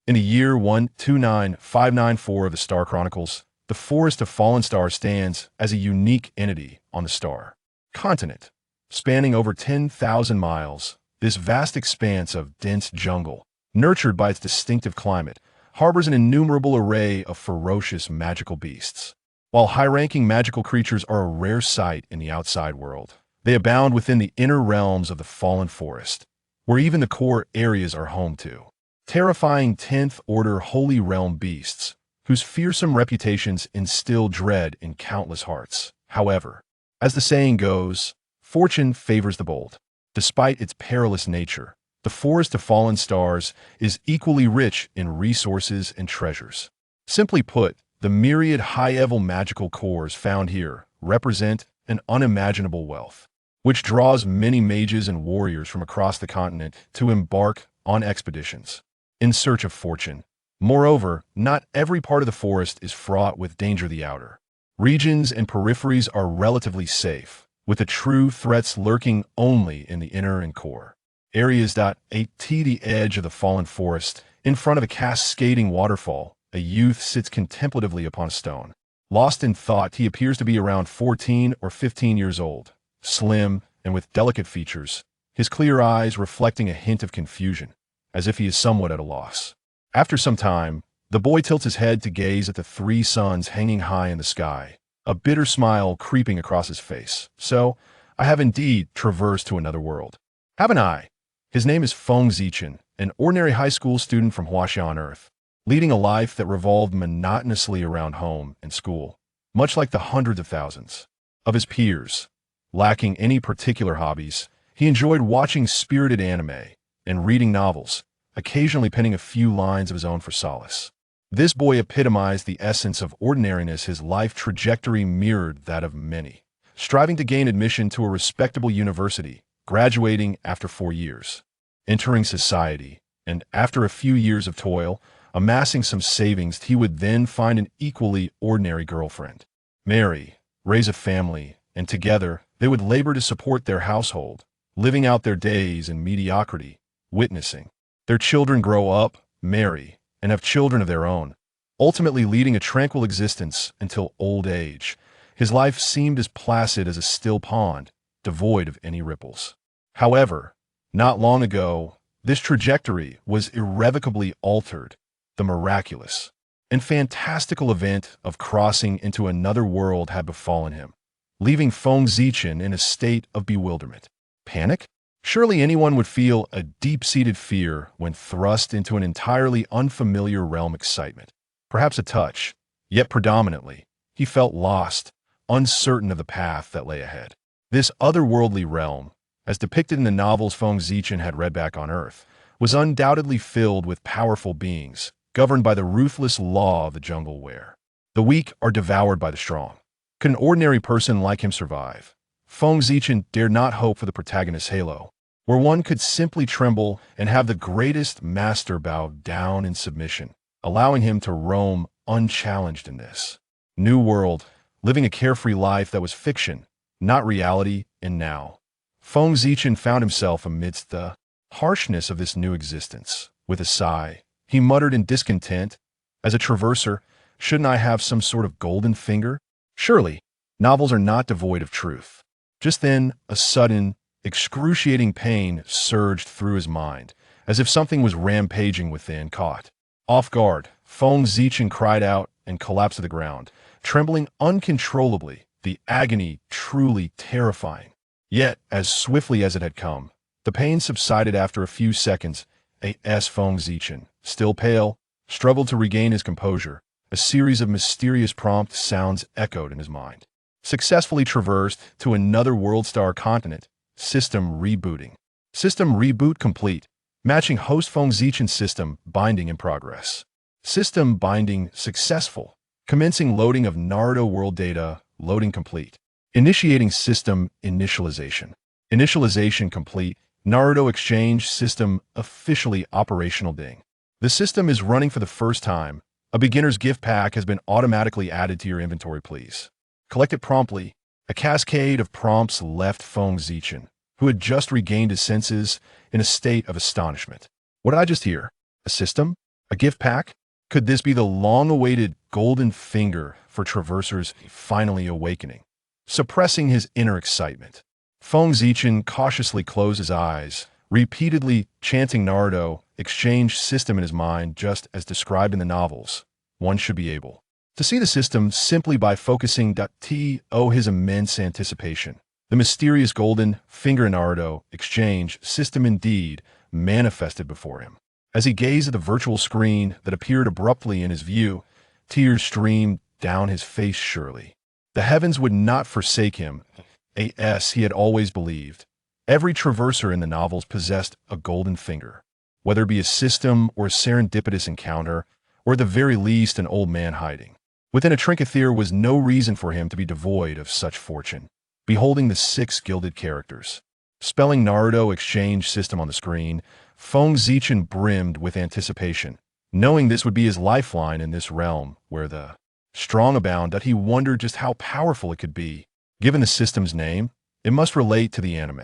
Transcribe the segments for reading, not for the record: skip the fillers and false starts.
In the year 129594 of the Star Chronicles, the Forest of Fallen Stars stands as a unique entity on the star continent. Spanning over 10,000 miles, this vast expanse of dense jungle, nurtured by its distinctive climate, harbors an innumerable array of ferocious magical beasts. While high-ranking magical creatures are a rare sight in the outside world, they abound within the inner realms of the Fallen Forest, where even the core areas are home to. Terrifying 10th-order Holy Realm beasts, whose fearsome reputations instill dread in countless hearts. However, as the saying goes, fortune favors the bold. Despite its perilous nature, the Forest of Fallen Stars is equally rich in resources and treasures. Simply put, the myriad high-level magical cores found here represent an unimaginable wealth, which draws many mages and warriors from across the continent to embark on expeditions in search of fortune. Moreover, not every part of the forest is fraught with danger. The outer regions and peripheries are relatively safe, with the true threats lurking only in the inner and core areas. At the edge of the fallen forest, in front of a cascading waterfall, a youth sits contemplatively upon a stone. Lost in thought, he appears to be around 14 or 15 years old, slim and with delicate features, his clear eyes reflecting a hint of confusion, as if he is somewhat at a loss. After some time, the boy tilts his head to gaze at the three suns hanging high in the sky, a bitter smile creeping across his face. So, I have indeed traversed to another world, haven't I? His name is Feng Zichen, an ordinary high school student from Huaxia on Earth, leading a life that revolved monotonously around home and school, much like the hundreds of thousands of his peers. Lacking any particular hobbies, he enjoyed watching spirited anime and reading novels, occasionally penning a few lines of his own for solace. This boy epitomized the essence of ordinariness. His life trajectory mirrored that of many, striving to gain admission to a respectable university, graduating after 4 years, entering society, and after a few years of toil, amassing some savings. He would then find an equally ordinary girlfriend, marry, raise a family, and together they would labor to support their household, living out their days in mediocrity, witnessing their children grow up, marry, and have children of their own, ultimately leading a tranquil existence until old age. His life seemed as placid as a still pond, devoid of any ripples. However, not long ago, this trajectory was irrevocably altered. The miraculous and fantastical event of crossing into another world had befallen him, leaving Feng Zichen in a state of bewilderment. Panic? Surely anyone would feel a deep-seated fear when thrust into an entirely unfamiliar realm. Excitement, perhaps a touch, yet predominantly, he felt lost, uncertain of the path that lay ahead. This otherworldly realm, as depicted in the novels Feng Zichen had read back on Earth, was undoubtedly filled with powerful beings, governed by the ruthless law of the jungle where the weak are devoured by the strong. Could an ordinary person like him survive? Feng Zichen dared not hope for the protagonist's halo, where one could simply tremble and have the greatest master bow down in submission, allowing him to roam unchallenged in this new world, living a carefree life that was fiction, not reality. And now, Feng Zichen found himself amidst the harshness of this new existence. With a sigh, he muttered in discontent, "As a traverser, shouldn't I have some sort of golden finger? Surely, novels are not devoid of truth." Just then, a sudden, excruciating pain surged through his mind, as if something was rampaging within. Caught off guard, Feng Zichen cried out and collapsed to the ground, trembling uncontrollably, the agony truly terrifying. Yet, as swiftly as it had come, the pain subsided after a few seconds. Feng Zichen, still pale, struggled to regain his composure. A series of mysterious prompt sounds echoed in his mind. Successfully traversed to another world star continent. System rebooting. System reboot complete. Matching host Feng Zichen's system binding in progress. System binding successful. Commencing loading of Naruto world data. Loading complete. Initiating system initialization. Initialization complete. Naruto exchange system officially operational. Ding. The system is running for the first time. A beginner's gift pack has been automatically added to your inventory. Please collect it promptly. A cascade of prompts left Feng Zichen, who had just regained his senses, in a state of astonishment. What did I just hear? A system? A gift pack? Could this be the long-awaited golden finger for traversers finally awakening? Suppressing his inner excitement, Feng Zichen cautiously closed his eyes, repeatedly chanting Naruto exchange system in his mind just as described in the novels. One should be able to see the system simply by focusing his immense anticipation. The mysterious golden finger Naruto exchange system indeed manifested before him. As he gazed at the virtual screen that appeared abruptly in his view, tears streamed down his face surely. The heavens would not forsake him, as he had always believed. Every traverser in the novels possessed a golden finger, whether it be a system or a serendipitous encounter, or at the very least an old man hiding. Within a trinket there was no reason for him to be devoid of such fortune. Beholding the 6 gilded characters, spelling Naruto exchange system on the screen, Feng Zichen brimmed with anticipation, knowing this would be his lifeline in this realm where the strong abound, that he wondered just how powerful it could be. Given the system's name, it must relate to the anime.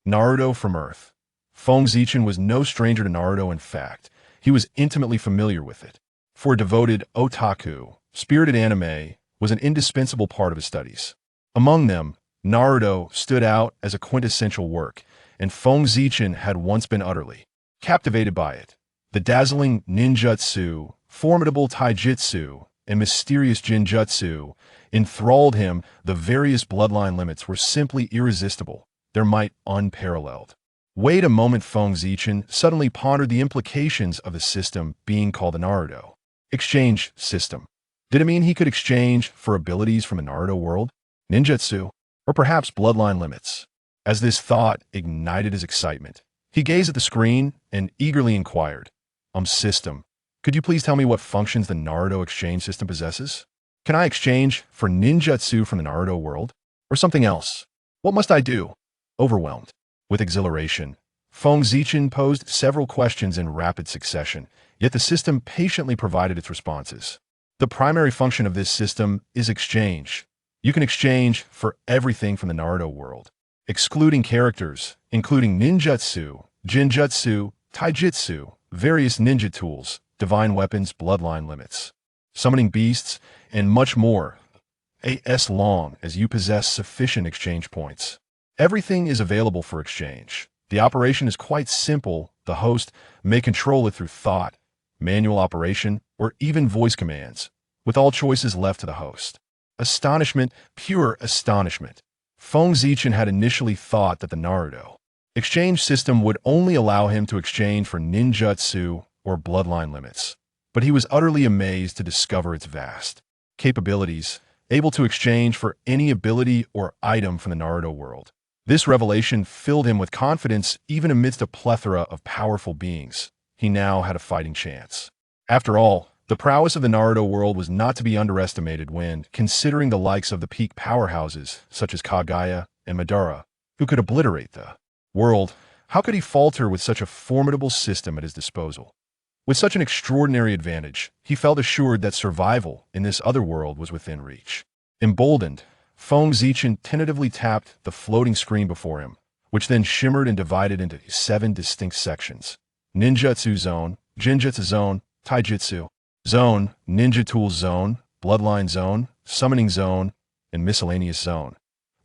Naruto from Earth. Feng Zichen was no stranger to Naruto. In fact, he was intimately familiar with it. For a devoted otaku, spirited anime was an indispensable part of his studies. Among them, Naruto stood out as a quintessential work, and Feng Zichen had once been utterly captivated by it. The dazzling ninjutsu, formidable taijutsu, and mysterious genjutsu enthralled him. The various bloodline limits were simply irresistible, their might unparalleled. Wait a moment, Feng Zichen suddenly pondered the implications of the system being called the Naruto exchange system. Did it mean he could exchange for abilities from the Naruto world, ninjutsu, or perhaps bloodline limits? As this thought ignited his excitement, he gazed at the screen and eagerly inquired, System, could you please tell me what functions the Naruto exchange system possesses? Can I exchange for ninjutsu from the Naruto world, or something else? What must I do? Overwhelmed with exhilaration, Feng Zichen posed several questions in rapid succession, yet the system patiently provided its responses. The primary function of this system is exchange. You can exchange for everything from the Naruto world, excluding characters, including ninjutsu, genjutsu, taijutsu, various ninja tools, divine weapons, bloodline limits, summoning beasts, and much more, as long as you possess sufficient exchange points. Everything is available for exchange. The operation is quite simple. The host may control it through thought, manual operation, or even voice commands, with all choices left to the host. Astonishment, pure astonishment. Feng Zichen had initially thought that the Naruto exchange system would only allow him to exchange for ninjutsu or bloodline limits, but he was utterly amazed to discover its vast capabilities, able to exchange for any ability or item from the Naruto world. This revelation filled him with confidence. Even amidst a plethora of powerful beings, he now had a fighting chance. After all, the prowess of the Naruto world was not to be underestimated when considering the likes of the peak powerhouses such as Kaguya and Madara, who could obliterate the world. How could he falter with such a formidable system at his disposal? With such an extraordinary advantage, he felt assured that survival in this other world was within reach. Emboldened, Feng Zichen tentatively tapped the floating screen before him, which then shimmered and divided into 7 distinct sections. Ninjutsu Zone, Genjutsu Zone, Taijutsu Zone, Ninja Tools Zone, Bloodline Zone, Summoning Zone, and Miscellaneous Zone.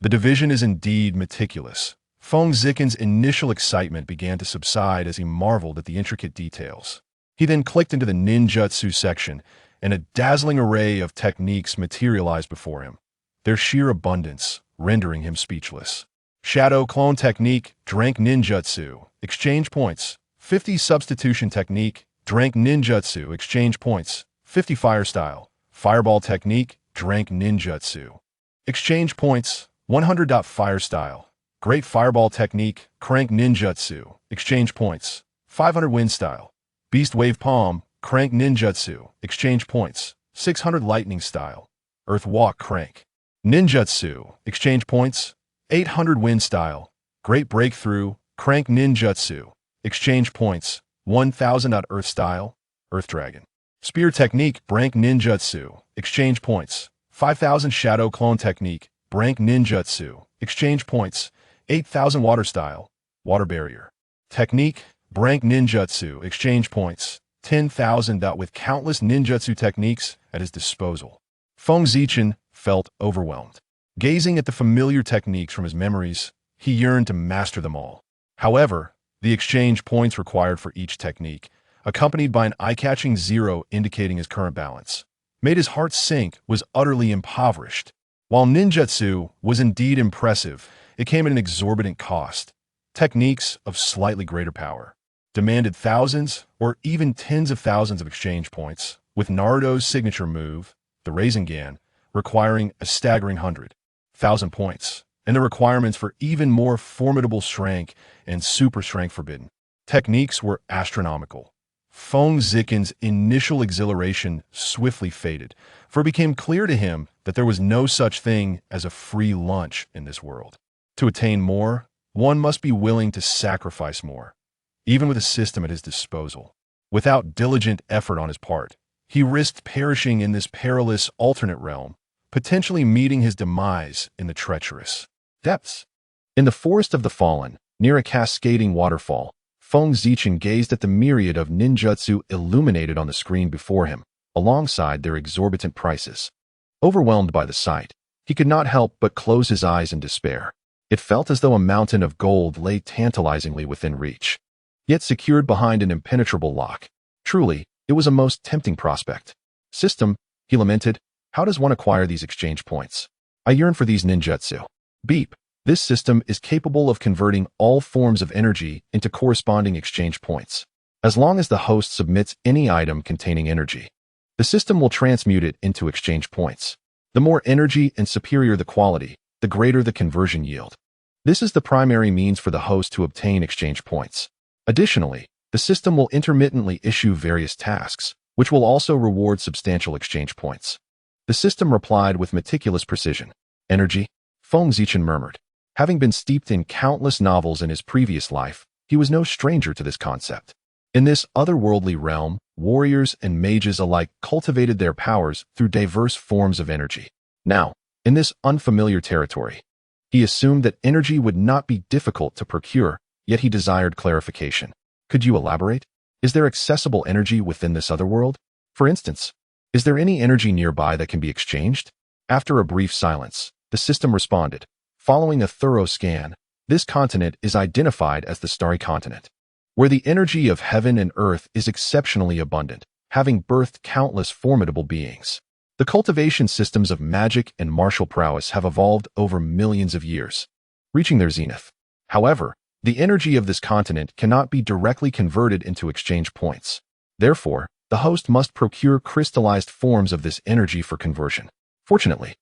The division is indeed meticulous. Feng Zichen's initial excitement began to subside as he marveled at the intricate details. He then clicked into the ninjutsu section, and a dazzling array of techniques materialized before him, their sheer abundance rendering him speechless. Shadow Clone Technique, Drank Ninjutsu, Exchange Points. 50 Substitution Technique, Drank Ninjutsu, Exchange Points. 50 Fire Style, Fireball Technique, Drank Ninjutsu, Exchange Points. 100. Fire Style, Great Fireball Technique, Crank Ninjutsu, Exchange Points. 500 Wind Style, Beast Wave Palm, Crank Ninjutsu, Exchange Points. 600 Lightning Style, Earth Walk Crank Ninjutsu, Exchange Points. 800 Wind Style, Great Breakthrough, Crank Ninjutsu, Exchange Points. 1000. Earth Style, Earth Dragon Spear Technique, Brank Ninjutsu, Exchange Points. 5000 Shadow Clone Technique, Brank Ninjutsu, Exchange Points. 8000 Water Style, Water Barrier Technique, Brank Ninjutsu, Exchange Points. 10,000 with countless ninjutsu techniques at his disposal. Feng Zichen felt overwhelmed. Gazing at the familiar techniques from his memories, he yearned to master them all. However, the exchange points required for each technique, accompanied by an eye-catching zero indicating his current balance, made his heart sink, was utterly impoverished. While ninjutsu was indeed impressive, it came at an exorbitant cost. Techniques of slightly greater power demanded thousands or even tens of thousands of exchange points, with Naruto's signature move, the Rasengan, requiring a staggering 100,000 points, and the requirements for even more formidable strength and super strength forbidden. Techniques were astronomical. Feng Zichen's initial exhilaration swiftly faded, for it became clear to him that there was no such thing as a free lunch in this world. To attain more, one must be willing to sacrifice more, even with a system at his disposal. Without diligent effort on his part, he risked perishing in this perilous alternate realm, potentially meeting his demise in the treacherous depths. In the Forest of the Fallen, near a cascading waterfall, Feng Zichen gazed at the myriad of ninjutsu illuminated on the screen before him, alongside their exorbitant prices. Overwhelmed by the sight, he could not help but close his eyes in despair. It felt as though a mountain of gold lay tantalizingly within reach, yet secured behind an impenetrable lock. Truly, it was a most tempting prospect. System, he lamented, how does one acquire these exchange points? I yearn for these ninjutsu. Beep. This system is capable of converting all forms of energy into corresponding exchange points. As long as the host submits any item containing energy, the system will transmute it into exchange points. The more energy and superior the quality, the greater the conversion yield. This is the primary means for the host to obtain exchange points. Additionally, the system will intermittently issue various tasks, which will also reward substantial exchange points. The system replied with meticulous precision. Energy? Feng Zichen murmured. Having been steeped in countless novels in his previous life, he was no stranger to this concept. In this otherworldly realm, warriors and mages alike cultivated their powers through diverse forms of energy. Now, in this unfamiliar territory, he assumed that energy would not be difficult to procure, yet he desired clarification. Could you elaborate? Is there accessible energy within this otherworld? For instance, is there any energy nearby that can be exchanged? After a brief silence, the system responded. Following a thorough scan, this continent is identified as the Starry Continent, where the energy of heaven and earth is exceptionally abundant, having birthed countless formidable beings. The cultivation systems of magic and martial prowess have evolved over millions of years, reaching their zenith. However, the energy of this continent cannot be directly converted into exchange points. Therefore, the host must procure crystallized forms of this energy for conversion. Fortunately,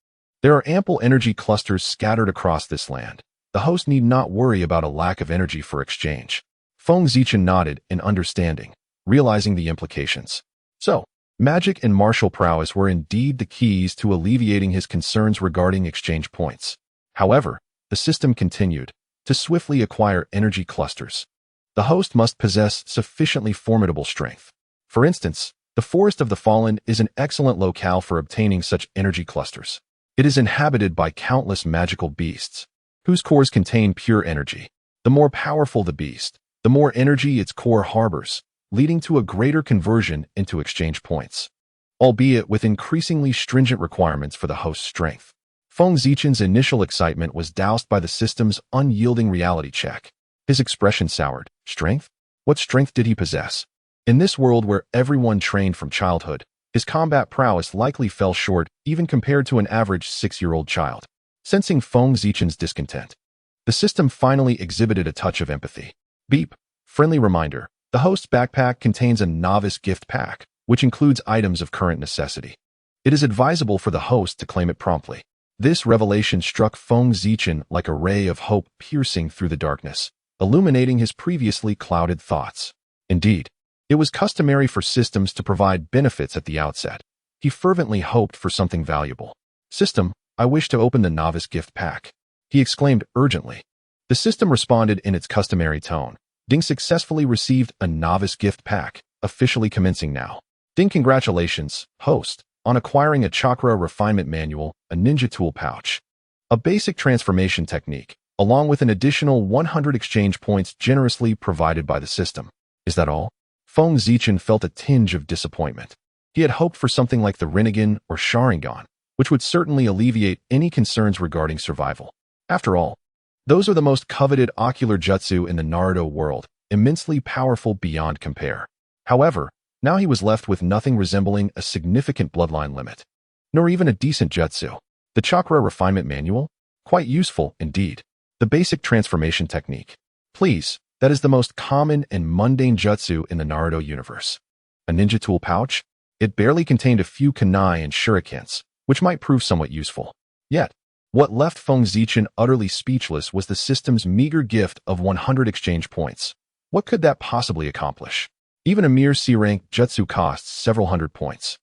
there are ample energy clusters scattered across this land. The host need not worry about a lack of energy for exchange. Feng Zichen nodded in understanding, realizing the implications. So, magic and martial prowess were indeed the keys to alleviating his concerns regarding exchange points. However, the system continued. To swiftly acquire energy clusters, the host must possess sufficiently formidable strength. For instance, the Forest of the Fallen is an excellent locale for obtaining such energy clusters. It is inhabited by countless magical beasts, whose cores contain pure energy. The more powerful the beast, the more energy its core harbors, leading to a greater conversion into exchange points, albeit with increasingly stringent requirements for the host's strength. Feng Zichen's initial excitement was doused by the system's unyielding reality check. His expression soured. Strength? What strength did he possess? In this world where everyone trained from childhood, his combat prowess likely fell short even compared to an average 6-year-old child. Sensing Feng Zichen's discontent, the system finally exhibited a touch of empathy. Beep. Friendly reminder. The host's backpack contains a novice gift pack, which includes items of current necessity. It is advisable for the host to claim it promptly. This revelation struck Feng Zichen like a ray of hope piercing through the darkness, illuminating his previously clouded thoughts. Indeed, it was customary for systems to provide benefits at the outset. He fervently hoped for something valuable. System, I wish to open the novice gift pack, he exclaimed urgently. The system responded in its customary tone. Ding successfully received a novice gift pack, officially commencing now. Ding, congratulations, host, on acquiring a chakra refinement manual, a ninja tool pouch, a basic transformation technique, along with an additional 100 exchange points generously provided by the system. Is that all? Feng Zichen felt a tinge of disappointment. He had hoped for something like the Rinnegan or Sharingan, which would certainly alleviate any concerns regarding survival. After all, those are the most coveted ocular jutsu in the Naruto world, immensely powerful beyond compare. However, now he was left with nothing resembling a significant bloodline limit, nor even a decent jutsu. The chakra refinement manual? Quite useful, indeed. The basic transformation technique. Please, that is the most common and mundane jutsu in the Naruto universe. A ninja tool pouch? It barely contained a few kunai and shurikens, which might prove somewhat useful. Yet, what left Feng Zichen utterly speechless was the system's meager gift of 100 exchange points. What could that possibly accomplish? Even a mere C-rank jutsu costs several hundred points.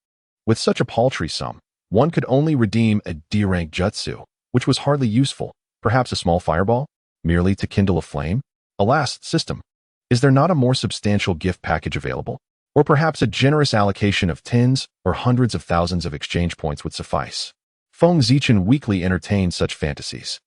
With such a paltry sum, one could only redeem a D-rank jutsu, which was hardly useful, perhaps a small fireball, merely to kindle a flame? Alas, system, is there not a more substantial gift package available? Or perhaps a generous allocation of tens or hundreds of thousands of exchange points would suffice? Feng Zichen weakly entertained such fantasies.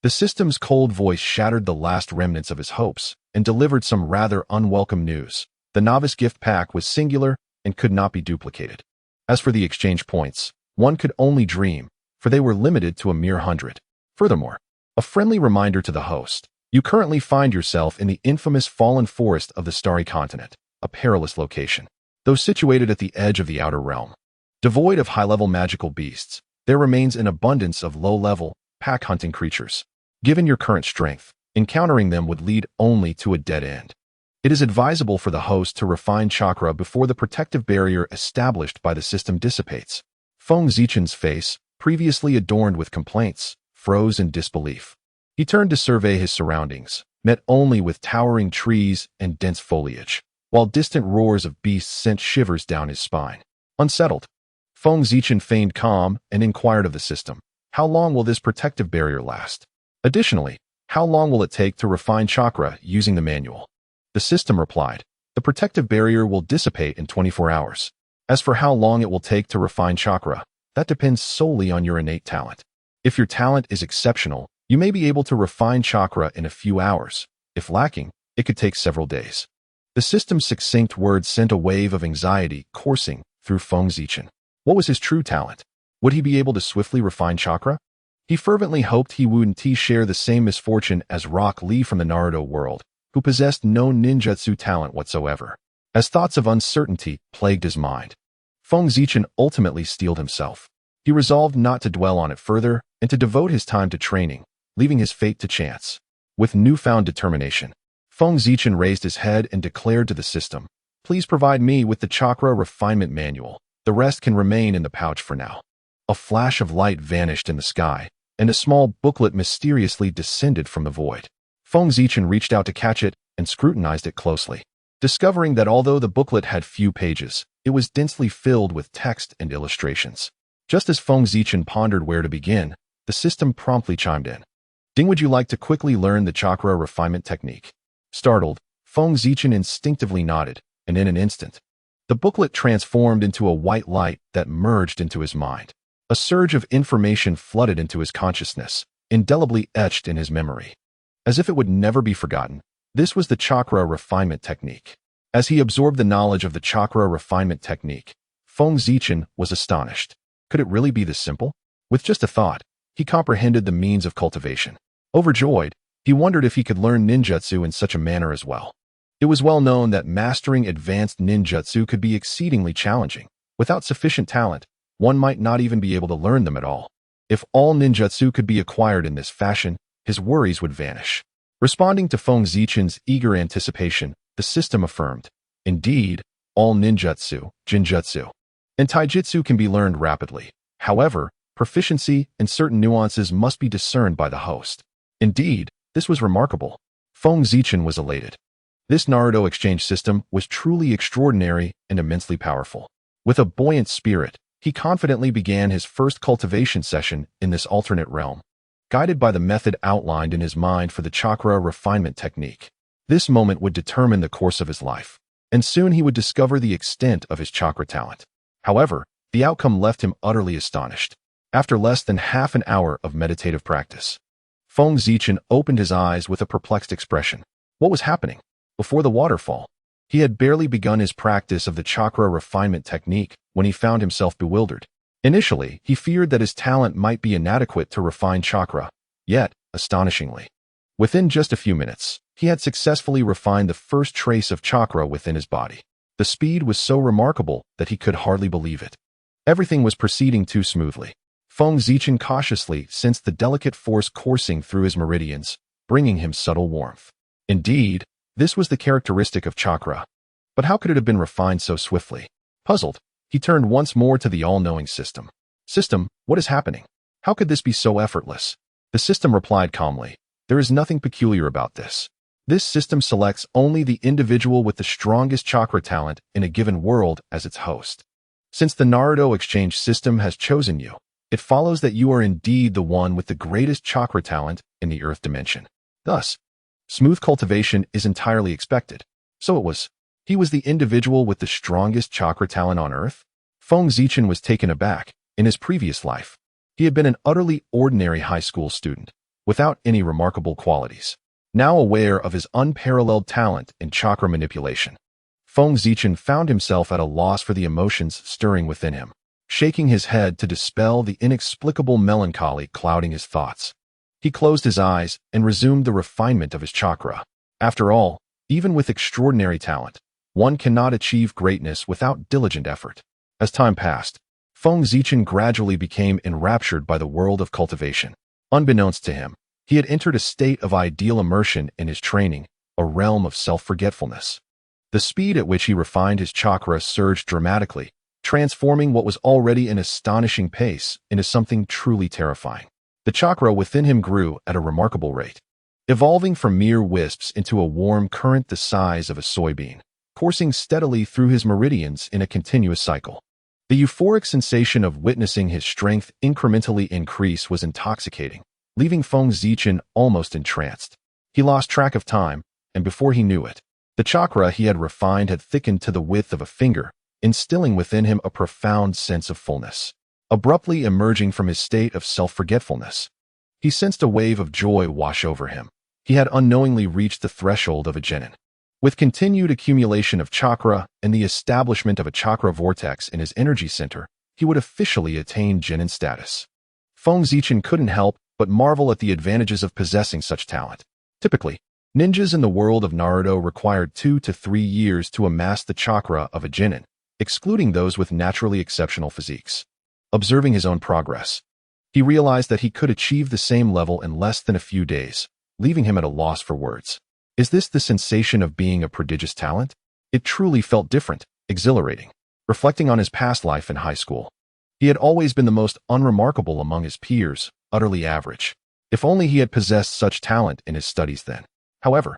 The system's cold voice shattered the last remnants of his hopes and delivered some rather unwelcome news. The novice gift pack was singular and could not be duplicated. As for the exchange points, one could only dream, for they were limited to a mere 100. Furthermore, a friendly reminder to the host, you currently find yourself in the infamous fallen forest of the Starry Continent, a perilous location. Though situated at the edge of the outer realm, devoid of high-level magical beasts, there remains an abundance of low-level, pack-hunting creatures. Given your current strength, encountering them would lead only to a dead end. It is advisable for the host to refine chakra before the protective barrier established by the system dissipates. Feng Zichen's face, previously adorned with complaints, froze in disbelief. He turned to survey his surroundings, met only with towering trees and dense foliage, while distant roars of beasts sent shivers down his spine. Unsettled, Feng Zichen feigned calm and inquired of the system, how long will this protective barrier last? Additionally, how long will it take to refine chakra using the manual? The system replied, the protective barrier will dissipate in 24 hours. As for how long it will take to refine chakra, that depends solely on your innate talent. If your talent is exceptional, you may be able to refine chakra in a few hours. If lacking, it could take several days. The system's succinct words sent a wave of anxiety coursing through Feng Zichen. What was his true talent? Would he be able to swiftly refine chakra? He fervently hoped he wouldn't share the same misfortune as Rock Lee from the Naruto world, who possessed no ninjutsu talent whatsoever. As thoughts of uncertainty plagued his mind, Feng Zichen ultimately steeled himself. He resolved not to dwell on it further and to devote his time to training, leaving his fate to chance. With newfound determination, Feng Zichen raised his head and declared to the system, please provide me with the chakra refinement manual. The rest can remain in the pouch for now. A flash of light vanished in the sky, and a small booklet mysteriously descended from the void. Feng Zichen reached out to catch it and scrutinized it closely, discovering that although the booklet had few pages, it was densely filled with text and illustrations. Just as Feng Zichen pondered where to begin, the system promptly chimed in. Ding, would you like to quickly learn the chakra refinement technique? Startled, Feng Zichen instinctively nodded, and in an instant, the booklet transformed into a white light that merged into his mind. A surge of information flooded into his consciousness, indelibly etched in his memory. As if it would never be forgotten, this was the chakra refinement technique. As he absorbed the knowledge of the chakra refinement technique, Feng Zichen was astonished. Could it really be this simple? With just a thought, he comprehended the means of cultivation. Overjoyed, he wondered if he could learn ninjutsu in such a manner as well. It was well known that mastering advanced ninjutsu could be exceedingly challenging. Without sufficient talent, one might not even be able to learn them at all. If all ninjutsu could be acquired in this fashion, his worries would vanish. Responding to Feng Zichen's eager anticipation, the system affirmed, indeed, all ninjutsu, genjutsu, and taijutsu can be learned rapidly. However, proficiency and certain nuances must be discerned by the host. Indeed, this was remarkable. Feng Zichen was elated. This Naruto exchange system was truly extraordinary and immensely powerful. With a buoyant spirit, he confidently began his first cultivation session in this alternate realm, guided by the method outlined in his mind for the chakra refinement technique. This moment would determine the course of his life, and soon he would discover the extent of his chakra talent. However, the outcome left him utterly astonished. After less than half an hour of meditative practice, Feng Zichen opened his eyes with a perplexed expression. What was happening? Before the waterfall, He had barely begun his practice of the chakra refinement technique when he found himself bewildered. Initially, he feared that his talent might be inadequate to refine chakra, yet, astonishingly, within just a few minutes, he had successfully refined the first trace of chakra within his body. The speed was so remarkable that he could hardly believe it. Everything was proceeding too smoothly. Feng Zichen cautiously sensed the delicate force coursing through his meridians, bringing him subtle warmth. Indeed, this was the characteristic of chakra. But how could it have been refined so swiftly? Puzzled, he turned once more to the all-knowing system. System, what is happening? How could this be so effortless? The system replied calmly, there is nothing peculiar about this. This system selects only the individual with the strongest chakra talent in a given world as its host. Since the Naruto exchange system has chosen you, it follows that you are indeed the one with the greatest chakra talent in the earth dimension. Thus, smooth cultivation is entirely expected. So it was. He was the individual with the strongest chakra talent on earth? Feng Zichen was taken aback. In his previous life, he had been an utterly ordinary high school student, without any remarkable qualities. Now aware of his unparalleled talent in chakra manipulation, Feng Zichen found himself at a loss for the emotions stirring within him, shaking his head to dispel the inexplicable melancholy clouding his thoughts. He closed his eyes and resumed the refinement of his chakra. After all, even with extraordinary talent, one cannot achieve greatness without diligent effort. As time passed, Feng Zichen gradually became enraptured by the world of cultivation. Unbeknownst to him, he had entered a state of ideal immersion in his training, a realm of self-forgetfulness. The speed at which he refined his chakra surged dramatically, transforming what was already an astonishing pace into something truly terrifying. The chakra within him grew at a remarkable rate, evolving from mere wisps into a warm current the size of a soybean, coursing steadily through his meridians in a continuous cycle. The euphoric sensation of witnessing his strength incrementally increase was intoxicating, leaving Feng Zichen almost entranced. He lost track of time, and before he knew it, the chakra he had refined had thickened to the width of a finger, instilling within him a profound sense of fullness. Abruptly emerging from his state of self-forgetfulness, he sensed a wave of joy wash over him. He had unknowingly reached the threshold of a genin. With continued accumulation of chakra and the establishment of a chakra vortex in his energy center, he would officially attain genin status. Feng Zichen couldn't help but marvel at the advantages of possessing such talent. Typically, ninjas in the world of Naruto required 2 to 3 years to amass the chakra of a genin, excluding those with naturally exceptional physiques. Observing his own progress, he realized that he could achieve the same level in less than a few days, leaving him at a loss for words. Is this the sensation of being a prodigious talent? It truly felt different, exhilarating. Reflecting on his past life in high school, he had always been the most unremarkable among his peers, utterly average. If only he had possessed such talent in his studies then. However,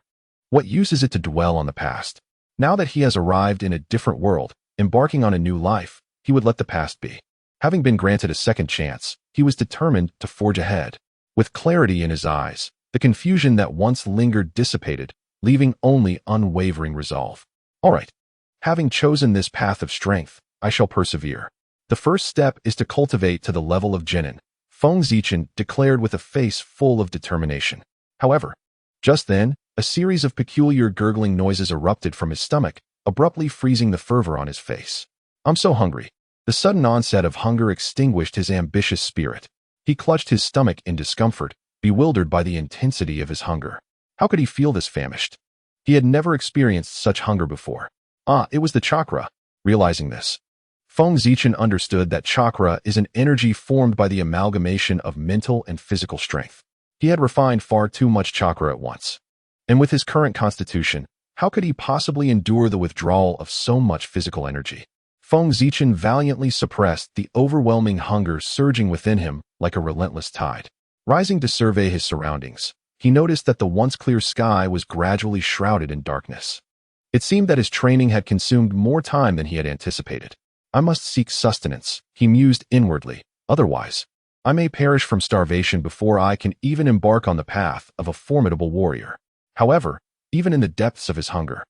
what use is it to dwell on the past? Now that he has arrived in a different world, embarking on a new life, he would let the past be. Having been granted a second chance, he was determined to forge ahead. With clarity in his eyes, the confusion that once lingered dissipated, leaving only unwavering resolve. All right, having chosen this path of strength, I shall persevere. The first step is to cultivate to the level of genin, Feng Zichen declared with a face full of determination. However, just then, a series of peculiar gurgling noises erupted from his stomach, abruptly freezing the fervor on his face. I'm so hungry. The sudden onset of hunger extinguished his ambitious spirit. He clutched his stomach in discomfort, bewildered by the intensity of his hunger. How could he feel this famished? He had never experienced such hunger before. It was the chakra. Realizing this, Feng Zichen understood that chakra is an energy formed by the amalgamation of mental and physical strength. He had refined far too much chakra at once. And with his current constitution, how could he possibly endure the withdrawal of so much physical energy? Feng Zichen valiantly suppressed the overwhelming hunger surging within him like a relentless tide. Rising to survey his surroundings, he noticed that the once clear sky was gradually shrouded in darkness. It seemed that his training had consumed more time than he had anticipated. I must seek sustenance, he mused inwardly. Otherwise, I may perish from starvation before I can even embark on the path of a formidable warrior. However, even in the depths of his hunger,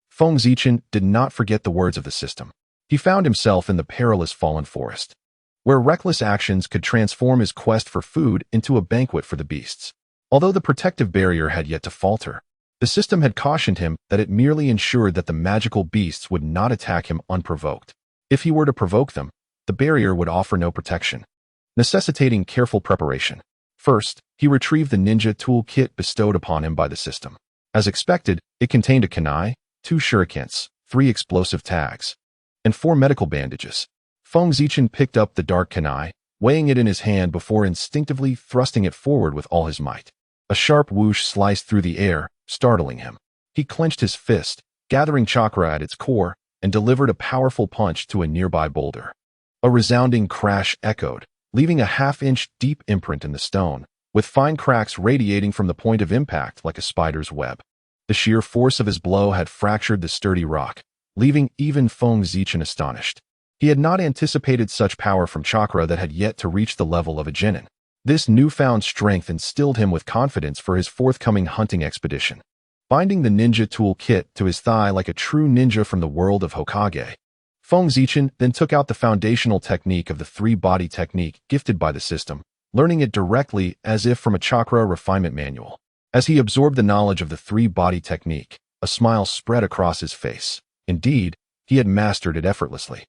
Feng Zichen did not forget the words of the system. He found himself in the perilous fallen forest, where reckless actions could transform his quest for food into a banquet for the beasts. Although the protective barrier had yet to falter, The system had cautioned him that it merely ensured that the magical beasts would not attack him unprovoked. If he were to provoke them, the barrier would offer no protection, necessitating careful preparation. First, he retrieved the ninja tool kit bestowed upon him by the system. As expected, it contained a kunai, 2 shurikens, 3 explosive tags, and 4 medical bandages. Feng Zichen picked up the dark kunai, weighing it in his hand before instinctively thrusting it forward with all his might. A sharp whoosh sliced through the air, startling him. He clenched his fist, gathering chakra at its core, and delivered a powerful punch to a nearby boulder. A resounding crash echoed, leaving a half-inch deep imprint in the stone, with fine cracks radiating from the point of impact like a spider's web. The sheer force of his blow had fractured the sturdy rock, leaving even Feng Zichen astonished. He had not anticipated such power from chakra that had yet to reach the level of a genin. This newfound strength instilled him with confidence for his forthcoming hunting expedition. Binding the ninja tool kit to his thigh like a true ninja from the world of Hokage, Feng Zichen then took out the foundational technique of the 3-body technique gifted by the system, learning it directly as if from a chakra refinement manual. As he absorbed the knowledge of the 3-body technique, a smile spread across his face. Indeed, he had mastered it effortlessly.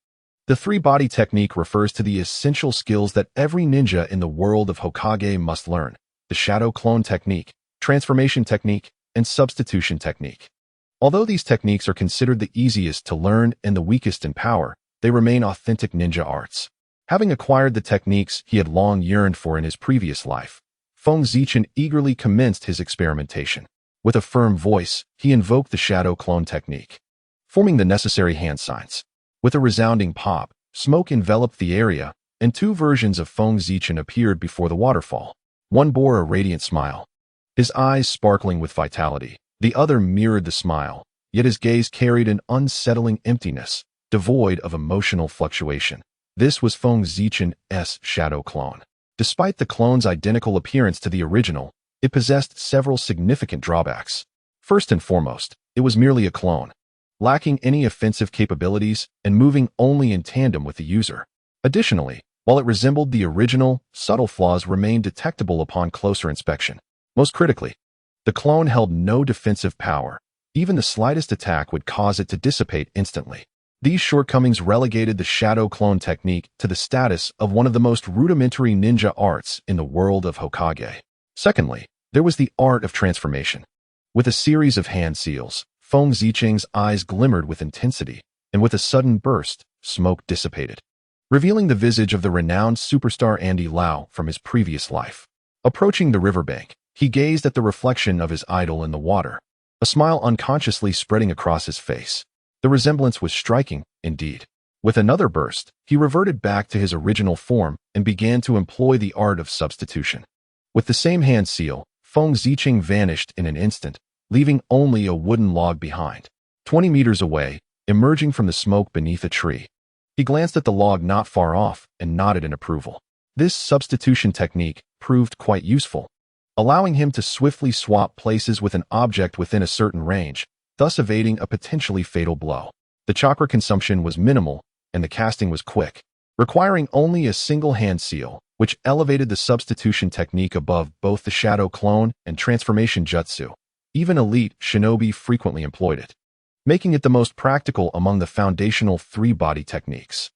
The 3-body technique refers to the essential skills that every ninja in the world of Hokage must learn: the shadow clone technique, transformation technique, and substitution technique. Although these techniques are considered the easiest to learn and the weakest in power, they remain authentic ninja arts. Having acquired the techniques he had long yearned for in his previous life, Feng Zichen eagerly commenced his experimentation. With a firm voice, he invoked the shadow clone technique, forming the necessary hand signs. With a resounding pop, smoke enveloped the area, and 2 versions of Feng Zichen appeared before the waterfall. One bore a radiant smile, his eyes sparkling with vitality. The other mirrored the smile, yet his gaze carried an unsettling emptiness, devoid of emotional fluctuation. This was Feng Zichen's shadow clone. Despite the clone's identical appearance to the original, it possessed several significant drawbacks. First and foremost, it was merely a clone, lacking any offensive capabilities and moving only in tandem with the user. Additionally, while it resembled the original, subtle flaws remained detectable upon closer inspection. Most critically, the clone held no defensive power. Even the slightest attack would cause it to dissipate instantly. These shortcomings relegated the shadow clone technique to the status of one of the most rudimentary ninja arts in the world of Hokage. Secondly, there was the art of transformation. With a series of hand seals, Feng Zichen's eyes glimmered with intensity, and with a sudden burst, smoke dissipated, revealing the visage of the renowned superstar Andy Lau from his previous life. Approaching the riverbank, he gazed at the reflection of his idol in the water, a smile unconsciously spreading across his face. The resemblance was striking, indeed. With another burst, he reverted back to his original form and began to employ the art of substitution. With the same hand seal, Feng Zichen vanished in an instant, leaving only a wooden log behind. 20 meters away, emerging from the smoke beneath a tree, he glanced at the log not far off and nodded in approval. This substitution technique proved quite useful, allowing him to swiftly swap places with an object within a certain range, thus evading a potentially fatal blow. The chakra consumption was minimal, and the casting was quick, requiring only a single hand seal, which elevated the substitution technique above both the shadow clone and transformation jutsu. Even elite shinobi frequently employed it, making it the most practical among the foundational 3-body techniques.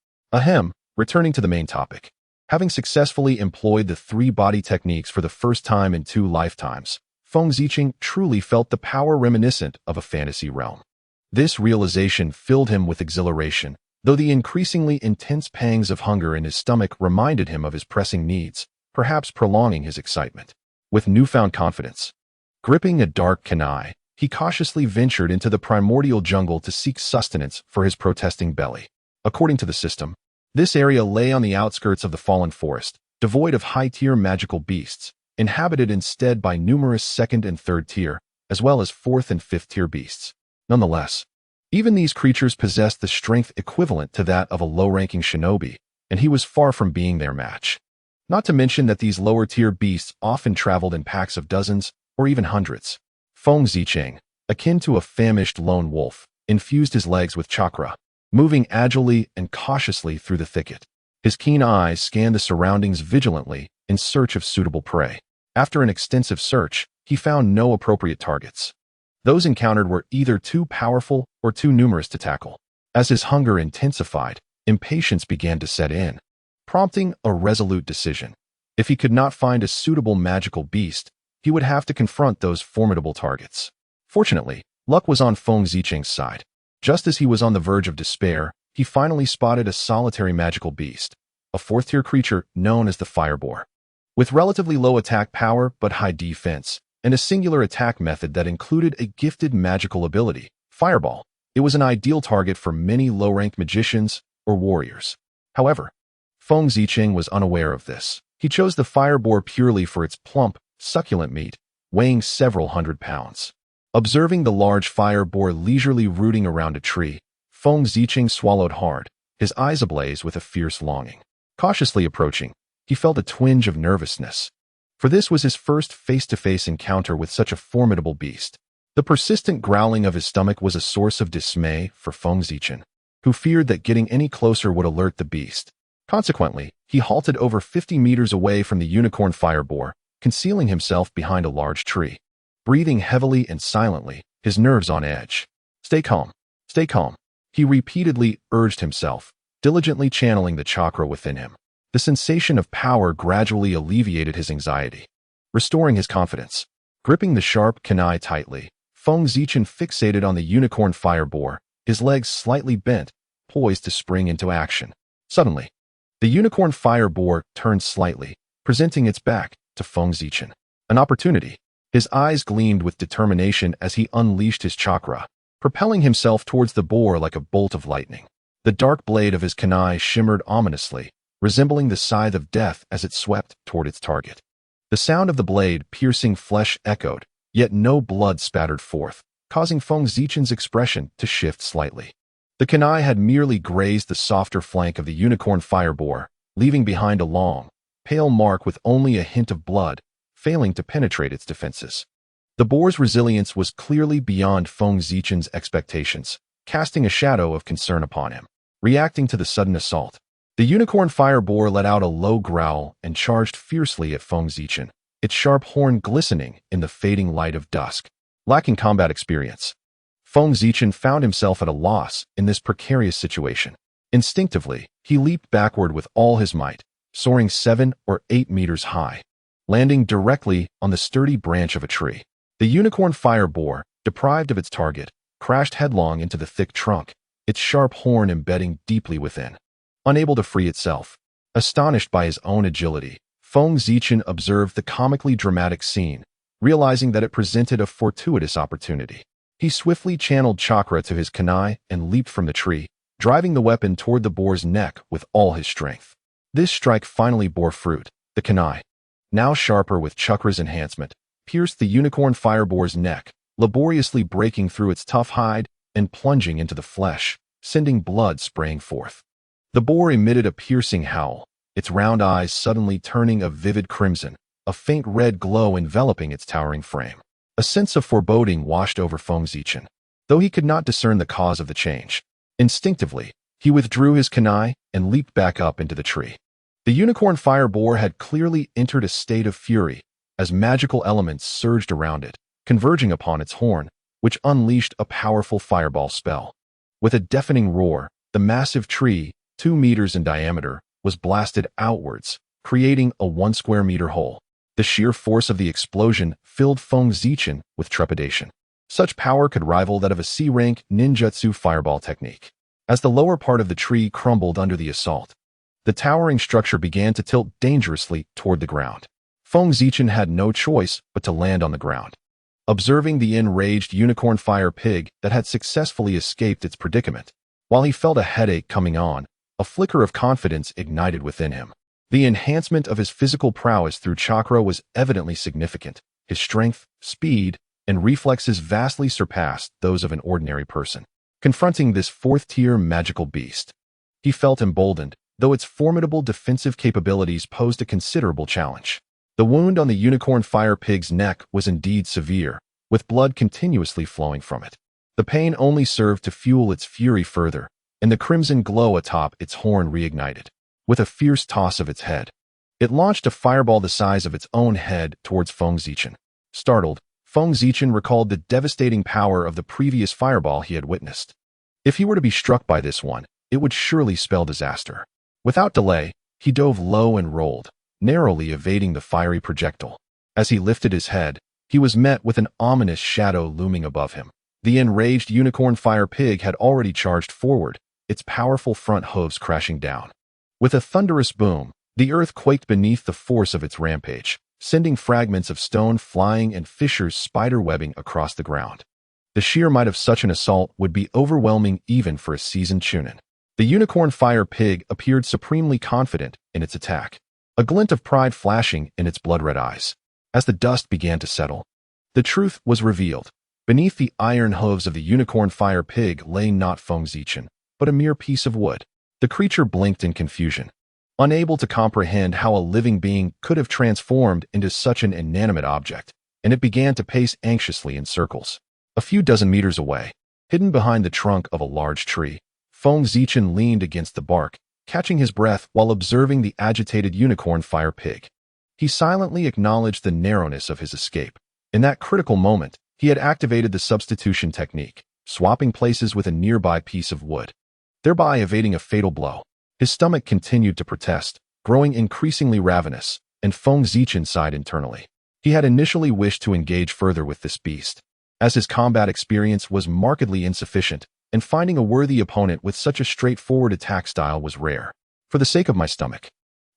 Returning to the main topic. Having successfully employed the 3-body techniques for the first time in 2 lifetimes, Feng Zichen truly felt the power reminiscent of a fantasy realm. This realization filled him with exhilaration, though the increasingly intense pangs of hunger in his stomach reminded him of his pressing needs, perhaps prolonging his excitement. With newfound confidence, gripping a dark kunai, he cautiously ventured into the primordial jungle to seek sustenance for his protesting belly. According to the system, this area lay on the outskirts of the fallen forest, devoid of high-tier magical beasts, inhabited instead by numerous 2nd and 3rd tier, as well as 4th and 5th tier beasts. Nonetheless, even these creatures possessed the strength equivalent to that of a low-ranking shinobi, and he was far from being their match. Not to mention that these lower-tier beasts often traveled in packs of dozens, or even hundreds. Feng Zichen, akin to a famished lone wolf, infused his legs with chakra, moving agilely and cautiously through the thicket. His keen eyes scanned the surroundings vigilantly in search of suitable prey. After an extensive search, he found no appropriate targets. Those encountered were either too powerful or too numerous to tackle. As his hunger intensified, impatience began to set in, prompting a resolute decision. If he could not find a suitable magical beast, he would have to confront those formidable targets. Fortunately, luck was on Feng Zicheng's side. Just as he was on the verge of despair, he finally spotted a solitary magical beast, a fourth-tier creature known as the Fireboar. With relatively low attack power but high defense, and a singular attack method that included a gifted magical ability, Fireball, it was an ideal target for many low-ranked magicians or warriors. However, Feng Zicheng was unaware of this. He chose the Fireboar purely for its plump, succulent meat, weighing several hundred pounds. Observing the large Fireboar leisurely rooting around a tree, Feng Zicheng swallowed hard, his eyes ablaze with a fierce longing. Cautiously approaching, he felt a twinge of nervousness. For this was his first face-to-face encounter with such a formidable beast. The persistent growling of his stomach was a source of dismay for Feng Zicheng, who feared that getting any closer would alert the beast. Consequently, he halted over 50 meters away from the unicorn Fireboar, concealing himself behind a large tree. Breathing heavily and silently, his nerves on edge. Stay calm, he repeatedly urged himself, diligently channeling the chakra within him. The sensation of power gradually alleviated his anxiety, restoring his confidence. Gripping the sharp kunai tightly, Feng Zicheng fixated on the unicorn Fireboar, his legs slightly bent, poised to spring into action. Suddenly, the unicorn Fireboar turned slightly, presenting its back to Feng Zicheng. An opportunity. His eyes gleamed with determination as he unleashed his chakra, propelling himself towards the boar like a bolt of lightning. The dark blade of his kunai shimmered ominously, resembling the scythe of death as it swept toward its target. The sound of the blade piercing flesh echoed, yet no blood spattered forth, causing Feng Zicheng's expression to shift slightly. The kunai had merely grazed the softer flank of the unicorn Fireboar, leaving behind a long, pale mark with only a hint of blood, failing to penetrate its defenses. The boar's resilience was clearly beyond Feng Zicheng's expectations, casting a shadow of concern upon him. Reacting to the sudden assault, the unicorn Fireboar let out a low growl and charged fiercely at Feng Zicheng, its sharp horn glistening in the fading light of dusk. Lacking combat experience, Feng Zicheng found himself at a loss in this precarious situation. Instinctively, he leaped backward with all his might, soaring 7 or 8 meters high, landing directly on the sturdy branch of a tree. The unicorn Fireboar, deprived of its target, crashed headlong into the thick trunk, its sharp horn embedding deeply within. Unable to free itself, astonished by his own agility, Feng Zicheng observed the comically dramatic scene, realizing that it presented a fortuitous opportunity. He swiftly channeled chakra to his kunai and leaped from the tree, driving the weapon toward the boar's neck with all his strength. This strike finally bore fruit. The kunai, now sharper with chakra's enhancement, pierced the unicorn Fireboar's neck, laboriously breaking through its tough hide and plunging into the flesh, sending blood spraying forth. The boar emitted a piercing howl, its round eyes suddenly turning a vivid crimson, a faint red glow enveloping its towering frame. A sense of foreboding washed over Feng Zicheng, though he could not discern the cause of the change. Instinctively, he withdrew his kunai and leaped back up into the tree. The unicorn Fireboar had clearly entered a state of fury, as magical elements surged around it, converging upon its horn, which unleashed a powerful fireball spell. With a deafening roar, the massive tree, 2 meters in diameter, was blasted outwards, creating a 1 square meter hole. The sheer force of the explosion filled Feng Zicheng with trepidation. Such power could rival that of a C-rank ninjutsu fireball technique. As the lower part of the tree crumbled under the assault, the towering structure began to tilt dangerously toward the ground. Feng Zicheng had no choice but to land on the ground. Observing the enraged unicorn fire pig that had successfully escaped its predicament, while he felt a headache coming on, a flicker of confidence ignited within him. The enhancement of his physical prowess through chakra was evidently significant. His strength, speed, and reflexes vastly surpassed those of an ordinary person. Confronting this 4th-tier magical beast, he felt emboldened, though its formidable defensive capabilities posed a considerable challenge. The wound on the unicorn fire pig's neck was indeed severe, with blood continuously flowing from it. The pain only served to fuel its fury further, and the crimson glow atop its horn reignited. With a fierce toss of its head, it launched a fireball the size of its own head towards Feng Zicheng. Startled, Feng Zichen recalled the devastating power of the previous fireball he had witnessed. If he were to be struck by this one, it would surely spell disaster. Without delay, he dove low and rolled, narrowly evading the fiery projectile. As he lifted his head, he was met with an ominous shadow looming above him. The enraged unicorn fire pig had already charged forward, its powerful front hooves crashing down. With a thunderous boom, the earth quaked beneath the force of its rampage, sending fragments of stone flying and fissures spider-webbing across the ground. The sheer might of such an assault would be overwhelming even for a seasoned chunin. The unicorn fire pig appeared supremely confident in its attack, a glint of pride flashing in its blood-red eyes. As the dust began to settle, the truth was revealed. Beneath the iron hooves of the unicorn fire pig lay not Feng Zichen, but a mere piece of wood. The creature blinked in confusion, unable to comprehend how a living being could have transformed into such an inanimate object, and it began to pace anxiously in circles. A few dozen meters away, hidden behind the trunk of a large tree, Feng Zichen leaned against the bark, catching his breath while observing the agitated unicorn fire pig. He silently acknowledged the narrowness of his escape. In that critical moment, he had activated the substitution technique, swapping places with a nearby piece of wood, thereby evading a fatal blow. His stomach continued to protest, growing increasingly ravenous, and Feng Zichen sighed internally. He had initially wished to engage further with this beast, as his combat experience was markedly insufficient, and finding a worthy opponent with such a straightforward attack style was rare. For the sake of my stomach,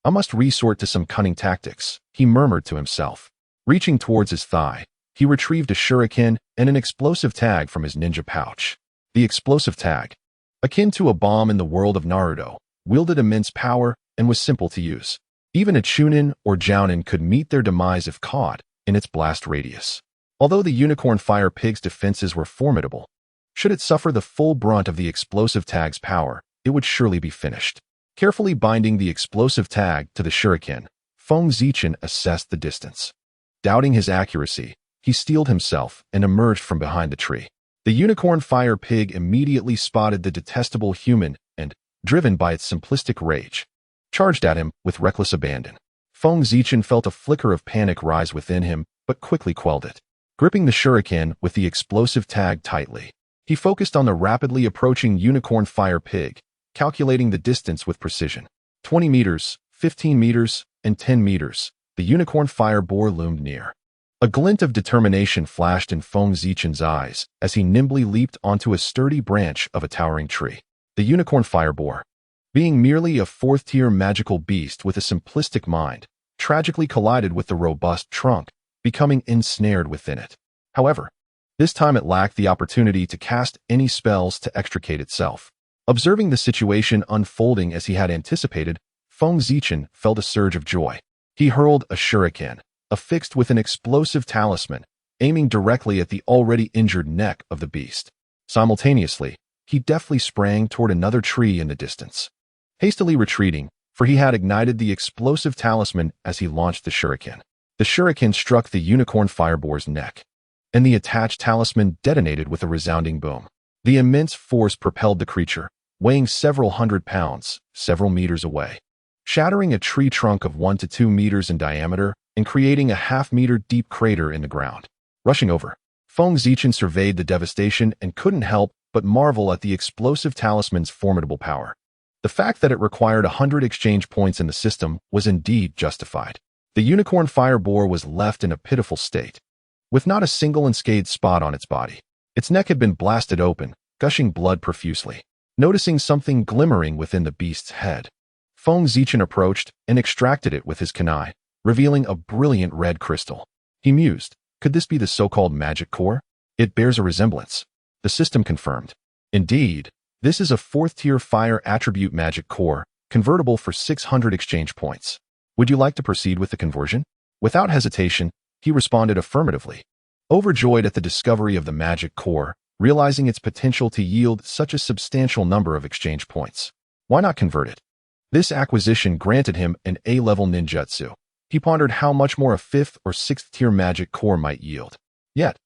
I must resort to some cunning tactics, he murmured to himself. Reaching towards his thigh, he retrieved a shuriken and an explosive tag from his ninja pouch. The explosive tag, akin to a bomb in the world of Naruto, wielded immense power and was simple to use. Even a chunin or jounin could meet their demise if caught in its blast radius. Although the unicorn fire pig's defenses were formidable, should it suffer the full brunt of the explosive tag's power, it would surely be finished. Carefully binding the explosive tag to the shuriken, Feng Zichen assessed the distance. Doubting his accuracy, he steeled himself and emerged from behind the tree. The unicorn fire pig immediately spotted the detestable human and, driven by its simplistic rage, charged at him with reckless abandon. Feng Zichen felt a flicker of panic rise within him, but quickly quelled it. Gripping the shuriken with the explosive tag tightly, he focused on the rapidly approaching unicorn fire pig, calculating the distance with precision. 20 meters, 15 meters, and 10 meters, the unicorn fire boar loomed near. A glint of determination flashed in Feng Zichen's eyes as he nimbly leaped onto a sturdy branch of a towering tree. The unicorn fire boar, being merely a fourth-tier magical beast with a simplistic mind, tragically collided with the robust trunk, becoming ensnared within it. However, this time it lacked the opportunity to cast any spells to extricate itself. Observing the situation unfolding as he had anticipated, Feng Zichen felt a surge of joy. He hurled a shuriken, affixed with an explosive talisman, aiming directly at the already injured neck of the beast. Simultaneously, he deftly sprang toward another tree in the distance, hastily retreating, for he had ignited the explosive talisman as he launched the shuriken. The shuriken struck the unicorn fireboar's neck, and the attached talisman detonated with a resounding boom. The immense force propelled the creature, weighing several hundred pounds, several meters away, shattering a tree trunk of 1 to 2 meters in diameter and creating a half-meter deep crater in the ground. Rushing over, Feng Zichen surveyed the devastation and couldn't help but marvel at the explosive talisman's formidable power. The fact that it required 100 exchange points in the system was indeed justified. The unicorn fire boar was left in a pitiful state, with not a single unscathed spot on its body. Its neck had been blasted open, gushing blood profusely. Noticing something glimmering within the beast's head, Feng Zichen approached and extracted it with his kunai, revealing a brilliant red crystal. He mused, could this be the so-called magic core? It bears a resemblance. The system confirmed. Indeed, this is a fourth-tier fire attribute magic core, convertible for 600 exchange points. Would you like to proceed with the conversion? Without hesitation, he responded affirmatively. Overjoyed at the discovery of the magic core, realizing its potential to yield such a substantial number of exchange points. Why not convert it? This acquisition granted him an A-level ninjutsu. He pondered how much more a 5th or 6th tier magic core might yield. Yet,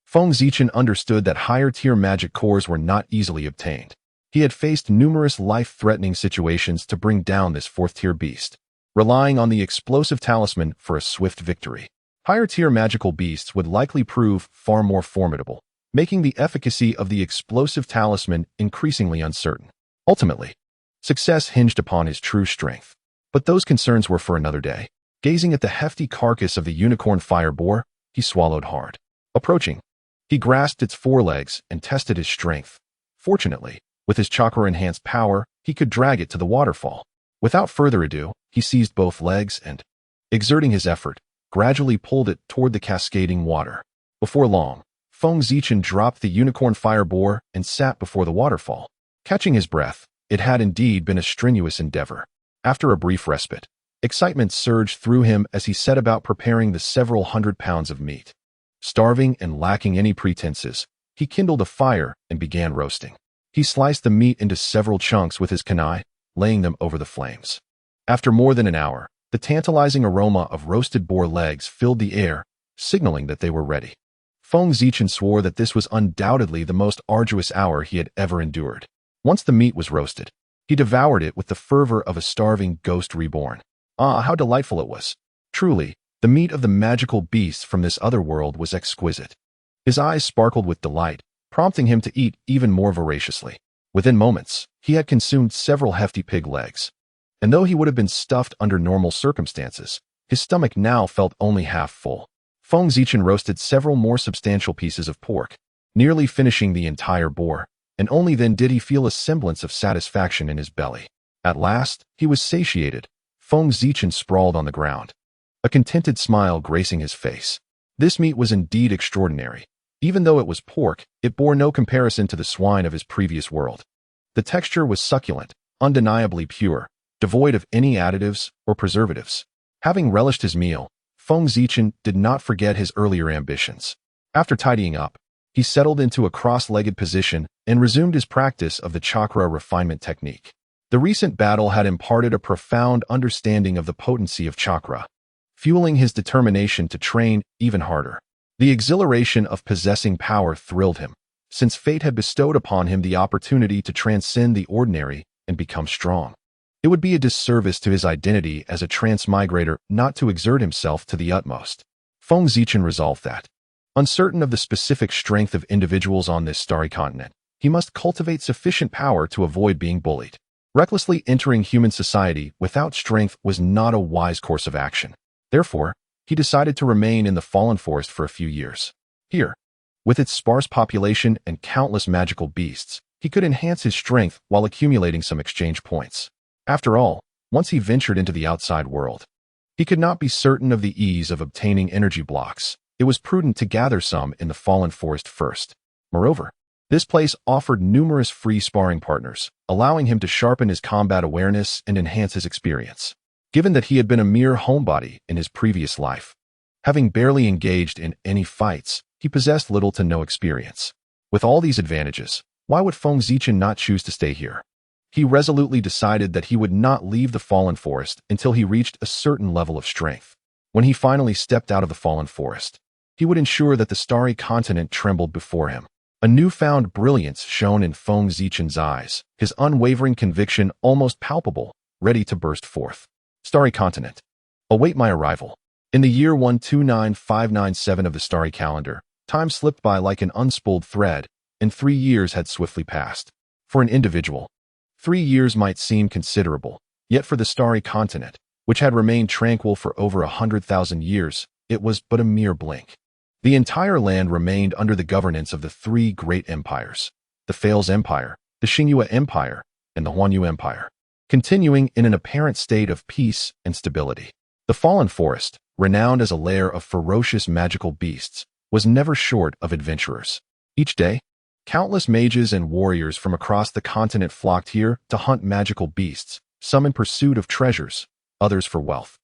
Feng Zichen understood that higher tier magic cores were not easily obtained. He had faced numerous life-threatening situations to bring down this 4th tier beast, relying on the explosive talisman for a swift victory. Higher-tier magical beasts would likely prove far more formidable, making the efficacy of the explosive talisman increasingly uncertain. Ultimately, success hinged upon his true strength. But those concerns were for another day. Gazing at the hefty carcass of the unicorn fire boar, he swallowed hard. Approaching, he grasped its forelegs and tested his strength. Fortunately, with his chakra-enhanced power, he could drag it to the waterfall. Without further ado, he seized both legs and, exerting his effort, gradually pulled it toward the cascading water. Before long, Feng Zichen dropped the unicorn fire boar and sat before the waterfall. Catching his breath, it had indeed been a strenuous endeavor. After a brief respite, excitement surged through him as he set about preparing the several hundred pounds of meat. Starving and lacking any pretenses, he kindled a fire and began roasting. He sliced the meat into several chunks with his kekkei, laying them over the flames. After more than an hour, the tantalizing aroma of roasted boar legs filled the air, signaling that they were ready. Feng Zichen swore that this was undoubtedly the most arduous hour he had ever endured. Once the meat was roasted, he devoured it with the fervor of a starving ghost reborn. Ah, how delightful it was! Truly, the meat of the magical beasts from this other world was exquisite. His eyes sparkled with delight, prompting him to eat even more voraciously. Within moments, he had consumed several hefty pig legs. And though he would have been stuffed under normal circumstances, his stomach now felt only half full. Feng Zichen roasted several more substantial pieces of pork, nearly finishing the entire boar, and only then did he feel a semblance of satisfaction in his belly. At last, he was satiated. Feng Zichen sprawled on the ground, a contented smile gracing his face. This meat was indeed extraordinary. Even though it was pork, it bore no comparison to the swine of his previous world. The texture was succulent, undeniably pure, devoid of any additives or preservatives. Having relished his meal, Feng Zichen did not forget his earlier ambitions. After tidying up, he settled into a cross-legged position and resumed his practice of the chakra refinement technique. The recent battle had imparted a profound understanding of the potency of chakra, fueling his determination to train even harder. The exhilaration of possessing power thrilled him, since fate had bestowed upon him the opportunity to transcend the ordinary and become strong. It would be a disservice to his identity as a transmigrator not to exert himself to the utmost. Feng Zichen resolved that, uncertain of the specific strength of individuals on this starry continent, he must cultivate sufficient power to avoid being bullied. Recklessly entering human society without strength was not a wise course of action. Therefore, he decided to remain in the Fallen Forest for a few years. Here, with its sparse population and countless magical beasts, he could enhance his strength while accumulating some exchange points. After all, once he ventured into the outside world, he could not be certain of the ease of obtaining energy blocks. It was prudent to gather some in the Fallen Forest first. Moreover, this place offered numerous free sparring partners, allowing him to sharpen his combat awareness and enhance his experience. Given that he had been a mere homebody in his previous life, having barely engaged in any fights, he possessed little to no experience. With all these advantages, why would Feng Zichen not choose to stay here? He resolutely decided that he would not leave the Fallen Forest until he reached a certain level of strength. When he finally stepped out of the Fallen Forest, he would ensure that the starry continent trembled before him. A newfound brilliance shone in Feng Zichen's eyes, his unwavering conviction almost palpable, ready to burst forth. Starry continent. Await my arrival. In the year 129597 of the starry calendar, time slipped by like an unspooled thread, and 3 years had swiftly passed. For an individual, 3 years might seem considerable, yet for the starry continent, which had remained tranquil for over 100,000 years, it was but a mere blink. The entire land remained under the governance of the 3 great empires, the Fales Empire, the Xingyue Empire, and the Huanyu Empire, continuing in an apparent state of peace and stability. The Fallen Forest, renowned as a lair of ferocious magical beasts, was never short of adventurers. Each day, countless mages and warriors from across the continent flocked here to hunt magical beasts, some in pursuit of treasures, others for wealth,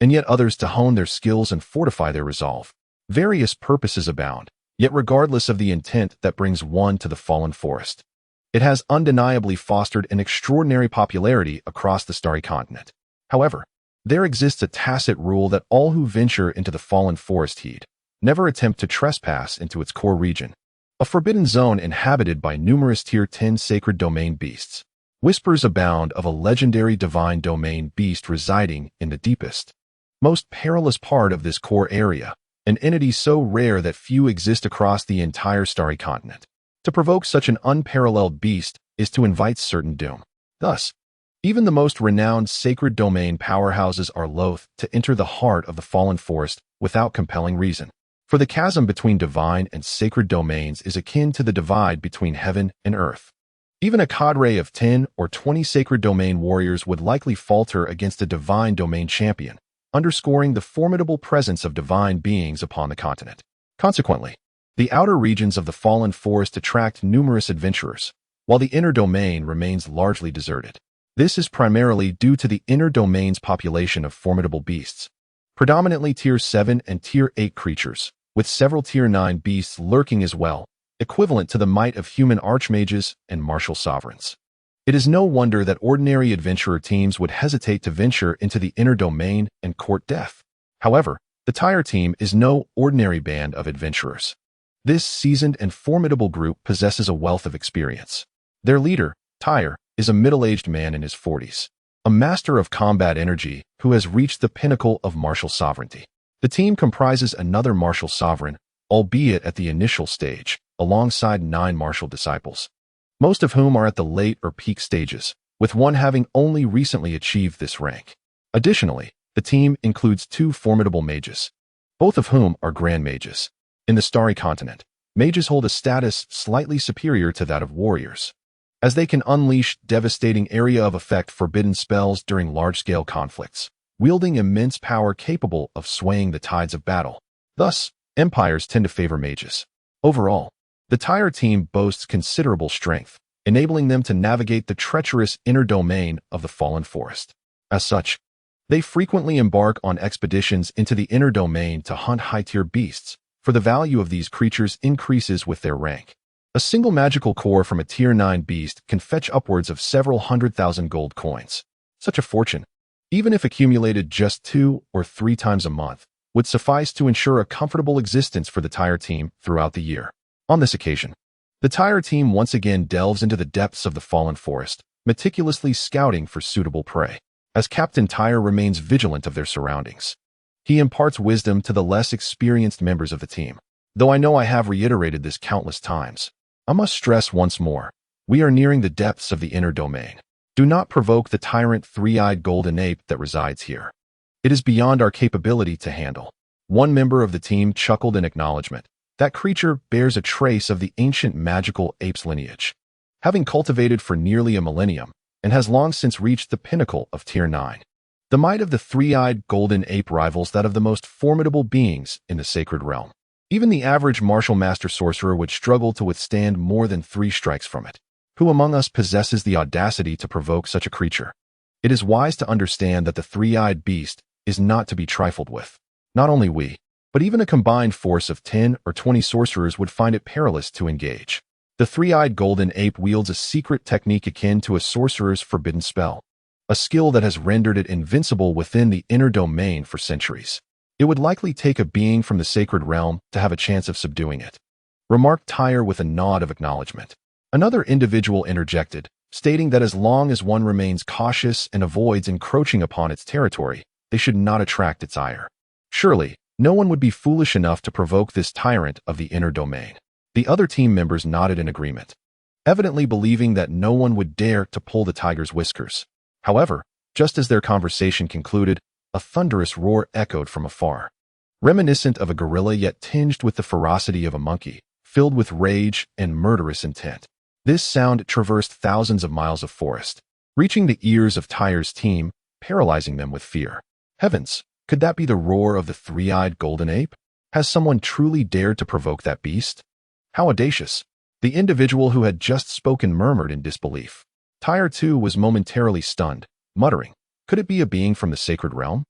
and yet others to hone their skills and fortify their resolve. Various purposes abound, yet regardless of the intent that brings one to the Fallen Forest, it has undeniably fostered an extraordinary popularity across the starry continent. However, there exists a tacit rule that all who venture into the Fallen Forest heed never attempt to trespass into its core region, a forbidden zone inhabited by numerous Tier 10 sacred domain beasts. Whispers abound of a legendary divine domain beast residing in the deepest, most perilous part of this core area, an entity so rare that few exist across the entire starry continent. To provoke such an unparalleled beast is to invite certain doom. Thus, even the most renowned sacred domain powerhouses are loath to enter the heart of the fallen forest without compelling reason. For the chasm between divine and sacred domains is akin to the divide between heaven and earth. Even a cadre of 10 or 20 sacred domain warriors would likely falter against a divine domain champion, underscoring the formidable presence of divine beings upon the continent. Consequently, the outer regions of the fallen forest attract numerous adventurers, while the inner domain remains largely deserted. This is primarily due to the inner domain's population of formidable beasts, predominantly Tier 7 and Tier 8 creatures, with several Tier 9 beasts lurking as well, equivalent to the might of human archmages and martial sovereigns. It is no wonder that ordinary adventurer teams would hesitate to venture into the inner domain and court death. However, the Tyre team is no ordinary band of adventurers. This seasoned and formidable group possesses a wealth of experience. Their leader, Tyre, is a middle-aged man in his 40s, a master of combat energy who has reached the pinnacle of martial sovereignty. The team comprises another martial sovereign, albeit at the initial stage, alongside 9 martial disciples, most of whom are at the late or peak stages, with one having only recently achieved this rank. Additionally, the team includes 2 formidable mages, both of whom are grand mages. In the Starry Continent, mages hold a status slightly superior to that of warriors, as they can unleash devastating area of effect forbidden spells during large-scale conflicts, wielding immense power capable of swaying the tides of battle. Thus, empires tend to favor mages. Overall, the Tyre team boasts considerable strength, enabling them to navigate the treacherous inner domain of the fallen forest. As such, they frequently embark on expeditions into the inner domain to hunt high-tier beasts, for the value of these creatures increases with their rank. A single magical core from a Tier 9 beast can fetch upwards of several 100,000 gold coins. Such a fortune, even if accumulated just 2 or 3 times a month, would suffice to ensure a comfortable existence for the Tyre team throughout the year. On this occasion, the Tyre team once again delves into the depths of the fallen forest, meticulously scouting for suitable prey. As Captain Tyre remains vigilant of their surroundings, he imparts wisdom to the less experienced members of the team. Though I know I have reiterated this countless times, I must stress once more, we are nearing the depths of the inner domain. Do not provoke the tyrant 3-eyed golden ape that resides here. It is beyond our capability to handle. One member of the team chuckled in acknowledgement. That creature bears a trace of the ancient magical ape's lineage, having cultivated for nearly a millennium, and has long since reached the pinnacle of Tier 9. The might of the 3-eyed golden ape rivals that of the most formidable beings in the sacred realm. Even the average martial master sorcerer would struggle to withstand more than 3 strikes from it. Who among us possesses the audacity to provoke such a creature? It is wise to understand that the 3-eyed beast is not to be trifled with. Not only we, but even a combined force of 10 or 20 sorcerers would find it perilous to engage. The 3-eyed golden ape wields a secret technique akin to a sorcerer's forbidden spell, a skill that has rendered it invincible within the inner domain for centuries. It would likely take a being from the sacred realm to have a chance of subduing it, remarked Tyre with a nod of acknowledgement. Another individual interjected, stating that as long as one remains cautious and avoids encroaching upon its territory, they should not attract its ire. Surely, no one would be foolish enough to provoke this tyrant of the inner domain. The other team members nodded in agreement, evidently believing that no one would dare to pull the tiger's whiskers. However, just as their conversation concluded, a thunderous roar echoed from afar, reminiscent of a gorilla yet tinged with the ferocity of a monkey, filled with rage and murderous intent. This sound traversed thousands of miles of forest, reaching the ears of Tyre's team, paralyzing them with fear. Heavens, could that be the roar of the 3-eyed golden ape? Has someone truly dared to provoke that beast? How audacious! The individual who had just spoken murmured in disbelief. Tyre too was momentarily stunned, muttering, could it be a being from the sacred realm?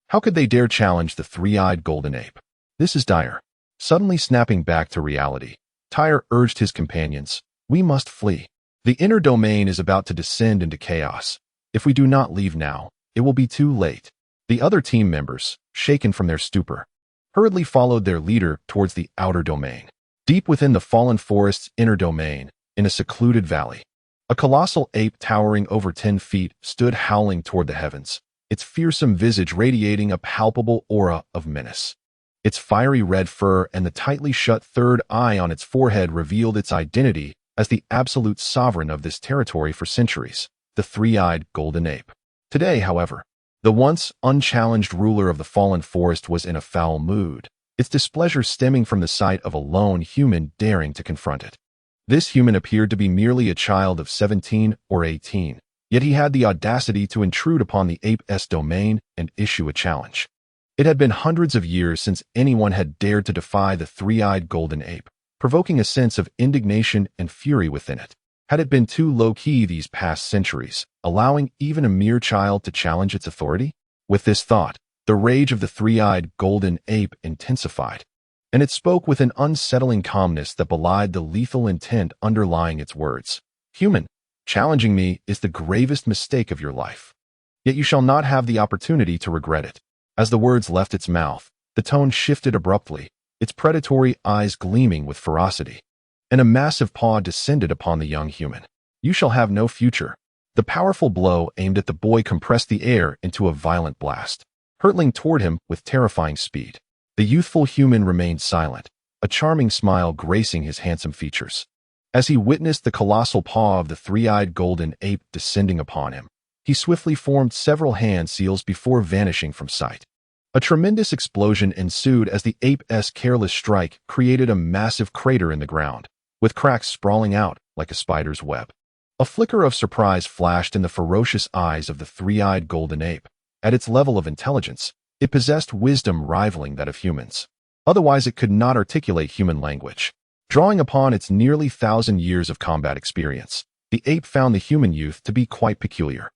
How could they dare challenge the 3-eyed golden ape? This is dire. Suddenly snapping back to reality, Tyre urged his companions, we must flee. The inner domain is about to descend into chaos. If we do not leave now, it will be too late. The other team members, shaken from their stupor, hurriedly followed their leader towards the outer domain. Deep within the fallen forest's inner domain, in a secluded valley, a colossal ape towering over 10 feet stood howling toward the heavens, its fearsome visage radiating a palpable aura of menace. Its fiery red fur and the tightly shut third eye on its forehead revealed its identity as the absolute sovereign of this territory for centuries, the three-eyed golden ape. Today, however, the once unchallenged ruler of the fallen forest was in a foul mood, its displeasure stemming from the sight of a lone human daring to confront it. This human appeared to be merely a child of 17 or 18, yet he had the audacity to intrude upon the ape's domain and issue a challenge. It had been hundreds of years since anyone had dared to defy the three-eyed golden ape, provoking a sense of indignation and fury within it. Had it been too low-key these past centuries, allowing even a mere child to challenge its authority? With this thought, the rage of the three-eyed golden ape intensified, and it spoke with an unsettling calmness that belied the lethal intent underlying its words. Human, challenging me is the gravest mistake of your life. Yet you shall not have the opportunity to regret it. As the words left its mouth, the tone shifted abruptly, its predatory eyes gleaming with ferocity, and a massive paw descended upon the young human. You shall have no future. The powerful blow aimed at the boy compressed the air into a violent blast, hurtling toward him with terrifying speed. The youthful human remained silent, a charming smile gracing his handsome features. As he witnessed the colossal paw of the three-eyed golden ape descending upon him, he swiftly formed several hand seals before vanishing from sight. A tremendous explosion ensued as the ape's careless strike created a massive crater in the ground, with cracks sprawling out like a spider's web. A flicker of surprise flashed in the ferocious eyes of the three-eyed golden ape. At its level of intelligence, it possessed wisdom rivaling that of humans. Otherwise, it could not articulate human language. Drawing upon its nearly 1,000 years of combat experience, the ape found the human youth to be quite peculiar.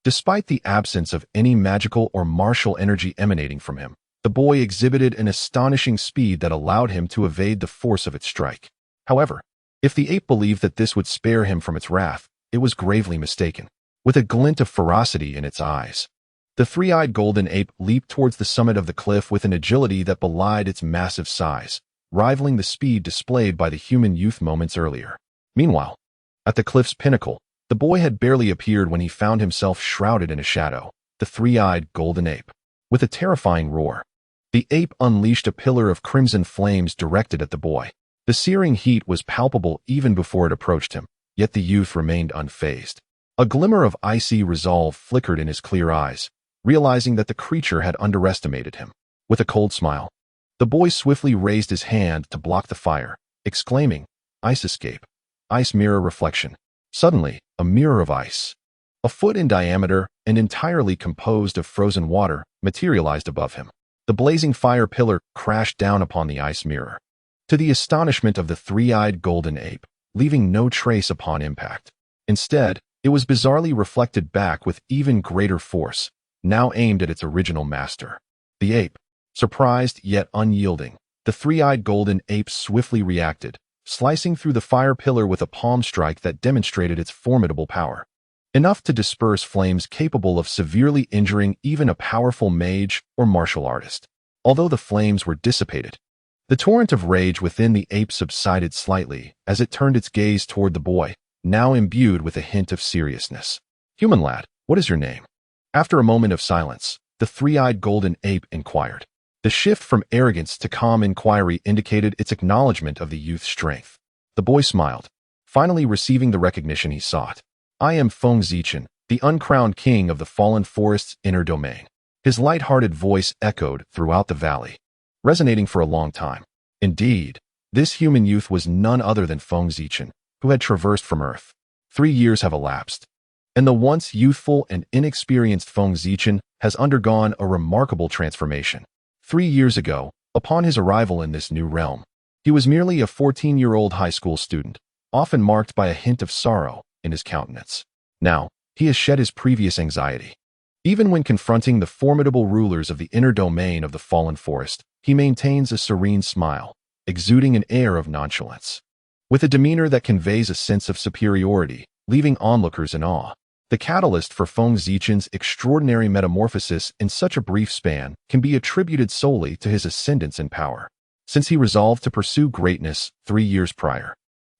Despite the absence of any magical or martial energy emanating from him, the boy exhibited an astonishing speed that allowed him to evade the force of its strike. However, if the ape believed that this would spare him from its wrath, it was gravely mistaken. With a glint of ferocity in its eyes, the three-eyed golden ape leaped towards the summit of the cliff with an agility that belied its massive size, rivaling the speed displayed by the human youth moments earlier. Meanwhile, at the cliff's pinnacle, the boy had barely appeared when he found himself shrouded in a shadow, the three-eyed golden ape. With a terrifying roar, the ape unleashed a pillar of crimson flames directed at the boy. The searing heat was palpable even before it approached him, yet the youth remained unfazed. A glimmer of icy resolve flickered in his clear eyes, realizing that the creature had underestimated him. With a cold smile, the boy swiftly raised his hand to block the fire, exclaiming, "Ice escape, ice mirror reflection." Suddenly, a mirror of ice, a foot in diameter and entirely composed of frozen water, materialized above him. The blazing fire pillar crashed down upon the ice mirror, to the astonishment of the three-eyed golden ape, leaving no trace upon impact. Instead, it was bizarrely reflected back with even greater force, now aimed at its original master. The ape, surprised yet unyielding, the three-eyed golden ape swiftly reacted, slicing through the fire pillar with a palm strike that demonstrated its formidable power, enough to disperse flames capable of severely injuring even a powerful mage or martial artist. Although the flames were dissipated, the torrent of rage within the ape subsided slightly as it turned its gaze toward the boy, now imbued with a hint of seriousness. "Human lad, what is your name?" After a moment of silence, the three-eyed golden ape inquired. The shift from arrogance to calm inquiry indicated its acknowledgement of the youth's strength. The boy smiled, finally receiving the recognition he sought. "I am Feng Zichen, the uncrowned king of the fallen forest's inner domain." His light-hearted voice echoed throughout the valley, resonating for a long time. Indeed, this human youth was none other than Feng Zichen, who had traversed from Earth. 3 years have elapsed, and the once youthful and inexperienced Feng Zichen has undergone a remarkable transformation. 3 years ago, upon his arrival in this new realm, he was merely a 14-year-old high school student, often marked by a hint of sorrow in his countenance. Now, he has shed his previous anxiety. Even when confronting the formidable rulers of the inner domain of the fallen forest, he maintains a serene smile, exuding an air of nonchalance. With a demeanor that conveys a sense of superiority, leaving onlookers in awe. The catalyst for Feng Zichen's extraordinary metamorphosis in such a brief span can be attributed solely to his ascendance in power. Since he resolved to pursue greatness 3 years prior,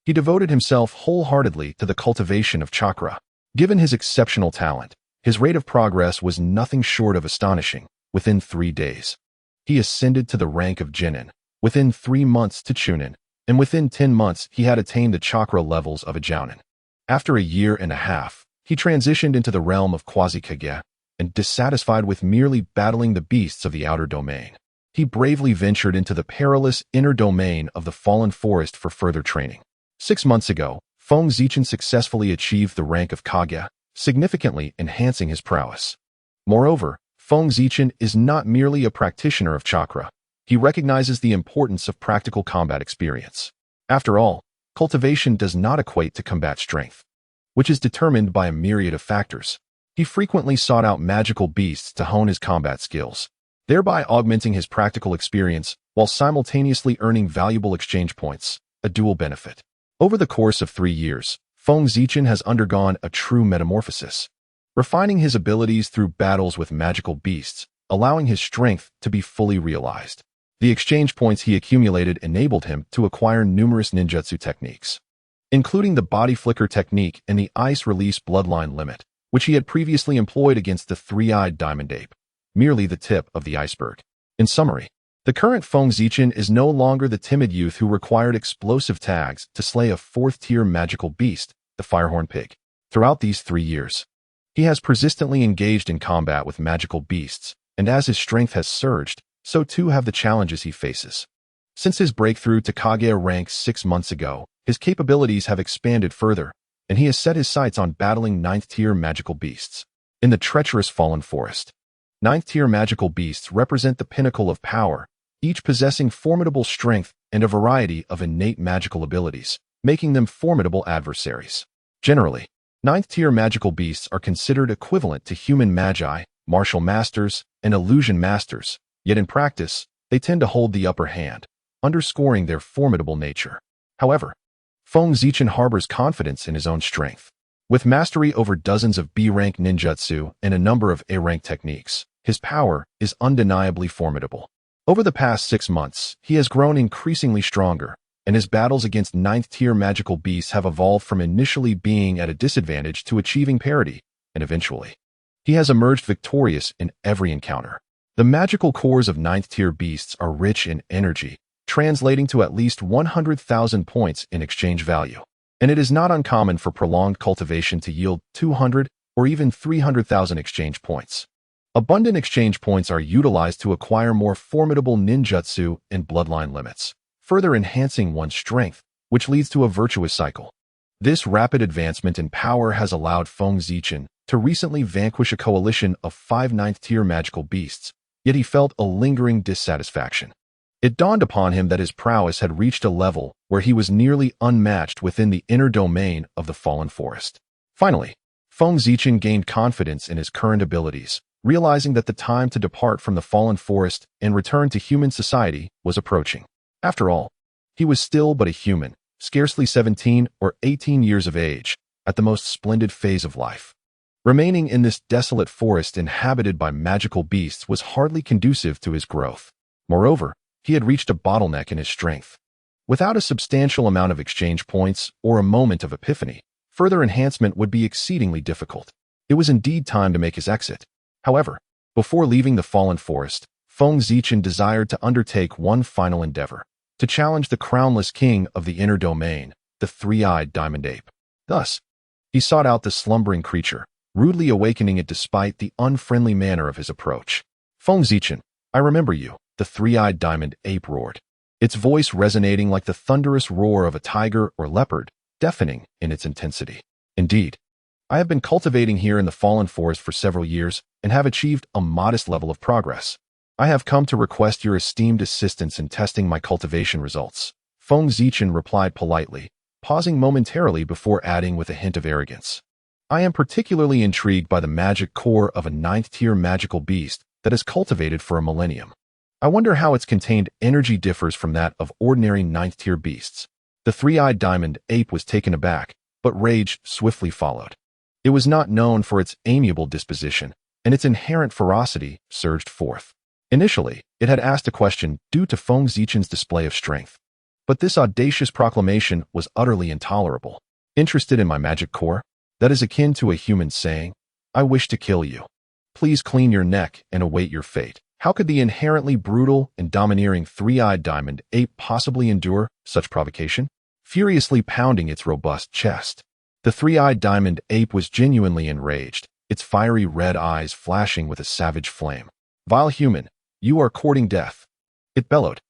he devoted himself wholeheartedly to the cultivation of chakra. Given his exceptional talent, his rate of progress was nothing short of astonishing. Within 3 days, He ascended to the rank of Genin, within 3 months to Chunin, and within 10 months he had attained the chakra levels of a Jounin. After a year and a half, he transitioned into the realm of quasi-kekkei, and dissatisfied with merely battling the beasts of the outer domain, he bravely ventured into the perilous inner domain of the fallen forest for further training. 6 months ago, Feng Zichen successfully achieved the rank of Kage, significantly enhancing his prowess. Moreover, Feng Zichen is not merely a practitioner of chakra. He recognizes the importance of practical combat experience. After all, cultivation does not equate to combat strength, which is determined by a myriad of factors. He frequently sought out magical beasts to hone his combat skills, thereby augmenting his practical experience while simultaneously earning valuable exchange points, a dual benefit. Over the course of 3 years, Feng Zichen has undergone a true metamorphosis, refining his abilities through battles with magical beasts, allowing his strength to be fully realized. The exchange points he accumulated enabled him to acquire numerous ninjutsu techniques, including the body flicker technique and the ice release bloodline limit, which he had previously employed against the three-eyed diamond ape, merely the tip of the iceberg. In summary, the current Feng Zichen is no longer the timid youth who required explosive tags to slay a 4th-tier magical beast, the firehorn pig. Throughout these 3 years, he has persistently engaged in combat with magical beasts, and as his strength has surged, so too have the challenges he faces. Since his breakthrough to Kage rank 6 months ago, his capabilities have expanded further, and he has set his sights on battling 9th-tier magical beasts. In the treacherous fallen forest, 9th-tier magical beasts represent the pinnacle of power, each possessing formidable strength and a variety of innate magical abilities, making them formidable adversaries. Generally, 9th-tier magical beasts are considered equivalent to human magi, martial masters, and illusion masters, yet in practice, they tend to hold the upper hand, underscoring their formidable nature. However, Feng Zichen harbors confidence in his own strength. With mastery over dozens of B-rank ninjutsu and a number of A-rank techniques, his power is undeniably formidable. Over the past 6 months, he has grown increasingly stronger, and his battles against 9th-tier magical beasts have evolved from initially being at a disadvantage to achieving parity, and eventually, he has emerged victorious in every encounter. The magical cores of 9th-tier beasts are rich in energy, translating to at least 100,000 points in exchange value, and it is not uncommon for prolonged cultivation to yield 200 or even 300,000 exchange points. Abundant exchange points are utilized to acquire more formidable ninjutsu and bloodline limits, further enhancing one's strength, which leads to a virtuous cycle. This rapid advancement in power has allowed Feng Zichen to recently vanquish a coalition of 5 9th-tier magical beasts, yet he felt a lingering dissatisfaction. It dawned upon him that his prowess had reached a level where he was nearly unmatched within the inner domain of the fallen forest. Finally, Feng Zichen gained confidence in his current abilities, realizing that the time to depart from the fallen forest and return to human society was approaching. After all, he was still but a human, scarcely 17 or 18 years of age, at the most splendid phase of life. Remaining in this desolate forest inhabited by magical beasts was hardly conducive to his growth. Moreover, he had reached a bottleneck in his strength. Without a substantial amount of exchange points or a moment of epiphany, further enhancement would be exceedingly difficult. It was indeed time to make his exit. However, before leaving the fallen forest, Feng Zichen desired to undertake one final endeavor, to challenge the crownless king of the inner domain, the three-eyed diamond ape. Thus, he sought out the slumbering creature, rudely awakening it despite the unfriendly manner of his approach. "Feng Zichen, I remember you," the three-eyed diamond ape roared, its voice resonating like the thunderous roar of a tiger or leopard, deafening in its intensity. "Indeed, I have been cultivating here in the fallen forest for several years and have achieved a modest level of progress. I have come to request your esteemed assistance in testing my cultivation results," Feng Zichen replied politely, pausing momentarily before adding with a hint of arrogance. "I am particularly intrigued by the magic core of a 9th-tier magical beast that is cultivated for a millennium. I wonder how its contained energy differs from that of ordinary 9th-tier beasts." The three-eyed diamond ape was taken aback, but rage swiftly followed. It was not known for its amiable disposition, and its inherent ferocity surged forth. Initially, it had asked a question due to Feng Zichen's display of strength. But this audacious proclamation was utterly intolerable. "Interested in my magic core? That is akin to a human saying, 'I wish to kill you. Please clean your neck and await your fate.'" How could the inherently brutal and domineering three-eyed diamond ape possibly endure such provocation? Furiously pounding its robust chest, the three-eyed diamond ape was genuinely enraged, its fiery red eyes flashing with a savage flame. "Vile human, you are courting death," it bellowed,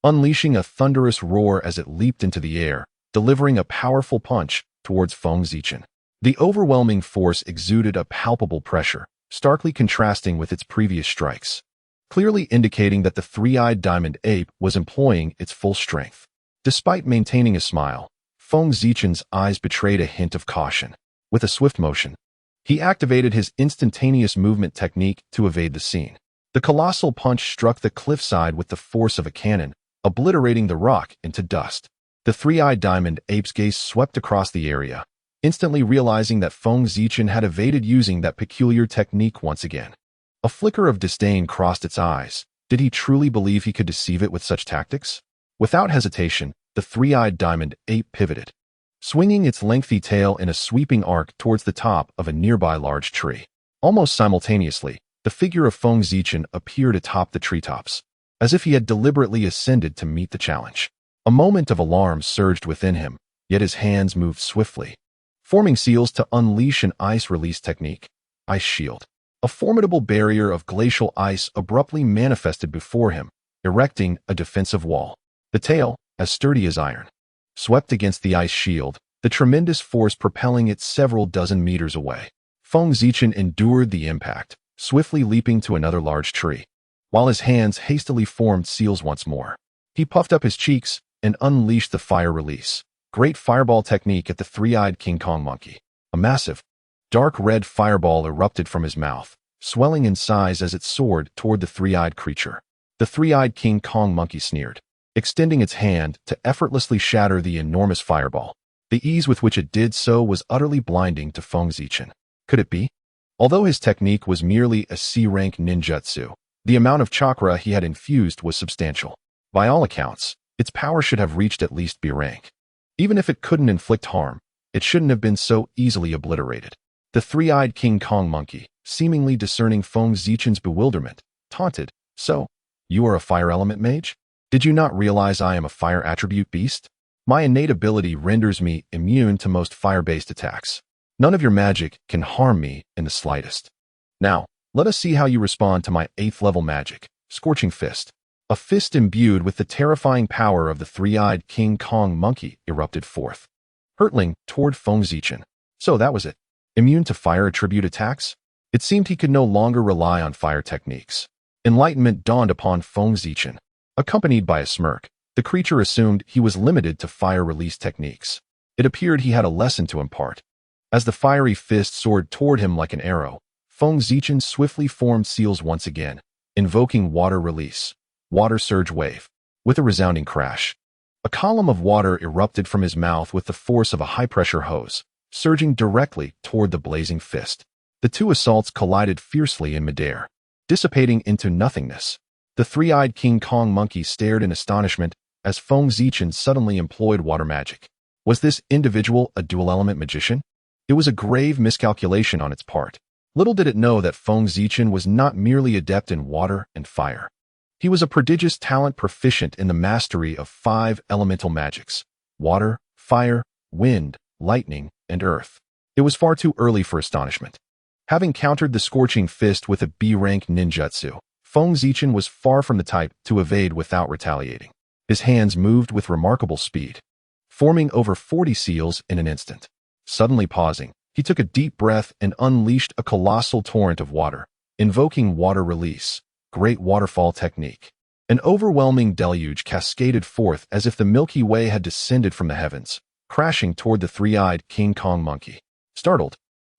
unleashing a thunderous roar as it leaped into the air, delivering a powerful punch towards Feng Zichen. The overwhelming force exuded a palpable pressure, starkly contrasting with its previous strikes, clearly indicating that the three-eyed diamond ape was employing its full strength. Despite maintaining a smile, Feng Zichen's eyes betrayed a hint of caution. With a swift motion, he activated his instantaneous movement technique to evade the scene. The colossal punch struck the cliffside with the force of a cannon, obliterating the rock into dust. The three-eyed diamond ape's gaze swept across the area, instantly realizing that Feng Zichen had evaded using that peculiar technique once again. A flicker of disdain crossed its eyes. Did he truly believe he could deceive it with such tactics? Without hesitation, the three-eyed diamond ape pivoted, swinging its lengthy tail in a sweeping arc towards the top of a nearby large tree. Almost simultaneously, the figure of Feng Zichen appeared atop the treetops, as if he had deliberately ascended to meet the challenge. A moment of alarm surged within him, yet his hands moved swiftly, forming seals to unleash an ice release technique. Ice shield. A formidable barrier of glacial ice abruptly manifested before him, erecting a defensive wall. The tail, as sturdy as iron, swept against the ice shield, the tremendous force propelling it several dozen meters away. Feng Zichen endured the impact, swiftly leaping to another large tree, while his hands hastily formed seals once more. He puffed up his cheeks and unleashed the fire release. Great fireball technique at the three-eyed King Kong monkey. A massive, dark red fireball erupted from his mouth, swelling in size as it soared toward the three-eyed creature. The three-eyed King Kong monkey sneered, extending its hand to effortlessly shatter the enormous fireball. The ease with which it did so was utterly blinding to Feng Zichen. Could it be? Although his technique was merely a C-rank ninjutsu, the amount of chakra he had infused was substantial. By all accounts, its power should have reached at least B rank. Even if it couldn't inflict harm, it shouldn't have been so easily obliterated. The three-eyed King Kong monkey, seemingly discerning Feng Zichen's bewilderment, taunted, "So, you are a fire element mage? Did you not realize I am a fire attribute beast? My innate ability renders me immune to most fire-based attacks. None of your magic can harm me in the slightest. Now, let us see how you respond to my 8th level magic, Scorching Fist." A fist imbued with the terrifying power of the three-eyed King Kong monkey erupted forth, hurtling toward Feng Zichen. So that was it. Immune to fire attribute attacks? It seemed he could no longer rely on fire techniques. Enlightenment dawned upon Feng Zichen. Accompanied by a smirk, the creature assumed he was limited to fire release techniques. It appeared he had a lesson to impart. As the fiery fist soared toward him like an arrow, Feng Zichen swiftly formed seals once again, invoking water release. Water surge wave. With a resounding crash, a column of water erupted from his mouth with the force of a high-pressure hose, surging directly toward the blazing fist. The two assaults collided fiercely in midair, dissipating into nothingness. The three-eyed King Kong monkey stared in astonishment as Feng Zichen suddenly employed water magic. Was this individual a dual-element magician? It was a grave miscalculation on its part. Little did it know that Feng Zichen was not merely adept in water and fire. He was a prodigious talent proficient in the mastery of 5 elemental magics: water, fire, wind, lightning, and earth. It was far too early for astonishment. Having countered the Scorching Fist with a B-rank ninjutsu, Feng Zichen was far from the type to evade without retaliating. His hands moved with remarkable speed, forming over 40 seals in an instant. Suddenly pausing, he took a deep breath and unleashed a colossal torrent of water, invoking water release. Great waterfall technique. An overwhelming deluge cascaded forth as if the Milky Way had descended from the heavens, crashing toward the three-eyed King Kong monkey. Startled,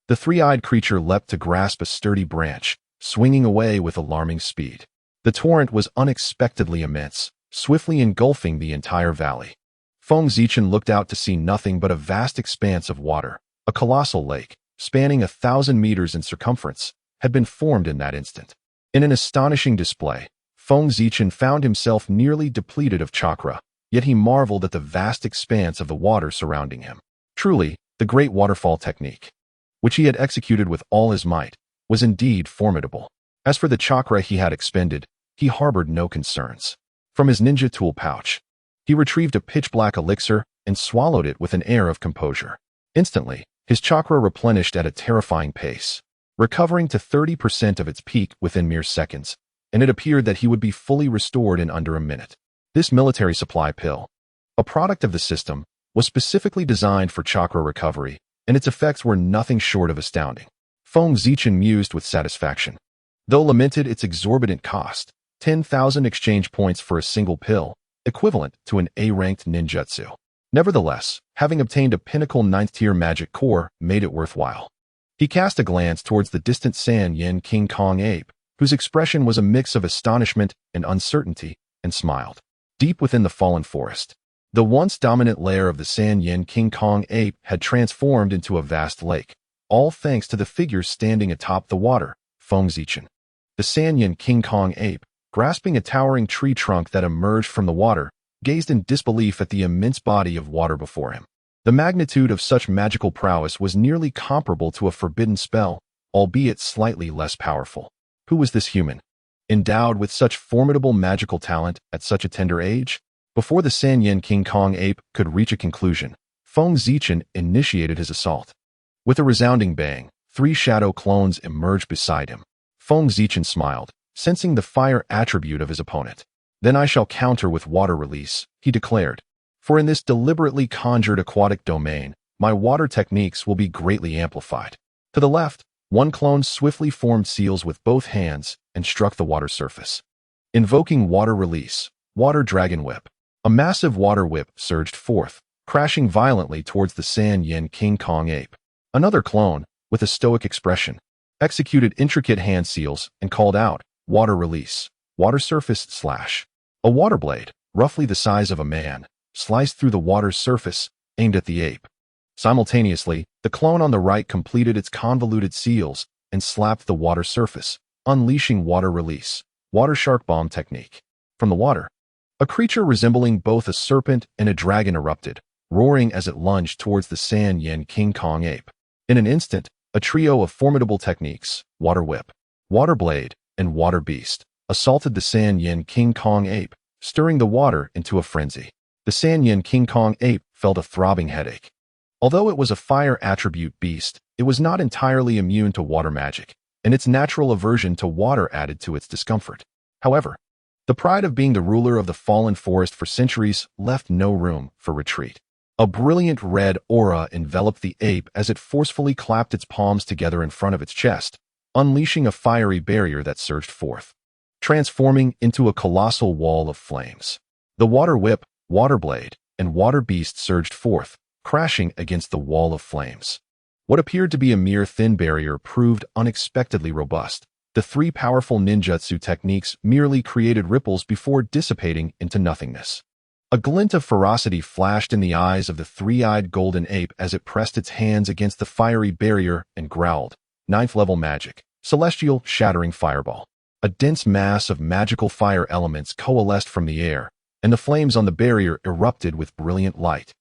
the three-eyed creature leapt to grasp a sturdy branch, swinging away with alarming speed. The torrent was unexpectedly immense, swiftly engulfing the entire valley. Feng Zichen looked out to see nothing but a vast expanse of water. A colossal lake, spanning 1,000 meters in circumference, had been formed in that instant. In an astonishing display, Feng Zichen found himself nearly depleted of chakra, yet he marveled at the vast expanse of the water surrounding him. Truly, the great waterfall technique, which he had executed with all his might, was indeed formidable. As for the chakra he had expended, he harbored no concerns. From his ninja tool pouch, he retrieved a pitch-black elixir and swallowed it with an air of composure. Instantly, his chakra replenished at a terrifying pace, recovering to 30% of its peak within mere seconds, and it appeared that he would be fully restored in under a minute. This military supply pill, a product of the system, was specifically designed for chakra recovery, and its effects were nothing short of astounding. Feng Zichen mused with satisfaction. Though lamented its exorbitant cost, 10,000 exchange points for a single pill, equivalent to an A-ranked ninjutsu. Nevertheless, having obtained a pinnacle 9th-tier magic core made it worthwhile. He cast a glance towards the distant San Yin King Kong ape, whose expression was a mix of astonishment and uncertainty, and smiled. Deep within the fallen forest, the once dominant lair of the San Yin King Kong ape had transformed into a vast lake, all thanks to the figure standing atop the water, Feng Zichen. The San Yin King Kong ape, grasping a towering tree trunk that emerged from the water, gazed in disbelief at the immense body of water before him. The magnitude of such magical prowess was nearly comparable to a forbidden spell, albeit slightly less powerful. Who was this human, endowed with such formidable magical talent at such a tender age? Before the San Yin King Kong ape could reach a conclusion, Feng Zichen initiated his assault. With a resounding bang, 3 shadow clones emerged beside him. Feng Zichen smiled, sensing the fire attribute of his opponent. Then I shall counter with water release, he declared. For in this deliberately conjured aquatic domain, my water techniques will be greatly amplified. To the left, one clone swiftly formed seals with both hands and struck the water surface. Invoking water release, water dragon whip. A massive water whip surged forth, crashing violently towards the San Yin King Kong ape. Another clone, with a stoic expression, executed intricate hand seals and called out, water release, water surface slash. A water blade, roughly the size of a man, sliced through the water's surface, aimed at the ape. Simultaneously, the clone on the right completed its convoluted seals and slapped the water surface, unleashing water release, water shark bomb technique. From the water, a creature resembling both a serpent and a dragon erupted, roaring as it lunged towards the San Yin King Kong ape. In an instant, a trio of formidable techniques, water whip, water blade, and water beast, assaulted the San Yin King Kong ape, stirring the water into a frenzy. The San Yin King Kong ape felt a throbbing headache. Although it was a fire attribute beast, it was not entirely immune to water magic, and its natural aversion to water added to its discomfort. However, the pride of being the ruler of the fallen forest for centuries left no room for retreat. A brilliant red aura enveloped the ape as it forcefully clapped its palms together in front of its chest, unleashing a fiery barrier that surged forth, transforming into a colossal wall of flames. The water whip, water blade, and water beast surged forth, crashing against the wall of flames. What appeared to be a mere thin barrier proved unexpectedly robust. The 3 powerful ninjutsu techniques merely created ripples before dissipating into nothingness. A glint of ferocity flashed in the eyes of the 3-eyed golden ape as it pressed its hands against the fiery barrier and growled, 9th-level magic, celestial shattering fireball. A dense mass of magical fire elements coalesced from the air, and the flames on the barrier erupted with brilliant light,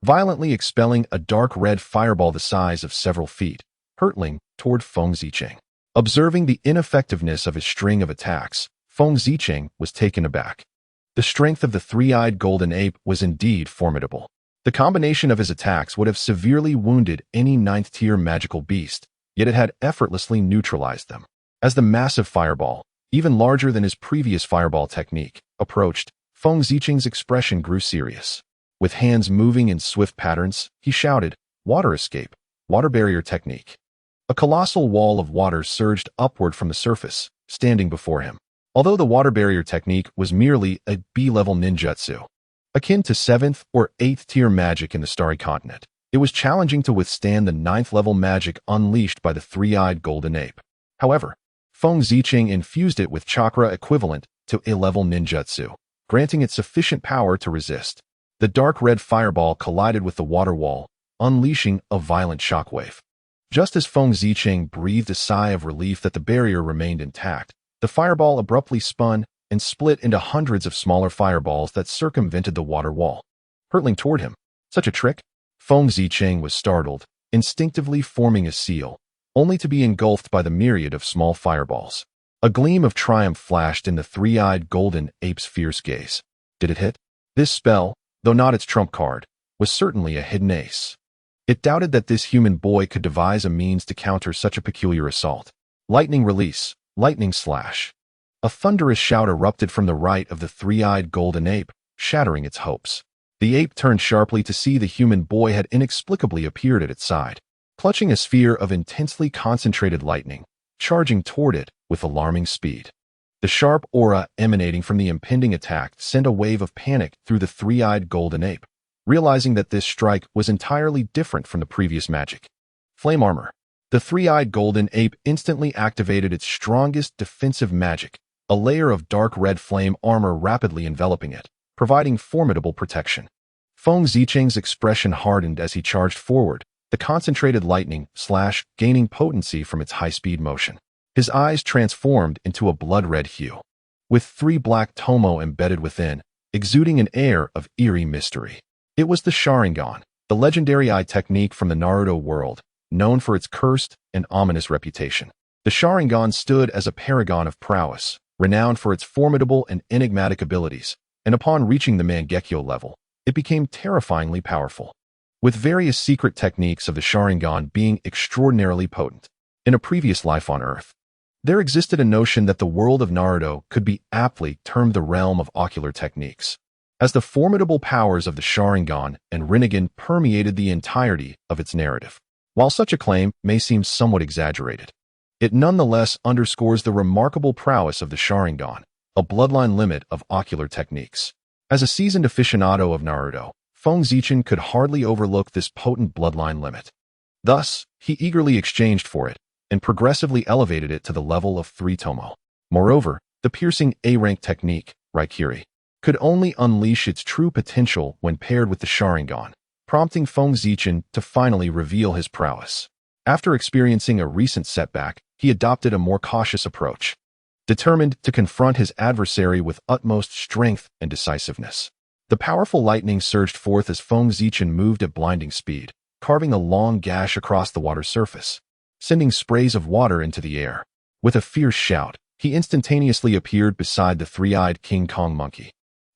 violently expelling a dark red fireball the size of several feet, hurtling toward Feng Zichen. Observing the ineffectiveness of his string of attacks, Feng Zichen was taken aback. The strength of the 3-eyed golden ape was indeed formidable. The combination of his attacks would have severely wounded any 9th-tier magical beast, yet it had effortlessly neutralized them. As the massive fireball, even larger than his previous fireball technique, approached, Feng Zichen's expression grew serious. With hands moving in swift patterns, he shouted, water escape, water barrier technique. A colossal wall of water surged upward from the surface, standing before him. Although the water barrier technique was merely a B-level ninjutsu, akin to 7th or 8th tier magic in the Starry Continent, it was challenging to withstand the 9th-level magic unleashed by the 3-eyed golden ape. However, Feng Zichen infused it with chakra equivalent to A-level ninjutsu, granting it sufficient power to resist. The dark red fireball collided with the water wall, unleashing a violent shockwave. Just as Feng Zichen breathed a sigh of relief that the barrier remained intact, the fireball abruptly spun and split into hundreds of smaller fireballs that circumvented the water wall, hurtling toward him. Such a trick? Feng Zichen was startled, instinctively forming a seal, only to be engulfed by the myriad of small fireballs. A gleam of triumph flashed in the three-eyed golden ape's fierce gaze. Did it hit? This spell, though not its trump card, was certainly a hidden ace. It doubted that this human boy could devise a means to counter such a peculiar assault. Lightning release, lightning slash. A thunderous shout erupted from the right of the three-eyed golden ape, shattering its hopes. The ape turned sharply to see the human boy had inexplicably appeared at its side, clutching a sphere of intensely concentrated lightning, charging toward it with alarming speed. The sharp aura emanating from the impending attack sent a wave of panic through the three-eyed golden ape, realizing that this strike was entirely different from the previous magic. Flame armor. The three-eyed golden ape instantly activated its strongest defensive magic, a layer of dark red flame armor rapidly enveloping it, providing formidable protection. Feng Zicheng's expression hardened as he charged forward, the concentrated lightning slash gaining potency from its high-speed motion. His eyes transformed into a blood-red hue, with 3 black tomo embedded within, exuding an air of eerie mystery. It was the Sharingan, the legendary eye technique from the Naruto world, known for its cursed and ominous reputation. The Sharingan stood as a paragon of prowess, renowned for its formidable and enigmatic abilities, and upon reaching the Mangekyo level, it became terrifyingly powerful, with various secret techniques of the Sharingan being extraordinarily potent. In a previous life on Earth, there existed a notion that the world of Naruto could be aptly termed the realm of ocular techniques, as the formidable powers of the Sharingan and Rinnegan permeated the entirety of its narrative. While such a claim may seem somewhat exaggerated, it nonetheless underscores the remarkable prowess of the Sharingan, a bloodline limit of ocular techniques. As a seasoned aficionado of Naruto, Feng Zichen could hardly overlook this potent bloodline limit. Thus, he eagerly exchanged for it, and progressively elevated it to the level of 3 tomo. Moreover, the piercing A-rank technique, Raikiri, could only unleash its true potential when paired with the Sharingan, prompting Feng Zichen to finally reveal his prowess. After experiencing a recent setback, he adopted a more cautious approach, determined to confront his adversary with utmost strength and decisiveness. The powerful lightning surged forth as Feng Zichen moved at blinding speed, carving a long gash across the water surface, sending sprays of water into the air. With a fierce shout, he instantaneously appeared beside the three-eyed King Kong monkey,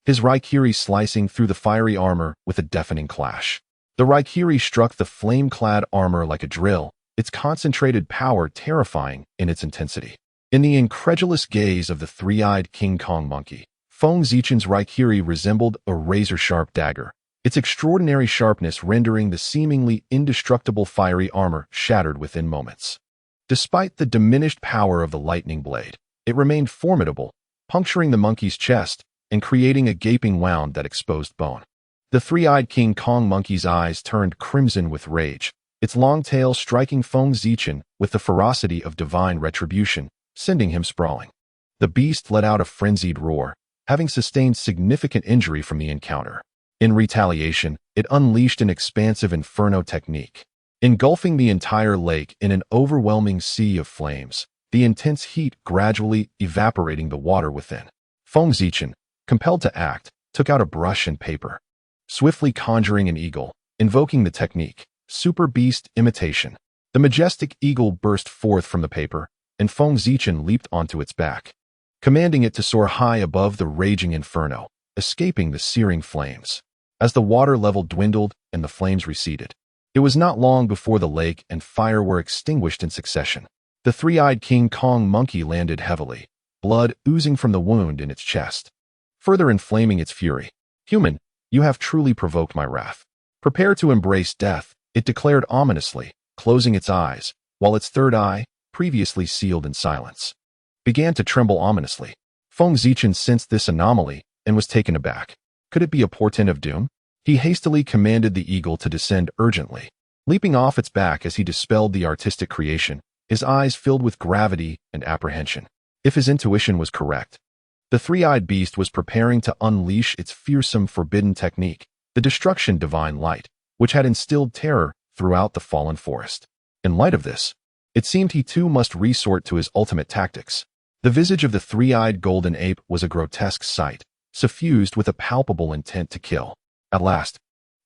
his Raikiri slicing through the fiery armor with a deafening clash. The Raikiri struck the flame-clad armor like a drill, its concentrated power terrifying in its intensity. In the incredulous gaze of the three-eyed King Kong monkey, Feng Zichen's Raikiri resembled a razor-sharp dagger, its extraordinary sharpness rendering the seemingly indestructible fiery armor shattered within moments. Despite the diminished power of the lightning blade, it remained formidable, puncturing the monkey's chest and creating a gaping wound that exposed bone. The three-eyed King Kong monkey's eyes turned crimson with rage, its long tail striking Feng Zichen with the ferocity of divine retribution, sending him sprawling. The beast let out a frenzied roar, having sustained significant injury from the encounter. In retaliation, it unleashed an expansive inferno technique, engulfing the entire lake in an overwhelming sea of flames, the intense heat gradually evaporating the water within. Feng Zichen, compelled to act, took out a brush and paper, swiftly conjuring an eagle, invoking the technique, Super Beast Imitation. The majestic eagle burst forth from the paper, and Feng Zichen leaped onto its back, commanding it to soar high above the raging inferno, escaping the searing flames. As the water level dwindled and the flames receded, it was not long before the lake and fire were extinguished in succession. The three-eyed King Kong monkey landed heavily, blood oozing from the wound in its chest, further inflaming its fury. "Human, you have truly provoked my wrath. Prepare to embrace death," it declared ominously, closing its eyes, while its third eye, previously sealed in silence, began to tremble ominously. Feng Zichen sensed this anomaly and was taken aback. Could it be a portent of doom? He hastily commanded the eagle to descend urgently. Leaping off its back as he dispelled the artistic creation, his eyes filled with gravity and apprehension. If his intuition was correct, the three-eyed beast was preparing to unleash its fearsome forbidden technique, the destruction divine light, which had instilled terror throughout the fallen forest. In light of this, it seemed he too must resort to his ultimate tactics. The visage of the three-eyed golden ape was a grotesque sight, suffused with a palpable intent to kill. At last,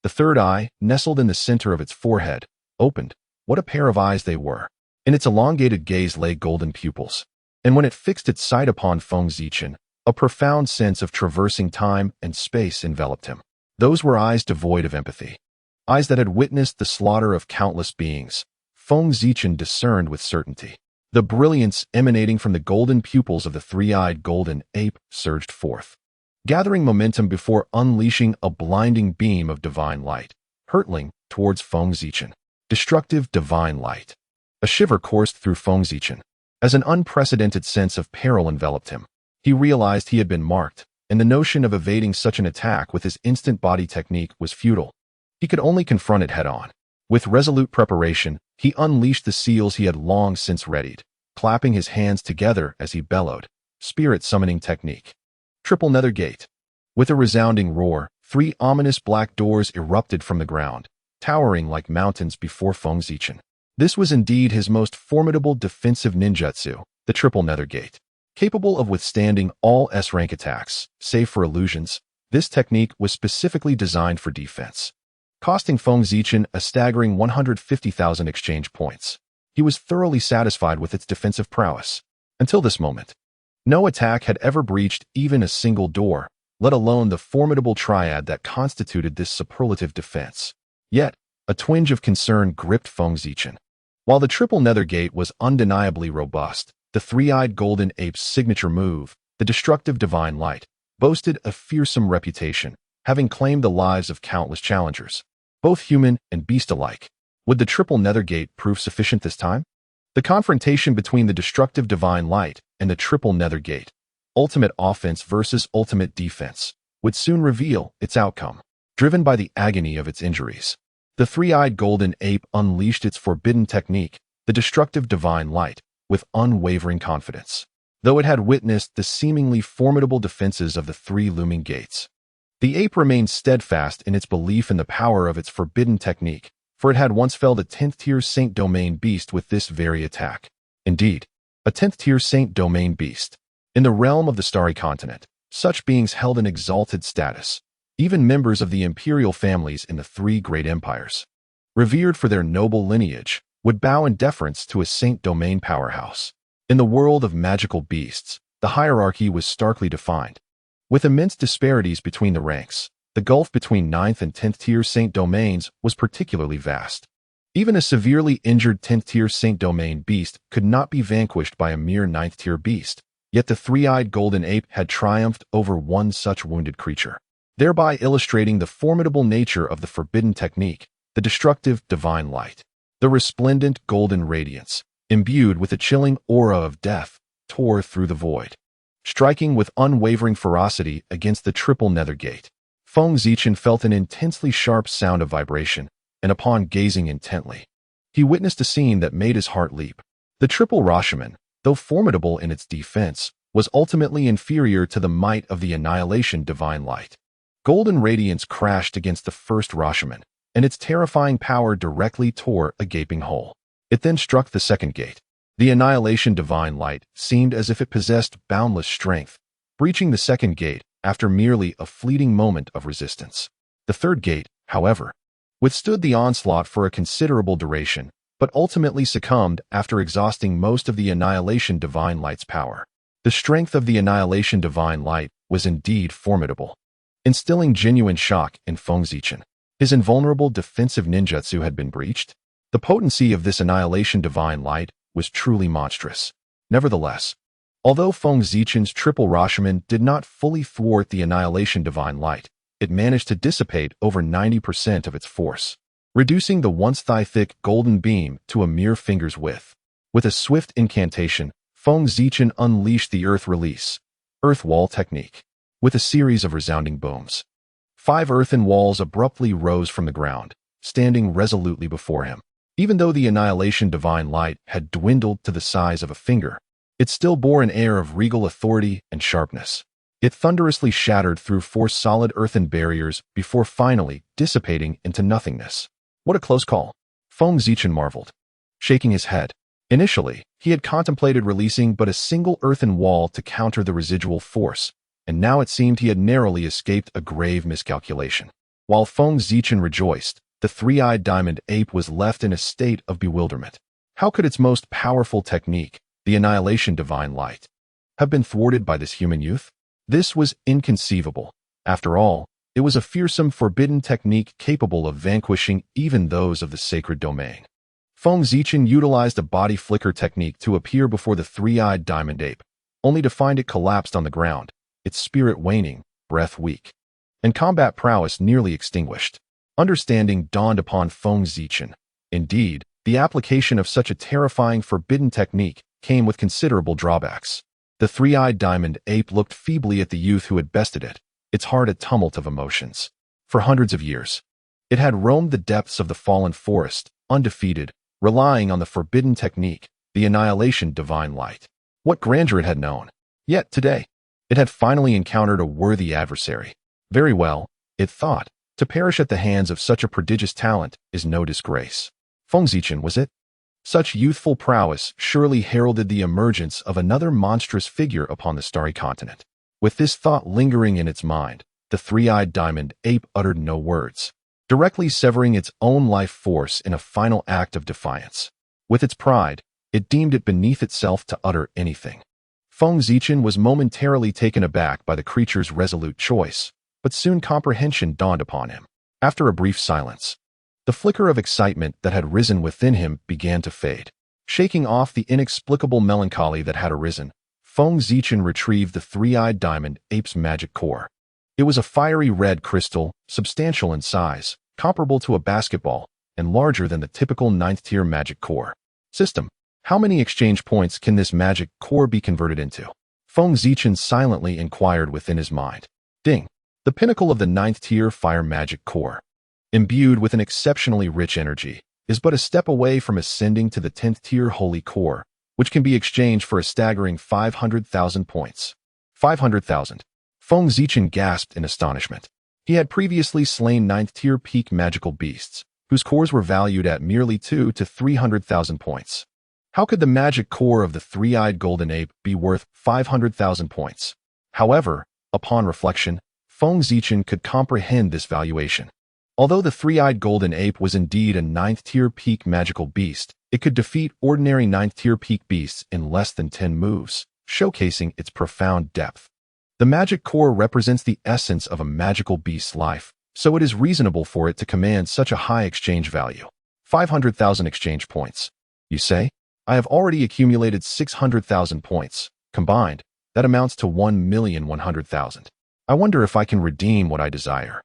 the third eye, nestled in the center of its forehead, opened. What a pair of eyes they were! In its elongated gaze lay golden pupils, And when it fixed its sight upon Feng Zichen, a profound sense of traversing time and space enveloped him. Those were eyes devoid of empathy. Eyes that had witnessed the slaughter of countless beings. Feng Zichen discerned with certainty. The brilliance emanating from the golden pupils of the three-eyed golden ape surged forth, gathering momentum before unleashing a blinding beam of divine light, hurtling towards Feng Zichen. Destructive divine light. A shiver coursed through Feng Zichen, as an unprecedented sense of peril enveloped him. He realized he had been marked, and the notion of evading such an attack with his instant body technique was futile. He could only confront it head-on. With resolute preparation, he unleashed the seals he had long since readied, clapping his hands together as he bellowed, spirit summoning technique. Triple Nether Gate. With a resounding roar, 3 ominous black doors erupted from the ground, towering like mountains before Feng Zichen. This was indeed his most formidable defensive ninjutsu, the Triple Nether Gate. Capable of withstanding all S-rank attacks, save for illusions, this technique was specifically designed for defense, costing Feng Zichen a staggering 150,000 exchange points. He was thoroughly satisfied with its defensive prowess. Until this moment, no attack had ever breached even a single door, let alone the formidable triad that constituted this superlative defense. Yet, a twinge of concern gripped Feng Zichen. While the Triple Nether Gate was undeniably robust, the three-eyed golden ape's signature move, the destructive divine light, boasted a fearsome reputation, having claimed the lives of countless challengers, both human and beast alike. Would the Triple Nether Gate prove sufficient this time? The confrontation between the destructive divine light and the Triple Nether Gate, ultimate offense versus ultimate defense, would soon reveal its outcome. Driven by the agony of its injuries, the three-eyed golden ape unleashed its forbidden technique, the destructive divine light, with unwavering confidence. Though it had witnessed the seemingly formidable defenses of the 3 looming gates, the ape remained steadfast in its belief in the power of its forbidden technique, for it had once felled a 10th-tier Saint Domain beast with this very attack. Indeed, a 10th-tier Saint Domain beast. In the realm of the Starry Continent, such beings held an exalted status. Even members of the imperial families in the 3 great empires, revered for their noble lineage, would bow in deference to a Saint Domain powerhouse. In the world of magical beasts, the hierarchy was starkly defined. With immense disparities between the ranks, the gulf between 9th and 10th tier Saint Domains was particularly vast. Even a severely injured 10th tier Saint Domain beast could not be vanquished by a mere 9th tier beast, yet the three-eyed golden ape had triumphed over one such wounded creature, thereby illustrating the formidable nature of the forbidden technique, the destructive divine light. The resplendent golden radiance, imbued with a chilling aura of death, tore through the void, striking with unwavering ferocity against the Triple Nether Gate. Feng Zichen felt an intensely sharp sound of vibration, and upon gazing intently, he witnessed a scene that made his heart leap. The Triple Rashomon, though formidable in its defense, was ultimately inferior to the might of the Annihilation Divine Light. Golden radiance crashed against the first Rashomon, and its terrifying power directly tore a gaping hole. It then struck the second gate. The Annihilation Divine Light seemed as if it possessed boundless strength, breaching the second gate after merely a fleeting moment of resistance. The third gate, however, withstood the onslaught for a considerable duration, but ultimately succumbed after exhausting most of the Annihilation Divine Light's power. The strength of the Annihilation Divine Light was indeed formidable, instilling genuine shock in Feng Zichen. His invulnerable defensive ninjutsu had been breached. The potency of this Annihilation Divine Light was truly monstrous. Nevertheless, although Feng Zichen's Triple Rashomon did not fully thwart the Annihilation Divine Light, it managed to dissipate over 90% of its force, reducing the once thigh-thick golden beam to a mere finger's width. With a swift incantation, Feng Zichen unleashed the Earth Release, Earth Wall technique. With a series of resounding booms, 5 earthen walls abruptly rose from the ground, standing resolutely before him. Even though the Annihilation Divine Light had dwindled to the size of a finger, it still bore an air of regal authority and sharpness. It thunderously shattered through 4 solid earthen barriers before finally dissipating into nothingness. What a close call! Feng Zichen marveled, shaking his head. Initially, he had contemplated releasing but a single earthen wall to counter the residual force, and now it seemed he had narrowly escaped a grave miscalculation. While Feng Zichen rejoiced, the three-eyed diamond ape was left in a state of bewilderment. How could its most powerful technique, the annihilation-defying light, have been thwarted by this human youth? This was inconceivable. After all, it was a fearsome, forbidden technique capable of vanquishing even those of the sacred domain. Feng Zichen utilized a body flicker technique to appear before the three-eyed diamond ape, only to find it collapsed on the ground, its spirit waning, breath weak, and combat prowess nearly extinguished. Understanding dawned upon Feng Zichen. Indeed, the application of such a terrifying, forbidden technique came with considerable drawbacks. The three-eyed diamond ape looked feebly at the youth who had bested it, its heart a tumult of emotions. For hundreds of years, it had roamed the depths of the fallen forest, undefeated, relying on the forbidden technique, the annihilation-defying light. What grandeur it had known! Yet today, it had finally encountered a worthy adversary. Very well, it thought, to perish at the hands of such a prodigious talent is no disgrace. Feng Zichen, was it? Such youthful prowess surely heralded the emergence of another monstrous figure upon the starry continent. With this thought lingering in its mind, the three-eyed diamond ape uttered no words, directly severing its own life force in a final act of defiance. With its pride, it deemed it beneath itself to utter anything. Feng Zichen was momentarily taken aback by the creature's resolute choice, but soon comprehension dawned upon him. After a brief silence, the flicker of excitement that had risen within him began to fade. Shaking off the inexplicable melancholy that had arisen, Feng Zichen retrieved the three-eyed diamond ape's magic core. It was a fiery red crystal, substantial in size, comparable to a basketball, and larger than the typical ninth-tier magic core. System. How many exchange points can this magic core be converted into? Feng Zichen silently inquired within his mind. Ding. The pinnacle of the ninth-tier fire magic core, imbued with an exceptionally rich energy, is but a step away from ascending to the 10th-tier holy core, which can be exchanged for a staggering 500,000 points. 500,000. Feng Zichen gasped in astonishment. He had previously slain 9th-tier peak magical beasts, whose cores were valued at merely 200,000 to 300,000 points. How could the magic core of the three-eyed golden ape be worth 500,000 points? However, upon reflection, Feng Zichen could comprehend this valuation. Although the three-eyed golden ape was indeed a 9th-tier peak magical beast, it could defeat ordinary 9th-tier peak beasts in less than 10 moves, showcasing its profound depth. The magic core represents the essence of a magical beast's life, so it is reasonable for it to command such a high exchange value. 500,000 exchange points. You say? I have already accumulated 600,000 points. Combined, that amounts to 1,100,000. I wonder if I can redeem what I desire.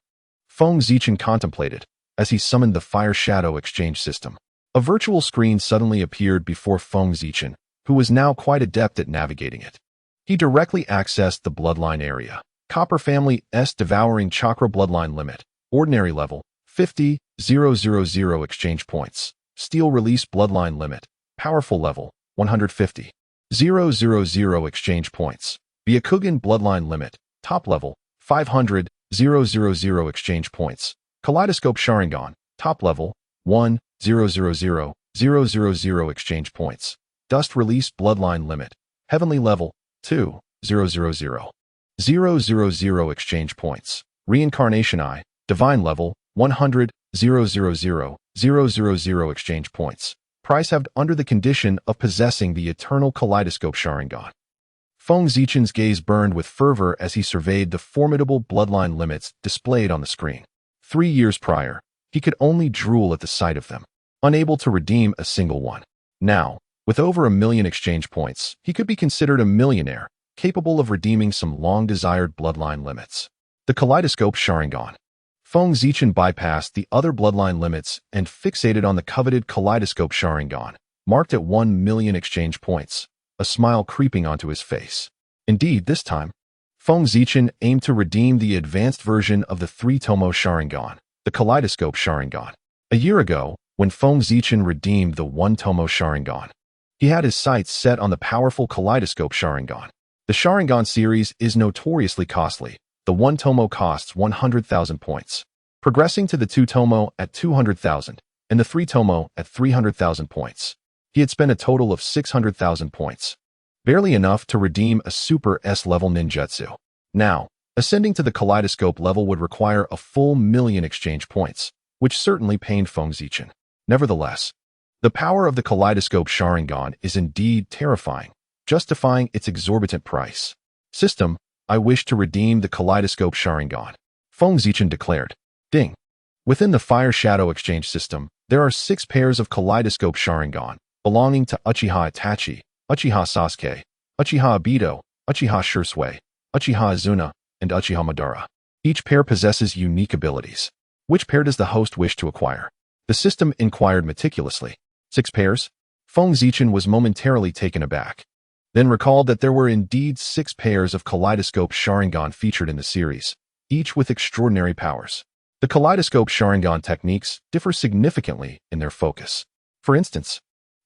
Feng Zichen contemplated, as he summoned the Fire Shadow exchange system. A virtual screen suddenly appeared before Feng Zichen, who was now quite adept at navigating it. He directly accessed the bloodline area. Copper Family S Devouring Chakra Bloodline Limit. Ordinary level, 50,000 exchange points. Steel Release Bloodline Limit. Powerful level, 150,000 exchange points. Byakugan Bloodline Limit. Top level, 500,000 exchange points. Kaleidoscope Sharingan. Top level, 1,000,000 exchange points. Dust Release Bloodline Limit. Heavenly level, 2,000,000 exchange points. Reincarnation Eye. Divine level, 100,000 exchange points. Price halved under the condition of possessing the eternal Kaleidoscope Sharingan. Feng Zichen's gaze burned with fervor as he surveyed the formidable bloodline limits displayed on the screen. 3 years prior, he could only drool at the sight of them, unable to redeem a single one. Now, with over 1 million exchange points, he could be considered a millionaire, capable of redeeming some long-desired bloodline limits. The Kaleidoscope Sharingan. Feng Zichen bypassed the other bloodline limits and fixated on the coveted Kaleidoscope Sharingan, marked at 1 million exchange points, a smile creeping onto his face. Indeed, this time, Feng Zichen aimed to redeem the advanced version of the 3-tomo Sharingan, the Kaleidoscope Sharingan. A year ago, when Feng Zichen redeemed the 1-tomo Sharingan, he had his sights set on the powerful Kaleidoscope Sharingan. The Sharingan series is notoriously costly. The 1-tomo costs 100,000 points, progressing to the 2-tomo at 200,000 and the 3-tomo at 300,000 points. He had spent a total of 600,000 points, barely enough to redeem a Super S-level ninjutsu. Now, ascending to the Kaleidoscope level would require a full 1 million exchange points, which certainly pained Feng Zichen. Nevertheless, The power of the kaleidoscope Sharingan is indeed terrifying, justifying its exorbitant price. System, I wish to redeem the kaleidoscope Sharingan. Feng Zichen declared. Ding. Within the Fire Shadow Exchange system, there are 6 pairs of kaleidoscope Sharingan, belonging to Uchiha Itachi, Uchiha Sasuke, Uchiha Obito, Uchiha Shisui, Uchiha Izuna, and Uchiha Madara. Each pair possesses unique abilities. Which pair does the host wish to acquire? The system inquired meticulously. 6 pairs? Feng Zichen was momentarily taken aback, then recalled that there were indeed 6 pairs of kaleidoscope Sharingan featured in the series, each with extraordinary powers. The kaleidoscope Sharingan techniques differ significantly in their focus. For instance,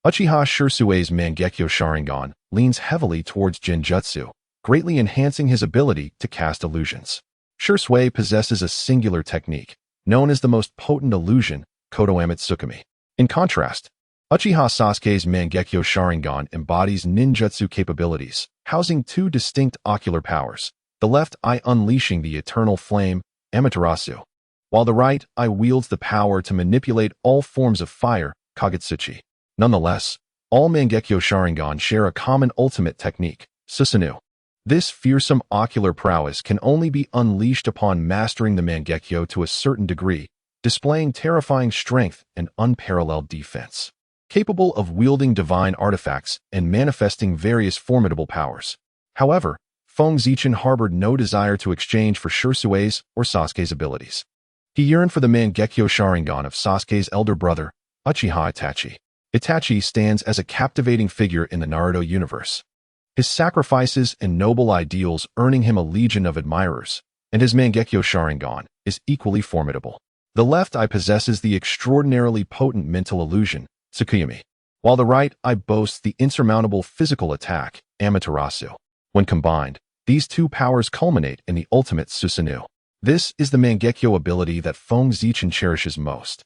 Uchiha Shisui's Mangekyo Sharingan leans heavily towards genjutsu, greatly enhancing his ability to cast illusions. Shisui possesses a singular technique, known as the most potent illusion, Kodoamet Tsukumi. In contrast, Uchiha Sasuke's Mangekyo Sharingan embodies ninjutsu capabilities, housing 2 distinct ocular powers, the left eye unleashing the eternal flame, Amaterasu, while the right eye wields the power to manipulate all forms of fire, Kagutsuchi. Nonetheless, all Mangekyo Sharingan share a common ultimate technique, Susanoo. This fearsome ocular prowess can only be unleashed upon mastering the Mangekyo to a certain degree, displaying terrifying strength and unparalleled defense. Capable of wielding divine artifacts and manifesting various formidable powers. However, Feng Zichen harbored no desire to exchange for Shisui's or Sasuke's abilities. He yearned for the Mangekyo Sharingan of Sasuke's elder brother, Uchiha Itachi. Itachi stands as a captivating figure in the Naruto universe, his sacrifices and noble ideals earning him a legion of admirers, and his Mangekyo Sharingan is equally formidable. The left eye possesses the extraordinarily potent mental illusion, Tsukuyumi, while the right eye boasts the insurmountable physical attack, Amaterasu. When combined, these 2 powers culminate in the ultimate Susanoo. This is the Mangekyo ability that Feng Zichen cherishes most,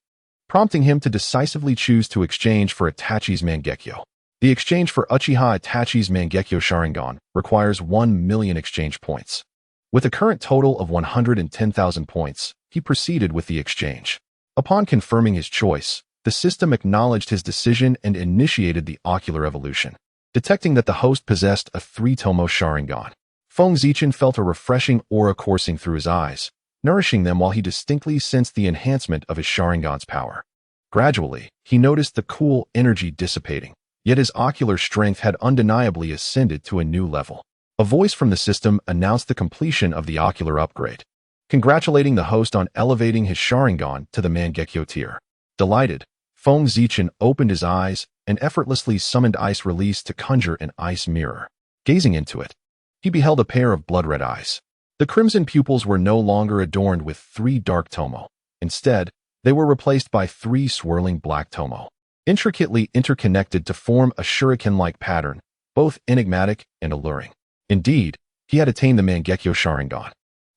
prompting him to decisively choose to exchange for Itachi's Mangekyo. The exchange for Uchiha Itachi's Mangekyo Sharingan requires 1 million exchange points. With a current total of 110,000 points, he proceeded with the exchange. Upon confirming his choice, the system acknowledged his decision and initiated the ocular evolution. Detecting that the host possessed a 3-tomo Sharingan, Feng Zichen felt a refreshing aura coursing through his eyes, nourishing them while he distinctly sensed the enhancement of his Sharingan's power. Gradually, he noticed the cool energy dissipating, yet his ocular strength had undeniably ascended to a new level. A voice from the system announced the completion of the ocular upgrade, congratulating the host on elevating his Sharingan to the Mangekyo tier. Delighted, Feng Zichen opened his eyes and effortlessly summoned Ice Release to conjure an ice mirror. Gazing into it, he beheld a pair of blood-red eyes. The crimson pupils were no longer adorned with 3 dark tomo. Instead, they were replaced by 3 swirling black tomo, intricately interconnected to form a shuriken-like pattern, both enigmatic and alluring. Indeed, he had attained the Mangekyo Sharingan.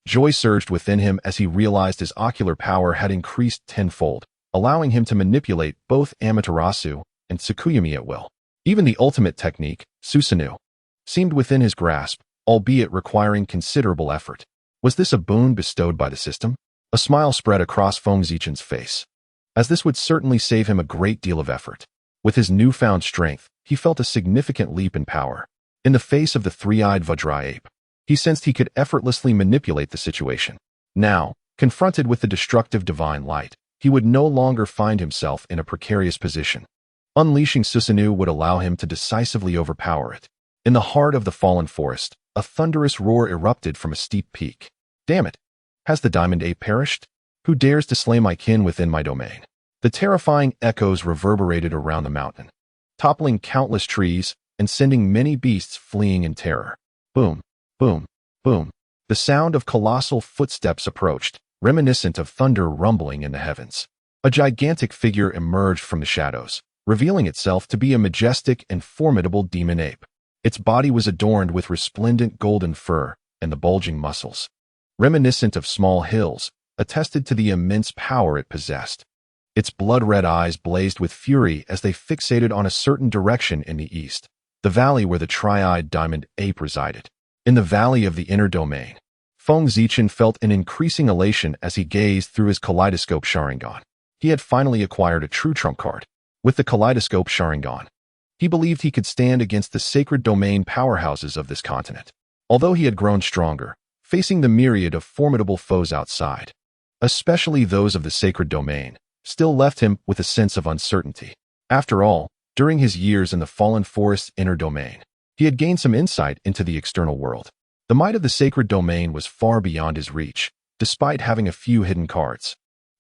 Joy surged within him as he realized his ocular power had increased tenfold, allowing him to manipulate both Amaterasu and Tsukuyumi at will. Even the ultimate technique, Susanoo, seemed within his grasp, albeit requiring considerable effort. Was this a boon bestowed by the system? A smile spread across Feng Zichen's face, as this would certainly save him a great deal of effort. With his newfound strength, he felt a significant leap in power. In the face of the 3-eyed Vajra ape, he sensed he could effortlessly manipulate the situation. Now, confronted with the destructive divine light, he would no longer find himself in a precarious position. Unleashing Susanoo would allow him to decisively overpower it. In the heart of the fallen forest, a thunderous roar erupted from a steep peak. Damn it! Has the diamond ape perished? Who dares to slay my kin within my domain? The terrifying echoes reverberated around the mountain, toppling countless trees and sending many beasts fleeing in terror. Boom, boom, boom. The sound of colossal footsteps approached, reminiscent of thunder rumbling in the heavens. A gigantic figure emerged from the shadows, revealing itself to be a majestic and formidable demon ape. Its body was adorned with resplendent golden fur and the bulging muscles, reminiscent of small hills, attested to the immense power it possessed. Its blood-red eyes blazed with fury as they fixated on a certain direction in the east, the valley where the tri-eyed diamond ape resided. In the valley of the inner domain, Feng Zichen felt an increasing elation as he gazed through his kaleidoscope Sharingan. He had finally acquired a true trump card. with the kaleidoscope Sharingan. He believed he could stand against the sacred domain powerhouses of this continent. Although he had grown stronger, facing the myriad of formidable foes outside, especially those of the sacred domain, still left him with a sense of uncertainty. After all, during his years in the Fallen Forest's inner domain, he had gained some insight into the external world. The might of the sacred domain was far beyond his reach, despite having a few hidden cards.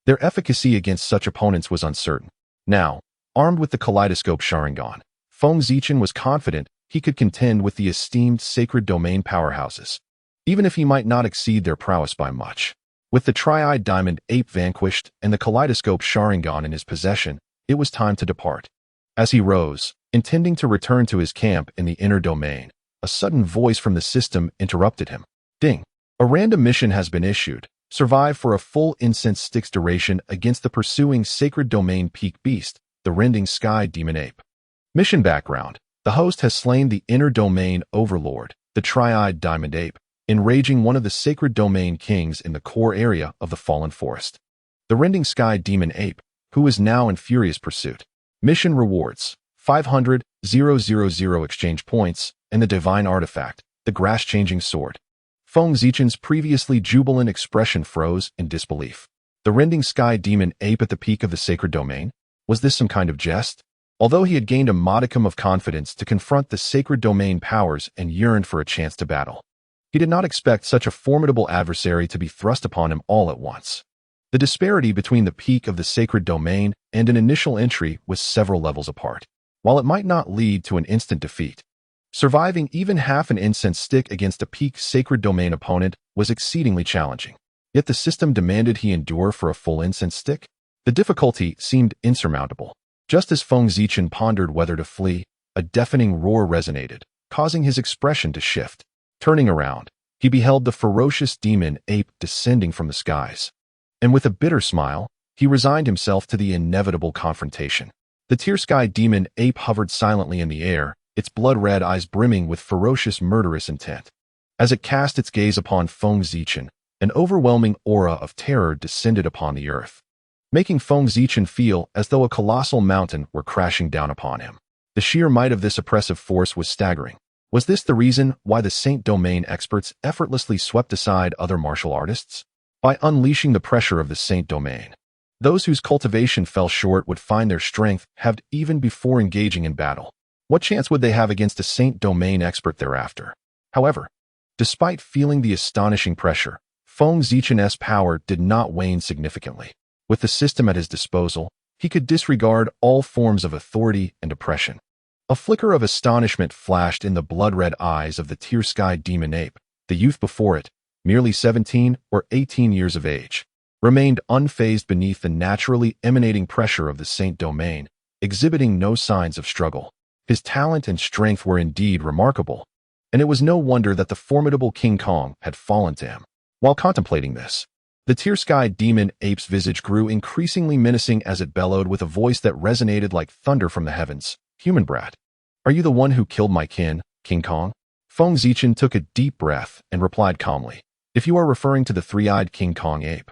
Their efficacy against such opponents was uncertain. Now, armed with the kaleidoscope Sharingan, Feng Zichen was confident he could contend with the esteemed sacred domain powerhouses, even if he might not exceed their prowess by much. With the tri-eyed diamond ape vanquished and the kaleidoscope Sharingan in his possession, it was time to depart. As he rose, intending to return to his camp in the inner domain, a sudden voice from the system interrupted him. Ding! A random mission has been issued. Survive for a full incense stick's duration against the pursuing sacred domain peak beast, the rending sky demon ape. Mission background. The host has slain the inner domain overlord, the tri-eyed diamond ape, enraging one of the sacred domain kings in the core area of the Fallen Forest. The rending sky demon ape, who is now in furious pursuit. Mission rewards: 500,000 exchange points, and the divine artifact, the grass-changing sword. Feng Zichen's previously jubilant expression froze in disbelief. The rending sky demon ape at the peak of the sacred domain? Was this some kind of jest? Although he had gained a modicum of confidence to confront the sacred domain powers and yearned for a chance to battle, he did not expect such a formidable adversary to be thrust upon him all at once. The disparity between the peak of the sacred domain and an initial entry was several levels apart. While it might not lead to an instant defeat, surviving even half an incense stick against a peak sacred domain opponent was exceedingly challenging. Yet the system demanded he endure for a full incense stick? The difficulty seemed insurmountable. Just as Feng Zichen pondered whether to flee, a deafening roar resonated, causing his expression to shift. Turning around, he beheld the ferocious demon ape descending from the skies. And with a bitter smile, he resigned himself to the inevitable confrontation. The tear-sky demon ape hovered silently in the air, its blood-red eyes brimming with ferocious murderous intent. As it cast its gaze upon Feng Zichen, an overwhelming aura of terror descended upon the earth, making Feng Zichen feel as though a colossal mountain were crashing down upon him. The sheer might of this oppressive force was staggering. Was this the reason why the Saint Domain experts effortlessly swept aside other martial artists? By unleashing the pressure of the Saint Domain, those whose cultivation fell short would find their strength halved even before engaging in battle. What chance would they have against a Saint Domain expert thereafter? However, despite feeling the astonishing pressure, Feng Zichen's power did not wane significantly. With the system at his disposal, he could disregard all forms of authority and oppression. A flicker of astonishment flashed in the blood-red eyes of the tear-sky demon ape. The youth before it, merely 17 or 18 years of age, remained unfazed beneath the naturally emanating pressure of the Saint Domain, exhibiting no signs of struggle. His talent and strength were indeed remarkable, and it was no wonder that the formidable King Kong had fallen to him. While contemplating this, the tear-sky demon ape's visage grew increasingly menacing as it bellowed with a voice that resonated like thunder from the heavens. Human brat, are you the one who killed my kin, King Kong? Feng Zichen took a deep breath and replied calmly, if you are referring to the three-eyed King Kong ape,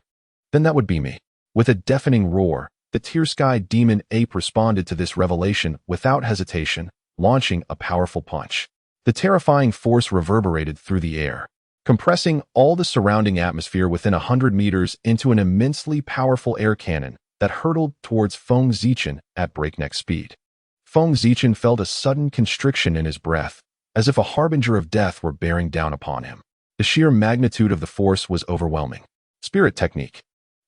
then that would be me. With a deafening roar, the tear-sky demon ape responded to this revelation without hesitation, launching a powerful punch. The terrifying force reverberated through the air, compressing all the surrounding atmosphere within 100 meters into an immensely powerful air cannon that hurtled towards Feng Zichen at breakneck speed. Feng Zichen felt a sudden constriction in his breath, as if a harbinger of death were bearing down upon him. The sheer magnitude of the force was overwhelming. Spirit technique.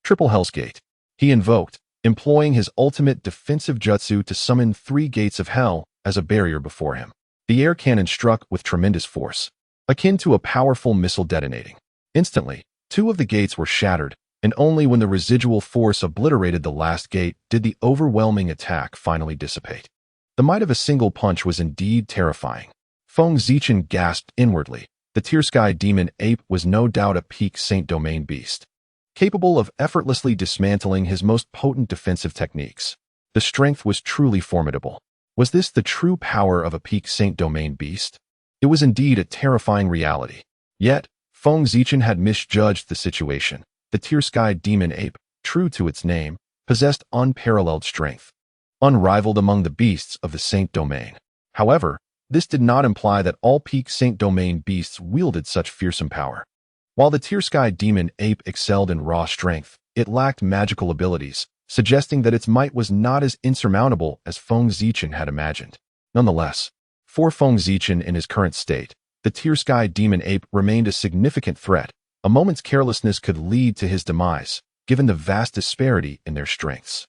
Triple Hell's Gate. He invoked, employing his ultimate defensive jutsu to summon 3 gates of hell as a barrier before him. The air cannon struck with tremendous force, akin to a powerful missile detonating. Instantly, 2 of the gates were shattered, and only when the residual force obliterated the last gate did the overwhelming attack finally dissipate. The might of a single punch was indeed terrifying. Feng Zichen gasped inwardly. The tear-sky demon ape was no doubt a peak Saint Domain beast, capable of effortlessly dismantling his most potent defensive techniques. The strength was truly formidable. Was this the true power of a peak Saint Domain beast? It was indeed a terrifying reality. Yet, Feng Zichen had misjudged the situation. The tear-sky demon ape, true to its name, possessed unparalleled strength. unrivaled among the beasts of the Saint Domain. However, this did not imply that all peak Saint Domain beasts wielded such fearsome power. While the Tear-Sky Demon Ape excelled in raw strength, it lacked magical abilities, suggesting that its might was not as insurmountable as Feng Zichen had imagined. Nonetheless, for Feng Zichen in his current state, the Tear-Sky Demon Ape remained a significant threat. A moment's carelessness could lead to his demise, given the vast disparity in their strengths.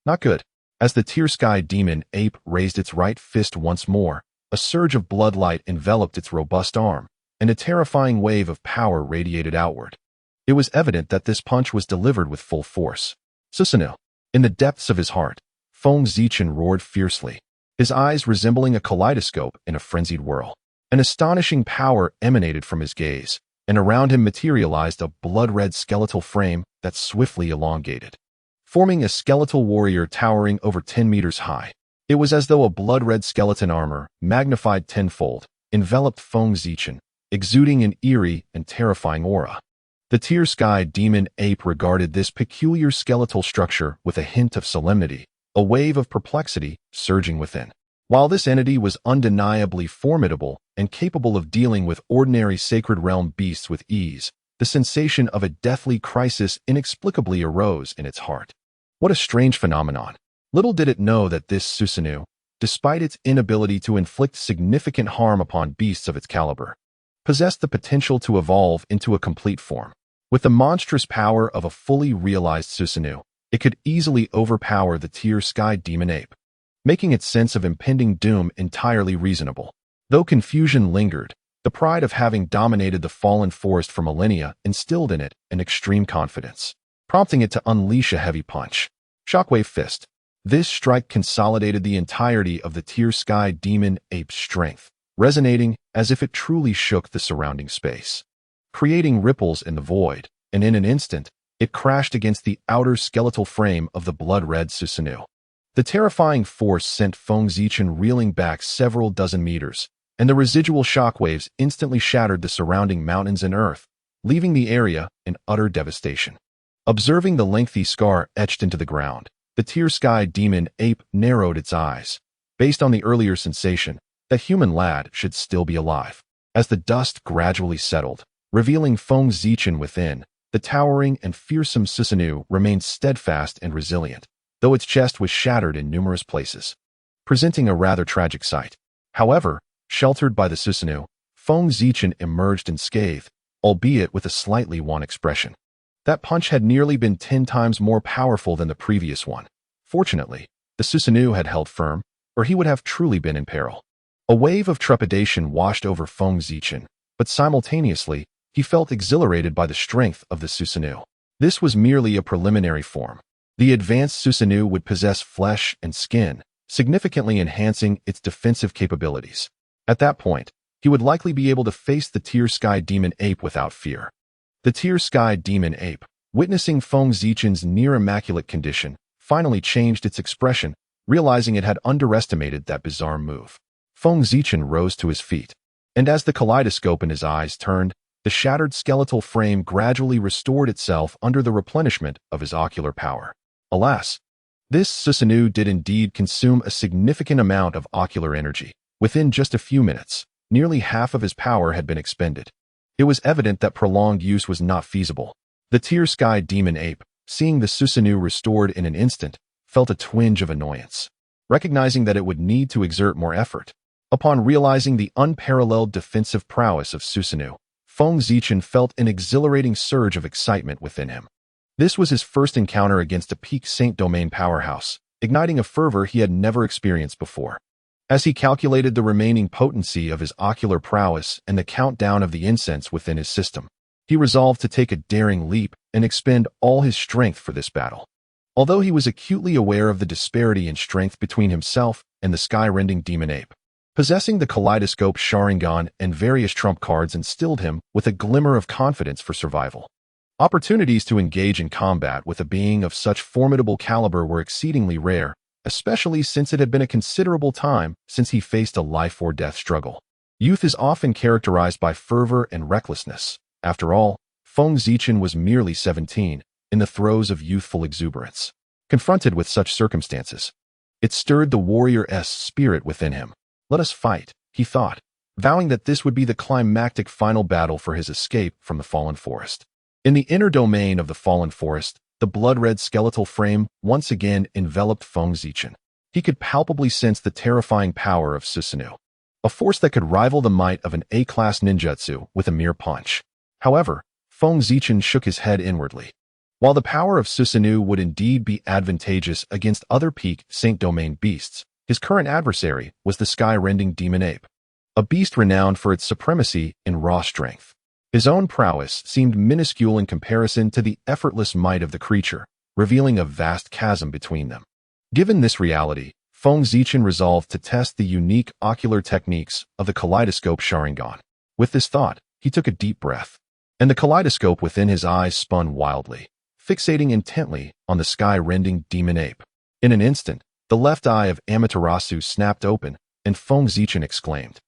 Not good. As the Tear-Sky Demon Ape raised its right fist once more, a surge of bloodlight enveloped its robust arm, and a terrifying wave of power radiated outward. It was evident that this punch was delivered with full force. Susanoo. In the depths of his heart, Feng Zichen roared fiercely, his eyes resembling a kaleidoscope in a frenzied whirl. An astonishing power emanated from his gaze, and around him materialized a blood-red skeletal frame that swiftly elongated, forming a skeletal warrior towering over 10 meters high. It was as though a blood-red skeleton armor, magnified tenfold, enveloped Feng Zichen, exuding an eerie and terrifying aura. The Tear-Sky Demon Ape regarded this peculiar skeletal structure with a hint of solemnity, a wave of perplexity surging within. While this entity was undeniably formidable and capable of dealing with ordinary Sacred Realm beasts with ease, the sensation of a deathly crisis inexplicably arose in its heart. What a strange phenomenon. Little did it know that this Susanoo, despite its inability to inflict significant harm upon beasts of its caliber, possessed the potential to evolve into a complete form. With the monstrous power of a fully realized Susanoo, it could easily overpower the Tear-Sky Demon Ape, making its sense of impending doom entirely reasonable. Though confusion lingered, the pride of having dominated the fallen forest for millennia instilled in it an extreme confidence, prompting it to unleash a heavy punch. Shockwave Fist. This strike consolidated the entirety of the Tear-Sky Demon Ape's strength, resonating as if it truly shook the surrounding space, creating ripples in the void, and in an instant, it crashed against the outer skeletal frame of the blood-red Susanoo. The terrifying force sent Feng Zichen reeling back several dozen meters, and the residual shockwaves instantly shattered the surrounding mountains and earth, leaving the area in utter devastation. Observing the lengthy scar etched into the ground, the Tear-Sky Demon Ape narrowed its eyes, based on the earlier sensation that human lad should still be alive. As the dust gradually settled, revealing Feng Zichen within, the towering and fearsome Susanoo remained steadfast and resilient, though its chest was shattered in numerous places, presenting a rather tragic sight. However, sheltered by the Susanoo, Feng Zichen emerged unscathed, albeit with a slightly wan expression. That punch had nearly been 10 times more powerful than the previous one. Fortunately, the Susanoo had held firm, or he would have truly been in peril. A wave of trepidation washed over Feng Zichen, but simultaneously, he felt exhilarated by the strength of the Susanoo. This was merely a preliminary form. The advanced Susanoo would possess flesh and skin, significantly enhancing its defensive capabilities. At that point, he would likely be able to face the Tear-Sky Demon Ape without fear. The Tear-Sky Demon Ape, witnessing Feng Zichen's near-immaculate condition, finally changed its expression, realizing it had underestimated that bizarre move. Feng Zichen rose to his feet, and as the kaleidoscope in his eyes turned, the shattered skeletal frame gradually restored itself under the replenishment of his ocular power. Alas, this Susanoo did indeed consume a significant amount of ocular energy. Within just a few minutes, nearly half of his power had been expended. It was evident that prolonged use was not feasible. The Tear-Sky Demon Ape, seeing the Susanoo restored in an instant, felt a twinge of annoyance, recognizing that it would need to exert more effort. Upon realizing the unparalleled defensive prowess of Susanoo, Feng Zichen felt an exhilarating surge of excitement within him. This was his first encounter against a peak Saint Domain powerhouse, igniting a fervor he had never experienced before. As he calculated the remaining potency of his ocular prowess and the countdown of the incense within his system, he resolved to take a daring leap and expend all his strength for this battle. Although he was acutely aware of the disparity in strength between himself and the sky-rending Demon Ape, possessing the Kaleidoscope Sharingan and various trump cards instilled him with a glimmer of confidence for survival. Opportunities to engage in combat with a being of such formidable caliber were exceedingly rare, especially since it had been a considerable time since he faced a life-or-death struggle. Youth is often characterized by fervor and recklessness. After all, Feng Zichen was merely 17, in the throes of youthful exuberance. Confronted with such circumstances, It stirred the warrior-esque spirit within him. Let us fight, he thought, vowing that this would be the climactic final battle for his escape from the fallen forest. In the inner domain of the fallen forest, the blood-red skeletal frame once again enveloped Feng Zichen. He could palpably sense the terrifying power of Susanoo, a force that could rival the might of an A-class ninjutsu with a mere punch. However, Feng Zichen shook his head inwardly. While the power of Susanoo would indeed be advantageous against other peak Saint Domain beasts, his current adversary was the sky-rending demon ape, a beast renowned for its supremacy in raw strength. His own prowess seemed minuscule in comparison to the effortless might of the creature, revealing a vast chasm between them. Given this reality, Feng Zichen resolved to test the unique ocular techniques of the kaleidoscope Sharingan. With this thought, he took a deep breath, and the kaleidoscope within his eyes spun wildly, fixating intently on the sky-rending demon ape. In an instant, the left eye of Amaterasu snapped open, and Feng Zichen exclaimed.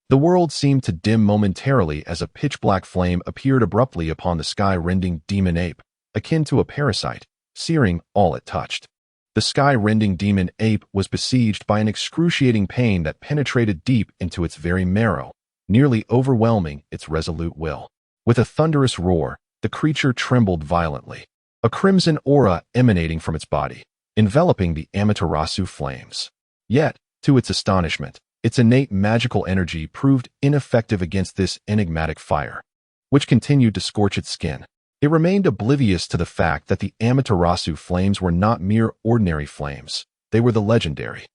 The world seemed to dim momentarily as a pitch-black flame appeared abruptly upon the sky-rending demon ape, akin to a parasite, searing all it touched. The sky-rending demon ape was besieged by an excruciating pain that penetrated deep into its very marrow, nearly overwhelming its resolute will. With a thunderous roar, the creature trembled violently, a crimson aura emanating from its body, enveloping the Amaterasu flames. Yet, to its astonishment, its innate magical energy proved ineffective against this enigmatic fire, which continued to scorch its skin. It remained oblivious to the fact that the Amaterasu flames were not mere ordinary flames. They were the legendary,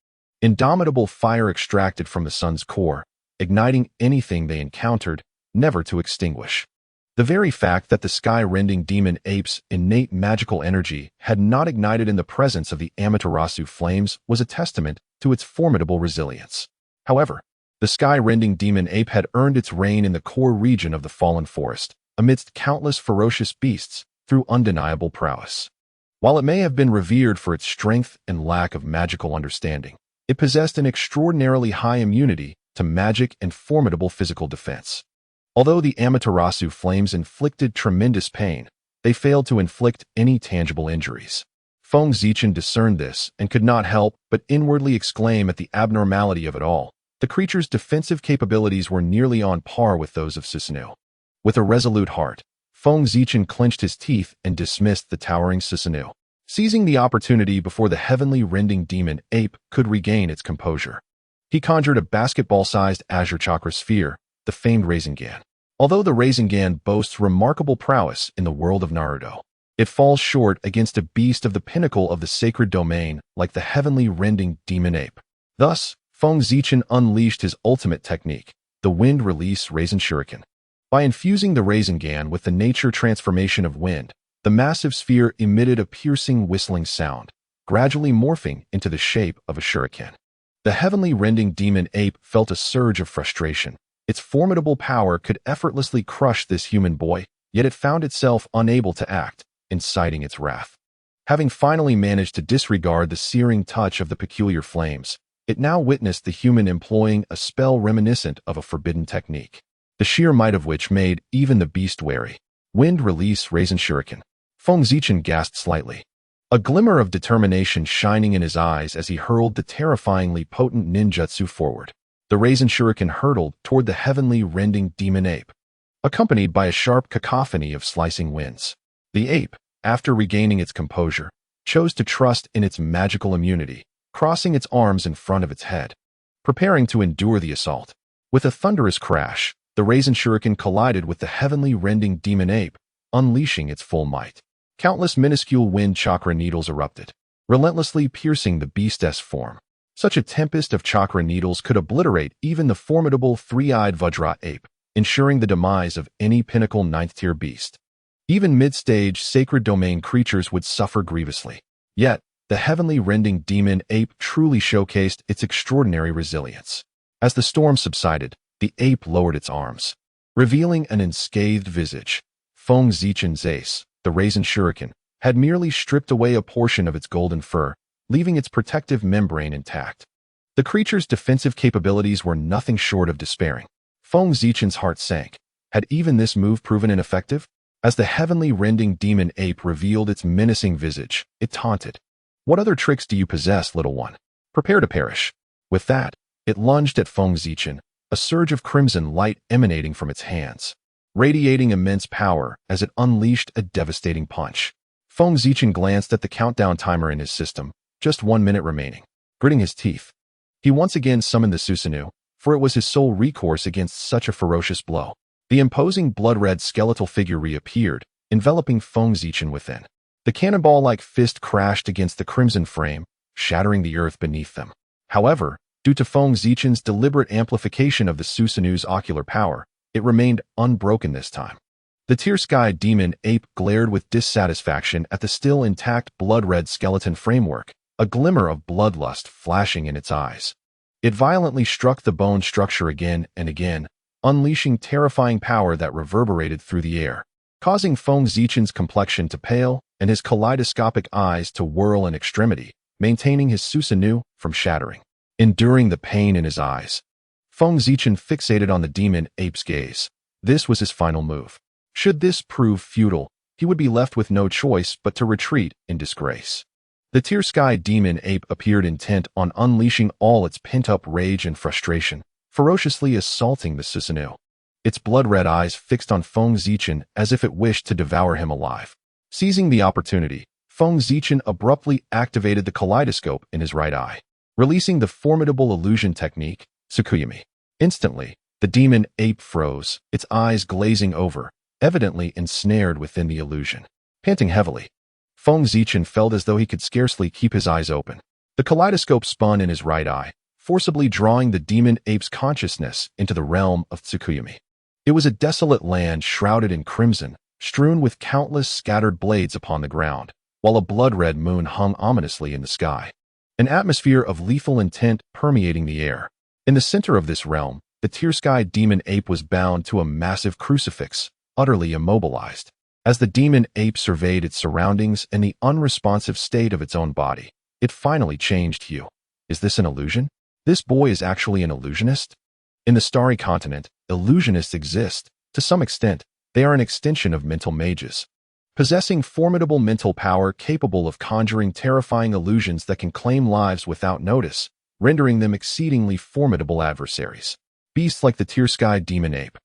indomitable fire extracted from the sun's core, igniting anything they encountered, never to extinguish. The very fact that the sky-rending demon ape's innate magical energy had not ignited in the presence of the Amaterasu flames was a testament to its formidable resilience. However, the sky-rending demon ape had earned its reign in the core region of the fallen forest, amidst countless ferocious beasts, through undeniable prowess. While it may have been revered for its strength and lack of magical understanding, it possessed an extraordinarily high immunity to magic and formidable physical defense. Although the Amaterasu flames inflicted tremendous pain, they failed to inflict any tangible injuries. Feng Zichen discerned this and could not help but inwardly exclaim at the abnormality of it all. The creature's defensive capabilities were nearly on par with those of Susanoo. With a resolute heart, Feng Zichen clenched his teeth and dismissed the towering Susanoo, seizing the opportunity before the heavenly rending demon ape could regain its composure. He conjured a basketball-sized azure chakra sphere, the famed Rasengan. Although the Rasengan boasts remarkable prowess in the world of Naruto, it falls short against a beast of the pinnacle of the sacred domain like the heavenly rending demon ape. Thus, Feng Zichen unleashed his ultimate technique, the wind release Rasen Shuriken. By infusing the Rasengan with the nature transformation of wind, the massive sphere emitted a piercing whistling sound, gradually morphing into the shape of a shuriken. The heavenly rending demon ape felt a surge of frustration. Its formidable power could effortlessly crush this human boy, yet it found itself unable to act, inciting its wrath. Having finally managed to disregard the searing touch of the peculiar flames, it now witnessed the human employing a spell reminiscent of a forbidden technique, the sheer might of which made even the beast wary. Wind release Rasen Shuriken. Feng Zichen gasped slightly, a glimmer of determination shining in his eyes as he hurled the terrifyingly potent ninjutsu forward. The Rasen Shuriken hurtled toward the heavenly rending demon ape, accompanied by a sharp cacophony of slicing winds. The ape, after regaining its composure, chose to trust in its magical immunity, crossing its arms in front of its head, preparing to endure the assault. With a thunderous crash, the Rasen Shuriken collided with the heavenly rending demon ape, unleashing its full might. Countless minuscule wind chakra needles erupted, relentlessly piercing the beast's form. Such a tempest of chakra needles could obliterate even the formidable three-eyed Vajra ape, ensuring the demise of any pinnacle 9th-tier beast. Even mid-stage sacred domain creatures would suffer grievously. Yet, the heavenly rending demon ape truly showcased its extraordinary resilience. As the storm subsided, the ape lowered its arms, revealing an unscathed visage. Feng Zichen's ace, the Rasen Shuriken, had merely stripped away a portion of its golden fur, leaving its protective membrane intact. The creature's defensive capabilities were nothing short of despairing. Feng Zichen's heart sank. Had even this move proven ineffective? As the heavenly rending demon ape revealed its menacing visage, it taunted. "What other tricks do you possess, little one? Prepare to perish. With that, it lunged at Feng Zichen, a surge of crimson light emanating from its hands, radiating immense power as it unleashed a devastating punch. Feng Zichen glanced at the countdown timer in his system, just 1 minute remaining. Gritting his teeth, he once again summoned the Susanoo, for it was his sole recourse against such a ferocious blow. The imposing blood-red skeletal figure reappeared, enveloping Feng Zichen within. The cannonball-like fist crashed against the crimson frame, shattering the earth beneath them. However, due to Feng Zichen's deliberate amplification of the Susanoo's ocular power, it remained unbroken this time. The tear-sky demon ape glared with dissatisfaction at the still intact blood-red skeleton framework, a glimmer of bloodlust flashing in its eyes. It violently struck the bone structure again and again, unleashing terrifying power that reverberated through the air, causing Feng Zichen's complexion to pale and his kaleidoscopic eyes to whirl in extremity, maintaining his Susanoo from shattering. Enduring the pain in his eyes, Feng Zichen fixated on the demon ape's gaze. This was his final move. Should this prove futile, he would be left with no choice but to retreat in disgrace. The tear-sky demon ape appeared intent on unleashing all its pent-up rage and frustration, ferociously assaulting the Susanoo. Its blood-red eyes fixed on Feng Zichen as if it wished to devour him alive. Seizing the opportunity, Feng Zichen abruptly activated the kaleidoscope in his right eye, releasing the formidable illusion technique, Tsukuyami. Instantly, the demon ape froze, its eyes glazing over, evidently ensnared within the illusion. Panting heavily, Feng Zichen felt as though he could scarcely keep his eyes open. The kaleidoscope spun in his right eye, forcibly drawing the demon ape's consciousness into the realm of Tsukuyami. It was a desolate land shrouded in crimson, strewn with countless scattered blades upon the ground, while a blood-red moon hung ominously in the sky. An atmosphere of lethal intent permeating the air. In the center of this realm, the tear-sky demon ape was bound to a massive crucifix, utterly immobilized. As the demon ape surveyed its surroundings and the unresponsive state of its own body, it finally changed hue. Is this an illusion? This boy is actually an illusionist? In the starry continent, illusionists exist. To some extent, they are an extension of mental mages, possessing formidable mental power capable of conjuring terrifying illusions that can claim lives without notice, rendering them exceedingly formidable adversaries. Beasts like the tear-sky demon ape,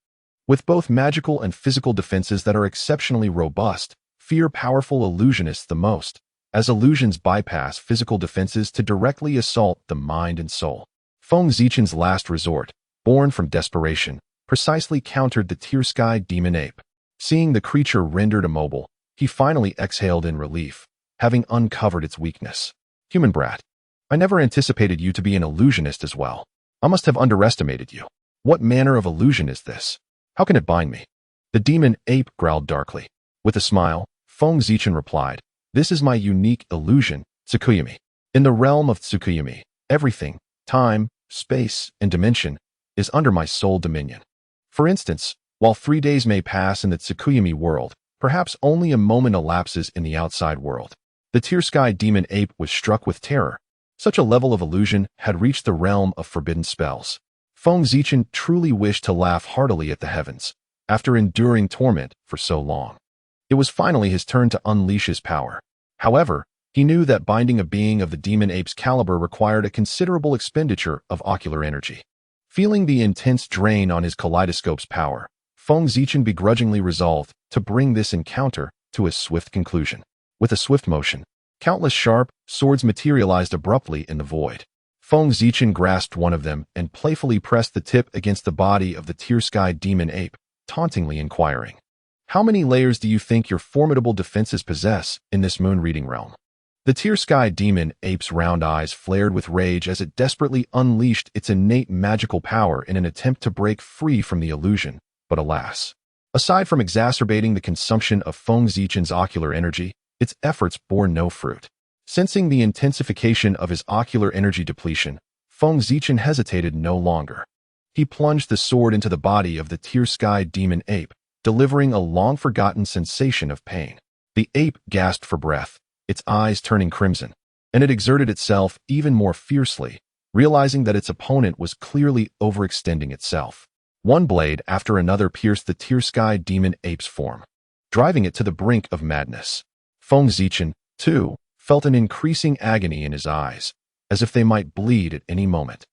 with both magical and physical defenses that are exceptionally robust, fear powerful illusionists the most, as illusions bypass physical defenses to directly assault the mind and soul. Feng Zichen's last resort, born from desperation, precisely countered the tear-sky demon ape. Seeing the creature rendered immobile, he finally exhaled in relief, having uncovered its weakness. Human brat, I never anticipated you to be an illusionist as well. I must have underestimated you. What manner of illusion is this? How can it bind me? The demon ape growled darkly. With a smile, Feng Zichen replied, This is my unique illusion, Tsukuyami. In the realm of Tsukuyami, everything, time, space, and dimension, is under my sole dominion. For instance, while 3 days may pass in the Tsukuyami world, perhaps only a moment elapses in the outside world. The tear-sky demon ape was struck with terror. Such a level of illusion had reached the realm of forbidden spells. Feng Zichen truly wished to laugh heartily at the heavens, after enduring torment for so long. It was finally his turn to unleash his power. However, he knew that binding a being of the demon ape's caliber required a considerable expenditure of ocular energy. Feeling the intense drain on his kaleidoscope's power, Feng Zichen begrudgingly resolved to bring this encounter to a swift conclusion. With a swift motion, countless sharp swords materialized abruptly in the void. Feng Zichen grasped one of them and playfully pressed the tip against the body of the tear-sky demon ape, tauntingly inquiring, How many layers do you think your formidable defenses possess in this moon-reading realm? The tear-sky demon ape's round eyes flared with rage as it desperately unleashed its innate magical power in an attempt to break free from the illusion, but alas. Aside from exacerbating the consumption of Feng Zichen's ocular energy, its efforts bore no fruit. Sensing the intensification of his ocular energy depletion, Feng Zichen hesitated no longer. He plunged the sword into the body of the tear-sky demon ape, delivering a long-forgotten sensation of pain. The ape gasped for breath, its eyes turning crimson, and it exerted itself even more fiercely, realizing that its opponent was clearly overextending itself. One blade after another pierced the tear-sky demon ape's form, driving it to the brink of madness. Feng Zichen, too, felt an increasing agony in his eyes, as if they might bleed at any moment.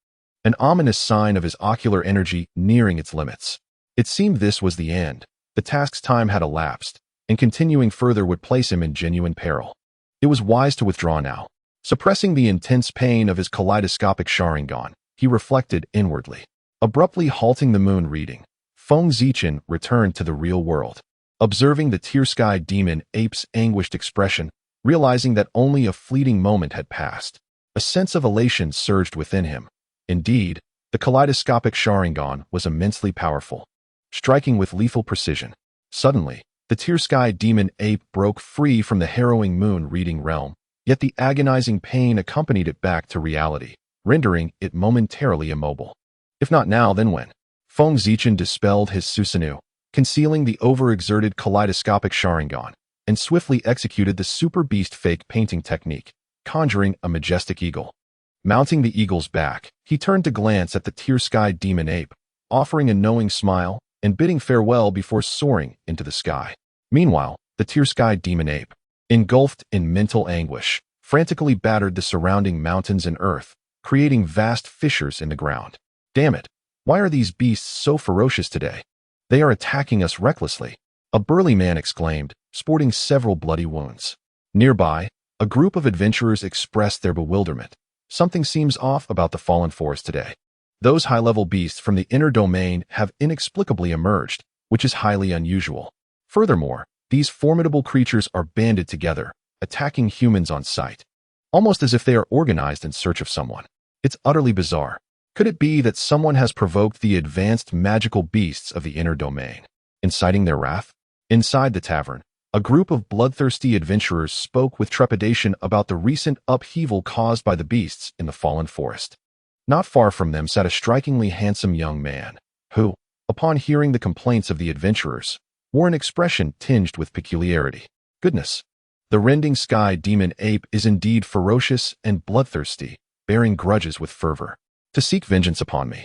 An ominous sign of his ocular energy nearing its limits. It seemed this was the end. The task's time had elapsed, and continuing further would place him in genuine peril. It was wise to withdraw now. Suppressing the intense pain of his kaleidoscopic Sharingan, he reflected inwardly. Abruptly halting the moon reading, Feng Zichen returned to the real world. Observing the tear-sky demon ape's anguished expression, realizing that only a fleeting moment had passed, a sense of elation surged within him. Indeed, the kaleidoscopic Sharingan was immensely powerful, striking with lethal precision. Suddenly, the tear-sky demon ape broke free from the harrowing moon-reading realm, yet the agonizing pain accompanied it back to reality, rendering it momentarily immobile. If not now, then when? Feng Zichen dispelled his Susanoo, concealing the overexerted kaleidoscopic Sharingan, and swiftly executed the super beast fake painting technique, conjuring a majestic eagle. Mounting the eagle's back, he turned to glance at the tear-sky demon ape, offering a knowing smile and bidding farewell before soaring into the sky. Meanwhile, the tear-sky demon ape, engulfed in mental anguish, frantically battered the surrounding mountains and earth, creating vast fissures in the ground. Damn it! Why are these beasts so ferocious today? They are attacking us recklessly, a burly man exclaimed, sporting several bloody wounds. Nearby, a group of adventurers expressed their bewilderment. Something seems off about the fallen forest today. Those high-level beasts from the inner domain have inexplicably emerged, which is highly unusual. Furthermore, these formidable creatures are banded together, attacking humans on sight, almost as if they are organized in search of someone. It's utterly bizarre. Could it be that someone has provoked the advanced magical beasts of the inner domain, inciting their wrath? Inside the tavern, a group of bloodthirsty adventurers spoke with trepidation about the recent upheaval caused by the beasts in the fallen forest. Not far from them sat a strikingly handsome young man, who, upon hearing the complaints of the adventurers, wore an expression tinged with peculiarity. Goodness! The rending sky demon ape is indeed ferocious and bloodthirsty, bearing grudges with fervor, to seek vengeance upon me.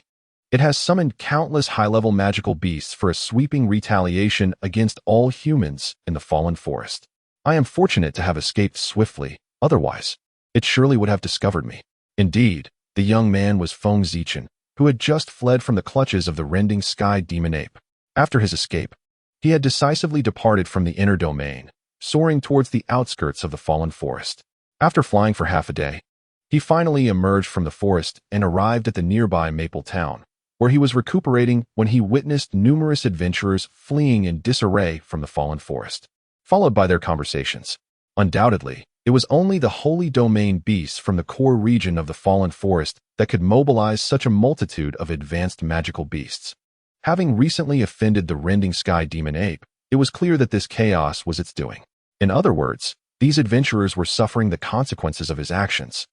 It has summoned countless high-level magical beasts for a sweeping retaliation against all humans in the fallen forest. I am fortunate to have escaped swiftly, otherwise, it surely would have discovered me. Indeed, the young man was Feng Zichen, who had just fled from the clutches of the rending sky demon ape. After his escape, he had decisively departed from the inner domain, soaring towards the outskirts of the fallen forest. After flying for half a day, he finally emerged from the forest and arrived at the nearby Maple Town, where he was recuperating when he witnessed numerous adventurers fleeing in disarray from the fallen forest, followed by their conversations. Undoubtedly, it was only the holy domain beasts from the core region of the fallen forest that could mobilize such a multitude of advanced magical beasts. Having recently offended the rending sky demon ape, it was clear that this chaos was its doing. In other words, these adventurers were suffering the consequences of his actions.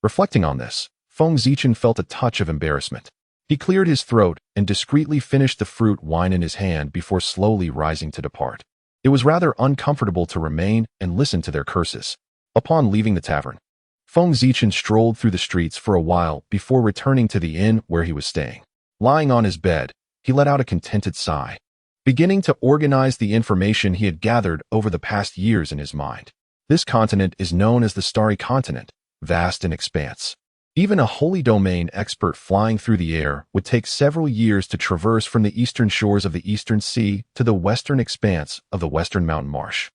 Reflecting on this, Feng Zichen felt a touch of embarrassment. He cleared his throat and discreetly finished the fruit wine in his hand before slowly rising to depart. It was rather uncomfortable to remain and listen to their curses. Upon leaving the tavern, Feng Zichen strolled through the streets for a while before returning to the inn where he was staying. Lying on his bed, he let out a contented sigh, beginning to organize the information he had gathered over the past years in his mind. This continent is known as the Starry Continent, vast in expanse. Even a holy domain expert flying through the air would take several years to traverse from the eastern shores of the Eastern Sea to the western expanse of the Western Mountain Marsh,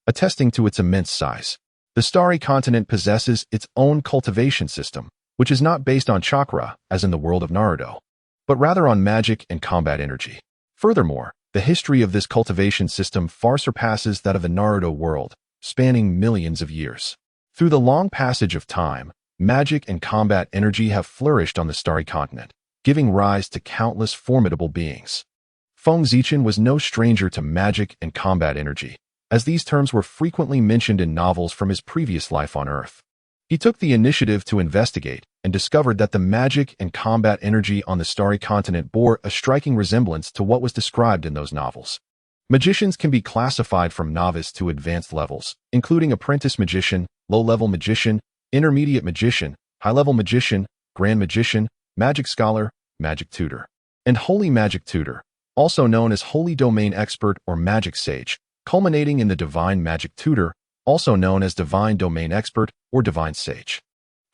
attesting to its immense size. The Starry Continent possesses its own cultivation system, which is not based on chakra, as in the world of Naruto, but rather on magic and combat energy. Furthermore, the history of this cultivation system far surpasses that of the Naruto world, spanning millions of years. Through the long passage of time, magic and combat energy have flourished on the Starry Continent, giving rise to countless formidable beings. Feng Zichen was no stranger to magic and combat energy, as these terms were frequently mentioned in novels from his previous life on Earth. He took the initiative to investigate and discovered that the magic and combat energy on the Starry Continent bore a striking resemblance to what was described in those novels. Magicians can be classified from novice to advanced levels, including apprentice magician, low-level magician, intermediate magician, high-level magician, grand magician, magic scholar, magic tutor, and holy magic tutor, also known as holy domain expert or magic sage, culminating in the divine magic tutor, also known as divine domain expert or divine sage.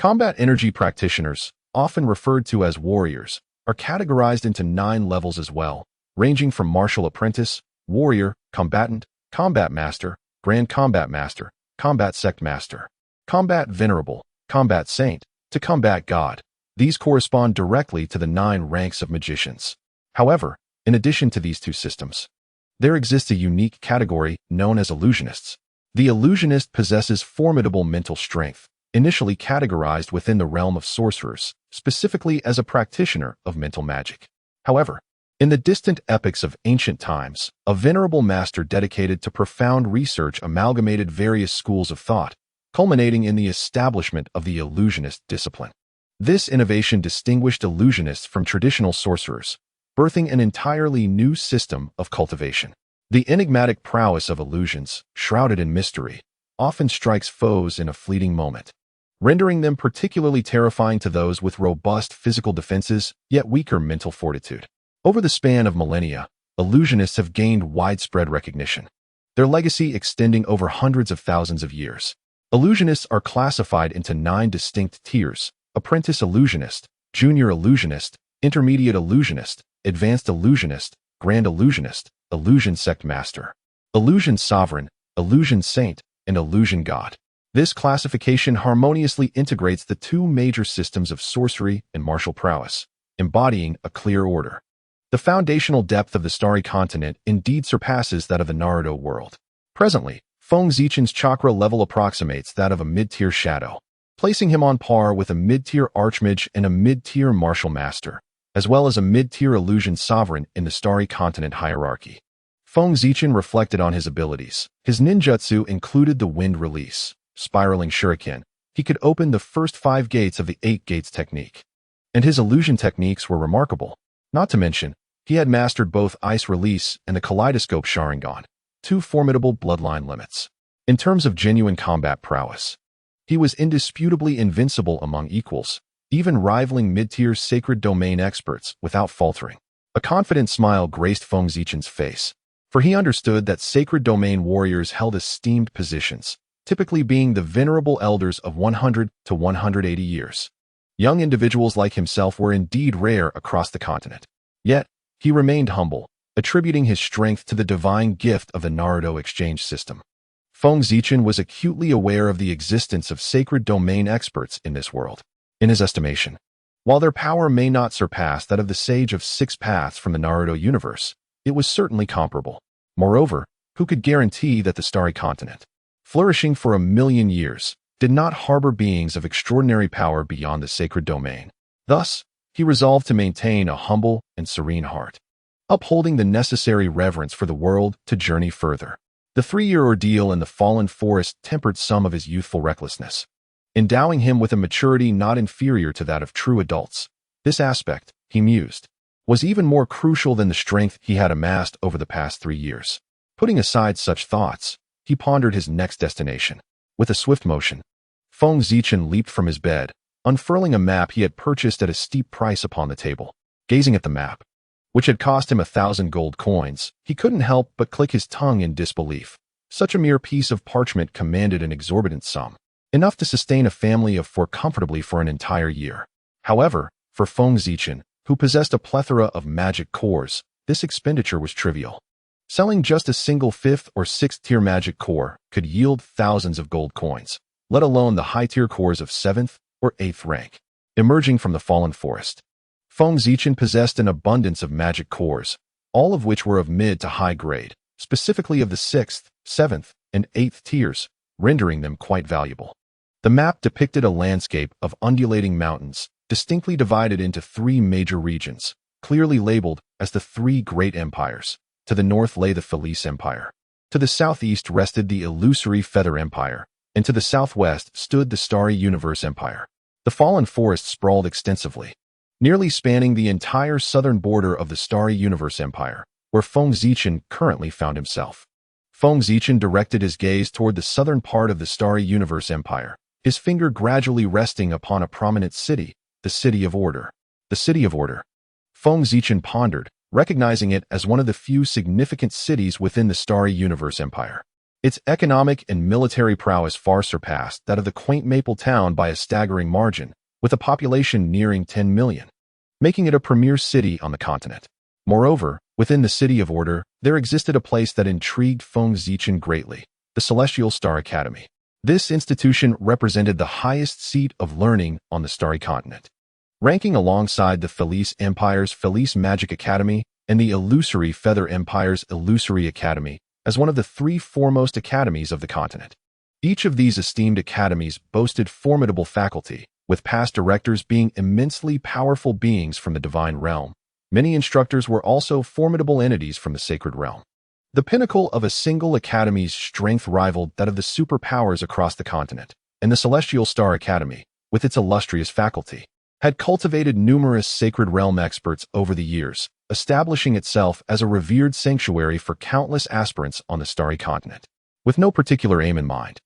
Combat energy practitioners, often referred to as warriors, are categorized into 9 levels as well, ranging from martial apprentice, warrior, combatant, combat master, grand combat master, combat sect master, combat venerable, combat saint, to combat god. These correspond directly to the 9 ranks of magicians. However, in addition to these 2 systems, there exists a unique category known as illusionists. The illusionist possesses formidable mental strength, initially categorized within the realm of sorcerers, specifically as a practitioner of mental magic. However, in the distant epochs of ancient times, a venerable master dedicated to profound research amalgamated various schools of thought, culminating in the establishment of the illusionist discipline. This innovation distinguished illusionists from traditional sorcerers, birthing an entirely new system of cultivation. The enigmatic prowess of illusions, shrouded in mystery, often strikes foes in a fleeting moment, rendering them particularly terrifying to those with robust physical defenses yet weaker mental fortitude. Over the span of millennia, illusionists have gained widespread recognition, their legacy extending over hundreds of thousands of years. Illusionists are classified into 9 distinct tiers: apprentice illusionist, junior illusionist, intermediate illusionist, advanced illusionist, grand illusionist, illusion sect master, illusion sovereign, illusion saint, and illusion god. This classification harmoniously integrates the 2 major systems of sorcery and martial prowess, embodying a clear order. The foundational depth of the Starry Continent indeed surpasses that of the Naruto world. Presently, Feng Zichen's chakra level approximates that of a mid-tier shadow, placing him on par with a mid-tier archmage and a mid-tier martial master, as well as a mid-tier illusion sovereign in the Starry Continent hierarchy. Feng Zichen reflected on his abilities. His ninjutsu included the wind release, spiraling shuriken. He could open the first 5 gates of the 8 gates technique. And his illusion techniques were remarkable. Not to mention, he had mastered both ice release and the kaleidoscope Sharingan, 2 formidable bloodline limits. In terms of genuine combat prowess, he was indisputably invincible among equals, even rivaling mid-tier sacred domain experts without faltering. A confident smile graced Feng Zichen's face, for he understood that sacred domain warriors held esteemed positions, typically being the venerable elders of 100 to 180 years. Young individuals like himself were indeed rare across the continent. Yet, he remained humble, attributing his strength to the divine gift of the Naruto exchange system. Feng Zichen was acutely aware of the existence of sacred domain experts in this world. In his estimation, while their power may not surpass that of the Sage of 6 Paths from the Naruto universe, it was certainly comparable. Moreover, who could guarantee that the Starry Continent, flourishing for 1,000,000 years, did not harbor beings of extraordinary power beyond the sacred domain? Thus, he resolved to maintain a humble and serene heart, upholding the necessary reverence for the world to journey further. The 3-year ordeal in the fallen forest tempered some of his youthful recklessness, endowing him with a maturity not inferior to that of true adults. This aspect, he mused, was even more crucial than the strength he had amassed over the past 3 years. Putting aside such thoughts, he pondered his next destination. With a swift motion, Feng Zichen leaped from his bed, unfurling a map he had purchased at a steep price upon the table. Gazing at the map, which had cost him 1,000 gold coins, he couldn't help but click his tongue in disbelief. Such a mere piece of parchment commanded an exorbitant sum, enough to sustain a family of 4 comfortably for an entire year. However, for Feng Zichen, who possessed a plethora of magic cores, this expenditure was trivial. Selling just a single 5th or 6th tier magic core could yield thousands of gold coins, let alone the high-tier cores of 7th or 8th rank. Emerging from the fallen forest, Feng Zichen possessed an abundance of magic cores, all of which were of mid to high grade, specifically of the 6th, 7th, and 8th tiers, rendering them quite valuable. The map depicted a landscape of undulating mountains, distinctly divided into 3 major regions, clearly labeled as the 3 great empires. To the north lay the Felice Empire. To the southeast rested the illusory Feather Empire, and to the southwest stood the Starry Universe Empire. The fallen forest sprawled extensively, nearly spanning the entire southern border of the Starry Universe Empire, where Feng Zichen currently found himself. Feng Zichen directed his gaze toward the southern part of the Starry Universe Empire, his finger gradually resting upon a prominent city, the City of Order. The City of Order. Feng Zichen pondered, recognizing it as one of the few significant cities within the Starry Universe Empire. Its economic and military prowess far surpassed that of the quaint Maple Town by a staggering margin, with a population nearing 10 million, making it a premier city on the continent. Moreover, within the City of Order, there existed a place that intrigued Feng Zichen greatly, the Celestial Star Academy. This institution represented the highest seat of learning on the Starry Continent, ranking alongside the Felice Empire's Felice Magic Academy and the Illusory Feather Empire's Illusory Academy as one of the three foremost academies of the continent. Each of these esteemed academies boasted formidable faculty, with past directors being immensely powerful beings from the divine realm. Many instructors were also formidable entities from the sacred realm. The pinnacle of a single academy's strength rivaled that of the superpowers across the continent, and the Celestial Star Academy, with its illustrious faculty, had cultivated numerous sacred realm experts over the years, establishing itself as a revered sanctuary for countless aspirants on the Starry Continent, with no particular aim in mind.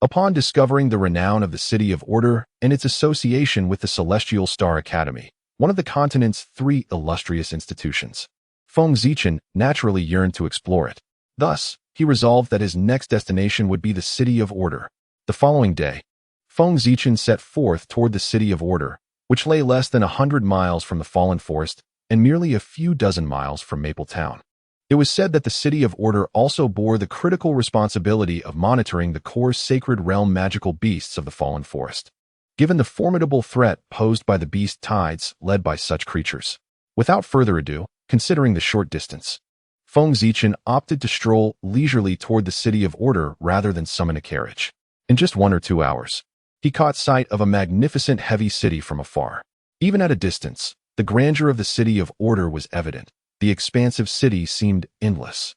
Upon discovering the renown of the City of Order and its association with the Celestial Star Academy, one of the continent's three illustrious institutions, Feng Zichen naturally yearned to explore it. Thus, he resolved that his next destination would be the City of Order. The following day, Feng Zichen set forth toward the City of Order, which lay less than 100 miles from the Fallen Forest and merely a few dozen miles from Maple Town. It was said that the City of Order also bore the critical responsibility of monitoring the core sacred realm magical beasts of the Fallen Forest, given the formidable threat posed by the beast tides led by such creatures. Without further ado, considering the short distance, Feng Zichen opted to stroll leisurely toward the City of Order rather than summon a carriage. In just 1 or 2 hours, he caught sight of a magnificent heavy city from afar. Even at a distance, the grandeur of the City of Order was evident. The expansive city seemed endless,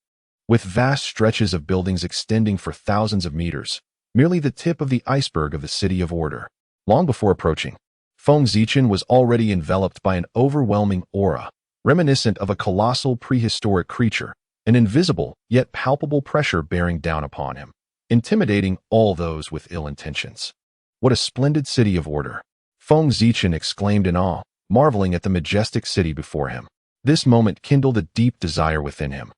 with vast stretches of buildings extending for thousands of meters, merely the tip of the iceberg of the City of Order. Long before approaching, Feng Zichen was already enveloped by an overwhelming aura, reminiscent of a colossal prehistoric creature, an invisible yet palpable pressure bearing down upon him, intimidating all those with ill intentions. What a splendid City of Order! Feng Zichen exclaimed in awe, marveling at the majestic city before him. This moment kindled a deep desire within him,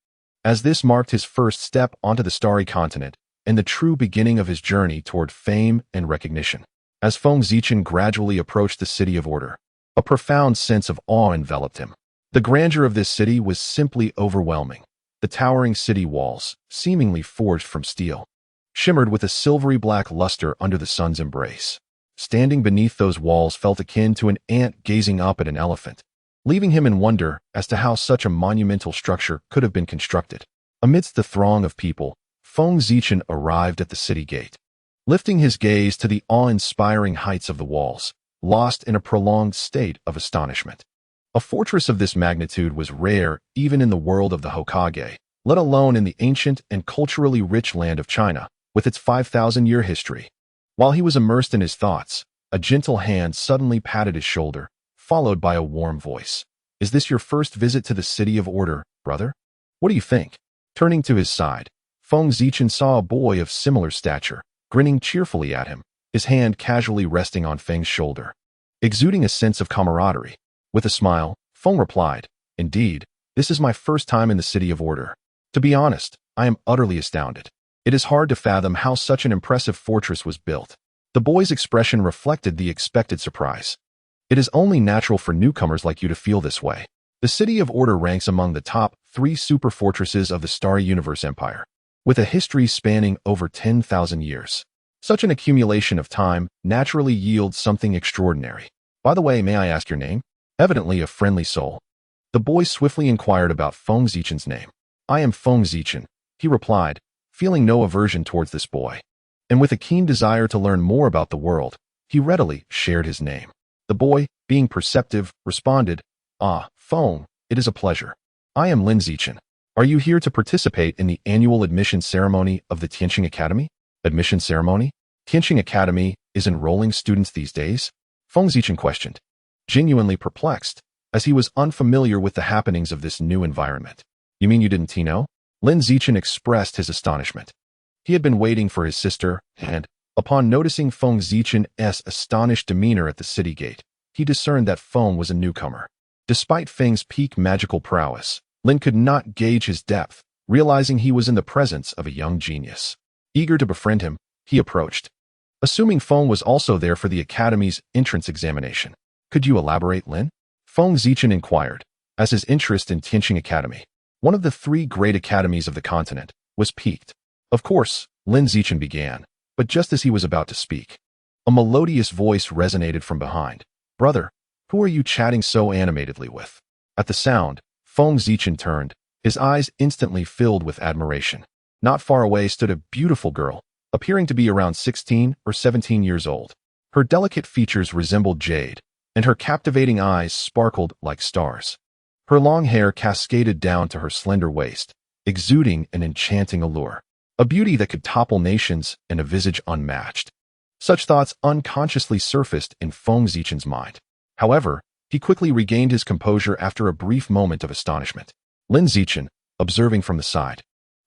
as this marked his first step onto the Starry Continent and the true beginning of his journey toward fame and recognition. As Feng Zichen gradually approached the City of Order, a profound sense of awe enveloped him. The grandeur of this city was simply overwhelming. The towering city walls, seemingly forged from steel, shimmered with a silvery black luster under the sun's embrace. Standing beneath those walls felt akin to an ant gazing up at an elephant, leaving him in wonder as to how such a monumental structure could have been constructed. Amidst the throng of people, Feng Zichen arrived at the city gate, lifting his gaze to the awe-inspiring heights of the walls, lost in a prolonged state of astonishment. A fortress of this magnitude was rare even in the world of the Hokage, let alone in the ancient and culturally rich land of China, with its 5,000-year history. While he was immersed in his thoughts, a gentle hand suddenly patted his shoulder, followed by a warm voice. "Is this your first visit to the City of Order, brother? What do you think?" Turning to his side, Feng Zichen saw a boy of similar stature, grinning cheerfully at him, his hand casually resting on Feng's shoulder, exuding a sense of camaraderie. With a smile, Feng replied, "Indeed, this is my first time in the City of Order. To be honest, I am utterly astounded. It is hard to fathom how such an impressive fortress was built." The boy's expression reflected the expected surprise. "It is only natural for newcomers like you to feel this way. The City of Order ranks among the top 3 super fortresses of the Starry Universe Empire, with a history spanning over 10,000 years. Such an accumulation of time naturally yields something extraordinary. By the way, may I ask your name?" Evidently a friendly soul, the boy swiftly inquired about Feng Zichen's name. "I am Feng Zichen," he replied, feeling no aversion towards this boy. And with a keen desire to learn more about the world, he readily shared his name. The boy, being perceptive, responded, "Ah, Feng, it is a pleasure. I am Lin Zichen. Are you here to participate in the annual admission ceremony of the Tianqing Academy?" "Admission ceremony? Tianqing Academy is enrolling students these days?" Feng Zichen questioned, genuinely perplexed, as he was unfamiliar with the happenings of this new environment. "You mean you didn't know?" Lin Zichen expressed his astonishment. He had been waiting for his sister, and, upon noticing Feng Zichen's astonished demeanor at the city gate, he discerned that Feng was a newcomer. Despite Feng's peak magical prowess, Lin could not gauge his depth, realizing he was in the presence of a young genius. Eager to befriend him, he approached. Assuming Feng was also there for the academy's entrance examination. Could you elaborate, Lin? Feng Zichen inquired, as his interest in Tianqing Academy, one of the 3 great academies of the continent, was piqued. Of course, Lin Zichen began, but just as he was about to speak, a melodious voice resonated from behind. Brother, who are you chatting so animatedly with? At the sound, Feng Zichen turned, his eyes instantly filled with admiration. Not far away stood a beautiful girl, appearing to be around 16 or 17 years old. Her delicate features resembled jade, and her captivating eyes sparkled like stars. Her long hair cascaded down to her slender waist, exuding an enchanting allure, a beauty that could topple nations and a visage unmatched. Such thoughts unconsciously surfaced in Feng Zichen's mind. However, he quickly regained his composure after a brief moment of astonishment. Lin Zichen, observing from the side,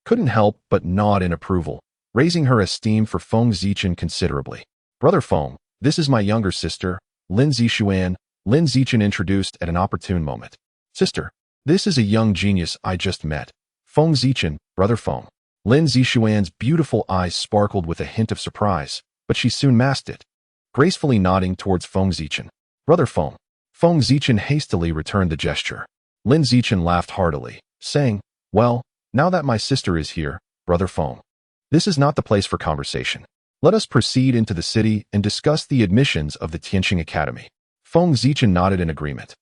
couldn't help but nod in approval, raising her esteem for Feng Zichen considerably. Brother Feng, this is my younger sister, Lin Zixuan, Lin Zichen introduced at an opportune moment. Sister, this is a young genius I just met. Feng Zichen, Brother Feng. Lin Zixuan's beautiful eyes sparkled with a hint of surprise, but she soon masked it, gracefully nodding towards Feng Zichen. Brother Feng. Feng Zichen hastily returned the gesture. Lin Zichen laughed heartily, saying, well, now that my sister is here, Brother Feng, this is not the place for conversation. Let us proceed into the city and discuss the admissions of the Tianqing Academy. Feng Zichen nodded in agreement,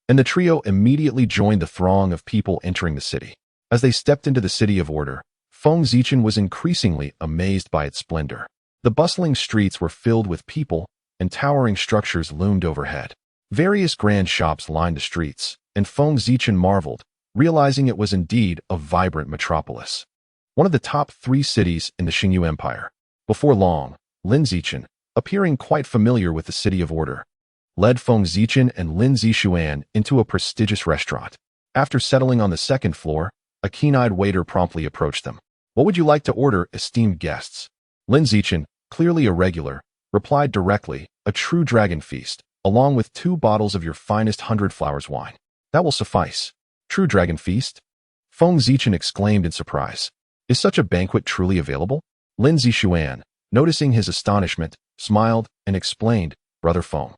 and the trio immediately joined the throng of people entering the city. As they stepped into the city of order, Feng Zichen was increasingly amazed by its splendor. The bustling streets were filled with people, and towering structures loomed overhead. Various grand shops lined the streets, and Feng Zichen marveled, realizing it was indeed a vibrant metropolis, one of the top 3 cities in the Xingyu Empire. Before long, Lin Zichen, appearing quite familiar with the city of order, led Feng Zichen and Lin Zixuan into a prestigious restaurant. After settling on the 2nd floor, a keen-eyed waiter promptly approached them. What would you like to order, esteemed guests? Lin Zichen, clearly a regular, replied directly, a true dragon feast, along with 2 bottles of your finest 100 flowers wine. That will suffice. True dragon feast? Feng Zichen exclaimed in surprise. Is such a banquet truly available? Lin Zixuan, noticing his astonishment, smiled and explained, Brother Feng.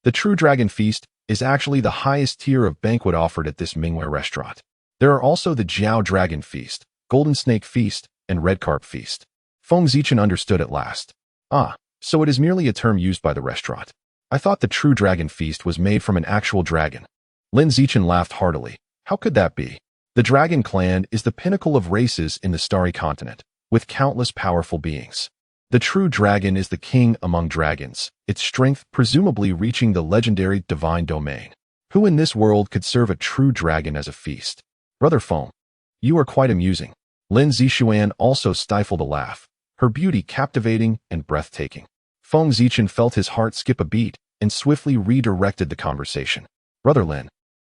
The true dragon feast is actually the highest tier of banquet offered at this Mingwei restaurant. There are also the Jiao Dragon Feast, Golden Snake Feast, and Red Carp Feast. Feng Zichen understood at last. Ah, so it is merely a term used by the restaurant. I thought the true dragon feast was made from an actual dragon. Lin Zichen laughed heartily. How could that be? The dragon clan is the pinnacle of races in the starry continent, with countless powerful beings. The true dragon is the king among dragons, its strength presumably reaching the legendary divine domain. Who in this world could serve a true dragon as a feast? Brother Feng, you are quite amusing. Lin Zixuan also stifled a laugh, her beauty captivating and breathtaking. Feng Zichen felt his heart skip a beat and swiftly redirected the conversation. Brother Lin,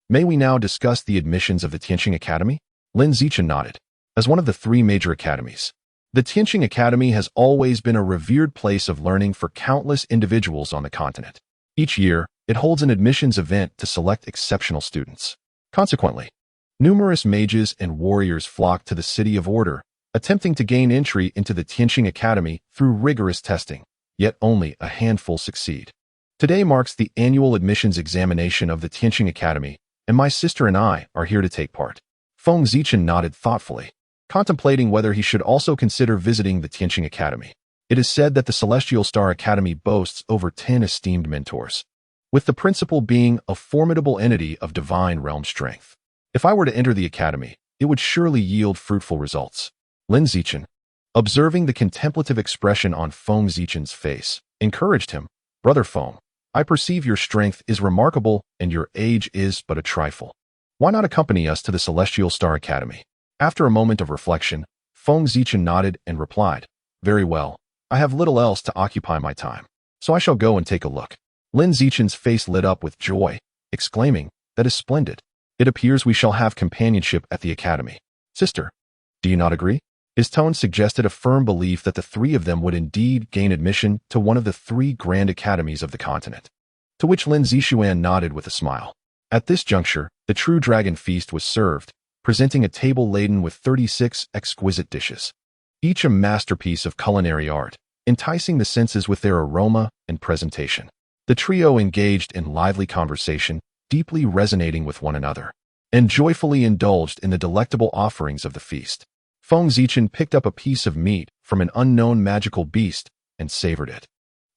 may we now discuss the admissions of the Tianqing Academy? Lin Zichen nodded. As one of the 3 major academies, the Tianqing Academy has always been a revered place of learning for countless individuals on the continent. Each year, it holds an admissions event to select exceptional students. Consequently, numerous mages and warriors flock to the City of Order, attempting to gain entry into the Tianqing Academy through rigorous testing, yet only a handful succeed. Today marks the annual admissions examination of the Tianqing Academy, and my sister and I are here to take part. Feng Zichen nodded thoughtfully, contemplating whether he should also consider visiting the Tianqing Academy. It is said that the Celestial Star Academy boasts over 10 esteemed mentors, with the principal being a formidable entity of divine realm strength. If I were to enter the academy, it would surely yield fruitful results. Lin Zichen, observing the contemplative expression on Feng Zichen's face, encouraged him. Brother Feng, I perceive your strength is remarkable and your age is but a trifle. Why not accompany us to the Celestial Star Academy? After a moment of reflection, Feng Zichen nodded and replied, Very well, I have little else to occupy my time, so I shall go and take a look. Lin Zichen's face lit up with joy, exclaiming, That is splendid. It appears we shall have companionship at the academy. Sister, do you not agree? His tone suggested a firm belief that the 3 of them would indeed gain admission to one of the 3 grand academies of the continent, to which Lin Zixuan nodded with a smile. At this juncture, the true dragon feast was served, presenting a table laden with 36 exquisite dishes. each a masterpiece of culinary art, enticing the senses with their aroma and presentation. The trio engaged in lively conversation, deeply resonating with one another, and joyfully indulged in the delectable offerings of the feast. Feng Zichen picked up a piece of meat from an unknown magical beast and savored it,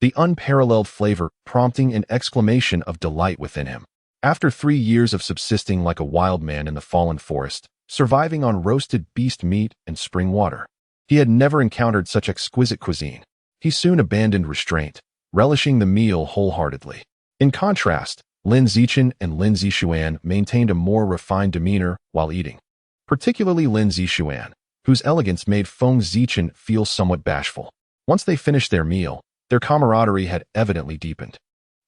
the unparalleled flavor prompting an exclamation of delight within him. After 3 years of subsisting like a wild man in the fallen forest, surviving on roasted beast meat and spring water, he had never encountered such exquisite cuisine. He soon abandoned restraint, relishing the meal wholeheartedly. In contrast, Lin Zichen and Lin Zixuan maintained a more refined demeanor while eating, particularly Lin Zixuan, whose elegance made Feng Zichen feel somewhat bashful. Once they finished their meal, their camaraderie had evidently deepened.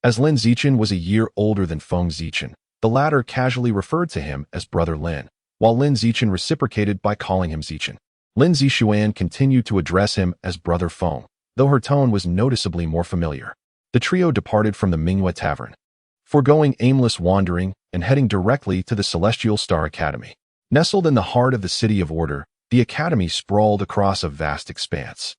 As Lin Zichen was a year older than Feng Zichen, the latter casually referred to him as Brother Lin, while Lin Zichen reciprocated by calling him Zichen. Lin Zixuan continued to address him as Brother Feng, though her tone was noticeably more familiar. The trio departed from the Mingyue Tavern, foregoing aimless wandering and heading directly to the Celestial Star Academy. Nestled in the heart of the City of Order, the Academy sprawled across a vast expanse,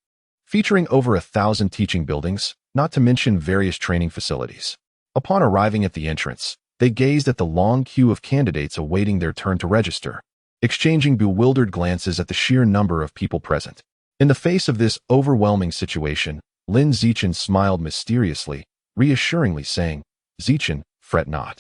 featuring over 1,000 teaching buildings, not to mention various training facilities. Upon arriving at the entrance, they gazed at the long queue of candidates awaiting their turn to register, exchanging bewildered glances at the sheer number of people present. In the face of this overwhelming situation, Lin Zichen smiled mysteriously, reassuringly saying, "Zichen, fret not.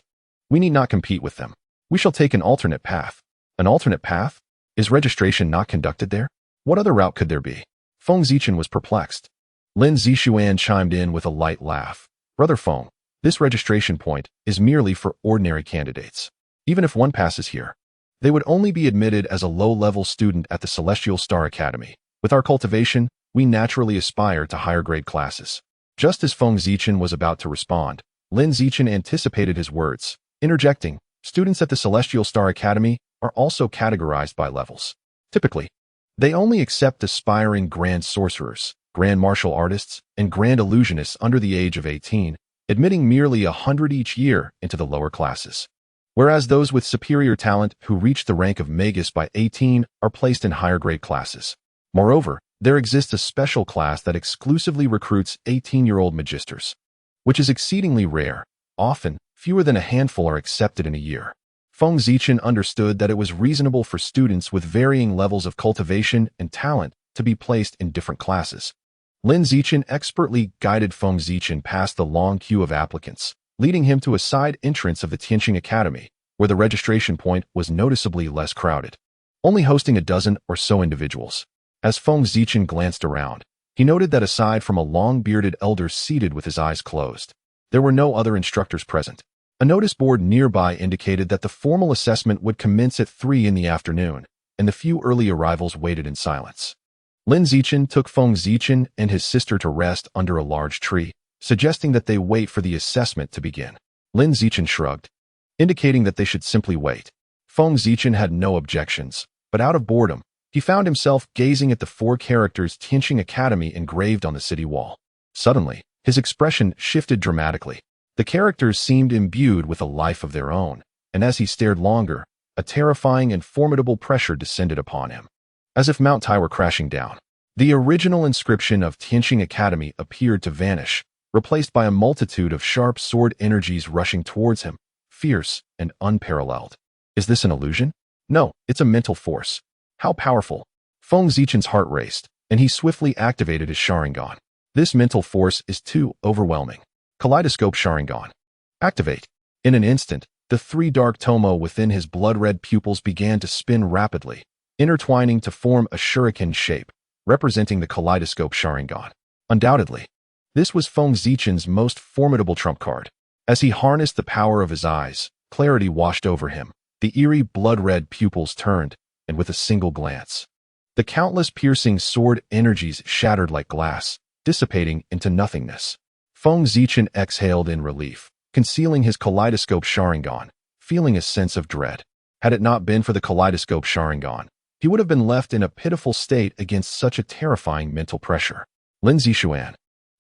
We need not compete with them. We shall take an alternate path." An alternate path? Is registration not conducted there? What other route could there be? Feng Zichen was perplexed. Lin Zixuan chimed in with a light laugh. "Brother Feng, this registration point is merely for ordinary candidates. Even if one passes here, they would only be admitted as a low-level student at the Celestial Star Academy. With our cultivation, we naturally aspire to higher-grade classes." Just as Feng Zichen was about to respond, Lin Zichen anticipated his words, interjecting, "Students at the Celestial Star Academy are also categorized by levels. Typically, they only accept aspiring grand sorcerers, grand martial artists, and grand illusionists under the age of 18, admitting merely 100 each year into the lower classes. Whereas those with superior talent who reach the rank of Magus by 18 are placed in higher grade classes. Moreover, there exists a special class that exclusively recruits 18-year-old magisters, which is exceedingly rare. Often, fewer than a handful are accepted in a year. Feng Zichen understood that it was reasonable for students with varying levels of cultivation and talent to be placed in different classes. Lin Zichen expertly guided Feng Zichen past the long queue of applicants, leading him to a side entrance of the Tianqing Academy, where the registration point was noticeably less crowded, only hosting a dozen or so individuals. As Feng Zichen glanced around, he noted that aside from a long-bearded elder seated with his eyes closed, there were no other instructors present. A notice board nearby indicated that the formal assessment would commence at 3 in the afternoon, and the few early arrivals waited in silence. Lin Zichen took Feng Zichen and his sister to rest under a large tree, suggesting that they wait for the assessment to begin. Lin Zichen shrugged, indicating that they should simply wait. Feng Zichen had no objections, but out of boredom, he found himself gazing at the 4 characters Tianqing Academy engraved on the city wall. Suddenly, his expression shifted dramatically. The characters seemed imbued with a life of their own, and as he stared longer, a terrifying and formidable pressure descended upon him, as if Mount Tai were crashing down. The original inscription of Tianqing Academy appeared to vanish, replaced by a multitude of sharp sword energies rushing towards him, fierce and unparalleled. Is this an illusion? No, it's a mental force. How powerful! Feng Zichen's heart raced, and he swiftly activated his Sharingan. This mental force is too overwhelming. Kaleidoscope Sharingan. Activate. In an instant, the 3 dark tomo within his blood-red pupils began to spin rapidly, intertwining to form a shuriken shape, representing the Kaleidoscope Sharingan. Undoubtedly, this was Feng Zichen's most formidable trump card. As he harnessed the power of his eyes, clarity washed over him. The eerie blood-red pupils turned, and with a single glance, the countless piercing sword energies shattered like glass, dissipating into nothingness. Feng Zichen exhaled in relief, concealing his Kaleidoscope Sharingan, feeling a sense of dread. Had it not been for the Kaleidoscope Sharingan, he would have been left in a pitiful state against such a terrifying mental pressure. Lin Zixuan,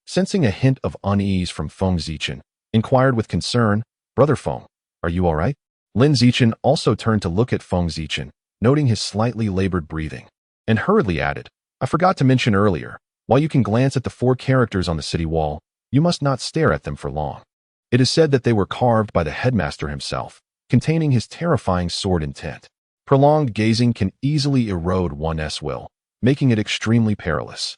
sensing a hint of unease from Feng Zichen, inquired with concern, "Brother Feng, are you all right?" Lin Zichen also turned to look at Feng Zichen, noting his slightly labored breathing, and hurriedly added, I forgot to mention earlier, while you can glance at the 4 characters on the city wall, you must not stare at them for long. It is said that they were carved by the headmaster himself, containing his terrifying sword intent. Prolonged gazing can easily erode one's will, making it extremely perilous.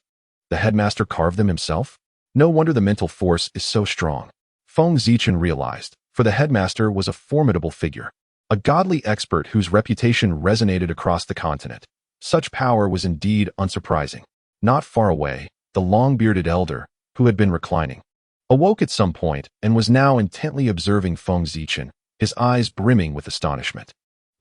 The headmaster carved them himself? No wonder the mental force is so strong. Feng Zichen realized, for the headmaster was a formidable figure, a godly expert whose reputation resonated across the continent. Such power was indeed unsurprising. Not far away, the long-bearded elder, who had been reclining, awoke at some point and was now intently observing Feng Zichen, his eyes brimming with astonishment.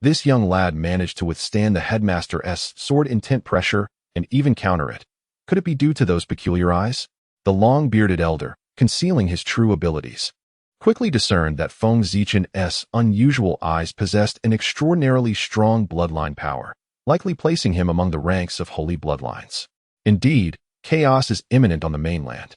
This young lad managed to withstand the headmaster's sword intent pressure and even counter it. Could it be due to those peculiar eyes? The long-bearded elder, concealing his true abilities, quickly discerned that Feng Zichen's unusual eyes possessed an extraordinarily strong bloodline power, likely placing him among the ranks of holy bloodlines. Indeed, chaos is imminent on the mainland,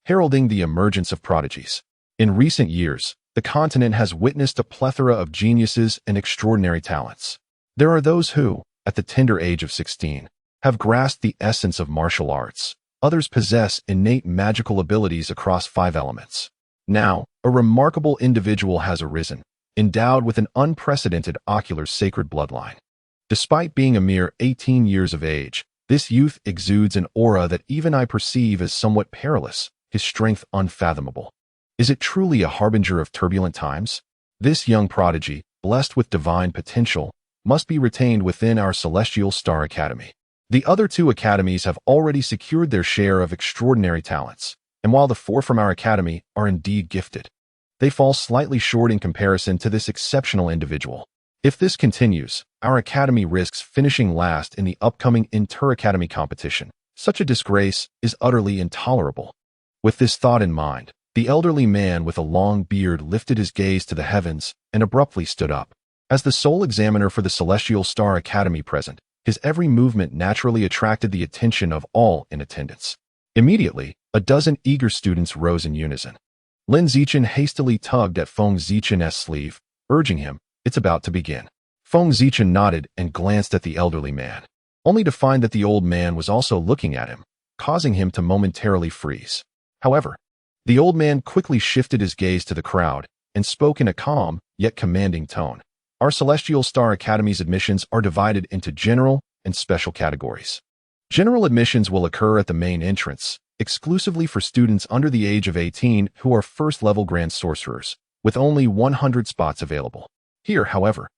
heralding the emergence of prodigies. In recent years, the continent has witnessed a plethora of geniuses and extraordinary talents. There are those who, at the tender age of 16, have grasped the essence of martial arts. Others possess innate magical abilities across 5 elements. Now, a remarkable individual has arisen, endowed with an unprecedented ocular sacred bloodline. Despite being a mere 18 years of age, this youth exudes an aura that even I perceive as somewhat perilous, his strength unfathomable. Is it truly a harbinger of turbulent times? This young prodigy, blessed with divine potential, must be retained within our Celestial Star Academy. The other 2 academies have already secured their share of extraordinary talents, and while the 4 from our academy are indeed gifted, they fall slightly short in comparison to this exceptional individual. If this continues, our academy risks finishing last in the upcoming inter-academy competition. Such a disgrace is utterly intolerable. With this thought in mind, the elderly man with a long beard lifted his gaze to the heavens and abruptly stood up. As the sole examiner for the Celestial Star Academy present, his every movement naturally attracted the attention of all in attendance. Immediately, a dozen eager students rose in unison. Lin Zichen hastily tugged at Feng Zichen's sleeve, urging him, "It's about to begin." Feng Zichen nodded and glanced at the elderly man, only to find that the old man was also looking at him, causing him to momentarily freeze. However, the old man quickly shifted his gaze to the crowd and spoke in a calm, yet commanding tone. Our Celestial Star Academy's admissions are divided into general and special categories. General admissions will occur at the main entrance, exclusively for students under the age of 18 who are first-level Grand Sorcerers, with only 100 spots available. Here, however,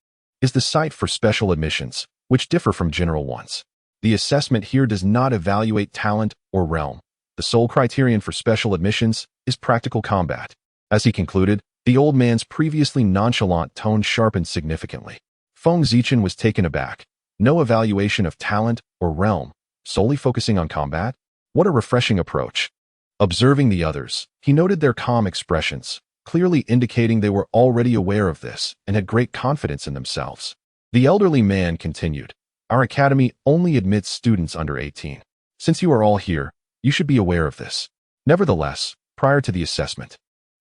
is the site for special admissions, which differ from general ones. The assessment here does not evaluate talent or realm. The sole criterion for special admissions is practical combat. As he concluded, the old man's previously nonchalant tone sharpened significantly. Feng Zichen was taken aback. No evaluation of talent or realm, solely focusing on combat? What a refreshing approach. Observing the others, he noted their calm expressions, clearly indicating they were already aware of this and had great confidence in themselves. The elderly man continued, "Our academy only admits students under 18. Since you are all here, you should be aware of this. Nevertheless, prior to the assessment,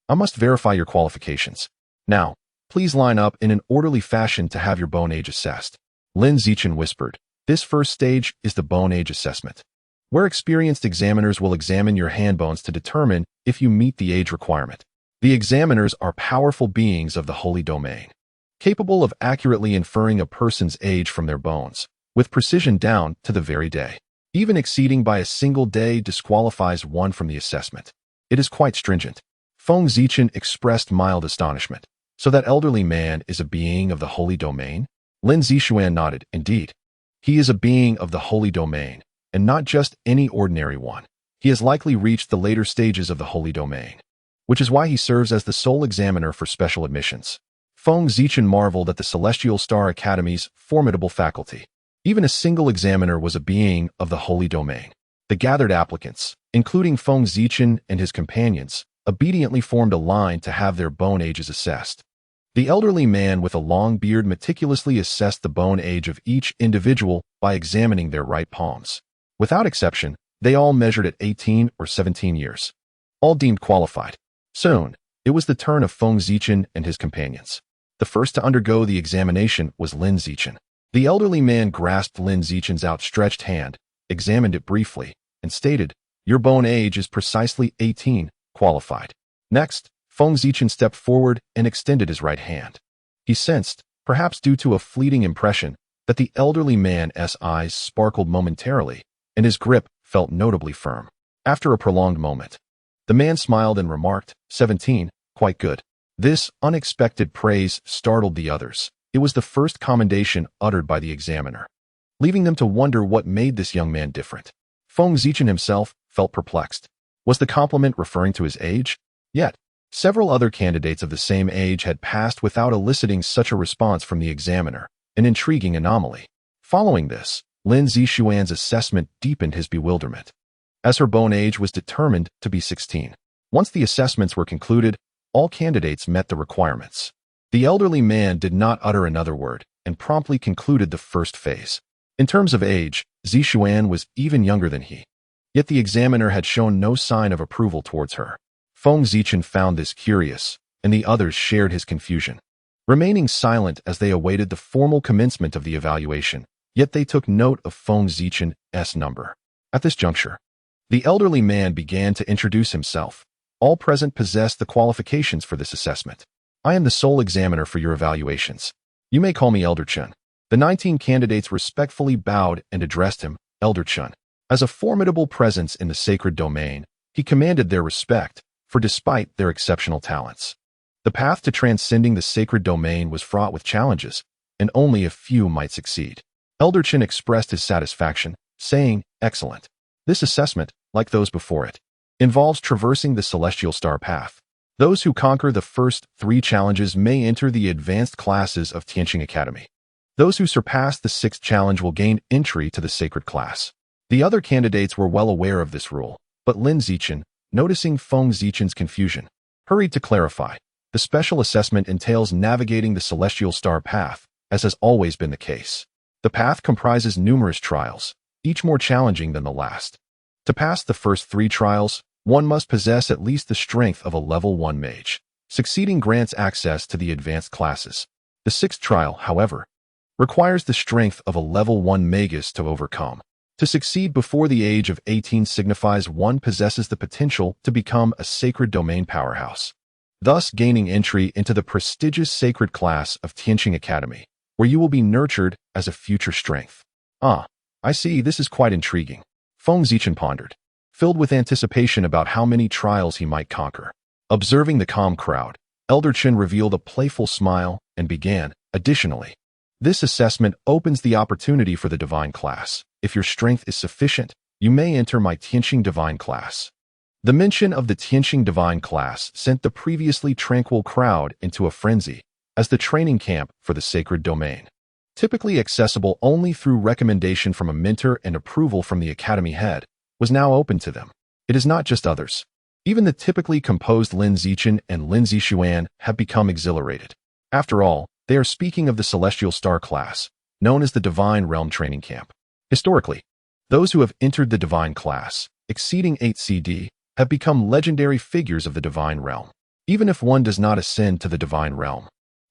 I must verify your qualifications. Now, please line up in an orderly fashion to have your bone age assessed." Lin Zichen whispered, "This first stage is the bone age assessment, where experienced examiners will examine your hand bones to determine if you meet the age requirement. The examiners are powerful beings of the holy domain, capable of accurately inferring a person's age from their bones, with precision down to the very day. Even exceeding by a single day disqualifies one from the assessment. It is quite stringent." Feng Zichen expressed mild astonishment. "So that elderly man is a being of the holy domain?" Lin Zixuan nodded. "Indeed. He is a being of the holy domain, and not just any ordinary one. He has likely reached the later stages of the holy domain, which is why he serves as the sole examiner for special admissions." Feng Zichen marveled at the Celestial Star Academy's formidable faculty. Even a single examiner was a being of the holy domain. The gathered applicants, including Feng Zichen and his companions, obediently formed a line to have their bone ages assessed. The elderly man with a long beard meticulously assessed the bone age of each individual by examining their right palms. Without exception, they all measured at 18 or 17 years. All deemed qualified. Soon, it was the turn of Feng Zichen and his companions. The first to undergo the examination was Lin Zichen. The elderly man grasped Lin Zichen's outstretched hand, examined it briefly, and stated, "Your bone age is precisely 18, qualified." Next, Feng Zichen stepped forward and extended his right hand. He sensed, perhaps due to a fleeting impression, that the elderly man's eyes sparkled momentarily, and his grip felt notably firm. After a prolonged moment, the man smiled and remarked, 17, quite good. This unexpected praise startled the others. It was the first commendation uttered by the examiner, leaving them to wonder what made this young man different. Feng Zichen himself felt perplexed. Was the compliment referring to his age? Yet, several other candidates of the same age had passed without eliciting such a response from the examiner, an intriguing anomaly. Following this, Lin Zixuan's assessment deepened his bewilderment, as her bone age was determined to be 16. Once the assessments were concluded, all candidates met the requirements. The elderly man did not utter another word and promptly concluded the first phase. In terms of age, Zixuan was even younger than he. Yet the examiner had shown no sign of approval towards her. Feng Zichen found this curious, and the others shared his confusion, remaining silent as they awaited the formal commencement of the evaluation. Yet they took note of Feng Zichen's number. At this juncture, the elderly man began to introduce himself. All present possessed the qualifications for this assessment. I am the sole examiner for your evaluations. You may call me Elder Chen. The 19 candidates respectfully bowed and addressed him, Elder Chen. As a formidable presence in the sacred domain, he commanded their respect, for despite their exceptional talents, the path to transcending the sacred domain was fraught with challenges, and only a few might succeed. Elder Chen expressed his satisfaction, saying, "Excellent. This assessment, like those before it, involves traversing the celestial star path. Those who conquer the first 3 challenges may enter the advanced classes of Tianqing Academy. Those who surpass the 6th challenge will gain entry to the sacred class." The other candidates were well aware of this rule, but Lin Zichen, noticing Feng Zichen's confusion, hurried to clarify. The special assessment entails navigating the celestial star path, as has always been the case. The path comprises numerous trials, each more challenging than the last. To pass the first 3 trials, one must possess at least the strength of a level 1 mage. Succeeding grants access to the advanced classes. The 6th trial, however, requires the strength of a level 1 magus to overcome. To succeed before the age of 18 signifies one possesses the potential to become a sacred domain powerhouse, thus gaining entry into the prestigious sacred class of Tianqing Academy, where you will be nurtured as a future strength. Ah, I see, this is quite intriguing. Feng Zichen pondered, filled with anticipation about how many trials he might conquer. Observing the calm crowd, Elder Chen revealed a playful smile and began, "Additionally, this assessment opens the opportunity for the divine class. If your strength is sufficient, you may enter my Tianqing divine class." The mention of the Tianqing divine class sent the previously tranquil crowd into a frenzy, as the training camp for the sacred domain, typically accessible only through recommendation from a mentor and approval from the academy head, was now open to them. It is not just others. Even the typically composed Lin Zichen and Lin Zixuan have become exhilarated. After all, they are speaking of the celestial star class, known as the Divine Realm Training Camp. Historically, those who have entered the divine class, exceeding 8 CD, have become legendary figures of the divine realm. Even if one does not ascend to the divine realm,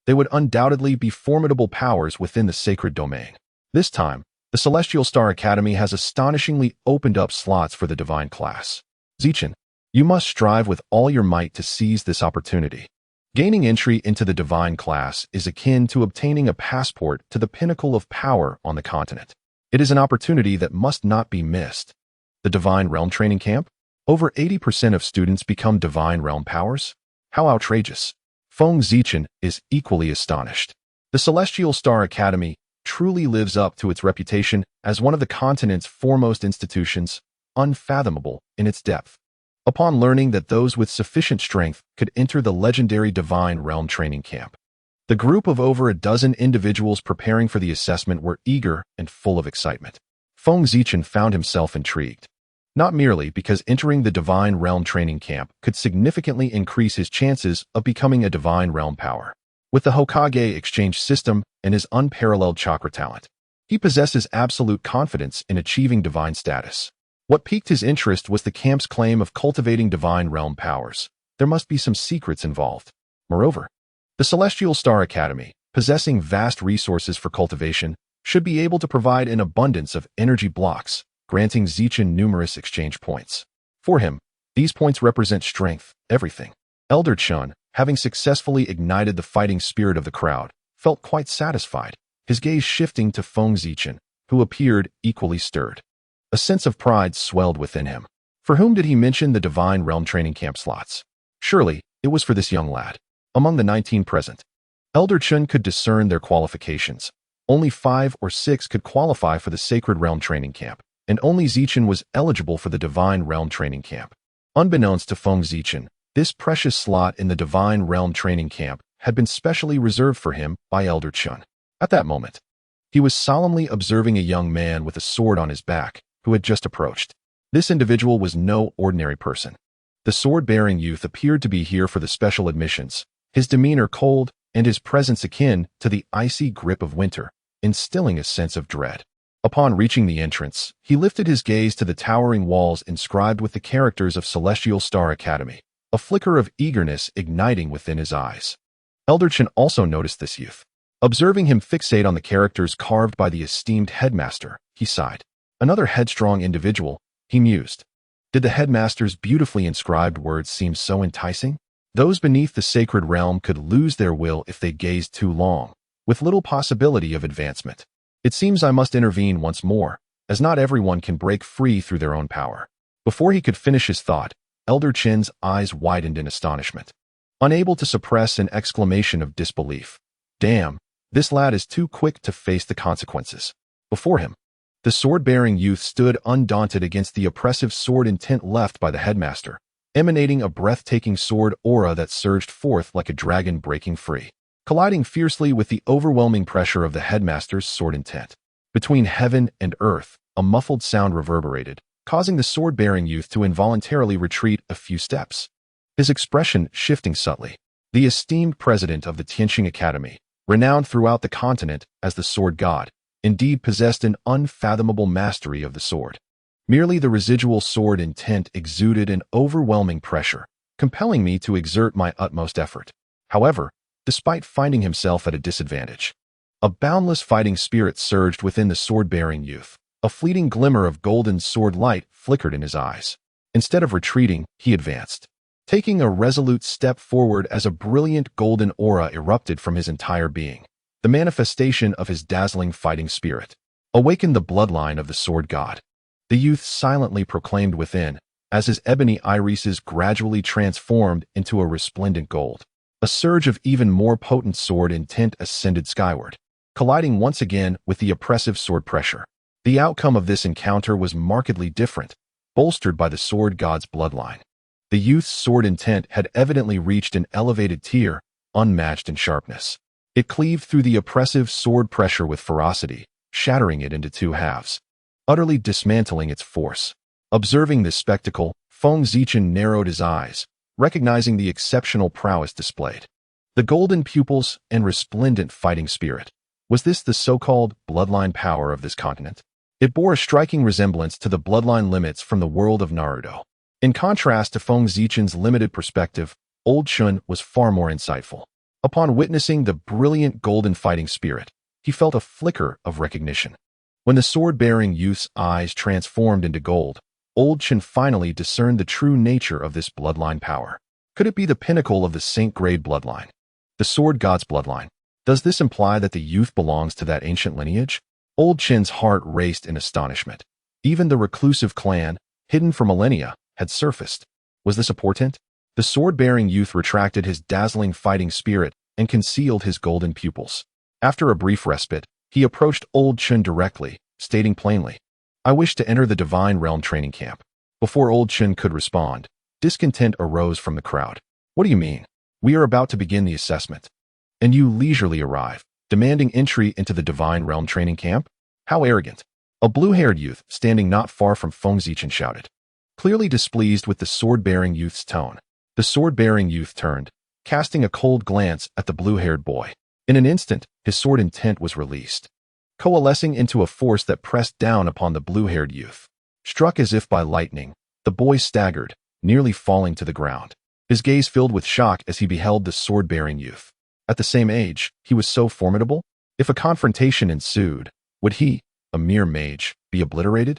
they would undoubtedly be formidable powers within the sacred domain. This time, the Celestial Star Academy has astonishingly opened up slots for the divine class. Zichen, you must strive with all your might to seize this opportunity. Gaining entry into the divine class is akin to obtaining a passport to the pinnacle of power on the continent. It is an opportunity that must not be missed. The Divine Realm Training Camp? Over 80% of students become divine realm powers? How outrageous. Feng Zichen is equally astonished. The Celestial Star Academy truly lives up to its reputation as one of the continent's foremost institutions, unfathomable in its depth. Upon learning that those with sufficient strength could enter the legendary Divine Realm Training Camp, the group of over a dozen individuals preparing for the assessment were eager and full of excitement. Feng Zichen found himself intrigued, not merely because entering the Divine Realm Training Camp could significantly increase his chances of becoming a divine realm power. With the Hokage exchange system and his unparalleled chakra talent, he possesses absolute confidence in achieving divine status. What piqued his interest was the camp's claim of cultivating divine realm powers. There must be some secrets involved. Moreover, the Celestial Star Academy, possessing vast resources for cultivation, should be able to provide an abundance of energy blocks, granting Zichen numerous exchange points. For him, these points represent strength, everything. Elder Chun, having successfully ignited the fighting spirit of the crowd, felt quite satisfied, his gaze shifting to Feng Zichen, who appeared equally stirred. A sense of pride swelled within him. For whom did he mention the Divine Realm training camp slots? Surely, it was for this young lad. Among the 19 present, Elder Chun could discern their qualifications. Only 5 or 6 could qualify for the Sacred Realm training camp, and only Zichen was eligible for the Divine Realm training camp. Unbeknownst to Feng Zichen, this precious slot in the Divine Realm training camp had been specially reserved for him by Elder Chun. At that moment, he was solemnly observing a young man with a sword on his back, who had just approached. This individual was no ordinary person. The sword-bearing youth appeared to be here for the special admissions, his demeanor cold and his presence akin to the icy grip of winter, instilling a sense of dread. Upon reaching the entrance, he lifted his gaze to the towering walls inscribed with the characters of Celestial Star Academy, a flicker of eagerness igniting within his eyes. Elder Chun also noticed this youth. Observing him fixate on the characters carved by the esteemed headmaster, he sighed. Another headstrong individual, he mused. Did the headmaster's beautifully inscribed words seem so enticing? Those beneath the sacred realm could lose their will if they gazed too long, with little possibility of advancement. It seems I must intervene once more, as not everyone can break free through their own power. Before he could finish his thought, Elder Chin's eyes widened in astonishment, unable to suppress an exclamation of disbelief. Damn, this lad is too quick to face the consequences. Before him, the sword-bearing youth stood undaunted against the oppressive sword intent left by the headmaster, emanating a breathtaking sword aura that surged forth like a dragon breaking free, colliding fiercely with the overwhelming pressure of the headmaster's sword intent. Between heaven and earth, a muffled sound reverberated, causing the sword-bearing youth to involuntarily retreat a few steps, his expression shifting subtly. The esteemed president of the Tianqing Academy, renowned throughout the continent as the sword god, indeed possessed an unfathomable mastery of the sword. Merely the residual sword intent exuded an overwhelming pressure, compelling me to exert my utmost effort. However, despite finding himself at a disadvantage, a boundless fighting spirit surged within the sword-bearing youth. A fleeting glimmer of golden sword light flickered in his eyes. Instead of retreating, he advanced, taking a resolute step forward as a brilliant golden aura erupted from his entire being. The manifestation of his dazzling fighting spirit awakened the bloodline of the sword god. The youth silently proclaimed within, as his ebony irises gradually transformed into a resplendent gold. A surge of even more potent sword intent ascended skyward, colliding once again with the oppressive sword pressure. The outcome of this encounter was markedly different, bolstered by the sword god's bloodline. The youth's sword intent had evidently reached an elevated tier, unmatched in sharpness. It cleaved through the oppressive sword pressure with ferocity, shattering it into two halves, utterly dismantling its force. Observing this spectacle, Feng Zichen narrowed his eyes, recognizing the exceptional prowess displayed. The golden pupils and resplendent fighting spirit. Was this the so-called bloodline power of this continent? It bore a striking resemblance to the bloodline limits from the world of Naruto. In contrast to Feng Zichen's limited perspective, Old Chun was far more insightful. Upon witnessing the brilliant golden fighting spirit, he felt a flicker of recognition. When the sword-bearing youth's eyes transformed into gold, Old Chun finally discerned the true nature of this bloodline power. Could it be the pinnacle of the saint-grade bloodline? The sword god's bloodline? Does this imply that the youth belongs to that ancient lineage? Old Chin's heart raced in astonishment. Even the reclusive clan, hidden for millennia, had surfaced. Was this a portent? The sword-bearing youth retracted his dazzling fighting spirit and concealed his golden pupils. After a brief respite, he approached Old Chun directly, stating plainly, "I wish to enter the Divine Realm training camp." Before Old Chun could respond, discontent arose from the crowd. "What do you mean? We are about to begin the assessment, and you leisurely arrive, demanding entry into the Divine Realm training camp? How arrogant!" A blue-haired youth standing not far from Feng Zichen shouted, clearly displeased with the sword-bearing youth's tone. The sword-bearing youth turned, casting a cold glance at the blue-haired boy. In an instant, his sword intent was released, coalescing into a force that pressed down upon the blue-haired youth. Struck as if by lightning, the boy staggered, nearly falling to the ground. His gaze filled with shock as he beheld the sword-bearing youth. At the same age, he was so formidable. If a confrontation ensued, would he, a mere mage, be obliterated?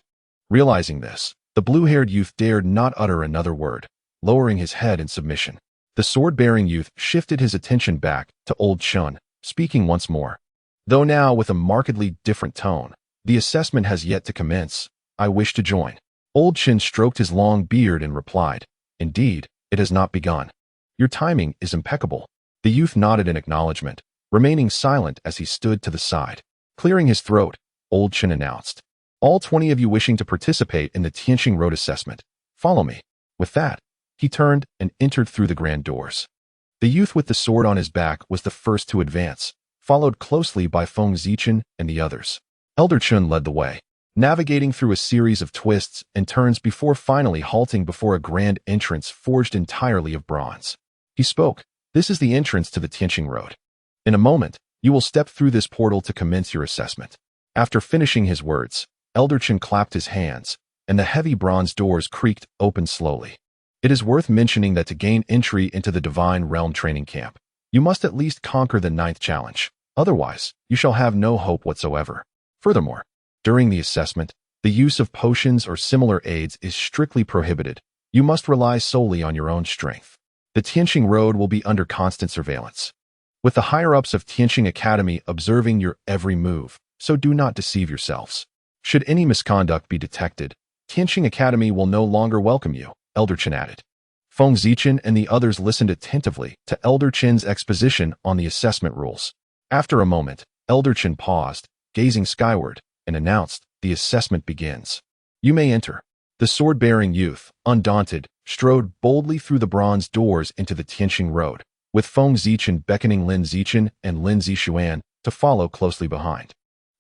Realizing this, the blue-haired youth dared not utter another word, lowering his head in submission. The sword-bearing youth shifted his attention back to Old Chun, speaking once more. Though now with a markedly different tone, the assessment has yet to commence. I wish to join. Old Chun stroked his long beard and replied, Indeed, it has not begun. Your timing is impeccable. The youth nodded in acknowledgement, remaining silent as he stood to the side. Clearing his throat, Old Chun announced, All 20 of you wishing to participate in the Tianqing Road assessment, follow me. With that, he turned and entered through the grand doors. The youth with the sword on his back was the first to advance, followed closely by Feng Zichen and the others. Elder Chun led the way, navigating through a series of twists and turns before finally halting before a grand entrance forged entirely of bronze. He spoke, This is the entrance to the Tianqing Road. In a moment, you will step through this portal to commence your assessment. After finishing his words, Elder Chun clapped his hands, and the heavy bronze doors creaked open slowly. It is worth mentioning that to gain entry into the Divine Realm training camp, you must at least conquer the 9th challenge. Otherwise, you shall have no hope whatsoever. Furthermore, during the assessment, the use of potions or similar aids is strictly prohibited. You must rely solely on your own strength. The Tianqing Road will be under constant surveillance, with the higher-ups of Tianqing Academy observing your every move, so do not deceive yourselves. Should any misconduct be detected, Tianqing Academy will no longer welcome you, Elder Chun added. Feng Zichen and the others listened attentively to Elder Chun's exposition on the assessment rules. After a moment, Elder Chun paused, gazing skyward, and announced, The assessment begins. You may enter. The sword-bearing youth, undaunted, strode boldly through the bronze doors into the Tianqing Road, with Feng Zichen beckoning Lin Zichen and Lin Zixuan to follow closely behind.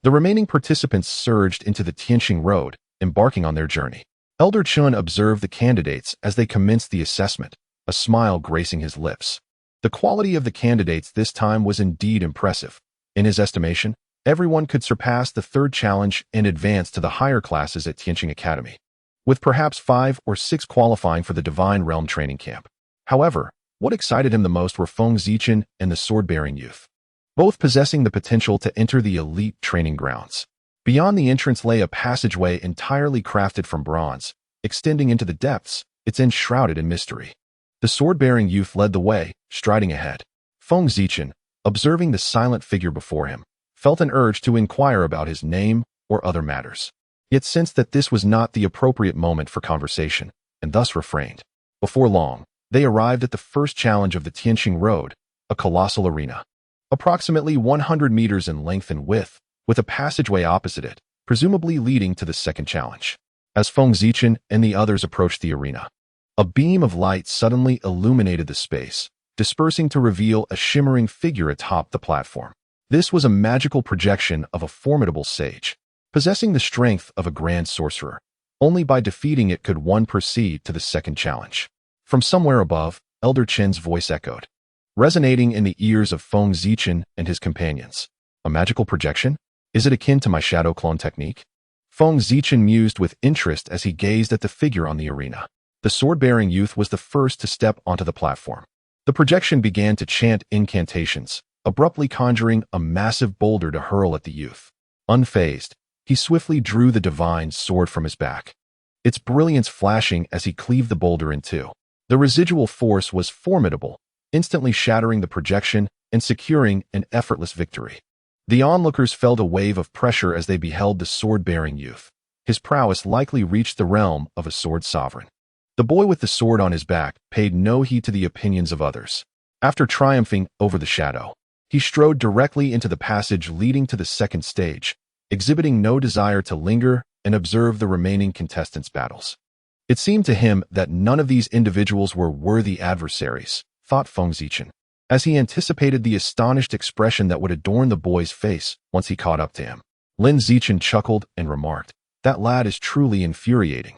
The remaining participants surged into the Tianqing Road, embarking on their journey. Elder Chun observed the candidates as they commenced the assessment, a smile gracing his lips. The quality of the candidates this time was indeed impressive. In his estimation, everyone could surpass the 3rd challenge and advance to the higher classes at Tianqing Academy, with perhaps 5 or 6 qualifying for the Divine Realm training camp. However, what excited him the most were Feng Zichen and the sword-bearing youth, both possessing the potential to enter the elite training grounds. Beyond the entrance lay a passageway entirely crafted from bronze, extending into the depths, its end shrouded in mystery. The sword-bearing youth led the way, striding ahead. Feng Zichen, observing the silent figure before him, felt an urge to inquire about his name or other matters, yet sensed that this was not the appropriate moment for conversation, and thus refrained. Before long, they arrived at the first challenge of the Tianqing Road, a colossal arena, approximately 100 meters in length and width, with a passageway opposite it, presumably leading to the 2nd challenge. As Feng Zichen and the others approached the arena, a beam of light suddenly illuminated the space, dispersing to reveal a shimmering figure atop the platform. This was a magical projection of a formidable sage, possessing the strength of a grand sorcerer. Only by defeating it could one proceed to the 2nd challenge. From somewhere above, Elder Chun's voice echoed, resonating in the ears of Feng Zichen and his companions. A magical projection? Is it akin to my shadow clone technique? Feng Zichen mused with interest as he gazed at the figure on the arena. The sword-bearing youth was the first to step onto the platform. The projection began to chant incantations, abruptly conjuring a massive boulder to hurl at the youth. Unfazed, he swiftly drew the divine sword from his back, its brilliance flashing as he cleaved the boulder in two. The residual force was formidable, instantly shattering the projection and securing an effortless victory. The onlookers felt a wave of pressure as they beheld the sword-bearing youth. His prowess likely reached the realm of a sword sovereign. The boy with the sword on his back paid no heed to the opinions of others. After triumphing over the shadow, he strode directly into the passage leading to the 2nd stage, exhibiting no desire to linger and observe the remaining contestants' battles. It seemed to him that none of these individuals were worthy adversaries, thought Feng Zichen, as he anticipated the astonished expression that would adorn the boy's face once he caught up to him. Lin Zichen chuckled and remarked, "That lad is truly infuriating."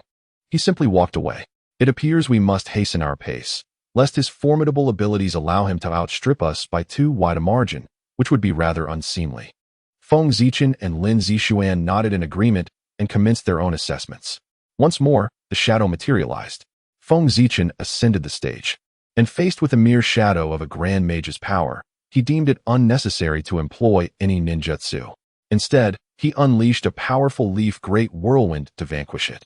He simply walked away. It appears we must hasten our pace, lest his formidable abilities allow him to outstrip us by too wide a margin, which would be rather unseemly. Feng Zichen and Lin Zixuan nodded in agreement and commenced their own assessments. Once more, the shadow materialized. Feng Zichen ascended the stage, and faced with a mere shadow of a grand mage's power, he deemed it unnecessary to employ any ninjutsu. Instead, he unleashed a powerful leaf-great whirlwind to vanquish it.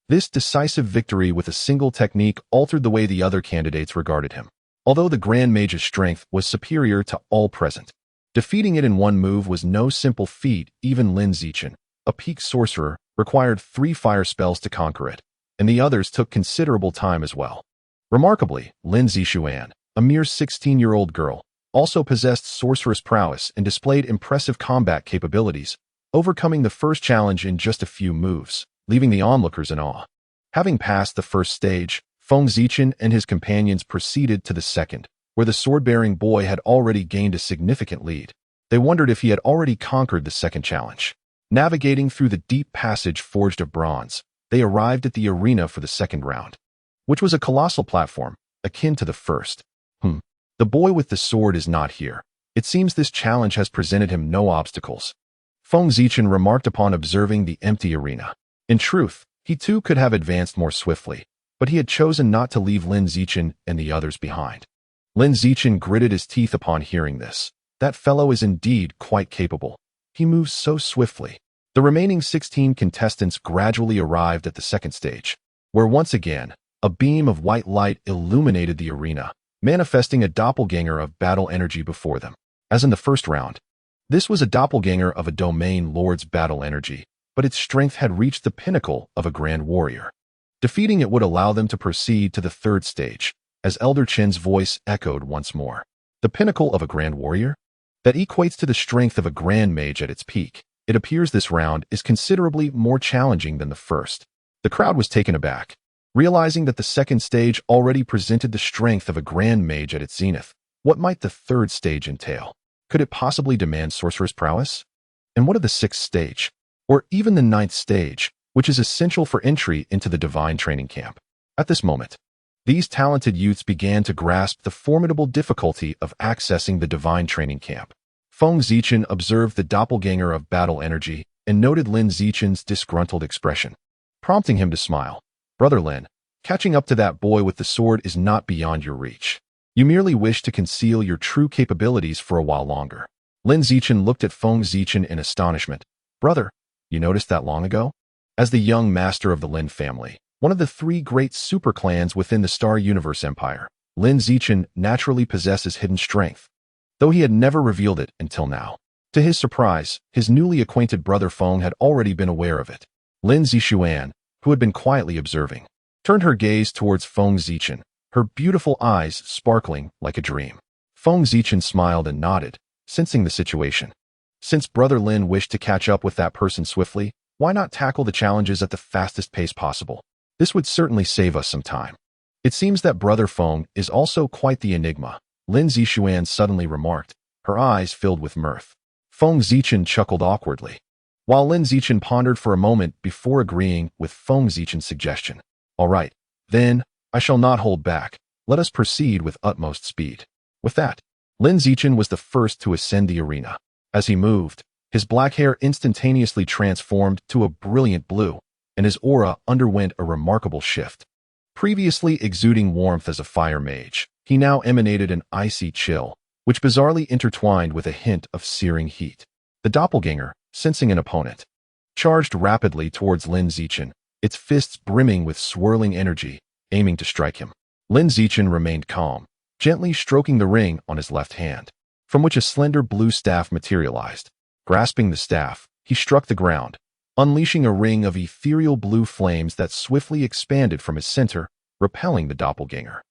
This decisive victory with a single technique altered the way the other candidates regarded him. Although the Grand Mage's strength was superior to all present, defeating it in one move was no simple feat. Even Lin Zichen, a peak sorcerer, required 3 fire spells to conquer it, and the others took considerable time as well. Remarkably, Lin Zixuan, a mere 16-year-old girl, also possessed sorceress prowess and displayed impressive combat capabilities, overcoming the first challenge in just a few moves, leaving the onlookers in awe. Having passed the first stage, Feng Zichen and his companions proceeded to the second, where the sword-bearing boy had already gained a significant lead. They wondered if he had already conquered the second challenge. Navigating through the deep passage forged of bronze, they arrived at the arena for the second round, which was a colossal platform, akin to the first. The boy with the sword is not here. It seems this challenge has presented him no obstacles. Feng Zichen remarked upon observing the empty arena. In truth, he too could have advanced more swiftly, but he had chosen not to leave Lin Zichen and the others behind. Lin Zichen gritted his teeth upon hearing this. That fellow is indeed quite capable. He moves so swiftly. The remaining 16 contestants gradually arrived at the second stage, where once again, a beam of white light illuminated the arena, manifesting a doppelganger of battle energy before them. As in the first round, this was a doppelganger of a domain lord's battle energy, but its strength had reached the pinnacle of a grand warrior. Defeating it would allow them to proceed to the third stage, as Elder Chen's voice echoed once more. The pinnacle of a grand warrior? That equates to the strength of a grand mage at its peak. It appears this round is considerably more challenging than the first. The crowd was taken aback, realizing that the second stage already presented the strength of a grand mage at its zenith. What might the third stage entail? Could it possibly demand sorcerer's prowess? And what of the sixth stage? Or even the ninth stage, which is essential for entry into the divine training camp? At this moment, these talented youths began to grasp the formidable difficulty of accessing the divine training camp. Feng Zichen observed the doppelganger of battle energy and noted Lin Zichen's disgruntled expression, prompting him to smile. Brother Lin, catching up to that boy with the sword is not beyond your reach. You merely wish to conceal your true capabilities for a while longer. Lin Zichen looked at Feng Zichen in astonishment. Brother, you noticed that long ago? As the young master of the Lin family, one of the 3 great superclans within the Star Universe Empire, Lin Zichen naturally possesses hidden strength, though he had never revealed it until now. To his surprise, his newly acquainted brother Feng had already been aware of it. Lin Zixuan, who had been quietly observing, turned her gaze towards Feng Zichen, her beautiful eyes sparkling like a dream. Feng Zichen smiled and nodded, sensing the situation. Since Brother Lin wished to catch up with that person swiftly, why not tackle the challenges at the fastest pace possible? This would certainly save us some time. It seems that Brother Feng is also quite the enigma, Lin Zixuan suddenly remarked, her eyes filled with mirth. Feng Zichen chuckled awkwardly, while Lin Zichen pondered for a moment before agreeing with Feng Zichen's suggestion. All right, then, I shall not hold back. Let us proceed with utmost speed. With that, Lin Zichen was the first to ascend the arena. As he moved, his black hair instantaneously transformed to a brilliant blue, and his aura underwent a remarkable shift. Previously exuding warmth as a fire mage, he now emanated an icy chill, which bizarrely intertwined with a hint of searing heat. The doppelganger, sensing an opponent, charged rapidly towards Lin Zichen, its fists brimming with swirling energy, aiming to strike him. Lin Zichen remained calm, gently stroking the ring on his left hand, from which a slender blue staff materialized. Grasping the staff, he struck the ground, unleashing a ring of ethereal blue flames that swiftly expanded from his center, repelling the doppelganger.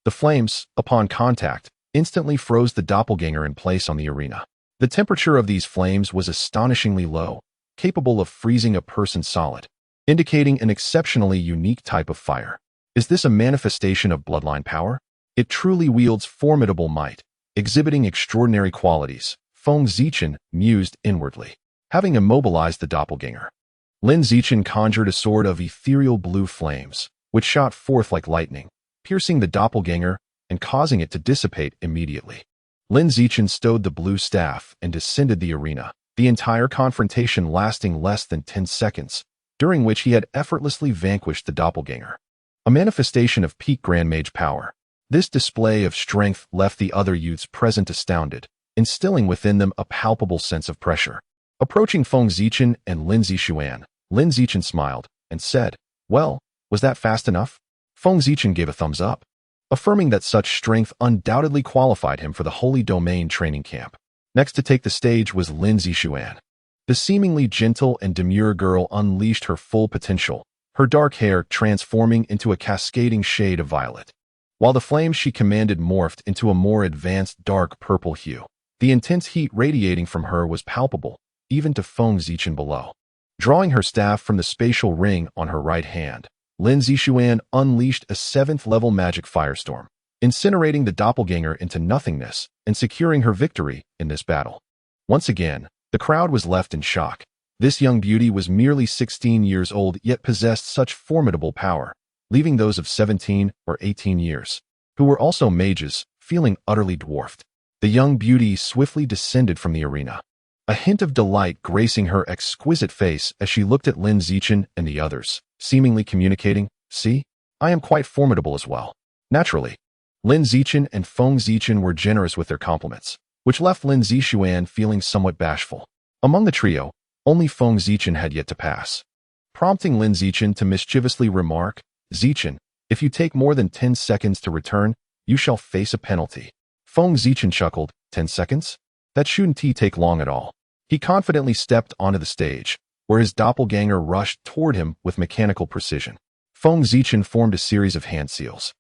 The flames, upon contact, instantly froze the doppelganger in place on the arena. The temperature of these flames was astonishingly low, capable of freezing a person solid, indicating an exceptionally unique type of fire. Is this a manifestation of bloodline power? It truly wields formidable might, exhibiting extraordinary qualities, Feng Zichen mused inwardly. Having immobilized the doppelganger, Lin Zichen conjured a sword of ethereal blue flames, which shot forth like lightning, piercing the doppelganger and causing it to dissipate immediately. Lin Zichen stowed the blue staff and descended the arena, the entire confrontation lasting less than 10 seconds, during which he had effortlessly vanquished the doppelganger. A manifestation of peak Grand Mage power, this display of strength left the other youths present astounded, instilling within them a palpable sense of pressure. Approaching Feng Zichen and Lin Zixuan, Lin Zichen smiled and said, "Well, was that fast enough?" Feng Zichen gave a thumbs up, affirming that such strength undoubtedly qualified him for the Holy Domain training camp. Next to take the stage was Lin Zixuan. The seemingly gentle and demure girl unleashed her full potential, her dark hair transforming into a cascading shade of violet, while the flames she commanded morphed into a more advanced dark purple hue. The intense heat radiating from her was palpable, even to Feng Zichen below. Drawing her staff from the spatial ring on her right hand, Lin Zixuan unleashed a 7th-level magic firestorm, incinerating the doppelganger into nothingness and securing her victory in this battle. Once again, the crowd was left in shock. This young beauty was merely 16 years old yet possessed such formidable power, leaving those of 17 or 18 years, who were also mages, feeling utterly dwarfed. The young beauty swiftly descended from the arena, a hint of delight gracing her exquisite face as she looked at Lin Zichen and the others, seemingly communicating, "See, I am quite formidable as well." Naturally, Lin Zichen and Feng Zichen were generous with their compliments, which left Lin Zixuan feeling somewhat bashful. Among the trio, only Feng Zichen had yet to pass, prompting Lin Zichen to mischievously remark, "Zichen, if you take more than 10 seconds to return, you shall face a penalty." Feng Zichen chuckled, 10 seconds? That shouldn't take long at all. He confidently stepped onto the stage, where his doppelganger rushed toward him with mechanical precision. Feng Zichen formed a series of hand seals,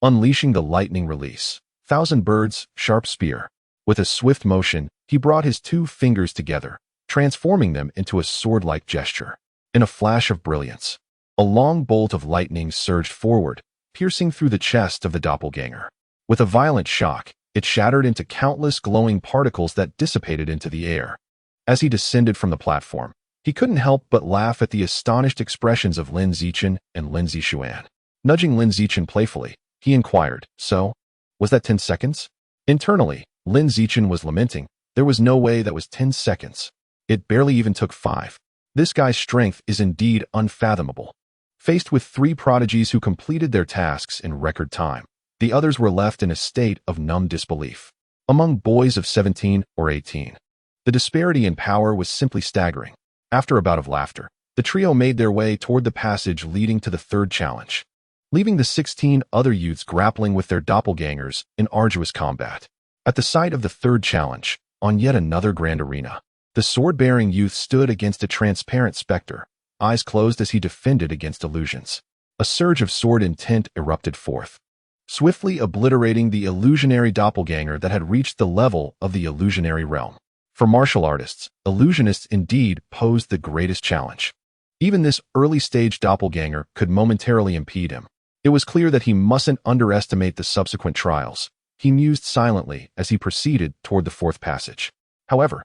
unleashing the lightning release. Thousand birds, sharp spear. With a swift motion, he brought his 2 fingers together, transforming them into a sword-like gesture. In a flash of brilliance, a long bolt of lightning surged forward, piercing through the chest of the doppelganger. With a violent shock, it shattered into countless glowing particles that dissipated into the air. As he descended from the platform, he couldn't help but laugh at the astonished expressions of Lin Zichen and Lin Zixuan. Nudging Lin Zichen playfully, he inquired, "So, was that 10 seconds?" Internally, Lin Zichen was lamenting, there was no way that was 10 seconds. It barely even took 5. This guy's strength is indeed unfathomable. Faced with 3 prodigies who completed their tasks in record time, the others were left in a state of numb disbelief. Among boys of 17 or 18, the disparity in power was simply staggering. After a bout of laughter, the trio made their way toward the passage leading to the 3rd challenge, leaving the 16 other youths grappling with their doppelgangers in arduous combat. At the sight of the 3rd challenge, on yet another grand arena, the sword-bearing youth stood against a transparent specter, eyes closed as he defended against illusions. A surge of sword intent erupted forth, swiftly obliterating the illusionary doppelganger that had reached the level of the illusionary realm. For martial artists, illusionists indeed posed the greatest challenge. Even this early-stage doppelganger could momentarily impede him. It was clear that he mustn't underestimate the subsequent trials. He mused silently as he proceeded toward the 4th passage. However,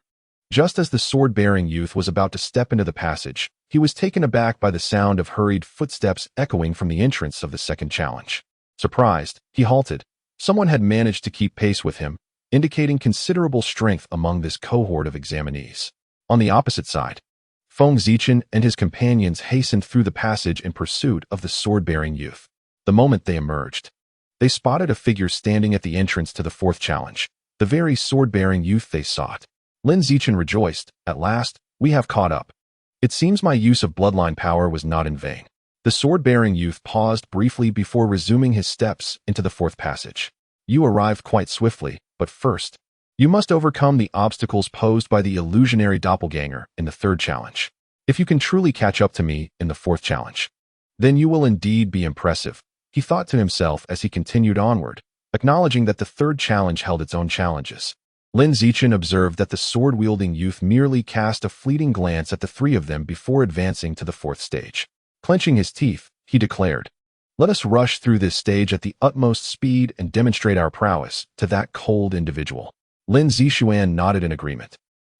just as the sword-bearing youth was about to step into the passage, he was taken aback by the sound of hurried footsteps echoing from the entrance of the 2nd challenge. Surprised, he halted. Someone had managed to keep pace with him, indicating considerable strength among this cohort of examinees. On the opposite side, Feng Zichen and his companions hastened through the passage in pursuit of the sword-bearing youth. The moment they emerged, they spotted a figure standing at the entrance to the 4th challenge, the very sword-bearing youth they sought. Lin Zichen rejoiced, "At last, we have caught up. It seems my use of bloodline power was not in vain." The sword-bearing youth paused briefly before resuming his steps into the 4th passage. "You arrived quite swiftly, but first, you must overcome the obstacles posed by the illusionary doppelganger in the 3rd challenge. If you can truly catch up to me in the 4th challenge, then you will indeed be impressive," he thought to himself as he continued onward, acknowledging that the 3rd challenge held its own challenges. Lin Zichen observed that the sword-wielding youth merely cast a fleeting glance at the 3 of them before advancing to the 4th stage. Clenching his teeth, he declared, "Let us rush through this stage at the utmost speed and demonstrate our prowess to that cold individual." Lin Zixuan nodded in agreement,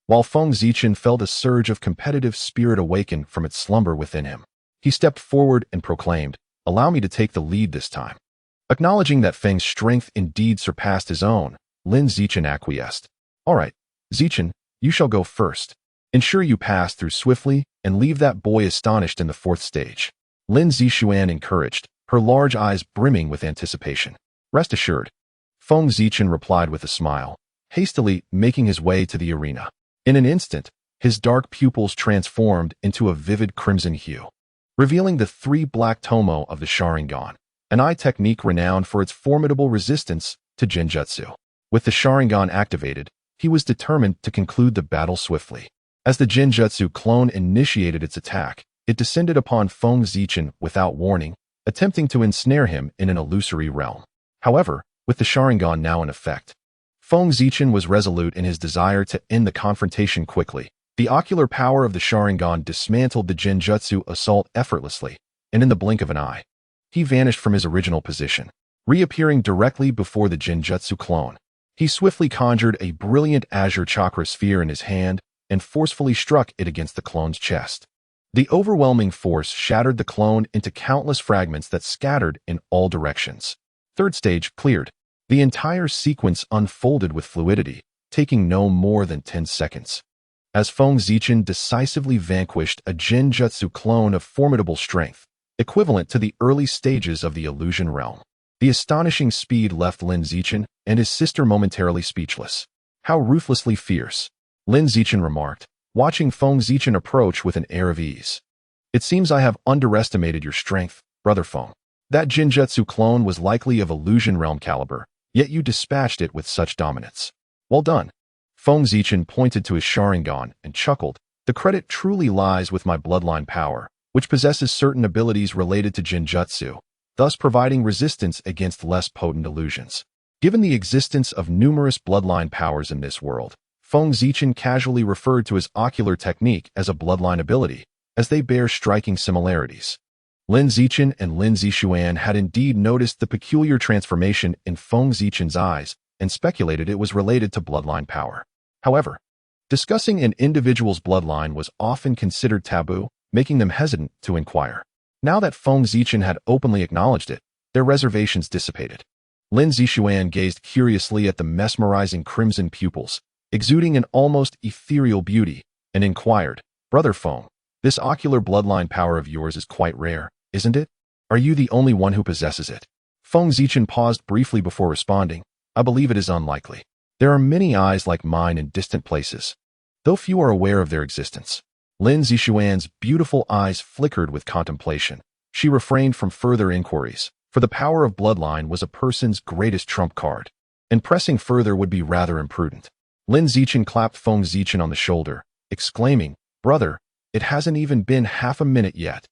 while Feng Zichen felt a surge of competitive spirit awaken from its slumber within him. He stepped forward and proclaimed, "Allow me to take the lead this time." Acknowledging that Feng's strength indeed surpassed his own, Lin Zichen acquiesced. "All right, Zichen, you shall go first. Ensure you pass through swiftly and leave that boy astonished in the 4th stage." Lin Zixuan encouraged, her large eyes brimming with anticipation. "Rest assured," Feng Zichen replied with a smile, hastily making his way to the arena. In an instant, his dark pupils transformed into a vivid crimson hue, revealing the three black tomo of the Sharingan, an eye technique renowned for its formidable resistance to genjutsu. With the Sharingan activated, he was determined to conclude the battle swiftly. As the genjutsu clone initiated its attack, it descended upon Feng Zichen without warning, attempting to ensnare him in an illusory realm. However, with the Sharingan now in effect, Feng Zichen was resolute in his desire to end the confrontation quickly. The ocular power of the Sharingan dismantled the genjutsu assault effortlessly, and in the blink of an eye, he vanished from his original position, reappearing directly before the genjutsu clone. He swiftly conjured a brilliant azure chakra sphere in his hand and forcefully struck it against the clone's chest. The overwhelming force shattered the clone into countless fragments that scattered in all directions. Third stage cleared. The entire sequence unfolded with fluidity, taking no more than 10 seconds. As Feng Zichen decisively vanquished a genjutsu clone of formidable strength, equivalent to the early stages of the illusion realm. The astonishing speed left Lin Zichen and his sister momentarily speechless. How ruthlessly fierce, Lin Zichen remarked, watching Feng Zichen approach with an air of ease. It seems I have underestimated your strength, Brother Feng. That genjutsu clone was likely of illusion realm caliber, yet you dispatched it with such dominance. Well done. Feng Zichen pointed to his Sharingan and chuckled. The credit truly lies with my bloodline power, which possesses certain abilities related to genjutsu, thus providing resistance against less potent illusions. Given the existence of numerous bloodline powers in this world, Feng Zichen casually referred to his ocular technique as a bloodline ability, as they bear striking similarities. Lin Zichen and Lin Zixuan had indeed noticed the peculiar transformation in Feng Zichen's eyes and speculated it was related to bloodline power. However, discussing an individual's bloodline was often considered taboo, making them hesitant to inquire. Now that Feng Zichen had openly acknowledged it, their reservations dissipated. Lin Zixuan gazed curiously at the mesmerizing crimson pupils, exuding an almost ethereal beauty, and inquired, Brother Feng, this ocular bloodline power of yours is quite rare, isn't it? Are you the only one who possesses it? Feng Zichen paused briefly before responding. I believe it is unlikely. There are many eyes like mine in distant places, though few are aware of their existence. Lin Zixuan's beautiful eyes flickered with contemplation. She refrained from further inquiries, for the power of bloodline was a person's greatest trump card, and pressing further would be rather imprudent. Lin Zichen clapped Feng Zichen on the shoulder, exclaiming, Brother, it hasn't even been half a minute yet.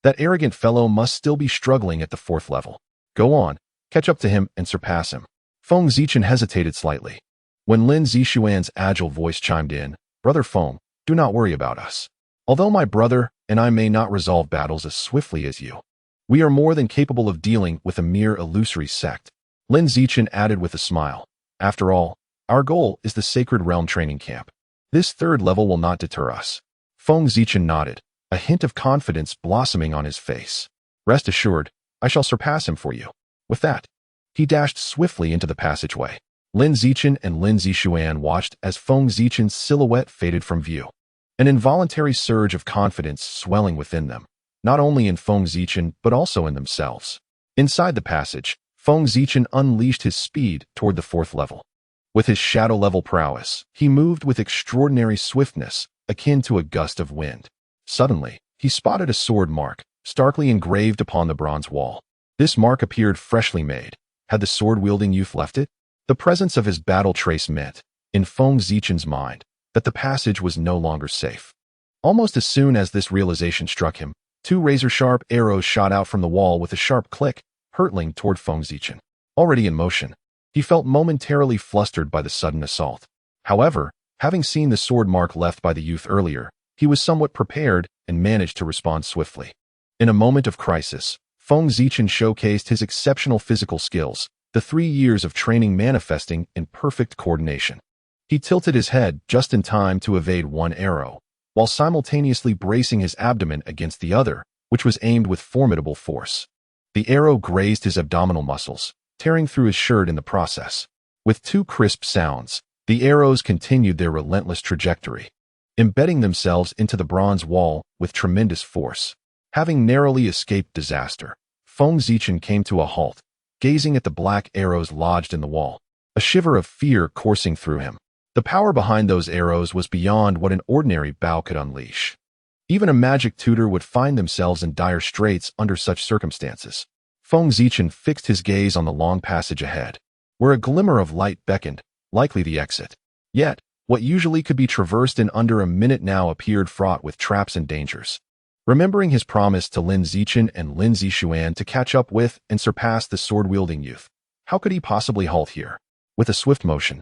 That arrogant fellow must still be struggling at the 4th level. Go on, catch up to him and surpass him. Feng Zichen hesitated slightly. When Lin Zixuan's agile voice chimed in, Brother Feng, do not worry about us. Although my brother and I may not resolve battles as swiftly as you, we are more than capable of dealing with a mere illusory sect. Lin Zichen added with a smile. After all, our goal is the Sacred Realm training camp. This 3rd level will not deter us. Feng Zichen nodded, a hint of confidence blossoming on his face. Rest assured, I shall surpass him for you. With that, he dashed swiftly into the passageway. Lin Zichen and Lin Zixuan watched as Feng Zichen's silhouette faded from view. An involuntary surge of confidence swelling within them, not only in Feng Zichen but also in themselves. Inside the passage, Feng Zichen unleashed his speed toward the 4th level. With his shadow-level prowess, he moved with extraordinary swiftness, akin to a gust of wind. Suddenly, he spotted a sword mark, starkly engraved upon the bronze wall. This mark appeared freshly made. Had the sword-wielding youth left it? The presence of his battle trace meant, in Feng Zichen's mind, that the passage was no longer safe. Almost as soon as this realization struck him, 2 razor-sharp arrows shot out from the wall with a sharp click, hurtling toward Feng Zichen. Already in motion, he felt momentarily flustered by the sudden assault. However, having seen the sword mark left by the youth earlier, he was somewhat prepared and managed to respond swiftly. In a moment of crisis, Feng Zichen showcased his exceptional physical skills, the 3 years of training manifesting in perfect coordination. He tilted his head just in time to evade one arrow, while simultaneously bracing his abdomen against the other, which was aimed with formidable force. The arrow grazed his abdominal muscles, tearing through his shirt in the process. With 2 crisp sounds, the arrows continued their relentless trajectory, embedding themselves into the bronze wall with tremendous force. Having narrowly escaped disaster, Feng Zichen came to a halt, gazing at the black arrows lodged in the wall, a shiver of fear coursing through him. The power behind those arrows was beyond what an ordinary bow could unleash. Even a magic tutor would find themselves in dire straits under such circumstances. Feng Zichen fixed his gaze on the long passage ahead, where a glimmer of light beckoned, likely the exit. Yet, what usually could be traversed in under a minute now appeared fraught with traps and dangers. Remembering his promise to Lin Zichen and Lin Zixuan to catch up with and surpass the sword-wielding youth, how could he possibly halt here? With a swift motion,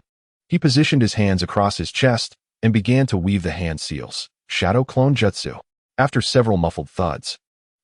he positioned his hands across his chest and began to weave the hand seals. Shadow Clone Jutsu. After several muffled thuds,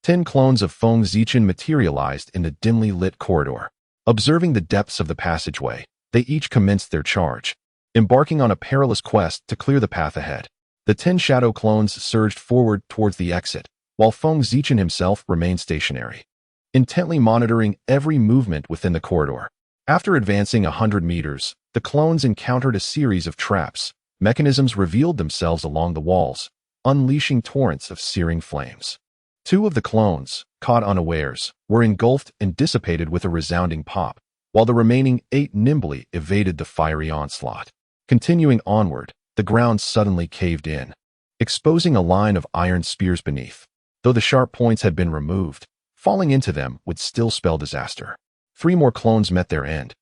10 clones of Feng Zichen materialized in the dimly lit corridor. Observing the depths of the passageway, they each commenced their charge, embarking on a perilous quest to clear the path ahead. The 10 shadow clones surged forward towards the exit, while Feng Zichen himself remained stationary, intently monitoring every movement within the corridor. After advancing 100 meters, the clones encountered a series of traps. Mechanisms revealed themselves along the walls, unleashing torrents of searing flames. 2 of the clones, caught unawares, were engulfed and dissipated with a resounding pop, while the remaining 8 nimbly evaded the fiery onslaught. Continuing onward, the ground suddenly caved in, exposing a line of iron spears beneath. Though the sharp points had been removed, falling into them would still spell disaster. 3 more clones met their end,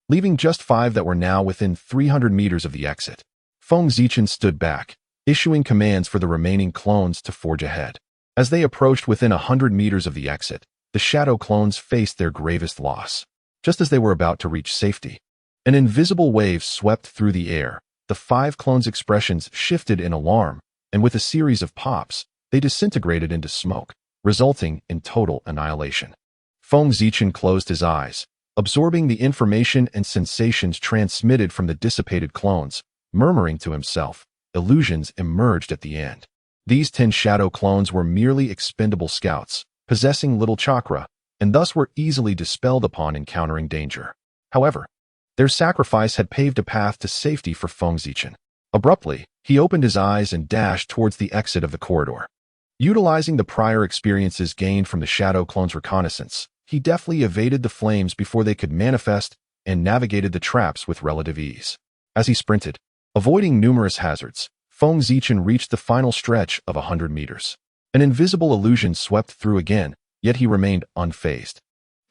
leaving just 5 that were now within 300 meters of the exit. Feng Zichen stood back, issuing commands for the remaining clones to forge ahead. As they approached within 100 meters of the exit, the shadow clones faced their gravest loss. Just as they were about to reach safety, an invisible wave swept through the air. The 5 clones' expressions shifted in alarm, and with a series of pops, they disintegrated into smoke, resulting in total annihilation. Feng Zichen closed his eyes, absorbing the information and sensations transmitted from the dissipated clones. Murmuring to himself, illusions emerged at the end. These 10 shadow clones were merely expendable scouts, possessing little chakra, and thus were easily dispelled upon encountering danger. However, their sacrifice had paved a path to safety for Feng Zichen. Abruptly, he opened his eyes and dashed towards the exit of the corridor. Utilizing the prior experiences gained from the shadow clones' reconnaissance, he deftly evaded the flames before they could manifest and navigated the traps with relative ease. As he sprinted, avoiding numerous hazards, Feng Zichen reached the final stretch of 100 meters. An invisible illusion swept through again, yet he remained unfazed.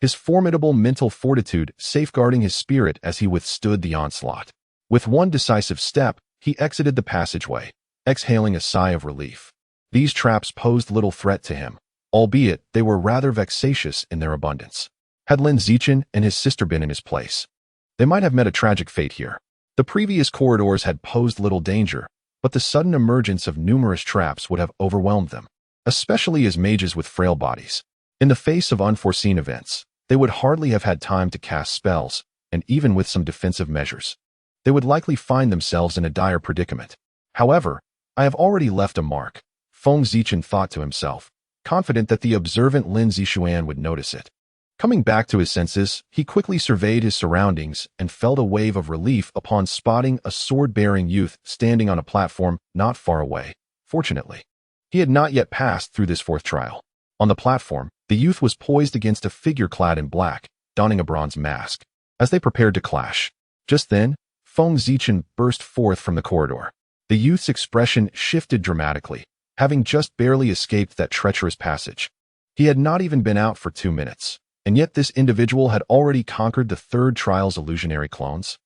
His formidable mental fortitude safeguarding his spirit as he withstood the onslaught. With one decisive step, he exited the passageway, exhaling a sigh of relief. These traps posed little threat to him, albeit they were rather vexatious in their abundance. Had Lin Zichen and his sister been in his place, they might have met a tragic fate here. The previous corridors had posed little danger, but the sudden emergence of numerous traps would have overwhelmed them, especially as mages with frail bodies. In the face of unforeseen events, they would hardly have had time to cast spells, and even with some defensive measures, they would likely find themselves in a dire predicament. However, I have already left a mark, Feng Zichen thought to himself, confident that the observant Lin Zixuan would notice it. Coming back to his senses, he quickly surveyed his surroundings and felt a wave of relief upon spotting a sword-bearing youth standing on a platform not far away. Fortunately, he had not yet passed through this 4th trial. On the platform, the youth was poised against a figure clad in black, donning a bronze mask. As they prepared to clash, just then, Feng Zichen burst forth from the corridor. The youth's expression shifted dramatically, having just barely escaped that treacherous passage. He had not even been out for 2 minutes. And yet this individual had already conquered the 3rd trial's illusionary clones.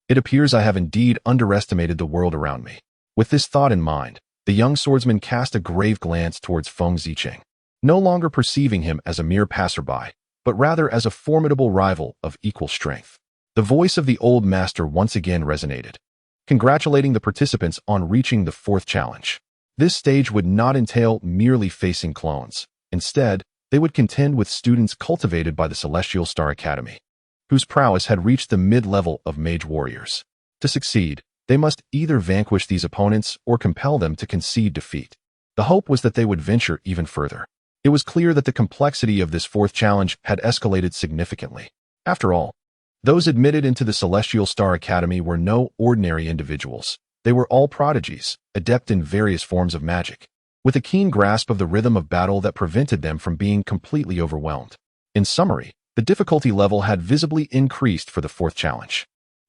It appears I have indeed underestimated the world around me. With this thought in mind, the young swordsman cast a grave glance towards Feng Zichen, no longer perceiving him as a mere passerby, but rather as a formidable rival of equal strength. The voice of the old master once again resonated, congratulating the participants on reaching the 4th challenge. This stage would not entail merely facing clones. Instead, they would contend with students cultivated by the Celestial Star Academy, whose prowess had reached the mid-level of mage warriors. To succeed, they must either vanquish these opponents or compel them to concede defeat. The hope was that they would venture even further. It was clear that the complexity of this 4th challenge had escalated significantly. After all, those admitted into the Celestial Star Academy were no ordinary individuals. They were all prodigies, adept in various forms of magic, with a keen grasp of the rhythm of battle that prevented them from being completely overwhelmed. In summary, the difficulty level had visibly increased for the 4th challenge.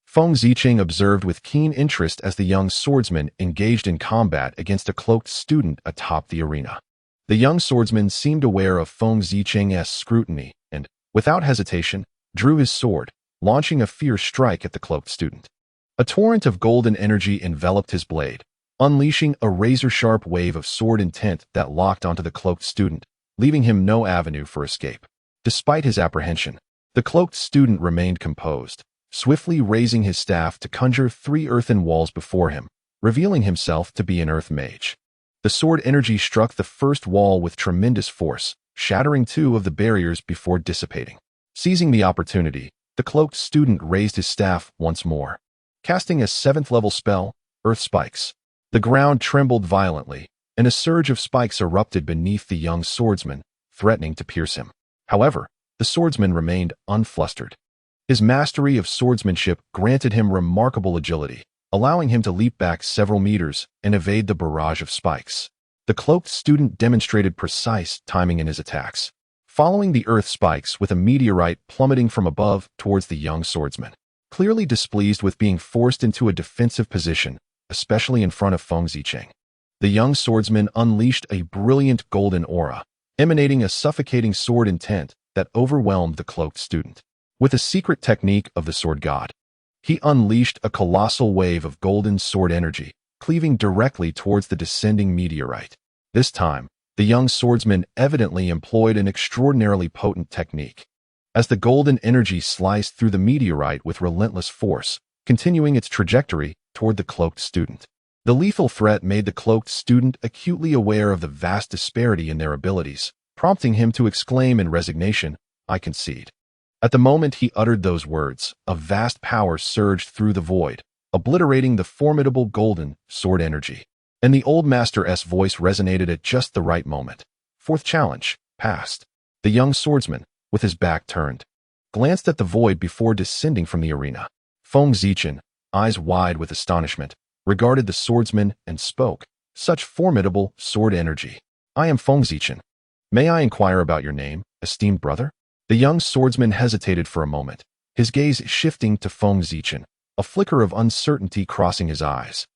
Feng Ziqing observed with keen interest as the young swordsman engaged in combat against a cloaked student atop the arena. The young swordsman seemed aware of Feng Ziqing's scrutiny and, without hesitation, drew his sword, launching a fierce strike at the cloaked student. A torrent of golden energy enveloped his blade, unleashing a razor-sharp wave of sword intent that locked onto the cloaked student, leaving him no avenue for escape. Despite his apprehension, the cloaked student remained composed, swiftly raising his staff to conjure 3 earthen walls before him, revealing himself to be an earth mage. The sword energy struck the first wall with tremendous force, shattering 2 of the barriers before dissipating. Seizing the opportunity, the cloaked student raised his staff once more, casting a 7th-level spell, Earth Spikes. The ground trembled violently, and a surge of spikes erupted beneath the young swordsman, threatening to pierce him. However, the swordsman remained unflustered. His mastery of swordsmanship granted him remarkable agility, allowing him to leap back several meters and evade the barrage of spikes. The cloaked student demonstrated precise timing in his attacks, following the earth spikes with a meteorite plummeting from above towards the young swordsman. Clearly displeased with being forced into a defensive position, especially in front of Feng Ziqing, the young swordsman unleashed a brilliant golden aura, emanating a suffocating sword intent that overwhelmed the cloaked student. With a secret technique of the sword god, he unleashed a colossal wave of golden sword energy, cleaving directly towards the descending meteorite. This time, the young swordsman evidently employed an extraordinarily potent technique, as the golden energy sliced through the meteorite with relentless force, continuing its trajectory toward the cloaked student. The lethal threat made the cloaked student acutely aware of the vast disparity in their abilities, prompting him to exclaim in resignation, "I concede." At the moment he uttered those words, a vast power surged through the void, obliterating the formidable golden sword energy. And the old master's voice resonated at just the right moment. 4th challenge, passed. The young swordsman, with his back turned, glanced at the void before descending from the arena. Feng Ziqing, eyes wide with astonishment, regarded the swordsman and spoke, "Such formidable sword energy. I am Feng Ziqing. May I inquire about your name, esteemed brother?" The young swordsman hesitated for a moment, his gaze shifting to Feng Ziqing, a flicker of uncertainty crossing his eyes.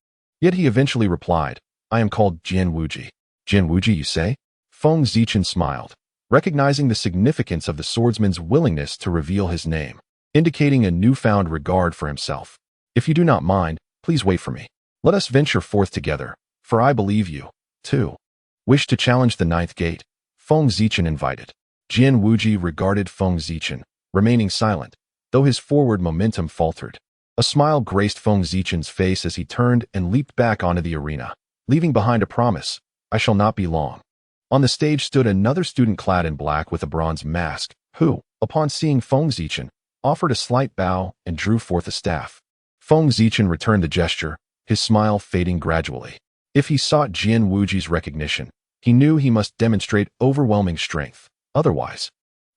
Yet he eventually replied, "I am called Jian Wuji." "Jian Wuji, you say?" Feng Ziqing smiled, recognizing the significance of the swordsman's willingness to reveal his name, indicating a newfound regard for himself. "If you do not mind, please wait for me. Let us venture forth together, for I believe you, too wish to challenge the 9th gate." Feng Ziqing invited. Jian Wuji regarded Feng Ziqing, remaining silent, though his forward momentum faltered. A smile graced Feng Ziqing's face as he turned and leaped back onto the arena, leaving behind a promise, "I shall not be long." On the stage stood another student clad in black with a bronze mask, who, upon seeing Feng Ziqing, offered a slight bow and drew forth a staff. Feng Ziqing returned the gesture, his smile fading gradually. If he sought Jian Wuji's recognition, he knew he must demonstrate overwhelming strength. Otherwise,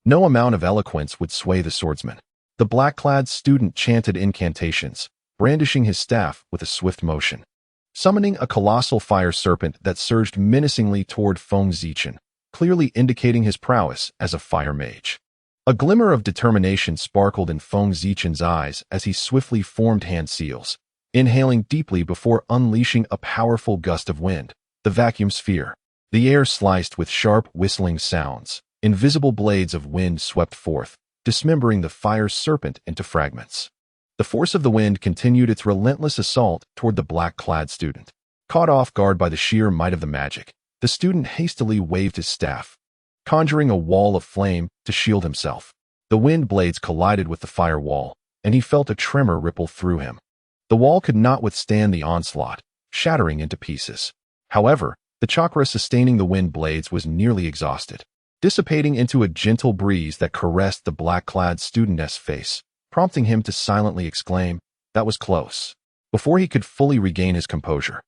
no amount of eloquence would sway the swordsman. The black-clad student chanted incantations, brandishing his staff with a swift motion, summoning a colossal fire serpent that surged menacingly toward Feng Ziqing, clearly indicating his prowess as a fire mage. A glimmer of determination sparkled in Feng Ziqing's eyes as he swiftly formed hand seals, inhaling deeply before unleashing a powerful gust of wind, the vacuum sphere. The air sliced with sharp, whistling sounds. Invisible blades of wind swept forth, dismembering the fire serpent into fragments. The force of the wind continued its relentless assault toward the black-clad student. Caught off guard by the sheer might of the magic, the student hastily waved his staff, conjuring a wall of flame to shield himself. The wind blades collided with the fire wall, and he felt a tremor ripple through him. The wall could not withstand the onslaught, shattering into pieces. However, the chakra sustaining the wind blades was nearly exhausted, dissipating into a gentle breeze that caressed the black-clad student's face, prompting him to silently exclaim, "That was close." Before he could fully regain his composure,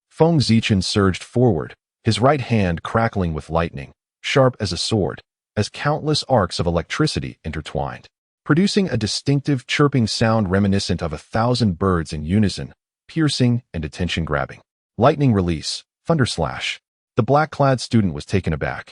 Feng Ziqing surged forward, his right hand crackling with lightning, sharp as a sword, as countless arcs of electricity intertwined, producing a distinctive chirping sound reminiscent of 1,000 birds in unison, piercing and attention-grabbing. Lightning release, thunder slash. The black-clad student was taken aback.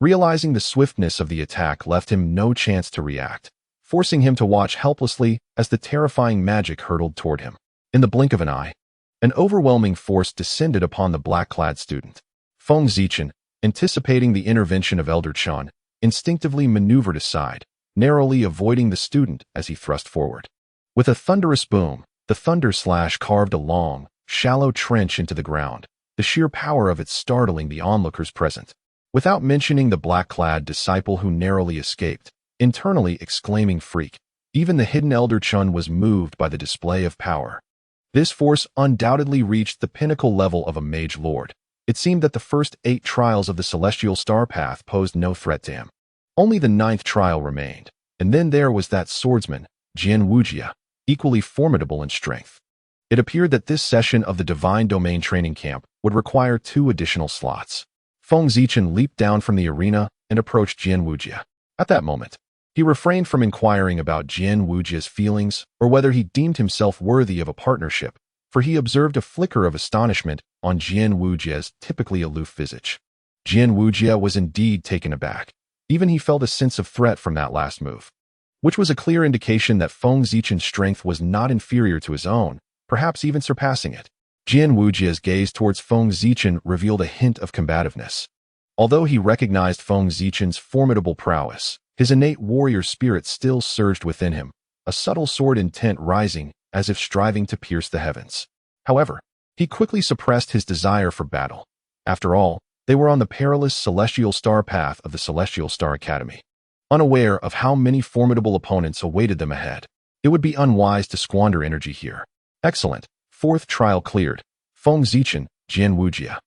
Realizing the swiftness of the attack left him no chance to react. forcing him to watch helplessly as the terrifying magic hurtled toward him. In the blink of an eye, an overwhelming force descended upon the black-clad student. Feng Zichen, anticipating the intervention of Elder Chen, instinctively maneuvered aside, narrowly avoiding the student as he thrust forward. With a thunderous boom, the thunder slash carved a long, shallow trench into the ground, the sheer power of it startling the onlookers present. Without mentioning the black-clad disciple who narrowly escaped, internally exclaiming freak, even the hidden Elder Chen was moved by the display of power. This force undoubtedly reached the pinnacle level of a mage lord. It seemed that the first 8 trials of the celestial star path posed no threat to him. Only the 9th trial remained, and then there was that swordsman, Jian Wujia, equally formidable in strength. It appeared that this session of the Divine Domain training camp would require 2 additional slots. Feng Zichen leaped down from the arena and approached Jian Wujia. At that moment, he refrained from inquiring about Jian Wujia's feelings or whether he deemed himself worthy of a partnership, for he observed a flicker of astonishment on Jian Wujia's typically aloof visage. Jian Wujia was indeed taken aback. Even he felt a sense of threat from that last move, which was a clear indication that Feng Zichen's strength was not inferior to his own, perhaps even surpassing it. Jian Wujia's gaze towards Feng Zichen revealed a hint of combativeness. Although he recognized Feng Zichen's formidable prowess, his innate warrior spirit still surged within him, a subtle sword intent rising as if striving to pierce the heavens. However, he quickly suppressed his desire for battle. After all, they were on the perilous celestial star path of the Celestial Star Academy. Unaware of how many formidable opponents awaited them ahead, it would be unwise to squander energy here. Excellent. 4th trial cleared. Feng Zichen, Jian Wujia.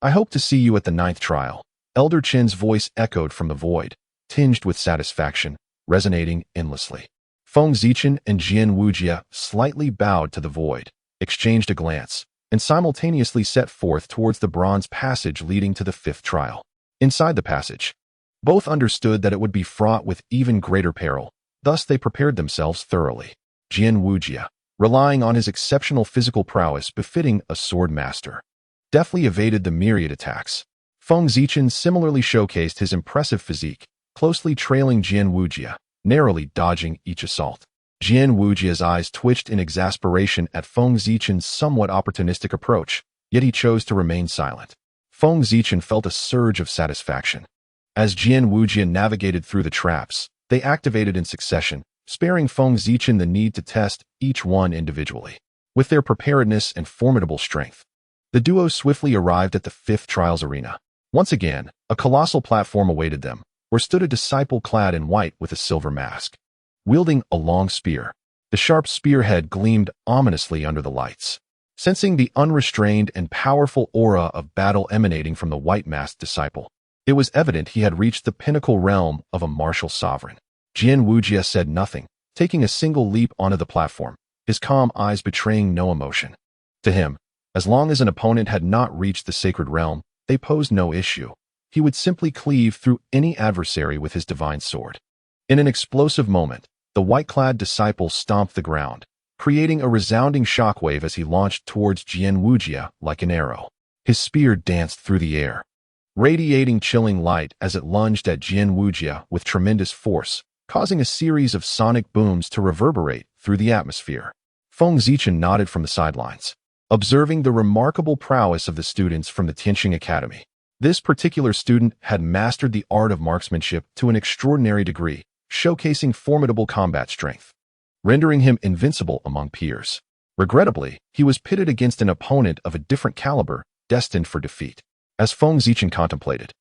I hope to see you at the 9th trial. Elder Chen's voice echoed from the void, tinged with satisfaction, resonating endlessly. Feng Zichen and Jian Wujia slightly bowed to the void, exchanged a glance, and simultaneously set forth towards the bronze passage leading to the 5th trial. Inside the passage, both understood that it would be fraught with even greater peril, thus they prepared themselves thoroughly. Jian Wujia, relying on his exceptional physical prowess befitting a sword master, deftly evaded the myriad attacks. Feng Zichen similarly showcased his impressive physique, closely trailing Jian Wujia, narrowly dodging each assault. Jian Wujia's eyes twitched in exasperation at Feng Zichen's somewhat opportunistic approach, yet he chose to remain silent. Feng Zichen felt a surge of satisfaction. As Jian Wujia navigated through the traps, they activated in succession, sparing Feng Zichen the need to test each one individually. With their preparedness and formidable strength, the duo swiftly arrived at the 5th trials arena. Once again, a colossal platform awaited them, where stood a disciple clad in white with a silver mask, wielding a long spear. The sharp spearhead gleamed ominously under the lights. Sensing the unrestrained and powerful aura of battle emanating from the white-masked disciple, it was evident he had reached the pinnacle realm of a martial sovereign. Jian Wujia said nothing, taking a single leap onto the platform, his calm eyes betraying no emotion. To him, as long as an opponent had not reached the sacred realm, they posed no issue. He would simply cleave through any adversary with his divine sword. In an explosive moment, the white-clad disciple stomped the ground, creating a resounding shockwave as he launched towards Jian Wujia like an arrow. His spear danced through the air, radiating chilling light as it lunged at Jian Wujia with tremendous force, causing a series of sonic booms to reverberate through the atmosphere. Feng Zichen nodded from the sidelines, observing the remarkable prowess of the students from the Tianqing Academy. This particular student had mastered the art of marksmanship to an extraordinary degree, showcasing formidable combat strength, rendering him invincible among peers. Regrettably, he was pitted against an opponent of a different caliber, destined for defeat. As Feng Zichen contemplated,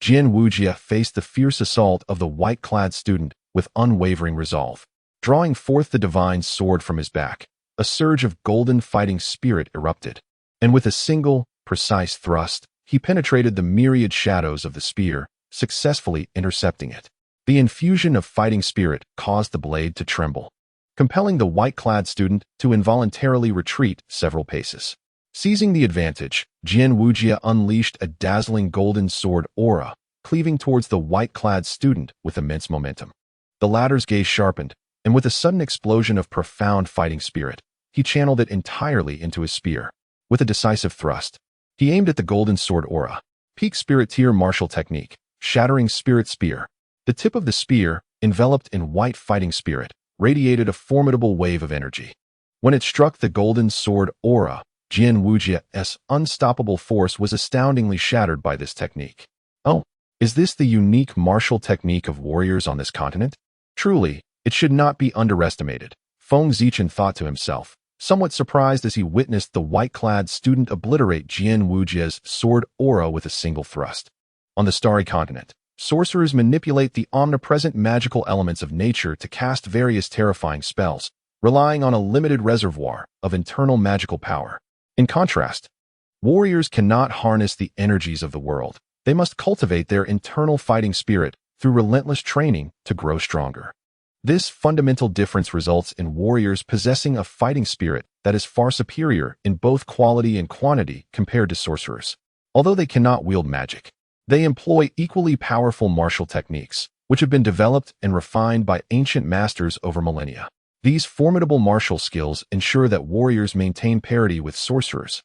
Jian Wujia faced the fierce assault of the white-clad student with unwavering resolve. Drawing forth the divine sword from his back, a surge of golden fighting spirit erupted, and with a single, precise thrust, he penetrated the myriad shadows of the spear, successfully intercepting it. The infusion of fighting spirit caused the blade to tremble, compelling the white-clad student to involuntarily retreat several paces. Seizing the advantage, Jian Wujia unleashed a dazzling golden sword aura, cleaving towards the white-clad student with immense momentum. The latter's gaze sharpened, and with a sudden explosion of profound fighting spirit, he channeled it entirely into his spear. With a decisive thrust, he aimed at the golden sword aura. Peak spirit tier martial technique, shattering spirit spear. The tip of the spear, enveloped in white fighting spirit, radiated a formidable wave of energy. When it struck the golden sword aura, Jian Wujia's unstoppable force was astoundingly shattered by this technique. Oh, is this the unique martial technique of warriors on this continent? Truly, it should not be underestimated, Feng Zichen thought to himself, somewhat surprised as he witnessed the white-clad student obliterate Jian Wujia's sword aura with a single thrust. On the Starry Continent, sorcerers manipulate the omnipresent magical elements of nature to cast various terrifying spells, relying on a limited reservoir of internal magical power. In contrast, warriors cannot harness the energies of the world. They must cultivate their internal fighting spirit through relentless training to grow stronger. This fundamental difference results in warriors possessing a fighting spirit that is far superior in both quality and quantity compared to sorcerers. Although they cannot wield magic, they employ equally powerful martial techniques, which have been developed and refined by ancient masters over millennia. These formidable martial skills ensure that warriors maintain parity with sorcerers,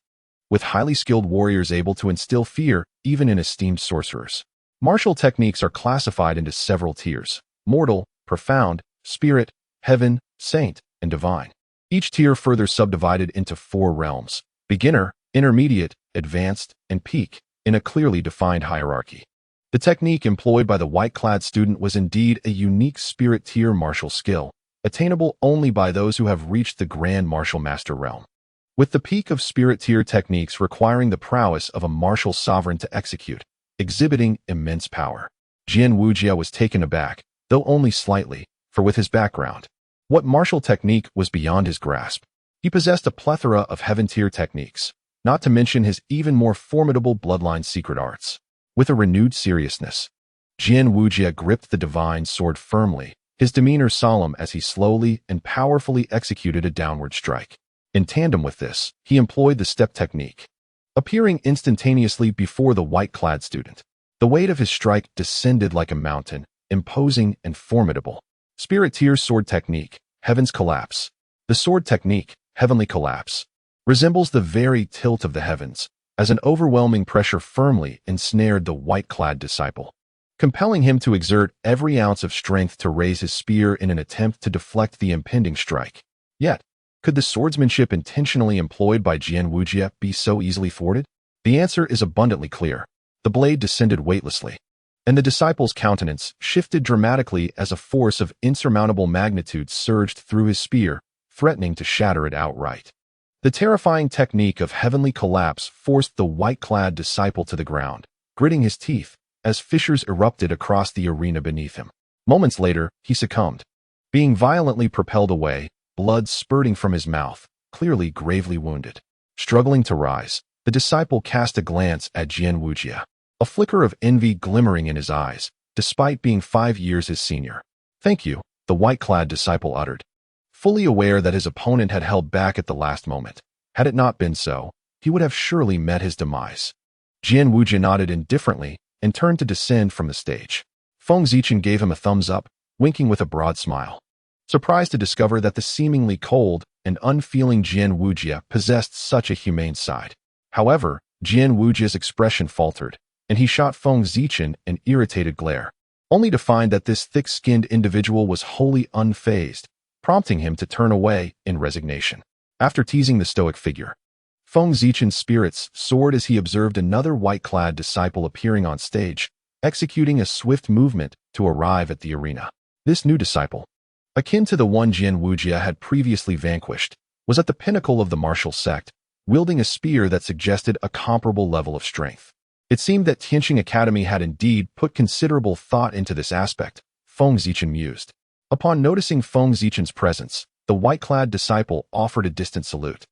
with highly skilled warriors able to instill fear even in esteemed sorcerers. Martial techniques are classified into several tiers: mortal, profound, spirit, heaven, saint, and divine. Each tier further subdivided into 4 realms: beginner, intermediate, advanced, and peak, in a clearly defined hierarchy. The technique employed by the white-clad student was indeed a unique spirit tier martial skill, attainable only by those who have reached the Grand Martial Master realm. With the peak of spirit tier techniques requiring the prowess of a martial sovereign to execute, exhibiting immense power. Jian Wujia was taken aback, though only slightly, for with his background, what martial technique was beyond his grasp? He possessed a plethora of heaven-tier techniques, not to mention his even more formidable bloodline secret arts. With a renewed seriousness, Jian Wujia gripped the divine sword firmly, his demeanor solemn as he slowly and powerfully executed a downward strike. In tandem with this, he employed the step technique, appearing instantaneously before the white-clad student. The weight of his strike descended like a mountain, imposing and formidable. Spirit tier sword technique, heaven's collapse. The sword technique, heavenly collapse, resembles the very tilt of the heavens, as an overwhelming pressure firmly ensnared the white-clad disciple, compelling him to exert every ounce of strength to raise his spear in an attempt to deflect the impending strike. Yet, could the swordsmanship intentionally employed by Jian Wujia be so easily thwarted? The answer is abundantly clear. The blade descended weightlessly, and the disciple's countenance shifted dramatically as a force of insurmountable magnitude surged through his spear, threatening to shatter it outright. The terrifying technique of heavenly collapse forced the white-clad disciple to the ground, gritting his teeth as fissures erupted across the arena beneath him. Moments later, he succumbed, being violently propelled away, blood spurting from his mouth, clearly gravely wounded. Struggling to rise, the disciple cast a glance at Jian Wujia, a flicker of envy glimmering in his eyes, despite being 5 years his senior. "Thank you," the white-clad disciple uttered, fully aware that his opponent had held back at the last moment. Had it not been so, he would have surely met his demise. Jian Wujia nodded indifferently and turned to descend from the stage. Feng Zichen gave him a thumbs up, winking with a broad smile, surprised to discover that the seemingly cold and unfeeling Jian Wujia possessed such a humane side. However, Jian Wujia's expression faltered, and he shot Feng Zichen an irritated glare, only to find that this thick-skinned individual was wholly unfazed, prompting him to turn away in resignation. After teasing the stoic figure, Feng Zichen's spirits soared as he observed another white-clad disciple appearing on stage, executing a swift movement to arrive at the arena. This new disciple, akin to the one Jian Wujia had previously vanquished, was at the pinnacle of the martial sect, wielding a spear that suggested a comparable level of strength. It seemed that Tianqing Academy had indeed put considerable thought into this aspect, Feng Zichen mused. Upon noticing Feng Zichen's presence, the white-clad disciple offered a distant salute,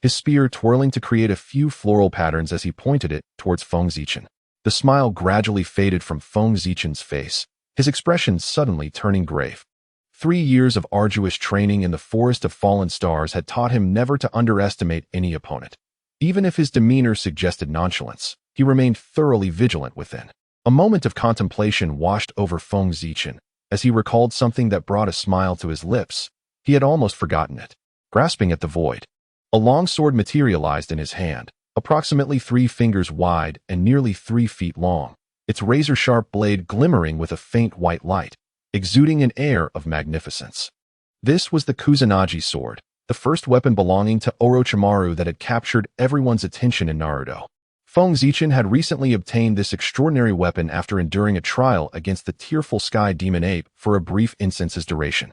his spear twirling to create a few floral patterns as he pointed it towards Feng Zichen. The smile gradually faded from Feng Zichen's face, his expression suddenly turning grave. 3 years of arduous training in the Forest of Fallen Stars had taught him never to underestimate any opponent. Even if his demeanor suggested nonchalance, he remained thoroughly vigilant within. A moment of contemplation washed over Feng Zichen, as he recalled something that brought a smile to his lips. He had almost forgotten it. Grasping at the void, a long sword materialized in his hand, approximately 3 fingers wide and nearly 3 feet long, its razor-sharp blade glimmering with a faint white light. exuding an air of magnificence. This was the Kusanagi sword, the first weapon belonging to Orochimaru that had captured everyone's attention in Naruto. Feng Zichin had recently obtained this extraordinary weapon after enduring a trial against the tearful sky demon ape for a brief instance's duration,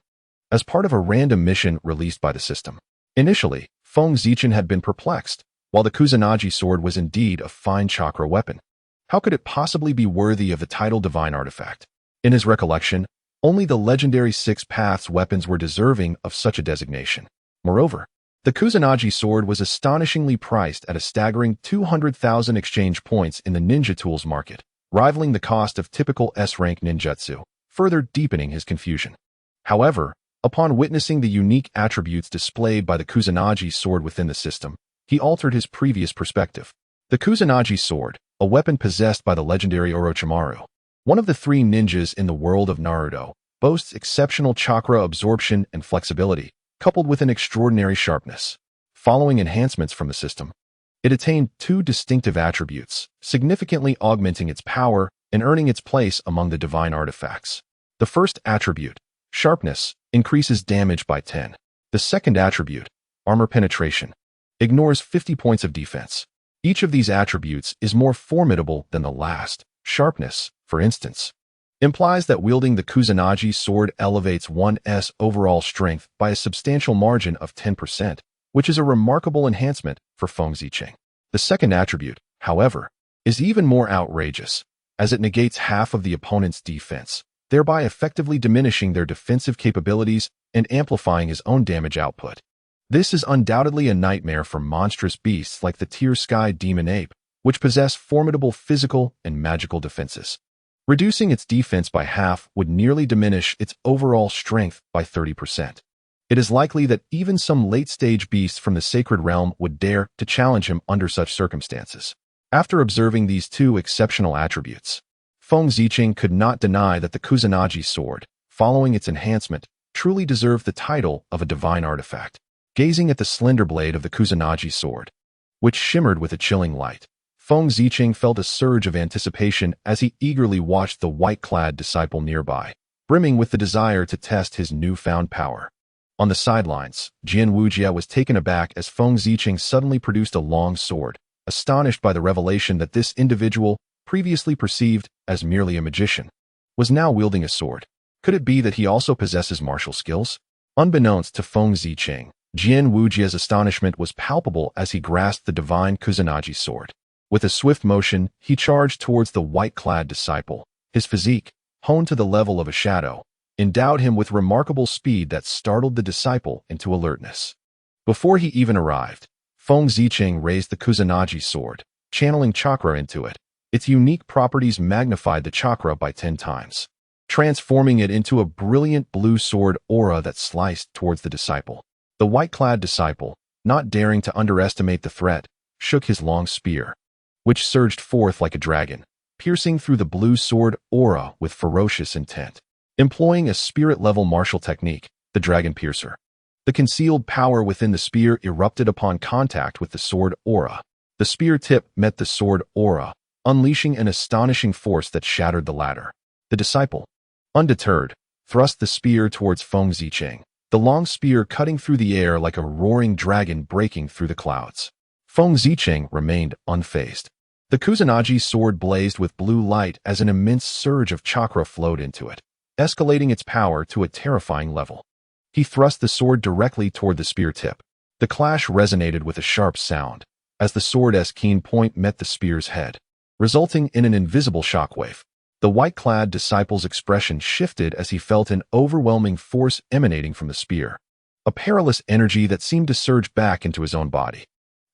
as part of a random mission released by the system. Initially, Feng Zichin had been perplexed. While the Kusanagi sword was indeed a fine chakra weapon, how could it possibly be worthy of the title divine artifact? In his recollection, only the legendary Six Paths weapons were deserving of such a designation. Moreover, the Kusanagi sword was astonishingly priced at a staggering 200,000 exchange points in the ninja tools market, rivaling the cost of typical S-rank ninjutsu, further deepening his confusion. However, upon witnessing the unique attributes displayed by the Kusanagi sword within the system, he altered his previous perspective. The Kusanagi sword, a weapon possessed by the legendary Orochimaru, one of the three ninjas in the world of Naruto, boasts exceptional chakra absorption and flexibility, coupled with an extraordinary sharpness. Following enhancements from the system, it attained two distinctive attributes, significantly augmenting its power and earning its place among the divine artifacts. The first attribute, sharpness, increases damage by 10. The second attribute, armor penetration, ignores 50 points of defense. Each of these attributes is more formidable than the last. Sharpness, for instance, implies that wielding the Kusanagi sword elevates one's overall strength by a substantial margin of 10%, which is a remarkable enhancement for Feng Zichin. The second attribute, however, is even more outrageous, as it negates half of the opponent's defense, thereby effectively diminishing their defensive capabilities and amplifying his own damage output. This is undoubtedly a nightmare for monstrous beasts like the Tear Sky Demon Ape, which possess formidable physical and magical defenses. Reducing its defense by half would nearly diminish its overall strength by 30%. It is likely that even some late-stage beasts from the sacred realm would dare to challenge him under such circumstances. After observing these two exceptional attributes, Feng Zichin could not deny that the Kusanagi sword, following its enhancement, truly deserved the title of a divine artifact. Gazing at the slender blade of the Kusanagi sword, which shimmered with a chilling light, Feng Zichin felt a surge of anticipation as he eagerly watched the white-clad disciple nearby, brimming with the desire to test his newfound power. On the sidelines, Jian Wujie was taken aback as Feng Zichin suddenly produced a long sword, astonished by the revelation that this individual, previously perceived as merely a magician, was now wielding a sword. Could it be that he also possesses martial skills? Unbeknownst to Feng Zichin, Jian Wujie's astonishment was palpable as he grasped the divine Kusanagi sword. With a swift motion, he charged towards the white-clad disciple. His physique, honed to the level of a shadow, endowed him with remarkable speed that startled the disciple into alertness. Before he even arrived, Feng Zichin raised the Kusanagi sword, channeling chakra into it. Its unique properties magnified the chakra by 10 times, transforming it into a brilliant blue sword aura that sliced towards the disciple. The white-clad disciple, not daring to underestimate the threat, shook his long spear, which surged forth like a dragon, piercing through the blue sword aura with ferocious intent. Employing a spirit-level martial technique, the Dragon Piercer, the concealed power within the spear erupted upon contact with the sword aura. The spear tip met the sword aura, unleashing an astonishing force that shattered the latter. The disciple, undeterred, thrust the spear towards Feng Zichin, the long spear cutting through the air like a roaring dragon breaking through the clouds. Feng Zichin remained unfazed. The Kusanagi sword blazed with blue light as an immense surge of chakra flowed into it, escalating its power to a terrifying level. He thrust the sword directly toward the spear tip. The clash resonated with a sharp sound, as the sword's keen point met the spear's head, resulting in an invisible shockwave. The white-clad disciple's expression shifted as he felt an overwhelming force emanating from the spear, a perilous energy that seemed to surge back into his own body.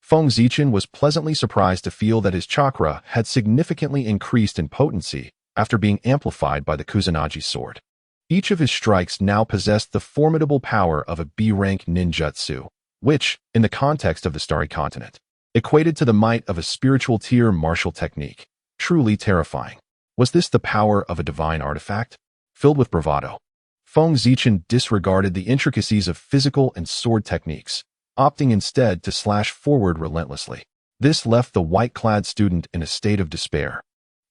Feng Zichin was pleasantly surprised to feel that his chakra had significantly increased in potency after being amplified by the Kusanagi sword. Each of his strikes now possessed the formidable power of a B-rank ninjutsu, which, in the context of the Starry Continent, equated to the might of a spiritual tier martial technique. Truly terrifying. Was this the power of a divine artifact? Filled with bravado, Feng Zichin disregarded the intricacies of physical and sword techniques, opting instead to slash forward relentlessly. This left the white-clad student in a state of despair.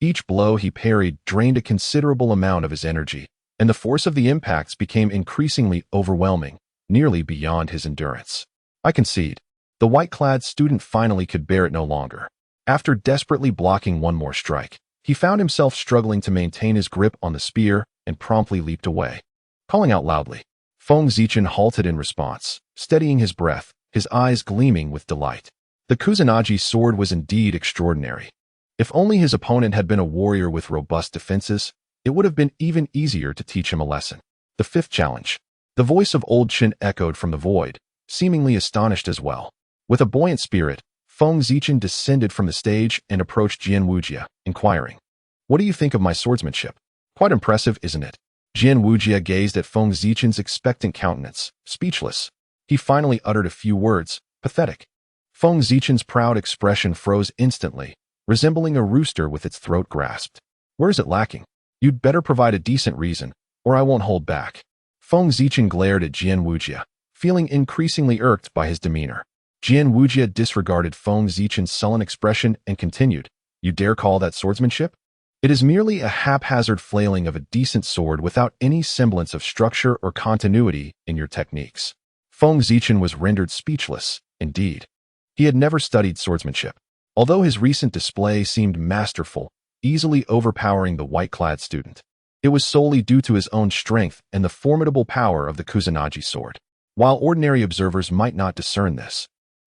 Each blow he parried drained a considerable amount of his energy, and the force of the impacts became increasingly overwhelming, nearly beyond his endurance. I concede. The white-clad student finally could bear it no longer. After desperately blocking one more strike, he found himself struggling to maintain his grip on the spear and promptly leaped away. Calling out loudly, Feng Zichen halted in response, steadying his breath, his eyes gleaming with delight. The Kusanagi sword was indeed extraordinary. If only his opponent had been a warrior with robust defenses, it would have been even easier to teach him a lesson. The fifth challenge. The voice of old Chen echoed from the void, seemingly astonished as well. With a buoyant spirit, Feng Zichen descended from the stage and approached Jian Wujia, inquiring, "What do you think of my swordsmanship? Quite impressive, isn't it?" Jian Wujia gazed at Feng Zichen's expectant countenance, speechless. He finally uttered a few words, "Pathetic." Feng Zichen's proud expression froze instantly, resembling a rooster with its throat grasped. "Where is it lacking? You'd better provide a decent reason, or I won't hold back." Feng Zichen glared at Jian Wujia, feeling increasingly irked by his demeanor. Jian Wujia disregarded Feng Zichen's sullen expression and continued, "You dare call that swordsmanship? It is merely a haphazard flailing of a decent sword without any semblance of structure or continuity in your techniques." Feng Zichen was rendered speechless, indeed. He had never studied swordsmanship. Although his recent display seemed masterful, easily overpowering the white-clad student, it was solely due to his own strength and the formidable power of the Kusanagi sword. While ordinary observers might not discern this,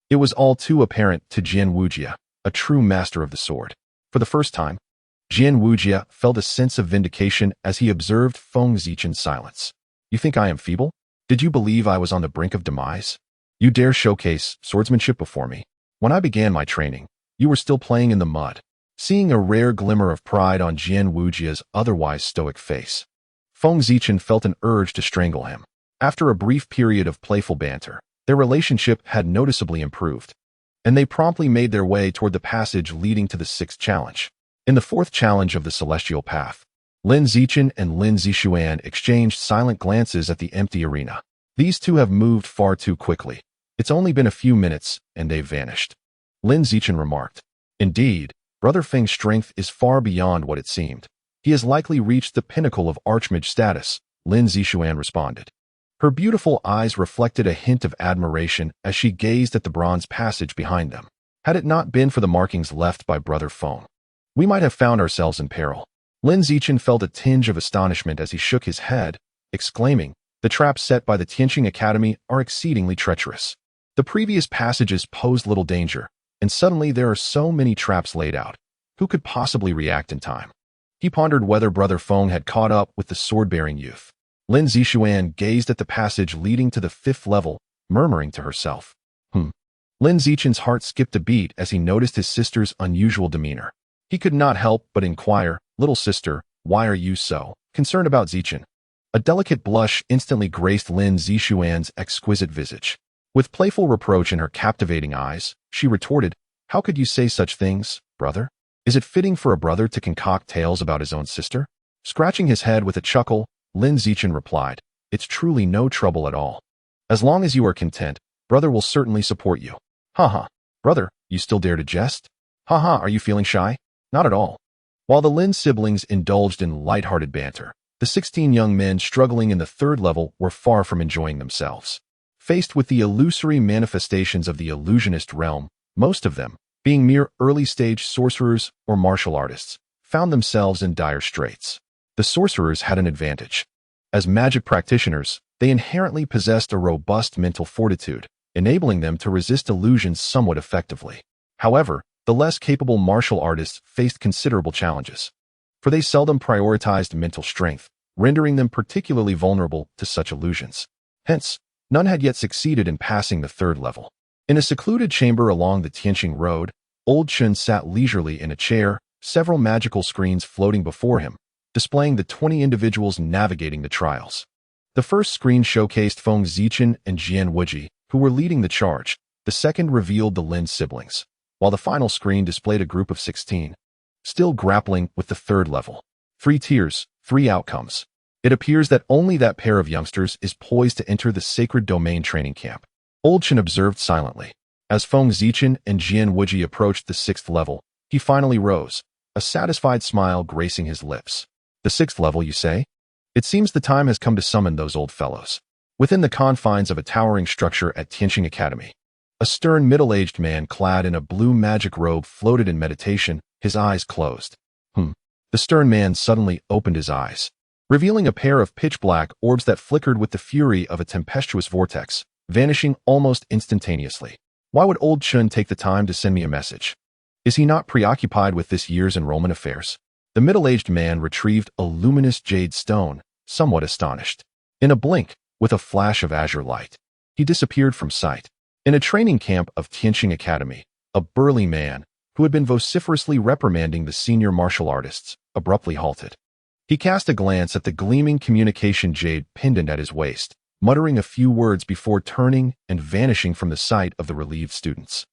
it was all too apparent to Jian Wujia, a true master of the sword. For the first time, Jian Wujia felt a sense of vindication as he observed Feng Zichen's silence. "You think I am feeble? Did you believe I was on the brink of demise? You dare showcase swordsmanship before me? When I began my training, you were still playing in the mud." Seeing a rare glimmer of pride on Jian Wujia's otherwise stoic face, Feng Zichen felt an urge to strangle him. After a brief period of playful banter, their relationship had noticeably improved, and they promptly made their way toward the passage leading to the sixth challenge. In the fourth challenge of the Celestial Path, Lin Zichen and Lin Zixuan exchanged silent glances at the empty arena. These two have moved far too quickly. It's only been a few minutes, and they've vanished. Lin Zichen remarked, "Indeed, Brother Feng's strength is far beyond what it seemed. He has likely reached the pinnacle of Archmage status," Lin Zixuan responded. Her beautiful eyes reflected a hint of admiration as she gazed at the bronze passage behind them. Had it not been for the markings left by Brother Feng, we might have found ourselves in peril. Lin Zichen felt a tinge of astonishment as he shook his head, exclaiming, "The traps set by the Tianqing Academy are exceedingly treacherous. The previous passages posed little danger, and suddenly there are so many traps laid out. Who could possibly react in time?" He pondered whether Brother Feng had caught up with the sword-bearing youth. Lin Zixuan gazed at the passage leading to the fifth level, murmuring to herself, Lin Zichen's heart skipped a beat as he noticed his sister's unusual demeanor. He could not help but inquire, "Little sister, why are you so concerned about Zichen?" A delicate blush instantly graced Lin Zixuan's exquisite visage. With playful reproach in her captivating eyes, she retorted, "How could you say such things, brother? Is it fitting for a brother to concoct tales about his own sister?" Scratching his head with a chuckle, Lin Zichen replied, "It's truly no trouble at all. As long as you are content, brother will certainly support you." "Ha. Brother, you still dare to jest? Ha, are you feeling shy?" "Not at all." While the Lin siblings indulged in light-hearted banter, the 16 young men struggling in the third level were far from enjoying themselves. Faced with the illusory manifestations of the illusionist realm, most of them, being mere early-stage sorcerers or martial artists, found themselves in dire straits. The sorcerers had an advantage. As magic practitioners, they inherently possessed a robust mental fortitude, enabling them to resist illusions somewhat effectively. However, the less capable martial artists faced considerable challenges, for they seldom prioritized mental strength, rendering them particularly vulnerable to such illusions. Hence, none had yet succeeded in passing the third level. In a secluded chamber along the Tianqing Road, Old Chen sat leisurely in a chair, several magical screens floating before him, displaying the 20 individuals navigating the trials. The first screen showcased Feng Zichen and Jian Wujia, who were leading the charge. The second revealed the Lin siblings, while the final screen displayed a group of 16, still grappling with the third level. 3 tiers, 3 outcomes. It appears that only that pair of youngsters is poised to enter the sacred domain training camp. Old Chen observed silently. As Feng Zichen and Jian Wujia approached the 6th level, he finally rose, a satisfied smile gracing his lips. "The 6th level, you say?" It seems the time has come to summon those old fellows. Within the confines of a towering structure at Tianqing Academy, a stern middle-aged man clad in a blue magic robe floated in meditation, his eyes closed. The stern man suddenly opened his eyes, revealing a pair of pitch-black orbs that flickered with the fury of a tempestuous vortex, vanishing almost instantaneously. Why would old Chun take the time to send me a message? Is he not preoccupied with this year's enrollment affairs? The middle-aged man retrieved a luminous jade stone, somewhat astonished. In a blink, with a flash of azure light, he disappeared from sight. In a training camp of Tianqing Academy, a burly man, who had been vociferously reprimanding the senior martial artists, abruptly halted. He cast a glance at the gleaming communication jade pendant at his waist, muttering a few words before turning and vanishing from the sight of the relieved students,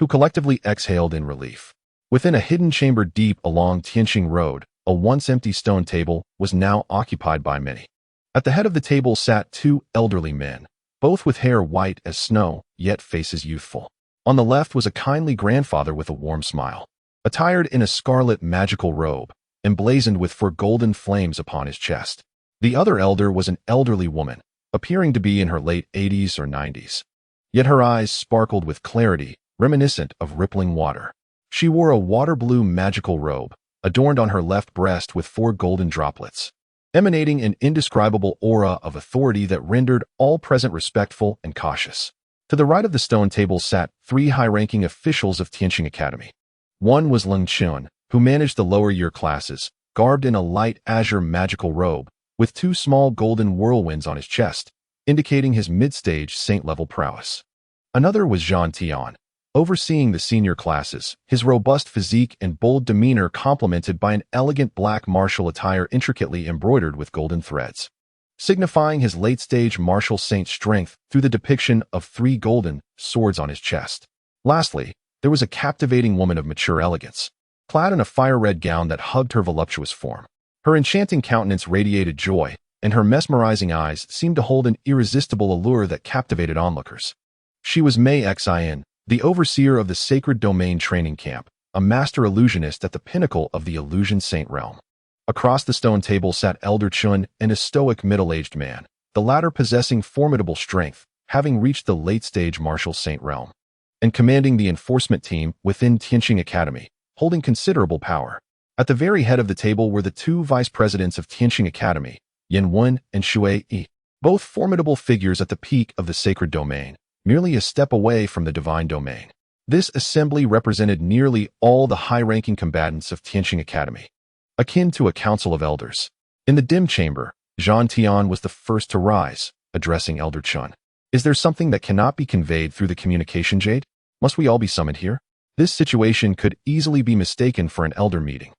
who collectively exhaled in relief. Within a hidden chamber deep along Tianqing Road, a once empty stone table was now occupied by many. At the head of the table sat two elderly men, both with hair white as snow, yet faces youthful. On the left was a kindly grandfather with a warm smile, attired in a scarlet magical robe, emblazoned with four golden flames upon his chest. The other elder was an elderly woman, appearing to be in her late 80s or 90s. Yet her eyes sparkled with clarity, reminiscent of rippling water. She wore a water blue magical robe, adorned on her left breast with four golden droplets, emanating an indescribable aura of authority that rendered all present respectful and cautious. To the right of the stone table sat three high-ranking officials of Tianqing Academy. One was Leng Chun, who managed the lower-year classes, garbed in a light azure magical robe, with two small golden whirlwinds on his chest, indicating his mid-stage saint-level prowess. Another was Zhang Tian, overseeing the senior classes, his robust physique and bold demeanor complemented by an elegant black martial attire intricately embroidered with golden threads, signifying his late-stage martial saint strength through the depiction of three golden swords on his chest. Lastly, there was a captivating woman of mature elegance, clad in a fire-red gown that hugged her voluptuous form. Her enchanting countenance radiated joy, and her mesmerizing eyes seemed to hold an irresistible allure that captivated onlookers. She was Mei Xin, the overseer of the Sacred Domain Training Camp, a master illusionist at the pinnacle of the Illusion Saint realm. Across the stone table sat Elder Chun and a stoic middle-aged man, the latter possessing formidable strength, having reached the late-stage martial saint realm, and commanding the enforcement team within Tianqing Academy, holding considerable power. At the very head of the table were the two vice presidents of Tianqing Academy, Yan Wen and Shui Yi, both formidable figures at the peak of the sacred domain, merely a step away from the divine domain. This assembly represented nearly all the high-ranking combatants of Tianqing Academy, akin to a council of elders. In the dim chamber, Zhang Tian was the first to rise, addressing Elder Chun. Is there something that cannot be conveyed through the communication jade? Must we all be summoned here? This situation could easily be mistaken for an elder meeting.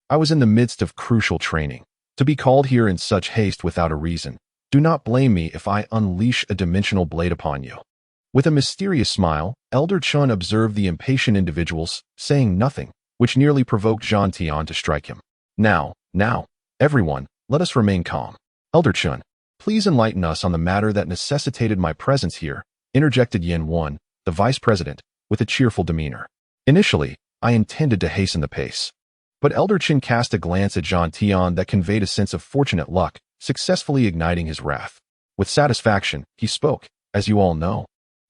I was in the midst of crucial training. To be called here in such haste without a reason. Do not blame me if I unleash a dimensional blade upon you. With a mysterious smile, Elder Chun observed the impatient individuals, saying nothing, which nearly provoked Zhang Tian to strike him. Now, everyone, let us remain calm. Elder Chun, please enlighten us on the matter that necessitated my presence here, interjected Yan Wen, the vice president, with a cheerful demeanor. Initially, I intended to hasten the pace. But Elder Chun cast a glance at Zhang Tian that conveyed a sense of fortunate luck, successfully igniting his wrath. With satisfaction, he spoke, as you all know.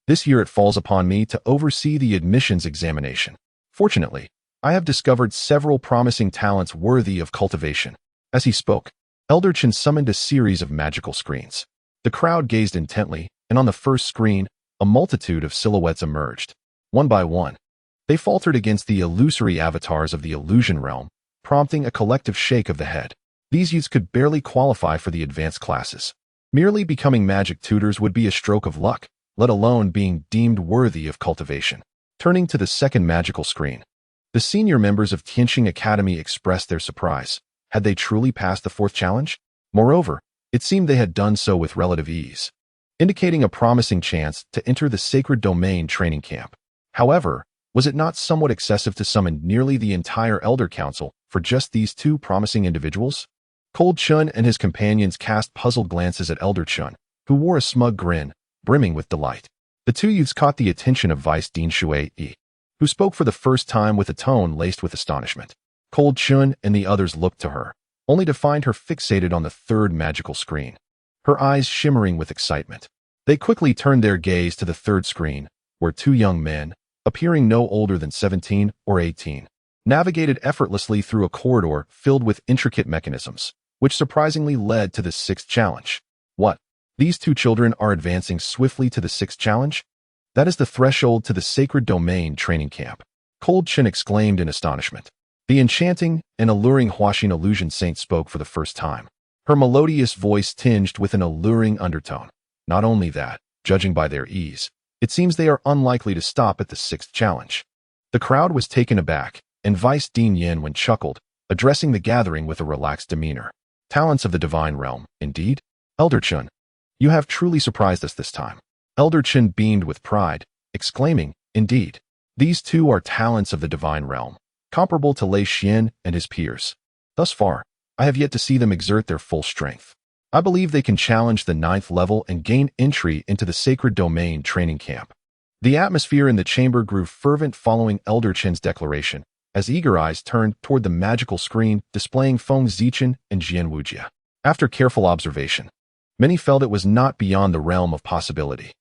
This year it falls upon me to oversee the admissions examination. Fortunately, I have discovered several promising talents worthy of cultivation. As he spoke, Elder Chun summoned a series of magical screens. The crowd gazed intently, and on the first screen, a multitude of silhouettes emerged. One by one, they faltered against the illusory avatars of the illusion realm, prompting a collective shake of the head. These youths could barely qualify for the advanced classes. Merely becoming magic tutors would be a stroke of luck, let alone being deemed worthy of cultivation. Turning to the second magical screen, the senior members of Tianqing Academy expressed their surprise. Had they truly passed the fourth challenge? Moreover, it seemed they had done so with relative ease, indicating a promising chance to enter the Sacred Domain training camp. However, was it not somewhat excessive to summon nearly the entire Elder Council for just these two promising individuals? Cold Chun and his companions cast puzzled glances at Elder Chun, who wore a smug grin, brimming with delight. The two youths caught the attention of Vice Dean Shui Yi, who spoke for the first time with a tone laced with astonishment. Cold Chun and the others looked to her, only to find her fixated on the third magical screen, her eyes shimmering with excitement. They quickly turned their gaze to the third screen, where two young men, appearing no older than 17 or 18, navigated effortlessly through a corridor filled with intricate mechanisms, which surprisingly led to the sixth challenge. What? These two children are advancing swiftly to the sixth challenge? That is the threshold to the Sacred Domain training camp. Cold Chin exclaimed in astonishment. The enchanting and alluring Huaxin illusion saint spoke for the first time, her melodious voice tinged with an alluring undertone. Not only that, judging by their ease, it seems they are unlikely to stop at the sixth challenge. The crowd was taken aback, and Vice Dean Yin chuckled, addressing the gathering with a relaxed demeanor. Talents of the divine realm, indeed? Elder Chun, you have truly surprised us this time. Elder Chin beamed with pride, exclaiming, indeed. These two are talents of the divine realm, comparable to Lei Xian and his peers. Thus far, I have yet to see them exert their full strength. I believe they can challenge the 9th level and gain entry into the Sacred Domain training camp. The atmosphere in the chamber grew fervent following Elder Chin's declaration, as eager eyes turned toward the magical screen displaying Feng Zichen and Jian Wujia. After careful observation, many felt it was not beyond the realm of possibility.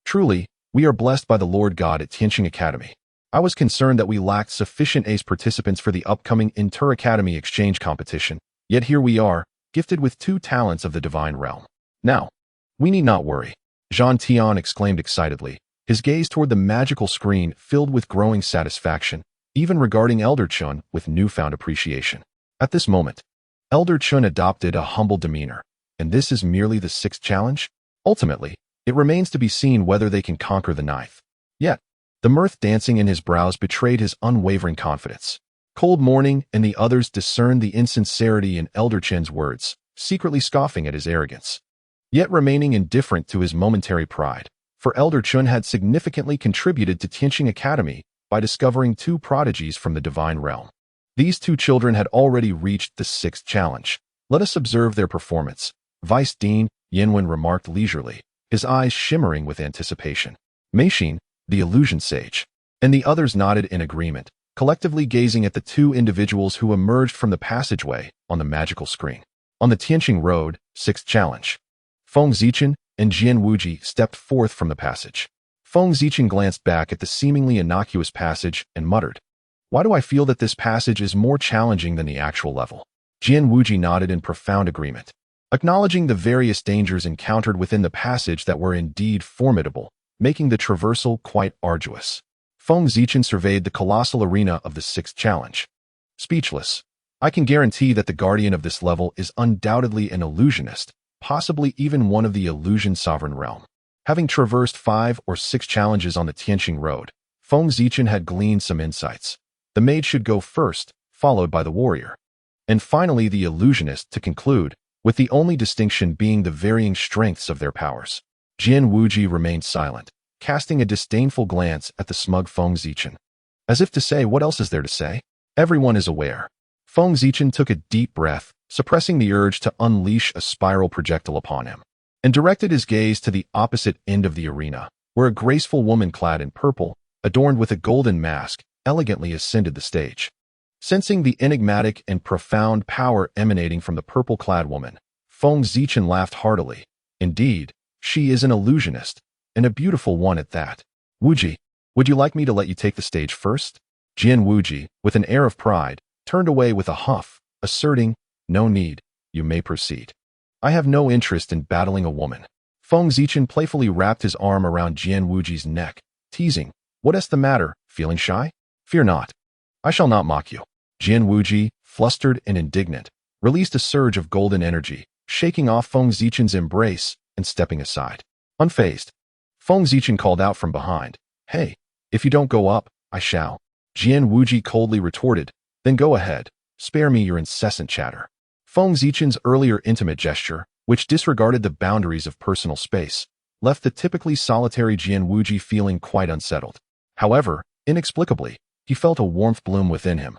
Truly, we are blessed by the Lord God at Tianqing Academy. I was concerned that we lacked sufficient ace participants for the upcoming inter-academy exchange competition, yet here we are, gifted with two talents of the divine realm. Now, we need not worry, Zhang Tian exclaimed excitedly, his gaze toward the magical screen filled with growing satisfaction, even regarding Elder Chun with newfound appreciation. At this moment, Elder Chun adopted a humble demeanor, and this is merely the sixth challenge? Ultimately, it remains to be seen whether they can conquer the 9th. Yet, the mirth dancing in his brows betrayed his unwavering confidence. Cold Morning and the others discerned the insincerity in Elder Chin's words, secretly scoffing at his arrogance, yet remaining indifferent to his momentary pride, for Elder Chun had significantly contributed to Tianqing Academy by discovering two prodigies from the divine realm. These two children had already reached the sixth challenge. Let us observe their performance, Vice Dean Yinwen remarked leisurely, his eyes shimmering with anticipation. Meishin, the illusion sage, and the others nodded in agreement, collectively gazing at the two individuals who emerged from the passageway on the magical screen. On the Tianqing Road, sixth challenge. Feng Zichen and Jian Wuji stepped forth from the passage. Feng Zichen glanced back at the seemingly innocuous passage and muttered, "Why do I feel that this passage is more challenging than the actual level?" Jian Wuji nodded in profound agreement, acknowledging the various dangers encountered within the passage that were indeed formidable, making the traversal quite arduous. Feng Zichen surveyed the colossal arena of the sixth challenge. Speechless, I can guarantee that the guardian of this level is undoubtedly an illusionist, possibly even one of the illusion sovereign realm. Having traversed 5 or 6 challenges on the Tianqing Road, Feng Zichen had gleaned some insights. The mage should go first, followed by the warrior, and finally the illusionist to conclude, with the only distinction being the varying strengths of their powers. Jian Wuji remained silent, casting a disdainful glance at the smug Feng Zichen. As if to say, what else is there to say? Everyone is aware. Feng Zichen took a deep breath, suppressing the urge to unleash a spiral projectile upon him, and directed his gaze to the opposite end of the arena, where a graceful woman clad in purple, adorned with a golden mask, elegantly ascended the stage. Sensing the enigmatic and profound power emanating from the purple-clad woman, Feng Zichen laughed heartily. Indeed, she is an illusionist, and a beautiful one at that. Wuji, would you like me to let you take the stage first? Jian Wuji, with an air of pride, turned away with a huff, asserting, no need, you may proceed. I have no interest in battling a woman. Feng Zichen playfully wrapped his arm around Jian Wuji's neck, teasing, what is the matter, feeling shy? Fear not. I shall not mock you. Jian Wuji, flustered and indignant, released a surge of golden energy, shaking off Feng Zichen's embrace and stepping aside. Unfazed, Feng Zichen called out from behind, hey, if you don't go up, I shall. Jian Wuji coldly retorted, then go ahead, spare me your incessant chatter. Feng Zichen's earlier intimate gesture, which disregarded the boundaries of personal space, left the typically solitary Jian Wuji feeling quite unsettled. However, inexplicably, he felt a warmth bloom within him,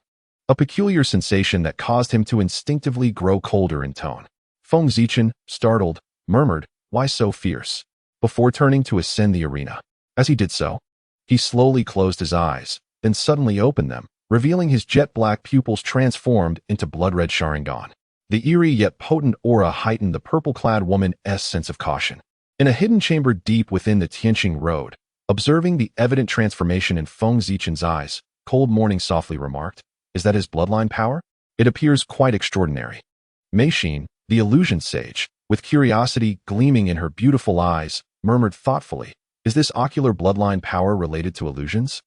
a peculiar sensation that caused him to instinctively grow colder in tone. Feng Zichen, startled, murmured, why so fierce? Before turning to ascend the arena. As he did so, he slowly closed his eyes, then suddenly opened them, revealing his jet-black pupils transformed into blood-red Sharingan. The eerie yet potent aura heightened the purple-clad woman's sense of caution. In a hidden chamber deep within the Tianqing Road, observing the evident transformation in Feng Zichen's eyes, Cold Morning softly remarked, "Is that his bloodline power? It appears quite extraordinary." Mei Xin, the illusion sage, with curiosity gleaming in her beautiful eyes, murmured thoughtfully, "Is this ocular bloodline power related to illusions?"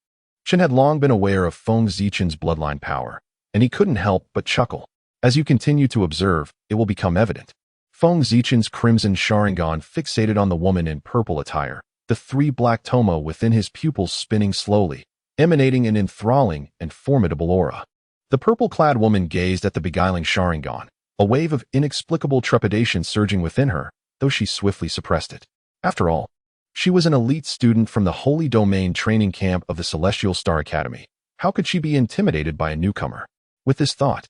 Chen had long been aware of Feng Zichen's bloodline power, and he couldn't help but chuckle. As you continue to observe, it will become evident. Feng Zichen's crimson Sharingan fixated on the woman in purple attire, the three black toma within his pupils spinning slowly, emanating an enthralling and formidable aura. The purple-clad woman gazed at the beguiling Sharingan, a wave of inexplicable trepidation surging within her, though she swiftly suppressed it. After all, she was an elite student from the Holy Domain training camp of the Celestial Star Academy. How could she be intimidated by a newcomer? With this thought,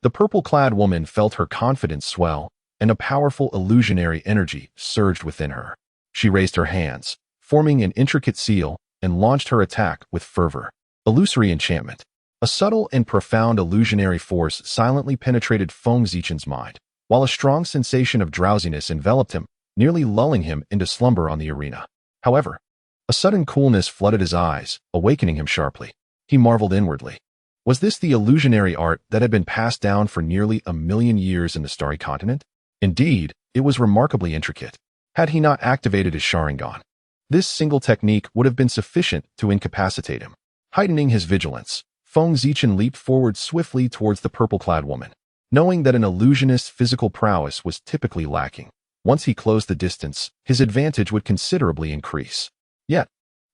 the purple-clad woman felt her confidence swell, and a powerful illusionary energy surged within her. She raised her hands, forming an intricate seal, and launched her attack with fervor. Illusory enchantment. A subtle and profound illusionary force silently penetrated Feng Zichen's mind, while a strong sensation of drowsiness enveloped him, nearly lulling him into slumber on the arena. However, a sudden coolness flooded his eyes, awakening him sharply. He marveled inwardly. Was this the illusionary art that had been passed down for nearly 1,000,000 years in the Starry Continent? Indeed, it was remarkably intricate. Had he not activated his Sharingan, this single technique would have been sufficient to incapacitate him. Heightening his vigilance, Feng Zichen leaped forward swiftly towards the purple-clad woman, knowing that an illusionist's physical prowess was typically lacking. Once he closed the distance, his advantage would considerably increase. Yet,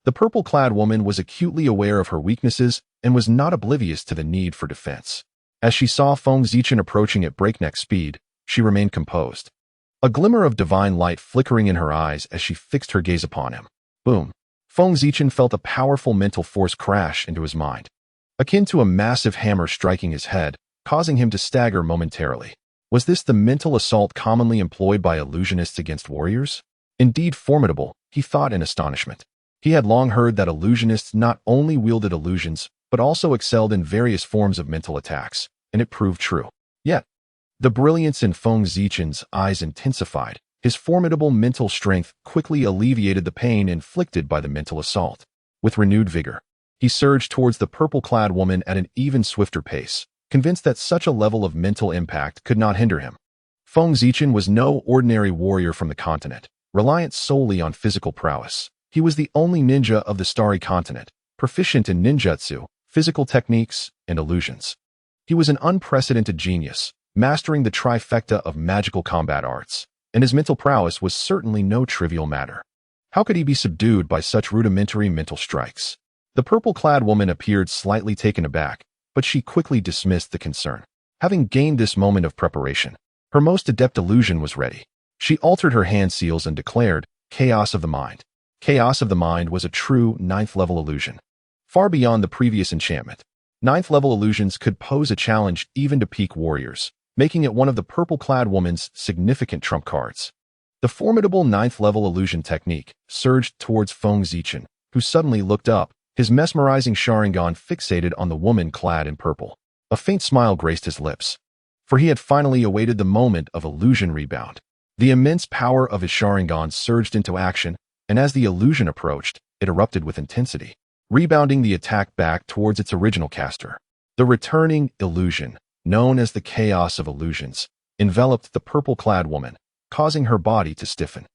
the purple-clad woman was acutely aware of her weaknesses and was not oblivious to the need for defense. As she saw Feng Zichen approaching at breakneck speed, she remained composed. A glimmer of divine light flickering in her eyes as she fixed her gaze upon him. Boom! Feng Zichen felt a powerful mental force crash into his mind, akin to a massive hammer striking his head, causing him to stagger momentarily. Was this the mental assault commonly employed by illusionists against warriors? Indeed formidable, he thought in astonishment. He had long heard that illusionists not only wielded illusions, but also excelled in various forms of mental attacks, and it proved true. Yet, the brilliance in Feng Zichen's eyes intensified. His formidable mental strength quickly alleviated the pain inflicted by the mental assault. With renewed vigor, he surged towards the purple-clad woman at an even swifter pace, convinced that such a level of mental impact could not hinder him. Feng Zichen was no ordinary warrior from the continent, reliant solely on physical prowess. He was the only ninja of the Starry Continent, proficient in ninjutsu, physical techniques, and illusions. He was an unprecedented genius, mastering the trifecta of magical combat arts, and his mental prowess was certainly no trivial matter. How could he be subdued by such rudimentary mental strikes? The purple-clad woman appeared slightly taken aback, but she quickly dismissed the concern. Having gained this moment of preparation, her most adept illusion was ready. She altered her hand seals and declared, "Chaos of the Mind." Chaos of the Mind was a true 9th-level illusion. Far beyond the previous enchantment, 9th-level illusions could pose a challenge even to peak warriors, making it one of the purple-clad woman's significant trump cards. The formidable 9th-level illusion technique surged towards Feng Zichen, who suddenly looked up, his mesmerizing Sharingan fixated on the woman clad in purple. A faint smile graced his lips, for he had finally awaited the moment of illusion rebound. The immense power of his Sharingan surged into action, and as the illusion approached, it erupted with intensity, rebounding the attack back towards its original caster. The returning illusion, known as the chaos of illusions, enveloped the purple-clad woman, causing her body to stiffen.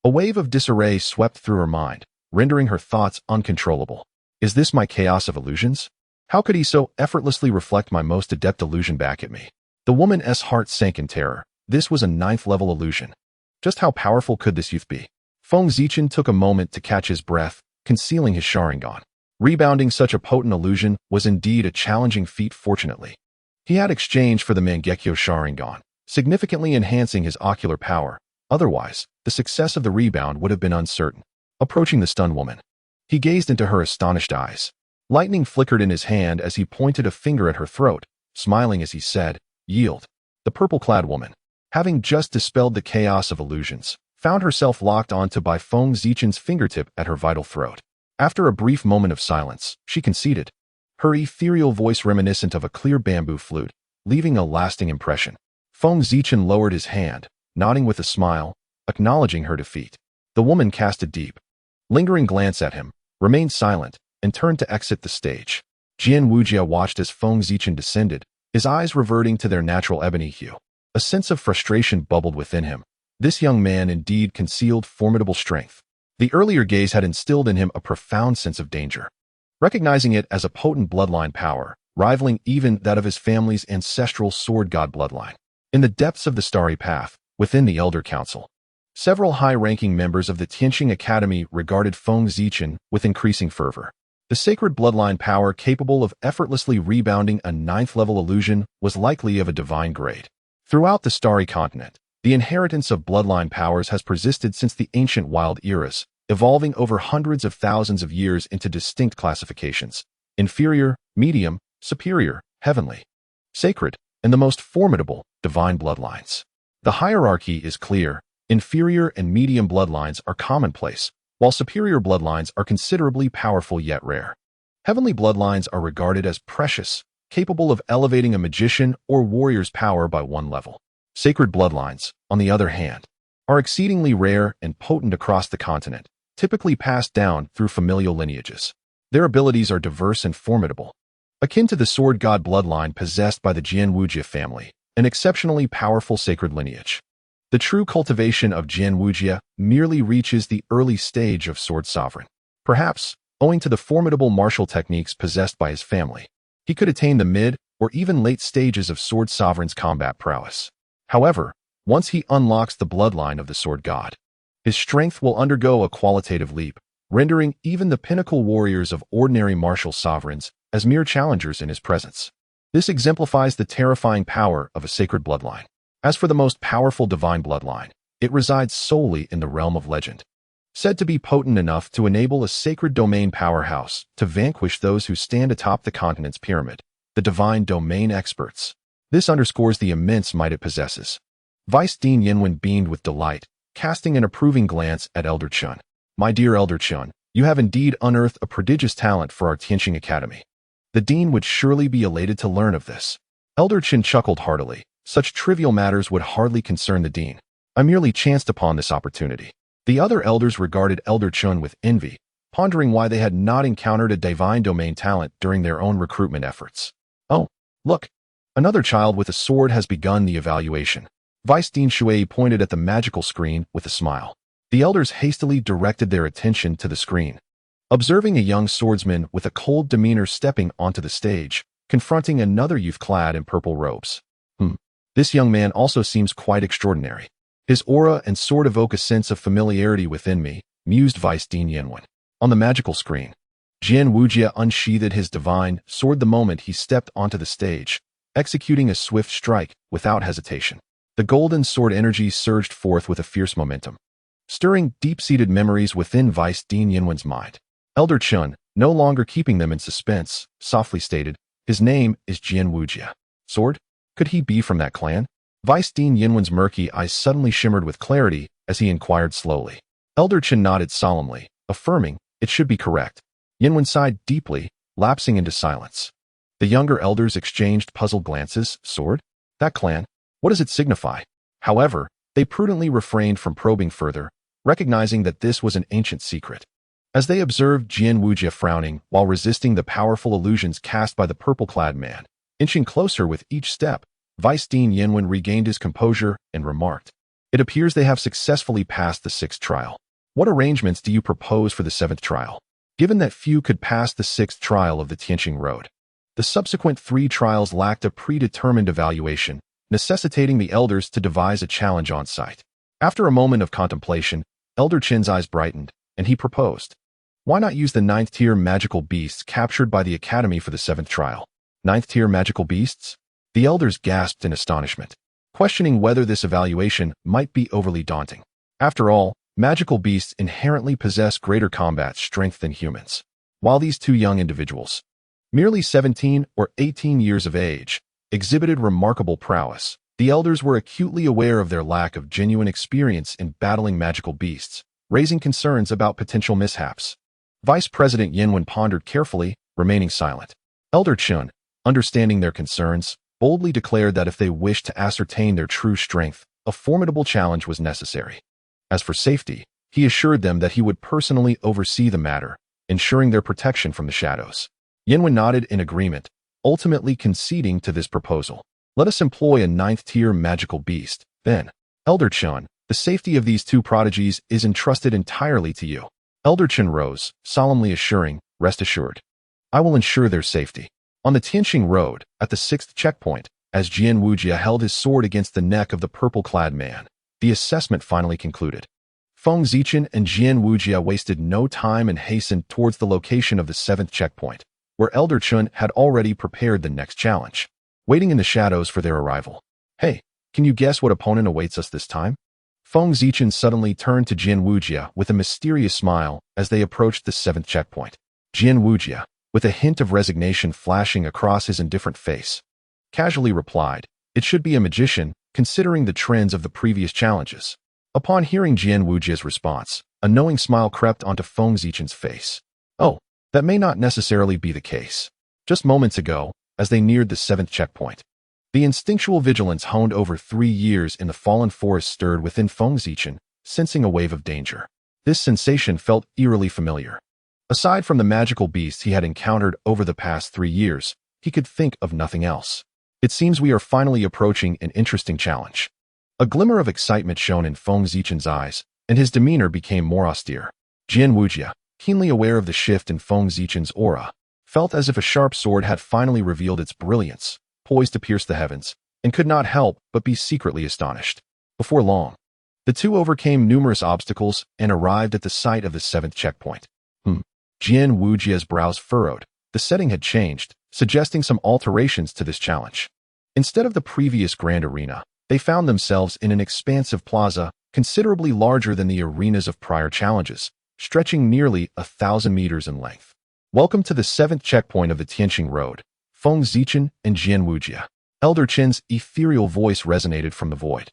A wave of disarray swept through her mind, rendering her thoughts uncontrollable. Is this my chaos of illusions? How could he so effortlessly reflect my most adept illusion back at me? The woman's heart sank in terror. This was a 9th-level illusion. Just how powerful could this youth be? Feng Zichen took a moment to catch his breath, concealing his Sharingan. Rebounding such a potent illusion was indeed a challenging feat. Fortunately, he had exchanged for the Mangekyo Sharingan, significantly enhancing his ocular power. Otherwise, the success of the rebound would have been uncertain. Approaching the stunned woman, he gazed into her astonished eyes. Lightning flickered in his hand as he pointed a finger at her throat, smiling as he said, "Yield." The purple-clad woman, having just dispelled the chaos of illusions, found herself locked onto by Feng Zichen's fingertip at her vital throat. After a brief moment of silence, she conceded. her ethereal voice reminiscent of a clear bamboo flute, leaving a lasting impression. Feng Zichen lowered his hand, nodding with a smile, acknowledging her defeat. The woman cast a deep, lingering glance at him, remained silent, and turned to exit the stage. Jian Wujia watched as Feng Zichen descended, his eyes reverting to their natural ebony hue. A sense of frustration bubbled within him. This young man indeed concealed formidable strength. The earlier gaze had instilled in him a profound sense of danger. Recognizing it as a potent bloodline power, rivaling even that of his family's ancestral sword god bloodline. In the depths of the Starry Path, within the Elder Council, several high-ranking members of the Tianqing Academy regarded Feng Zichen with increasing fervor. The sacred bloodline power capable of effortlessly rebounding a ninth-level illusion was likely of a divine grade. Throughout the Starry Continent, the inheritance of bloodline powers has persisted since the ancient wild eras, evolving over hundreds of thousands of years into distinct classifications: inferior, medium, superior, heavenly, sacred, and the most formidable, divine bloodlines. The hierarchy is clear. Inferior and medium bloodlines are commonplace, while superior bloodlines are considerably powerful yet rare. Heavenly bloodlines are regarded as precious, capable of elevating a magician or warrior's power by one level. Sacred bloodlines, on the other hand, are exceedingly rare and potent across the continent, typically passed down through familial lineages. Their abilities are diverse and formidable, akin to the sword god bloodline possessed by the Jian Wujia family, an exceptionally powerful sacred lineage. The true cultivation of Jian Wujia merely reaches the early stage of sword sovereign. Perhaps, owing to the formidable martial techniques possessed by his family, he could attain the mid or even late stages of sword sovereign's combat prowess. However, once he unlocks the bloodline of the sword god, his strength will undergo a qualitative leap, rendering even the pinnacle warriors of ordinary martial sovereigns as mere challengers in his presence. This exemplifies the terrifying power of a sacred bloodline. As for the most powerful divine bloodline, it resides solely in the realm of legend. Said to be potent enough to enable a sacred domain powerhouse to vanquish those who stand atop the continent's pyramid, the divine domain experts. This underscores the immense might it possesses. Vice Dean Yinwen beamed with delight, casting an approving glance at Elder Chun. My dear Elder Chun, you have indeed unearthed a prodigious talent for our Tianqing Academy. The dean would surely be elated to learn of this. Elder Chun chuckled heartily. Such trivial matters would hardly concern the dean. I merely chanced upon this opportunity. The other elders regarded Elder Chun with envy, pondering why they had not encountered a divine domain talent during their own recruitment efforts. Oh, look! Another child with a sword has begun the evaluation. Vice Dean Shui pointed at the magical screen with a smile. The elders hastily directed their attention to the screen, observing a young swordsman with a cold demeanor stepping onto the stage, confronting another youth clad in purple robes. This young man also seems quite extraordinary. His aura and sword evoke a sense of familiarity within me, mused Vice Dean Yinwen. On the magical screen, Jian Wujia unsheathed his divine sword the moment he stepped onto the stage, executing a swift strike without hesitation. The golden sword energy surged forth with a fierce momentum, stirring deep-seated memories within Vice Dean Yinwen's mind. Elder Chun, no longer keeping them in suspense, softly stated, his name is Jian Wujia. Sword? Could he be from that clan? Vice Dean Yinwen's murky eyes suddenly shimmered with clarity as he inquired slowly. Elder Chen nodded solemnly, affirming, it should be correct. Yinwen sighed deeply, lapsing into silence. The younger elders exchanged puzzled glances. Sword? That clan? What does it signify? However, they prudently refrained from probing further, recognizing that this was an ancient secret. As they observed Jian Wujia frowning while resisting the powerful illusions cast by the purple-clad man, inching closer with each step, Vice Dean Yinwen regained his composure and remarked, it appears they have successfully passed the 6th trial. What arrangements do you propose for the 7th trial? Given that few could pass the 6th trial of the Tianqing Road, the subsequent 3 trials lacked a predetermined evaluation, necessitating the elders to devise a challenge on site. After a moment of contemplation, Elder Chen's eyes brightened, and he proposed, why not use the 9th-tier magical beasts captured by the Academy for the 7th trial? 9th-tier magical beasts? The elders gasped in astonishment, questioning whether this evaluation might be overly daunting. After all, magical beasts inherently possess greater combat strength than humans. While these 2 young individuals, merely 17 or 18 years of age, exhibited remarkable prowess, the elders were acutely aware of their lack of genuine experience in battling magical beasts, raising concerns about potential mishaps. Vice President Yinwen pondered carefully, remaining silent. Elder Chun, understanding their concerns, boldly declared that if they wished to ascertain their true strength, a formidable challenge was necessary. As for safety, he assured them that he would personally oversee the matter, ensuring their protection from the shadows. Yanwen nodded in agreement, ultimately conceding to this proposal. Let us employ a 9th-tier magical beast, then. Elder Chun, the safety of these two prodigies is entrusted entirely to you. Elder Chun rose, solemnly assuring, rest assured. I will ensure their safety. On the Tianqing Road, at the 6th checkpoint, as Jian Wujia held his sword against the neck of the purple-clad man, the assessment finally concluded. Feng Zichen and Jian Wujia wasted no time and hastened towards the location of the 7th checkpoint, where Elder Chun had already prepared the next challenge, waiting in the shadows for their arrival. Hey, can you guess what opponent awaits us this time? Feng Zichen suddenly turned to Jian Wujia with a mysterious smile as they approached the 7th checkpoint. Jian Wujia, with a hint of resignation flashing across his indifferent face, casually replied, it should be a magician, considering the trends of the previous challenges. Upon hearing Jian Wujia's response, a knowing smile crept onto Feng Zichen's face. Oh, that may not necessarily be the case. Just moments ago, as they neared the 7th checkpoint, the instinctual vigilance honed over 3 years in the fallen forest stirred within Feng Zichen, sensing a wave of danger. This sensation felt eerily familiar. Aside from the magical beasts he had encountered over the past 3 years, he could think of nothing else. It seems we are finally approaching an interesting challenge. A glimmer of excitement shone in Feng Zichen's eyes, and his demeanor became more austere. Jian Wujia, keenly aware of the shift in Feng Zichen's aura, felt as if a sharp sword had finally revealed its brilliance, poised to pierce the heavens, and could not help but be secretly astonished. Before long, the two overcame numerous obstacles and arrived at the site of the 7th checkpoint. Jian Wujia's brows furrowed. The setting had changed, suggesting some alterations to this challenge. Instead of the previous grand arena, they found themselves in an expansive plaza, considerably larger than the arenas of prior challenges, stretching nearly 1,000 meters in length. Welcome to the 7th checkpoint of the Tianqing Road, Feng Zichen and Jian Wujia. Elder Chen's ethereal voice resonated from the void.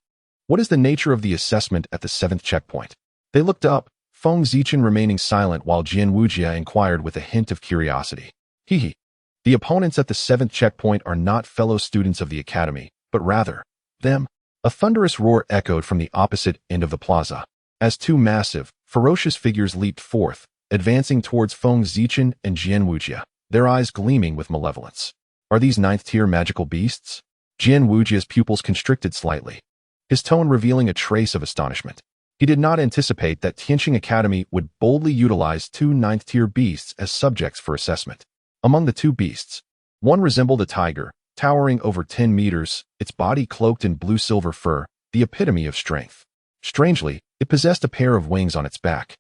What is the nature of the assessment at the 7th checkpoint? They looked up, Feng Zichen remaining silent while Jian Wujia inquired with a hint of curiosity. The opponents at the 7th checkpoint are not fellow students of the academy, but rather, them. A thunderous roar echoed from the opposite end of the plaza, as two massive, ferocious figures leaped forth, advancing towards Feng Zichen and Jian Wujia, their eyes gleaming with malevolence. Are these 9th-tier magical beasts? Jian Wujia's pupils constricted slightly, his tone revealing a trace of astonishment. He did not anticipate that Tianqing Academy would boldly utilize 2 9th-tier beasts as subjects for assessment. Among the 2 beasts, one resembled a tiger, towering over 10 meters, its body cloaked in blue-silver fur, the epitome of strength. Strangely, it possessed a pair of wings on its back,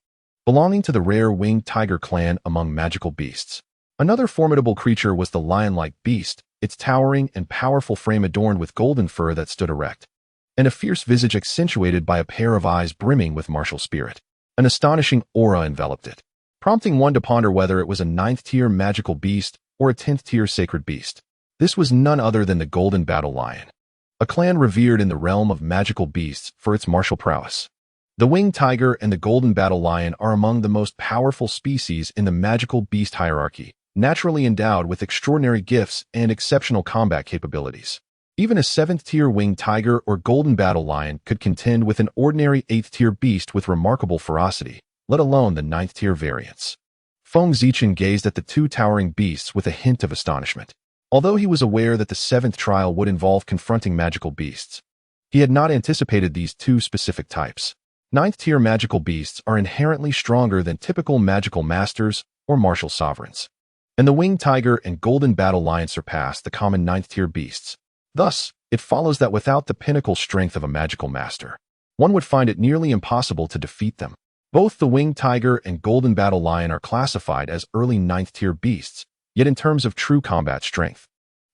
belonging to the rare winged tiger clan among magical beasts. Another formidable creature was the lion-like beast, its towering and powerful frame adorned with golden fur that stood erect, and a fierce visage accentuated by a pair of eyes brimming with martial spirit. An astonishing aura enveloped it, prompting one to ponder whether it was a 9th-tier magical beast or a 10th-tier sacred beast. This was none other than the Golden Battle Lion, a clan revered in the realm of magical beasts for its martial prowess. The winged tiger and the Golden Battle Lion are among the most powerful species in the magical beast hierarchy, naturally endowed with extraordinary gifts and exceptional combat capabilities. Even a 7th-tier winged tiger or Golden Battle Lion could contend with an ordinary 8th-tier beast with remarkable ferocity, let alone the 9th-tier variants. Feng Zichen gazed at the 2 towering beasts with a hint of astonishment. Although he was aware that the 7th trial would involve confronting magical beasts, he had not anticipated these 2 specific types. 9th-tier magical beasts are inherently stronger than typical magical masters or martial sovereigns, and the winged tiger and Golden Battle Lion surpass the common 9th-tier beasts. Thus, it follows that without the pinnacle strength of a magical master, one would find it nearly impossible to defeat them. Both the winged tiger and Golden Battle Lion are classified as early 9th-tier beasts, yet in terms of true combat strength,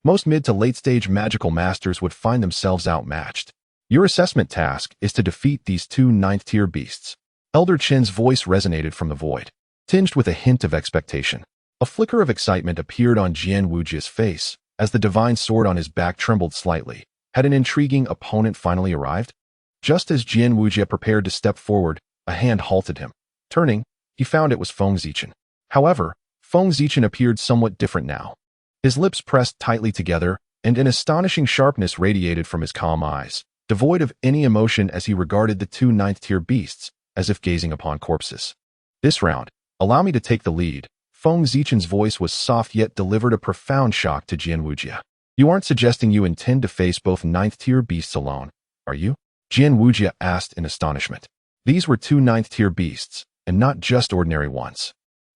most mid to late-stage magical masters would find themselves outmatched. Your assessment task is to defeat these 2 9th-tier beasts. Elder Chen's voice resonated from the void, tinged with a hint of expectation. A flicker of excitement appeared on Jian Wujia's face as the divine sword on his back trembled slightly. Had an intriguing opponent finally arrived? Just as Jian Wujia prepared to step forward, a hand halted him. Turning, he found it was Feng Zichen. However, Feng Zichen appeared somewhat different now. His lips pressed tightly together, and an astonishing sharpness radiated from his calm eyes, devoid of any emotion as he regarded the two ninth-tier beasts, as if gazing upon corpses. This round, allow me to take the lead. Feng Zichen's voice was soft yet delivered a profound shock to Jian Wujia. You aren't suggesting you intend to face both ninth-tier beasts alone, are you? Jian Wujia asked in astonishment. These were two ninth-tier beasts, and not just ordinary ones.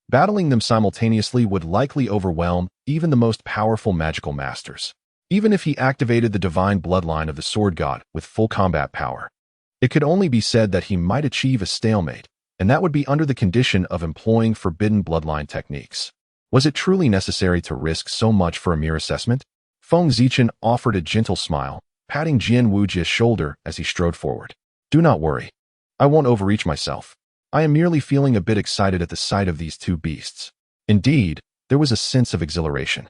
Battling them simultaneously would likely overwhelm even the most powerful magical masters, even if he activated the divine bloodline of the sword god with full combat power. It could only be said that he might achieve a stalemate, and that would be under the condition of employing forbidden bloodline techniques. Was it truly necessary to risk so much for a mere assessment? Feng Zichen offered a gentle smile, patting Jian Wujia's shoulder as he strode forward. Do not worry. I won't overreach myself. I am merely feeling a bit excited at the sight of these two beasts. Indeed, there was a sense of exhilaration.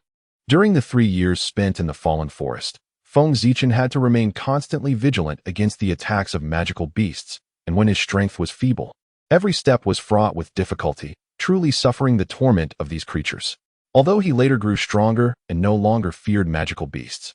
During the 3 years spent in the Fallen Forest, Feng Zichen had to remain constantly vigilant against the attacks of magical beasts, and when his strength was feeble, every step was fraught with difficulty, truly suffering the torment of these creatures. Although he later grew stronger and no longer feared magical beasts,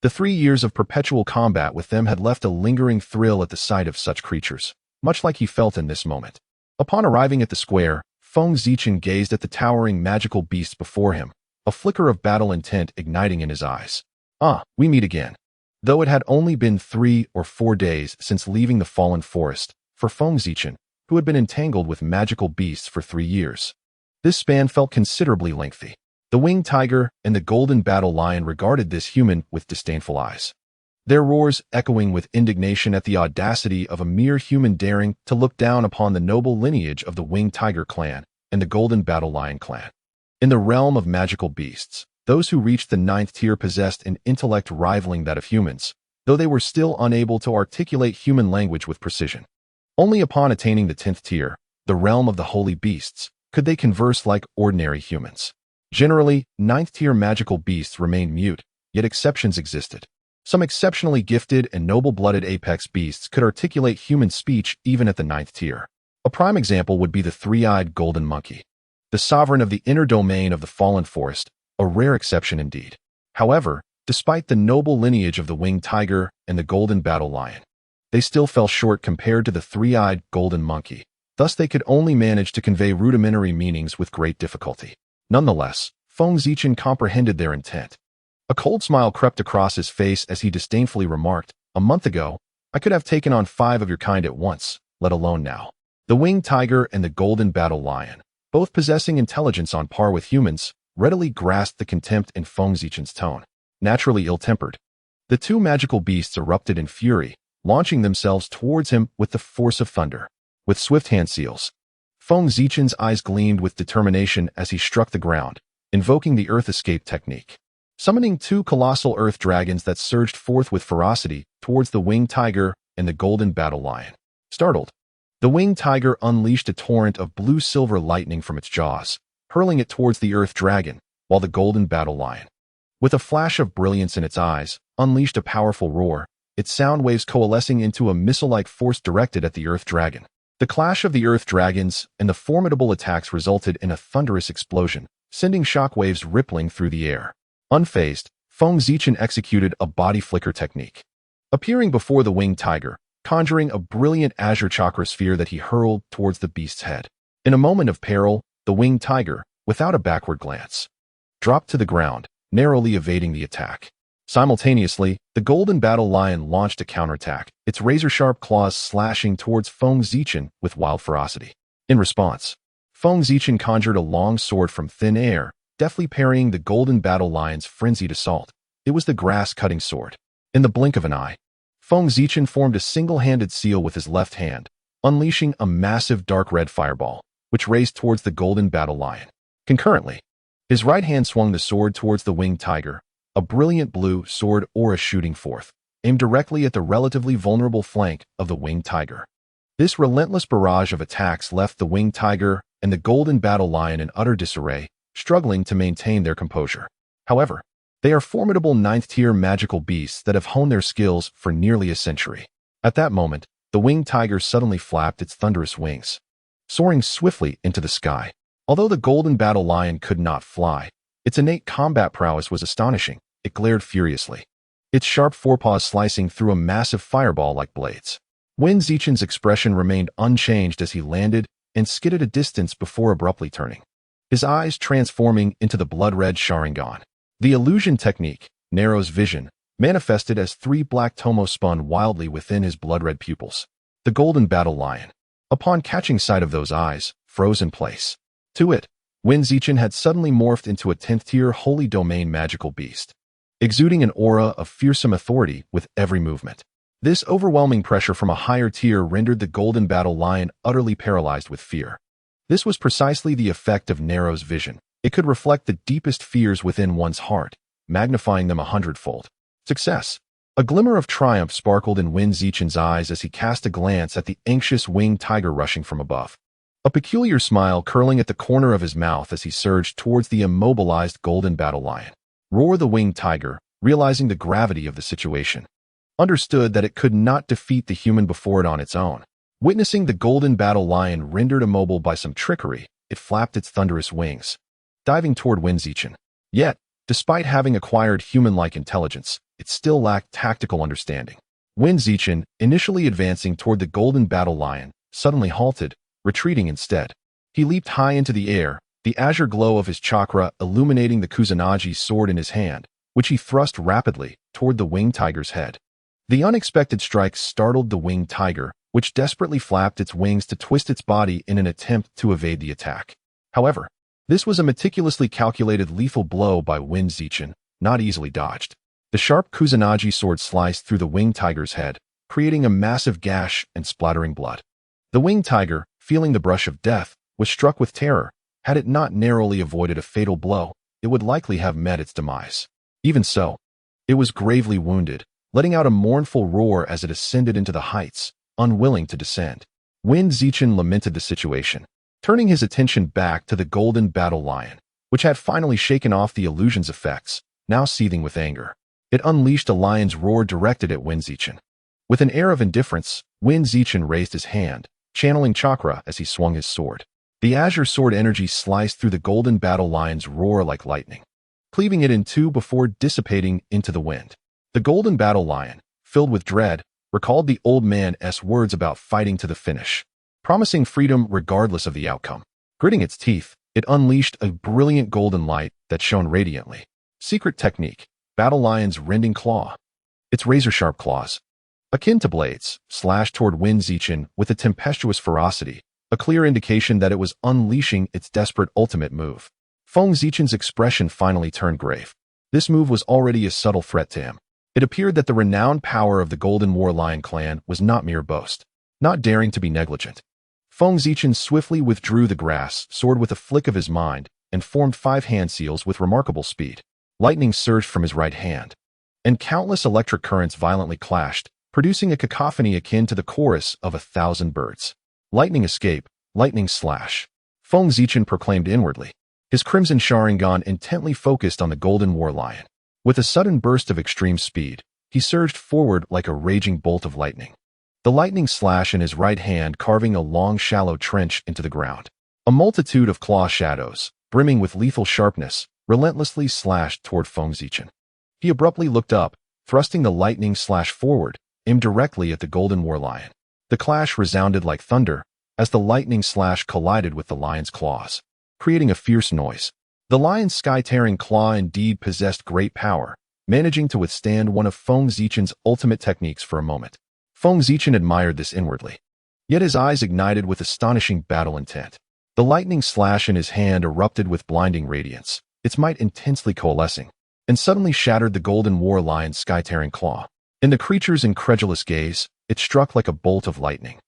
the 3 years of perpetual combat with them had left a lingering thrill at the sight of such creatures, much like he felt in this moment. Upon arriving at the square, Feng Zichen gazed at the towering magical beasts before him, a flicker of battle intent igniting in his eyes. Ah, we meet again. Though it had only been 3 or 4 days since leaving the Fallen Forest, for Feng Zichen, who had been entangled with magical beasts for 3 years, this span felt considerably lengthy. The winged tiger and the golden battle lion regarded this human with disdainful eyes, their roars echoing with indignation at the audacity of a mere human daring to look down upon the noble lineage of the winged tiger clan and the golden battle lion clan. In the realm of magical beasts, those who reached the 9th tier possessed an intellect rivaling that of humans, though they were still unable to articulate human language with precision. Only upon attaining the 10th tier, the realm of the holy beasts, could they converse like ordinary humans. Generally, 9th tier magical beasts remained mute, yet exceptions existed. Some exceptionally gifted and noble-blooded apex beasts could articulate human speech even at the 9th tier. A prime example would be the three-eyed golden monkey, the sovereign of the inner domain of the Fallen Forest, a rare exception indeed. However, despite the noble lineage of the winged tiger and the golden battle lion, they still fell short compared to the three-eyed golden monkey. Thus they could only manage to convey rudimentary meanings with great difficulty. Nonetheless, Feng Zichen comprehended their intent. A cold smile crept across his face as he disdainfully remarked, "A month ago, I could have taken on 5 of your kind at once, let alone now." The winged tiger and the golden battle lion, both possessing intelligence on par with humans, readily grasped the contempt in Feng Zichen's tone. Naturally ill-tempered, the two magical beasts erupted in fury, launching themselves towards him with the force of thunder. With swift hand seals, Feng Zichen's eyes gleamed with determination as he struck the ground, invoking the Earth Escape technique, summoning 2 colossal earth dragons that surged forth with ferocity towards the winged tiger and the golden battle lion. Startled, the winged tiger unleashed a torrent of blue-silver lightning from its jaws, hurling it towards the earth dragon, while the golden battle lion, with a flash of brilliance in its eyes, unleashed a powerful roar, its sound waves coalescing into a missile-like force directed at the earth dragon. The clash of the earth dragons and the formidable attacks resulted in a thunderous explosion, sending shockwaves rippling through the air. Unfazed, Feng Zichen executed a body flicker technique, appearing before the winged tiger, conjuring a brilliant azure chakra sphere that he hurled towards the beast's head. In a moment of peril, the winged tiger, without a backward glance, dropped to the ground, narrowly evading the attack. Simultaneously, the golden battle lion launched a counterattack, its razor-sharp claws slashing towards Feng Zichen with wild ferocity. In response, Feng Zichen conjured a long sword from thin air, deftly parrying the golden battle lion's frenzied assault. It was the grass-cutting sword. In the blink of an eye, Feng Zichen formed a single-handed seal with his left hand, unleashing a massive dark red fireball, which raced towards the golden battle lion. Concurrently, his right hand swung the sword towards the winged tiger, a brilliant blue sword aura shooting forth, aimed directly at the relatively vulnerable flank of the winged tiger. This relentless barrage of attacks left the winged tiger and the golden battle lion in utter disarray, struggling to maintain their composure. However, they are formidable 9th-tier magical beasts that have honed their skills for nearly a century. At that moment, the winged tiger suddenly flapped its thunderous wings, soaring swiftly into the sky. Although the golden battle lion could not fly, Its innate combat prowess was astonishing. It glared furiously, its sharp forepaws slicing through a massive fireball like blades. Wen Zichen's expression remained unchanged as he landed and skidded a distance before abruptly turning, his eyes transforming into the blood-red Sharingan. The illusion technique, Naro's vision, manifested as three black tomos spun wildly within his blood-red pupils. The golden battle lion, upon catching sight of those eyes, froze in place. To it, Wen Zichen had suddenly morphed into a 10th-tier holy domain magical beast, exuding an aura of fearsome authority with every movement. This overwhelming pressure from a higher tier rendered the golden battle lion utterly paralyzed with fear. This was precisely the effect of Naro's vision. It could reflect the deepest fears within one's heart, magnifying them 100-fold. Success. A glimmer of triumph sparkled in Wen Zichen's eyes as he cast a glance at the anxious winged tiger rushing from above, a peculiar smile curling at the corner of his mouth as he surged towards the immobilized golden battle lion. Roar the winged tiger, realizing the gravity of the situation, understood that it could not defeat the human before it on its own. Witnessing the golden battle lion rendered immobile by some trickery, it flapped its thunderous wings, diving toward Wen Zichen. Yet, despite having acquired human-like intelligence, it still lacked tactical understanding. Wen Zichen, initially advancing toward the golden battle lion, suddenly halted, retreating instead. He leaped high into the air, the azure glow of his chakra illuminating the Kusanagi sword in his hand, which he thrust rapidly toward the winged tiger's head. The unexpected strike startled the winged tiger, which desperately flapped its wings to twist its body in an attempt to evade the attack. However, this was a meticulously calculated lethal blow by Wen Zichen, not easily dodged. The sharp Kusanagi sword sliced through the winged tiger's head, creating a massive gash and splattering blood. The winged tiger, feeling the brush of death, was struck with terror. Had it not narrowly avoided a fatal blow, it would likely have met its demise. Even so, it was gravely wounded, letting out a mournful roar as it ascended into the heights, unwilling to descend. Wen Zichen lamented the situation, turning his attention back to the golden battle lion, which had finally shaken off the illusion's effects, now seething with anger. It unleashed a lion's roar directed at Wen Zichen. With an air of indifference, Wen Zichen raised his hand, channeling chakra as he swung his sword. The azure sword energy sliced through the golden battle lion's roar like lightning, cleaving it in two before dissipating into the wind. The golden battle lion, filled with dread, recalled the old man's words about fighting to the finish, promising freedom regardless of the outcome. Gritting its teeth, it unleashed a brilliant golden light that shone radiantly. Secret technique, battle lion's rending claw. Its razor-sharp claws, akin to blades, slashed toward Wen Zichen with a tempestuous ferocity, a clear indication that it was unleashing its desperate ultimate move. Feng Zichen's expression finally turned grave. This move was already a subtle threat to him. It appeared that the renowned power of the Golden War Lion clan was not mere boast, not daring to be negligent. Feng Zichen swiftly withdrew the grass sword with a flick of his mind and formed 5 hand seals with remarkable speed. Lightning surged from his right hand, and countless electric currents violently clashed, producing a cacophony akin to the chorus of 1,000 birds. Lightning escape, lightning slash, Feng Zichen proclaimed inwardly, his crimson Sharingan intently focused on the Golden War Lion. With a sudden burst of extreme speed, he surged forward like a raging bolt of lightning, the lightning slash in his right hand carving a long shallow trench into the ground. A multitude of claw shadows, brimming with lethal sharpness, relentlessly slashed toward Feng Zichen. He abruptly looked up, thrusting the lightning slash forward, aimed directly at the Golden War Lion. The clash resounded like thunder as the lightning slash collided with the lion's claws, creating a fierce noise. The lion's sky-tearing claw indeed possessed great power, managing to withstand one of Feng Zichen's ultimate techniques for a moment. Feng Zichen admired this inwardly, yet his eyes ignited with astonishing battle intent. The lightning slash in his hand erupted with blinding radiance, its might intensely coalescing, and suddenly shattered the Golden War Lion's sky-tearing claw. In the creature's incredulous gaze, it struck like a bolt of lightning,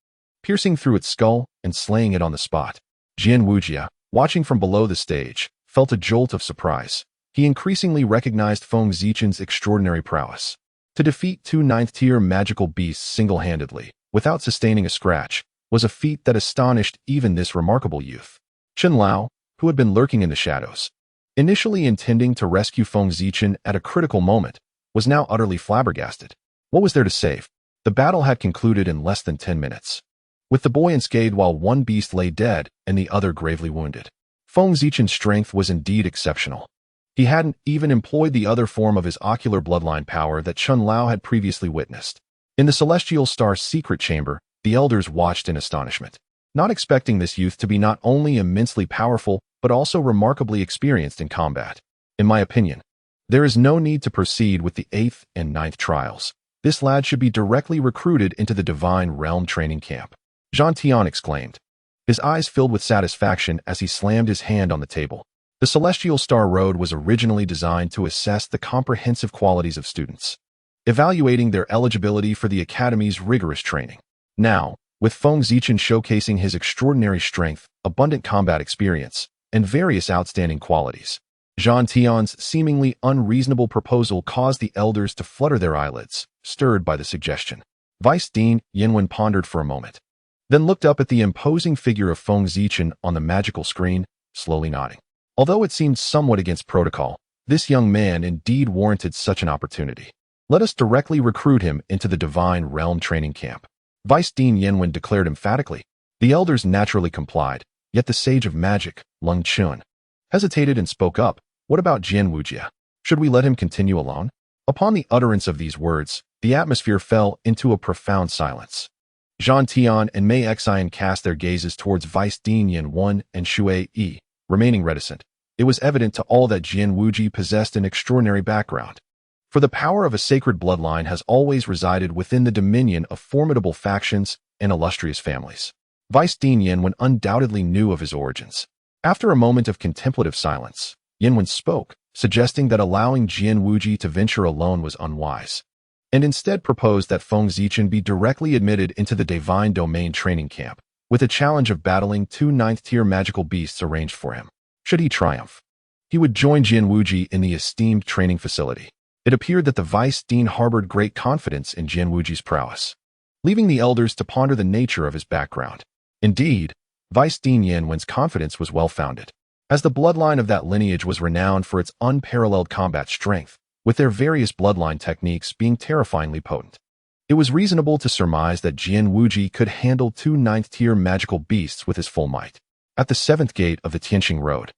piercing through its skull and slaying it on the spot. Jian Wujia, watching from below the stage, felt a jolt of surprise. He increasingly recognized Feng Zichen's extraordinary prowess. To defeat 2 9th-tier magical beasts single-handedly, without sustaining a scratch, was a feat that astonished even this remarkable youth. Chen Lao, who had been lurking in the shadows, initially intending to rescue Feng Zichen at a critical moment, was now utterly flabbergasted. What was there to save? The battle had concluded in less than 10 minutes, with the boy unscathed while one beast lay dead and the other gravely wounded. Feng Zichen's strength was indeed exceptional. He hadn't even employed the other form of his ocular bloodline power that Chun Lao had previously witnessed. In the Celestial Star's secret chamber, the elders watched in astonishment, not expecting this youth to be not only immensely powerful, but also remarkably experienced in combat. In my opinion, there is no need to proceed with the 8th and 9th trials. This lad should be directly recruited into the Divine Realm training camp, Jean Tian exclaimed. His eyes filled with satisfaction as he slammed his hand on the table. The Celestial Star Road was originally designed to assess the comprehensive qualities of students, evaluating their eligibility for the Academy's rigorous training. Now, with Feng Zichen showcasing his extraordinary strength, abundant combat experience, and various outstanding qualities, Jean Tian's seemingly unreasonable proposal caused the elders to flutter their eyelids, stirred by the suggestion. Vice Dean Yinwen pondered for a moment, then looked up at the imposing figure of Feng Zichen on the magical screen, slowly nodding. Although it seemed somewhat against protocol, this young man indeed warranted such an opportunity. Let us directly recruit him into the Divine Realm training camp, Vice Dean Yinwen declared emphatically. The elders naturally complied, yet the sage of magic, Lung Chun, hesitated and spoke up. What about Jian Wujia? Should we let him continue alone? Upon the utterance of these words, the atmosphere fell into a profound silence. Jean Tian and Mei Xian cast their gazes towards Vice Dean Yin and Shui Yi, remaining reticent. It was evident to all that Jian Wuji possessed an extraordinary background. For the power of a sacred bloodline has always resided within the dominion of formidable factions and illustrious families. Vice Dean Yinwen undoubtedly knew of his origins. After a moment of contemplative silence, Yinwen spoke, suggesting that allowing Jian Wuji to venture alone was unwise, and instead proposed that Feng Zichen be directly admitted into the Divine Domain training camp, with a challenge of battling 2 9th-tier magical beasts arranged for him. Should he triumph, he would join Jian Wuji in the esteemed training facility. It appeared that the Vice Dean harbored great confidence in Jian Wuji's prowess, leaving the elders to ponder the nature of his background. Indeed, Vice Dean Yinwen's confidence was well-founded, as the bloodline of that lineage was renowned for its unparalleled combat strength, with their various bloodline techniques being terrifyingly potent. It was reasonable to surmise that Jian Wuji could handle 2 9th-tier magical beasts with his full might. At the 7th gate of the Tianqing Road,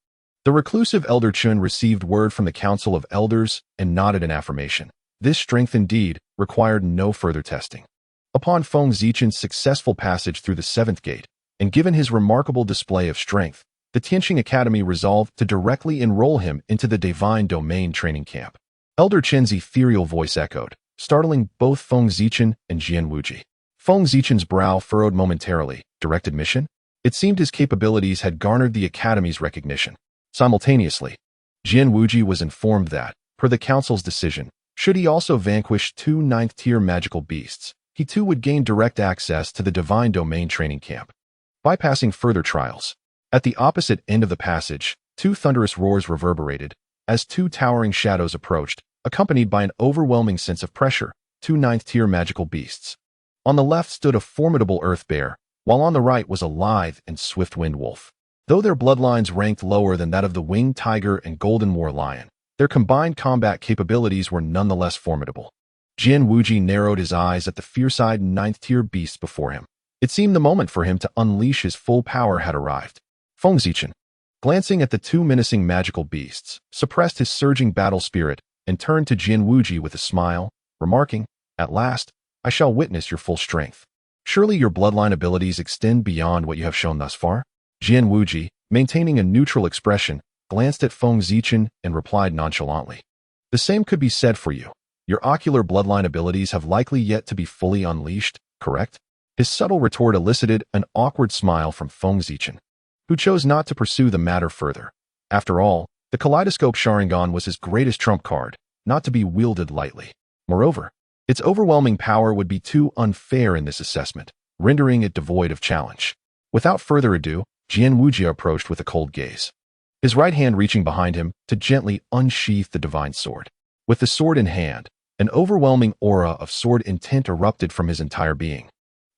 the reclusive Elder Chun received word from the Council of Elders and nodded in affirmation. This strength indeed required no further testing. Upon Feng Zichen's successful passage through the 7th gate, and given his remarkable display of strength, the Tianqing Academy resolved to directly enroll him into the Divine Domain training camp. Elder Chen's ethereal voice echoed, startling both Feng Zichen and Jian Wuji. Feng Zichen's brow furrowed momentarily. Direct admission? It seemed his capabilities had garnered the Academy's recognition. Simultaneously, Jian Wuji was informed that, per the Council's decision, should he also vanquish 2 9th-tier magical beasts, he too would gain direct access to the Divine Domain training camp, bypassing further trials. At the opposite end of the passage, 2 thunderous roars reverberated as 2 towering shadows approached, accompanied by an overwhelming sense of pressure. 2 9th-tier magical beasts. On the left stood a formidable earth bear, while on the right was a lithe and swift wind wolf. Though their bloodlines ranked lower than that of the winged tiger and golden war lion, their combined combat capabilities were nonetheless formidable. Jian Wuji narrowed his eyes at the fierce-eyed 9th-tier beasts before him. It seemed the moment for him to unleash his full power had arrived. Feng Zichen, glancing at the 2 menacing magical beasts, suppressed his surging battle spirit and turned to Jian Wuji with a smile, remarking, "At last, I shall witness your full strength. Surely your bloodline abilities extend beyond what you have shown thus far?" Jian Wuji, maintaining a neutral expression, glanced at Feng Zichen and replied nonchalantly, "The same could be said for you. Your ocular bloodline abilities have likely yet to be fully unleashed, correct?" His subtle retort elicited an awkward smile from Feng Zichen, who chose not to pursue the matter further. After all, the Kaleidoscope Sharingan was his greatest trump card, not to be wielded lightly. Moreover, its overwhelming power would be too unfair in this assessment, rendering it devoid of challenge. Without further ado, Jian Wuji approached with a cold gaze, his right hand reaching behind him to gently unsheath the divine sword. With the sword in hand, an overwhelming aura of sword intent erupted from his entire being.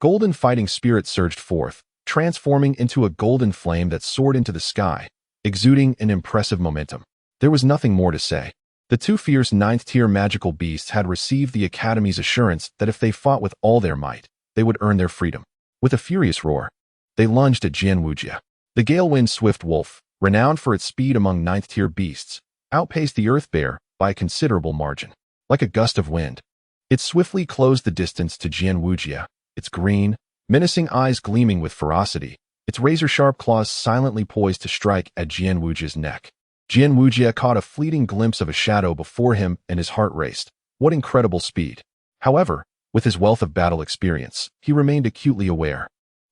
Golden fighting spirit surged forth, transforming into a golden flame that soared into the sky, exuding an impressive momentum. There was nothing more to say. The 2 fierce 9th-tier magical beasts had received the Academy's assurance that if they fought with all their might, they would earn their freedom. With a furious roar, they lunged at Jian Wuji. The Galewind Swift Wolf, renowned for its speed among 9th-tier beasts, outpaced the Earth Bear by a considerable margin. Like a gust of wind, it swiftly closed the distance to Jian Wujia, its green, menacing eyes gleaming with ferocity, its razor-sharp claws silently poised to strike at Jian Wujia's neck. Jian Wujia caught a fleeting glimpse of a shadow before him and his heart raced. What incredible speed! However, with his wealth of battle experience, he remained acutely aware.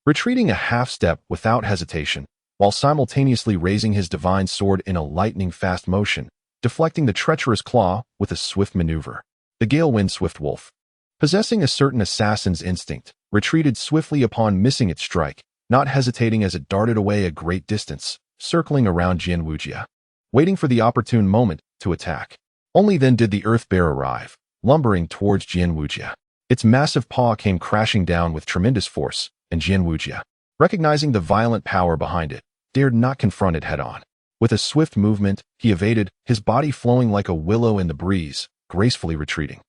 Retreating a half-step without hesitation, while simultaneously raising his divine sword in a lightning-fast motion, deflecting the treacherous claw with a swift maneuver. The Galewind Swift Wolf, possessing a certain assassin's instinct, retreated swiftly upon missing its strike, not hesitating as it darted away a great distance, circling around Jian Wujia, waiting for the opportune moment to attack. Only then did the Earth Bear arrive, lumbering towards Jian Wujia. Its massive paw came crashing down with tremendous force, and Jian Wujia, recognizing the violent power behind it, dared not confront it head-on. With a swift movement, he evaded, his body flowing like a willow in the breeze, gracefully retreating.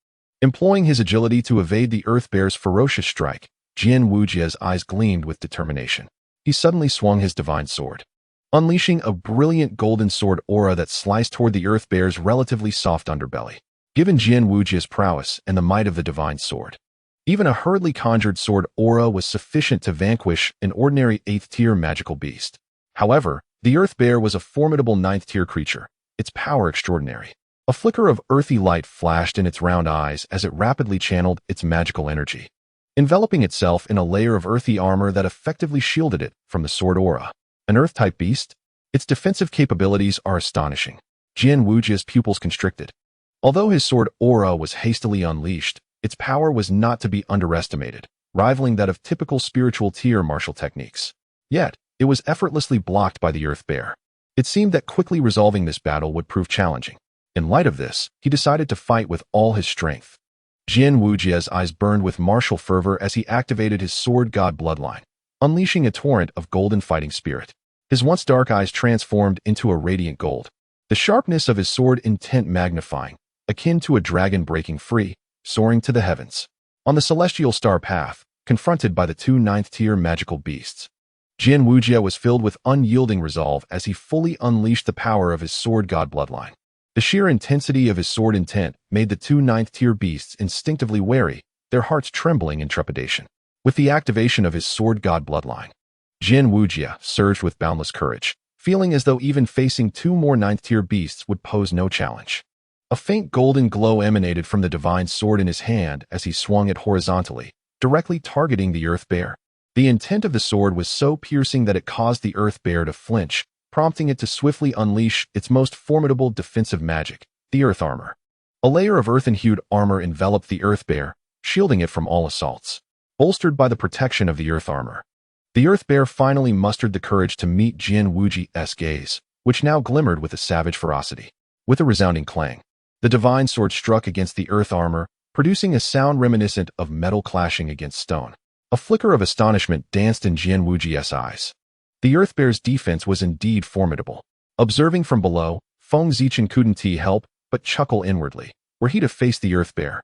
Employing his agility to evade the Earth Bear's ferocious strike, Jian Wujia's eyes gleamed with determination. He suddenly swung his divine sword, unleashing a brilliant golden sword aura that sliced toward the Earth Bear's relatively soft underbelly. Given Jian Wujia's prowess and the might of the divine sword, even a hurriedly conjured sword aura was sufficient to vanquish an ordinary 8th-tier magical beast. However, the Earth Bear was a formidable 9th-tier creature, its power extraordinary. A flicker of earthy light flashed in its round eyes as it rapidly channeled its magical energy, enveloping itself in a layer of earthy armor that effectively shielded it from the sword aura. An Earth-type beast? Its defensive capabilities are astonishing. Jian Wujia's pupils constricted. Although his sword aura was hastily unleashed, its power was not to be underestimated, rivaling that of typical spiritual tier martial techniques. Yet, it was effortlessly blocked by the Earth Bear. It seemed that quickly resolving this battle would prove challenging. In light of this, he decided to fight with all his strength. Jian Wujia's eyes burned with martial fervor as he activated his sword god bloodline, unleashing a torrent of golden fighting spirit. His once dark eyes transformed into a radiant gold, the sharpness of his sword intent magnifying, akin to a dragon breaking free, soaring to the heavens. On the celestial star path, confronted by the two 9th-tier magical beasts, Jian Wujia was filled with unyielding resolve as he fully unleashed the power of his sword god bloodline. The sheer intensity of his sword intent made the two 9th-tier beasts instinctively wary, their hearts trembling in trepidation. With the activation of his sword god bloodline, Jian Wujia surged with boundless courage, feeling as though even facing two more 9th-tier beasts would pose no challenge. A faint golden glow emanated from the divine sword in his hand as he swung it horizontally, directly targeting the Earth Bear. The intent of the sword was so piercing that it caused the Earth Bear to flinch, prompting it to swiftly unleash its most formidable defensive magic, the Earth Armor. A layer of earthen-hued armor enveloped the Earth Bear, shielding it from all assaults. Bolstered by the protection of the Earth Armor, the Earth Bear finally mustered the courage to meet Jian Wujia's gaze, which now glimmered with a savage ferocity. With a resounding clang, the divine sword struck against the Earth Armor, producing a sound reminiscent of metal clashing against stone. A flicker of astonishment danced in Jian Wujia's eyes. The Earth Bear's defense was indeed formidable. Observing from below, Feng Zichen couldn't help but chuckle inwardly. Were he to face the Earth Bear,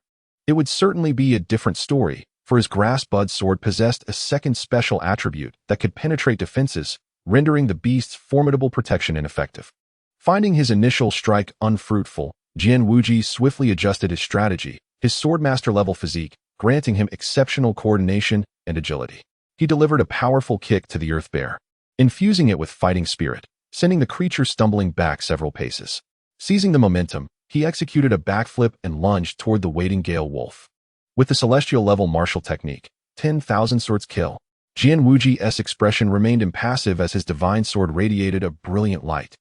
it would certainly be a different story, for his grass bud sword possessed a second special attribute that could penetrate defenses, rendering the beast's formidable protection ineffective. Finding his initial strike unfruitful, Jian Wujia swiftly adjusted his strategy, his swordmaster-level physique, granting him exceptional coordination and agility. He delivered a powerful kick to the Earth Bear, infusing it with fighting spirit, sending the creature stumbling back several paces. Seizing the momentum, he executed a backflip and lunged toward the waiting Gale Wolf. With the celestial-level martial technique, 10,000 swords kill, Jian Wujia's expression remained impassive as his divine sword radiated a brilliant light,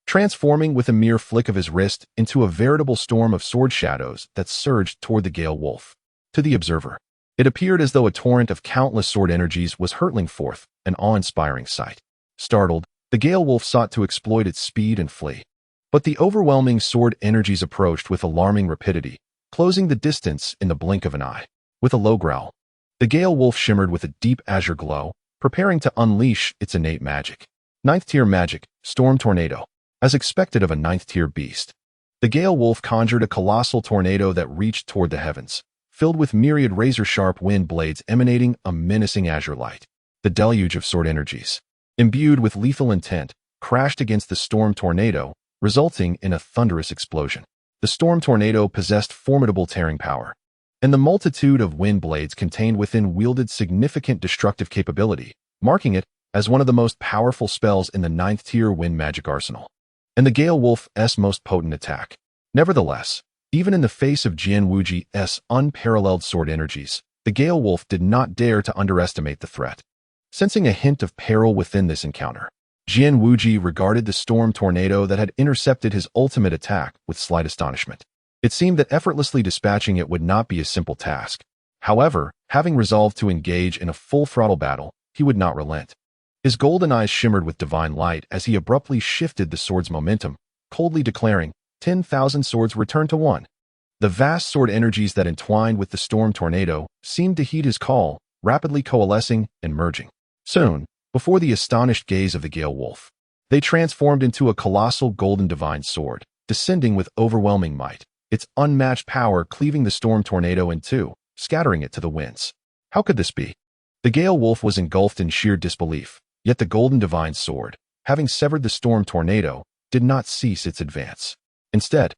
transforming with a mere flick of his wrist into a veritable storm of sword shadows that surged toward the Gale Wolf. To the observer, it appeared as though a torrent of countless sword energies was hurtling forth, an awe-inspiring sight. Startled, the Gale Wolf sought to exploit its speed and flee. But the overwhelming sword energies approached with alarming rapidity, closing the distance in the blink of an eye. With a low growl, the Gale Wolf shimmered with a deep azure glow, preparing to unleash its innate magic. 9th-tier magic, Storm Tornado. As expected of a 9th-tier beast, the Gale Wolf conjured a colossal tornado that reached toward the heavens, filled with myriad razor-sharp wind blades emanating a menacing azure light. The deluge of sword energies, imbued with lethal intent, crashed against the storm tornado, resulting in a thunderous explosion. The storm tornado possessed formidable tearing power, and the multitude of wind blades contained within wielded significant destructive capability, marking it as one of the most powerful spells in the 9th-tier wind magic arsenal, and the Gale Wolf's most potent attack. Nevertheless, even in the face of Jian Wuji's unparalleled sword energies, the Gale Wolf did not dare to underestimate the threat. Sensing a hint of peril within this encounter, Jian Wuji regarded the storm tornado that had intercepted his ultimate attack with slight astonishment. It seemed that effortlessly dispatching it would not be a simple task. However, having resolved to engage in a full-throttle battle, he would not relent. His golden eyes shimmered with divine light as he abruptly shifted the sword's momentum, coldly declaring, 10,000 swords return to one. The vast sword energies that entwined with the storm tornado seemed to heed his call, rapidly coalescing and merging. Soon, before the astonished gaze of the Gale Wolf, they transformed into a colossal golden divine sword, descending with overwhelming might, its unmatched power cleaving the storm tornado in two, scattering it to the winds. How could this be? The Gale Wolf was engulfed in sheer disbelief, yet the golden divine sword, having severed the storm tornado, did not cease its advance. Instead,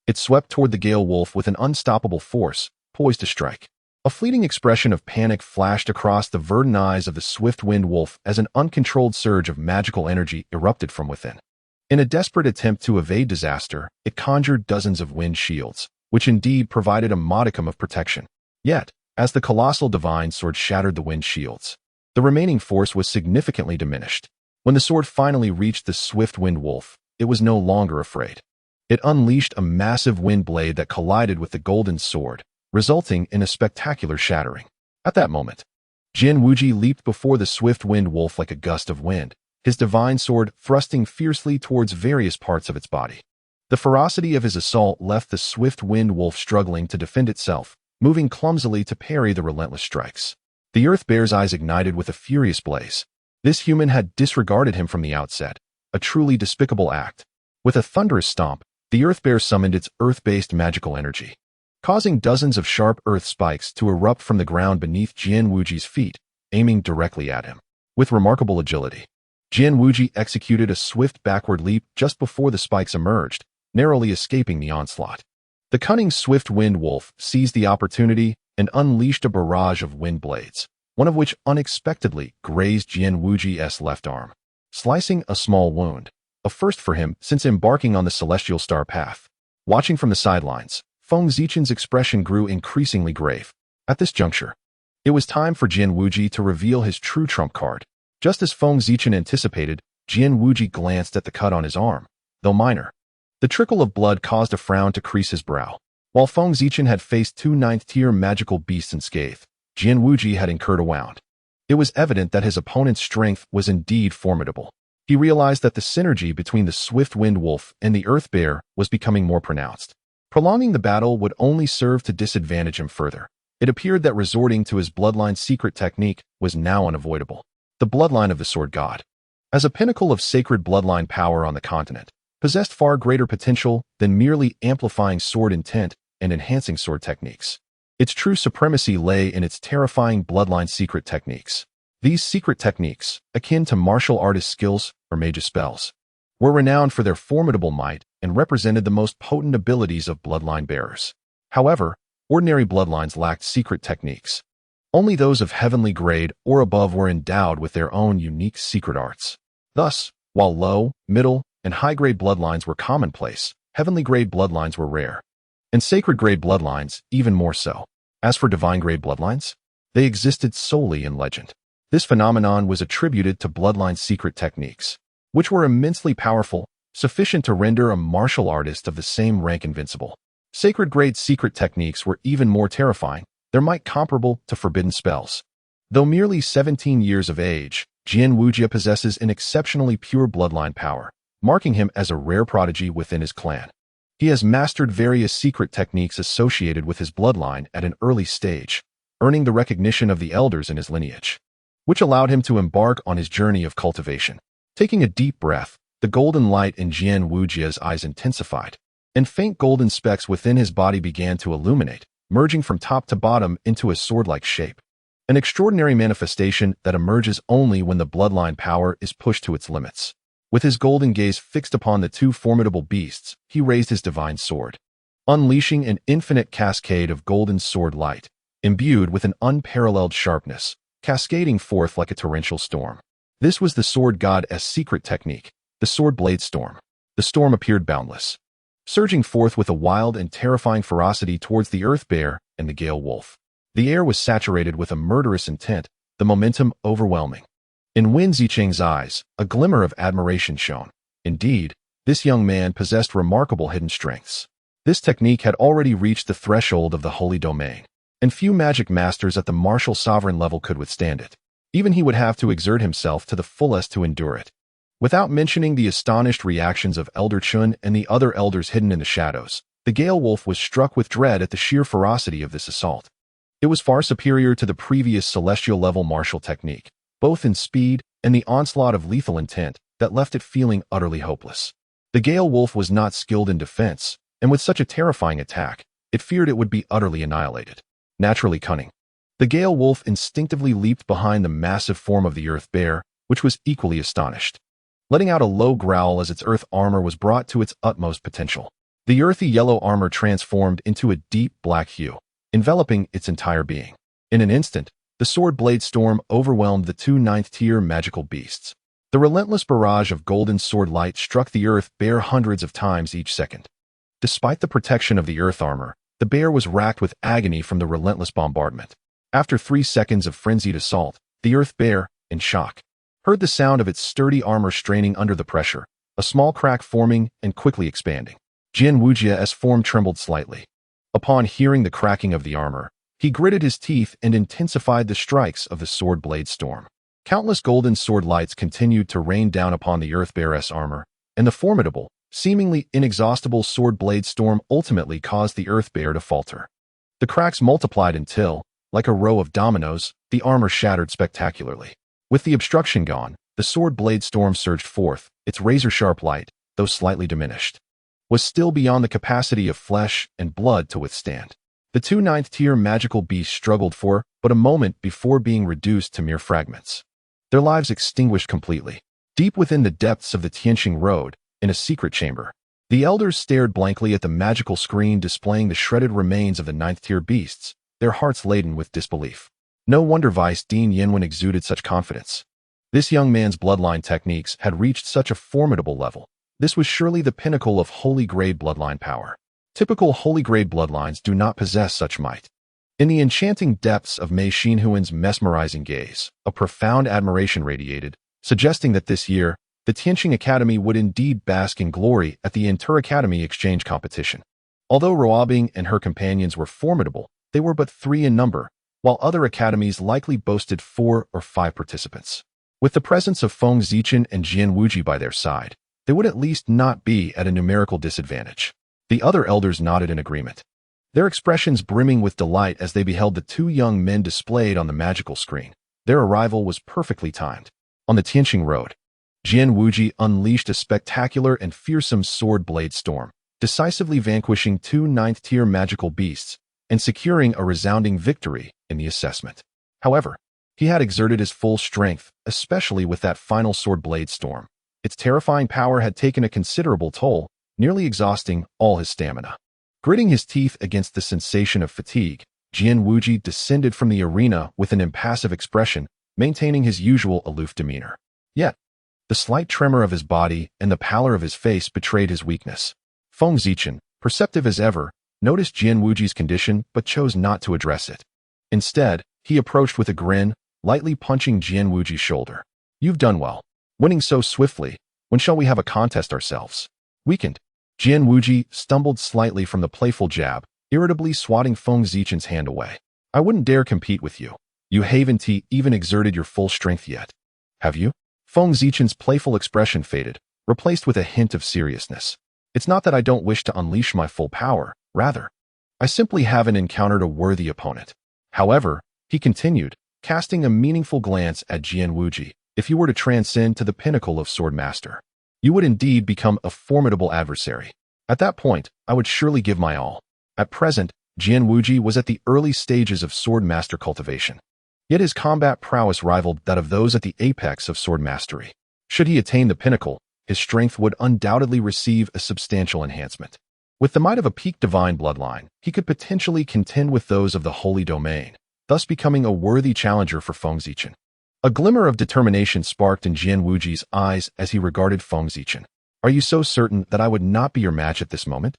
it swept toward the Gale Wolf with an unstoppable force, poised to strike. A fleeting expression of panic flashed across the verdant eyes of the swift-winged wolf as an uncontrolled surge of magical energy erupted from within. In a desperate attempt to evade disaster, it conjured dozens of wind shields, which indeed provided a modicum of protection. Yet, as the colossal divine sword shattered the wind shields, the remaining force was significantly diminished. When the sword finally reached the swift-winged wolf, it was no longer afraid. It unleashed a massive wind blade that collided with the golden sword, resulting in a spectacular shattering. At that moment, Jian Wuji leaped before the swift-winged wolf like a gust of wind, his divine sword thrusting fiercely towards various parts of its body. The ferocity of his assault left the swift-winged wolf struggling to defend itself, moving clumsily to parry the relentless strikes. The earth bear's eyes ignited with a furious blaze. This human had disregarded him from the outset, a truly despicable act. With a thunderous stomp, the earth bear summoned its earth-based magical energy, causing dozens of sharp earth spikes to erupt from the ground beneath Jian Wuji's feet, aiming directly at him. With remarkable agility, Jian Wuji executed a swift backward leap just before the spikes emerged, narrowly escaping the onslaught. The cunning swift-winged wolf seized the opportunity and unleashed a barrage of wind blades, one of which unexpectedly grazed Jian Wuji's left arm, slicing a small wound, a first for him since embarking on the celestial star path. Watching from the sidelines, Feng Zichen's expression grew increasingly grave. At this juncture, it was time for Jian Wuji to reveal his true trump card. Just as Feng Zichen anticipated, Jian Wuji glanced at the cut on his arm, though minor. The trickle of blood caused a frown to crease his brow. While Feng Zichen had faced two 9th-tier magical beasts unscathed, Jian Wuji had incurred a wound. It was evident that his opponent's strength was indeed formidable. He realized that the synergy between the swift-winged wolf and the earth bear was becoming more pronounced. Prolonging the battle would only serve to disadvantage him further. It appeared that resorting to his bloodline's secret technique was now unavoidable. The bloodline of the sword god, as a pinnacle of sacred bloodline power on the continent, possessed far greater potential than merely amplifying sword intent and enhancing sword techniques. Its true supremacy lay in its terrifying bloodline secret techniques. These secret techniques, akin to martial artist skills or mage spells, were renowned for their formidable might and represented the most potent abilities of bloodline bearers. However, ordinary bloodlines lacked secret techniques. Only those of heavenly grade or above were endowed with their own unique secret arts. Thus, while low, middle, and high-grade bloodlines were commonplace, heavenly-grade bloodlines were rare, and sacred-grade bloodlines even more so. As for divine-grade bloodlines, they existed solely in legend. This phenomenon was attributed to bloodline secret techniques, which were immensely powerful, sufficient to render a martial artist of the same rank invincible. Sacred-grade secret techniques were even more terrifying, their might comparable to forbidden spells. Though merely 17 years of age, Jian Wuji possesses an exceptionally pure bloodline power, marking him as a rare prodigy within his clan. He has mastered various secret techniques associated with his bloodline at an early stage, earning the recognition of the elders in his lineage, which allowed him to embark on his journey of cultivation. Taking a deep breath, the golden light in Jian Wuji's eyes intensified, and faint golden specks within his body began to illuminate, merging from top to bottom into a sword-like shape. An extraordinary manifestation that emerges only when the bloodline power is pushed to its limits. With his golden gaze fixed upon the two formidable beasts, he raised his divine sword, unleashing an infinite cascade of golden sword light, imbued with an unparalleled sharpness, cascading forth like a torrential storm. This was the sword god's secret technique, the sword blade storm. The storm appeared boundless, surging forth with a wild and terrifying ferocity towards the earth bear and the gale wolf. The air was saturated with a murderous intent, the momentum overwhelming. In Wen Zicheng's eyes, a glimmer of admiration shone. Indeed, this young man possessed remarkable hidden strengths. This technique had already reached the threshold of the holy domain, and few magic masters at the martial sovereign level could withstand it. Even he would have to exert himself to the fullest to endure it. Without mentioning the astonished reactions of Elder Chun and the other elders hidden in the shadows, the Gale Wolf was struck with dread at the sheer ferocity of this assault. It was far superior to the previous celestial-level martial technique, both in speed and the onslaught of lethal intent that left it feeling utterly hopeless. The Gale Wolf was not skilled in defense, and with such a terrifying attack, it feared it would be utterly annihilated. Naturally cunning, the Gale Wolf instinctively leaped behind the massive form of the Earth Bear, which was equally astonished, letting out a low growl as its earth armor was brought to its utmost potential. The earthy yellow armor transformed into a deep black hue, enveloping its entire being. In an instant, the sword blade storm overwhelmed the two ninth-tier magical beasts. The relentless barrage of golden sword light struck the earth bear hundreds of times each second. Despite the protection of the earth armor, the bear was racked with agony from the relentless bombardment. After 3 seconds of frenzied assault, the earth bear, in shock, heard the sound of its sturdy armor straining under the pressure, a small crack forming and quickly expanding. Jian Wujia's form trembled slightly. Upon hearing the cracking of the armor, he gritted his teeth and intensified the strikes of the sword blade storm. Countless golden sword lights continued to rain down upon the earth bear's armor, and the formidable, seemingly inexhaustible sword blade storm ultimately caused the earth bear to falter. The cracks multiplied until, like a row of dominoes, the armor shattered spectacularly. With the obstruction gone, the sword blade storm surged forth. Its razor-sharp light, though slightly diminished, was still beyond the capacity of flesh and blood to withstand. The two ninth-tier magical beasts struggled for but a moment before being reduced to mere fragments, their lives extinguished completely. Deep within the depths of the Tianqing Road, in a secret chamber, the elders stared blankly at the magical screen displaying the shredded remains of the ninth-tier beasts, their hearts laden with disbelief. No wonder Vice Dean Yinwen exuded such confidence. This young man's bloodline techniques had reached such a formidable level. This was surely the pinnacle of holy-grade bloodline power. Typical holy-grade bloodlines do not possess such might. In the enchanting depths of Mei Xinhuan's mesmerizing gaze, a profound admiration radiated, suggesting that this year, the Tianqing Academy would indeed bask in glory at the Inter-Academy exchange competition. Although Ruobing and her companions were formidable, they were but 3 in number, while other academies likely boasted 4 or 5 participants. With the presence of Feng Zichen and Jian Wuji by their side, they would at least not be at a numerical disadvantage. The other elders nodded in agreement, their expressions brimming with delight as they beheld the 2 young men displayed on the magical screen. Their arrival was perfectly timed. On the Tianqing Road, Jian Wuji unleashed a spectacular and fearsome sword blade storm, decisively vanquishing 2 ninth-tier magical beasts and securing a resounding victory in the assessment. However, he had exerted his full strength, especially with that final sword blade storm. Its terrifying power had taken a considerable toll, nearly exhausting all his stamina. Gritting his teeth against the sensation of fatigue, Jian Wuji descended from the arena with an impassive expression, maintaining his usual aloof demeanor. Yet, the slight tremor of his body and the pallor of his face betrayed his weakness. Feng Zichen, perceptive as ever, noticed Jian Wuji's condition but chose not to address it. Instead, he approached with a grin, lightly punching Jian Wuji's shoulder. "You've done well. Winning so swiftly. When shall we have a contest ourselves?" Weakened, Jian Wuji stumbled slightly from the playful jab, irritably swatting Feng Zichen's hand away. "I wouldn't dare compete with you. You haven't even exerted your full strength yet. Have you?" Feng Zichen's playful expression faded, replaced with a hint of seriousness. "It's not that I don't wish to unleash my full power. Rather, I simply haven't encountered a worthy opponent. However," he continued, casting a meaningful glance at Jian Wuji, "if you were to transcend to the pinnacle of Sword Master, you would indeed become a formidable adversary. At that point, I would surely give my all." At present, Jian Wuji was at the early stages of Sword Master cultivation. Yet his combat prowess rivaled that of those at the apex of sword mastery. Should he attain the pinnacle, his strength would undoubtedly receive a substantial enhancement. With the might of a peak divine bloodline, he could potentially contend with those of the holy domain, thus becoming a worthy challenger for Feng Zichen. A glimmer of determination sparked in Jian Wuji's eyes as he regarded Feng Zichen. "Are you so certain that I would not be your match at this moment?"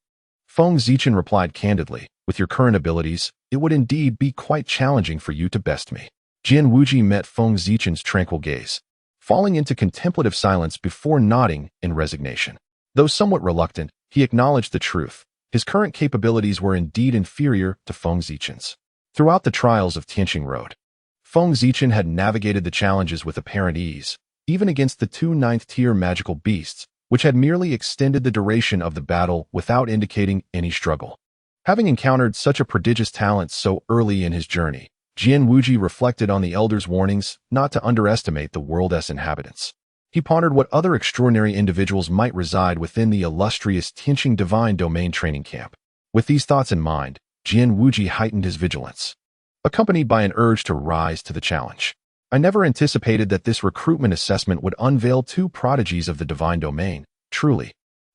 Feng Zichen replied candidly, "With your current abilities, it would indeed be quite challenging for you to best me." Jian Wuji met Feng Zichen's tranquil gaze, falling into contemplative silence before nodding in resignation. Though somewhat reluctant, he acknowledged the truth. His current capabilities were indeed inferior to Feng Zichen's. Throughout the trials of Tianqing Road, Feng Zichen had navigated the challenges with apparent ease, even against the two ninth-tier magical beasts, which had merely extended the duration of the battle without indicating any struggle. Having encountered such a prodigious talent so early in his journey, Jian Wuji reflected on the Elder's warnings not to underestimate the world's inhabitants. He pondered what other extraordinary individuals might reside within the illustrious Tianqing Divine Domain training camp. With these thoughts in mind, Jian Wuji heightened his vigilance, accompanied by an urge to rise to the challenge. "I never anticipated that this recruitment assessment would unveil two prodigies of the divine domain. Truly,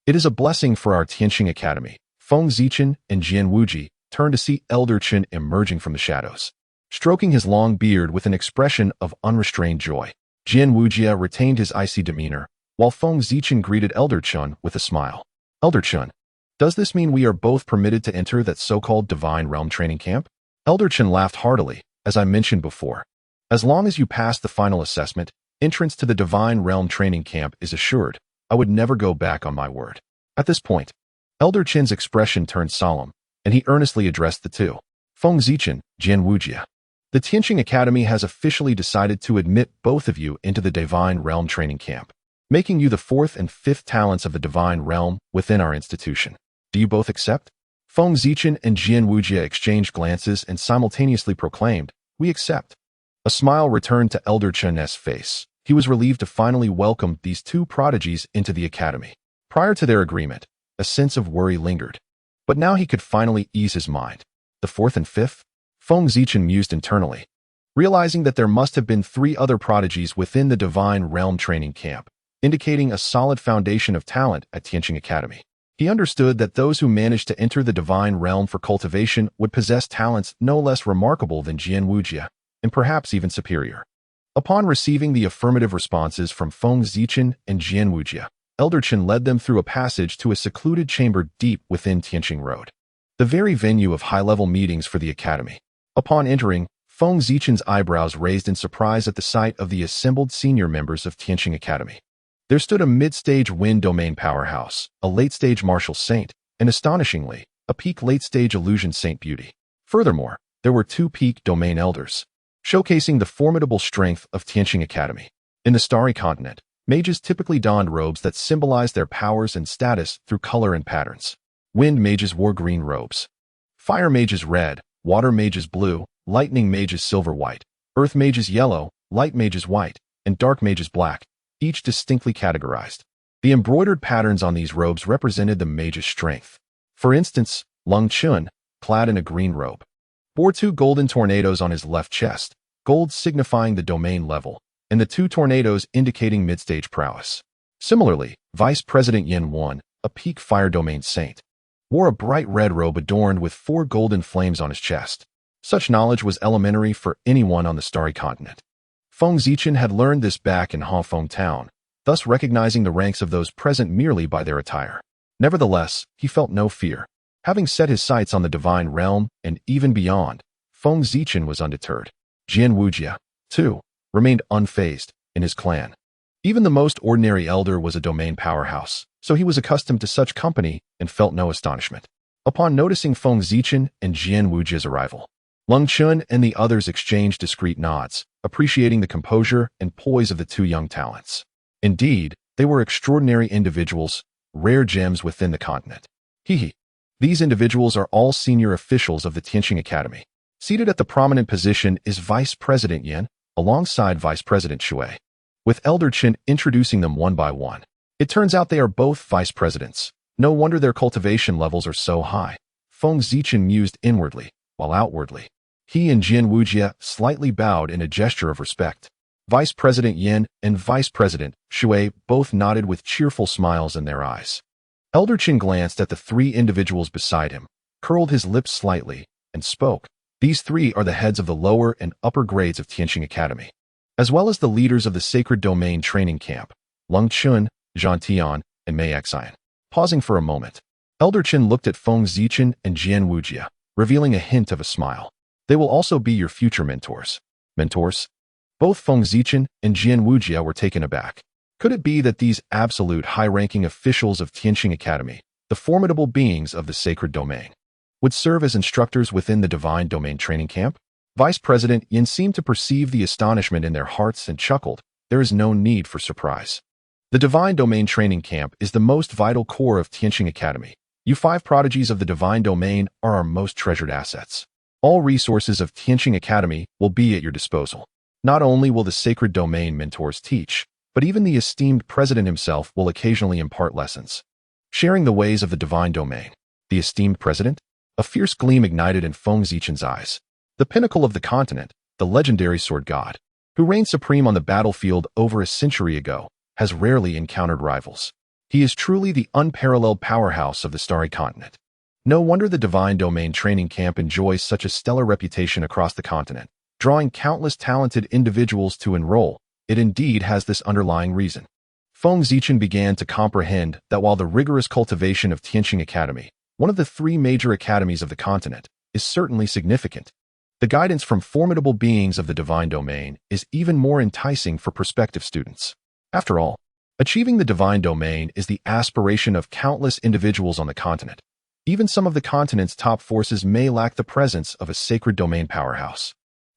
it is a blessing for our Tianqing Academy." Feng Zichen and Jian Wuji turned to see Elder Chen emerging from the shadows, stroking his long beard with an expression of unrestrained joy. Jian Wuji retained his icy demeanor, while Feng Zichen greeted Elder Chen with a smile. "Elder Chen, does this mean we are both permitted to enter that so-called Divine Realm training camp?" Elder Chen laughed heartily, "As I mentioned before, as long as you pass the final assessment, entrance to the Divine Realm training camp is assured. I would never go back on my word." At this point, Elder Chen's expression turned solemn, and he earnestly addressed the two. "Feng Zichen, Jian Wuji, the Tianqing Academy has officially decided to admit both of you into the Divine Realm training camp, making you the fourth and fifth talents of the Divine Realm within our institution. Do you both accept?" Feng Zichen and Jian Wuji exchanged glances and simultaneously proclaimed, "We accept." A smile returned to Elder Chen's face. He was relieved to finally welcome these two prodigies into the academy. Prior to their agreement, a sense of worry lingered, but now he could finally ease his mind. The fourth and fifth? Feng Zichen mused internally, realizing that there must have been three other prodigies within the Divine Realm training camp, indicating a solid foundation of talent at Tianqing Academy. He understood that those who managed to enter the Divine Realm for cultivation would possess talents no less remarkable than Jian Wuji, and perhaps even superior. Upon receiving the affirmative responses from Feng Zichen and Jian Wuji, Elder Chen led them through a passage to a secluded chamber deep within Tianqing Road, the very venue of high-level meetings for the academy. Upon entering, Feng Zichen's eyebrows raised in surprise at the sight of the assembled senior members of Tianqing Academy. There stood a mid-stage wind domain powerhouse, a late-stage martial saint, and astonishingly, a peak late-stage illusion saint beauty. Furthermore, there were two peak domain elders, showcasing the formidable strength of Tianqing Academy. In the Starry Continent, mages typically donned robes that symbolized their powers and status through color and patterns. Wind mages wore green robes, fire mages red, water mages blue, lightning mages silver-white, earth mages yellow, light mages white, and dark mages black, each distinctly categorized. The embroidered patterns on these robes represented the mage's strength. For instance, Lung Chun, clad in a green robe, bore two golden tornadoes on his left chest, gold signifying the domain level, and the two tornadoes indicating mid-stage prowess. Similarly, Vice President Yin Wan, a peak fire domain saint, wore a bright red robe adorned with four golden flames on his chest. Such knowledge was elementary for anyone on the Starry Continent. Feng Zichen had learned this back in Hongfeng Town, thus recognizing the ranks of those present merely by their attire. Nevertheless, he felt no fear. Having set his sights on the Divine Realm and even beyond, Feng Zichen was undeterred. Jian Wuji, too, remained unfazed in his clan. Even the most ordinary elder was a domain powerhouse, so he was accustomed to such company and felt no astonishment. Upon noticing Feng Zichen and Jian Wuji's arrival, Lung Chun and the others exchanged discreet nods, appreciating the composure and poise of the two young talents. Indeed, they were extraordinary individuals, rare gems within the continent. These individuals are all senior officials of the Tianqing Academy. Seated at the prominent position is Vice President Yin, alongside Vice President Shui, with Elder Chen introducing them one by one. It turns out they are both vice presidents. No wonder their cultivation levels are so high. Feng Zichen mused inwardly, while outwardly, he and Jian Wuji slightly bowed in a gesture of respect. Vice President Yin and Vice President Shui both nodded with cheerful smiles in their eyes. Elder Qin glanced at the three individuals beside him, curled his lips slightly, and spoke. These three are the heads of the lower and upper grades of Tianqing Academy, as well as the leaders of the Sacred Domain training camp, Lung Chun, Zhan Tian, and Mei Xian. Pausing for a moment, Elder Qin looked at Feng Zichin and Jian Wujia, revealing a hint of a smile. They will also be your future mentors. Mentors? Both Feng Zichin and Jian Wujia were taken aback. Could it be that these absolute high-ranking officials of Tianqing Academy, the formidable beings of the Sacred Domain, would serve as instructors within the Divine Domain training camp? Vice President Yin seemed to perceive the astonishment in their hearts and chuckled. There is no need for surprise. The Divine Domain training camp is the most vital core of Tianqing Academy. You five prodigies of the Divine Domain are our most treasured assets. All resources of Tianqing Academy will be at your disposal. Not only will the Sacred Domain mentors teach, but even the esteemed president himself will occasionally impart lessons, sharing the ways of the Divine Domain. The esteemed president? A fierce gleam ignited in Feng Zichin's eyes. The pinnacle of the continent, the legendary sword god, who reigned supreme on the battlefield over a century ago, has rarely encountered rivals. He is truly the unparalleled powerhouse of the starry continent. No wonder the Divine Domain training camp enjoys such a stellar reputation across the continent, drawing countless talented individuals to enroll. It indeed has this underlying reason. Feng Zichin began to comprehend that while the rigorous cultivation of Tianqing Academy, one of the three major academies of the continent, is certainly significant, the guidance from formidable beings of the Divine Domain is even more enticing for prospective students. After all, achieving the Divine Domain is the aspiration of countless individuals on the continent. Even some of the continent's top forces may lack the presence of a Sacred Domain powerhouse.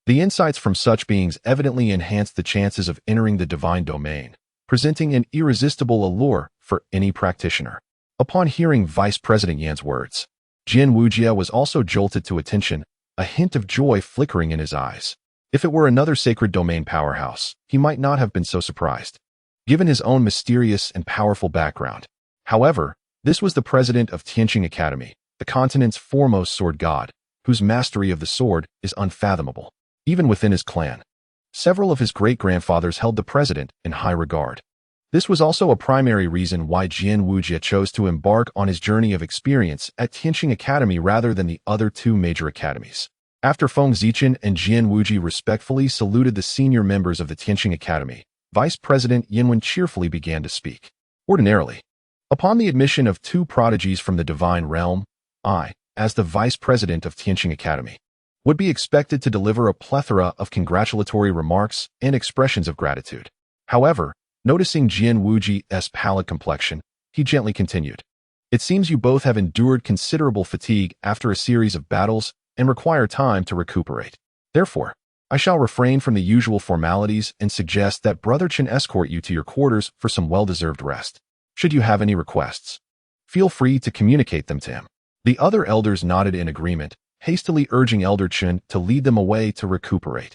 The insights from such beings evidently enhance the chances of entering the Divine Domain, presenting an irresistible allure for any practitioner. Upon hearing Vice President Yan's words, Jian Wujia was also jolted to attention, a hint of joy flickering in his eyes. If it were another Sacred Domain powerhouse, he might not have been so surprised, given his own mysterious and powerful background. However, this was the president of Tianqing Academy, the continent's foremost sword god, whose mastery of the sword is unfathomable, even within his clan. Several of his great-grandfathers held the president in high regard. This was also a primary reason why Jian Wujia chose to embark on his journey of experience at Tianqing Academy rather than the other two major academies. After Feng Zichin and Jian Wujia respectfully saluted the senior members of the Tianqing Academy, Vice President Yinwen cheerfully began to speak. Ordinarily, upon the admission of two prodigies from the Divine Realm, I, as the Vice President of Tianqing Academy, would be expected to deliver a plethora of congratulatory remarks and expressions of gratitude. However, noticing Jian Wuji's pallid complexion, he gently continued. It seems you both have endured considerable fatigue after a series of battles and require time to recuperate. Therefore, I shall refrain from the usual formalities and suggest that Brother Chen escort you to your quarters for some well-deserved rest. Should you have any requests, feel free to communicate them to him. The other elders nodded in agreement, hastily urging Elder Chen to lead them away to recuperate.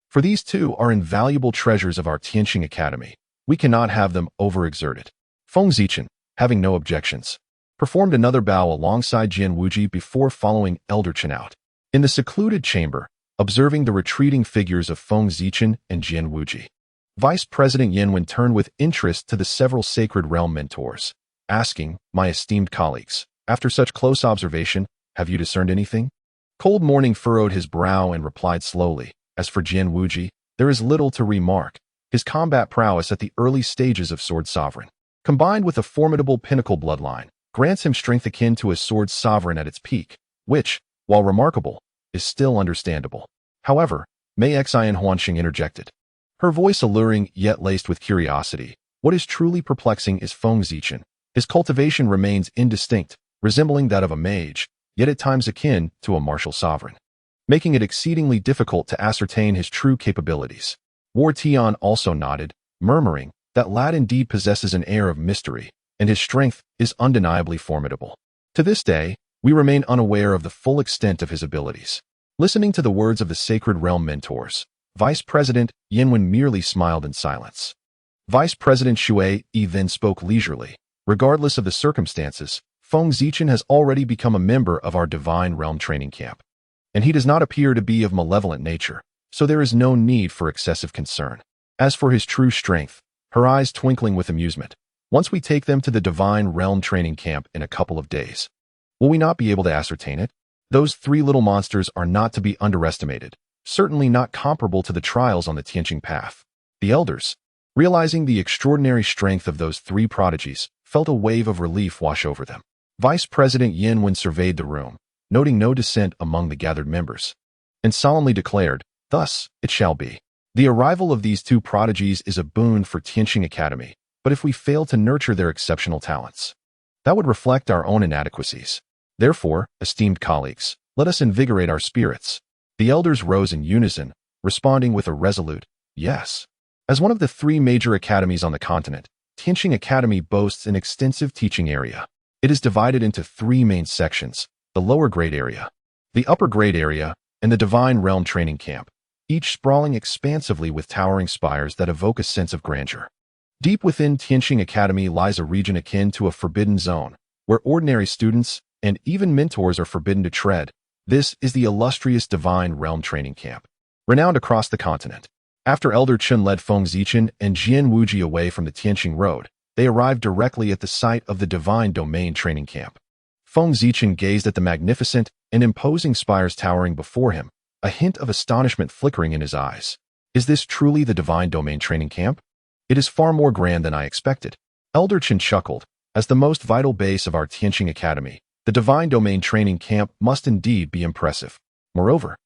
For these two are invaluable treasures of our Tianqing Academy. We cannot have them overexerted. Feng Zichin, having no objections, performed another bow alongside Jian Wujia before following Elder Chen out. In the secluded chamber, observing the retreating figures of Feng Zichin and Jian Wujia, Vice President Yinwen turned with interest to the several Sacred Realm mentors, asking, "My esteemed colleagues, after such close observation, have you discerned anything?" Cold Morning furrowed his brow and replied slowly, "As for Jian Wujia, there is little to remark. His combat prowess at the early stages of Sword Sovereign, combined with a formidable pinnacle bloodline, grants him strength akin to a Sword Sovereign at its peak, which, while remarkable, is still understandable." However, Mei Xian Huanxing interjected, her voice alluring yet laced with curiosity. "What is truly perplexing is Feng Zichin. His cultivation remains indistinct, resembling that of a mage, yet at times akin to a martial sovereign, making it exceedingly difficult to ascertain his true capabilities." War Tian also nodded, murmuring, "That lad indeed possesses an air of mystery, and his strength is undeniably formidable. To this day, we remain unaware of the full extent of his abilities." Listening to the words of the Sacred Realm mentors, Vice President Yinwen merely smiled in silence. Vice President Shui then spoke leisurely. "Regardless of the circumstances, Feng Zichin has already become a member of our Divine Realm training camp, and he does not appear to be of malevolent nature, so there is no need for excessive concern. As for his true strength, her eyes twinkling with amusement, once we take them to the Divine Realm training camp in a couple of days, will we not be able to ascertain it? Those three little monsters are not to be underestimated, certainly not comparable to the trials on the Tianqing path. The elders, realizing the extraordinary strength of those three prodigies, felt a wave of relief wash over them. Vice President Yin Wen surveyed the room, noting no dissent among the gathered members, and solemnly declared, "Thus it shall be. The arrival of these two prodigies is a boon for Tianqing Academy, but if we fail to nurture their exceptional talents, that would reflect our own inadequacies. Therefore, esteemed colleagues, let us invigorate our spirits." The elders rose in unison, responding with a resolute, "Yes." As one of the three major academies on the continent, Tianqing Academy boasts an extensive teaching area. It is divided into three main sections: the lower grade area, the upper grade area, and the Divine Realm training camp, each sprawling expansively with towering spires that evoke a sense of grandeur. Deep within Tianqing Academy lies a region akin to a forbidden zone, where ordinary students and even mentors are forbidden to tread. This is the illustrious Divine Realm training camp, renowned across the continent. After Elder Chen led Feng Zichen and Jian Wuji away from the Tianqing Road, they arrived directly at the site of the Divine Domain training camp. Feng Zichen gazed at the magnificent and imposing spires towering before him, a hint of astonishment flickering in his eyes. Is this truly the Divine Domain training camp? It is far more grand than I expected. Elder Chen chuckled. As the most vital base of our Tianqing Academy, the Divine Domain training camp must indeed be impressive. Moreover,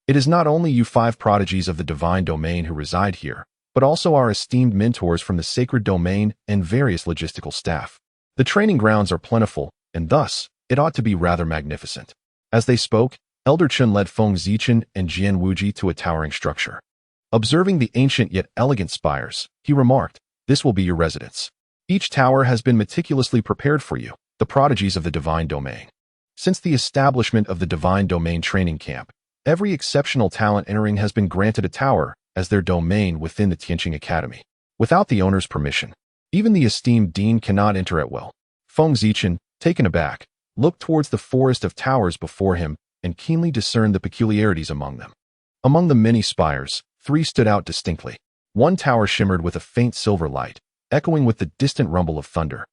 it is not only you five prodigies of the Divine Domain who reside here, but also our esteemed mentors from the Sacred Domain and various logistical staff. The training grounds are plentiful, and thus, it ought to be rather magnificent. As they spoke, Elder Chen led Feng Zichen and Jian Wuji to a towering structure. Observing the ancient yet elegant spires, he remarked, "This will be your residence. Each tower has been meticulously prepared for you, the prodigies of the Divine Domain." Since the establishment of the Divine Domain training camp, every exceptional talent entering has been granted a tower as their domain within the Tianqing Academy. Without the owner's permission, even the esteemed dean cannot enter at will. Feng Zichen, taken aback, looked towards the forest of towers before him and keenly discerned the peculiarities among them. Among the many spires, three stood out distinctly. One tower shimmered with a faint silver light, echoing with the distant rumble of thunder,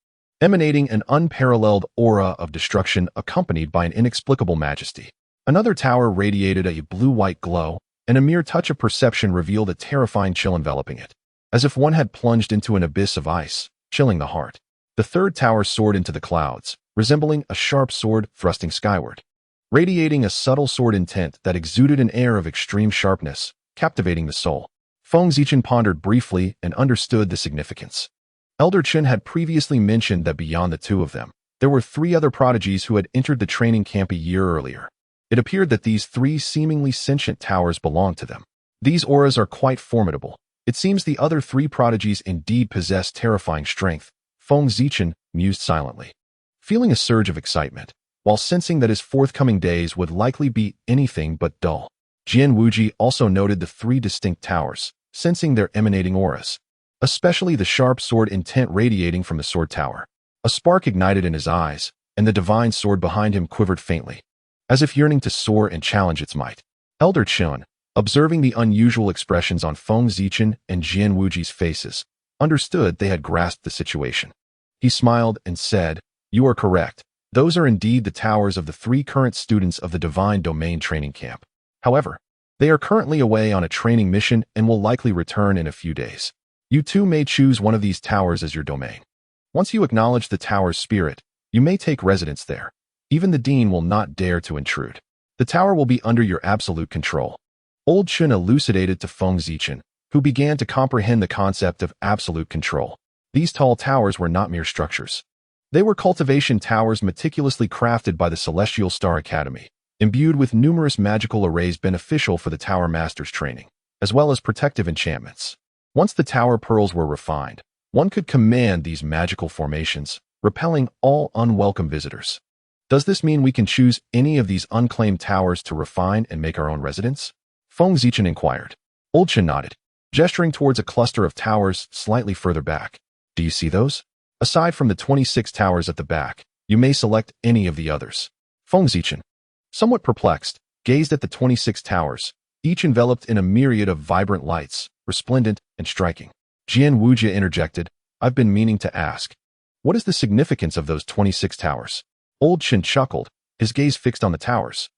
emanating an unparalleled aura of destruction accompanied by an inexplicable majesty. Another tower radiated a blue-white glow, and a mere touch of perception revealed a terrifying chill enveloping it, as if one had plunged into an abyss of ice, chilling the heart. The third tower soared into the clouds, resembling a sharp sword thrusting skyward, radiating a subtle sword intent that exuded an air of extreme sharpness, captivating the soul. Feng Zichen pondered briefly and understood the significance. Elder Chen had previously mentioned that beyond the two of them, there were three other prodigies who had entered the training camp a year earlier. It appeared that these three seemingly sentient towers belonged to them. These auras are quite formidable. It seems the other three prodigies indeed possess terrifying strength. Feng Zichen mused silently, feeling a surge of excitement, while sensing that his forthcoming days would likely be anything but dull. Jian Wuji also noted the three distinct towers, sensing their emanating auras, especially the sharp sword intent radiating from the sword tower. A spark ignited in his eyes, and the divine sword behind him quivered faintly, as if yearning to soar and challenge its might. Elder Chen, observing the unusual expressions on Feng Zichen and Jian Wuji's faces, understood they had grasped the situation. He smiled and said, "You are correct. Those are indeed the towers of the three current students of the Divine Domain training camp. However, they are currently away on a training mission and will likely return in a few days. You too may choose one of these towers as your domain. Once you acknowledge the tower's spirit, you may take residence there. Even the dean will not dare to intrude. The tower will be under your absolute control." Old Chen elucidated to Feng Zichen, who began to comprehend the concept of absolute control. These tall towers were not mere structures. They were cultivation towers meticulously crafted by the Celestial Star Academy, imbued with numerous magical arrays beneficial for the Tower Master's training, as well as protective enchantments. Once the tower pearls were refined, one could command these magical formations, repelling all unwelcome visitors. Does this mean we can choose any of these unclaimed towers to refine and make our own residence? Feng Zichen inquired. Old Chen nodded, gesturing towards a cluster of towers slightly further back. Do you see those? Aside from the 26 towers at the back, you may select any of the others. Feng Zichen, somewhat perplexed, gazed at the 26 towers, each enveloped in a myriad of vibrant lights, resplendent, and striking. Jian Wujie interjected, "I've been meaning to ask. What is the significance of those 26 towers?" Old Chen chuckled, his gaze fixed on the towers,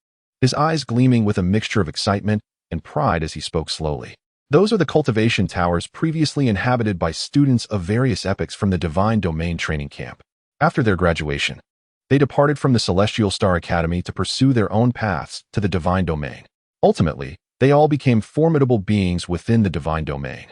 his eyes gleaming with a mixture of excitement and pride as he spoke slowly. "Those are the cultivation towers previously inhabited by students of various epochs from the Divine Domain training camp. After their graduation, they departed from the Celestial Star Academy to pursue their own paths to the Divine Domain. Ultimately, they all became formidable beings within the Divine Domain,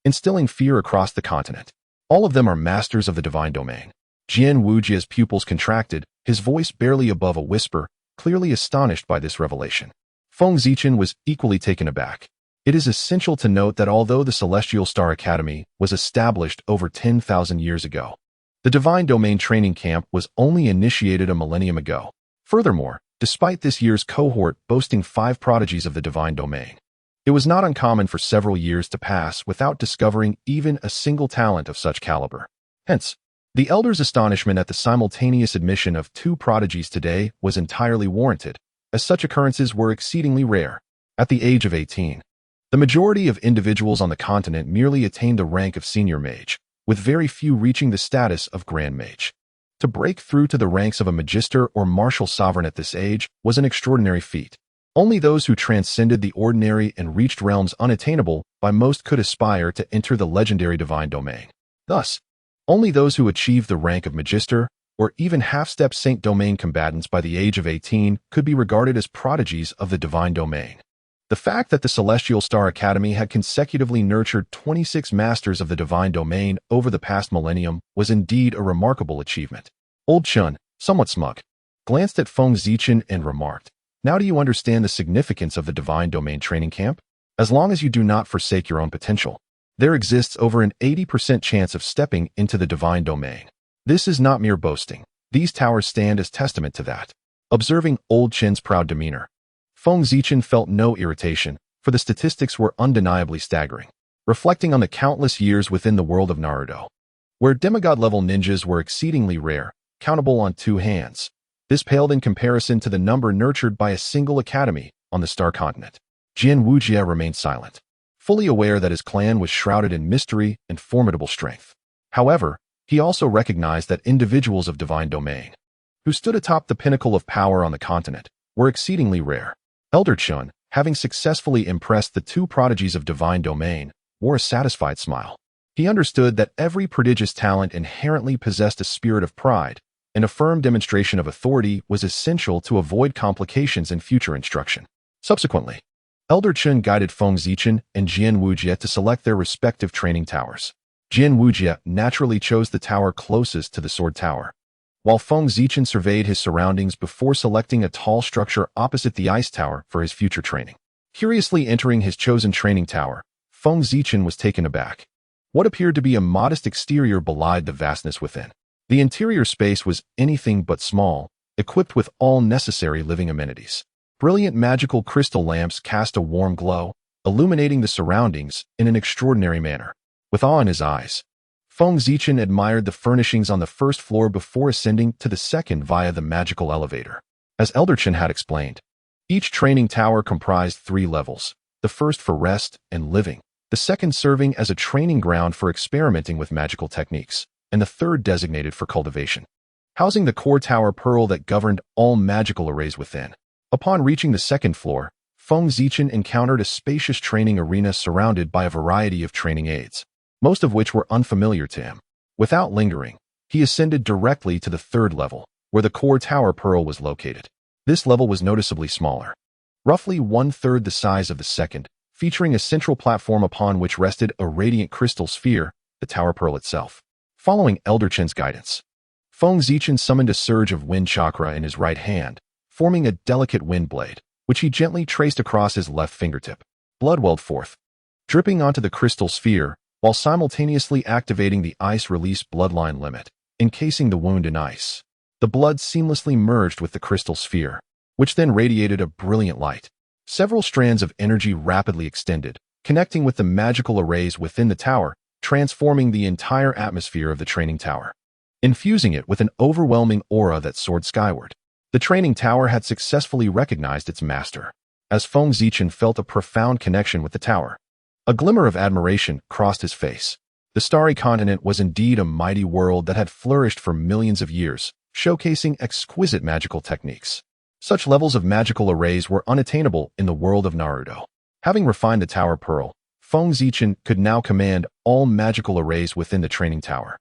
instilling fear across the continent. All of them are masters of the Divine Domain." Jian Wujie's pupils contracted, his voice barely above a whisper, clearly astonished by this revelation. Feng Zichen was equally taken aback. It is essential to note that although the Celestial Star Academy was established over 10,000 years ago, the Divine Domain training camp was only initiated a millennium ago. Furthermore, despite this year's cohort boasting 5 prodigies of the Divine Domain, it was not uncommon for several years to pass without discovering even a single talent of such caliber. Hence, the elders' astonishment at the simultaneous admission of 2 prodigies today was entirely warranted, as such occurrences were exceedingly rare. At the age of 18, the majority of individuals on the continent merely attained the rank of senior mage, with very few reaching the status of grand mage. To break through to the ranks of a magister or martial sovereign at this age was an extraordinary feat. Only those who transcended the ordinary and reached realms unattainable by most could aspire to enter the legendary Divine Domain. Thus, only those who achieved the rank of magister or even half-step Saint Domain combatants by the age of 18 could be regarded as prodigies of the Divine Domain. The fact that the Celestial Star Academy had consecutively nurtured 26 masters of the Divine Domain over the past millennium was indeed a remarkable achievement. Old Chun, somewhat smug, glanced at Feng Zichen and remarked, "Now do you understand the significance of the Divine Domain training camp? As long as you do not forsake your own potential, there exists over an 80% chance of stepping into the Divine Domain. This is not mere boasting. These towers stand as testament to that." Observing Old Chen's proud demeanor, Feng Zichen felt no irritation, for the statistics were undeniably staggering, reflecting on the countless years within the world of Naruto, where demigod-level ninjas were exceedingly rare, countable on 2 hands. This paled in comparison to the number nurtured by a single academy on the Star Continent. Jian Wujie remained silent, fully aware that his clan was shrouded in mystery and formidable strength. However, he also recognized that individuals of Divine Domain, who stood atop the pinnacle of power on the continent, were exceedingly rare. Elder Chun, having successfully impressed the 2 prodigies of Divine Domain, wore a satisfied smile. He understood that every prodigious talent inherently possessed a spirit of pride, and a firm demonstration of authority was essential to avoid complications in future instruction. Subsequently, Elder Chun guided Feng Zichen and Jian Wujie to select their respective training towers. Jian Wujie naturally chose the tower closest to the Sword Tower, while Feng Zichen surveyed his surroundings before selecting a tall structure opposite the Ice Tower for his future training. Curiously entering his chosen training tower, Feng Zichen was taken aback. What appeared to be a modest exterior belied the vastness within. The interior space was anything but small, equipped with all necessary living amenities. Brilliant magical crystal lamps cast a warm glow, illuminating the surroundings in an extraordinary manner. With awe in his eyes, Feng Zichen admired the furnishings on the first floor before ascending to the second via the magical elevator. As Elder Chen had explained, each training tower comprised 3 levels, the first for rest and living, the second serving as a training ground for experimenting with magical techniques, and the third designated for cultivation, housing the core tower pearl that governed all magical arrays within. Upon reaching the second floor, Feng Zichen encountered a spacious training arena surrounded by a variety of training aids, most of which were unfamiliar to him. Without lingering, he ascended directly to the 3rd level, where the core tower pearl was located. This level was noticeably smaller, roughly 1/3 the size of the second, featuring a central platform upon which rested a radiant crystal sphere, the tower pearl itself. Following Elder Chen's guidance, Feng Zichen summoned a surge of wind chakra in his right hand, forming a delicate wind blade, which he gently traced across his left fingertip. Blood welled forth, dripping onto the crystal sphere, while simultaneously activating the ice release bloodline limit, encasing the wound in ice. The blood seamlessly merged with the crystal sphere, which then radiated a brilliant light. Several strands of energy rapidly extended, connecting with the magical arrays within the tower, transforming the entire atmosphere of the training tower, infusing it with an overwhelming aura that soared skyward. The training tower had successfully recognized its master, as Feng Zichen felt a profound connection with the tower. A glimmer of admiration crossed his face. The starry continent was indeed a mighty world that had flourished for millions of years, showcasing exquisite magical techniques. Such levels of magical arrays were unattainable in the world of Naruto. Having refined the Tower Pearl, Feng Zichen could now command all magical arrays within the training tower.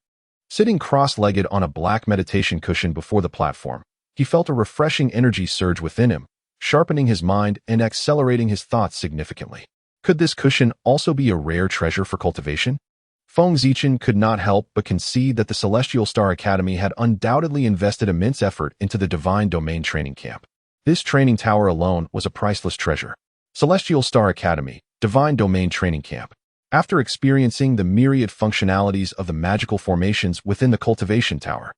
Sitting cross-legged on a black meditation cushion before the platform, he felt a refreshing energy surge within him, sharpening his mind and accelerating his thoughts significantly. Could this cushion also be a rare treasure for cultivation? Feng Zichen could not help but concede that the Celestial Star Academy had undoubtedly invested immense effort into the Divine Domain training camp. This training tower alone was a priceless treasure. Celestial Star Academy, Divine Domain Training Camp. After experiencing the myriad functionalities of the magical formations within the cultivation tower,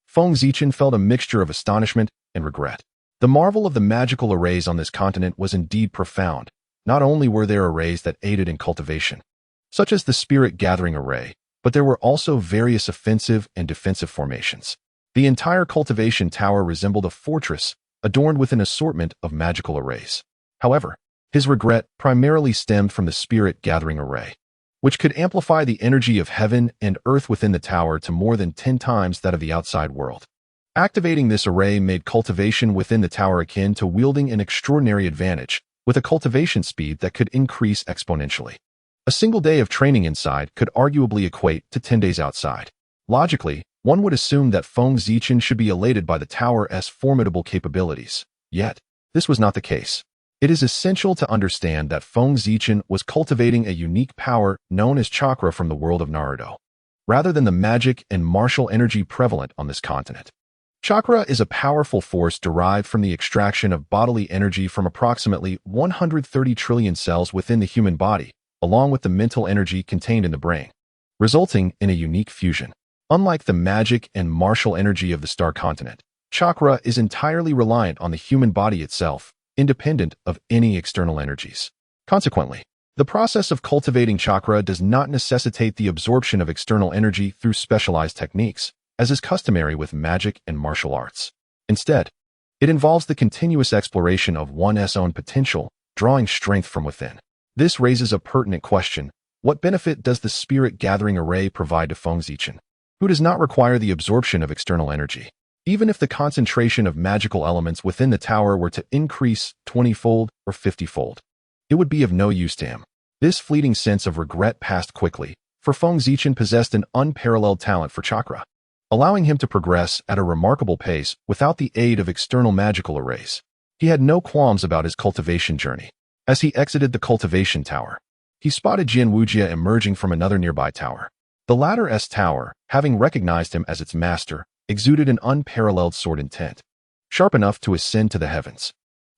Feng Zichen felt a mixture of astonishment and regret. The marvel of the magical arrays on this continent was indeed profound. Not only were there arrays that aided in cultivation, such as the Spirit Gathering Array, but there were also various offensive and defensive formations. The entire cultivation tower resembled a fortress adorned with an assortment of magical arrays. However, his regret primarily stemmed from the Spirit Gathering Array, which could amplify the energy of heaven and earth within the tower to more than 10 times that of the outside world. Activating this array made cultivation within the tower akin to wielding an extraordinary advantage, with a cultivation speed that could increase exponentially. A single day of training inside could arguably equate to 10 days outside. Logically, one would assume that Feng Zichen should be elated by the tower's formidable capabilities. Yet, this was not the case. It is essential to understand that Feng Zichen was cultivating a unique power known as chakra from the world of Naruto, rather than the magic and martial energy prevalent on this continent. Chakra is a powerful force derived from the extraction of bodily energy from approximately 130 trillion cells within the human body, along with the mental energy contained in the brain, resulting in a unique fusion. Unlike the magic and martial energy of the Star Continent, chakra is entirely reliant on the human body itself, independent of any external energies. Consequently, the process of cultivating chakra does not necessitate the absorption of external energy through specialized techniques, as is customary with magic and martial arts. Instead, it involves the continuous exploration of one's own potential, drawing strength from within. This raises a pertinent question: what benefit does the Spirit Gathering Array provide to Feng Zichen, who does not require the absorption of external energy? Even if the concentration of magical elements within the tower were to increase 20-fold or 50-fold, it would be of no use to him. This fleeting sense of regret passed quickly, for Feng Zichen possessed an unparalleled talent for chakra, allowing him to progress at a remarkable pace without the aid of external magical arrays. He had no qualms about his cultivation journey. As he exited the cultivation tower, he spotted Jian Wujia emerging from another nearby tower. The latter's tower, having recognized him as its master, exuded an unparalleled sword intent, sharp enough to ascend to the heavens.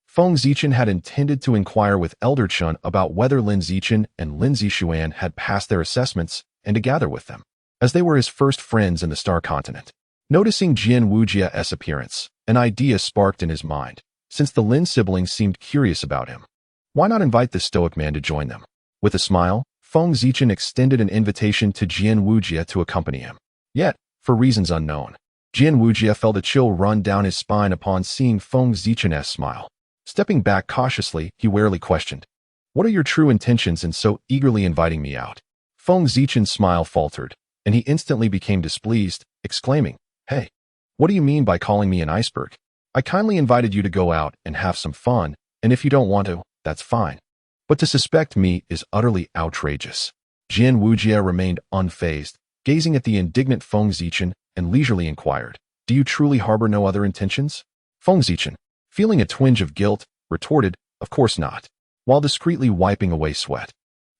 Feng Zichen had intended to inquire with Elder Chun about whether Lin Zichen and Lin Zixuan had passed their assessments and to gather with them, as they were his first friends in the Star Continent. Noticing Jian Wujia's appearance, an idea sparked in his mind, since the Lin siblings seemed curious about him. Why not invite the stoic man to join them? With a smile, Feng Zichen extended an invitation to Jian Wujia to accompany him. Yet, for reasons unknown, Jian Wujia felt a chill run down his spine upon seeing Feng Zichen's smile. Stepping back cautiously, he warily questioned, "What are your true intentions in so eagerly inviting me out?" Feng Zichen's smile faltered, and he instantly became displeased, exclaiming, "Hey, what do you mean by calling me an iceberg? I kindly invited you to go out and have some fun, and if you don't want to, that's fine. But to suspect me is utterly outrageous." Jian Wujia remained unfazed, gazing at the indignant Feng Zichen, and leisurely inquired, "Do you truly harbor no other intentions?" Feng Zichen, feeling a twinge of guilt, retorted, "Of course not," while discreetly wiping away sweat.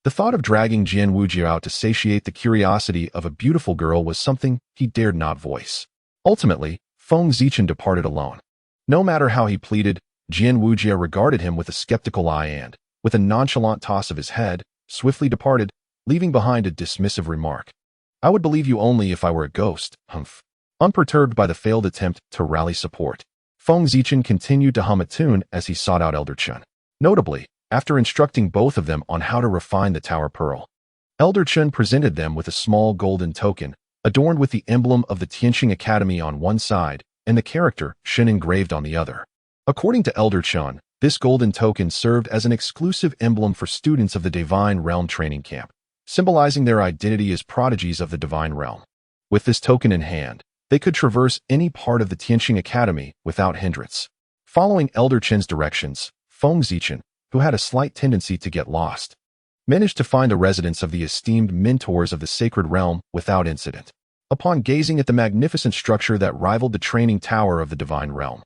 The thought of dragging Jian Wujia out to satiate the curiosity of a beautiful girl was something he dared not voice. Ultimately, Feng Zichen departed alone. No matter how he pleaded, Jian Wujia regarded him with a skeptical eye and, with a nonchalant toss of his head, swiftly departed, leaving behind a dismissive remark. "I would believe you only if I were a ghost, humph." Unperturbed by the failed attempt to rally support, Feng Zichen continued to hum a tune as he sought out Elder Chun. Notably, after instructing both of them on how to refine the Tower Pearl, Elder Chun presented them with a small golden token, adorned with the emblem of the Tianqing Academy on one side and the character Shen engraved on the other. According to Elder Chun, This golden token served as an exclusive emblem for students of the Divine Realm training camp, symbolizing their identity as prodigies of the Divine Realm. With this token in hand, they could traverse any part of the Tianqing Academy without hindrance. Following Elder Chen's directions, Feng Zichen, who had a slight tendency to get lost, managed to find a residence of the esteemed mentors of the Sacred Realm without incident. Upon gazing at the magnificent structure that rivaled the training tower of the Divine Realm,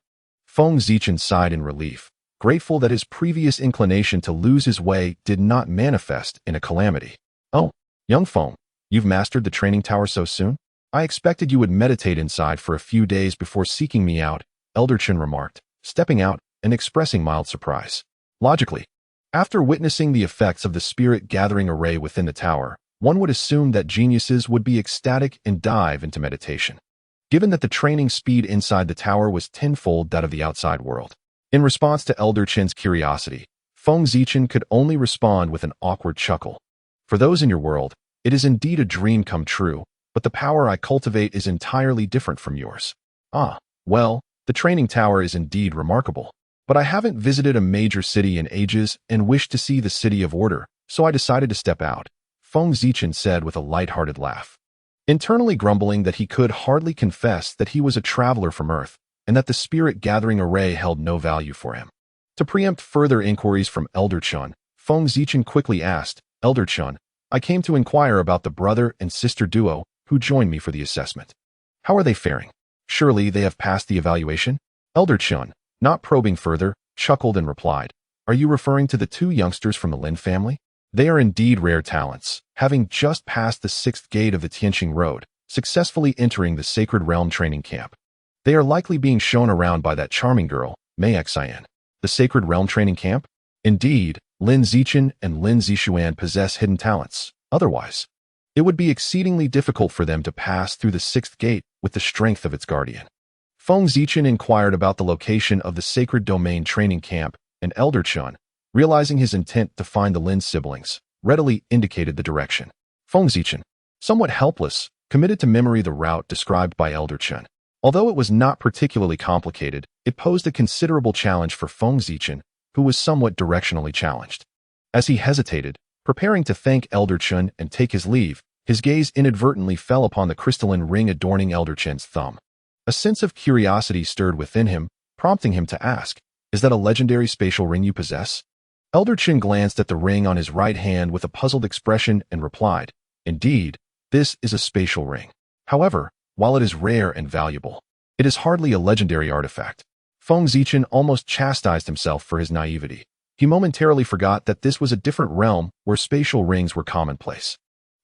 Feng Zichen sighed in relief, grateful that his previous inclination to lose his way did not manifest in a calamity. "Oh, young Feng, you've mastered the training tower so soon? I expected you would meditate inside for a few days before seeking me out," Elder Chen remarked, stepping out and expressing mild surprise. Logically, after witnessing the effects of the spirit-gathering array within the tower, one would assume that geniuses would be ecstatic and dive into meditation, given that the training speed inside the tower was tenfold that of the outside world. In response to Elder Chen's curiosity, Feng Zichen could only respond with an awkward chuckle. "For those in your world, it is indeed a dream come true, but the power I cultivate is entirely different from yours. Ah, well, the training tower is indeed remarkable. But I haven't visited a major city in ages and wish to see the city of order, so I decided to step out," Feng Zichen said with a light-hearted laugh. Internally grumbling that he could hardly confess that he was a traveler from Earth and that the spirit-gathering array held no value for him. To preempt further inquiries from Elder Chen, Feng Zichen quickly asked, "Elder Chen, I came to inquire about the brother and sister duo who joined me for the assessment. How are they faring? Surely they have passed the evaluation?" Elder Chen, not probing further, chuckled and replied, "Are you referring to the two youngsters from the Lin family? They are indeed rare talents, having just passed the 6th gate of the Tianqing Road, successfully entering the Sacred Realm training camp. They are likely being shown around by that charming girl, Mei Xian." "The Sacred Realm training camp?" Indeed, Lin Zichen and Lin Zixuan possess hidden talents. Otherwise, it would be exceedingly difficult for them to pass through the 6th gate with the strength of its guardian. Feng Zichen inquired about the location of the Sacred Domain training camp, and Elder Chen, realizing his intent to find the Lin siblings, readily indicated the direction. Feng Zichen, somewhat helpless, committed to memory the route described by Elder Chen. Although it was not particularly complicated, it posed a considerable challenge for Feng Zichen, who was somewhat directionally challenged. As he hesitated, preparing to thank Elder Chen and take his leave, his gaze inadvertently fell upon the crystalline ring adorning Elder Chen's thumb. A sense of curiosity stirred within him, prompting him to ask, "Is that a legendary spatial ring you possess?" Elder Chen glanced at the ring on his right hand with a puzzled expression and replied, "Indeed, this is a spatial ring. However, while it is rare and valuable, it is hardly a legendary artifact." Feng Zichen almost chastised himself for his naivety. He momentarily forgot that this was a different realm where spatial rings were commonplace.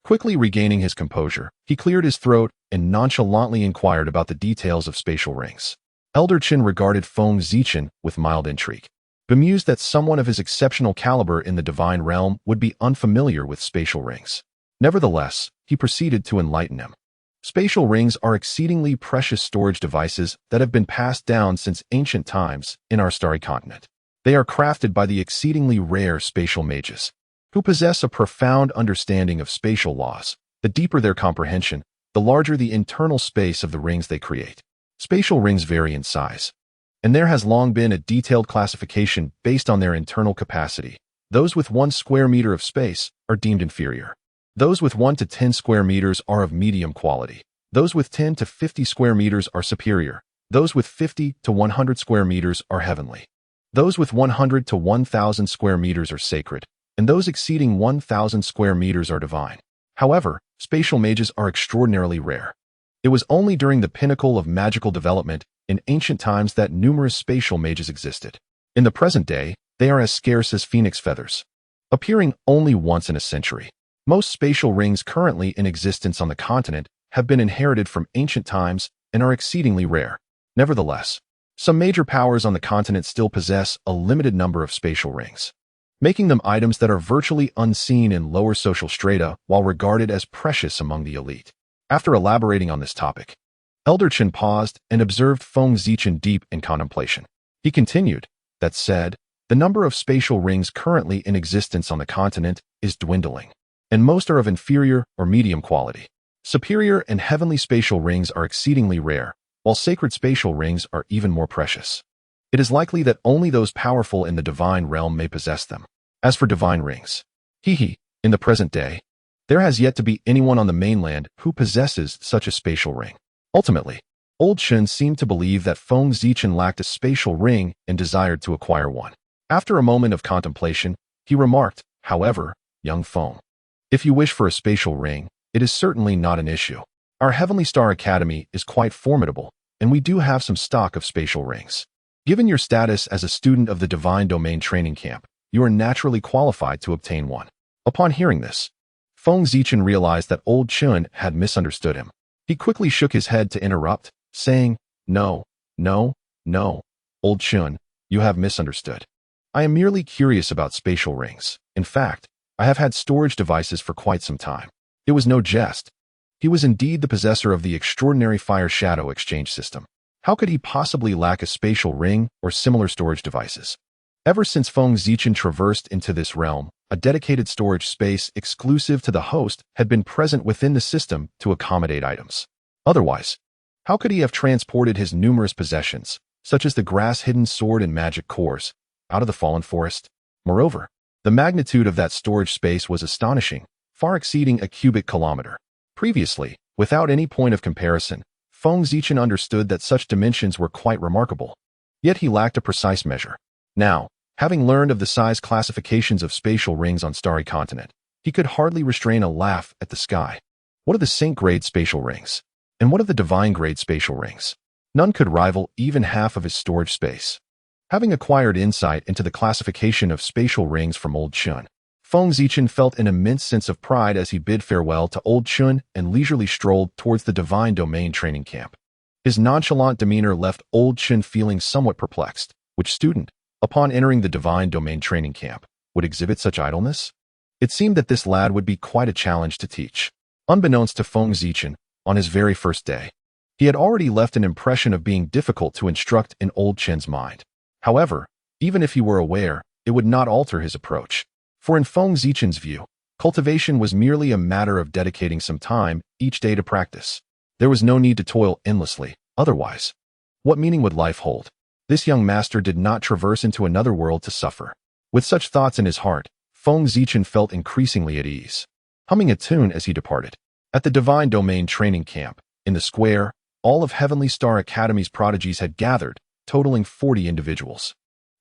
Quickly regaining his composure, he cleared his throat and nonchalantly inquired about the details of spatial rings. Elder Chen regarded Feng Zichen with mild intrigue, bemused that someone of his exceptional caliber in the Divine Realm would be unfamiliar with spatial rings. Nevertheless, he proceeded to enlighten him. Spatial rings are exceedingly precious storage devices that have been passed down since ancient times in our starry continent. They are crafted by the exceedingly rare spatial mages, who possess a profound understanding of spatial laws. The deeper their comprehension, the larger the internal space of the rings they create. Spatial rings vary in size, and there has long been a detailed classification based on their internal capacity. Those with 1 square meter of space are deemed inferior. Those with 1 to 10 square meters are of medium quality. Those with 10 to 50 square meters are superior. Those with 50 to 100 square meters are heavenly. Those with 100 to 1,000 square meters are sacred, and those exceeding 1,000 square meters are divine. However, spatial mages are extraordinarily rare. It was only during the pinnacle of magical development in ancient times that numerous spatial mages existed. In the present day, they are as scarce as phoenix feathers, appearing only once in a century. Most spatial rings currently in existence on the continent have been inherited from ancient times and are exceedingly rare. Nevertheless, some major powers on the continent still possess a limited number of spatial rings, making them items that are virtually unseen in lower social strata while regarded as precious among the elite. After elaborating on this topic, Elder Chen paused and observed Feng Zichen deep in contemplation. He continued, "That said, the number of spatial rings currently in existence on the continent is dwindling, and most are of inferior or medium quality. Superior and heavenly spatial rings are exceedingly rare, while sacred spatial rings are even more precious. it is likely that only those powerful in the divine realm may possess them. As for divine rings, in the present day, there has yet to be anyone on the mainland who possesses such a spatial ring. Ultimately, Old Shun seemed to believe that Feng Zichen lacked a spatial ring and desired to acquire one. After a moment of contemplation, he remarked, however, young Feng, if you wish for a spatial ring, it is certainly not an issue. Our Heavenly Star Academy is quite formidable, and we do have some stock of spatial rings. Given your status as a student of the Divine Domain Training Camp, you are naturally qualified to obtain one. Upon hearing this, Feng Zichen realized that Old Shun had misunderstood him. He quickly shook his head to interrupt, saying, No, Old Shun, you have misunderstood. I am merely curious about spatial rings. In fact, I have had storage devices for quite some time. It was no jest. He was indeed the possessor of the extraordinary fire-shadow exchange system. How could he possibly lack a spatial ring or similar storage devices? Ever since Feng Zichen traversed into this realm, a dedicated storage space exclusive to the host had been present within the system to accommodate items. Otherwise, how could he have transported his numerous possessions, such as the grass-hidden sword and magic cores, out of the fallen forest? Moreover, the magnitude of that storage space was astonishing, far exceeding a cubic kilometer. Previously, without any point of comparison, Feng Zichen understood that such dimensions were quite remarkable. Yet he lacked a precise measure. Now, having learned of the size classifications of spatial rings on Starry Continent, he could hardly restrain a laugh at the sky. What of the Saint-grade spatial rings? And what of the Divine-grade spatial rings? None could rival even half of his storage space. Having acquired insight into the classification of spatial rings from Old Shun, Feng Zichen felt an immense sense of pride as he bid farewell to Old Shun and leisurely strolled towards the Divine Domain Training Camp. His nonchalant demeanor left Old Shun feeling somewhat perplexed. Which student, upon entering the Divine Domain Training Camp, would exhibit such idleness? It seemed that this lad would be quite a challenge to teach. Unbeknownst to Feng Zichen, on his very first day, he had already left an impression of being difficult to instruct in Old Shun's mind. However, even if he were aware, it would not alter his approach. For in Feng Zichen's view, cultivation was merely a matter of dedicating some time each day to practice. There was no need to toil endlessly. Otherwise, what meaning would life hold? This young master did not traverse into another world to suffer. With such thoughts in his heart, Feng Zichen felt increasingly at ease, humming a tune as he departed. At the Divine Domain Training Camp, in the square, all of Heavenly Star Academy's prodigies had gathered, totaling 40 individuals.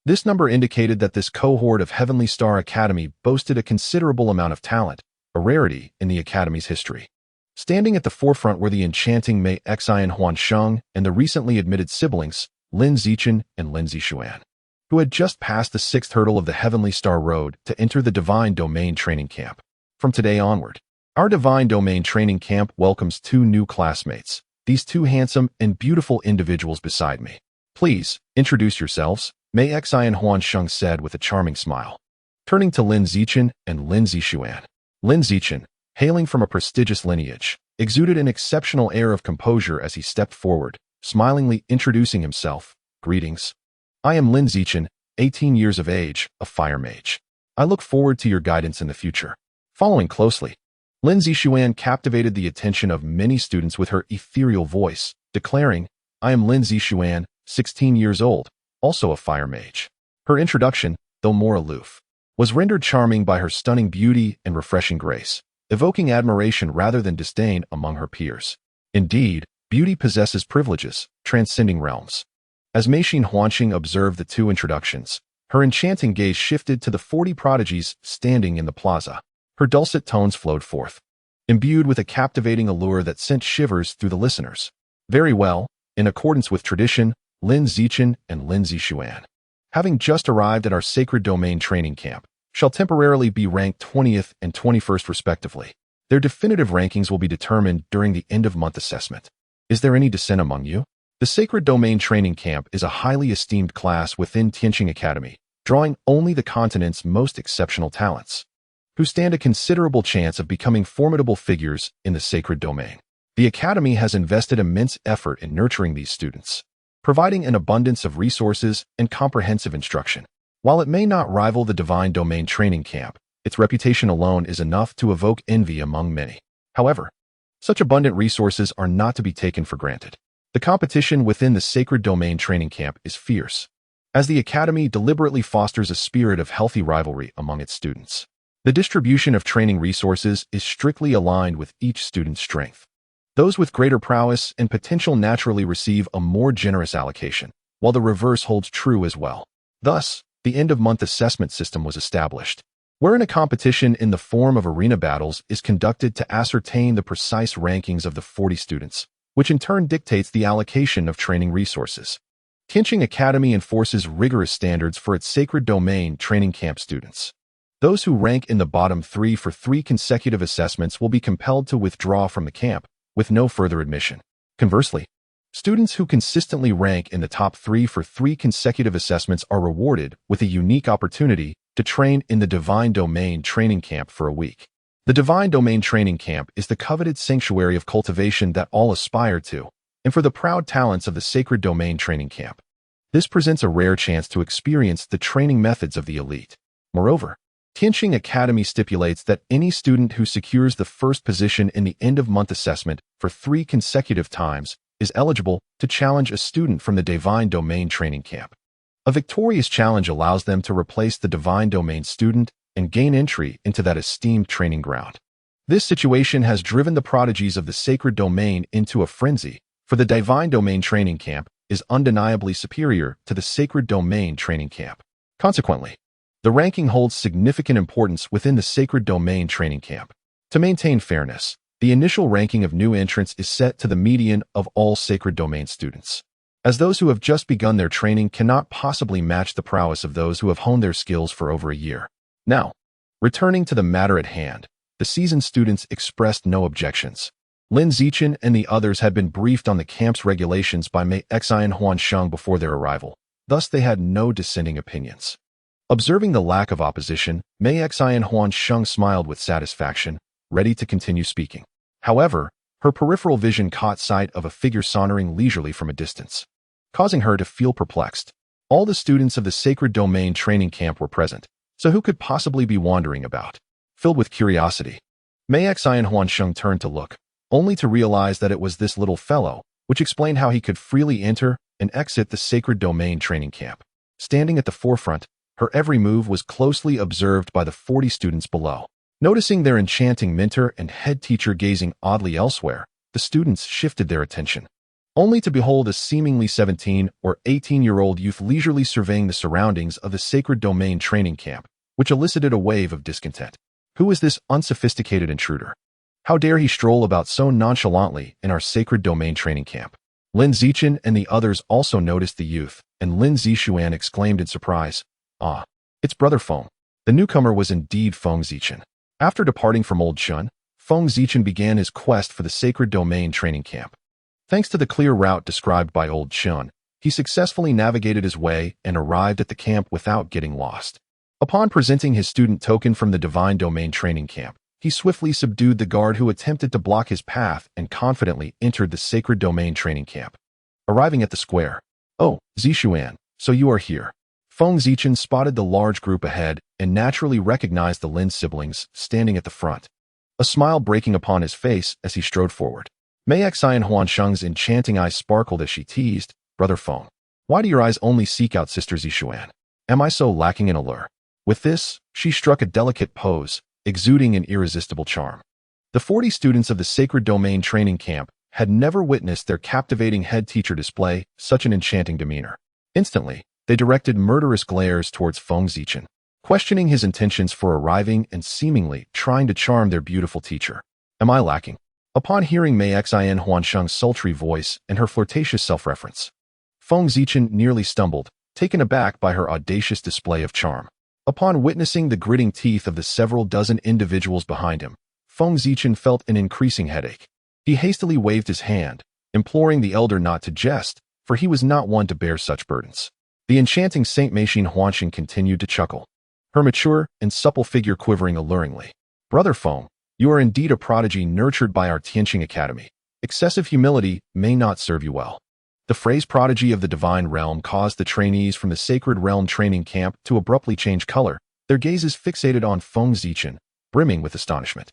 This number indicated that this cohort of Heavenly Star Academy boasted a considerable amount of talent, a rarity in the Academy's history. Standing at the forefront were the enchanting Mei Xian Huansheng and the recently admitted siblings, Lin Zichen and Lin Zixuan, who had just passed the 6th hurdle of the Heavenly Star Road to enter the Divine Domain Training Camp. From today onward, our Divine Domain Training Camp welcomes 2 new classmates, these 2 handsome and beautiful individuals beside me. Please, introduce yourselves, Mei Xian Huansheng said with a charming smile. Turning to Lin Zichen and Lin Zixuan. Lin Zichen, hailing from a prestigious lineage, exuded an exceptional air of composure as he stepped forward, smilingly introducing himself. Greetings. I am Lin Zichen, 18 years of age, a fire mage. I look forward to your guidance in the future. Following closely, Lin Zixuan captivated the attention of many students with her ethereal voice, declaring, I am Lin Zixuan, 16 years old, also a fire mage. Her introduction, though more aloof, was rendered charming by her stunning beauty and refreshing grace, evoking admiration rather than disdain among her peers. Indeed, beauty possesses privileges, transcending realms. As Meishin Huanxing observed the 2 introductions, her enchanting gaze shifted to the 40 prodigies standing in the plaza. Her dulcet tones flowed forth, imbued with a captivating allure that sent shivers through the listeners. Very well, in accordance with tradition, Lin Zichen and Lin Zixuan, having just arrived at our Sacred Domain Training Camp, shall temporarily be ranked 20th and 21st respectively. Their definitive rankings will be determined during the end-of-month assessment. Is there any dissent among you? The Sacred Domain Training Camp is a highly esteemed class within Tianqing Academy, drawing only the continent's most exceptional talents, who stand a considerable chance of becoming formidable figures in the sacred domain. The Academy has invested immense effort in nurturing these students, providing an abundance of resources and comprehensive instruction. While it may not rival the Divine Domain Training Camp, its reputation alone is enough to evoke envy among many. However, such abundant resources are not to be taken for granted. The competition within the Sacred Domain Training Camp is fierce. as the academy deliberately fosters a spirit of healthy rivalry among its students. The distribution of training resources is strictly aligned with each student's strength. Those with greater prowess and potential naturally receive a more generous allocation, while the reverse holds true as well. Thus, the end-of-month assessment system was established, wherein a competition in the form of arena battles is conducted to ascertain the precise rankings of the 40 students, which in turn dictates the allocation of training resources. Kenshin Academy enforces rigorous standards for its sacred domain training camp students. Those who rank in the bottom 3 for 3 consecutive assessments will be compelled to withdraw from the camp, with no further admission. Conversely, students who consistently rank in the top 3 for 3 consecutive assessments are rewarded with a unique opportunity to train in the Divine Domain Training Camp for a week. The Divine Domain Training Camp is the coveted sanctuary of cultivation that all aspire to, and for the proud talents of the Sacred Domain Training Camp. This presents a rare chance to experience the training methods of the elite. Moreover, Kenshin Academy stipulates that any student who secures the first position in the end-of-month assessment for 3 consecutive times is eligible to challenge a student from the Divine Domain Training Camp. A victorious challenge allows them to replace the Divine Domain student and gain entry into that esteemed training ground. This situation has driven the prodigies of the Sacred Domain into a frenzy, for the Divine Domain Training Camp is undeniably superior to the Sacred Domain Training Camp. Consequently, the ranking holds significant importance within the Sacred Domain Training Camp. To maintain fairness, the initial ranking of new entrants is set to the median of all Sacred Domain students, as those who have just begun their training cannot possibly match the prowess of those who have honed their skills for over a year. Now, returning to the matter at hand, the seasoned students expressed no objections. Lin Zichen and the others had been briefed on the camp's regulations by Mei Xi and Huan Sheng before their arrival, thus they had no dissenting opinions. Observing the lack of opposition, Mei Xi and Huan Sheng smiled with satisfaction, ready to continue speaking. However, her peripheral vision caught sight of a figure sauntering leisurely from a distance, causing her to feel perplexed. All the students of the Sacred Domain Training Camp were present, so who could possibly be wandering about? Filled with curiosity, Mei Xi and Huan Sheng turned to look, only to realize that it was this little fellow, which explained how he could freely enter and exit the Sacred Domain Training Camp. Standing at the forefront, her every move was closely observed by the 40 students below. Noticing their enchanting mentor and head teacher gazing oddly elsewhere, the students shifted their attention, only to behold a seemingly 17 or 18-year-old youth leisurely surveying the surroundings of the Sacred Domain Training Camp, which elicited a wave of discontent. Who is this unsophisticated intruder? How dare he stroll about so nonchalantly in our Sacred Domain Training Camp? Lin Zichen and the others also noticed the youth, and Lin Zishuan exclaimed in surprise, "Ah, it's Brother Feng." The newcomer was indeed Feng Zichen. After departing from Old Shun, Feng Zichen began his quest for the Sacred Domain Training Camp. Thanks to the clear route described by Old Shun, he successfully navigated his way and arrived at the camp without getting lost. Upon presenting his student token from the Divine Domain Training Camp, he swiftly subdued the guard who attempted to block his path and confidently entered the Sacred Domain Training Camp. Arriving at the square, "Oh, Zishuan, so you are here." Feng Zichen spotted the large group ahead and naturally recognized the Lin siblings standing at the front, a smile breaking upon his face as he strode forward. Mei Xi and Huan Sheng's enchanting eyes sparkled as she teased, "Brother Feng, why do your eyes only seek out Sister Zishuan? Am I so lacking in allure?" With this, she struck a delicate pose, exuding an irresistible charm. The 40 students of the Sacred Domain Training Camp had never witnessed their captivating head teacher display such an enchanting demeanor. Instantly, they directed murderous glares towards Feng Zichen, questioning his intentions for arriving and seemingly trying to charm their beautiful teacher. "Am I lacking?" Upon hearing Mei Xi and Huan Sheng's sultry voice and her flirtatious self-reference, Feng Zichen nearly stumbled, taken aback by her audacious display of charm. Upon witnessing the gritting teeth of the several dozen individuals behind him, Feng Zichen felt an increasing headache. He hastily waved his hand, imploring the elder not to jest, for he was not one to bear such burdens. The enchanting Saint Meishin Huanxing continued to chuckle, her mature and supple figure quivering alluringly. "Brother Feng, you are indeed a prodigy nurtured by our Tianqing Academy. Excessive humility may not serve you well." The phrase prodigy of the divine realm caused the trainees from the Sacred Realm Training Camp to abruptly change color, their gazes fixated on Feng Zichen, brimming with astonishment.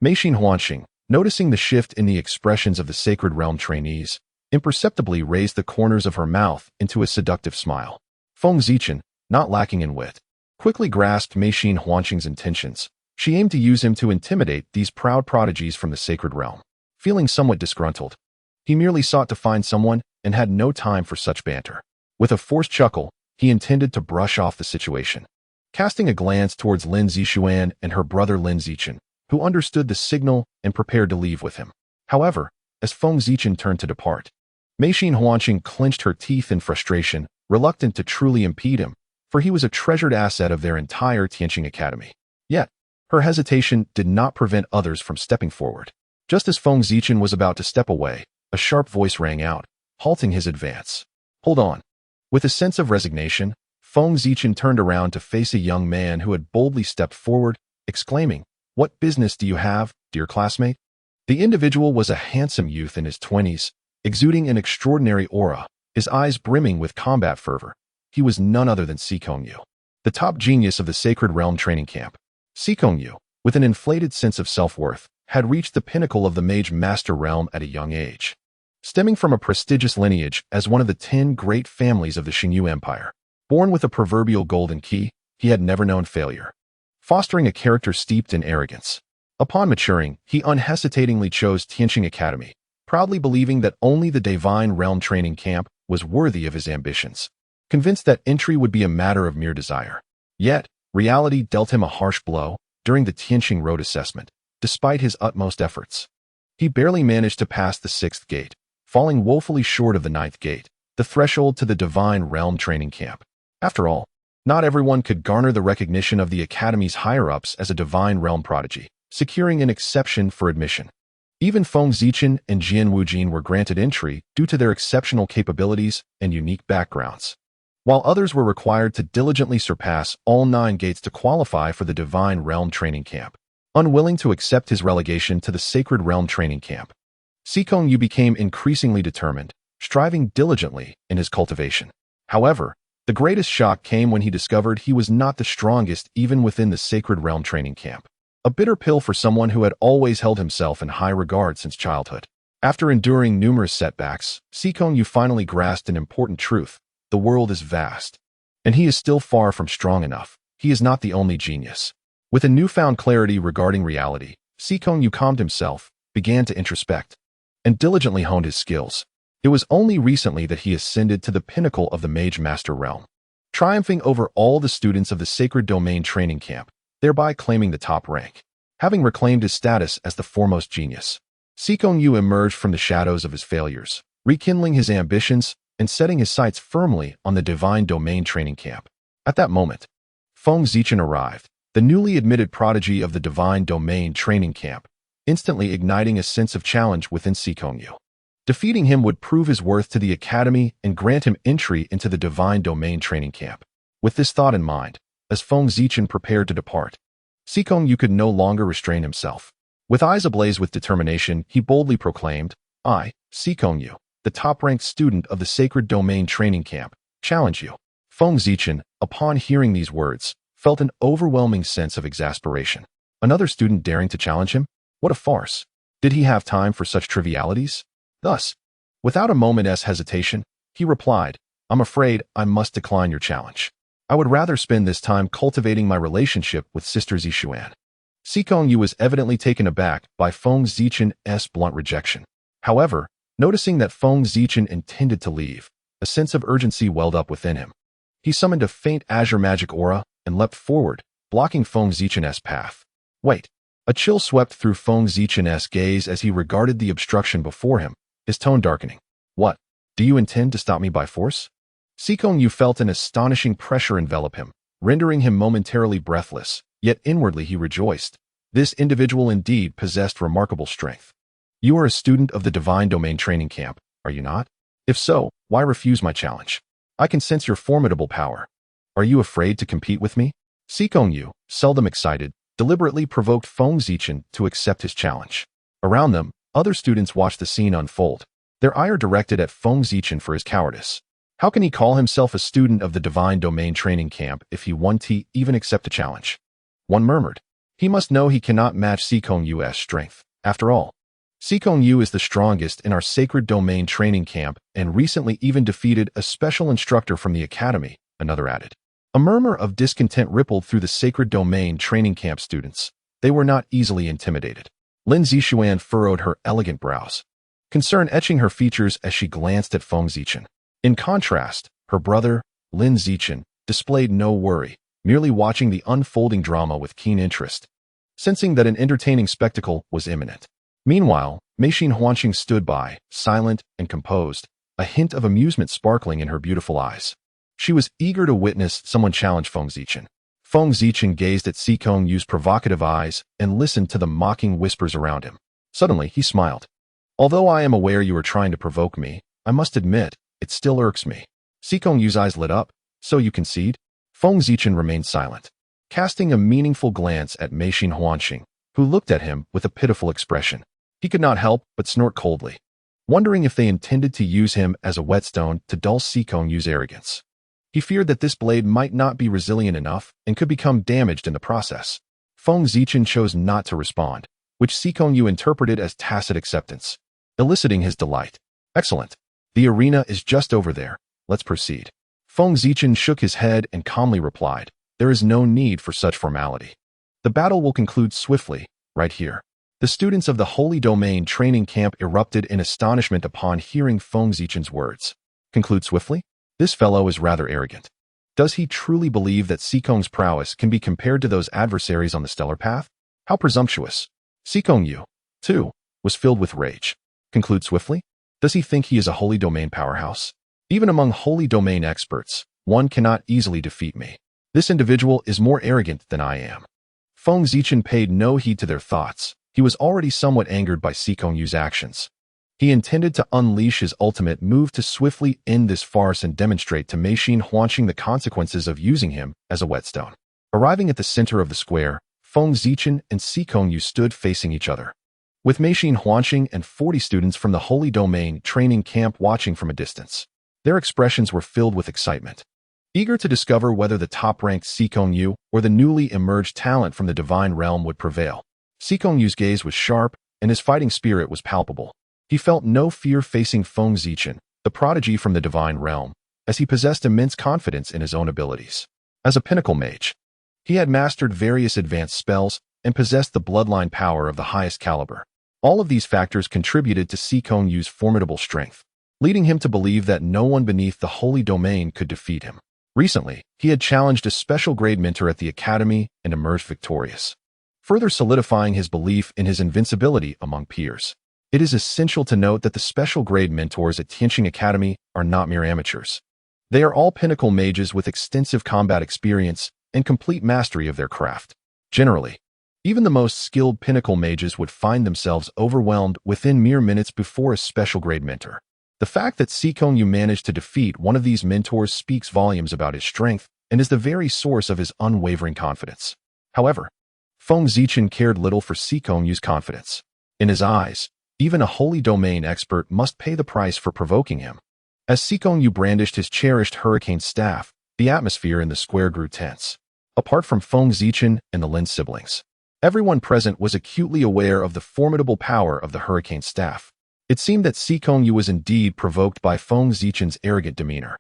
Meishin Huanxing, noticing the shift in the expressions of the Sacred Realm trainees, imperceptibly raised the corners of her mouth into a seductive smile. Feng Zichen, not lacking in wit, quickly grasped Mei Xin Huanqing's intentions. She aimed to use him to intimidate these proud prodigies from the sacred realm. Feeling somewhat disgruntled, he merely sought to find someone and had no time for such banter. With a forced chuckle, he intended to brush off the situation. Casting a glance towards Lin Zixuan and her brother Lin Zichen, who understood the signal and prepared to leave with him. However, as Feng Zichen turned to depart, Mei Xin Huanqing clenched her teeth in frustration, reluctant to truly impede him, for he was a treasured asset of their entire Tianqing Academy. Yet, her hesitation did not prevent others from stepping forward. Just as Feng Zichen was about to step away, a sharp voice rang out, halting his advance. Hold on. With a sense of resignation, Feng Zichen turned around to face a young man who had boldly stepped forward, exclaiming, "What business do you have, dear classmate?" The individual was a handsome youth in his 20s, exuding an extraordinary aura, his eyes brimming with combat fervor. He was none other than Sikong Yu, the top genius of the Sacred Realm training camp. Sikong Yu, with an inflated sense of self-worth, had reached the pinnacle of the Mage Master realm at a young age. Stemming from a prestigious lineage as one of the 10 great families of the Xingyu Empire, born with a proverbial golden key, he had never known failure, fostering a character steeped in arrogance. Upon maturing, he unhesitatingly chose Tianqing Academy, proudly believing that only the Divine Realm training camp was worthy of his ambitions, convinced that entry would be a matter of mere desire. Yet, reality dealt him a harsh blow during the Tianqing Road assessment. Despite his utmost efforts, he barely managed to pass the 6th gate, falling woefully short of the 9th gate, the threshold to the Divine Realm training camp. After all, not everyone could garner the recognition of the Academy's higher-ups as a Divine Realm prodigy, securing an exception for admission. Even Feng Zichen and Jian Wujin were granted entry due to their exceptional capabilities and unique backgrounds, while others were required to diligently surpass all 9 gates to qualify for the Divine Realm training camp. Unwilling to accept his relegation to the Sacred Realm training camp, Sikong Yu became increasingly determined, striving diligently in his cultivation. However, the greatest shock came when he discovered he was not the strongest even within the Sacred Realm training camp. A bitter pill for someone who had always held himself in high regard since childhood. After enduring numerous setbacks, Sikong Yu finally grasped an important truth. The world is vast, and he is still far from strong enough. He is not the only genius. With a newfound clarity regarding reality, Sikong Yu calmed himself, began to introspect, and diligently honed his skills. It was only recently that he ascended to the pinnacle of the Mage Master realm, triumphing over all the students of the Sacred Domain training camp, thereby claiming the top rank. Having reclaimed his status as the foremost genius, Sikong Yu emerged from the shadows of his failures, rekindling his ambitions and setting his sights firmly on the Divine Domain training camp. At that moment, Feng Zichen arrived, the newly admitted prodigy of the Divine Domain training camp, instantly igniting a sense of challenge within Sikong Yu. Defeating him would prove his worth to the Academy and grant him entry into the Divine Domain training camp. With this thought in mind, as Feng Zichen prepared to depart, Sikong Yu could no longer restrain himself. With eyes ablaze with determination, he boldly proclaimed, "I, Sikong Yu, the top-ranked student of the Sacred Domain training camp, challenge you." Feng Zichen, upon hearing these words, felt an overwhelming sense of exasperation. Another student daring to challenge him? What a farce. Did he have time for such trivialities? Thus, without a moment's hesitation, he replied, "I'm afraid I must decline your challenge. I would rather spend this time cultivating my relationship with Sister Zixuan." Sikong Yu was evidently taken aback by Feng Zichen's blunt rejection. However, noticing that Feng Zichen intended to leave, a sense of urgency welled up within him. He summoned a faint azure magic aura and leapt forward, blocking Feng Zichen's path. Wait. A chill swept through Feng Zichen's gaze as he regarded the obstruction before him, his tone darkening. "What? Do you intend to stop me by force?" Sikong Yu felt an astonishing pressure envelop him, rendering him momentarily breathless, yet inwardly he rejoiced. This individual indeed possessed remarkable strength. "You are a student of the Divine Domain training camp, are you not? If so, why refuse my challenge? I can sense your formidable power. Are you afraid to compete with me?" Sikong Yu, seldom excited, deliberately provoked Feng Zichen to accept his challenge. Around them, other students watched the scene unfold, their ire directed at Feng Zichen for his cowardice. How can he call himself a student of the Divine Domain training camp if he won't even accept a challenge? One murmured, "He must know he cannot match Sikong Yu's strength. After all, Sikong Yu is the strongest in our Sacred Domain training camp and recently even defeated a special instructor from the Academy, another added. A murmur of discontent rippled through the sacred domain training camp students. They were not easily intimidated. Lin Zixuan furrowed her elegant brows, concern etching her features as she glanced at Feng Zichen. In contrast, her brother, Lin Zichen, displayed no worry, merely watching the unfolding drama with keen interest, sensing that an entertaining spectacle was imminent. Meanwhile, Meishin Huanqing stood by, silent and composed, a hint of amusement sparkling in her beautiful eyes. She was eager to witness someone challenge Feng Zichen. Feng Zichen gazed at Xikong Yu's provocative eyes and listened to the mocking whispers around him. Suddenly, he smiled. Although I am aware you are trying to provoke me, I must admit, it still irks me. Xikong Yu's eyes lit up. So you concede? Feng Zichen remained silent, casting a meaningful glance at Meishin Huanqing, who looked at him with a pitiful expression. He could not help but snort coldly, wondering if they intended to use him as a whetstone to dull Xikong Yu's arrogance. He feared that this blade might not be resilient enough and could become damaged in the process. Feng Zichen chose not to respond, which Xikong Yu interpreted as tacit acceptance, eliciting his delight. Excellent. The arena is just over there. Let's proceed. Feng Zichen shook his head and calmly replied, there is no need for such formality. The battle will conclude swiftly, right here. The students of the Holy Domain training camp erupted in astonishment upon hearing Feng Zichen's words. Conclude swiftly? This fellow is rather arrogant. Does he truly believe that Xikong's prowess can be compared to those adversaries on the stellar path? How presumptuous. Xikong Yu, too, was filled with rage. Conclude swiftly? Does he think he is a Holy Domain powerhouse? Even among Holy Domain experts, one cannot easily defeat me. This individual is more arrogant than I am. Feng Zichen paid no heed to their thoughts. He was already somewhat angered by Xikong Yu's actions. He intended to unleash his ultimate move to swiftly end this farce and demonstrate to Meishin Huanqing the consequences of using him as a whetstone. Arriving at the center of the square, Feng Zichen and Xikong Yu stood facing each other, with Meishin Huanqing and 40 students from the Holy Domain training camp watching from a distance. Their expressions were filled with excitement, eager to discover whether the top-ranked Xikong Yu or the newly emerged talent from the divine realm would prevail. Xikong Yu's gaze was sharp, and his fighting spirit was palpable. He felt no fear facing Feng Zichen, the prodigy from the divine realm, as he possessed immense confidence in his own abilities. As a pinnacle mage, he had mastered various advanced spells and possessed the bloodline power of the highest caliber. All of these factors contributed to Xikong Yu's formidable strength, leading him to believe that no one beneath the Holy Domain could defeat him. Recently, he had challenged a special grade mentor at the academy and emerged victorious, further solidifying his belief in his invincibility among peers. It is essential to note that the special grade mentors at Tianqing Academy are not mere amateurs. They are all pinnacle mages with extensive combat experience and complete mastery of their craft. Generally, even the most skilled pinnacle mages would find themselves overwhelmed within mere minutes before a special grade mentor. The fact that Xikong Yu managed to defeat one of these mentors speaks volumes about his strength and is the very source of his unwavering confidence. However, Feng Zichen cared little for Xikong Yu's confidence. In his eyes, even a Holy Domain expert must pay the price for provoking him. As Xikong Yu brandished his cherished hurricane staff, the atmosphere in the square grew tense. Apart from Feng Zichen and the Lin siblings, everyone present was acutely aware of the formidable power of the hurricane staff. It seemed that Xikong Yu was indeed provoked by Feng Zichen's arrogant demeanor.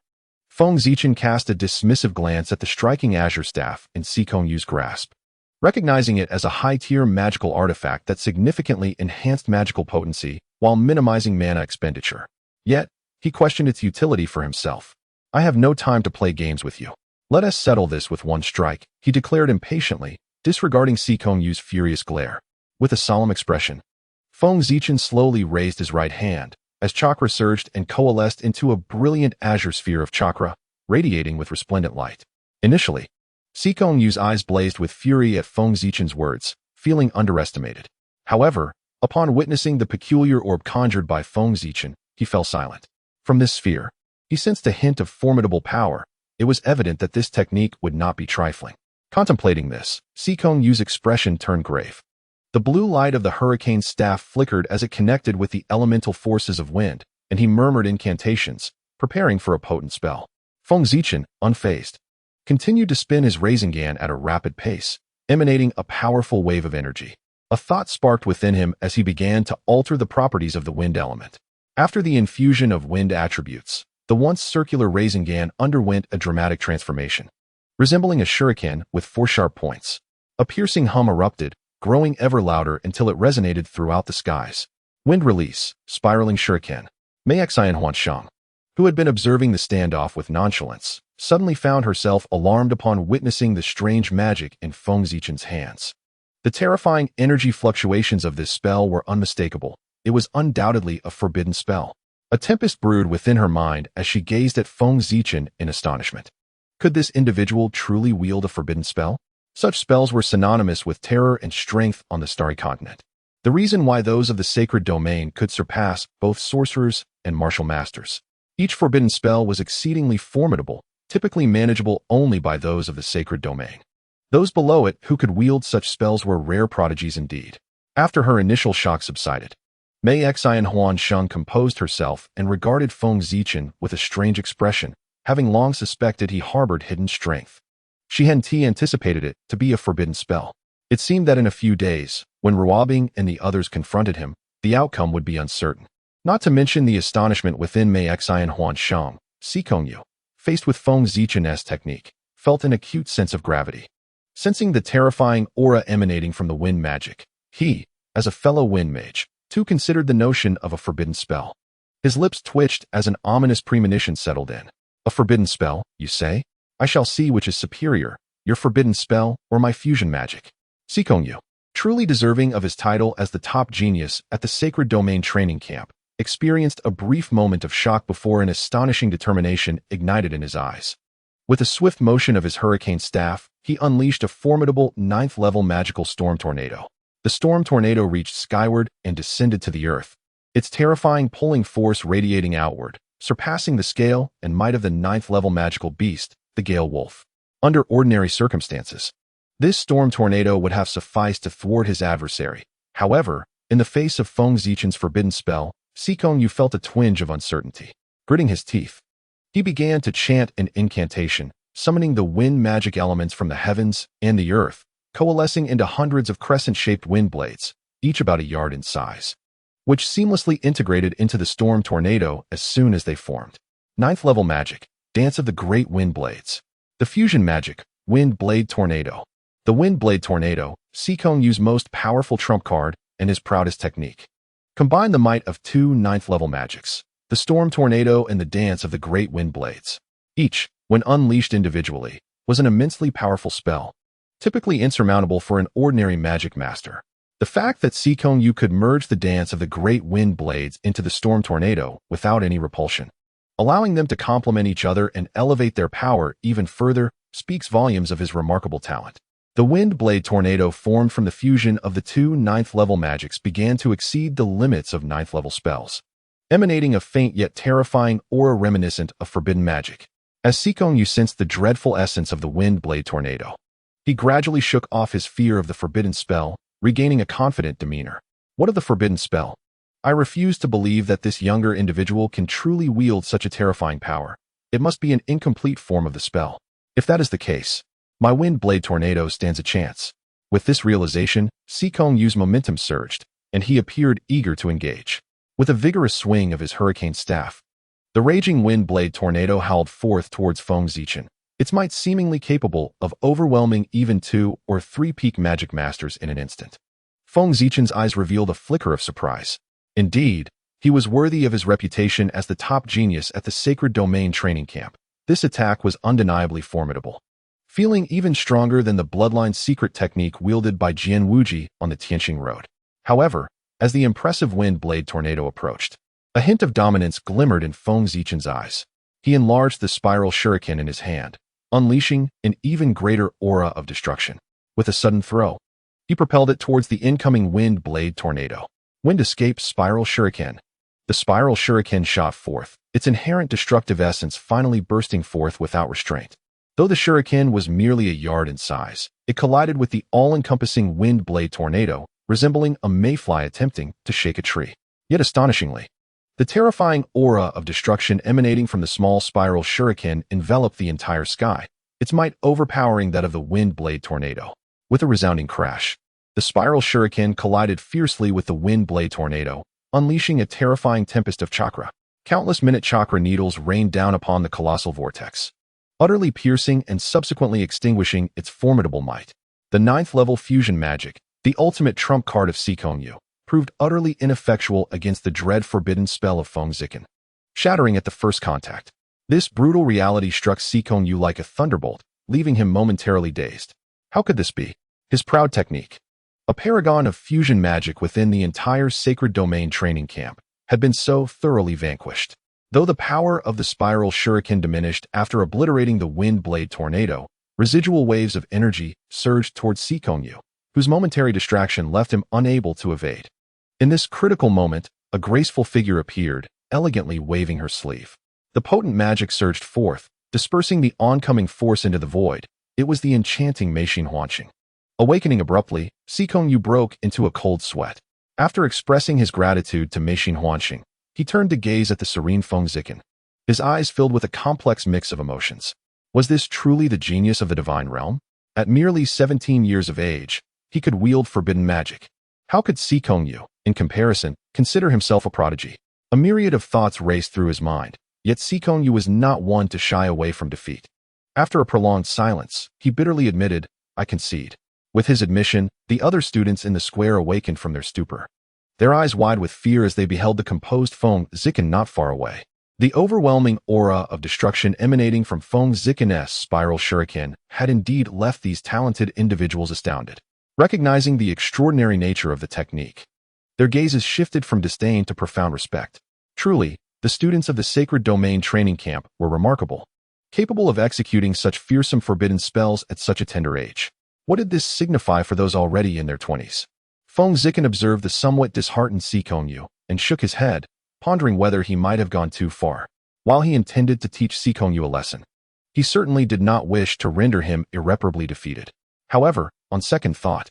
Feng Zichen cast a dismissive glance at the striking azure staff in Xikong Yu's grasp, recognizing it as a high-tier magical artifact that significantly enhanced magical potency while minimizing mana expenditure. Yet, he questioned its utility for himself. I have no time to play games with you. Let us settle this with one strike, he declared impatiently, disregarding Xikong Yu's furious glare. With a solemn expression, Feng Zichen slowly raised his right hand, as chakra surged and coalesced into a brilliant azure sphere of chakra, radiating with resplendent light. Initially, Xikong Yu's eyes blazed with fury at Feng Zichen's words, feeling underestimated. However, upon witnessing the peculiar orb conjured by Feng Zichen, he fell silent. From this sphere, he sensed a hint of formidable power. It was evident that this technique would not be trifling. Contemplating this, Xikong Yu's expression turned grave. The blue light of the hurricane staff flickered as it connected with the elemental forces of wind, and he murmured incantations, preparing for a potent spell. Feng Zichen, unfazed, continued to spin his Rasengan at a rapid pace, emanating a powerful wave of energy. A thought sparked within him as he began to alter the properties of the wind element. After the infusion of wind attributes, The once circular Rasengan underwent a dramatic transformation, resembling a shuriken with 4 sharp points. A piercing hum erupted, growing ever louder until it resonated throughout the skies. Wind release, spiraling shuriken. Mei Xianhuanshang, who had been observing the standoff with nonchalance, suddenly found herself alarmed upon witnessing the strange magic in Feng Zichen's hands. The terrifying energy fluctuations of this spell were unmistakable. It was undoubtedly a forbidden spell. A tempest brewed within her mind as she gazed at Feng Zichen in astonishment. Could this individual truly wield a forbidden spell? Such spells were synonymous with terror and strength on the Starry Continent. The reason why those of the sacred domain could surpass both sorcerers and martial masters. Each forbidden spell was exceedingly formidable, typically manageable only by those of the sacred domain. Those below it who could wield such spells were rare prodigies indeed. After her initial shock subsided, Mei Xianhuansheng composed herself and regarded Feng Zichen with a strange expression, having long suspected he harbored hidden strength. She hadn't anticipated it to be a forbidden spell. It seemed that in a few days, when Ruobing and the others confronted him, the outcome would be uncertain. Not to mention the astonishment within Mei Xianhuansheng, Sikongyu, faced with Feng Zichen's technique, felt an acute sense of gravity. Sensing the terrifying aura emanating from the wind magic, he, as a fellow wind mage, too considered the notion of a forbidden spell. His lips twitched as an ominous premonition settled in. A forbidden spell, you say? I shall see which is superior, your forbidden spell or my fusion magic. Sikongyu, truly deserving of his title as the top genius at the Sacred Domain training camp, experienced a brief moment of shock before an astonishing determination ignited in his eyes. With a swift motion of his hurricane staff, he unleashed a formidable 9th-level magical storm tornado. The storm tornado reached skyward and descended to the earth, its terrifying pulling force radiating outward, surpassing the scale and might of the 9th-level magical beast, the Gale Wolf. Under ordinary circumstances, this storm tornado would have sufficed to thwart his adversary. However, in the face of Feng Zichen's forbidden spell, Sikongyu felt a twinge of uncertainty. Gritting his teeth, he began to chant an incantation, summoning the wind magic elements from the heavens and the earth, coalescing into hundreds of crescent-shaped wind blades, each about a yard in size, which seamlessly integrated into the storm tornado as soon as they formed. 9th-level magic, Dance of the Great Wind Blades. The fusion magic, Wind Blade Tornado. The Wind Blade Tornado, Sikongyu's most powerful trump card and his proudest technique. Combine the might of 2 9th-level magics, the Storm Tornado and the Dance of the Great Wind Blades. Each, when unleashed individually, was an immensely powerful spell, typically insurmountable for an ordinary magic master. The fact that Sikongyu could merge the Dance of the Great Wind Blades into the Storm Tornado without any repulsion, allowing them to complement each other and elevate their power even further, speaks volumes of his remarkable talent. The Wind Blade Tornado formed from the fusion of the 2 9th-level magics began to exceed the limits of 9th-level spells, emanating a faint yet terrifying aura reminiscent of forbidden magic. As Sikongyu sensed the dreadful essence of the Wind Blade Tornado, he gradually shook off his fear of the forbidden spell, regaining a confident demeanor. What of the forbidden spell? I refuse to believe that this younger individual can truly wield such a terrifying power. It must be an incomplete form of the spell. If that is the case, my Wind Blade Tornado stands a chance. With this realization, Sikongyu's momentum surged, and he appeared eager to engage. With a vigorous swing of his hurricane staff, the raging Wind Blade Tornado howled forth towards Feng Zichen, its might seemingly capable of overwhelming even 2 or 3 peak magic masters in an instant. Feng Zichen's eyes revealed a flicker of surprise. Indeed, he was worthy of his reputation as the top genius at the Sacred Domain training camp. This attack was undeniably formidable, feeling even stronger than the bloodline secret technique wielded by Jian Wuji on the Tianxing Road. However, as the impressive Wind Blade Tornado approached, a hint of dominance glimmered in Feng Zichen's eyes. He enlarged the spiral shuriken in his hand, unleashing an even greater aura of destruction. With a sudden throw, he propelled it towards the incoming Wind Blade Tornado. Wind Escape Spiral Shuriken. The spiral shuriken shot forth, its inherent destructive essence finally bursting forth without restraint. Though the shuriken was merely a yard in size, it collided with the all-encompassing Wind Blade Tornado, resembling a mayfly attempting to shake a tree. Yet astonishingly, the terrifying aura of destruction emanating from the small spiral shuriken enveloped the entire sky, its might overpowering that of the Wind Blade Tornado. With a resounding crash, the spiral shuriken collided fiercely with the Wind Blade Tornado, unleashing a terrifying tempest of chakra. Countless minute chakra needles rained down upon the colossal vortex, utterly piercing and subsequently extinguishing its formidable might. The ninth-level fusion magic, the ultimate trump card of Sikong, proved utterly ineffectual against the dread forbidden spell of Feng Zichen. Shattering at the first contact, this brutal reality struck Sikong like a thunderbolt, leaving him momentarily dazed. How could this be? His proud technique, a paragon of fusion magic within the entire sacred domain training camp, had been so thoroughly vanquished. Though the power of the spiral shuriken diminished after obliterating the wind blade tornado, residual waves of energy surged towards Sikong, whose momentary distraction left him unable to evade. In this critical moment, a graceful figure appeared, elegantly waving her sleeve. The potent magic surged forth, dispersing the oncoming force into the void. It was the enchanting Meishin Huanqing. Awakening abruptly, Sikong broke into a cold sweat. After expressing his gratitude to Meishin Huanqing, he turned to gaze at the serene Feng Zichen. His eyes filled with a complex mix of emotions. Was this truly the genius of the divine realm? At merely 17 years of age, he could wield forbidden magic. How could Sikong, in comparison, consider himself a prodigy? A myriad of thoughts raced through his mind, yet Sikong was not one to shy away from defeat. After a prolonged silence, he bitterly admitted, "I concede." With his admission, the other students in the square awakened from their stupor, their eyes wide with fear as they beheld the composed Feng Zichen not far away. The overwhelming aura of destruction emanating from Feng Zichen's spiral shuriken had indeed left these talented individuals astounded. Recognizing the extraordinary nature of the technique, their gazes shifted from disdain to profound respect. Truly, the students of the Sacred Domain training camp were remarkable, capable of executing such fearsome forbidden spells at such a tender age. What did this signify for those already in their 20s? Feng Zichen observed the somewhat disheartened Sikong and shook his head, pondering whether he might have gone too far. While he intended to teach Sikong a lesson, he certainly did not wish to render him irreparably defeated. However, on second thought,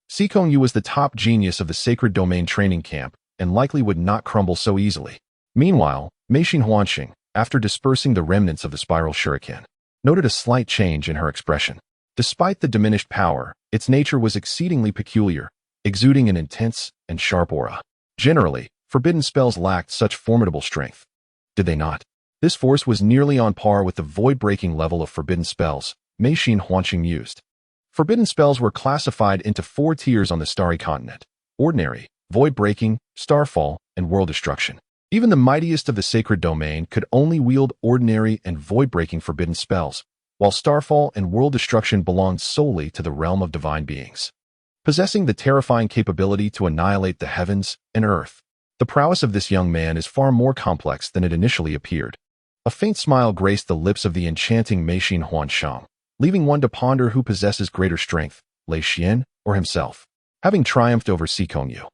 Sikong was the top genius of the Sacred Domain training camp and likely would not crumble so easily. Meanwhile, Meishin Huanqing, after dispersing the remnants of the spiral shuriken, noted a slight change in her expression. Despite the diminished power, its nature was exceedingly peculiar, exuding an intense and sharp aura. Generally, forbidden spells lacked such formidable strength, did they not? This force was nearly on par with the void-breaking level of forbidden spells Meishin Huanqing used. Forbidden spells were classified into 4 tiers on the Starry Continent: ordinary, void-breaking, starfall, and world destruction. Even the mightiest of the sacred domain could only wield ordinary and void-breaking forbidden spells, while starfall and world destruction belonged solely to the realm of divine beings, possessing the terrifying capability to annihilate the heavens and earth. The prowess of this young man is far more complex than it initially appeared. A faint smile graced the lips of the enchanting Meishin Huanqing, leaving one to ponder who possesses greater strength, Lei Xian or himself. Having triumphed over Sikong,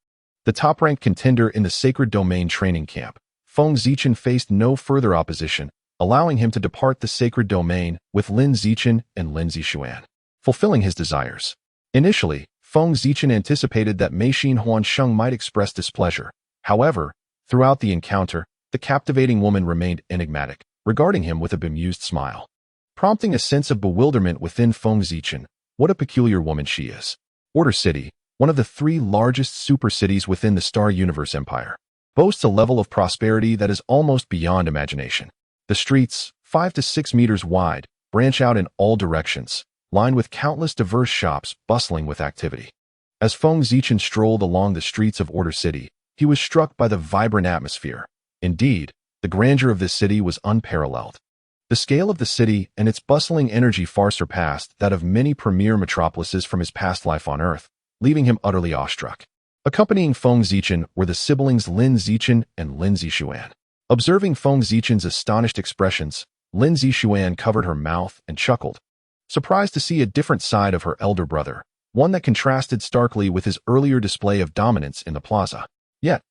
the top-ranked contender in the Sacred Domain training camp, Feng Zichen faced no further opposition, allowing him to depart the Sacred Domain with Lin Zichen and Lin Zixuan, fulfilling his desires. Initially, Feng Zichen anticipated that Meishin Huanqing might express displeasure. However, throughout the encounter, the captivating woman remained enigmatic, regarding him with a bemused smile, prompting a sense of bewilderment within Feng Zichen. What a peculiar woman she is. Order City, one of the 3 largest super-cities within the Star Universe Empire, boasts a level of prosperity that is almost beyond imagination. The streets, 5 to 6 meters wide, branch out in all directions, lined with countless diverse shops bustling with activity. As Feng Zichen strolled along the streets of Order City, he was struck by the vibrant atmosphere. Indeed, the grandeur of this city was unparalleled. The scale of the city and its bustling energy far surpassed that of many premier metropolises from his past life on Earth, leaving him utterly awestruck. Accompanying Feng Zichen were the siblings Lin Zichen and Lin Zixuan. Observing Feng Zichen's astonished expressions, Lin Zixuan covered her mouth and chuckled, surprised to see a different side of her elder brother, one that contrasted starkly with his earlier display of dominance in the plaza. Yet,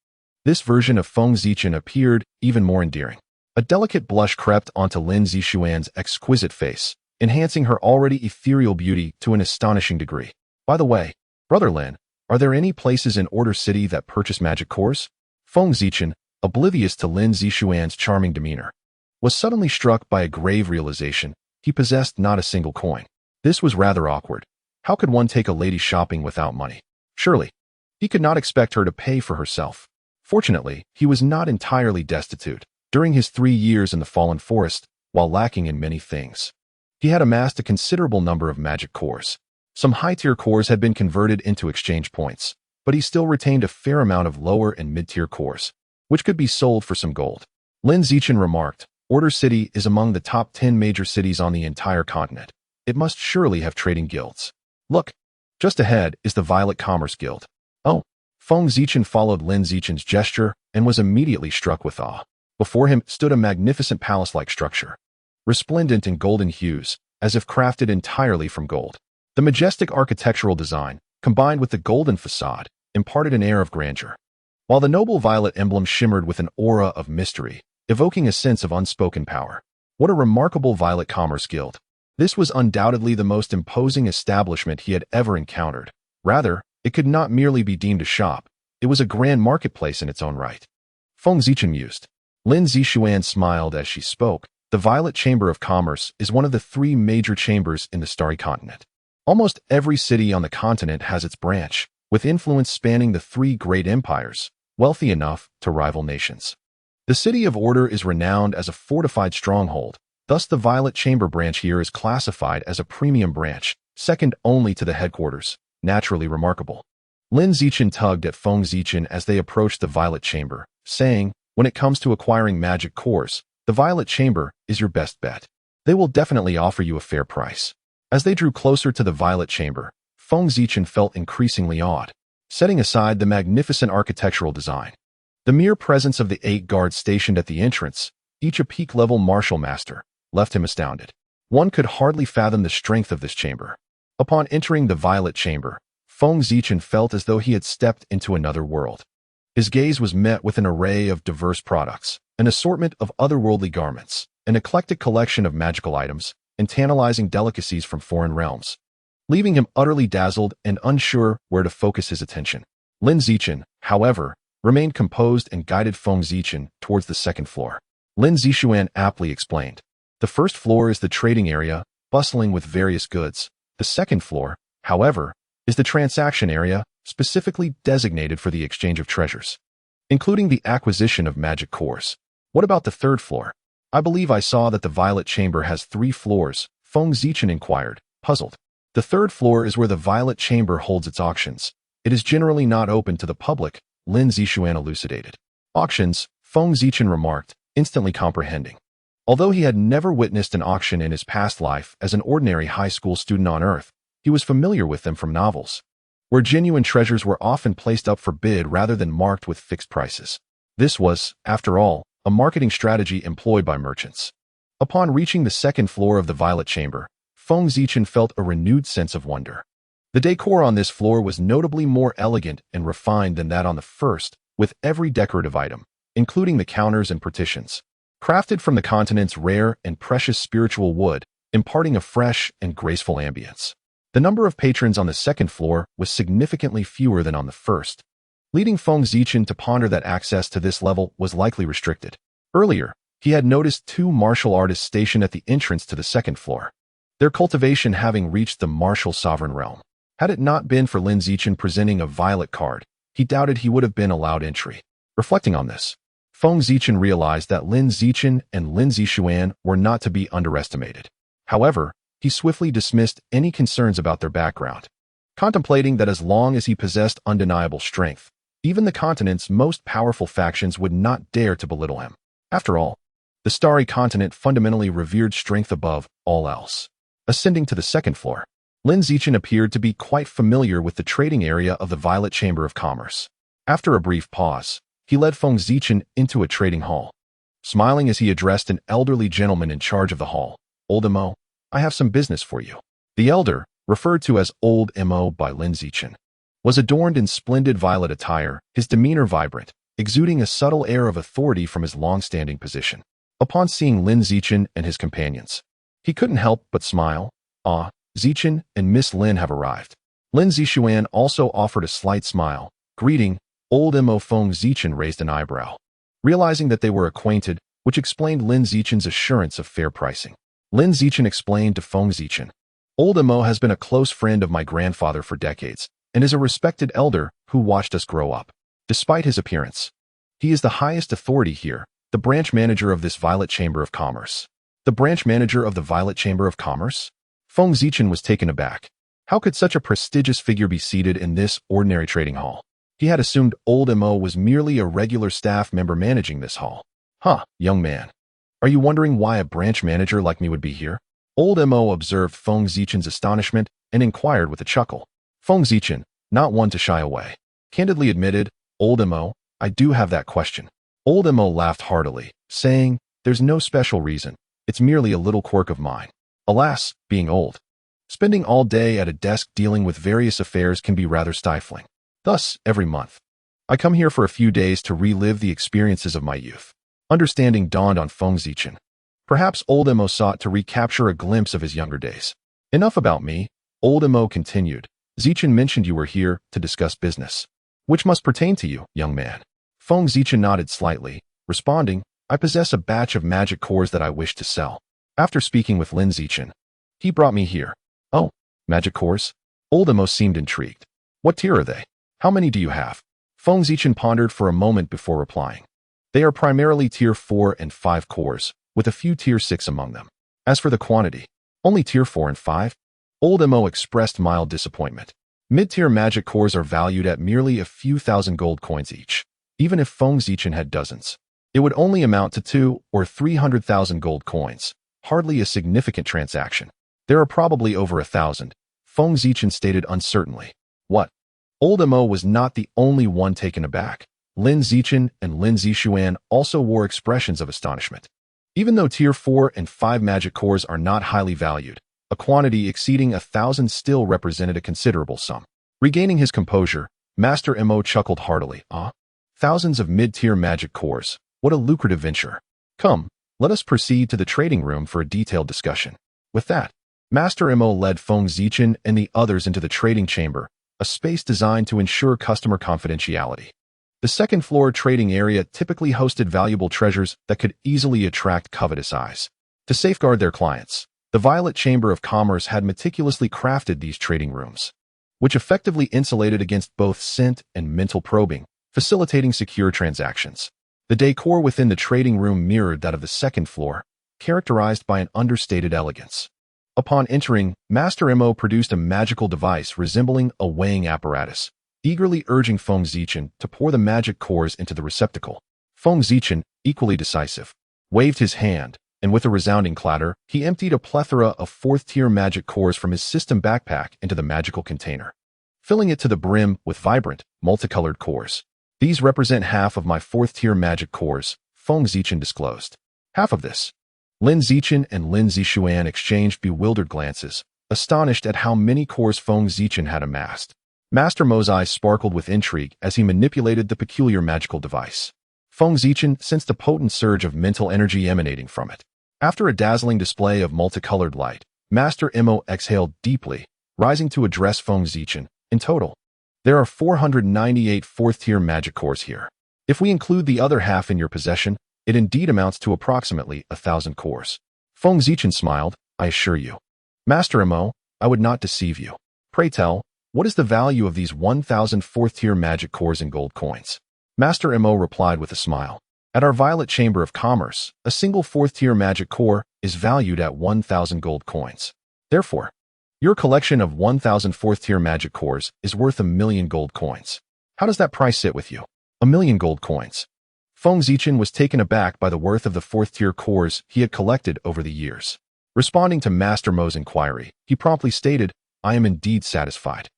this version of Feng Zichen appeared even more endearing. A delicate blush crept onto Lin Zixuan's exquisite face, enhancing her already ethereal beauty to an astonishing degree. By the way, Brother Lin, are there any places in Order City that purchase magic cores? Feng Zichen, oblivious to Lin Zixuan's charming demeanor, was suddenly struck by a grave realization. He possessed not a single coin. This was rather awkward. How could one take a lady shopping without money? Surely, he could not expect her to pay for herself. Fortunately, he was not entirely destitute. during his 3 years in the Fallen Forest, while lacking in many things, he had amassed a considerable number of magic cores. Some high-tier cores had been converted into exchange points, but he still retained a fair amount of lower and mid-tier cores, which could be sold for some gold. Lin Zichen remarked, Order City is among the top 10 major cities on the entire continent. It must surely have trading guilds. Look, just ahead is the Violet Commerce Guild. Oh, Feng Zichen followed Lin Zichen's gesture and was immediately struck with awe. Before him stood a magnificent palace-like structure, resplendent in golden hues, as if crafted entirely from gold. The majestic architectural design, combined with the golden facade, imparted an air of grandeur, while the noble violet emblem shimmered with an aura of mystery, evoking a sense of unspoken power. What a remarkable Violet Commerce Guild! This was undoubtedly the most imposing establishment he had ever encountered. Rather, it could not merely be deemed a shop. It was a grand marketplace in its own right. Feng Zichen mused. Lin Zixuan smiled as she spoke. The Violet Chamber of Commerce is one of the 3 major chambers in the Starry Continent. Almost every city on the continent has its branch, with influence spanning the 3 great empires, wealthy enough to rival nations. The City of Order is renowned as a fortified stronghold, thus the Violet Chamber branch here is classified as a premium branch, second only to the headquarters, naturally remarkable. Lin Zichen tugged at Feng Zichen as they approached the Violet Chamber, saying, when it comes to acquiring magic cores, the Violet Chamber is your best bet. They will definitely offer you a fair price. As they drew closer to the Violet Chamber, Feng Zichen felt increasingly awed, setting aside the magnificent architectural design. The mere presence of the 8 guards stationed at the entrance, each a peak-level martial master, left him astounded. One could hardly fathom the strength of this chamber. Upon entering the Violet Chamber, Feng Zichen felt as though he had stepped into another world. His gaze was met with an array of diverse products, an assortment of otherworldly garments, an eclectic collection of magical items, and tantalizing delicacies from foreign realms, leaving him utterly dazzled and unsure where to focus his attention. Lin Zichen, however, remained composed and guided Feng Zichen towards the second floor. Lin Zixuan aptly explained. The first floor is the trading area, bustling with various goods. The second floor, however, is the transaction area, specifically designated for the exchange of treasures, including the acquisition of magic cores. What about the third floor? I believe I saw that the Violet Chamber has 3 floors, Feng Zichen inquired, puzzled. The third floor is where the Violet Chamber holds its auctions. It is generally not open to the public, Lin Zixuan elucidated. Auctions, Feng Zichen remarked, instantly comprehending. Although he had never witnessed an auction in his past life as an ordinary high school student on Earth, he was familiar with them from novels, where genuine treasures were often placed up for bid rather than marked with fixed prices. This was, after all, a marketing strategy employed by merchants. Upon reaching the second floor of the Violet Chamber, Feng Zichen felt a renewed sense of wonder. The decor on this floor was notably more elegant and refined than that on the first, with every decorative item, including the counters and partitions, crafted from the continent's rare and precious spiritual wood, imparting a fresh and graceful ambience. The number of patrons on the second floor was significantly fewer than on the first, leading Feng Zichen to ponder that access to this level was likely restricted. Earlier, he had noticed 2 martial artists stationed at the entrance to the second floor, their cultivation having reached the martial sovereign realm. Had it not been for Lin Zichen presenting a violet card, he doubted he would have been allowed entry. Reflecting on this, Feng Zichen realized that Lin Zichen and Lin Zixuan were not to be underestimated. However, he swiftly dismissed any concerns about their background, contemplating that as long as he possessed undeniable strength, even the continent's most powerful factions would not dare to belittle him. After all, the Starry Continent fundamentally revered strength above all else. Ascending to the second floor, Lin Zichen appeared to be quite familiar with the trading area of the Violet Chamber of Commerce. After a brief pause, he led Feng Zichen into a trading hall. Smiling as he addressed an elderly gentleman in charge of the hall, Old Mo, I have some business for you. The elder, referred to as Old Mo by Lin Zichen, was adorned in splendid violet attire, his demeanor vibrant, exuding a subtle air of authority from his long-standing position. Upon seeing Lin Zichen and his companions, he couldn't help but smile. Ah, Zichen and Miss Lin have arrived. Lin Zixuan also offered a slight smile. Greeting, Old Mo. Feng Zichen raised an eyebrow, realizing that they were acquainted, which explained Lin Zichen's assurance of fair pricing. Lin Zichen explained to Feng Zichen, Old Mo has been a close friend of my grandfather for decades, and is a respected elder who watched us grow up. Despite his appearance, he is the highest authority here. the branch manager of this Violet Chamber of Commerce. The branch manager of the Violet Chamber of Commerce? Feng Zichen was taken aback. How could such a prestigious figure be seated in this ordinary trading hall? He had assumed Old Mo was merely a regular staff member managing this hall. Huh, young man. Are you wondering why a branch manager like me would be here? Old Mo observed Feng Zichen's astonishment and inquired with a chuckle. Feng Zichen, not one to shy away, candidly admitted, Old Mo, I do have that question. Old Mo laughed heartily, saying, there's no special reason. It's merely a little quirk of mine. Alas, being old. Spending all day at a desk dealing with various affairs can be rather stifling. Thus, every month, I come here for a few days to relive the experiences of my youth. Understanding dawned on Feng Zichen. Perhaps Old Mo sought to recapture a glimpse of his younger days. Enough about me, Old Mo continued. Zichen mentioned you were here to discuss business, which must pertain to you, young man. Feng Zichen nodded slightly, responding, I possess a batch of magic cores that I wish to sell. After speaking with Lin Zichen, he brought me here. Oh, magic cores? Old Mo seemed intrigued. What tier are they? How many do you have? Feng Zichen pondered for a moment before replying. They are primarily tier 4 and 5 cores, with a few tier 6 among them. As for the quantity, only tier 4 and 5? Old Mo expressed mild disappointment. Mid-tier magic cores are valued at merely a few thousand gold coins each. Even if Feng Zichen had dozens, it would only amount to 2 or 300,000 gold coins, hardly a significant transaction. There are probably over 1,000, Feng Zichen stated uncertainly. What? Old Mo was not the only one taken aback. Lin Zichen and Lin Zixuan also wore expressions of astonishment. Even though tier 4 and 5 magic cores are not highly valued, a quantity exceeding 1,000 still represented a considerable sum. Regaining his composure, Master Mo chuckled heartily. Thousands of mid-tier magic cores. What a lucrative venture. Come, let us proceed to the trading room for a detailed discussion. With that, Master Mo led Feng Zichen and the others into the trading chamber, a space designed to ensure customer confidentiality. The second-floor trading area typically hosted valuable treasures that could easily attract covetous eyes. To safeguard their clients, the Violet Chamber of Commerce had meticulously crafted these trading rooms, which effectively insulated against both scent and mental probing, facilitating secure transactions. The decor within the trading room mirrored that of the second floor, characterized by an understated elegance. Upon entering, Master Mo produced a magical device resembling a weighing apparatus, eagerly urging Feng Zichen to pour the magic cores into the receptacle. Feng Zichen, equally decisive, waved his hand, and with a resounding clatter, he emptied a plethora of fourth-tier magic cores from his system backpack into the magical container, filling it to the brim with vibrant, multicolored cores. These represent half of my fourth-tier magic cores, Feng Zichen disclosed. Half of this. Lin Zichen and Lin Zixuan exchanged bewildered glances, astonished at how many cores Feng Zichen had amassed. Master Mo's eyes sparkled with intrigue as he manipulated the peculiar magical device. Feng Zichen sensed a potent surge of mental energy emanating from it. After a dazzling display of multicolored light, Master Mo exhaled deeply, rising to address Feng Zichen. In total, there are 498 fourth-tier magic cores here. If we include the other half in your possession, it indeed amounts to approximately 1,000 cores. Feng Zichen smiled, I assure you. Master Mo, I would not deceive you. Pray tell, what is the value of these 1,000 fourth-tier magic cores in gold coins? Master Mo replied with a smile. At our Violet Chamber of Commerce, a single fourth-tier magic core is valued at 1,000 gold coins. Therefore, your collection of 1,000 fourth-tier magic cores is worth 1,000,000 gold coins. How does that price sit with you? 1,000,000 gold coins. Feng Zichen was taken aback by the worth of the fourth-tier cores he had collected over the years. Responding to Master Mo's inquiry, he promptly stated, I am indeed satisfied.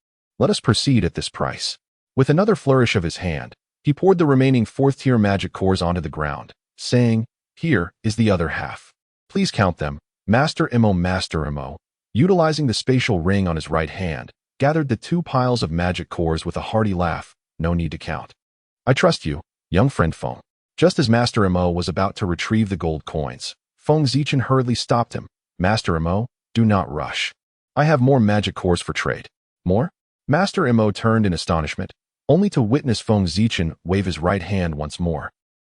Let us proceed at this price. With another flourish of his hand, he poured the remaining fourth-tier magic cores onto the ground, saying, here is the other half. Please count them. Master Mo, utilizing the spatial ring on his right hand, gathered the 2 piles of magic cores with a hearty laugh. No need to count. I trust you, young friend Feng. Just as Master Mo was about to retrieve the gold coins, Feng Zichen hurriedly stopped him. Master Mo, do not rush. I have more magic cores for trade. More? Master Mo turned in astonishment, only to witness Feng Zichen wave his right hand once more,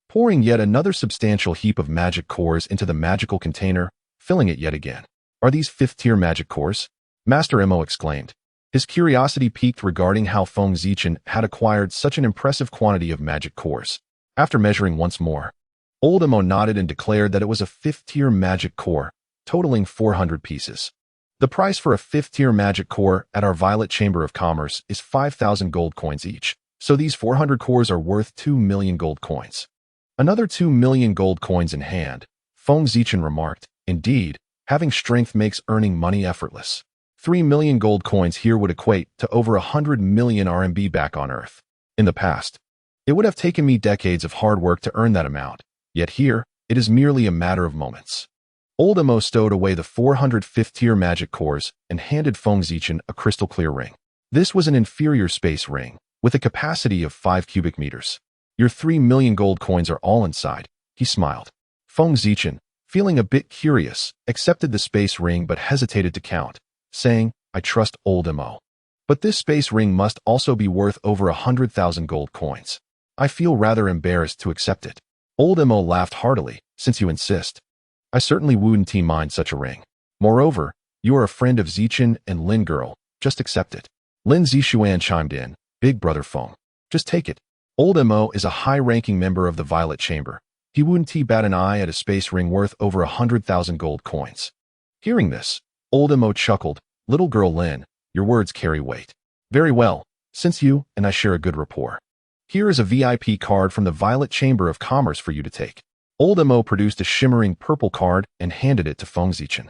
pouring yet another substantial heap of magic cores into the magical container, filling it yet again. Are these 5th-tier magic cores? Master Mo exclaimed. His curiosity piqued regarding how Feng Zichen had acquired such an impressive quantity of magic cores. After measuring once more, Old Emo nodded and declared that it was a 5th-tier magic core, totaling 400 pieces. The price for a 5th-tier magic core at our Violet Chamber of Commerce is 5,000 gold coins each, so these 400 cores are worth 2 million gold coins. Another 2 million gold coins in hand, Feng Zichen remarked. Indeed, having strength makes earning money effortless. 3 million gold coins here would equate to over 100 million RMB back on Earth. In the past, it would have taken me decades of hard work to earn that amount, yet here, it is merely a matter of moments. Old Emo stowed away the 400 5th-tier magic cores and handed Feng Zichen a crystal-clear ring. This was an inferior space ring, with a capacity of 5 cubic meters. Your 3 million gold coins are all inside, he smiled. Feng Zichen, feeling a bit curious, accepted the space ring but hesitated to count, saying, I trust Old Emo. But this space ring must also be worth over 100,000 gold coins. I feel rather embarrassed to accept it. Old Emo laughed heartily, since you insist. I certainly wouldn't mind such a ring. Moreover, you are a friend of Zichen and Lin Girl, just accept it. Lin Zixuan chimed in, Big Brother Feng. Just take it. Old Emo is a high-ranking member of the Violet Chamber. He wouldn't bat an eye at a space ring worth over 100,000 gold coins. Hearing this, Old Emo chuckled, Little girl Lin, your words carry weight. Very well, since you and I share a good rapport. Here is a VIP card from the Violet Chamber of Commerce for you to take. Old Emo produced a shimmering purple card and handed it to Feng Zichen,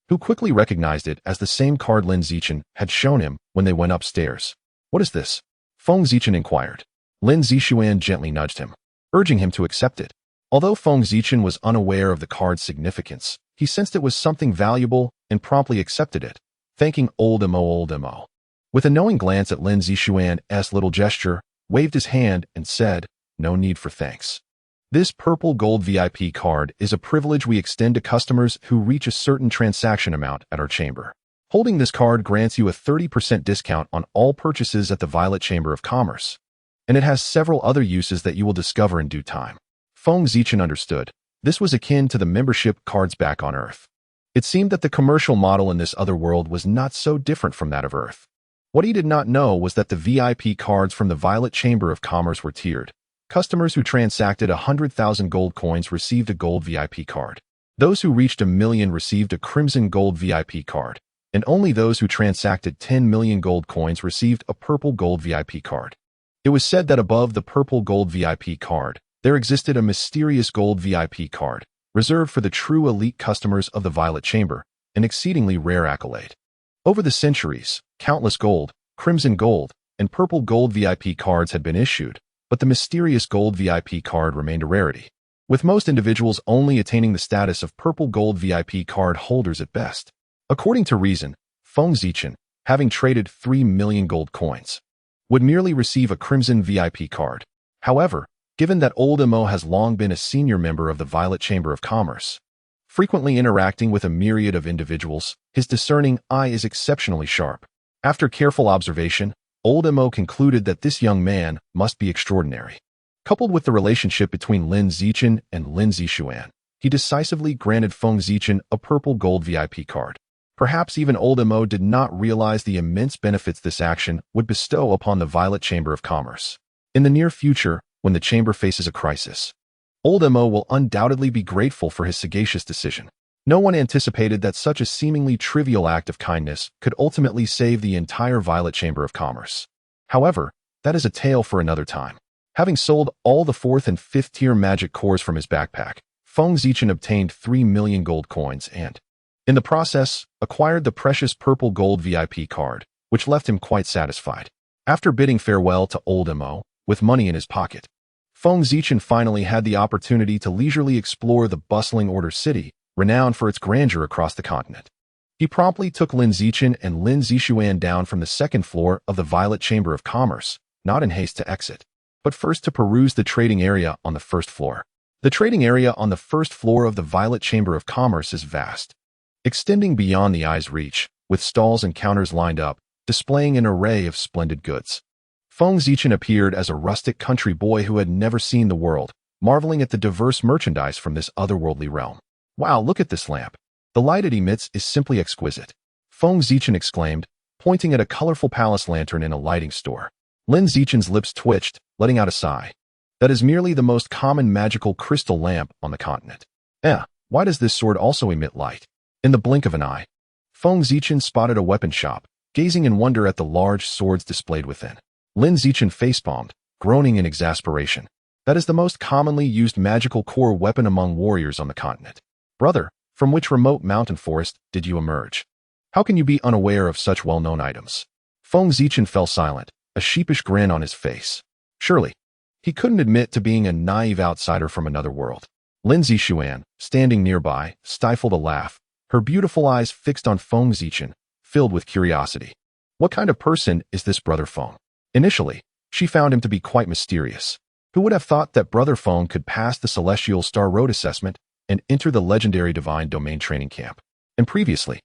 who quickly recognized it as the same card Lin Zichen had shown him when they went upstairs. What is this? Feng Zichen inquired. Lin Zixuan gently nudged him, urging him to accept it. Although Feng Zichen was unaware of the card's significance, he sensed it was something valuable and promptly accepted it, thanking Old Emo. With a knowing glance at Lin Zixuan's little gesture, waved his hand and said, No need for thanks. This purple gold VIP card is a privilege we extend to customers who reach a certain transaction amount at our chamber. Holding this card grants you a 30% discount on all purchases at the Violet Chamber of Commerce, and it has several other uses that you will discover in due time. Feng Zichen understood. This was akin to the membership cards back on Earth. It seemed that the commercial model in this other world was not so different from that of Earth. What he did not know was that the VIP cards from the Violet Chamber of Commerce were tiered. Customers who transacted 100,000 gold coins received a gold VIP card. Those who reached 1 million received a crimson gold VIP card, and only those who transacted 10 million gold coins received a purple gold VIP card. It was said that above the purple gold VIP card, there existed a mysterious gold VIP card, reserved for the true elite customers of the Violet Chamber, an exceedingly rare accolade. Over the centuries, countless gold, crimson gold, and purple gold VIP cards had been issued, but the mysterious gold VIP card remained a rarity, with most individuals only attaining the status of purple gold VIP card holders at best. According to reason, Feng Zichen, having traded 3 million gold coins, would merely receive a crimson VIP card. However, given that Old Emo has long been a senior member of the Violet Chamber of Commerce, frequently interacting with a myriad of individuals, his discerning eye is exceptionally sharp. After careful observation, Old Emo concluded that this young man must be extraordinary. Coupled with the relationship between Lin Zichen and Lin Zixuan, he decisively granted Feng Zichen a purple gold VIP card. Perhaps even Old Emo did not realize the immense benefits this action would bestow upon the Violet Chamber of Commerce. In the near future, when the chamber faces a crisis, Old Emo will undoubtedly be grateful for his sagacious decision. No one anticipated that such a seemingly trivial act of kindness could ultimately save the entire Violet Chamber of Commerce. However, that is a tale for another time. Having sold all the 4th and 5th tier magic cores from his backpack, Feng Zichen obtained 3 million gold coins and, in the process, acquired the precious purple gold VIP card, which left him quite satisfied. After bidding farewell to Old Emo, with money in his pocket, Feng Zichen finally had the opportunity to leisurely explore the bustling Order City, renowned for its grandeur across the continent. He promptly took Lin Zichen and Lin Zixuan down from the 2nd floor of the Violet Chamber of Commerce, not in haste to exit, but first to peruse the trading area on the 1st floor. The trading area on the 1st floor of the Violet Chamber of Commerce is vast, extending beyond the eye's reach, with stalls and counters lined up, displaying an array of splendid goods. Feng Zichen appeared as a rustic country boy who had never seen the world, marveling at the diverse merchandise from this otherworldly realm. Wow, look at this lamp. The light it emits is simply exquisite, Feng Zichen exclaimed, pointing at a colorful palace lantern in a lighting store. Lin Zichen's lips twitched, letting out a sigh. That is merely the most common magical crystal lamp on the continent. Why does this sword also emit light? In the blink of an eye, Feng Zichen spotted a weapon shop, gazing in wonder at the large swords displayed within. Lin Zichen facepalmed, groaning in exasperation. That is the most commonly used magical core weapon among warriors on the continent. Brother, from which remote mountain forest did you emerge? How can you be unaware of such well-known items? Feng Zichen fell silent, a sheepish grin on his face. Surely, he couldn't admit to being a naive outsider from another world. Lin Zixuan, standing nearby, stifled a laugh, her beautiful eyes fixed on Feng Zichen, filled with curiosity. What kind of person is this Brother Feng? Initially, she found him to be quite mysterious. Who would have thought that Brother Feng could pass the Celestial Star Road assessment and enter the legendary Divine Domain training camp? And previously,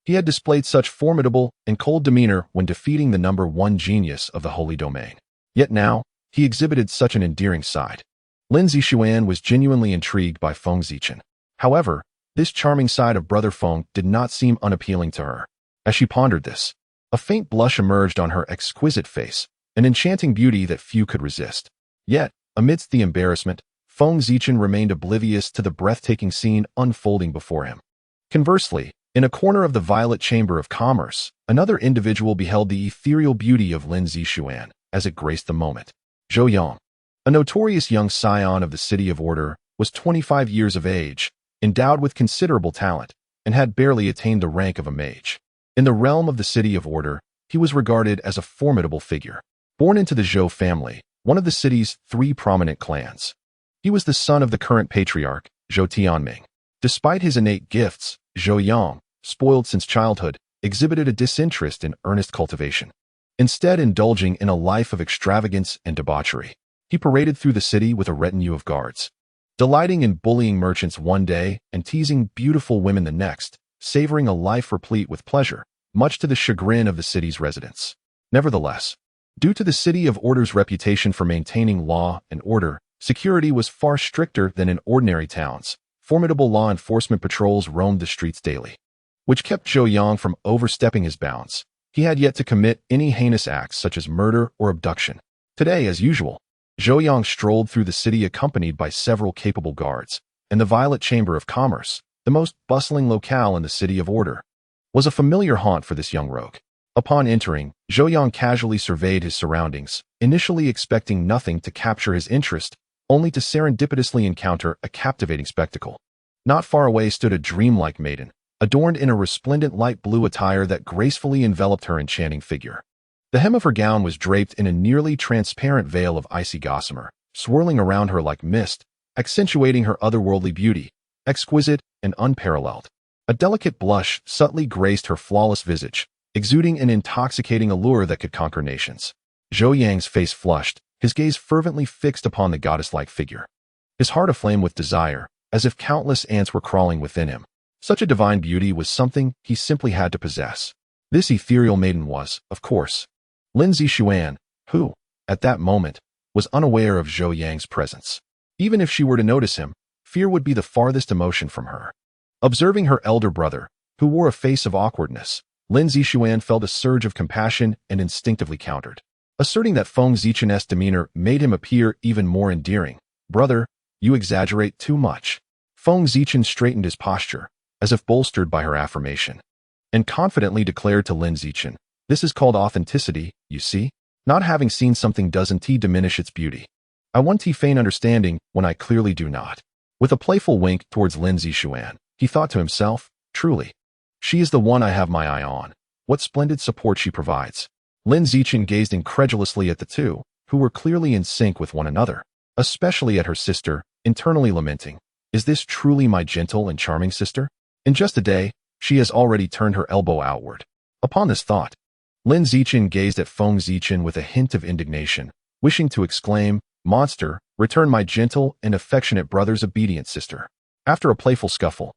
he had displayed such formidable and cold demeanor when defeating the number 1 genius of the Holy Domain. Yet now, he exhibited such an endearing side. Lin Zixuan was genuinely intrigued by Feng Zichen. However, this charming side of Brother Feng did not seem unappealing to her. As she pondered this, a faint blush emerged on her exquisite face, an enchanting beauty that few could resist. Yet, amidst the embarrassment, Feng Zichen remained oblivious to the breathtaking scene unfolding before him. Conversely, in a corner of the Violet Chamber of Commerce, another individual beheld the ethereal beauty of Lin Zixuan as it graced the moment. Zhou Yang, a notorious young scion of the City of Order, was 25 years of age, endowed with considerable talent, and had barely attained the rank of a mage. In the realm of the City of Order, he was regarded as a formidable figure. Born into the Zhou family, one of the city's 3 prominent clans, he was the son of the current patriarch, Zhou Tianming. Despite his innate gifts, Zhou Yang, spoiled since childhood, exhibited a disinterest in earnest cultivation. Instead indulging in a life of extravagance and debauchery, he paraded through the city with a retinue of guards, delighting in bullying merchants one day and teasing beautiful women the next, savoring a life replete with pleasure, much to the chagrin of the city's residents. Nevertheless, due to the City of Order's reputation for maintaining law and order, security was far stricter than in ordinary towns. Formidable law enforcement patrols roamed the streets daily, which kept Zhou Yang from overstepping his bounds. He had yet to commit any heinous acts such as murder or abduction. Today, as usual, Zhou Yang strolled through the city accompanied by several capable guards, and the Violet Chamber of Commerce, the most bustling locale in the City of Order, was a familiar haunt for this young rogue. Upon entering, Zhou Yang casually surveyed his surroundings, initially expecting nothing to capture his interest, only to serendipitously encounter a captivating spectacle. Not far away stood a dreamlike maiden, adorned in a resplendent light blue attire that gracefully enveloped her enchanting figure. The hem of her gown was draped in a nearly transparent veil of icy gossamer, swirling around her like mist, accentuating her otherworldly beauty, exquisite and unparalleled. A delicate blush subtly graced her flawless visage, exuding an intoxicating allure that could conquer nations. Zhou Yang's face flushed, his gaze fervently fixed upon the goddess-like figure. His heart aflame with desire, as if countless ants were crawling within him. Such a divine beauty was something he simply had to possess. This ethereal maiden was, of course, Lin Zixuan, who, at that moment, was unaware of Zhou Yang's presence. Even if she were to notice him, fear would be the farthest emotion from her. Observing her elder brother, who wore a face of awkwardness, Lin Zixuan felt a surge of compassion and instinctively countered, asserting that Feng Zichen's demeanor made him appear even more endearing. Brother, you exaggerate too much. Feng Zichen straightened his posture, as if bolstered by her affirmation, and confidently declared to Lin Zichen, "This is called authenticity, you see? Not having seen something doesn't diminish its beauty. I want to feign understanding when I clearly do not." With a playful wink towards Lin Zixuan, he thought to himself, "Truly, she is the one I have my eye on. What splendid support she provides." Lin Zichen gazed incredulously at the two, who were clearly in sync with one another, especially at her sister, internally lamenting, "Is this truly my gentle and charming sister? In just a day, she has already turned her elbow outward." Upon this thought, Lin Zichen gazed at Feng Zichen with a hint of indignation, wishing to exclaim, "Monster, return my gentle and affectionate brother's obedient sister." After a playful scuffle,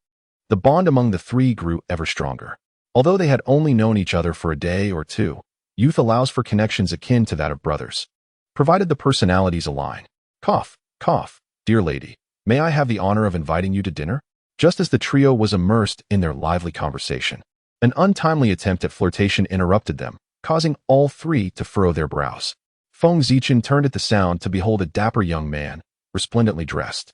the bond among the three grew ever stronger. Although they had only known each other for a day or two, youth allows for connections akin to that of brothers, provided the personalities align. Cough, cough, dear lady, may I have the honor of inviting you to dinner? Just as the trio was immersed in their lively conversation, an untimely attempt at flirtation interrupted them, causing all three to furrow their brows. Feng Zichen turned at the sound to behold a dapper young man, resplendently dressed,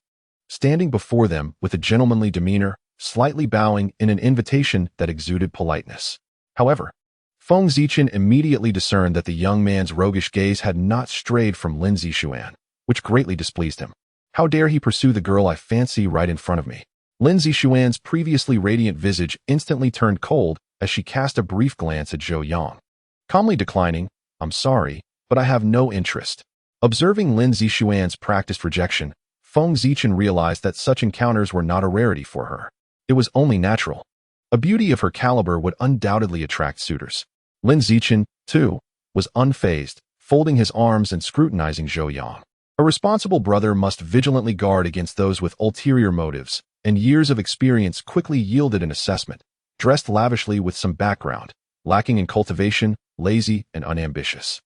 standing before them with a gentlemanly demeanor, slightly bowing in an invitation that exuded politeness. However, Feng Zichen immediately discerned that the young man's roguish gaze had not strayed from Lin Zixuan, which greatly displeased him. How dare he pursue the girl I fancy right in front of me? Lin Zixuan's previously radiant visage instantly turned cold as she cast a brief glance at Zhou Yang, calmly declining, "I'm sorry, but I have no interest." Observing Lin Zixuan's practiced rejection, Feng Zichen realized that such encounters were not a rarity for her. It was only natural. A beauty of her caliber would undoubtedly attract suitors. Lin Zichen, too, was unfazed, folding his arms and scrutinizing Zhou Yang. A responsible brother must vigilantly guard against those with ulterior motives, and years of experience quickly yielded an assessment, dressed lavishly with some background, lacking in cultivation, lazy and unambitious.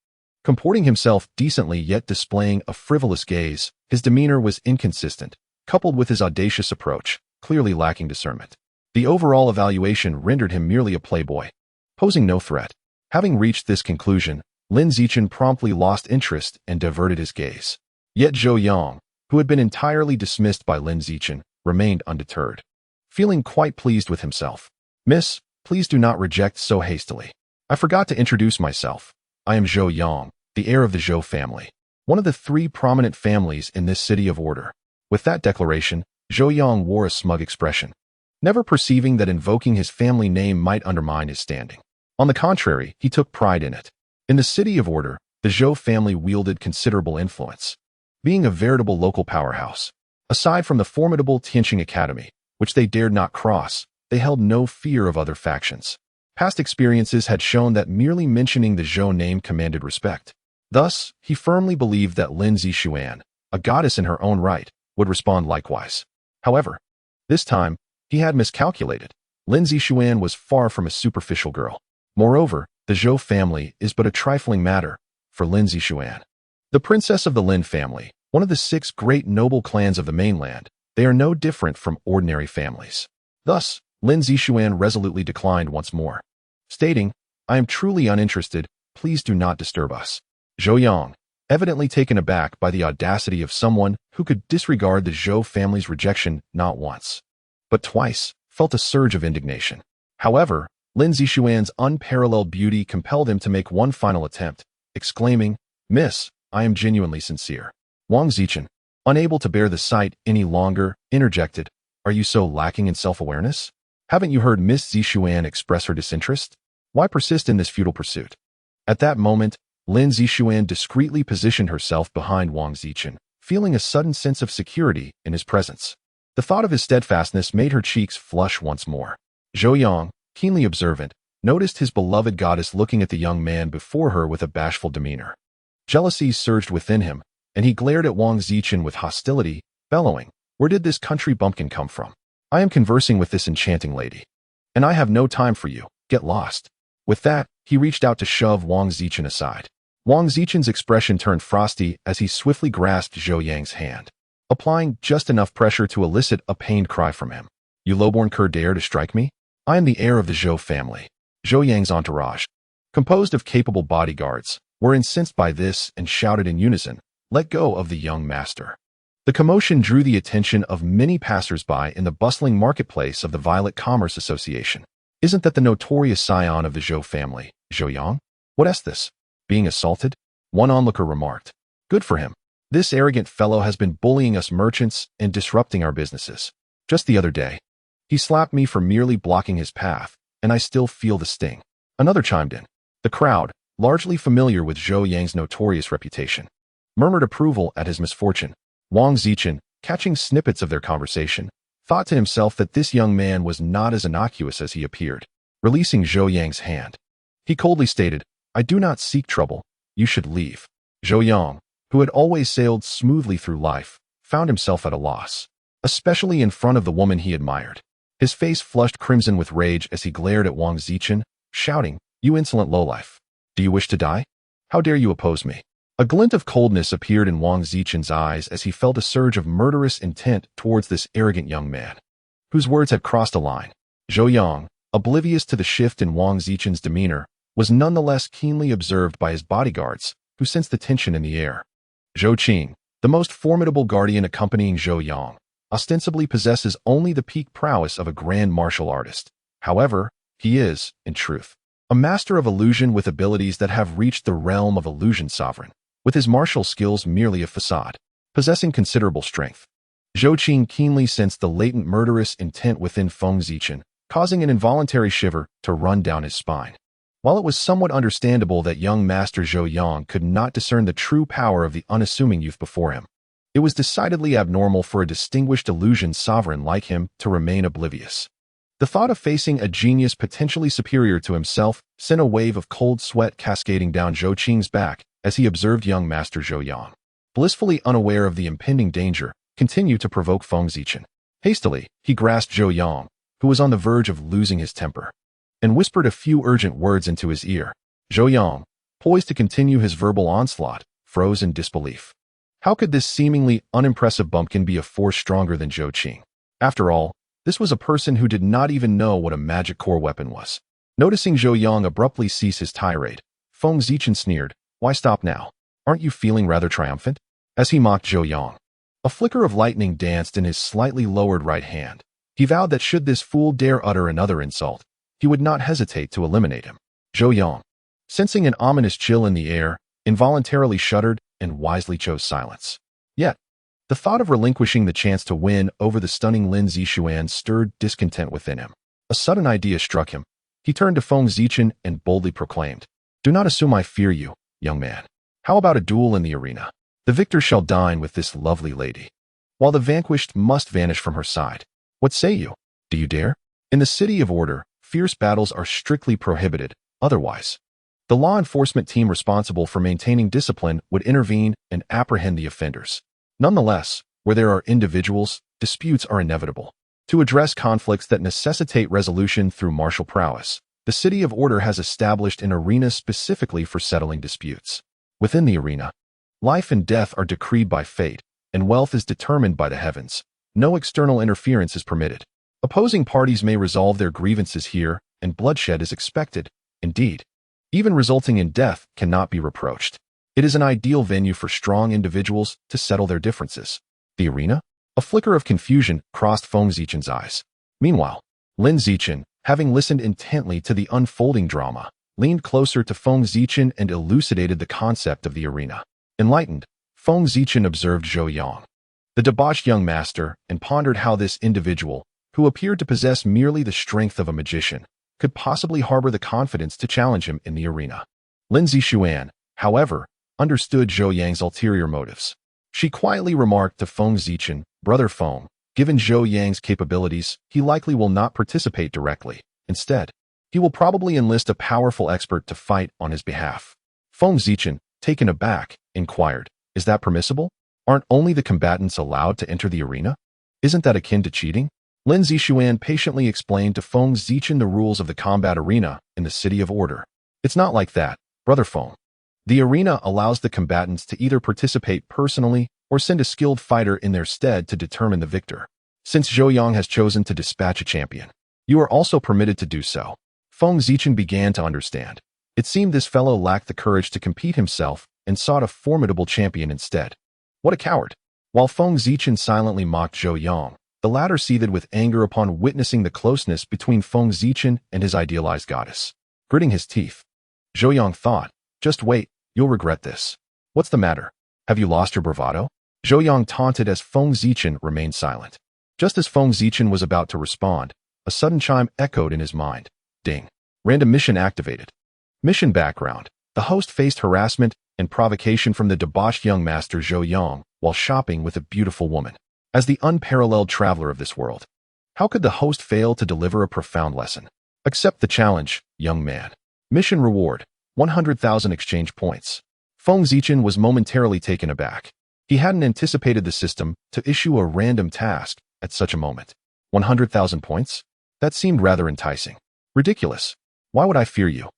Comporting himself decently yet displaying a frivolous gaze, his demeanor was inconsistent, coupled with his audacious approach, clearly lacking discernment. The overall evaluation rendered him merely a playboy, posing no threat. Having reached this conclusion, Lin Zichen promptly lost interest and diverted his gaze. Yet Zhou Yang, who had been entirely dismissed by Lin Zichen, remained undeterred. Feeling quite pleased with himself. "Miss, please do not reject so hastily. I forgot to introduce myself. I am Zhou Yang, the heir of the Zhou family, one of the 3 prominent families in this city of order." With that declaration, Zhou Yang wore a smug expression, never perceiving that invoking his family name might undermine his standing. On the contrary, he took pride in it. In the city of order, the Zhou family wielded considerable influence, being a veritable local powerhouse. Aside from the formidable Tianqing Academy, which they dared not cross, they held no fear of other factions. Past experiences had shown that merely mentioning the Zhou name commanded respect. Thus, he firmly believed that Lin Zixuan, a goddess in her own right, would respond likewise. However, this time, he had miscalculated. Lin Zixuan was far from a superficial girl. Moreover, the Zhou family is but a trifling matter for Lin Zixuan. The princess of the Lin family, one of the 6 great noble clans of the mainland, they are no different from ordinary families. Thus, Lin Zixuan resolutely declined once more, stating, "I am truly uninterested, please do not disturb us." Zhou Yang, evidently taken aback by the audacity of someone who could disregard the Zhou family's rejection not once, but twice, felt a surge of indignation. However, Lin Zixuan's unparalleled beauty compelled him to make one final attempt, exclaiming, "Miss, I am genuinely sincere." Wang Zichen, unable to bear the sight any longer, interjected, "Are you so lacking in self-awareness? Haven't you heard Miss Zixuan express her disinterest? Why persist in this futile pursuit?" At that moment, Lin Zixuan discreetly positioned herself behind Wang Zichen, feeling a sudden sense of security in his presence. The thought of his steadfastness made her cheeks flush once more. Zhou Yang, keenly observant, noticed his beloved goddess looking at the young man before her with a bashful demeanor. Jealousy surged within him, and he glared at Wang Zichen with hostility, bellowing, "Where did this country bumpkin come from? I am conversing with this enchanting lady, and I have no time for you. Get lost." With that, he reached out to shove Wang Zichen aside. Wang Zichen's expression turned frosty as he swiftly grasped Zhou Yang's hand, applying just enough pressure to elicit a pained cry from him. "You lowborn cur dare to strike me? I am the heir of the Zhou family." Zhou Yang's entourage, composed of capable bodyguards, were incensed by this and shouted in unison, "Let go of the young master." The commotion drew the attention of many passers-by in the bustling marketplace of the Violet Commerce Association. "Isn't that the notorious scion of the Zhou family, Zhou Yang? What is this? Being assaulted?" One onlooker remarked. "Good for him. This arrogant fellow has been bullying us merchants and disrupting our businesses. Just the other day, he slapped me for merely blocking his path, and I still feel the sting." Another chimed in. The crowd, largely familiar with Zhou Yang's notorious reputation, murmured approval at his misfortune. Wang Zichen, catching snippets of their conversation, thought to himself that this young man was not as innocuous as he appeared. Releasing Zhou Yang's hand, he coldly stated, "I do not seek trouble. You should leave." Zhou Yang, who had always sailed smoothly through life, found himself at a loss, especially in front of the woman he admired. His face flushed crimson with rage as he glared at Wang Zichen, shouting, "You insolent lowlife! Do you wish to die? How dare you oppose me?" A glint of coldness appeared in Wang Zichen's eyes as he felt a surge of murderous intent towards this arrogant young man, whose words had crossed a line. Zhou Yang, oblivious to the shift in Wang Zichen's demeanor, was nonetheless keenly observed by his bodyguards, who sensed the tension in the air. Zhou Qing, the most formidable guardian accompanying Zhou Yang, ostensibly possesses only the peak prowess of a grand martial artist. However, he is, in truth, a master of illusion with abilities that have reached the realm of illusion sovereign, with his martial skills merely a facade. Possessing considerable strength, Zhou Qing keenly sensed the latent murderous intent within Feng Zichen, causing an involuntary shiver to run down his spine. While it was somewhat understandable that young Master Zhou Yang could not discern the true power of the unassuming youth before him, it was decidedly abnormal for a distinguished illusion sovereign like him to remain oblivious. The thought of facing a genius potentially superior to himself sent a wave of cold sweat cascading down Zhou Qing's back as he observed young Master Zhou Yang, blissfully unaware of the impending danger, continue to provoke Feng Zichen. Hastily, he grasped Zhou Yang, who was on the verge of losing his temper, and whispered a few urgent words into his ear. Zhou Yang, poised to continue his verbal onslaught, froze in disbelief. How could this seemingly unimpressive bumpkin be a force stronger than Zhou Qing? After all, this was a person who did not even know what a magic core weapon was. Noticing Zhou Yang abruptly cease his tirade, Feng Zichen sneered, "Why stop now? Aren't you feeling rather triumphant?" As he mocked Zhou Yang, a flicker of lightning danced in his slightly lowered right hand. He vowed that should this fool dare utter another insult, he would not hesitate to eliminate him. Zhou Yang, sensing an ominous chill in the air, involuntarily shuddered and wisely chose silence. Yet, the thought of relinquishing the chance to win over the stunning Lin Zixuan stirred discontent within him. A sudden idea struck him. He turned to Feng Zichen and boldly proclaimed, "Do not assume I fear you, young man. How about a duel in the arena? The victor shall dine with this lovely lady, while the vanquished must vanish from her side. What say you? Do you dare?" In the City of Order, fierce battles are strictly prohibited. Otherwise, the law enforcement team responsible for maintaining discipline would intervene and apprehend the offenders. Nonetheless, where there are individuals, disputes are inevitable. To address conflicts that necessitate resolution through martial prowess, the City of Order has established an arena specifically for settling disputes. Within the arena, life and death are decreed by fate, and wealth is determined by the heavens. No external interference is permitted. Opposing parties may resolve their grievances here, and bloodshed is expected. Indeed, even resulting in death cannot be reproached. It is an ideal venue for strong individuals to settle their differences. The arena? A flicker of confusion crossed Feng Zichen's eyes. Meanwhile, Lin Zichen, having listened intently to the unfolding drama, leaned closer to Feng Zichen and elucidated the concept of the arena. Enlightened, Feng Zichen observed Zhou Yang, the debauched young master, and pondered how this individual, who appeared to possess merely the strength of a magician, could possibly harbor the confidence to challenge him in the arena. Lin Zixuan, however, understood Zhou Yang's ulterior motives. She quietly remarked to Feng Zichen, "Brother Feng, given Zhou Yang's capabilities, he likely will not participate directly. Instead, he will probably enlist a powerful expert to fight on his behalf." Feng Zichen, taken aback, inquired, "Is that permissible? Aren't only the combatants allowed to enter the arena? Isn't that akin to cheating?" Lin Zixuan patiently explained to Feng Zichen the rules of the combat arena in the City of Order. "It's not like that, Brother Feng. The arena allows the combatants to either participate personally or send a skilled fighter in their stead to determine the victor. Since Zhou Yang has chosen to dispatch a champion, you are also permitted to do so." Feng Zichen began to understand. It seemed this fellow lacked the courage to compete himself and sought a formidable champion instead. What a coward! While Feng Zichen silently mocked Zhou Yang, the latter seethed with anger upon witnessing the closeness between Feng Zichen and his idealized goddess. Gritting his teeth, Zhou Yang thought, "Just wait, you'll regret this. What's the matter? Have you lost your bravado?" Zhou Yang taunted as Feng Zichen remained silent. Just as Feng Zichen was about to respond, a sudden chime echoed in his mind. Ding. Random mission activated. Mission background. The host faced harassment and provocation from the debauched young master Zhou Yang while shopping with a beautiful woman. As the unparalleled traveler of this world, how could the host fail to deliver a profound lesson? Accept the challenge, young man. Mission reward, 100,000 exchange points. Feng Zichen was momentarily taken aback. He hadn't anticipated the system to issue a random task at such a moment. 100,000 points? That seemed rather enticing. Ridiculous. Why would I fear you?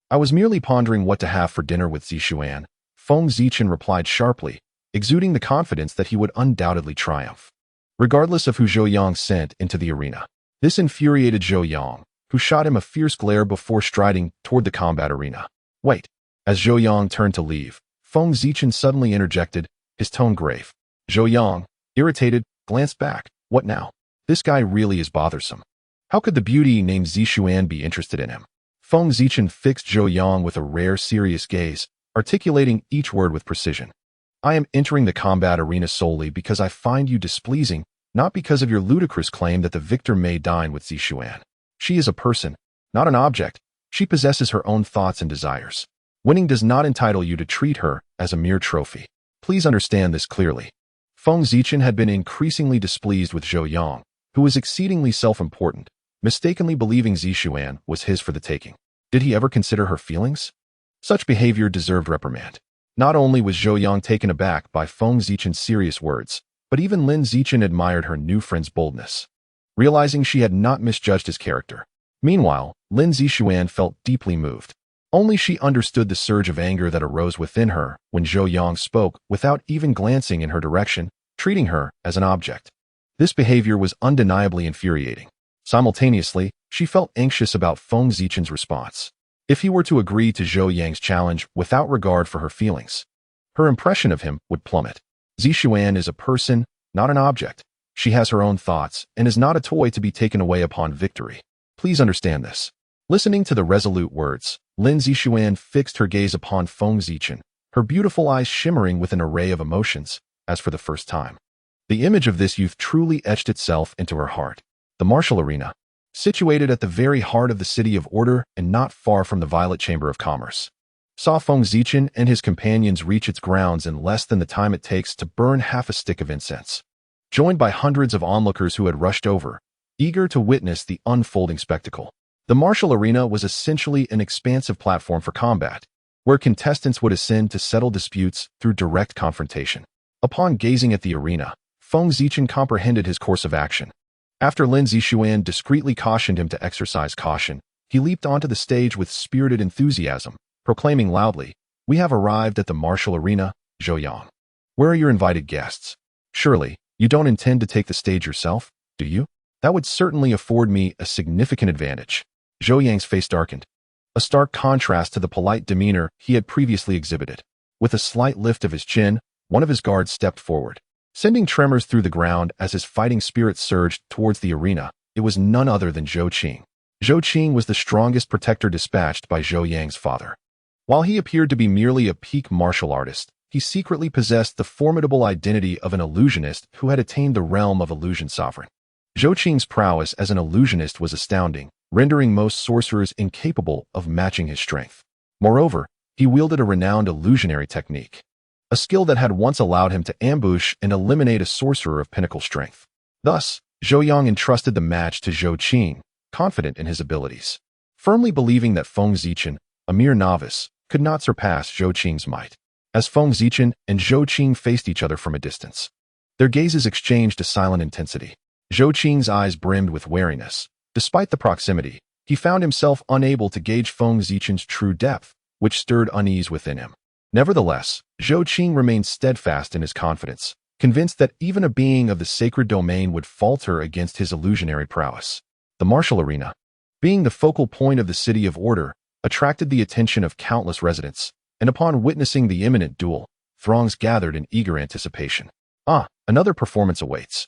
I was merely pondering what to have for dinner with Zixuan. Feng Zichen replied sharply, exuding the confidence that he would undoubtedly triumph, regardless of who Zhou Yang sent into the arena. This infuriated Zhou Yang, who shot him a fierce glare before striding toward the combat arena. Wait. As Zhou Yang turned to leave, Feng Zichen suddenly interjected, his tone grave. Zhou Yang, irritated, glanced back. What now? This guy really is bothersome. How could the beauty named Zixuan be interested in him? Feng Zichen fixed Zhou Yang with a rare, serious gaze, articulating each word with precision. I am entering the combat arena solely because I find you displeasing, not because of your ludicrous claim that the victor may dine with Zixuan. She is a person, not an object. She possesses her own thoughts and desires. Winning does not entitle you to treat her as a mere trophy. Please understand this clearly. Feng Zichen had been increasingly displeased with Zhou Yang, who was exceedingly self-important, mistakenly believing Zixuan was his for the taking. Did he ever consider her feelings? Such behavior deserved reprimand. Not only was Zhou Yang taken aback by Feng Zichen's serious words, but even Lin Zichen admired her new friend's boldness, realizing she had not misjudged his character. Meanwhile, Lin Zixuan felt deeply moved. Only she understood the surge of anger that arose within her when Zhou Yang spoke without even glancing in her direction, treating her as an object. This behavior was undeniably infuriating. Simultaneously, she felt anxious about Feng Zichen's response. If he were to agree to Zhou Yang's challenge without regard for her feelings, her impression of him would plummet. Zixuan is a person, not an object. She has her own thoughts and is not a toy to be taken away upon victory. Please understand this. Listening to the resolute words, Lin Zixuan fixed her gaze upon Feng Zichen, her beautiful eyes shimmering with an array of emotions, as for the first time. The image of this youth truly etched itself into her heart. The martial arena, situated at the very heart of the city of order and not far from the Violet Chamber of Commerce, saw Feng Zichen and his companions reach its grounds in less than the time it takes to burn half a stick of incense. Joined by hundreds of onlookers who had rushed over, eager to witness the unfolding spectacle. The martial arena was essentially an expansive platform for combat, where contestants would ascend to settle disputes through direct confrontation. Upon gazing at the arena, Feng Zichen comprehended his course of action. After Lin Zixuan discreetly cautioned him to exercise caution, he leaped onto the stage with spirited enthusiasm, proclaiming loudly, "We have arrived at the martial arena, Zhou Yang. Where are your invited guests? Surely, you don't intend to take the stage yourself, do you? That would certainly afford me a significant advantage." Zhou Yang's face darkened, a stark contrast to the polite demeanor he had previously exhibited. With a slight lift of his chin, one of his guards stepped forward, sending tremors through the ground as his fighting spirit surged towards the arena. It was none other than Zhou Qing. Zhou Qing was the strongest protector dispatched by Zhou Yang's father. While he appeared to be merely a peak martial artist, he secretly possessed the formidable identity of an illusionist who had attained the realm of illusion sovereign. Zhou Qing's prowess as an illusionist was astounding, rendering most sorcerers incapable of matching his strength. Moreover, he wielded a renowned illusionary technique, a skill that had once allowed him to ambush and eliminate a sorcerer of pinnacle strength. Thus, Zhou Yang entrusted the match to Zhou Qing, confident in his abilities, firmly believing that Feng Zichen, a mere novice, could not surpass Zhou Qing's might. As Feng Zichen and Zhou Qing faced each other from a distance, their gazes exchanged a silent intensity. Zhou Qing's eyes brimmed with wariness. Despite the proximity, he found himself unable to gauge Feng Zichen's true depth, which stirred unease within him. Nevertheless, Zhou Qing remained steadfast in his confidence, convinced that even a being of the sacred domain would falter against his illusionary prowess. The martial arena, being the focal point of the city of order, attracted the attention of countless residents, and upon witnessing the imminent duel, throngs gathered in eager anticipation. "Ah, another performance awaits.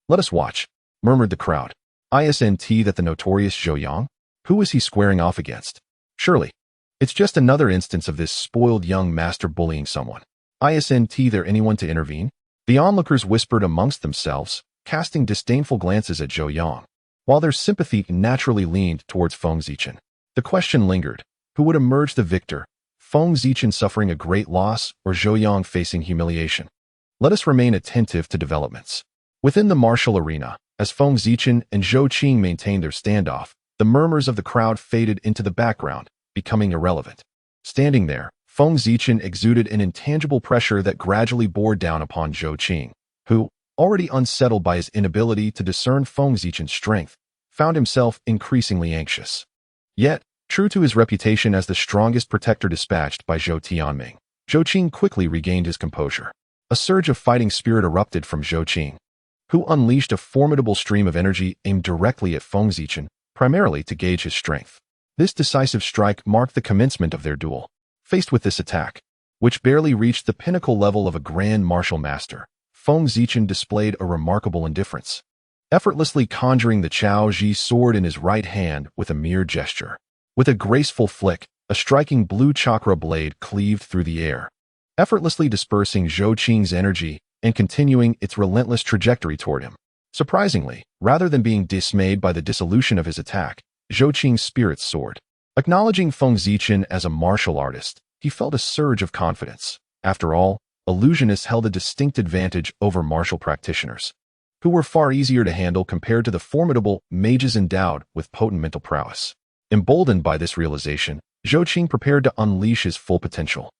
Let us watch," murmured the crowd. "Isn't that the notorious Zhou Yang? Who is he squaring off against? Surely, it's just another instance of this spoiled young master bullying someone. Isn't there anyone to intervene?" The onlookers whispered amongst themselves, casting disdainful glances at Zhou Yang, while their sympathy naturally leaned towards Feng Zichen. The question lingered, who would emerge the victor? Feng Zichen suffering a great loss, or Zhou Yang facing humiliation? Let us remain attentive to developments. Within the martial arena, as Feng Zichen and Zhou Qing maintained their standoff, the murmurs of the crowd faded into the background, becoming irrelevant. Standing there, Feng Zichen exuded an intangible pressure that gradually bore down upon Zhou Qing, who, already unsettled by his inability to discern Feng Zichen's strength, found himself increasingly anxious. Yet, true to his reputation as the strongest protector dispatched by Zhou Tianming, Zhou Qing quickly regained his composure. A surge of fighting spirit erupted from Zhou Qing, who unleashed a formidable stream of energy aimed directly at Feng Zichen, primarily to gauge his strength. This decisive strike marked the commencement of their duel. Faced with this attack, which barely reached the pinnacle level of a grand martial master, Feng Zichen displayed a remarkable indifference, effortlessly conjuring the Chao Ji sword in his right hand with a mere gesture. With a graceful flick, a striking blue chakra blade cleaved through the air, effortlessly dispersing Zhou Qing's energy and continuing its relentless trajectory toward him. Surprisingly, rather than being dismayed by the dissolution of his attack, Zhou Qing's spirits soared. Acknowledging Feng Zichen as a martial artist, he felt a surge of confidence. After all, illusionists held a distinct advantage over martial practitioners, who were far easier to handle compared to the formidable mages endowed with potent mental prowess. Emboldened by this realization, Zhou Qing prepared to unleash his full potential.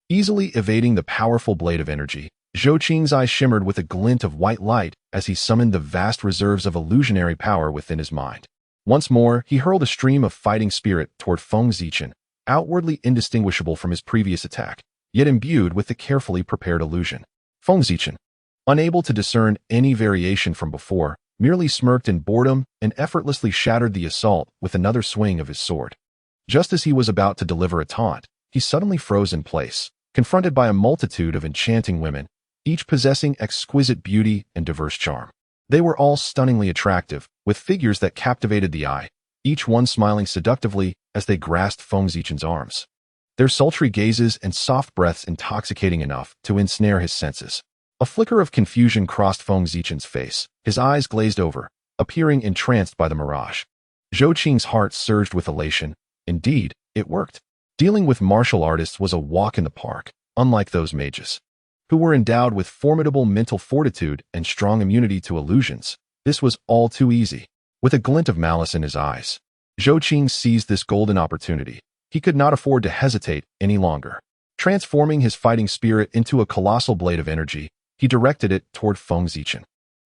Easily evading the powerful blade of energy, Zhou Qing's eyes shimmered with a glint of white light as he summoned the vast reserves of illusionary power within his mind. Once more, he hurled a stream of fighting spirit toward Feng Zichen, outwardly indistinguishable from his previous attack, yet imbued with the carefully prepared illusion. Feng Zichen, unable to discern any variation from before, merely smirked in boredom and effortlessly shattered the assault with another swing of his sword. Just as he was about to deliver a taunt, he suddenly froze in place, confronted by a multitude of enchanting women, each possessing exquisite beauty and diverse charm. They were all stunningly attractive, with figures that captivated the eye, each one smiling seductively as they grasped Feng Zichen's arms. Their sultry gazes and soft breaths intoxicating enough to ensnare his senses. A flicker of confusion crossed Feng Zichen's face, his eyes glazed over, appearing entranced by the mirage. Zhou Qing's heart surged with elation. Indeed, it worked. Dealing with martial artists was a walk in the park, unlike those mages, who were endowed with formidable mental fortitude and strong immunity to illusions. This was all too easy. With a glint of malice in his eyes, Zhou Qing seized this golden opportunity. He could not afford to hesitate any longer. Transforming his fighting spirit into a colossal blade of energy, he directed it toward Feng Zichen.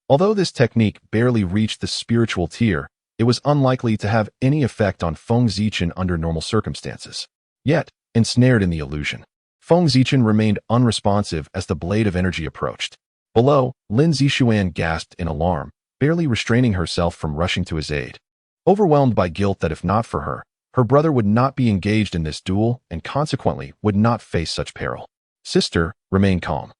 Although this technique barely reached the spiritual tier, it was unlikely to have any effect on Feng Zichen under normal circumstances. Yet, ensnared in the illusion, Feng Zichen remained unresponsive as the blade of energy approached. Below, Lin Zixuan gasped in alarm, barely restraining herself from rushing to his aid. Overwhelmed by guilt that if not for her, her brother would not be engaged in this duel and consequently would not face such peril. Sister, remain calm.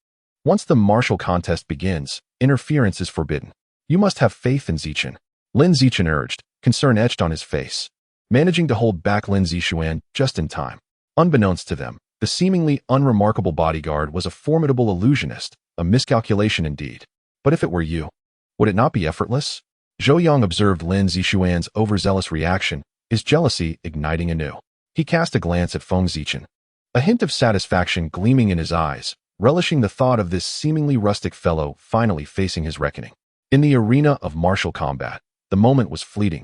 Once the martial contest begins, interference is forbidden. You must have faith in Zichen, Lin Zichen urged, concern etched on his face. Managing to hold back Lin Zixuan just in time. Unbeknownst to them, the seemingly unremarkable bodyguard was a formidable illusionist, a miscalculation indeed. But if it were you, would it not be effortless? Zhou Yang observed Lin Zixuan's overzealous reaction, his jealousy igniting anew. He cast a glance at Feng Zichen, a hint of satisfaction gleaming in his eyes, relishing the thought of this seemingly rustic fellow finally facing his reckoning. In the arena of martial combat, the moment was fleeting.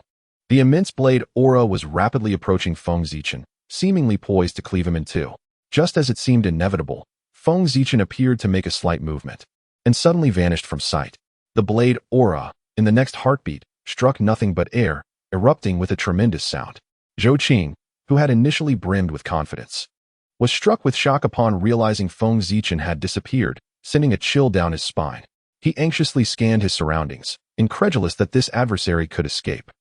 The immense blade aura was rapidly approaching Feng Zichen, seemingly poised to cleave him in two. Just as it seemed inevitable, Feng Zichen appeared to make a slight movement, and suddenly vanished from sight. The blade aura, in the next heartbeat, struck nothing but air, erupting with a tremendous sound. Zhou Qing, who had initially brimmed with confidence, was struck with shock upon realizing Feng Zichen had disappeared, sending a chill down his spine. He anxiously scanned his surroundings, incredulous that this adversary could escape.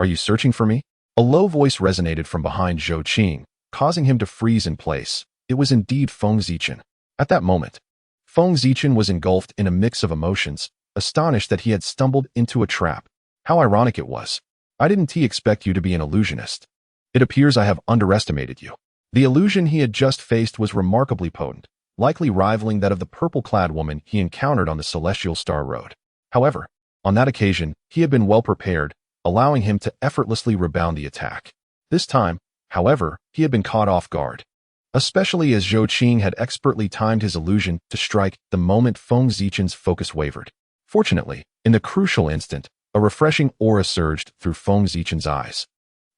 Are you searching for me? A low voice resonated from behind Zhou Qing, causing him to freeze in place. It was indeed Feng Zichen. At that moment, Feng Zichen was engulfed in a mix of emotions, astonished that he had stumbled into a trap. How ironic it was. I didn't expect you to be an illusionist. It appears I have underestimated you. The illusion he had just faced was remarkably potent, likely rivaling that of the purple-clad woman he encountered on the Celestial Star Road. However, on that occasion, he had been well prepared, allowing him to effortlessly rebound the attack. This time, however, he had been caught off guard, especially as Zhou Qing had expertly timed his illusion to strike the moment Feng Zichen's focus wavered. Fortunately, in the crucial instant, a refreshing aura surged through Feng Zichen's eyes,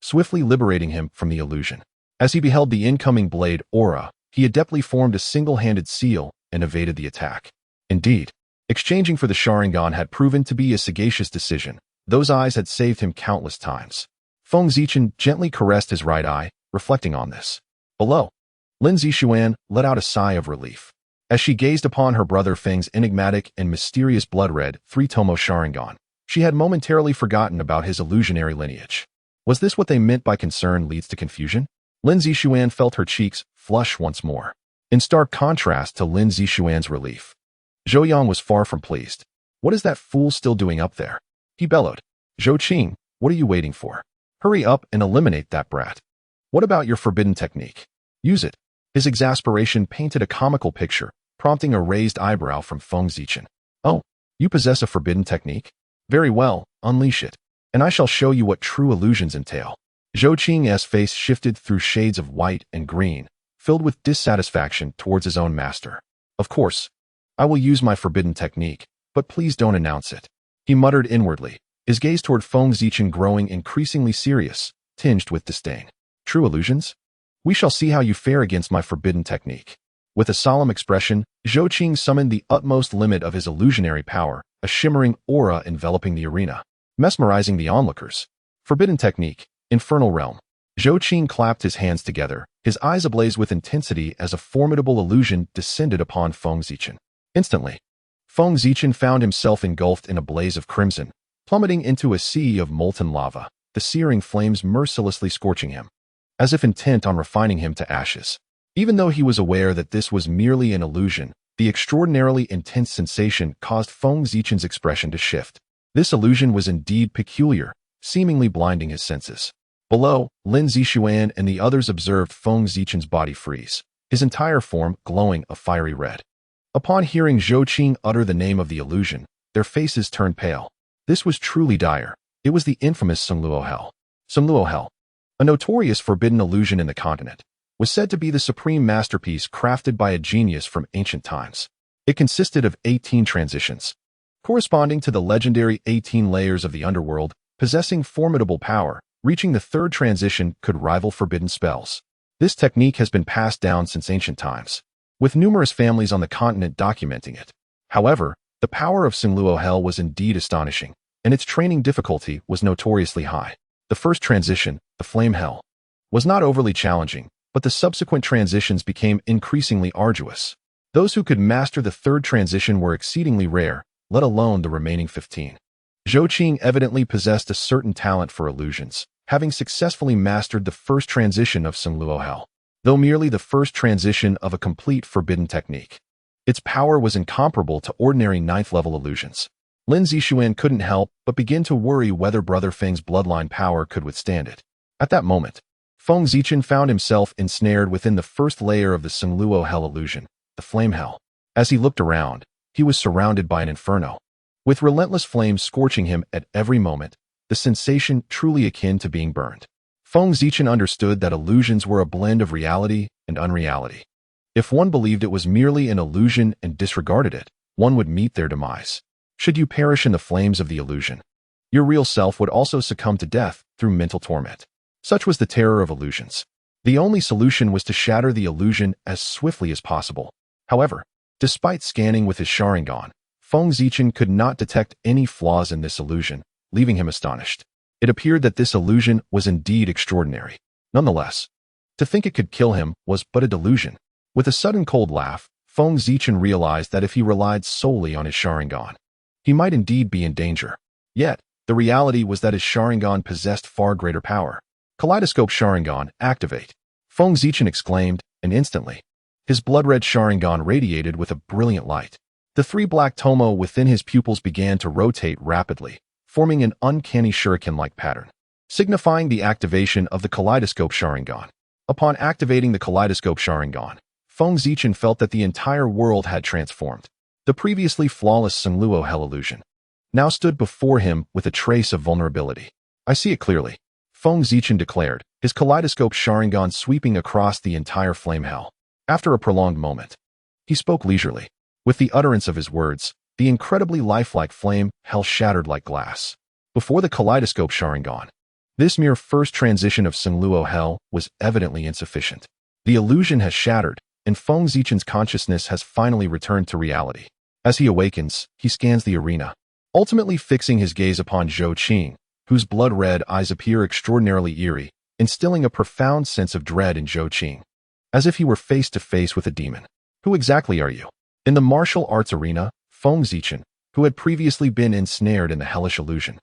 swiftly liberating him from the illusion. As he beheld the incoming blade aura, he adeptly formed a single-handed seal and evaded the attack. Indeed, exchanging for the Sharingan had proven to be a sagacious decision. Those eyes had saved him countless times. Feng Zichen gently caressed his right eye, reflecting on this. Below, Lin Zixuan let out a sigh of relief, as she gazed upon her brother Feng's enigmatic and mysterious blood-red three-tomo Sharingan. She had momentarily forgotten about his illusionary lineage. Was this what they meant by concern leads to confusion? Lin Zixuan felt her cheeks flush once more. in stark contrast to Lin Zixuan's relief. Zhou Yang was far from pleased. "What is that fool still doing up there?" he bellowed. "Zhou Qing, what are you waiting for? Hurry up and eliminate that brat. What about your forbidden technique? Use it." His exasperation painted a comical picture, prompting a raised eyebrow from Feng Zichen. "Oh, you possess a forbidden technique? Very well, unleash it, and I shall show you what true illusions entail." Zhou Qing's face shifted through shades of white and green, filled with dissatisfaction towards his own master. "Of course, I will use my forbidden technique, but please don't announce it," he muttered inwardly, his gaze toward Feng Zichen growing increasingly serious, tinged with disdain. "True illusions? We shall see how you fare against my forbidden technique." With a solemn expression, Zhou Qing summoned the utmost limit of his illusionary power, a shimmering aura enveloping the arena, mesmerizing the onlookers. Forbidden technique, infernal realm. Zhou Qing clapped his hands together, his eyes ablaze with intensity as a formidable illusion descended upon Feng Zichen. Instantly, Feng Zichen found himself engulfed in a blaze of crimson, plummeting into a sea of molten lava, the searing flames mercilessly scorching him, as if intent on refining him to ashes. Even though he was aware that this was merely an illusion, the extraordinarily intense sensation caused Feng Zichen's expression to shift. This illusion was indeed peculiar, seemingly blinding his senses. Below, Lin Zixuan and the others observed Feng Zichen's body freeze, his entire form glowing a fiery red. Upon hearing Zhou Qing utter the name of the illusion, their faces turned pale. This was truly dire. It was the infamous Sengluo Hell. Sengluo Hell, a notorious forbidden illusion in the continent, was said to be the supreme masterpiece crafted by a genius from ancient times. It consisted of 18 transitions, corresponding to the legendary 18 layers of the underworld, possessing formidable power. Reaching the third transition could rival forbidden spells. This technique has been passed down since ancient times, with numerous families on the continent documenting it. However, the power of Sengluo Hell was indeed astonishing, and its training difficulty was notoriously high. The first transition, the Flame Hell, was not overly challenging, but the subsequent transitions became increasingly arduous. Those who could master the third transition were exceedingly rare, let alone the remaining 15. Zhou Qing evidently possessed a certain talent for illusions, having successfully mastered the first transition of Sengluo Hell, though merely the first transition of a complete forbidden technique. Its power was incomparable to ordinary 9th-level illusions. Lin Zixuan couldn't help but begin to worry whether Brother Feng's bloodline power could withstand it. At that moment, Feng Zichen found himself ensnared within the first layer of the Sengluo Hell illusion, the Flame Hell. As he looked around, he was surrounded by an inferno, with relentless flames scorching him at every moment, the sensation truly akin to being burned. Feng Zichen understood that illusions were a blend of reality and unreality. If one believed it was merely an illusion and disregarded it, one would meet their demise. Should you perish in the flames of the illusion, your real self would also succumb to death through mental torment. Such was the terror of illusions. The only solution was to shatter the illusion as swiftly as possible. However, despite scanning with his Sharingan, Feng Zichen could not detect any flaws in this illusion, leaving him astonished. It appeared that this illusion was indeed extraordinary. Nonetheless, to think it could kill him was but a delusion. With a sudden cold laugh, Feng Zichen realized that if he relied solely on his Sharingan, he might indeed be in danger. Yet, the reality was that his Sharingan possessed far greater power. Kaleidoscope Sharingan, activate! Feng Zichen exclaimed, and instantly, his blood-red Sharingan radiated with a brilliant light. The 3 black tomo within his pupils began to rotate rapidly, forming an uncanny shuriken-like pattern, signifying the activation of the Kaleidoscope Sharingan. Upon activating the Kaleidoscope Sharingan, Feng Zichen felt that the entire world had transformed. The previously flawless Sengluo Hell illusion now stood before him with a trace of vulnerability. "I see it clearly," Feng Zichen declared, his Kaleidoscope Sharingan sweeping across the entire Flame Hell. After a prolonged moment, he spoke leisurely. With the utterance of his words, the incredibly lifelike Flame Hell shattered like glass. Before the Kaleidoscope Sharingan, this mere first transition of Sengluo Hell was evidently insufficient. The illusion has shattered, and Feng Zichen's consciousness has finally returned to reality. As he awakens, he scans the arena, ultimately fixing his gaze upon Zhou Qing, whose blood-red eyes appear extraordinarily eerie, instilling a profound sense of dread in Zhou Qing, as if he were face to face with a demon. "Who exactly are you?" In the martial arts arena, Feng Zichen, who had previously been ensnared in the hellish illusion,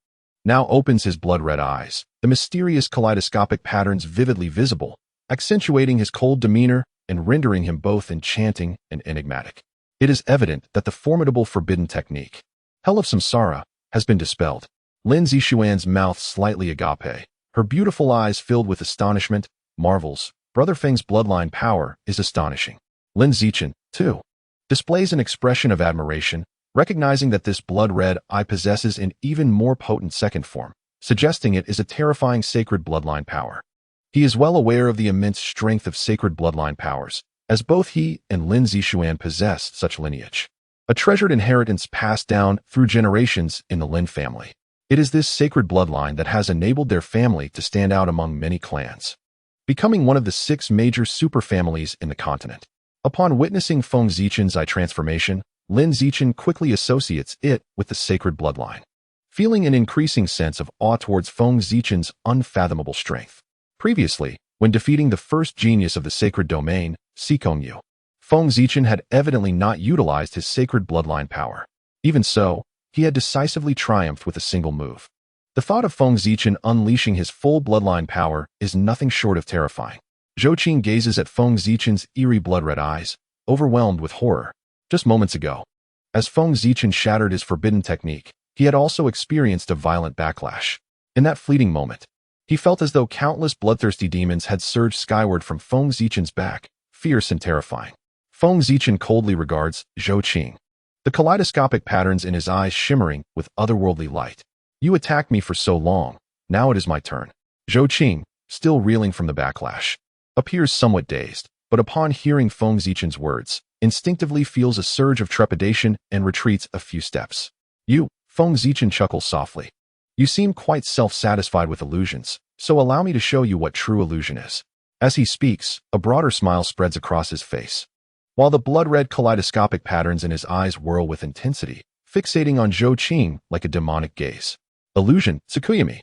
now opens his blood-red eyes, the mysterious kaleidoscopic patterns vividly visible, accentuating his cold demeanor and rendering him both enchanting and enigmatic. It is evident that the formidable forbidden technique, Hell of Samsara, has been dispelled. Lin Zixuan's mouth slightly agape, her beautiful eyes filled with astonishment, marvels. Brother Feng's bloodline power is astonishing. Lin Zichen, too, displays an expression of admiration, recognizing that this blood-red eye possesses an even more potent second form, suggesting it is a terrifying sacred bloodline power. He is well aware of the immense strength of sacred bloodline powers, as both he and Lin Zixuan possess such lineage. A treasured inheritance passed down through generations in the Lin family. It is this sacred bloodline that has enabled their family to stand out among many clans, becoming one of the 6 major superfamilies in the continent. Upon witnessing Feng Zichen's eye transformation, Lin Zichen quickly associates it with the sacred bloodline, feeling an increasing sense of awe towards Feng Zichen's unfathomable strength. Previously, when defeating the first genius of the sacred domain, Sikong Yu, Feng Zichen had evidently not utilized his sacred bloodline power. Even so, he had decisively triumphed with a single move. The thought of Feng Zichen unleashing his full bloodline power is nothing short of terrifying. Zhou Qing gazes at Feng Zichen's eerie blood-red eyes, overwhelmed with horror. Just moments ago, as Feng Zichen shattered his forbidden technique, he had also experienced a violent backlash. In that fleeting moment, he felt as though countless bloodthirsty demons had surged skyward from Feng Zichen's back, fierce and terrifying. Feng Zichen coldly regards Zhou Qing, the kaleidoscopic patterns in his eyes shimmering with otherworldly light. You attacked me for so long, now it is my turn. Zhou Qing, still reeling from the backlash, appears somewhat dazed, but upon hearing Feng Zichen's words, instinctively feels a surge of trepidation and retreats a few steps. You, Feng Zichen chuckles softly. You seem quite self-satisfied with illusions, so allow me to show you what true illusion is. As he speaks, a broader smile spreads across his face, while the blood-red kaleidoscopic patterns in his eyes whirl with intensity, fixating on Zhou Qing like a demonic gaze. Illusion, Tsukuyami.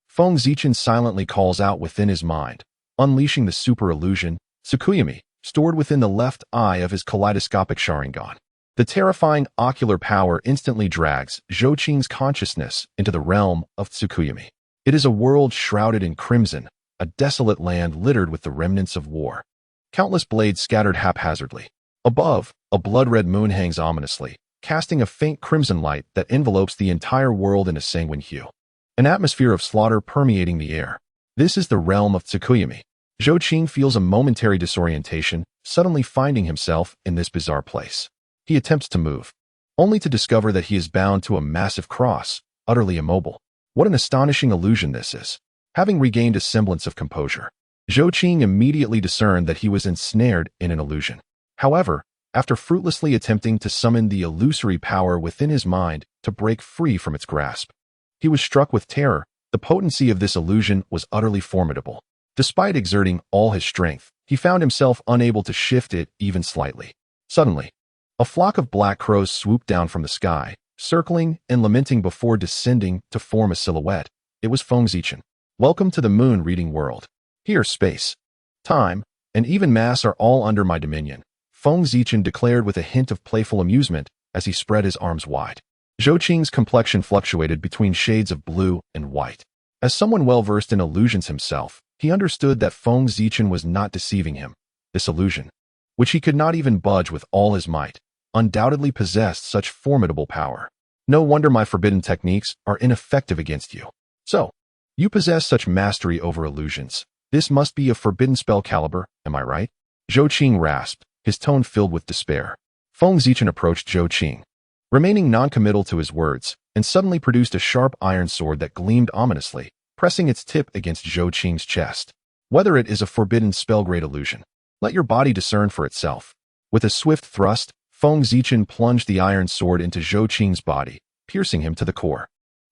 Feng Zichen silently calls out within his mind, unleashing the super-illusion, Tsukuyami, stored within the left eye of his kaleidoscopic Sharingan. The terrifying ocular power instantly drags Zhou Qing's consciousness into the realm of Tsukuyami. It is a world shrouded in crimson, a desolate land littered with the remnants of war. Countless blades scattered haphazardly. Above, a blood-red moon hangs ominously, casting a faint crimson light that envelopes the entire world in a sanguine hue. An atmosphere of slaughter permeating the air. This is the realm of Tsukuyami. Zhou Qing feels a momentary disorientation, suddenly finding himself in this bizarre place. He attempts to move, only to discover that he is bound to a massive cross, utterly immobile. What an astonishing illusion this is. Having regained a semblance of composure, Zhou Qing immediately discerned that he was ensnared in an illusion. However, after fruitlessly attempting to summon the illusory power within his mind to break free from its grasp, he was struck with terror. The potency of this illusion was utterly formidable. Despite exerting all his strength, he found himself unable to shift it even slightly. Suddenly, a flock of black crows swooped down from the sky, circling and lamenting before descending to form a silhouette. It was Feng Zichen. Welcome to the moon-reading world. Here, space, time, and even mass are all under my dominion, Feng Zichen declared with a hint of playful amusement as he spread his arms wide. Zhou Qing's complexion fluctuated between shades of blue and white. As someone well-versed in illusions himself, he understood that Feng Zichen was not deceiving him. This illusion, which he could not even budge with all his might, undoubtedly possessed such formidable power. No wonder my forbidden techniques are ineffective against you. So, you possess such mastery over illusions. This must be a forbidden spell caliber, am I right? Zhou Qing rasped, his tone filled with despair. Feng Zichen approached Zhou Qing, remaining non-committal to his words, and suddenly produced a sharp iron sword that gleamed ominously, pressing its tip against Zhou Qing's chest. Whether it is a forbidden spell-grade illusion, let your body discern for itself. With a swift thrust, Feng Zichen plunged the iron sword into Zhou Qing's body, piercing him to the core.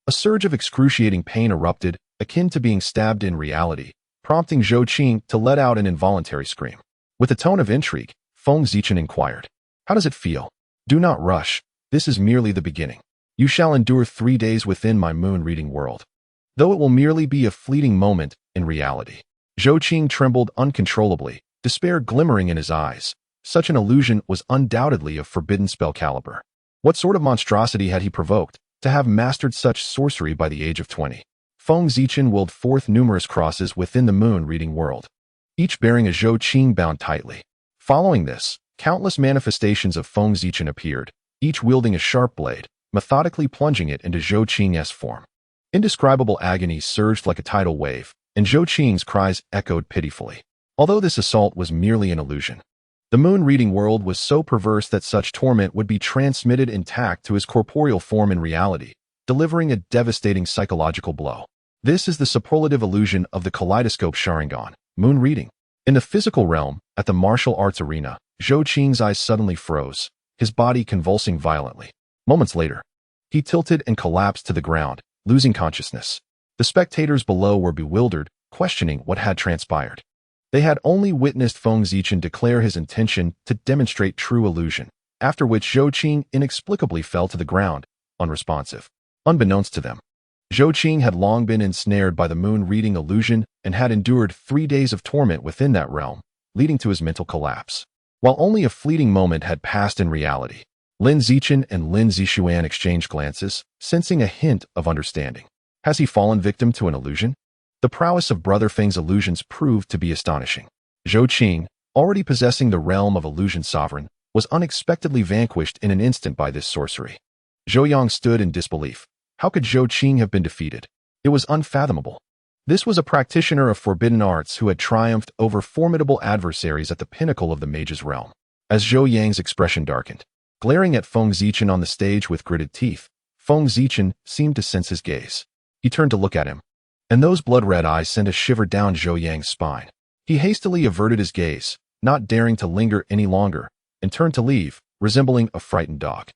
A surge of excruciating pain erupted, akin to being stabbed in reality, prompting Zhou Qing to let out an involuntary scream. With a tone of intrigue, Feng Zichen inquired, "How does it feel? Do not rush. This is merely the beginning. You shall endure 3 days within my moon-reading world, though it will merely be a fleeting moment in reality." Zhou Qing trembled uncontrollably, despair glimmering in his eyes. Such an illusion was undoubtedly of forbidden spell caliber. What sort of monstrosity had he provoked to have mastered such sorcery by the age of 20? Feng Zichen willed forth numerous crosses within the moon-reading world, each bearing a Zhou Qing bound tightly. Following this, countless manifestations of Feng Zichen appeared, each wielding a sharp blade, methodically plunging it into Zhou Qing's form. Indescribable agony surged like a tidal wave, and Zhou Qing's cries echoed pitifully. Although this assault was merely an illusion, the moon-reading world was so perverse that such torment would be transmitted intact to his corporeal form in reality, delivering a devastating psychological blow. This is the superlative illusion of the kaleidoscope Sharingan, moon reading. In the physical realm, at the martial arts arena, Zhou Qing's eyes suddenly froze, his body convulsing violently. Moments later, he tilted and collapsed to the ground, losing consciousness. The spectators below were bewildered, questioning what had transpired. They had only witnessed Feng Zichen declare his intention to demonstrate true illusion, after which Zhou Qing inexplicably fell to the ground, unresponsive. Unbeknownst to them, Zhou Qing had long been ensnared by the moon-reading illusion and had endured 3 days of torment within that realm, leading to his mental collapse. While only a fleeting moment had passed in reality, Lin Zichen and Lin Zixuan exchanged glances, sensing a hint of understanding. Has he fallen victim to an illusion? The prowess of Brother Feng's illusions proved to be astonishing. Zhou Qing, already possessing the realm of illusion sovereign, was unexpectedly vanquished in an instant by this sorcery. Zhou Yang stood in disbelief. How could Zhou Qing have been defeated? It was unfathomable. This was a practitioner of forbidden arts who had triumphed over formidable adversaries at the pinnacle of the mage's realm. As Zhou Yang's expression darkened, glaring at Feng Zichen on the stage with gritted teeth, Feng Zichen seemed to sense his gaze. He turned to look at him, and those blood-red eyes sent a shiver down Zhou Yang's spine. He hastily averted his gaze, not daring to linger any longer, and turned to leave, resembling a frightened dog.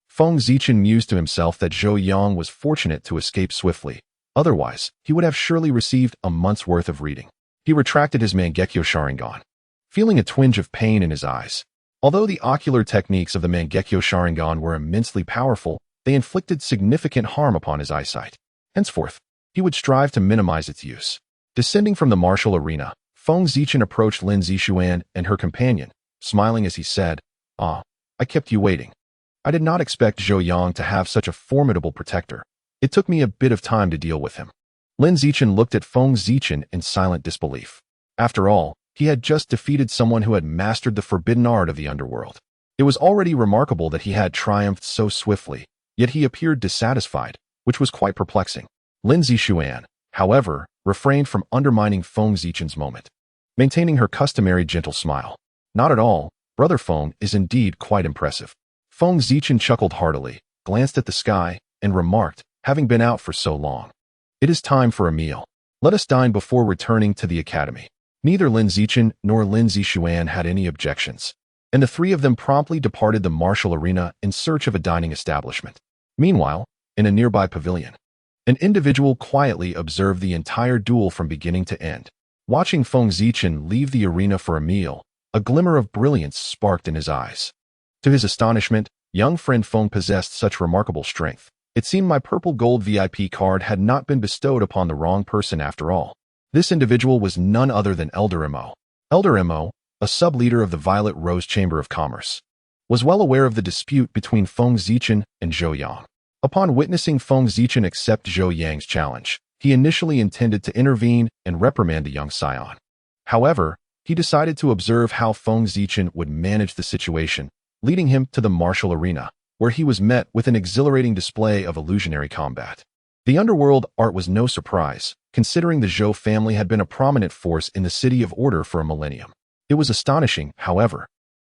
Feng Zichen mused to himself that Zhou Yang was fortunate to escape swiftly. Otherwise, he would have surely received a month's worth of reading. He retracted his Mangekyo Sharingan, feeling a twinge of pain in his eyes. Although the ocular techniques of the Mangekyo Sharingan were immensely powerful, they inflicted significant harm upon his eyesight. Henceforth, he would strive to minimize its use. Descending from the martial arena, Feng Zichen approached Lin Zixuan and her companion, smiling as he said, "Ah, I kept you waiting. I did not expect Zhou Yang to have such a formidable protector. It took me a bit of time to deal with him." Lin Zichen looked at Feng Zichen in silent disbelief. After all, he had just defeated someone who had mastered the forbidden art of the underworld. It was already remarkable that he had triumphed so swiftly, yet he appeared dissatisfied, which was quite perplexing. Lin Zixuan, however, refrained from undermining Feng Zichen's moment, maintaining her customary gentle smile. "Not at all. Brother Feng is indeed quite impressive." Feng Zichen chuckled heartily, glanced at the sky, and remarked, "Having been out for so long, it is time for a meal. Let us dine before returning to the academy." Neither Lin Zichen nor Lin Zixuan had any objections, and the three of them promptly departed the martial arena in search of a dining establishment. Meanwhile, in a nearby pavilion, an individual quietly observed the entire duel from beginning to end. Watching Feng Zichen leave the arena for a meal, a glimmer of brilliance sparked in his eyes. To his astonishment, young friend Feng possessed such remarkable strength. It seemed my purple gold VIP card had not been bestowed upon the wrong person after all. This individual was none other than Elder Mo. Elder Mo, a sub-leader of the Violet Rose Chamber of Commerce, was well aware of the dispute between Feng Zichen and Zhou Yang. Upon witnessing Feng Zichen accept Zhou Yang's challenge, he initially intended to intervene and reprimand the young scion. However, he decided to observe how Feng Zichen would manage the situation, leading him to the martial arena, where he was met with an exhilarating display of illusionary combat. The underworld art was no surprise, considering the Zhou family had been a prominent force in the City of Order for a millennium. It was astonishing, however,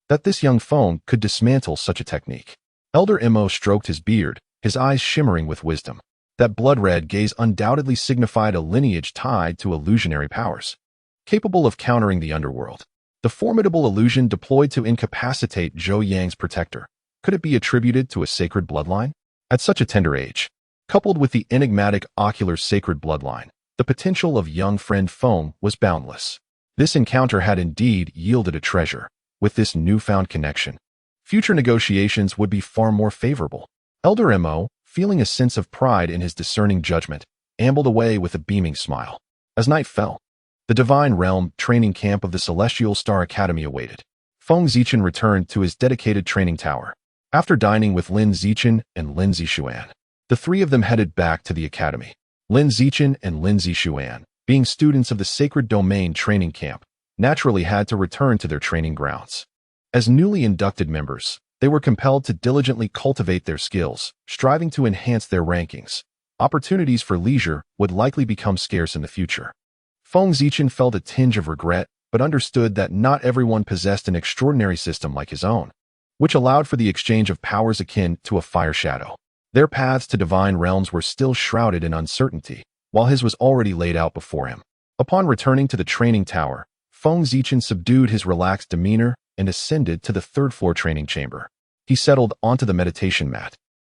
that this young Feng could dismantle such a technique. Elder Mo stroked his beard, his eyes shimmering with wisdom. That blood-red gaze undoubtedly signified a lineage tied to illusionary powers, capable of countering the underworld. The formidable illusion deployed to incapacitate Zhou Yang's protector, could it be attributed to a sacred bloodline? At such a tender age, coupled with the enigmatic ocular sacred bloodline, the potential of young friend Feng was boundless. This encounter had indeed yielded a treasure. With this newfound connection, future negotiations would be far more favorable. Elder Mo, feeling a sense of pride in his discerning judgment, ambled away with a beaming smile. As night fell, the Divine Realm training camp of the Celestial Star Academy awaited. Feng Zichen returned to his dedicated training tower. After dining with Lin Zichen and Lin Zixuan, the three of them headed back to the academy. Lin Zichen and Lin Zixuan, being students of the Sacred Domain training camp, naturally had to return to their training grounds. As newly inducted members, they were compelled to diligently cultivate their skills, striving to enhance their rankings. Opportunities for leisure would likely become scarce in the future. Feng Zichen felt a tinge of regret, but understood that not everyone possessed an extraordinary system like his own, which allowed for the exchange of powers akin to a fire shadow. Their paths to divine realms were still shrouded in uncertainty, while his was already laid out before him. Upon returning to the training tower, Feng Zichen subdued his relaxed demeanor and ascended to the third-floor training chamber. He settled onto the meditation mat,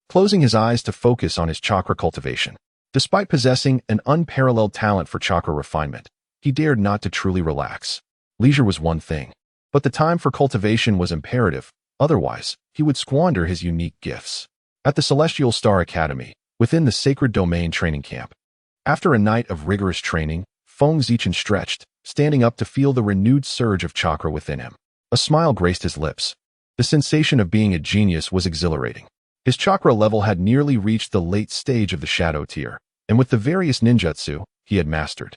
closing his eyes to focus on his chakra cultivation. Despite possessing an unparalleled talent for chakra refinement, he dared not to truly relax. Leisure was one thing, but the time for cultivation was imperative, otherwise, he would squander his unique gifts. At the Celestial Star Academy, within the Sacred Domain training camp, after a night of rigorous training, Feng Zichen stretched, standing up to feel the renewed surge of chakra within him. A smile graced his lips. The sensation of being a genius was exhilarating. His chakra level had nearly reached the late stage of the shadow tier, and with the various ninjutsu he had mastered,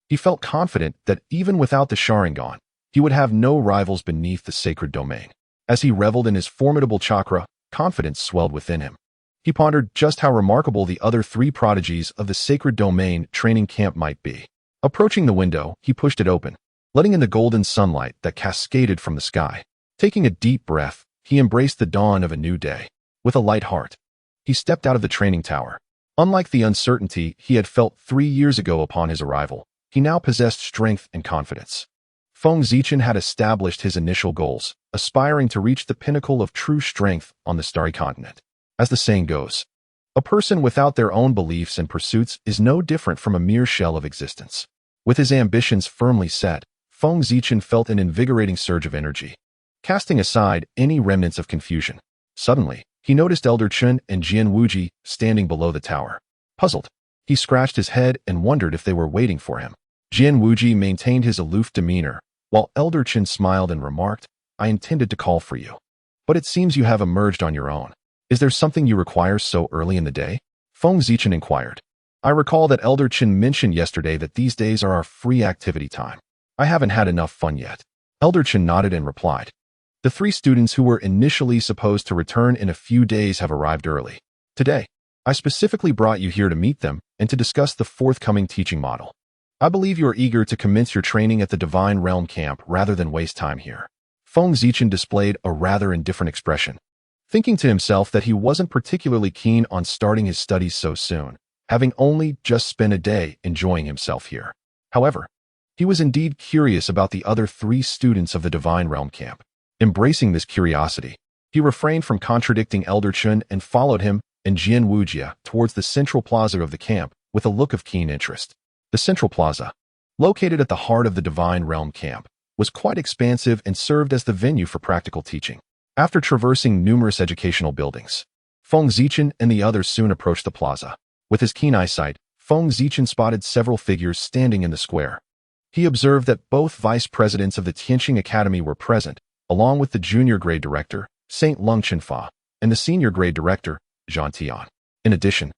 he felt confident that even without the Sharingan, he would have no rivals beneath the Sacred Domain. As he reveled in his formidable chakra, confidence swelled within him. He pondered just how remarkable the other three prodigies of the Sacred Domain training camp might be. Approaching the window, he pushed it open, letting in the golden sunlight that cascaded from the sky. Taking a deep breath, he embraced the dawn of a new day. With a light heart, he stepped out of the training tower. Unlike the uncertainty he had felt 3 years ago upon his arrival, he now possessed strength and confidence. Feng Zichen had established his initial goals, aspiring to reach the pinnacle of true strength on the starry continent. As the saying goes, a person without their own beliefs and pursuits is no different from a mere shell of existence. With his ambitions firmly set, Feng Zichen felt an invigorating surge of energy, casting aside any remnants of confusion. Suddenly, he noticed Elder Chen and Jian Wuji standing below the tower. Puzzled, he scratched his head and wondered if they were waiting for him. Jian Wuji maintained his aloof demeanor, while Elder Chen smiled and remarked, "I intended to call for you, but it seems you have emerged on your own. Is there something you require so early in the day?" Feng Zichen inquired. "I recall that Elder Chen mentioned yesterday that these days are our free activity time. I haven't had enough fun yet." Elder Chen nodded and replied, "The 3 students who were initially supposed to return in a few days have arrived early. Today, I specifically brought you here to meet them and to discuss the forthcoming teaching model. I believe you are eager to commence your training at the Divine Realm camp rather than waste time here." Feng Zichen displayed a rather indifferent expression, thinking to himself that he wasn't particularly keen on starting his studies so soon, having only just spent a day enjoying himself here. However, he was indeed curious about the other 3 students of the Divine Realm camp. Embracing this curiosity, he refrained from contradicting Elder Chen and followed him and Jian Wujia towards the central plaza of the camp with a look of keen interest. The central plaza, located at the heart of the Divine Realm camp, was quite expansive and served as the venue for practical teaching. After traversing numerous educational buildings, Feng Zichen and the others soon approached the plaza. With his keen eyesight, Feng Zichen spotted several figures standing in the square. He observed that both vice presidents of the Tianqing Academy were present, along with the junior grade director, Saint Lung Chenfa, and the senior grade director, Zhang Tian. In addition,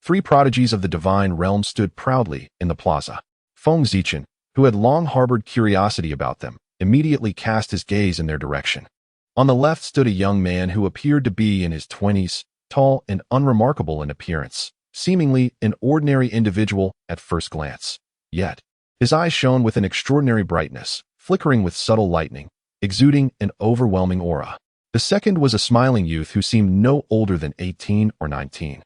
3 prodigies of the Divine Realm stood proudly in the plaza. Feng Zichen, who had long harbored curiosity about them, immediately cast his gaze in their direction. On the left stood a young man who appeared to be in his 20s, tall and unremarkable in appearance, seemingly an ordinary individual at first glance. Yet, his eyes shone with an extraordinary brightness, flickering with subtle lightning, exuding an overwhelming aura. The second was a smiling youth who seemed no older than 18 or 19.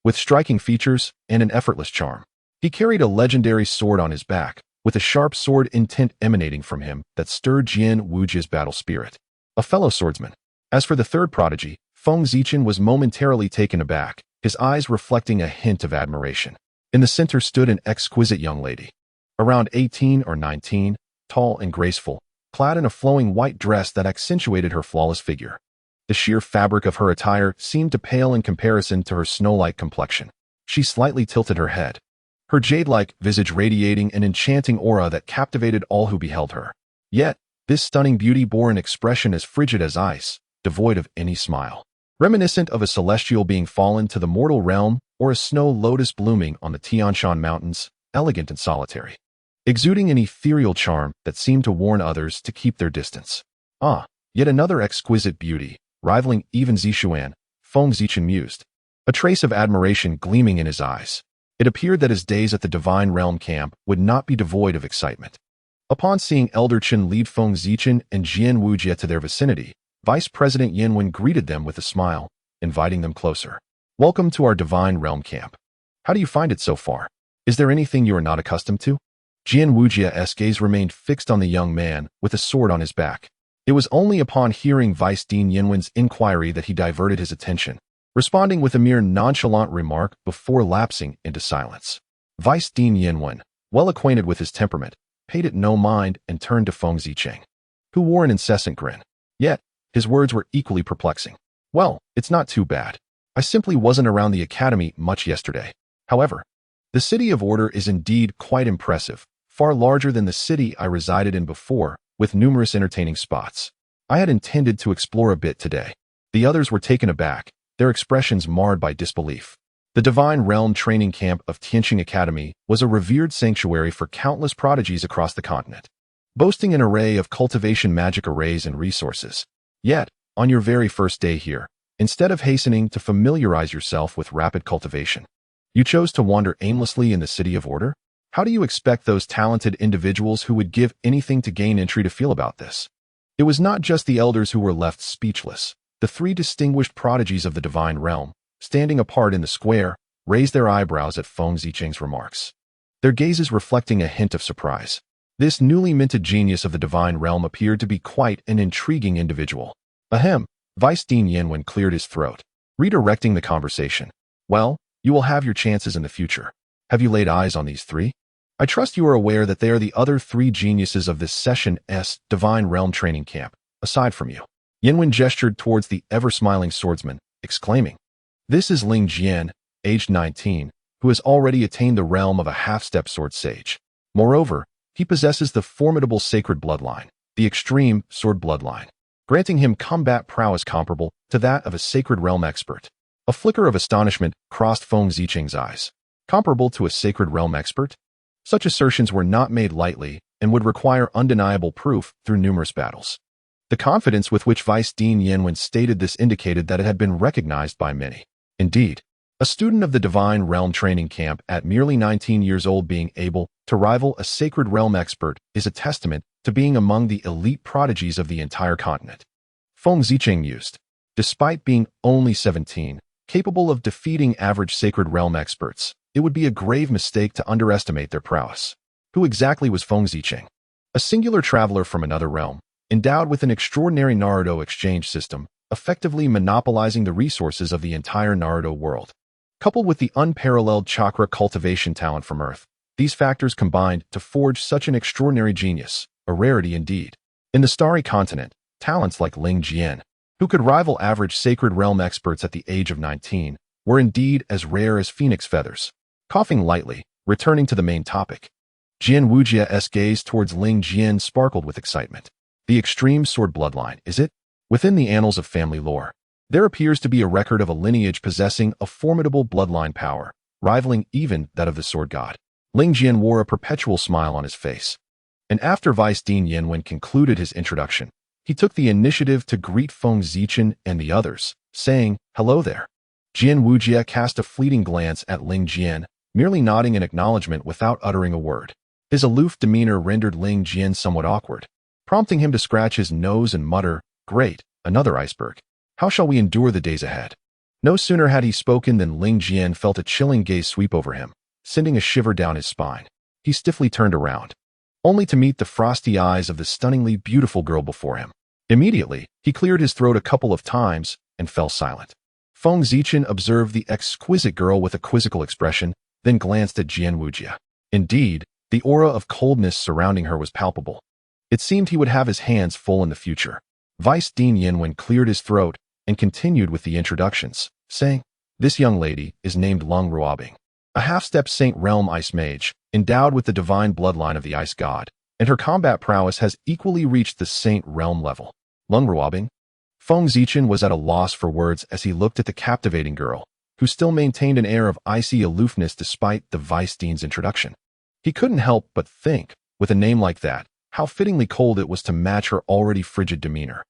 With striking features and an effortless charm, he carried a legendary sword on his back, with a sharp sword intent emanating from him that stirred Jian Wujia's battle spirit. A fellow swordsman. As for the third prodigy, Feng Zichen was momentarily taken aback, his eyes reflecting a hint of admiration. In the center stood an exquisite young lady, around 18 or 19, tall and graceful, clad in a flowing white dress that accentuated her flawless figure. The sheer fabric of her attire seemed to pale in comparison to her snow-like complexion. She slightly tilted her head, her jade-like visage radiating an enchanting aura that captivated all who beheld her. Yet, this stunning beauty bore an expression as frigid as ice, devoid of any smile, reminiscent of a celestial being fallen to the mortal realm or a snow lotus blooming on the Tianshan Mountains, elegant and solitary, exuding an ethereal charm that seemed to warn others to keep their distance. "Ah, Yet another exquisite beauty, rivaling even Zixuan, Feng Zichen mused, a trace of admiration gleaming in his eyes. It appeared that his days at the Divine Realm camp would not be devoid of excitement. Upon seeing Elder Chen lead Feng Zichen and Jian Wujie to their vicinity, Vice President Yanwen greeted them with a smile, inviting them closer. Welcome to our Divine Realm camp. How do you find it so far? Is there anything you are not accustomed to? Jian Wujie's gaze remained fixed on the young man with a sword on his back. It was only upon hearing Vice Dean Yanwen's inquiry that he diverted his attention, responding with a mere nonchalant remark before lapsing into silence. Vice Dean Yanwen, well acquainted with his temperament, paid it no mind and turned to Feng Zicheng, who wore an incessant grin. Yet, his words were equally perplexing. Well, it's not too bad. I simply wasn't around the academy much yesterday. However, the City of Order is indeed quite impressive, far larger than the city I resided in before, with numerous entertaining spots. I had intended to explore a bit today. The others were taken aback, their expressions marred by disbelief. The Divine Realm training camp of Tianqing Academy was a revered sanctuary for countless prodigies across the continent, boasting an array of cultivation magic arrays and resources. Yet, on your very first day here, instead of hastening to familiarize yourself with rapid cultivation, you chose to wander aimlessly in the City of Order? How do you expect those talented individuals who would give anything to gain entry to feel about this? It was not just the elders who were left speechless. The three distinguished prodigies of the Divine Realm, standing apart in the square, raised their eyebrows at Feng Zicheng's remarks, their gazes reflecting a hint of surprise. This newly minted genius of the Divine Realm appeared to be quite an intriguing individual. Ahem, Vice Dean Yanwen cleared his throat, redirecting the conversation. Well, you will have your chances in the future. Have you laid eyes on these three? I trust you are aware that they are the other three geniuses of this session's Divine Realm training camp, aside from you. Yanwen gestured towards the ever-smiling swordsman, exclaiming, This is Ling Jian, aged 19, who has already attained the realm of a half-step sword sage. Moreover, he possesses the formidable sacred bloodline, the extreme sword bloodline, granting him combat prowess comparable to that of a sacred realm expert. A flicker of astonishment crossed Feng Zicheng's eyes. Comparable to a sacred realm expert? Such assertions were not made lightly and would require undeniable proof through numerous battles. The confidence with which Vice Dean Yanwen stated this indicated that it had been recognized by many. Indeed, a student of the Divine Realm training camp at merely 19 years old being able to rival a sacred realm expert is a testament to being among the elite prodigies of the entire continent. Feng Zicheng mused. Despite being only 17, capable of defeating average sacred realm experts, it would be a grave mistake to underestimate their prowess. Who exactly was Feng Zicheng? A singular traveler from another realm, endowed with an extraordinary Naruto exchange system, effectively monopolizing the resources of the entire Naruto world. Coupled with the unparalleled chakra cultivation talent from Earth, these factors combined to forge such an extraordinary genius, a rarity indeed. In the Starry Continent, talents like Ling Jian, who could rival average sacred realm experts at the age of 19, were indeed as rare as phoenix feathers. Coughing lightly, returning to the main topic, Jian Wujie's gaze towards Ling Jian sparkled with excitement. The extreme sword bloodline, is it? Within the annals of family lore, there appears to be a record of a lineage possessing a formidable bloodline power, rivaling even that of the sword god. Ling Jian wore a perpetual smile on his face. And after Vice Dean Yanwen concluded his introduction, he took the initiative to greet Feng Zichen and the others, saying, Hello there. Jian Wujie cast a fleeting glance at Ling Jian, merely nodding in acknowledgement without uttering a word. His aloof demeanor rendered Ling Jian somewhat awkward, prompting him to scratch his nose and mutter, Great, another iceberg. How shall we endure the days ahead? No sooner had he spoken than Ling Jian felt a chilling gaze sweep over him, sending a shiver down his spine. He stiffly turned around, only to meet the frosty eyes of the stunningly beautiful girl before him. Immediately, he cleared his throat a couple of times and fell silent. Feng Zichen observed the exquisite girl with a quizzical expression, then glanced at Jian Wujie. Indeed, the aura of coldness surrounding her was palpable. It seemed he would have his hands full in the future. Vice Dean Yanwen cleared his throat and continued with the introductions, saying, This young lady is named Lung Ruobing, a half-step Saint Realm Ice Mage, endowed with the divine bloodline of the Ice God, and her combat prowess has equally reached the Saint Realm level. Lung Ruobing? Feng Zichen was at a loss for words as he looked at the captivating girl, who still maintained an air of icy aloofness despite the Vice Dean's introduction. He couldn't help but think, with a name like that, how fittingly cold it was to match her already frigid demeanor.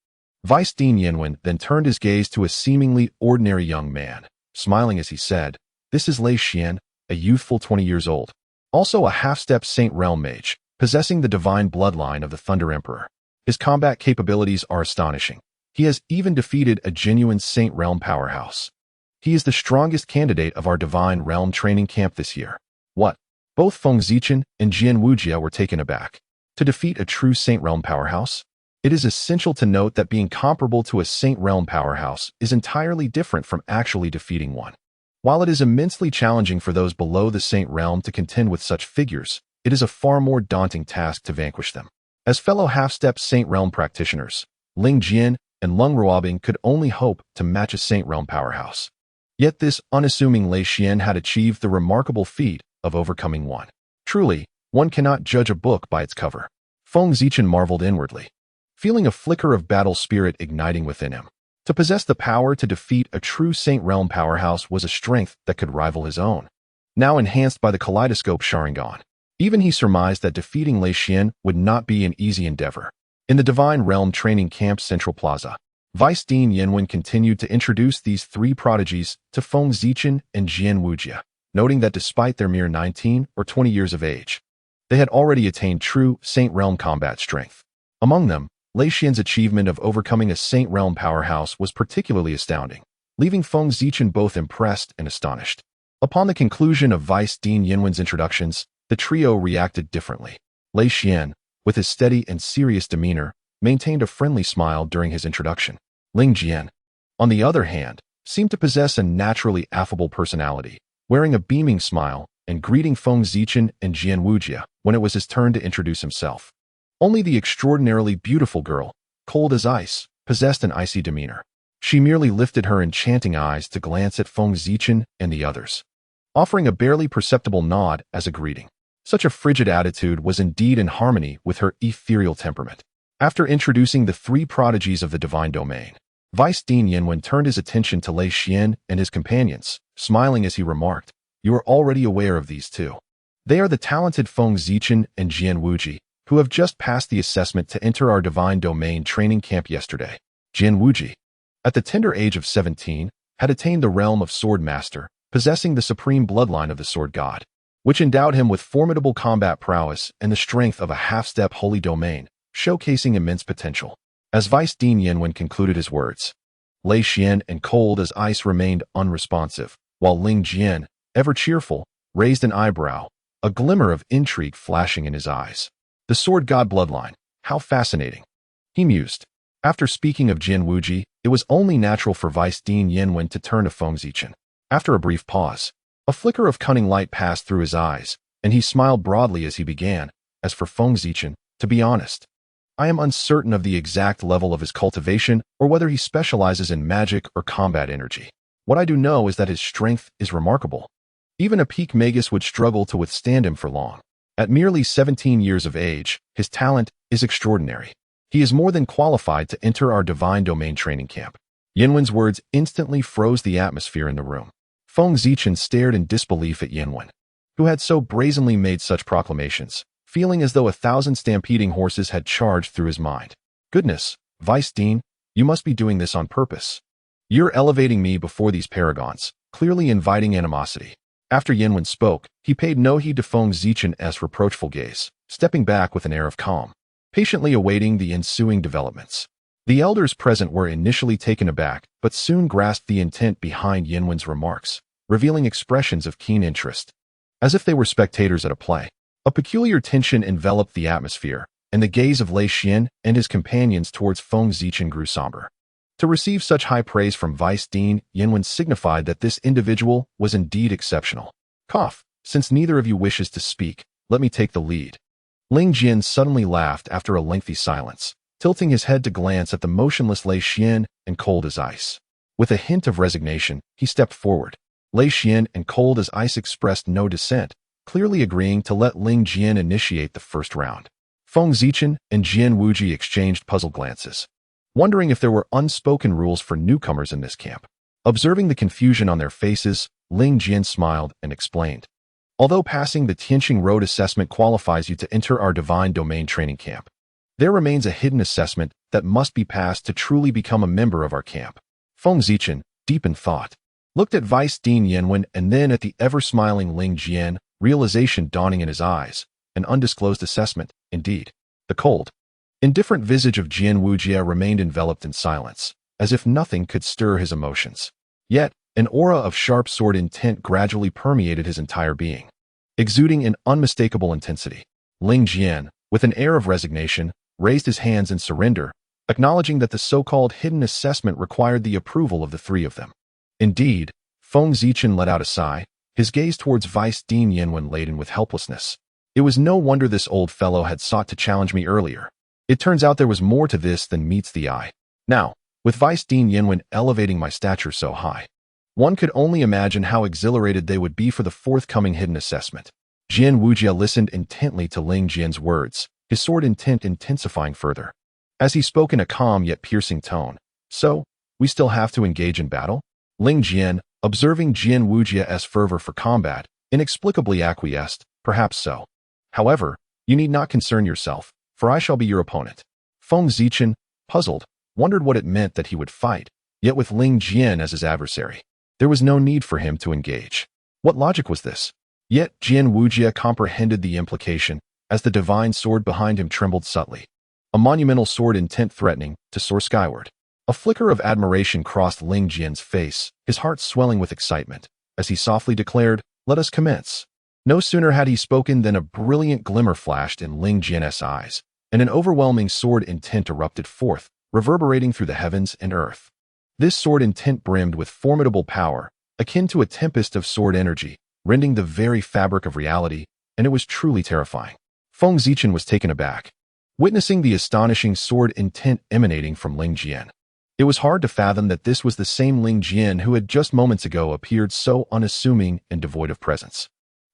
Vice Dean Yinwen then turned his gaze to a seemingly ordinary young man, smiling as he said, "This is Lei Xian, a youthful 20 years old. Also a half-step Saint Realm mage, possessing the divine bloodline of the Thunder Emperor. His combat capabilities are astonishing. He has even defeated a genuine Saint Realm powerhouse. He is the strongest candidate of our Divine Realm training camp this year." What? Both Feng Zichen and Jian Wujia were taken aback. To defeat a true Saint Realm powerhouse? It is essential to note that being comparable to a Saint Realm powerhouse is entirely different from actually defeating one. While it is immensely challenging for those below the Saint Realm to contend with such figures, it is a far more daunting task to vanquish them. As fellow half-step Saint Realm practitioners, Ling Jian and Lung Ruobing could only hope to match a Saint Realm powerhouse. Yet this unassuming Lei Xian had achieved the remarkable feat of overcoming one. Truly, one cannot judge a book by its cover. Feng Zichen marveled inwardly, feeling a flicker of battle spirit igniting within him. To possess the power to defeat a true Saint Realm powerhouse was a strength that could rival his own. Now enhanced by the kaleidoscope Sharingan, even he surmised that defeating Lei Xian would not be an easy endeavor. In the Divine Realm Training Camp Central Plaza, Vice Dean Yinwen continued to introduce these three prodigies to Feng Zichen and Jian Wujia, noting that despite their mere 19 or 20 years of age, they had already attained true Saint Realm combat strength. Among them, Lei Xian's achievement of overcoming a Saint Realm powerhouse was particularly astounding, leaving Feng Zichen both impressed and astonished. Upon the conclusion of Vice Dean Yinwen's introductions, the trio reacted differently. Lei Xian, with his steady and serious demeanor, maintained a friendly smile during his introduction. Ling Jian, on the other hand, seemed to possess a naturally affable personality, wearing a beaming smile and greeting Feng Zichen and Jian Wujia when it was his turn to introduce himself. Only the extraordinarily beautiful girl, cold as ice, possessed an icy demeanor. She merely lifted her enchanting eyes to glance at Feng Zichen and the others, offering a barely perceptible nod as a greeting. Such a frigid attitude was indeed in harmony with her ethereal temperament. After introducing the three prodigies of the divine domain, Vice Dean Yinwen turned his attention to Lei Xian and his companions, smiling as he remarked, "You are already aware of these two. They are the talented Feng Zichen and Jian Wujia, who have just passed the assessment to enter our Divine Domain training camp yesterday." Jian Wujia, at the tender age of 17, had attained the realm of Sword Master, possessing the supreme bloodline of the Sword God, which endowed him with formidable combat prowess and the strength of a half-step holy domain, showcasing immense potential. As Vice Dean Yinwen concluded his words, Lei Xian and cold as ice remained unresponsive, while Ling Jian, ever cheerful, raised an eyebrow, a glimmer of intrigue flashing in his eyes. The Sword God bloodline, how fascinating, he mused. After speaking of Jian Wujia, it was only natural for Vice Dean Yinwen to turn to Feng Zichen. After a brief pause, a flicker of cunning light passed through his eyes, and he smiled broadly as he began. As for Feng Zichen, to be honest, I am uncertain of the exact level of his cultivation or whether he specializes in magic or combat energy. What I do know is that his strength is remarkable. Even a peak magus would struggle to withstand him for long. At merely 17 years of age, his talent is extraordinary. He is more than qualified to enter our Divine Domain training camp. Yinwen's words instantly froze the atmosphere in the room. Feng Zichen stared in disbelief at Yinwen, who had so brazenly made such proclamations, feeling as though 1,000 stampeding horses had charged through his mind. Goodness, Vice Dean, you must be doing this on purpose. You're elevating me before these paragons, clearly inviting animosity. After Yinwen spoke, he paid no heed to Feng Zichen's reproachful gaze, stepping back with an air of calm, patiently awaiting the ensuing developments. The elders present were initially taken aback, but soon grasped the intent behind Yinwen's remarks, revealing expressions of keen interest, as if they were spectators at a play. A peculiar tension enveloped the atmosphere, and the gaze of Lei Xian and his companions towards Feng Zichen grew somber. To receive such high praise from Vice Dean Yinwen signified that this individual was indeed exceptional. Cough, since neither of you wishes to speak, let me take the lead. Ling Jian suddenly laughed after a lengthy silence, tilting his head to glance at the motionless Lei Xian and cold as ice. With a hint of resignation, he stepped forward. Lei Xian and cold as ice expressed no dissent, clearly agreeing to let Ling Jian initiate the first round. Feng Zichen and Jian Wujia exchanged puzzled glances, wondering if there were unspoken rules for newcomers in this camp. Observing the confusion on their faces, Ling Jian smiled and explained. Although passing the Tianqing Road assessment qualifies you to enter our Divine Domain training camp, there remains a hidden assessment that must be passed to truly become a member of our camp. Feng Zichen, deep in thought, looked at Vice Dean Yanwen and then at the ever-smiling Ling Jian, realization dawning in his eyes. An undisclosed assessment, indeed. The cold, indifferent visage of Jian Wujie remained enveloped in silence, as if nothing could stir his emotions. Yet, an aura of sharp sword intent gradually permeated his entire being, exuding an unmistakable intensity. Ling Jian, with an air of resignation, raised his hands in surrender, acknowledging that the so-called hidden assessment required the approval of the three of them. Indeed, Feng Zichen let out a sigh, his gaze towards Vice Dean Yanwen laden with helplessness. It was no wonder this old fellow had sought to challenge me earlier. It turns out there was more to this than meets the eye. Now, with Vice Dean Yanwen elevating my stature so high, one could only imagine how exhilarated they would be for the forthcoming hidden assessment. Jian Wujie listened intently to Ling Jian's words, his sword intent intensifying further. As he spoke in a calm yet piercing tone, "So, we still have to engage in battle?" Ling Jian, observing Jian Wujie's fervor for combat, inexplicably acquiesced, "Perhaps so. However, you need not concern yourself, for I shall be your opponent." Feng Zichen, puzzled, wondered what it meant that he would fight, yet with Ling Jian as his adversary, there was no need for him to engage. What logic was this? Yet Jian Wujie comprehended the implication, as the divine sword behind him trembled subtly. A monumental sword intent threatening to soar skyward. A flicker of admiration crossed Ling Jian's face, his heart swelling with excitement, as he softly declared, "Let us commence." No sooner had he spoken than a brilliant glimmer flashed in Ling Jian's eyes, and an overwhelming sword intent erupted forth, reverberating through the heavens and earth. This sword intent brimmed with formidable power, akin to a tempest of sword energy, rending the very fabric of reality, and it was truly terrifying. Feng Zichen was taken aback, witnessing the astonishing sword intent emanating from Ling Jian. It was hard to fathom that this was the same Ling Jian who had just moments ago appeared so unassuming and devoid of presence.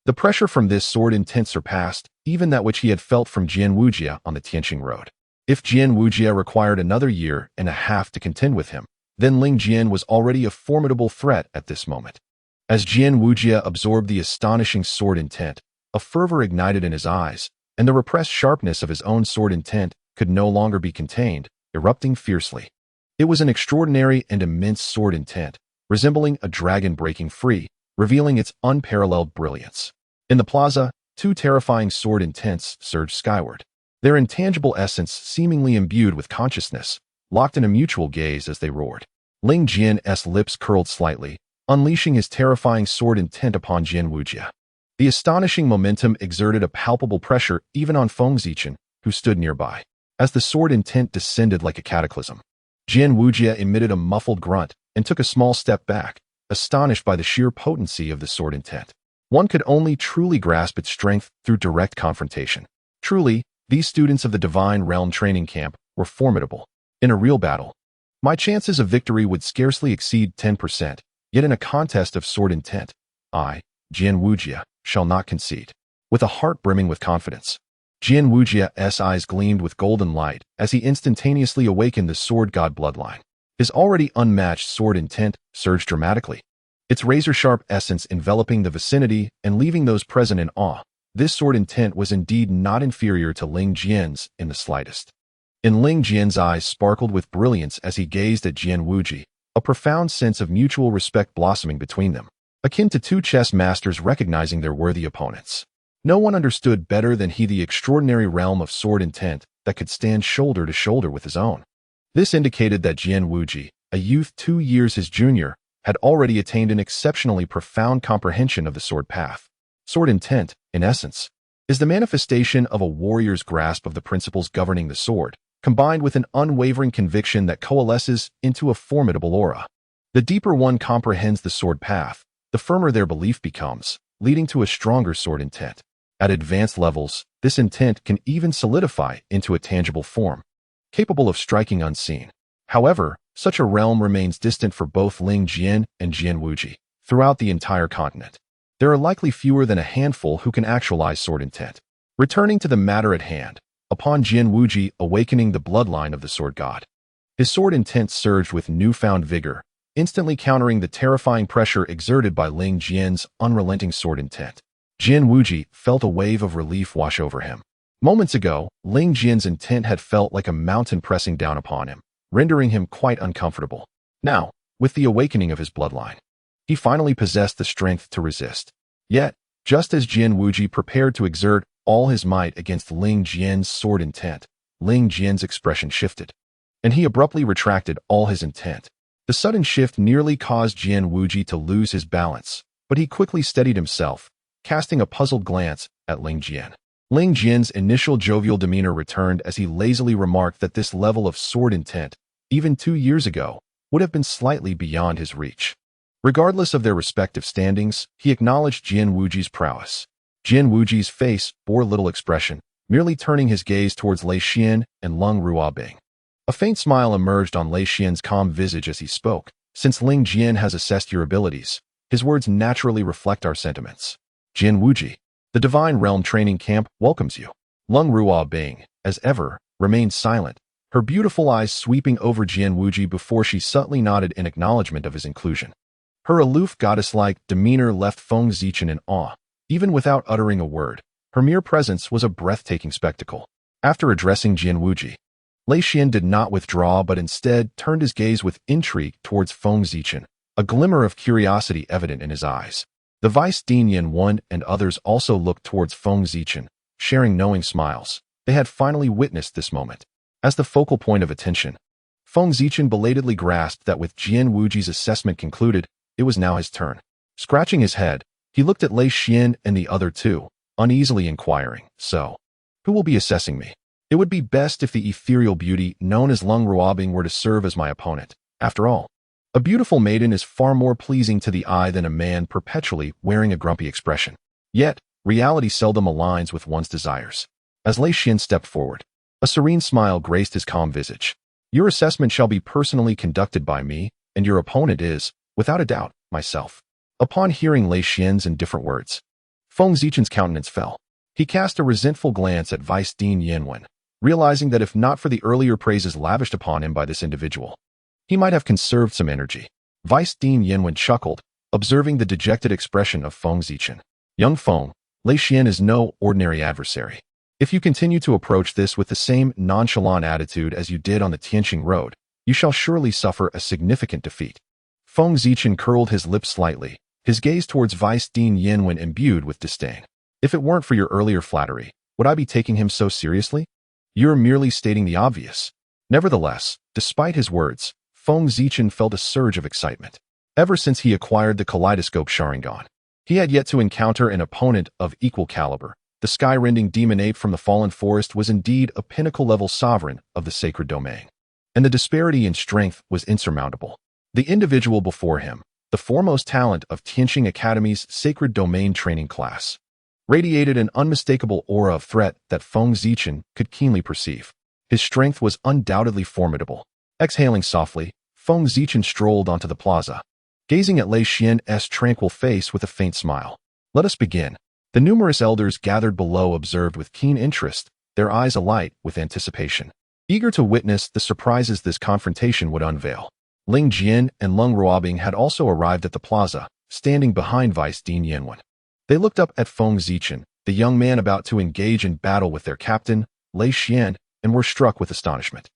The pressure from this sword intent surpassed even that which he had felt from Jian Wujie on the Tianqing Road. If Jian Wujie required another year and a half to contend with him, then Ling Jian was already a formidable threat at this moment. As Jian Wujie absorbed the astonishing sword intent, a fervor ignited in his eyes, and the repressed sharpness of his own sword intent could no longer be contained, erupting fiercely. It was an extraordinary and immense sword intent, resembling a dragon breaking free, revealing its unparalleled brilliance. In the plaza, two terrifying sword intents surged skyward, their intangible essence seemingly imbued with consciousness, locked in a mutual gaze as they roared. Ling Jian's lips curled slightly, unleashing his terrifying sword intent upon Jian Wujie. The astonishing momentum exerted a palpable pressure even on Feng Zichen, who stood nearby. As the sword intent descended like a cataclysm, Jian Wujie emitted a muffled grunt and took a small step back, astonished by the sheer potency of the sword intent. One could only truly grasp its strength through direct confrontation. Truly, these students of the Divine Realm training camp were formidable. In a real battle, my chances of victory would scarcely exceed 10%, yet in a contest of sword intent, I, Jian Wujie, shall not concede. With a heart brimming with confidence, Jian Wujie's eyes gleamed with golden light as he instantaneously awakened the sword god bloodline. His already unmatched sword intent surged dramatically, its razor-sharp essence enveloping the vicinity and leaving those present in awe. This sword intent was indeed not inferior to Ling Jian's in the slightest. In Ling Jian's eyes sparkled with brilliance as he gazed at Jian Wujie, a profound sense of mutual respect blossoming between them, akin to two chess masters recognizing their worthy opponents. No one understood better than he the extraordinary realm of sword intent that could stand shoulder to shoulder with his own. This indicated that Jian Wujie, a youth 2 years his junior, had already attained an exceptionally profound comprehension of the sword path. Sword intent, in essence, is the manifestation of a warrior's grasp of the principles governing the sword, combined with an unwavering conviction that coalesces into a formidable aura. The deeper one comprehends the sword path, the firmer their belief becomes, leading to a stronger sword intent. At advanced levels, this intent can even solidify into a tangible form, capable of striking unseen. However, such a realm remains distant for both Ling Jian and Jian Wujie. Throughout the entire continent, there are likely fewer than a handful who can actualize sword intent. Returning to the matter at hand, upon Jian Wujie awakening the bloodline of the sword god, his sword intent surged with newfound vigor, instantly countering the terrifying pressure exerted by Ling Jian's unrelenting sword intent. Jian Wujie felt a wave of relief wash over him. Moments ago, Ling Jian's intent had felt like a mountain pressing down upon him, rendering him quite uncomfortable. Now, with the awakening of his bloodline, he finally possessed the strength to resist. Yet, just as Jian Wuji prepared to exert all his might against Ling Jian's sword intent, Ling Jian's expression shifted, and he abruptly retracted all his intent. The sudden shift nearly caused Jian Wuji to lose his balance, but he quickly steadied himself, casting a puzzled glance at Ling Jian. Ling Jian's initial jovial demeanor returned as he lazily remarked that this level of sword intent, even 2 years ago, would have been slightly beyond his reach. Regardless of their respective standings, he acknowledged Jian Wuji's prowess. Jian Wuji's face bore little expression, merely turning his gaze towards Lei Xian and Lung Ruobing. A faint smile emerged on Lei Xian's calm visage as he spoke. Since Ling Jian has assessed your abilities, his words naturally reflect our sentiments. Jian Wuji, the Divine Realm Training Camp welcomes you. Lung Ruobing, as ever, remained silent, her beautiful eyes sweeping over Jian Wuji before she subtly nodded in acknowledgement of his inclusion. Her aloof goddess-like demeanor left Feng Zichen in awe. Even without uttering a word, her mere presence was a breathtaking spectacle. After addressing Jian Wuji, Lei Xian did not withdraw but instead turned his gaze with intrigue towards Feng Zichen, a glimmer of curiosity evident in his eyes. The Vice Dean Yan Wen and others also looked towards Feng Zichen, sharing knowing smiles. They had finally witnessed this moment. As the focal point of attention, Feng Zichen belatedly grasped that with Jian Wuji's assessment concluded, it was now his turn. Scratching his head, he looked at Lei Xian and the other two, uneasily inquiring, "So, who will be assessing me?" It would be best if the ethereal beauty known as Lung Ruobing were to serve as my opponent. After all, a beautiful maiden is far more pleasing to the eye than a man perpetually wearing a grumpy expression. Yet, reality seldom aligns with one's desires. As Lei Xian stepped forward, a serene smile graced his calm visage. Your assessment shall be personally conducted by me, and your opponent is, without a doubt, myself. Upon hearing Lei Xian's indifferent words, Feng Zichen's countenance fell. He cast a resentful glance at Vice Dean Yan Wen, realizing that if not for the earlier praises lavished upon him by this individual, he might have conserved some energy. Vice Dean Yan Wen chuckled, observing the dejected expression of Feng Zichen. Young Feng, Lei Xian is no ordinary adversary. If you continue to approach this with the same nonchalant attitude as you did on the Tianqing Road, you shall surely suffer a significant defeat. Feng Zichen curled his lips slightly, his gaze towards Vice Dean Yan Wen imbued with disdain. If it weren't for your earlier flattery, would I be taking him so seriously? You're merely stating the obvious. Nevertheless, despite his words, Feng Zichen felt a surge of excitement. Ever since he acquired the Kaleidoscope Sharingan, he had yet to encounter an opponent of equal caliber. The sky-rending demon ape from the fallen forest was indeed a pinnacle-level sovereign of the sacred domain, and the disparity in strength was insurmountable. The individual before him, the foremost talent of Tianqing Academy's sacred domain training class, radiated an unmistakable aura of threat that Feng Zichen could keenly perceive. His strength was undoubtedly formidable. Exhaling softly, Feng Zichen strolled onto the plaza, gazing at Lei Xian's tranquil face with a faint smile. Let us begin. The numerous elders gathered below observed with keen interest, their eyes alight with anticipation, eager to witness the surprises this confrontation would unveil. Ling Jian and Lung Ruobing had also arrived at the plaza, standing behind Vice Dean Yan Wen. They looked up at Feng Zichen, the young man about to engage in battle with their captain, Lei Xian, and were struck with astonishment.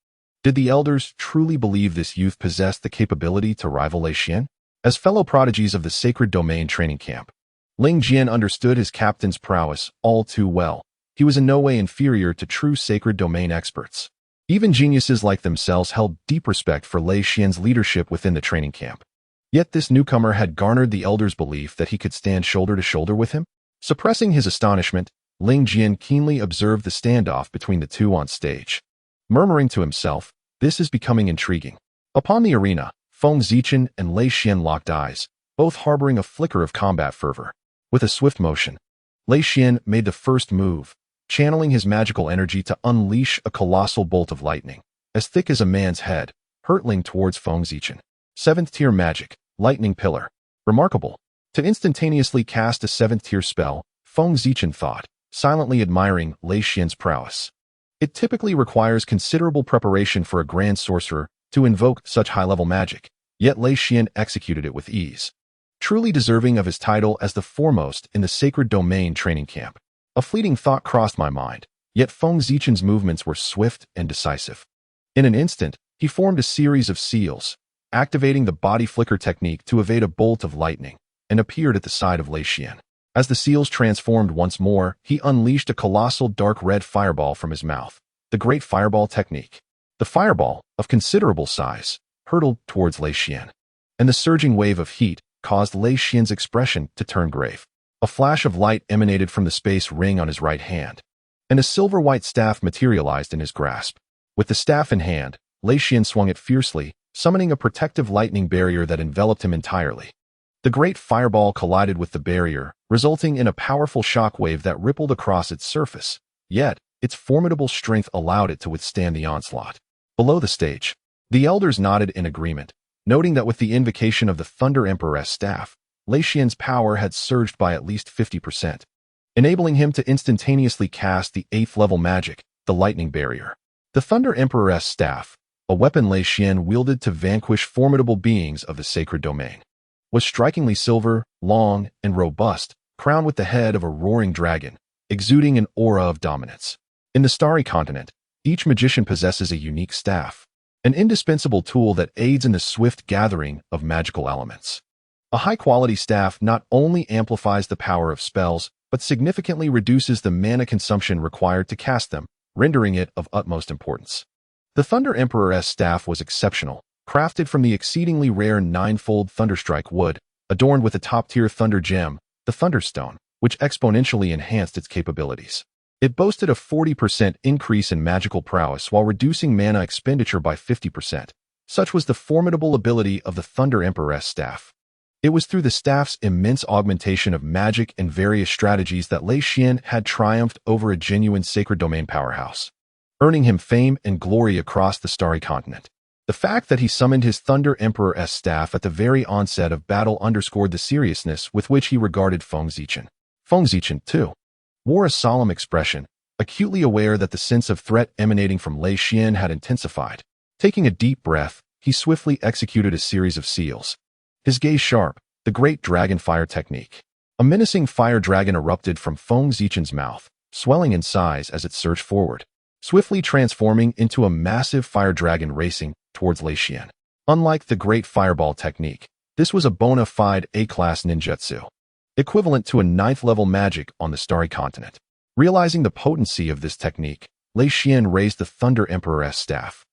Did the elders truly believe this youth possessed the capability to rival Lei Xian? As fellow prodigies of the Sacred Domain training camp, Ling Jian understood his captain's prowess all too well. He was in no way inferior to true Sacred Domain experts. Even geniuses like themselves held deep respect for Lei Xian's leadership within the training camp. Yet this newcomer had garnered the elders' belief that he could stand shoulder to shoulder with him. Suppressing his astonishment, Ling Jian keenly observed the standoff between the two on stage. Murmuring to himself, this is becoming intriguing. Upon the arena, Feng Zichen and Lei Xian locked eyes, both harboring a flicker of combat fervor. With a swift motion, Lei Xian made the first move, channeling his magical energy to unleash a colossal bolt of lightning, as thick as a man's head, hurtling towards Feng Zichen. 7th-tier magic, lightning pillar. Remarkable. To instantaneously cast a 7th-tier spell, Feng Zichen thought, silently admiring Lei Xian's prowess. It typically requires considerable preparation for a grand sorcerer to invoke such high-level magic, yet Lei Xian executed it with ease. Truly deserving of his title as the foremost in the Sacred Domain training camp. A fleeting thought crossed my mind. Yet Feng Zichen's movements were swift and decisive. In an instant, he formed a series of seals, activating the body flicker technique to evade a bolt of lightning, and appeared at the side of Lei Xian. As the seals transformed once more, he unleashed a colossal dark red fireball from his mouth, the Great Fireball technique. The fireball, of considerable size, hurtled towards Lei Xian, and the surging wave of heat caused Lei Xian's expression to turn grave. A flash of light emanated from the space ring on his right hand, and a silver-white staff materialized in his grasp. With the staff in hand, Lei Xian swung it fiercely, summoning a protective lightning barrier that enveloped him entirely. The great fireball collided with the barrier, resulting in a powerful shockwave that rippled across its surface. Yet, its formidable strength allowed it to withstand the onslaught. Below the stage, the elders nodded in agreement, noting that with the invocation of the Thunder Emperor's staff, Lei Xian's power had surged by at least 50%, enabling him to instantaneously cast the 8th level magic, the Lightning Barrier. The Thunder Emperor's staff, a weapon Lei Xian wielded to vanquish formidable beings of the sacred domain, was strikingly silver, long, and robust, crowned with the head of a roaring dragon, exuding an aura of dominance. In the Starry Continent, each magician possesses a unique staff, an indispensable tool that aids in the swift gathering of magical elements. A high-quality staff not only amplifies the power of spells, but significantly reduces the mana consumption required to cast them, rendering it of utmost importance. The Thunder Emperor's staff was exceptional, crafted from the exceedingly rare 9-fold Thunderstrike wood, adorned with a top-tier thunder gem, the Thunderstone, which exponentially enhanced its capabilities. It boasted a 40% increase in magical prowess while reducing mana expenditure by 50%. Such was the formidable ability of the Thunder Emperor's staff. It was through the staff's immense augmentation of magic and various strategies that Lei Xian had triumphed over a genuine sacred domain powerhouse, earning him fame and glory across the Starry Continent. The fact that he summoned his Thunder Emperor's staff at the very onset of battle underscored the seriousness with which he regarded Feng Zichen. Feng Zichen, too, wore a solemn expression, acutely aware that the sense of threat emanating from Lei Xian had intensified. Taking a deep breath, he swiftly executed a series of seals. His gaze sharp, the Great Dragon Fire technique. A menacing fire dragon erupted from Feng Zichen's mouth, swelling in size as it surged forward, swiftly transforming into a massive fire dragon racing towards Lei Xian. Unlike the Great Fireball technique, this was a bona fide A-class ninjutsu, equivalent to a 9th-level magic on the Starry Continent. Realizing the potency of this technique, Lei Xian raised the Thunder Emperor's staff,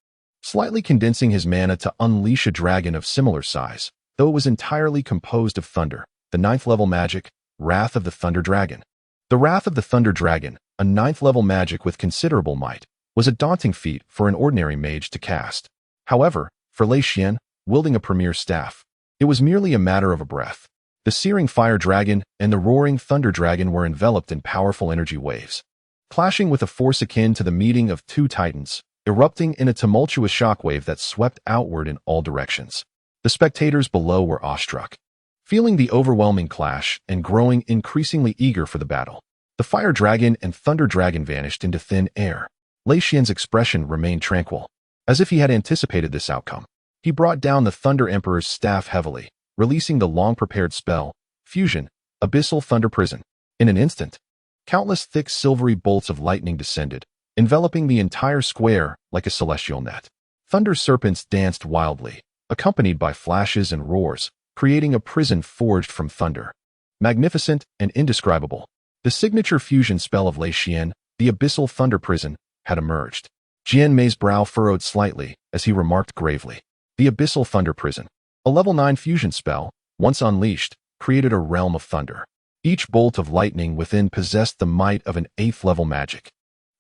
slightly condensing his mana to unleash a dragon of similar size, though it was entirely composed of thunder. The 9th-level magic, Wrath of the Thunder Dragon. The Wrath of the Thunder Dragon, a 9th-level magic with considerable might, was a daunting feat for an ordinary mage to cast. However, for Lei Xian, wielding a premier staff, it was merely a matter of a breath. The searing fire dragon and the roaring thunder dragon were enveloped in powerful energy waves, clashing with a force akin to the meeting of two titans, erupting in a tumultuous shockwave that swept outward in all directions. The spectators below were awestruck, feeling the overwhelming clash and growing increasingly eager for the battle. The fire dragon and thunder dragon vanished into thin air. Lei Xian's expression remained tranquil, as if he had anticipated this outcome. He brought down the Thunder Emperor's staff heavily, releasing the long-prepared spell, Fusion, Abyssal Thunder Prison. In an instant, countless thick silvery bolts of lightning descended, enveloping the entire square like a celestial net. Thunder serpents danced wildly, accompanied by flashes and roars, creating a prison forged from thunder. Magnificent and indescribable, the signature fusion spell of Lei Xian, the Abyssal Thunder Prison, had emerged. Jian Mei's brow furrowed slightly as he remarked gravely, the Abyssal Thunder Prison, a level 9 fusion spell, once unleashed, created a realm of thunder. Each bolt of lightning within possessed the might of an 8th level magic,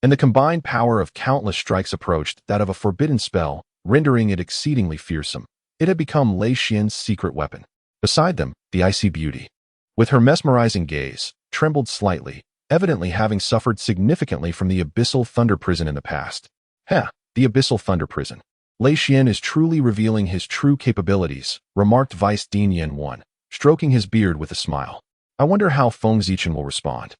and the combined power of countless strikes approached that of a forbidden spell, rendering it exceedingly fearsome. It had become Lei Xian's secret weapon. Beside them, the icy beauty, with her mesmerizing gaze, trembled slightly, evidently having suffered significantly from the Abyssal Thunder Prison in the past. The Abyssal Thunder Prison. Lei Xian is truly revealing his true capabilities, remarked Vice Dean Yen 1, stroking his beard with a smile. I wonder how Feng Zichen will respond.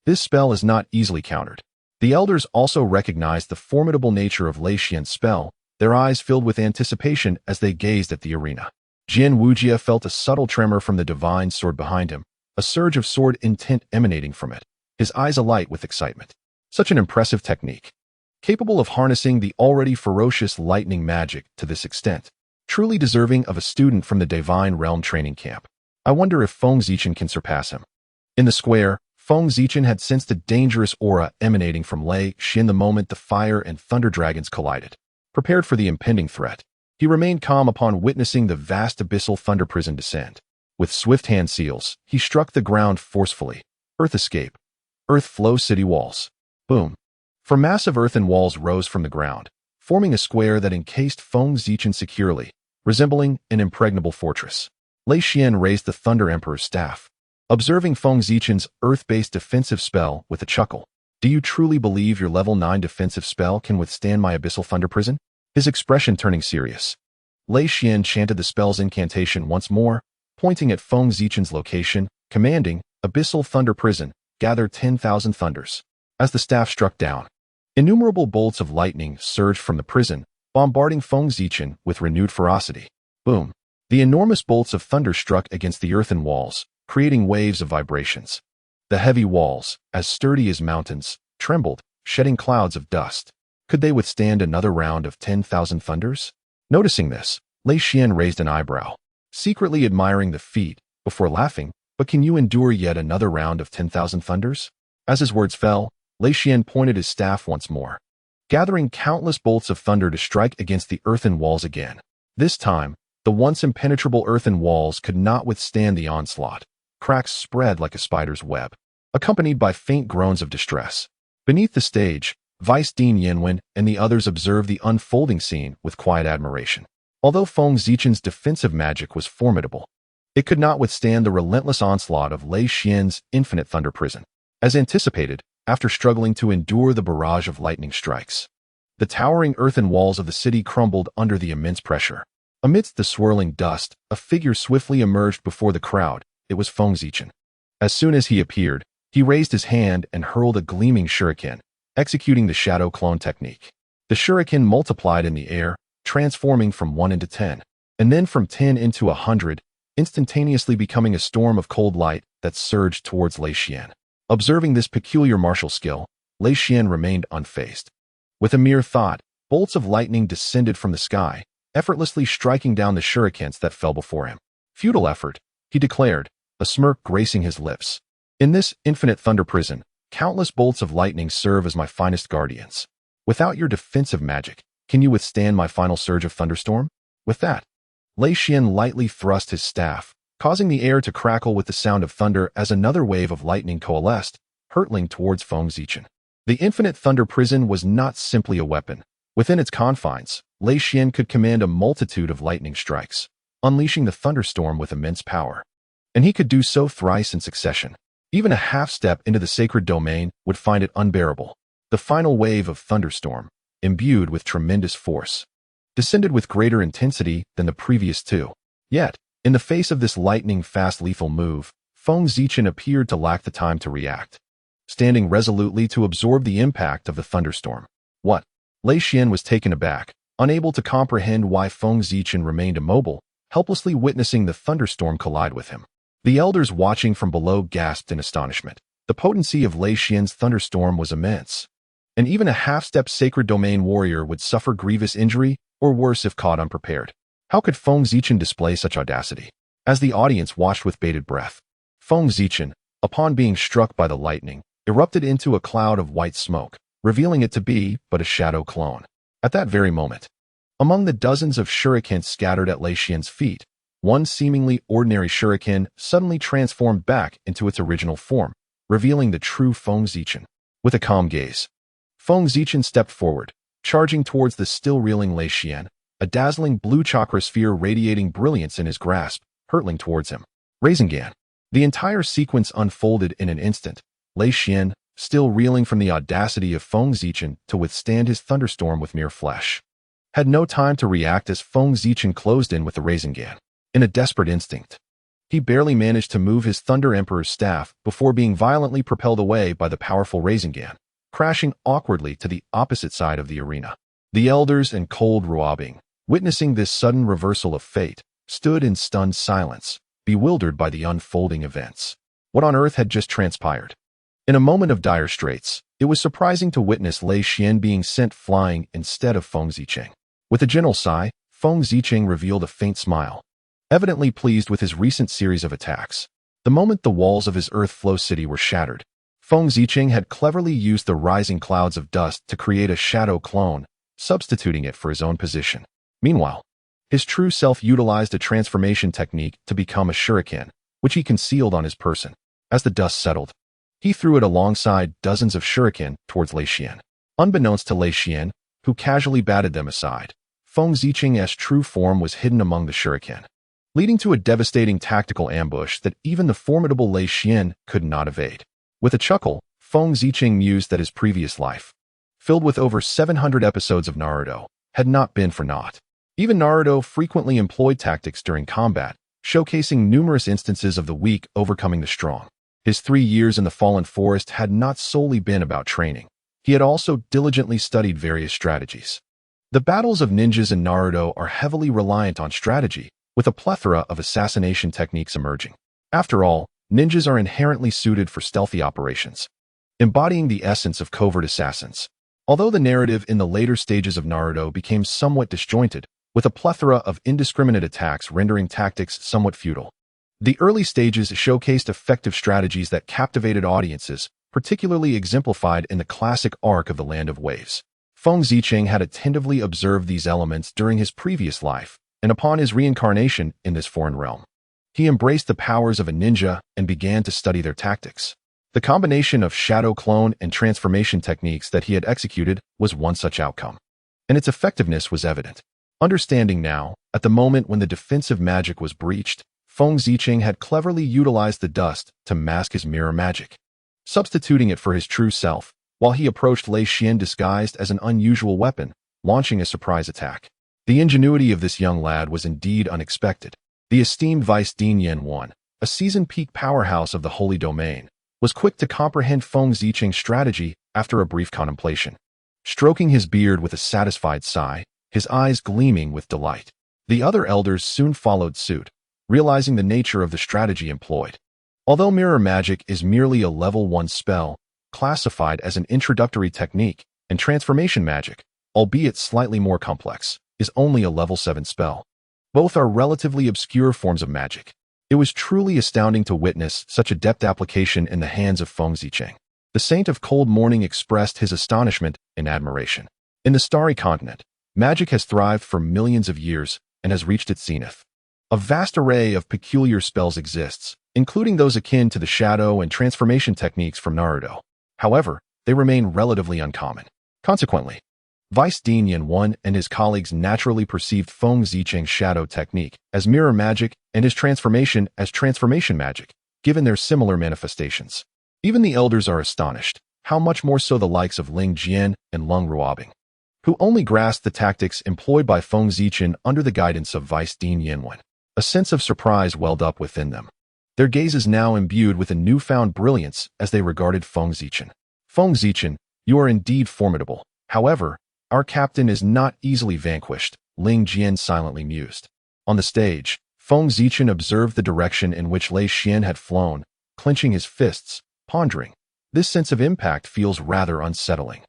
This spell is not easily countered. The elders also recognized the formidable nature of Lei Xian's spell, their eyes filled with anticipation as they gazed at the arena. Jian Wujia felt a subtle tremor from the divine sword behind him, a surge of sword intent emanating from it, his eyes alight with excitement. Such an impressive technique, capable of harnessing the already ferocious lightning magic to this extent, truly deserving of a student from the Divine Realm training camp. I wonder if Feng Zichen can surpass him. In the square, Feng Zichen had sensed a dangerous aura emanating from Lei Xin the moment the fire and thunder dragons collided. Prepared for the impending threat, he remained calm upon witnessing the vast abyssal thunder prison descend. With swift hand seals, he struck the ground forcefully. Earth escape. Earth flow city walls. Boom. For massive earthen walls rose from the ground, forming a square that encased Feng Zichen securely, resembling an impregnable fortress. Lei Xian raised the Thunder Emperor's staff, observing Feng Zichen's earth-based defensive spell with a chuckle. Do you truly believe your level 9 defensive spell can withstand my abyssal thunder prison? His expression turning serious. Lei Xian chanted the spell's incantation once more, pointing at Feng Zichen's location, commanding, Abyssal Thunder Prison, gather 10,000 thunders. As the staff struck down, innumerable bolts of lightning surged from the prison, bombarding Feng Zichen with renewed ferocity. Boom. The enormous bolts of thunder struck against the earthen walls, creating waves of vibrations. The heavy walls, as sturdy as mountains, trembled, shedding clouds of dust. Could they withstand another round of 10,000 thunders? Noticing this, Lei Xian raised an eyebrow, secretly admiring the feat, before laughing, but can you endure yet another round of 10,000 thunders? As his words fell, Lei Xian pointed his staff once more, gathering countless bolts of thunder to strike against the earthen walls again. This time, the once impenetrable earthen walls could not withstand the onslaught. Cracks spread like a spider's web, accompanied by faint groans of distress. Beneath the stage, Vice Dean Yanwen and the others observed the unfolding scene with quiet admiration. Although Feng Zichen's defensive magic was formidable, it could not withstand the relentless onslaught of Lei Xian's infinite thunder prison. As anticipated, after struggling to endure the barrage of lightning strikes, the towering earthen walls of the city crumbled under the immense pressure. Amidst the swirling dust, a figure swiftly emerged before the crowd. It was Feng Zichen. As soon as he appeared, he raised his hand and hurled a gleaming shuriken, executing the shadow clone technique. The shuriken multiplied in the air, transforming from 1 into 10, and then from 10 into 100, instantaneously becoming a storm of cold light that surged towards Lei Xian. Observing this peculiar martial skill, Lei Xian remained unfazed. With a mere thought, bolts of lightning descended from the sky, effortlessly striking down the shurikens that fell before him. Futile effort, he declared, a smirk gracing his lips. In this infinite thunder prison, countless bolts of lightning serve as my finest guardians. Without your defensive magic, can you withstand my final surge of thunderstorm? With that, Lei Xian lightly thrust his staff, causing the air to crackle with the sound of thunder as another wave of lightning coalesced, hurtling towards Feng Zichen. The infinite thunder prison was not simply a weapon. Within its confines, Lei Xian could command a multitude of lightning strikes, unleashing the thunderstorm with immense power. And he could do so thrice in succession. Even a half step into the sacred domain would find it unbearable. The final wave of thunderstorm, imbued with tremendous force, descended with greater intensity than the previous two. Yet, in the face of this lightning-fast lethal move, Feng Zichen appeared to lack the time to react, standing resolutely to absorb the impact of the thunderstorm. What? Lei Xian was taken aback, unable to comprehend why Feng Zichen remained immobile, helplessly witnessing the thunderstorm collide with him. The elders watching from below gasped in astonishment. The potency of Lei Xian's thunderstorm was immense, and even a half-step sacred domain warrior would suffer grievous injury, or worse if caught unprepared. How could Feng Zichen display such audacity? As the audience watched with bated breath, Feng Zichen, upon being struck by the lightning, erupted into a cloud of white smoke, revealing it to be but a shadow clone. At that very moment, among the dozens of shurikens scattered at Lei Xian's feet, one seemingly ordinary shuriken suddenly transformed back into its original form, revealing the true Feng Zichen. With a calm gaze, Feng Zichen stepped forward, charging towards the still reeling Lei Xian, a dazzling blue chakra sphere radiating brilliance in his grasp, hurtling towards him. Rasengan. The entire sequence unfolded in an instant. Lei Xian, still reeling from the audacity of Feng Zichen to withstand his thunderstorm with mere flesh, had no time to react as Feng Zichen closed in with the Rasengan. In a desperate instinct, he barely managed to move his Thunder Emperor's staff before being violently propelled away by the powerful Rasengan, crashing awkwardly to the opposite side of the arena. The elders and cold Ruobing, witnessing this sudden reversal of fate, stood in stunned silence, bewildered by the unfolding events. What on earth had just transpired? In a moment of dire straits, it was surprising to witness Lei Xian being sent flying instead of Feng Zicheng. With a gentle sigh, Feng Zicheng revealed a faint smile, evidently pleased with his recent series of attacks. The moment the walls of his Earth Flow City were shattered, Feng Zicheng had cleverly used the rising clouds of dust to create a shadow clone, substituting it for his own position. Meanwhile, his true self utilized a transformation technique to become a shuriken, which he concealed on his person. As the dust settled, he threw it alongside dozens of shuriken towards Lei Xian. Unbeknownst to Lei Xian, who casually batted them aside, Feng Zicheng's true form was hidden among the shuriken, leading to a devastating tactical ambush that even the formidable Lei Xian could not evade. With a chuckle, Feng Zicheng mused that his previous life, filled with over 700 episodes of Naruto, had not been for naught. Even Naruto frequently employed tactics during combat, showcasing numerous instances of the weak overcoming the strong. His 3 years in the Fallen Forest had not solely been about training. He had also diligently studied various strategies. The battles of ninjas in Naruto are heavily reliant on strategy, with a plethora of assassination techniques emerging. After all, ninjas are inherently suited for stealthy operations, embodying the essence of covert assassins. Although the narrative in the later stages of Naruto became somewhat disjointed, with a plethora of indiscriminate attacks rendering tactics somewhat futile, the early stages showcased effective strategies that captivated audiences, particularly exemplified in the classic arc of the Land of Waves. Feng Zicheng had attentively observed these elements during his previous life, and upon his reincarnation in this foreign realm, he embraced the powers of a ninja and began to study their tactics. The combination of shadow clone and transformation techniques that he had executed was one such outcome, and its effectiveness was evident. Understanding now, at the moment when the defensive magic was breached, Feng Zicheng had cleverly utilized the dust to mask his mirror magic, substituting it for his true self, while he approached Lei Xian disguised as an unusual weapon, launching a surprise attack. The ingenuity of this young lad was indeed unexpected. The esteemed Vice Dean Yan Wan, a seasoned peak powerhouse of the Holy Domain, was quick to comprehend Feng Zicheng's strategy after a brief contemplation. Stroking his beard with a satisfied sigh, his eyes gleaming with delight, the other elders soon followed suit, realizing the nature of the strategy employed. Although mirror magic is merely a level 1 spell, classified as an introductory technique, and transformation magic, albeit slightly more complex, is only a level 7 spell. Both are relatively obscure forms of magic. It was truly astounding to witness such adept application in the hands of Feng Zicheng. The Saint of Cold Morning expressed his astonishment and admiration. In the Starry Continent, magic has thrived for millions of years and has reached its zenith. A vast array of peculiar spells exists, including those akin to the shadow and transformation techniques from Naruto. However, they remain relatively uncommon. Consequently, Vice Dean Yan Wan and his colleagues naturally perceived Feng Zicheng's shadow technique as mirror magic and his transformation as transformation magic, given their similar manifestations. Even the elders are astonished, how much more so the likes of Ling Jian and Lung Ruobing, who only grasped the tactics employed by Feng Zicheng under the guidance of Vice Dean Yan Wan. A sense of surprise welled up within them, their gazes now imbued with a newfound brilliance as they regarded Feng Zicheng. Feng Zicheng, you are indeed formidable. However, our captain is not easily vanquished, Ling Jian silently mused. On the stage, Feng Zicheng observed the direction in which Lei Xian had flown, clenching his fists, pondering. This sense of impact feels rather unsettling.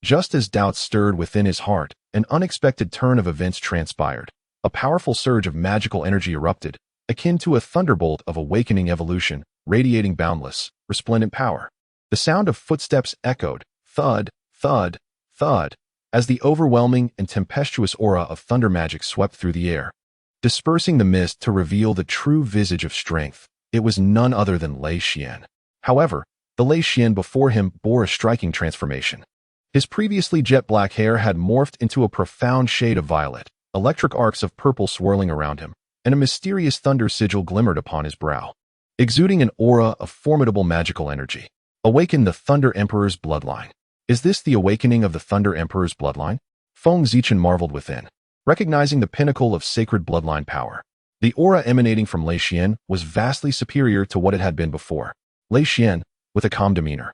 Just as doubts stirred within his heart, an unexpected turn of events transpired. A powerful surge of magical energy erupted, akin to a thunderbolt of awakening evolution, radiating boundless, resplendent power. The sound of footsteps echoed, thud, thud, thud, as the overwhelming and tempestuous aura of thunder magic swept through the air, dispersing the mist to reveal the true visage of strength. It was none other than Lei Xian. However, the Lei Xian before him bore a striking transformation. His previously jet-black hair had morphed into a profound shade of violet, electric arcs of purple swirling around him, and a mysterious thunder sigil glimmered upon his brow, exuding an aura of formidable magical energy. Awaken the Thunder Emperor's bloodline. Is this the awakening of the Thunder Emperor's bloodline? Feng Zicheng marveled within, recognizing the pinnacle of sacred bloodline power. The aura emanating from Lei Xian was vastly superior to what it had been before. Lei Xian, with a calm demeanor,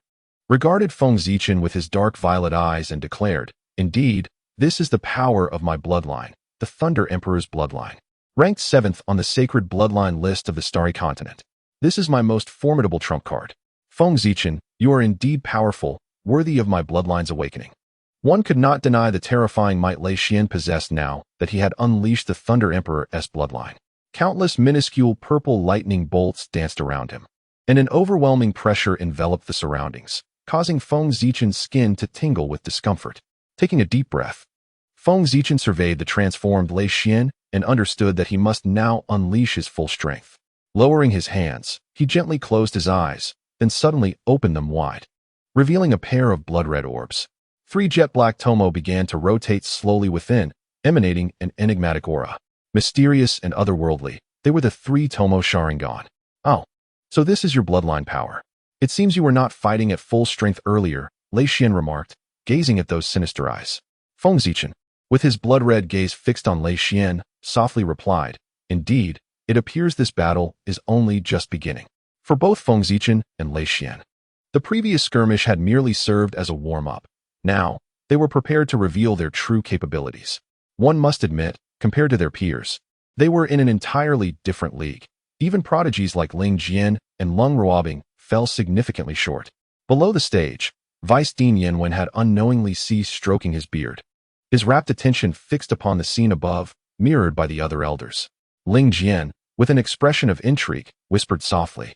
regarded Feng Zicheng with his dark violet eyes and declared, "Indeed, this is the power of my bloodline, the Thunder Emperor's bloodline. Ranked 7th on the sacred bloodline list of the Starry Continent. This is my most formidable trump card. Feng Zicheng, You are indeed powerful, worthy of my bloodline's awakening. One could not deny the terrifying might Lei Xian possessed now that he had unleashed the Thunder Emperor's bloodline. Countless minuscule purple lightning bolts danced around him, and an overwhelming pressure enveloped the surroundings, causing Feng Zichen's skin to tingle with discomfort. Taking a deep breath, Feng Zichen surveyed the transformed Lei Xian and understood that he must now unleash his full strength. Lowering his hands, he gently closed his eyes, then suddenly opened them wide, revealing a pair of blood-red orbs. 3 jet-black tomo began to rotate slowly within, emanating an enigmatic aura. Mysterious and otherworldly, they were the 3 tomo Sharingan. Oh, so this is your bloodline power. It seems you were not fighting at full strength earlier, Lei Xian remarked, gazing at those sinister eyes. Feng Zichen, with his blood-red gaze fixed on Lei Xian, softly replied, "Indeed, it appears this battle is only just beginning." For both Feng Zichen and Lei Xian, the previous skirmish had merely served as a warm-up. Now, they were prepared to reveal their true capabilities. One must admit, compared to their peers, they were in an entirely different league. Even prodigies like Ling Jian and Lung Ruobing fell significantly short. Below the stage, Vice Dean Yanwen had unknowingly ceased stroking his beard, his rapt attention fixed upon the scene above, mirrored by the other elders. Ling Jian, with an expression of intrigue, whispered softly,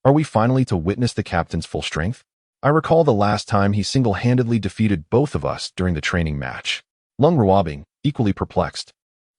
"Are we finally to witness the captain's full strength? I recall the last time he single-handedly defeated both of us during the training match." Lung Ruobing, equally perplexed,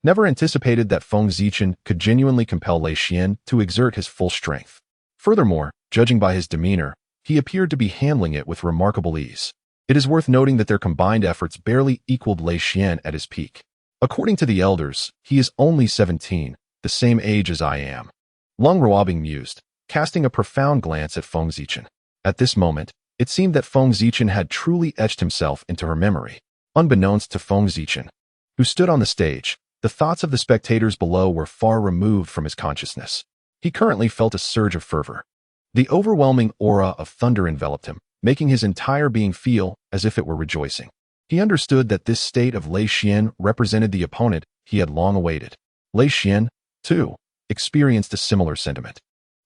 never anticipated that Feng Zichen could genuinely compel Lei Xian to exert his full strength. Furthermore, judging by his demeanor, he appeared to be handling it with remarkable ease. It is worth noting that their combined efforts barely equaled Lei Xian at his peak. According to the elders, he is only 17, the same age as I am. Lung Ruobing mused, casting a profound glance at Feng Zichen. At this moment, it seemed that Feng Zichen had truly etched himself into her memory. Unbeknownst to Feng Zichen, who stood on the stage, the thoughts of the spectators below were far removed from his consciousness. He currently felt a surge of fervor. The overwhelming aura of thunder enveloped him, making his entire being feel as if it were rejoicing. He understood that this state of Lei Xian represented the opponent he had long awaited. Lei Xian, too, experienced a similar sentiment.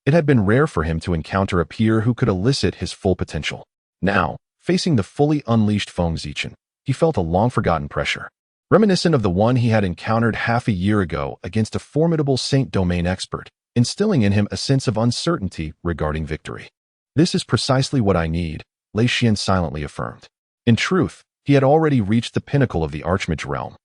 It had been rare for him to encounter a peer who could elicit his full potential. Now, facing the fully unleashed Feng Zichen, he felt a long-forgotten pressure, reminiscent of the one he had encountered half a year ago against a formidable Saint Domain expert, instilling in him a sense of uncertainty regarding victory. "This is precisely what I need," Lei Xian silently affirmed. In truth, he had already reached the pinnacle of the Archmage realm,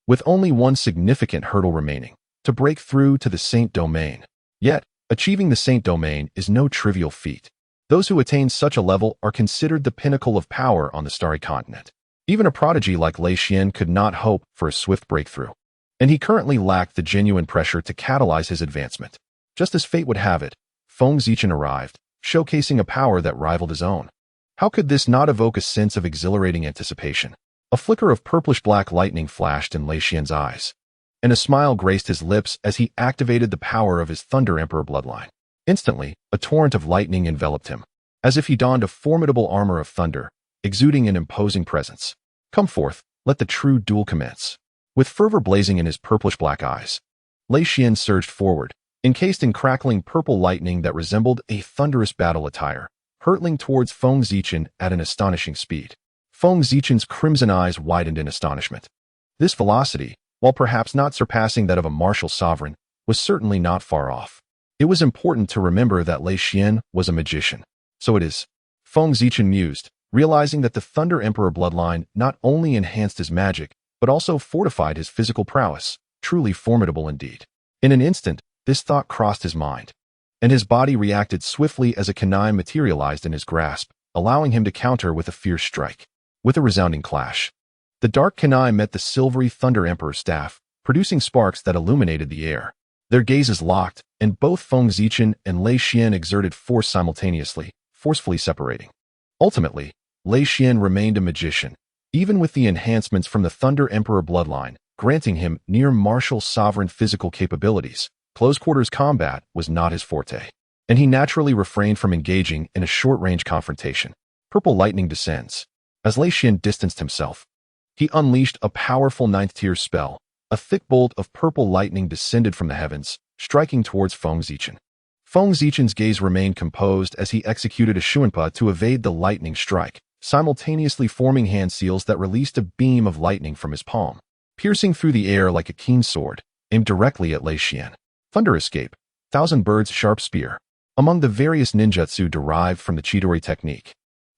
with only one significant hurdle remaining, to break through to the Saint Domain. Yet, achieving the Saint Domain is no trivial feat. Those who attain such a level are considered the pinnacle of power on the Starry Continent. Even a prodigy like Lei Xian could not hope for a swift breakthrough, and he currently lacked the genuine pressure to catalyze his advancement. Just as fate would have it, Feng Zichen arrived, showcasing a power that rivaled his own. How could this not evoke a sense of exhilarating anticipation? A flicker of purplish-black lightning flashed in Lei Xian's eyes, and a smile graced his lips as he activated the power of his Thunder Emperor bloodline. Instantly, a torrent of lightning enveloped him, as if he donned a formidable armor of thunder, exuding an imposing presence. "Come forth, let the true duel commence." With fervor blazing in his purplish-black eyes, Lei Xian surged forward, encased in crackling purple lightning that resembled a thunderous battle attire, hurtling towards Feng Zichen at an astonishing speed. Feng Zichen's crimson eyes widened in astonishment. This velocity, while perhaps not surpassing that of a martial sovereign, was certainly not far off. It was important to remember that Lei Xian was a magician. "So it is," Feng Zichen mused, realizing that the Thunder Emperor bloodline not only enhanced his magic, but also fortified his physical prowess. Truly formidable indeed. In an instant, this thought crossed his mind, and his body reacted swiftly as a kunai materialized in his grasp, allowing him to counter with a fierce strike. With a resounding clash, the dark kunai met the silvery Thunder Emperor staff, producing sparks that illuminated the air. Their gazes locked, and both Feng Zichen and Lei Xian exerted force simultaneously, forcefully separating. Ultimately, Lei Xian remained a magician, even with the enhancements from the Thunder Emperor bloodline, granting him near martial sovereign physical capabilities. Close-quarters combat was not his forte, and he naturally refrained from engaging in a short-range confrontation. Purple lightning descends. As Lei Xian distanced himself, he unleashed a powerful 9th-tier spell. A thick bolt of purple lightning descended from the heavens, striking towards Feng Zichen. Feng Zichen's gaze remained composed as he executed a shuanpa to evade the lightning strike, simultaneously forming hand seals that released a beam of lightning from his palm, piercing through the air like a keen sword, aimed directly at Lei Xian. Thunder Escape, Thousand Birds Sharp Spear. Among the various ninjutsu derived from the Chidori technique,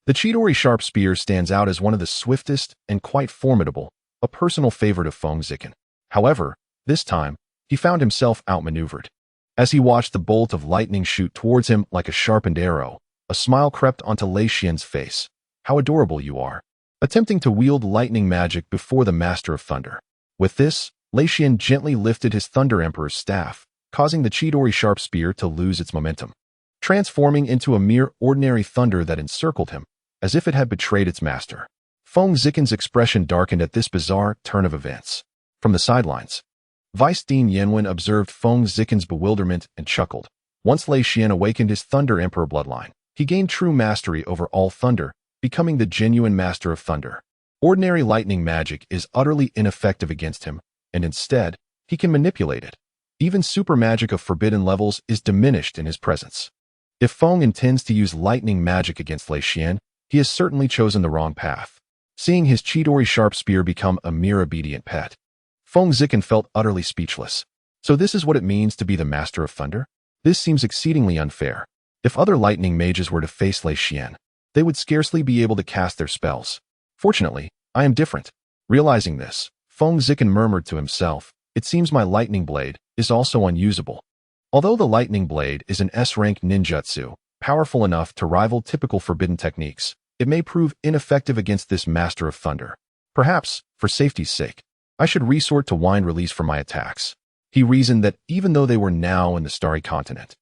the Chidori Sharp Spear stands out as one of the swiftest and quite formidable, a personal favorite of Feng Zichen. However, this time, he found himself outmaneuvered. As he watched the bolt of lightning shoot towards him like a sharpened arrow, a smile crept onto Lei Xian's face. How adorable you are. Attempting to wield lightning magic before the Master of Thunder. With this, Lei Xian gently lifted his Thunder Emperor's staff, causing the Chidori Sharp Spear to lose its momentum, transforming into a mere ordinary thunder that encircled him, as if it had betrayed its master. Feng Zichen's expression darkened at this bizarre turn of events. From the sidelines, Vice Dean Yanwen observed Feng Zichen's bewilderment and chuckled. Once Lei Xian awakened his Thunder Emperor bloodline, he gained true mastery over all thunder, becoming the genuine Master of Thunder. Ordinary lightning magic is utterly ineffective against him, and instead, he can manipulate it. Even super magic of forbidden levels is diminished in his presence. If Feng intends to use lightning magic against Lei Xian, he has certainly chosen the wrong path. Seeing his Chidori Sharp Spear become a mere obedient pet, Feng Zichen felt utterly speechless. So this is what it means to be the Master of Thunder? This seems exceedingly unfair. If other lightning mages were to face Lei Xian, they would scarcely be able to cast their spells. Fortunately, I am different. Realizing this, Feng Zichen murmured to himself, it seems my lightning blade is also unusable. Although the lightning blade is an S-rank ninjutsu, powerful enough to rival typical forbidden techniques, it may prove ineffective against this Master of Thunder. Perhaps, for safety's sake, I should resort to wind release for my attacks. He reasoned that even though they were now in the starry continent,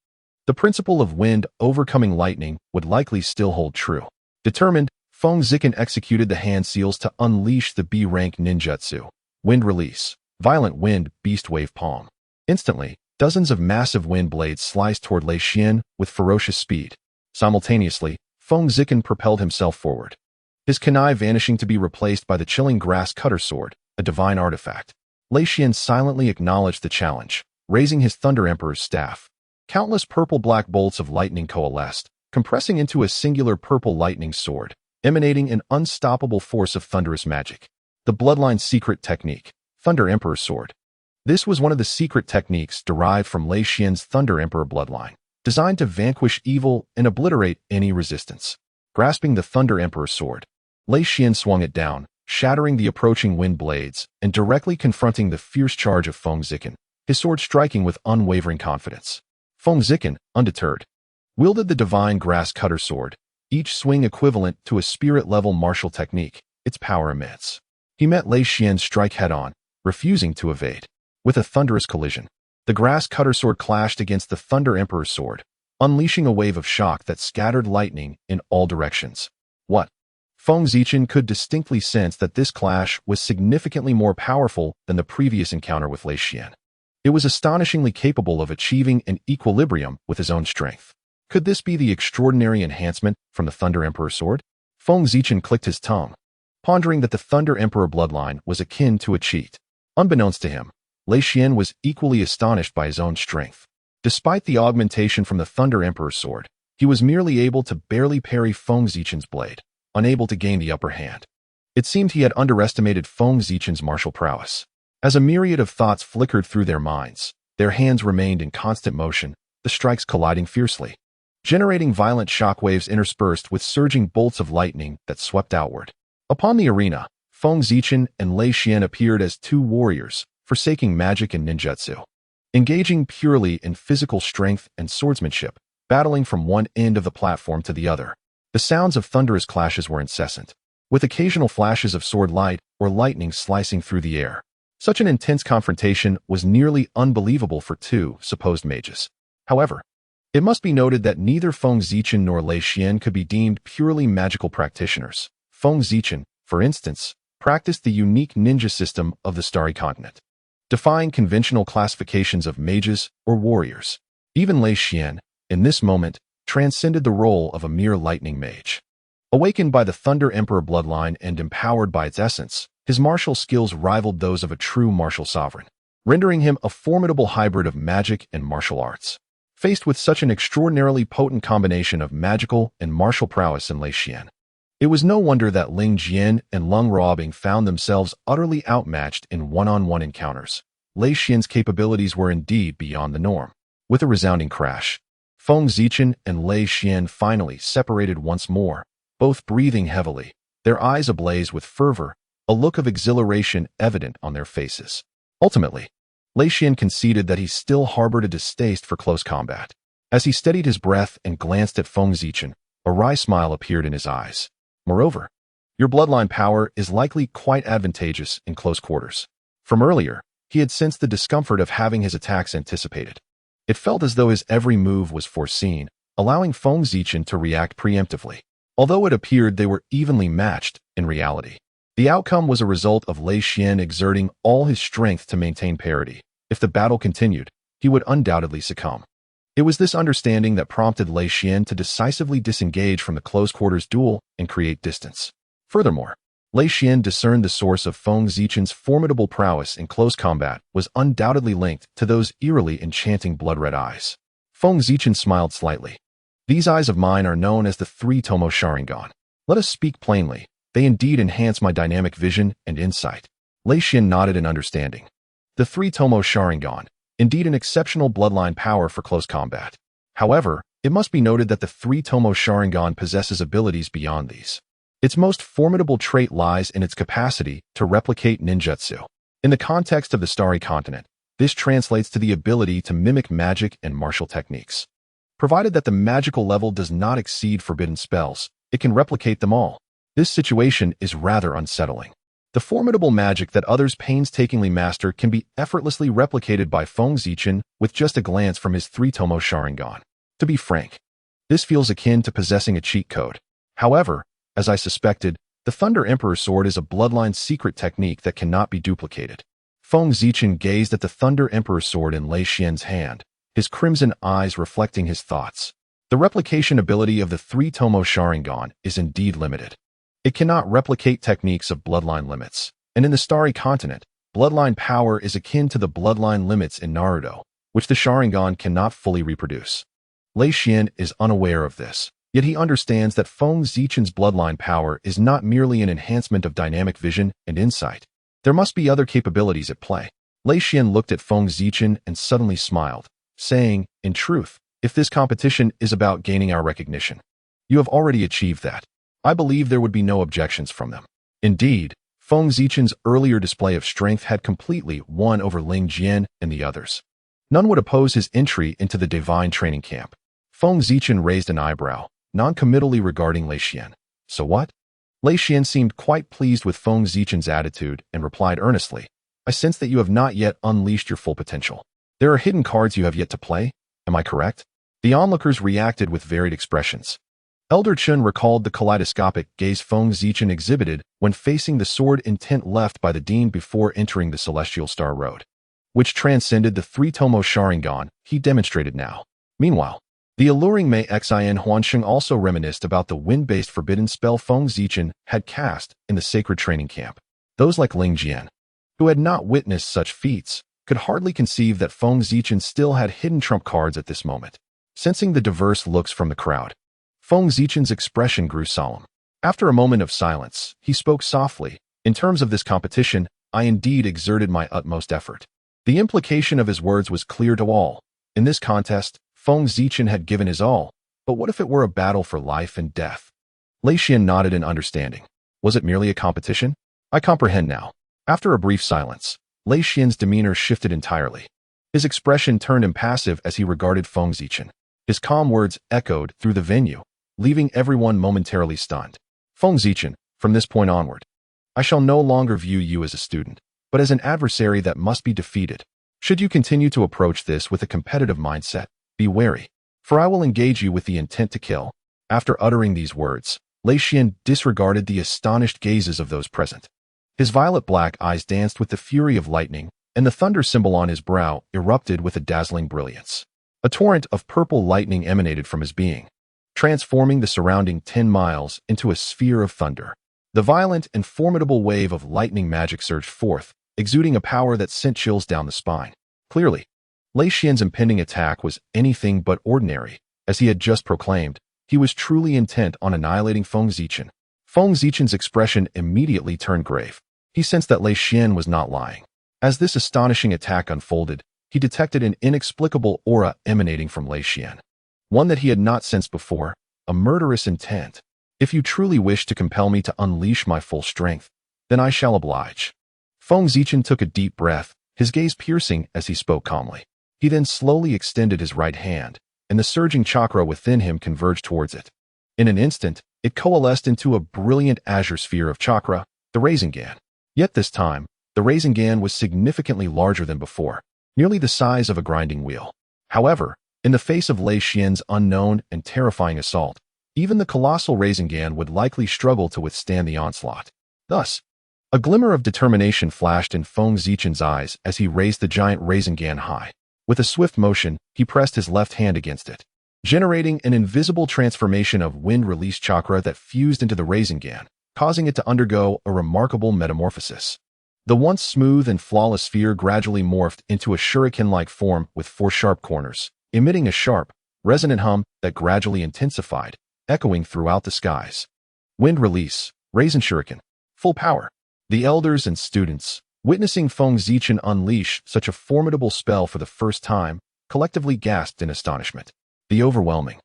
the principle of wind overcoming lightning would likely still hold true. Determined, Feng Zichen executed the hand seals to unleash the B-rank ninjutsu. Wind release, violent wind, beast wave palm. Instantly, dozens of massive wind blades sliced toward Lei Xian with ferocious speed. Simultaneously, Feng Zichen propelled himself forward, his kekkei vanishing to be replaced by the chilling grass cutter sword, a divine artifact. Lei Xian silently acknowledged the challenge, raising his Thunder Emperor's staff. Countless purple-black bolts of lightning coalesced, compressing into a singular purple lightning sword, emanating an unstoppable force of thunderous magic. The Bloodline secret technique, Thunder Emperor Sword. This was one of the secret techniques derived from Lei Xian's Thunder Emperor bloodline, designed to vanquish evil and obliterate any resistance. Grasping the Thunder Emperor Sword, Lei Xian swung it down, shattering the approaching wind blades and directly confronting the fierce charge of Feng Zichen, his sword striking with unwavering confidence. Feng Zichen, undeterred, wielded the divine grass cutter sword, each swing equivalent to a spirit-level martial technique, its power immense. He met Lei Xian's strike head-on, refusing to evade. With a thunderous collision, the grass cutter sword clashed against the Thunder Emperor's sword, unleashing a wave of shock that scattered lightning in all directions. What? Feng Zichen could distinctly sense that this clash was significantly more powerful than the previous encounter with Lei Xian. It was astonishingly capable of achieving an equilibrium with his own strength. Could this be the extraordinary enhancement from the Thunder Emperor sword? Feng Zichen clicked his tongue, pondering that the Thunder Emperor bloodline was akin to a cheat. Unbeknownst to him, Lei Xian was equally astonished by his own strength. Despite the augmentation from the Thunder Emperor sword, he was merely able to barely parry Feng Zichen's blade, unable to gain the upper hand. It seemed he had underestimated Feng Zichen's martial prowess. As a myriad of thoughts flickered through their minds, their hands remained in constant motion, the strikes colliding fiercely, generating violent shockwaves interspersed with surging bolts of lightning that swept outward. Upon the arena, Feng Zichen and Lei Xian appeared as two warriors, forsaking magic and ninjutsu, engaging purely in physical strength and swordsmanship, battling from one end of the platform to the other. The sounds of thunderous clashes were incessant, with occasional flashes of sword light or lightning slicing through the air. Such an intense confrontation was nearly unbelievable for two supposed mages. However, it must be noted that neither Feng Zichen nor Lei Xian could be deemed purely magical practitioners. Feng Zichen, for instance, practiced the unique ninja system of the Starry Continent, defying conventional classifications of mages or warriors. Even Lei Xian, in this moment, transcended the role of a mere lightning mage. Awakened by the Thunder Emperor bloodline and empowered by its essence, his martial skills rivaled those of a true martial sovereign, rendering him a formidable hybrid of magic and martial arts. faced with such an extraordinarily potent combination of magical and martial prowess in Lei Xian. It was no wonder that Ling Jian and Lung Ruobing found themselves utterly outmatched in one-on-one encounters. Lei Xian's capabilities were indeed beyond the norm. With a resounding crash, Feng Zichen and Lei Xian finally separated once more, both breathing heavily, their eyes ablaze with fervor, a look of exhilaration evident on their faces. Ultimately, Lei Xian conceded that he still harbored a distaste for close combat. As he steadied his breath and glanced at Feng Zichen, a wry smile appeared in his eyes. Moreover, your bloodline power is likely quite advantageous in close quarters. From earlier, he had sensed the discomfort of having his attacks anticipated. It felt as though his every move was foreseen, allowing Feng Zichen to react preemptively. Although it appeared they were evenly matched, in reality, the outcome was a result of Lei Xian exerting all his strength to maintain parity. If the battle continued, he would undoubtedly succumb. It was this understanding that prompted Lei Xian to decisively disengage from the close-quarters duel and create distance. Furthermore, Lei Xian discerned the source of Feng Zichen's formidable prowess in close combat was undoubtedly linked to those eerily enchanting blood-red eyes. Feng Zichen smiled slightly. These eyes of mine are known as the three-tomo Sharingan. Let us speak plainly. They indeed enhance my dynamic vision and insight. Lei Xian nodded in understanding. The three-tomo Sharingan, indeed an exceptional bloodline power for close combat. However, it must be noted that the three-tomo Sharingan possesses abilities beyond these. Its most formidable trait lies in its capacity to replicate ninjutsu. In the context of the Starry Continent, this translates to the ability to mimic magic and martial techniques. Provided that the magical level does not exceed forbidden spells, it can replicate them all. This situation is rather unsettling. The formidable magic that others painstakingly master can be effortlessly replicated by Feng Zichen with just a glance from his three-tomo Sharingan. To be frank, this feels akin to possessing a cheat code. However, as I suspected, the Thunder Emperor Sword is a bloodline secret technique that cannot be duplicated. Feng Zichen gazed at the Thunder Emperor Sword in Lei Xian's hand, his crimson eyes reflecting his thoughts. The replication ability of the three-tomo Sharingan is indeed limited. It cannot replicate techniques of bloodline limits, and in the Starry Continent, bloodline power is akin to the bloodline limits in Naruto, which the Sharingan cannot fully reproduce. Lei Xian is unaware of this, yet he understands that Feng Zichen's bloodline power is not merely an enhancement of dynamic vision and insight. There must be other capabilities at play. Lei Xian looked at Feng Zichen and suddenly smiled, saying, in truth, if this competition is about gaining our recognition, you have already achieved that. I believe there would be no objections from them. Indeed, Feng Zichen's earlier display of strength had completely won over Ling Jian and the others. None would oppose his entry into the divine training camp. Feng Zichen raised an eyebrow, non-committally regarding Lei Xian. So what? Lei Xian seemed quite pleased with Feng Zichen's attitude and replied earnestly, I sense that you have not yet unleashed your full potential. There are hidden cards you have yet to play, am I correct? The onlookers reacted with varied expressions. Elder Chun recalled the kaleidoscopic gaze Feng Zichen exhibited when facing the sword intent left by the dean before entering the Celestial Star Road, which transcended the three-tomo Sharingan he demonstrated now. Meanwhile, the alluring Mei Xin Huansheng also reminisced about the wind-based forbidden spell Feng Zichen had cast in the sacred training camp. Those like Ling Jian, who had not witnessed such feats, could hardly conceive that Feng Zichen still had hidden trump cards at this moment. Sensing the diverse looks from the crowd, Feng Zichen's expression grew solemn. After a moment of silence, he spoke softly, in terms of this competition, I indeed exerted my utmost effort. The implication of his words was clear to all. In this contest, Feng Zichen had given his all, but what if it were a battle for life and death? Lei Xian nodded in understanding. Was it merely a competition? I comprehend now. After a brief silence, Lei Xian's demeanor shifted entirely. His expression turned impassive as he regarded Feng Zichen. His calm words echoed through the venue, leaving everyone momentarily stunned. Feng Zichen, from this point onward, I shall no longer view you as a student, but as an adversary that must be defeated. Should you continue to approach this with a competitive mindset, be wary, for I will engage you with the intent to kill. After uttering these words, Lei Xian disregarded the astonished gazes of those present. His violet-black eyes danced with the fury of lightning, and the thunder symbol on his brow erupted with a dazzling brilliance. A torrent of purple lightning emanated from his being, transforming the surrounding 10 miles into a sphere of thunder. The violent and formidable wave of lightning magic surged forth, exuding a power that sent chills down the spine. Clearly, Lei Xian's impending attack was anything but ordinary. As he had just proclaimed, he was truly intent on annihilating Feng Zichen. Feng Zichen's expression immediately turned grave. He sensed that Lei Xian was not lying. As this astonishing attack unfolded, he detected an inexplicable aura emanating from Lei Xian. One that he had not sensed before, a murderous intent. If you truly wish to compel me to unleash my full strength, then I shall oblige. Feng Zichen took a deep breath, his gaze piercing as he spoke calmly. He then slowly extended his right hand, and the surging chakra within him converged towards it. In an instant, it coalesced into a brilliant azure sphere of chakra, the Rasengan. Yet this time, the Rasengan was significantly larger than before, nearly the size of a grinding wheel. However, in the face of Lei Xian's unknown and terrifying assault, even the colossal Rasengan would likely struggle to withstand the onslaught. Thus, a glimmer of determination flashed in Feng Zichen's eyes as he raised the giant Rasengan high. With a swift motion, he pressed his left hand against it, generating an invisible transformation of wind-release chakra that fused into the Rasengan, causing it to undergo a remarkable metamorphosis. The once smooth and flawless sphere gradually morphed into a shuriken-like form with 4 sharp corners, emitting a sharp, resonant hum that gradually intensified, echoing throughout the skies. Wind release, Rasen Shuriken, full power. The elders and students, witnessing Feng Zichen unleash such a formidable spell for the first time, collectively gasped in astonishment. The overwhelming,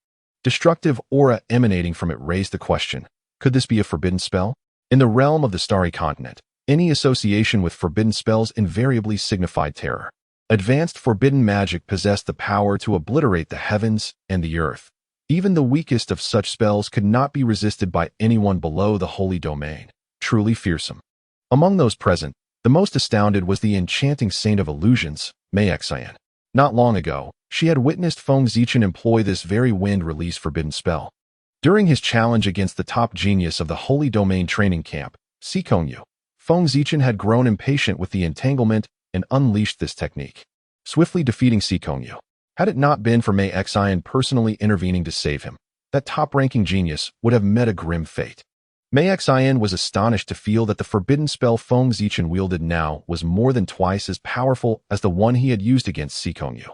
destructive aura emanating from it raised the question, could this be a forbidden spell? In the realm of the Starry Continent, any association with forbidden spells invariably signified terror. Advanced forbidden magic possessed the power to obliterate the heavens and the earth. Even the weakest of such spells could not be resisted by anyone below the holy domain. Truly fearsome. Among those present, the most astounded was the enchanting saint of illusions, Mei Xian. Not long ago, she had witnessed Feng Zichen employ this very wind-release forbidden spell. During his challenge against the top genius of the Holy Domain training camp, Sikongyu, Feng Zichen had grown impatient with the entanglement and unleashed this technique, swiftly defeating Sikongyu. Had it not been for Mei Xian personally intervening to save him, that top-ranking genius would have met a grim fate. Mei Xian was astonished to feel that the forbidden spell Feng Zichen wielded now was more than twice as powerful as the one he had used against Sikongyu.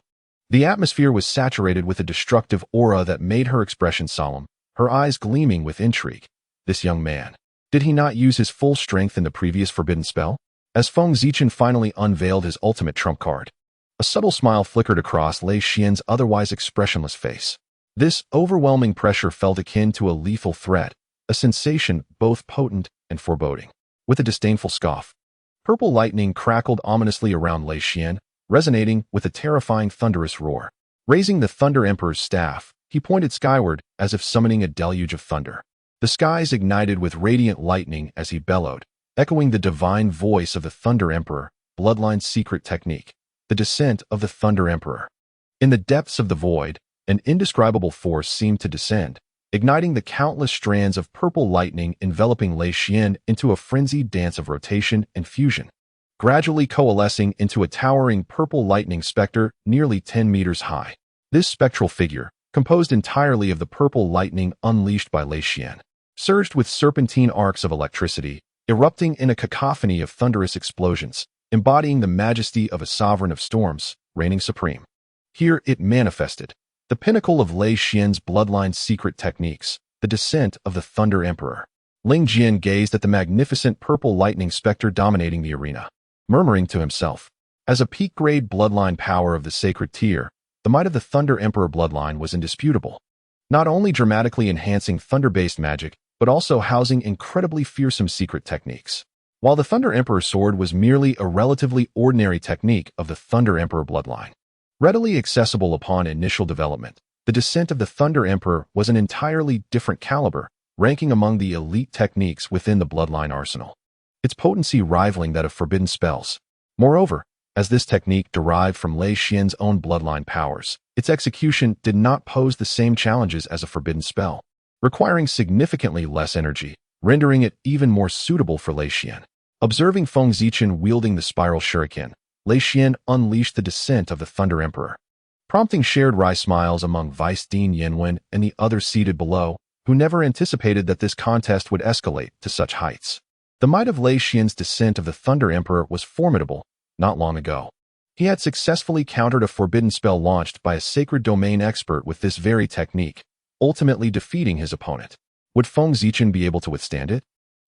The atmosphere was saturated with a destructive aura that made her expression solemn, her eyes gleaming with intrigue. This young man, did he not use his full strength in the previous forbidden spell? As Feng Zichen finally unveiled his ultimate trump card, a subtle smile flickered across Lei Xian's otherwise expressionless face. This overwhelming pressure felt akin to a lethal threat, a sensation both potent and foreboding. With a disdainful scoff, purple lightning crackled ominously around Lei Xian, resonating with a terrifying thunderous roar. Raising the Thunder Emperor's staff, he pointed skyward as if summoning a deluge of thunder. The skies ignited with radiant lightning as he bellowed, echoing the divine voice of the Thunder Emperor, Bloodline's secret technique, the descent of the Thunder Emperor. In the depths of the void, an indescribable force seemed to descend, igniting the countless strands of purple lightning enveloping Lei Xian into a frenzied dance of rotation and fusion, gradually coalescing into a towering purple lightning specter nearly 10 meters high. This spectral figure, composed entirely of the purple lightning unleashed by Lei Xian, surged with serpentine arcs of electricity, erupting in a cacophony of thunderous explosions, embodying the majesty of a sovereign of storms, reigning supreme. Here it manifested, the pinnacle of Lei Xian's bloodline's secret techniques, the descent of the Thunder Emperor. Ling Jian gazed at the magnificent purple lightning specter dominating the arena, murmuring to himself, as a peak-grade bloodline power of the sacred tier, the might of the Thunder Emperor bloodline was indisputable, not only dramatically enhancing thunder-based magic, but also housing incredibly fearsome secret techniques. While the Thunder Emperor sword was merely a relatively ordinary technique of the Thunder Emperor bloodline, readily accessible upon initial development, the descent of the Thunder Emperor was an entirely different caliber, ranking among the elite techniques within the bloodline arsenal, its potency rivaling that of forbidden spells. Moreover, as this technique derived from Lei Xian's own bloodline powers, its execution did not pose the same challenges as a forbidden spell, requiring significantly less energy, rendering it even more suitable for Lei Xian. Observing Feng Zichen wielding the spiral shuriken, Lei Xian unleashed the descent of the Thunder Emperor, prompting shared wry smiles among Vice Dean Yanwen and the others seated below, who never anticipated that this contest would escalate to such heights. The might of Lei Xian's descent of the Thunder Emperor was formidable. Not long ago, He had successfully countered a forbidden spell launched by a sacred domain expert with this very technique, ultimately defeating his opponent. Would Feng Zichen be able to withstand it?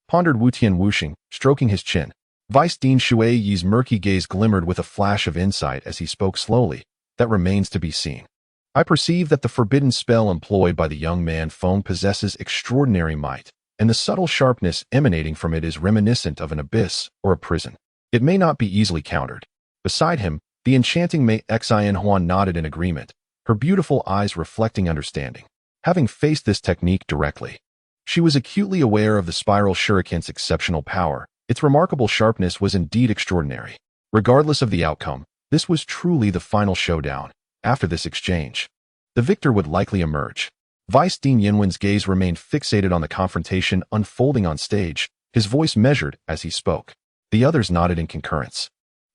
Pondered Wu Tian Wuxing, stroking his chin. Vice Dean Shui Yi's murky gaze glimmered with a flash of insight as he spoke slowly. That remains to be seen. I perceive that the forbidden spell employed by the young man Feng possesses extraordinary might, and the subtle sharpness emanating from it is reminiscent of an abyss or a prison. It may not be easily countered. Beside him, the enchanting Mei Xin Huan nodded in agreement, her beautiful eyes reflecting understanding. Having faced this technique directly, she was acutely aware of the spiral shuriken's exceptional power. Its remarkable sharpness was indeed extraordinary. Regardless of the outcome, this was truly the final showdown. After this exchange, the victor would likely emerge. Vice Dean Yinwen's gaze remained fixated on the confrontation unfolding on stage, his voice measured as he spoke. The others nodded in concurrence,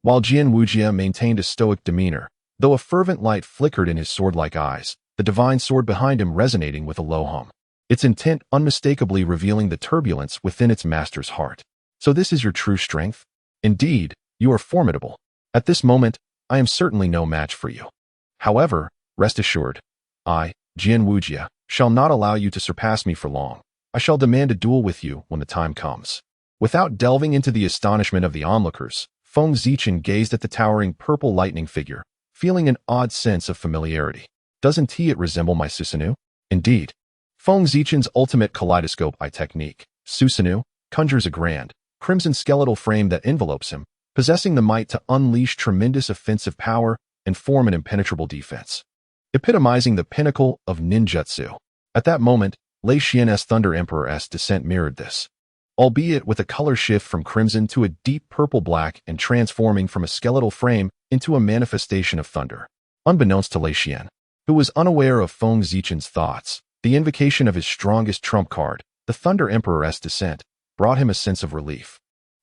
while Jian Wujia maintained a stoic demeanor, though a fervent light flickered in his sword-like eyes, the divine sword behind him resonating with a low hum, its intent unmistakably revealing the turbulence within its master's heart. So this is your true strength? Indeed, you are formidable. At this moment, I am certainly no match for you. However, rest assured, I, Jian Wujia, shall not allow you to surpass me for long. I shall demand a duel with you when the time comes. Without delving into the astonishment of the onlookers, Feng Zichen gazed at the towering purple lightning figure, feeling an odd sense of familiarity. Doesn't it resemble my Susanoo? Indeed. Feng Zichen's ultimate kaleidoscope eye technique, Susanoo, conjures a grand, crimson skeletal frame that envelopes him, possessing the might to unleash tremendous offensive power and form an impenetrable defense, epitomizing the pinnacle of ninjutsu. At that moment, Lei Xian's Thunder Emperor's descent mirrored this, albeit with a color shift from crimson to a deep purple-black and transforming from a skeletal frame into a manifestation of thunder. Unbeknownst to Lei Xian, who was unaware of Feng Zichen's thoughts, the invocation of his strongest trump card, the Thunder Emperor's descent, brought him a sense of relief.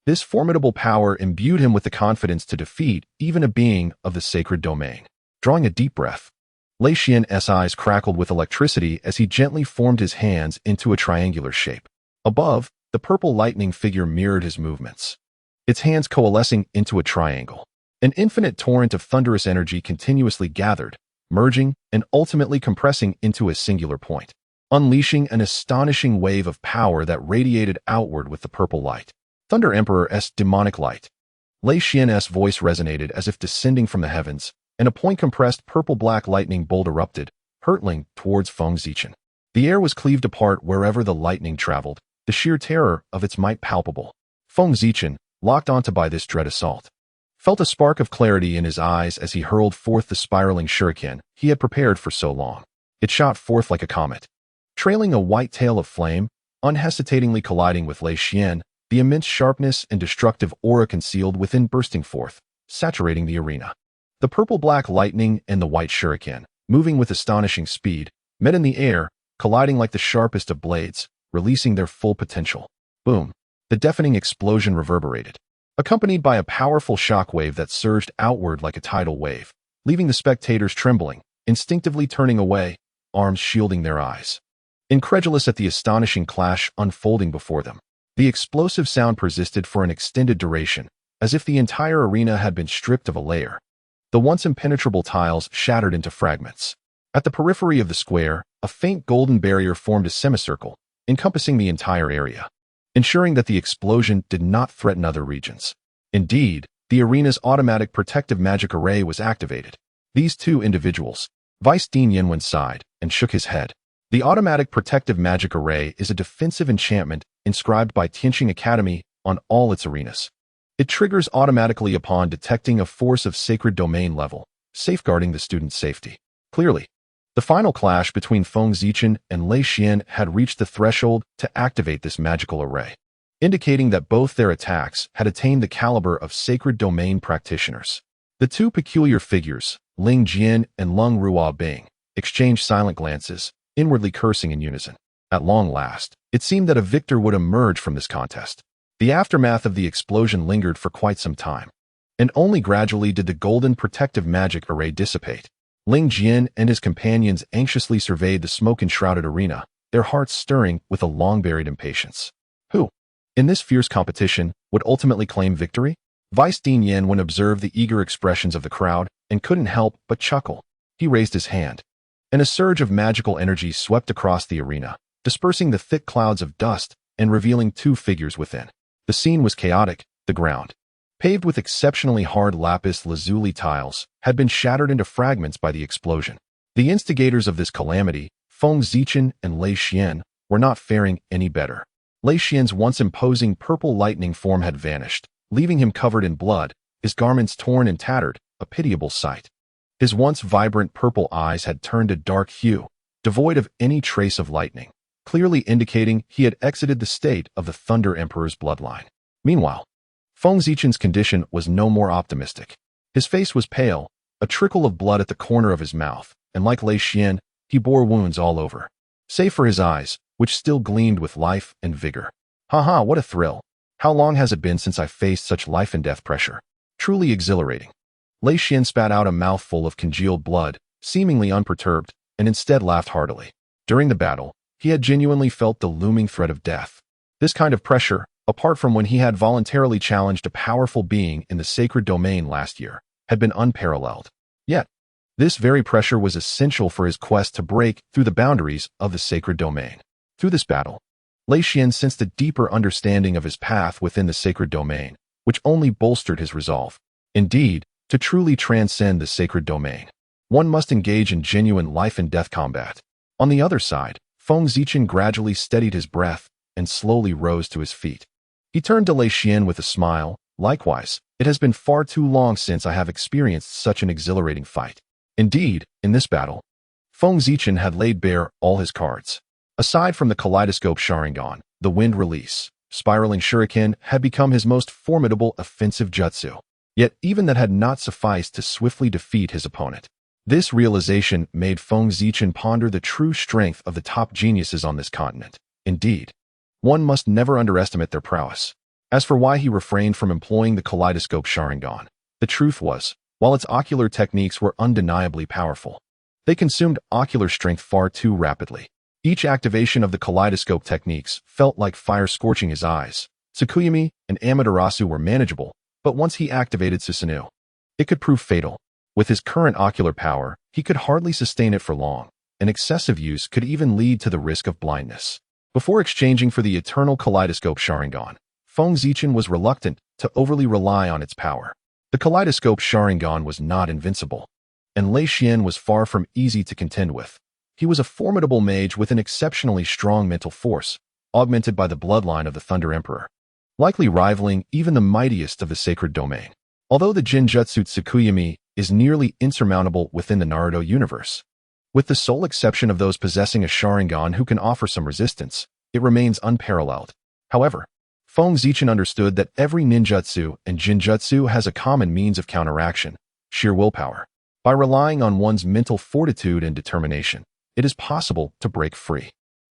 This formidable power imbued him with the confidence to defeat even a being of the sacred domain. Drawing a deep breath, Lei Xian's eyes crackled with electricity as he gently formed his hands into a triangular shape. Above, the purple lightning figure mirrored his movements, its hands coalescing into a triangle. An infinite torrent of thunderous energy continuously gathered, merging and ultimately compressing into a singular point, unleashing an astonishing wave of power that radiated outward with the purple light. Thunder Emperor's demonic light. Lei Xian's voice resonated as if descending from the heavens, and a point-compressed purple-black lightning bolt erupted, hurtling towards Feng Zichen. The air was cleaved apart wherever the lightning traveled, the sheer terror of its might palpable. Feng Zichen, locked onto by this dread assault, felt a spark of clarity in his eyes as he hurled forth the spiraling shuriken he had prepared for so long. It shot forth like a comet, trailing a white tail of flame, unhesitatingly colliding with Lei Xian, the immense sharpness and destructive aura concealed within bursting forth, saturating the arena. The purple-black lightning and the white shuriken, moving with astonishing speed, met in the air, colliding like the sharpest of blades, releasing their full potential. Boom! The deafening explosion reverberated, accompanied by a powerful shockwave that surged outward like a tidal wave, leaving the spectators trembling, instinctively turning away, arms shielding their eyes, incredulous at the astonishing clash unfolding before them. The explosive sound persisted for an extended duration, as if the entire arena had been stripped of a layer. The once impenetrable tiles shattered into fragments. At the periphery of the square, a faint golden barrier formed a semicircle, encompassing the entire area, ensuring that the explosion did not threaten other regions. Indeed, the arena's automatic protective magic array was activated. These two individuals, Vice Dean Yinwen sighed and shook his head. The automatic protective magic array is a defensive enchantment inscribed by Tianqing Academy on all its arenas. It triggers automatically upon detecting a force of sacred domain level, safeguarding the student's safety. Clearly, the final clash between Feng Zichen and Lei Xian had reached the threshold to activate this magical array, indicating that both their attacks had attained the caliber of sacred domain practitioners. The two peculiar figures, Ling Jian and Lung Ruo Bing, exchanged silent glances, inwardly cursing in unison. At long last, it seemed that a victor would emerge from this contest. The aftermath of the explosion lingered for quite some time, and only gradually did the golden protective magic array dissipate. Ling Jian and his companions anxiously surveyed the smoke-enshrouded arena, their hearts stirring with a long-buried impatience. Who, in this fierce competition, would ultimately claim victory? Vice Dean Yen observed the eager expressions of the crowd and couldn't help but chuckle. He raised his hand, and a surge of magical energy swept across the arena, dispersing the thick clouds of dust and revealing two figures within. The scene was chaotic. The ground, paved with exceptionally hard lapis lazuli tiles, had been shattered into fragments by the explosion. The instigators of this calamity, Feng Zichen and Lei Xian, were not faring any better. Lei Xian's once imposing purple lightning form had vanished, leaving him covered in blood, his garments torn and tattered, a pitiable sight. His once vibrant purple eyes had turned a dark hue, devoid of any trace of lightning, clearly indicating he had exited the state of the Thunder Emperor's bloodline. Meanwhile, Feng Zichen's condition was no more optimistic. His face was pale, a trickle of blood at the corner of his mouth, and like Lei Xian, he bore wounds all over, save for his eyes, which still gleamed with life and vigor. Haha, what a thrill. How long has it been since I faced such life and death pressure? Truly exhilarating. Lei Xian spat out a mouthful of congealed blood, seemingly unperturbed, and instead laughed heartily. During the battle, he had genuinely felt the looming threat of death. This kind of pressure, apart from when he had voluntarily challenged a powerful being in the sacred domain last year, had been unparalleled. Yet, this very pressure was essential for his quest to break through the boundaries of the sacred domain. Through this battle, Lei Xian sensed a deeper understanding of his path within the sacred domain, which only bolstered his resolve. Indeed, to truly transcend the sacred domain, one must engage in genuine life and death combat. On the other side, Feng Zichen gradually steadied his breath and slowly rose to his feet. He turned to Lei Xian with a smile. Likewise, it has been far too long since I have experienced such an exhilarating fight. Indeed, in this battle, Feng Zichen had laid bare all his cards. Aside from the kaleidoscope Sharingan, the wind release, spiraling shuriken had become his most formidable offensive jutsu. Yet even that had not sufficed to swiftly defeat his opponent. This realization made Feng Zichen ponder the true strength of the top geniuses on this continent. Indeed, one must never underestimate their prowess. As for why he refrained from employing the kaleidoscope Sharingan, the truth was, while its ocular techniques were undeniably powerful, they consumed ocular strength far too rapidly. Each activation of the kaleidoscope techniques felt like fire scorching his eyes. Tsukuyami and Amaterasu were manageable, but once he activated Susanoo, it could prove fatal. With his current ocular power, he could hardly sustain it for long, and excessive use could even lead to the risk of blindness. Before exchanging for the eternal kaleidoscope Sharingan, Feng Zichen was reluctant to overly rely on its power. The kaleidoscope Sharingan was not invincible, and Lei Xian was far from easy to contend with. He was a formidable mage with an exceptionally strong mental force, augmented by the bloodline of the Thunder Emperor, likely rivaling even the mightiest of the sacred domain. Although the genjutsu Tsukuyami is nearly insurmountable within the Naruto universe, with the sole exception of those possessing a Sharingan who can offer some resistance, it remains unparalleled. However, Feng Zichen understood that every ninjutsu and genjutsu has a common means of counteraction: sheer willpower. By relying on one's mental fortitude and determination, it is possible to break free.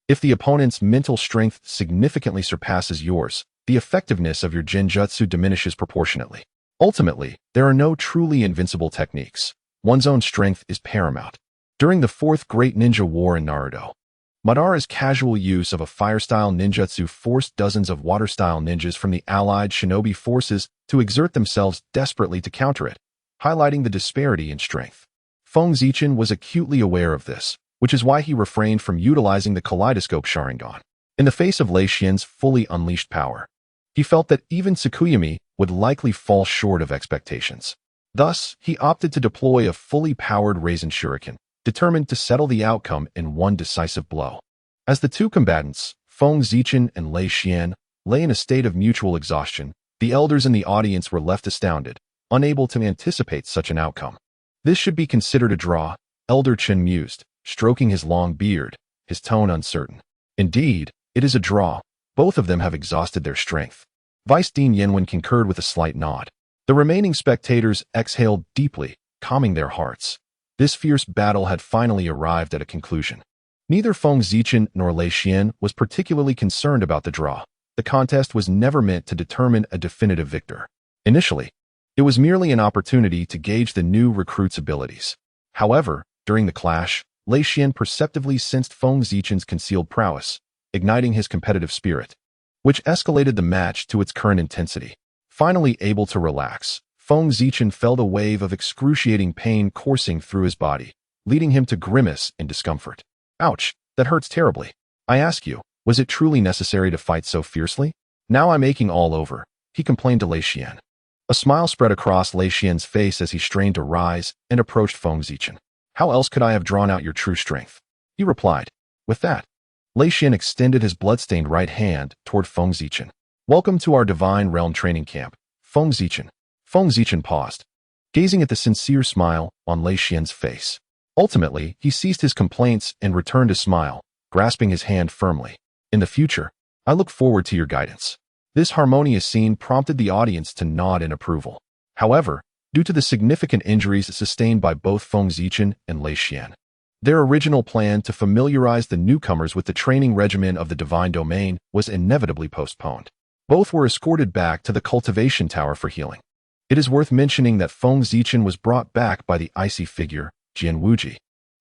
If the opponent's mental strength significantly surpasses yours, the effectiveness of your genjutsu diminishes proportionately. Ultimately, there are no truly invincible techniques. One's own strength is paramount. During the Fourth Great Ninja War in Naruto, Madara's casual use of a fire-style ninjutsu forced dozens of water-style ninjas from the allied shinobi forces to exert themselves desperately to counter it, highlighting the disparity in strength. Feng Zichen was acutely aware of this, which is why he refrained from utilizing the kaleidoscope Sharingan. In the face of Lei Xian's fully unleashed power, he felt that even Tsukuyami would likely fall short of expectations. Thus, he opted to deploy a fully powered Raisin Shuriken, determined to settle the outcome in one decisive blow. As the two combatants, Feng Zichen and Lei Xian, lay in a state of mutual exhaustion, the elders in the audience were left astounded, unable to anticipate such an outcome. This should be considered a draw, Elder Chen mused, stroking his long beard, his tone uncertain. Indeed, it is a draw. Both of them have exhausted their strength. Vice Dean Yenwen concurred with a slight nod. The remaining spectators exhaled deeply, calming their hearts. This fierce battle had finally arrived at a conclusion. Neither Feng Zichen nor Lei Xian was particularly concerned about the draw. The contest was never meant to determine a definitive victor. Initially, it was merely an opportunity to gauge the new recruit's abilities. However, during the clash, Lei Xian perceptively sensed Feng Zichen's concealed prowess, igniting his competitive spirit, which escalated the match to its current intensity. Finally able to relax, Feng Zichen felt a wave of excruciating pain coursing through his body, leading him to grimace in discomfort. Ouch, that hurts terribly. I ask you, was it truly necessary to fight so fiercely? Now I'm aching all over, he complained to Lei Xian. A smile spread across Lei Xian's face as he strained to rise and approached Feng Zichen. How else could I have drawn out your true strength? He replied. With that, Lei Xian extended his bloodstained right hand toward Feng Zichen. Welcome to our Divine Realm training camp, Feng Zichen. Feng Zichen paused, gazing at the sincere smile on Lei Xian's face. Ultimately, he ceased his complaints and returned to smile, grasping his hand firmly. In the future, I look forward to your guidance. This harmonious scene prompted the audience to nod in approval. However, due to the significant injuries sustained by both Feng Zichen and Lei Xian, their original plan to familiarize the newcomers with the training regimen of the Divine Domain was inevitably postponed. Both were escorted back to the cultivation tower for healing. It is worth mentioning that Feng Zichen was brought back by the icy figure, Jian Wuji,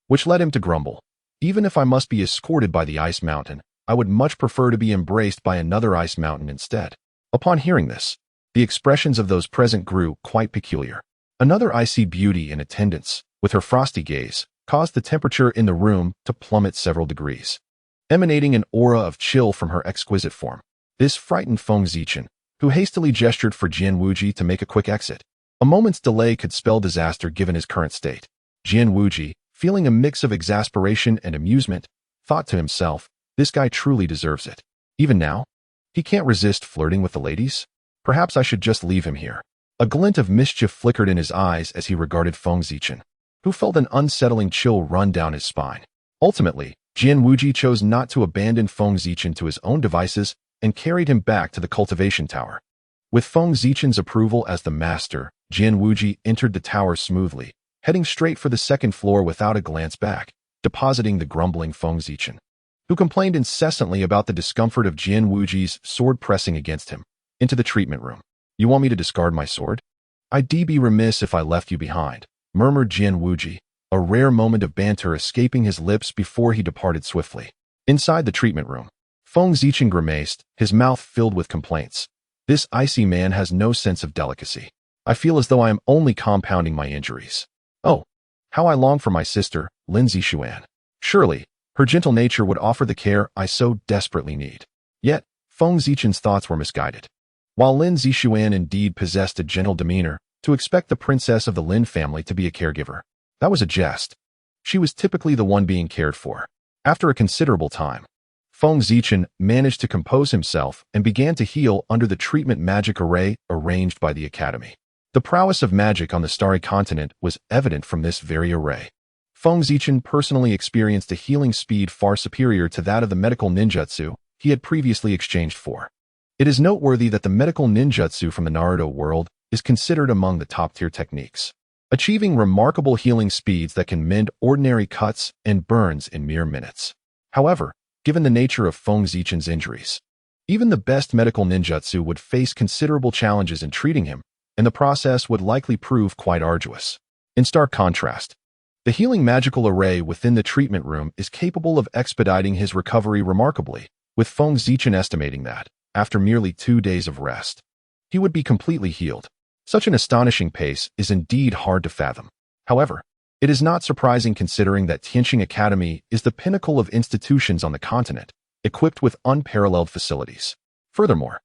which led him to grumble. Even if I must be escorted by the ice mountain, I would much prefer to be embraced by another ice mountain instead. Upon hearing this, the expressions of those present grew quite peculiar. Another icy beauty in attendance, with her frosty gaze, caused the temperature in the room to plummet several degrees, emanating an aura of chill from her exquisite form. This frightened Feng Zichen, who hastily gestured for Jian Wuji to make a quick exit. A moment's delay could spell disaster given his current state. Jian Wuji, feeling a mix of exasperation and amusement, thought to himself, this guy truly deserves it. Even now, he can't resist flirting with the ladies? Perhaps I should just leave him here. A glint of mischief flickered in his eyes as he regarded Feng Zichen, who felt an unsettling chill run down his spine. Ultimately, Jian Wuji chose not to abandon Feng Zichen to his own devices and carried him back to the cultivation tower. With Feng Zichen's approval as the master, Jian Wuji entered the tower smoothly, heading straight for the second floor without a glance back, depositing the grumbling Feng Zichen, who complained incessantly about the discomfort of Jian Wuji's sword pressing against him, into the treatment room. You want me to discard my sword? I'd be remiss if I left you behind, murmured Jian Wuji, a rare moment of banter escaping his lips before he departed swiftly. Inside the treatment room, Feng Zichen grimaced, his mouth filled with complaints. This icy man has no sense of delicacy. I feel as though I am only compounding my injuries. Oh, how I long for my sister, Lin Zixuan. Surely, her gentle nature would offer the care I so desperately need. Yet, Feng Zichen's thoughts were misguided. While Lin Zixuan indeed possessed a gentle demeanor, to expect the princess of the Lin family to be a caregiver, that was a jest. She was typically the one being cared for. After a considerable time, Feng Zichen managed to compose himself and began to heal under the treatment magic array arranged by the academy. The prowess of magic on the Starry Continent was evident from this very array. Feng Zichen personally experienced a healing speed far superior to that of the medical ninjutsu he had previously exchanged for. It is noteworthy that the medical ninjutsu from the Naruto world is considered among the top-tier techniques, achieving remarkable healing speeds that can mend ordinary cuts and burns in mere minutes. However, given the nature of Feng Zichen's injuries, even the best medical ninjutsu would face considerable challenges in treating him, and the process would likely prove quite arduous. In stark contrast, the healing magical array within the treatment room is capable of expediting his recovery remarkably, with Feng Zichen estimating that, after merely 2 days of rest, he would be completely healed. Such an astonishing pace is indeed hard to fathom. However, it is not surprising considering that Tianqing Academy is the pinnacle of institutions on the continent, equipped with unparalleled facilities. Furthermore,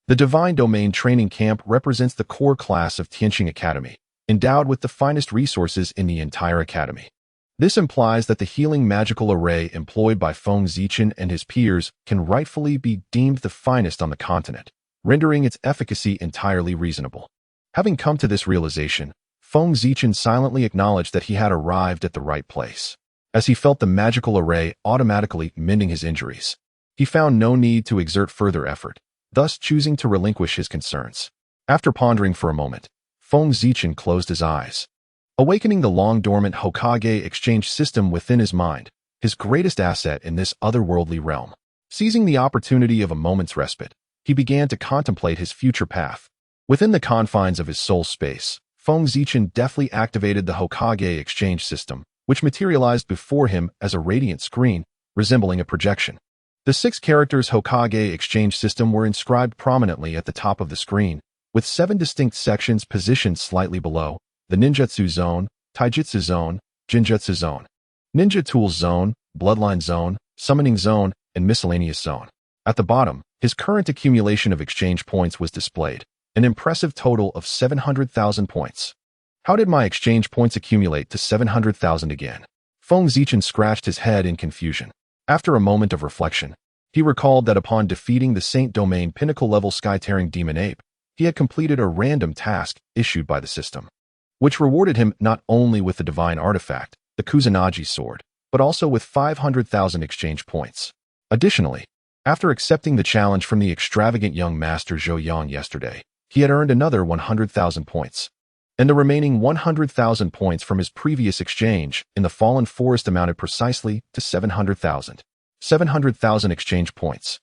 the Divine Domain training camp represents the core class of Tianqing Academy, endowed with the finest resources in the entire academy. This implies that the healing magical array employed by Feng Zichen and his peers can rightfully be deemed the finest on the continent, rendering its efficacy entirely reasonable. Having come to this realization, Feng Zichen silently acknowledged that he had arrived at the right place. As he felt the magical array automatically mending his injuries, he found no need to exert further effort, thus choosing to relinquish his concerns. After pondering for a moment, Feng Zichen closed his eyes, awakening the long-dormant Hokage exchange system within his mind, his greatest asset in this otherworldly realm. Seizing the opportunity of a moment's respite, he began to contemplate his future path. Within the confines of his soul space, Feng Zichen deftly activated the Hokage exchange system, which materialized before him as a radiant screen, resembling a projection. The 6 characters Hokage exchange system were inscribed prominently at the top of the screen, with 7 distinct sections positioned slightly below: the ninjutsu zone, taijutsu zone, genjutsu zone, ninja tools zone, bloodline zone, summoning zone, and miscellaneous zone. At the bottom, his current accumulation of exchange points was displayed, an impressive total of 700,000 points. How did my exchange points accumulate to 700,000 again? Feng Zichen scratched his head in confusion. After a moment of reflection, he recalled that upon defeating the Saint Domain pinnacle-level sky-tearing demon ape, he had completed a random task issued by the system, which rewarded him not only with the divine artifact, the Kusanagi sword, but also with 500,000 exchange points. Additionally, after accepting the challenge from the extravagant young master Zhou Yang yesterday, he had earned another 100,000 points, and the remaining 100,000 points from his previous exchange in the Fallen Forest amounted precisely to 700,000. 700,000 exchange points.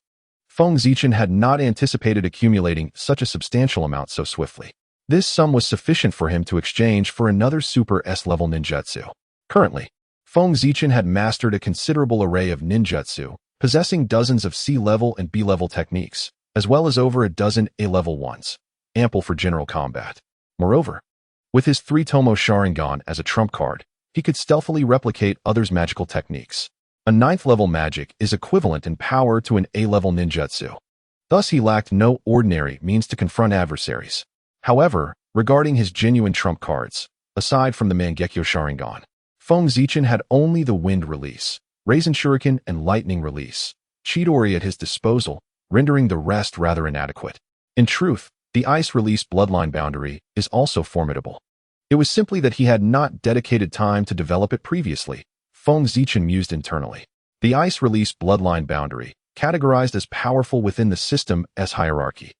Feng Zichen had not anticipated accumulating such a substantial amount so swiftly. This sum was sufficient for him to exchange for another Super S-level ninjutsu. Currently, Feng Zichen had mastered a considerable array of ninjutsu, possessing dozens of C-level and B-level techniques, as well as over a dozen A-level ones, ample for general combat. Moreover, with his 3-tomo Sharingan as a trump card, he could stealthily replicate others' magical techniques. A 9th-level magic is equivalent in power to an A-level ninjutsu. Thus, he lacked no ordinary means to confront adversaries. However, regarding his genuine trump cards, aside from the Mangekyo Sharingan, Feng Zichen had only the Wind Release, Raisin Shuriken, and Lightning Release, Chidori at his disposal, rendering the rest rather inadequate. In truth, the Ice Release Bloodline boundary is also formidable. It was simply that he had not dedicated time to develop it previously, Feng Zichen mused internally. The Ice Release Bloodline boundary, categorized as powerful within the system S hierarchy,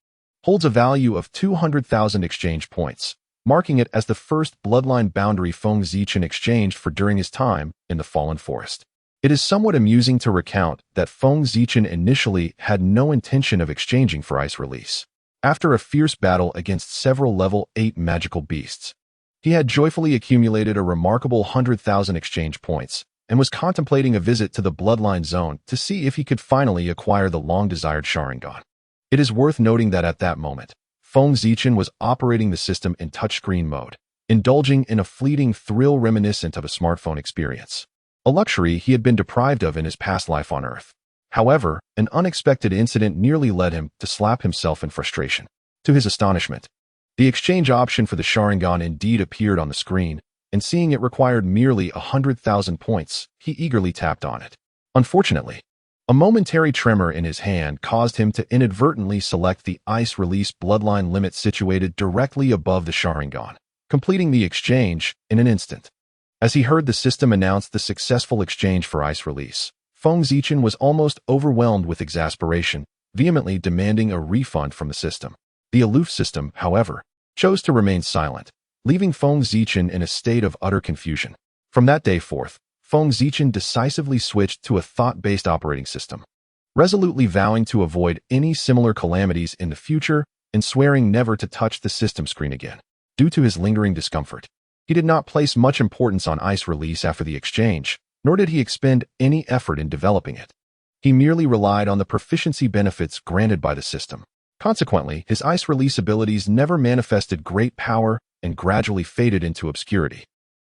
holds a value of 200,000 exchange points, marking it as the first bloodline boundary Feng Zichen exchanged for during his time in the Fallen Forest. It is somewhat amusing to recount that Feng Zichen initially had no intention of exchanging for Ice Release. After a fierce battle against several level 8 magical beasts, he had joyfully accumulated a remarkable 100,000 exchange points and was contemplating a visit to the Bloodline Zone to see if he could finally acquire the long-desired Sharingan. It is worth noting that at that moment, Feng Zichen was operating the system in touchscreen mode, indulging in a fleeting thrill reminiscent of a smartphone experience, a luxury he had been deprived of in his past life on Earth. However, an unexpected incident nearly led him to slap himself in frustration. To his astonishment, the exchange option for the Sharingan indeed appeared on the screen, and seeing it required merely 100,000 points, he eagerly tapped on it. Unfortunately, a momentary tremor in his hand caused him to inadvertently select the Ice Release Bloodline limit situated directly above the Sharingan, completing the exchange in an instant. As he heard the system announce the successful exchange for Ice Release, Feng Zichen was almost overwhelmed with exasperation, vehemently demanding a refund from the system. The aloof system, however, chose to remain silent, leaving Feng Zichen in a state of utter confusion. From that day forth, Feng Zichen decisively switched to a thought-based operating system, resolutely vowing to avoid any similar calamities in the future and swearing never to touch the system screen again. Due to his lingering discomfort, he did not place much importance on Ice Release after the exchange, nor did he expend any effort in developing it. He merely relied on the proficiency benefits granted by the system. Consequently, his Ice Release abilities never manifested great power and gradually faded into obscurity,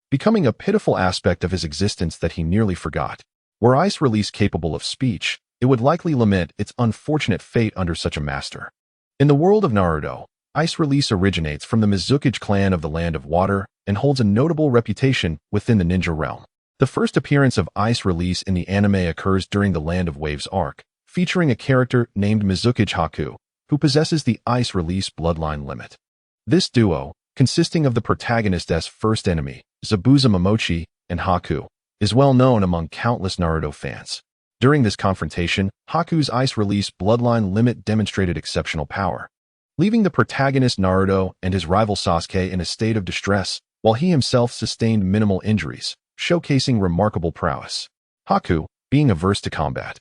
becoming a pitiful aspect of his existence that he nearly forgot. Were Ice Release capable of speech, it would likely lament its unfortunate fate under such a master. In the world of Naruto, Ice Release originates from the Mizukage clan of the Land of Water and holds a notable reputation within the ninja realm. The first appearance of Ice Release in the anime occurs during the Land of Waves arc, featuring a character named Mizukage Haku, who possesses the Ice Release bloodline limit. This duo, consisting of the protagonist's first enemy, Zabuza Momochi, and Haku, is well known among countless Naruto fans. During this confrontation, Haku's Ice Release bloodline limit demonstrated exceptional power, leaving the protagonist Naruto and his rival Sasuke in a state of distress, while he himself sustained minimal injuries, showcasing remarkable prowess. Haku, being averse to combat,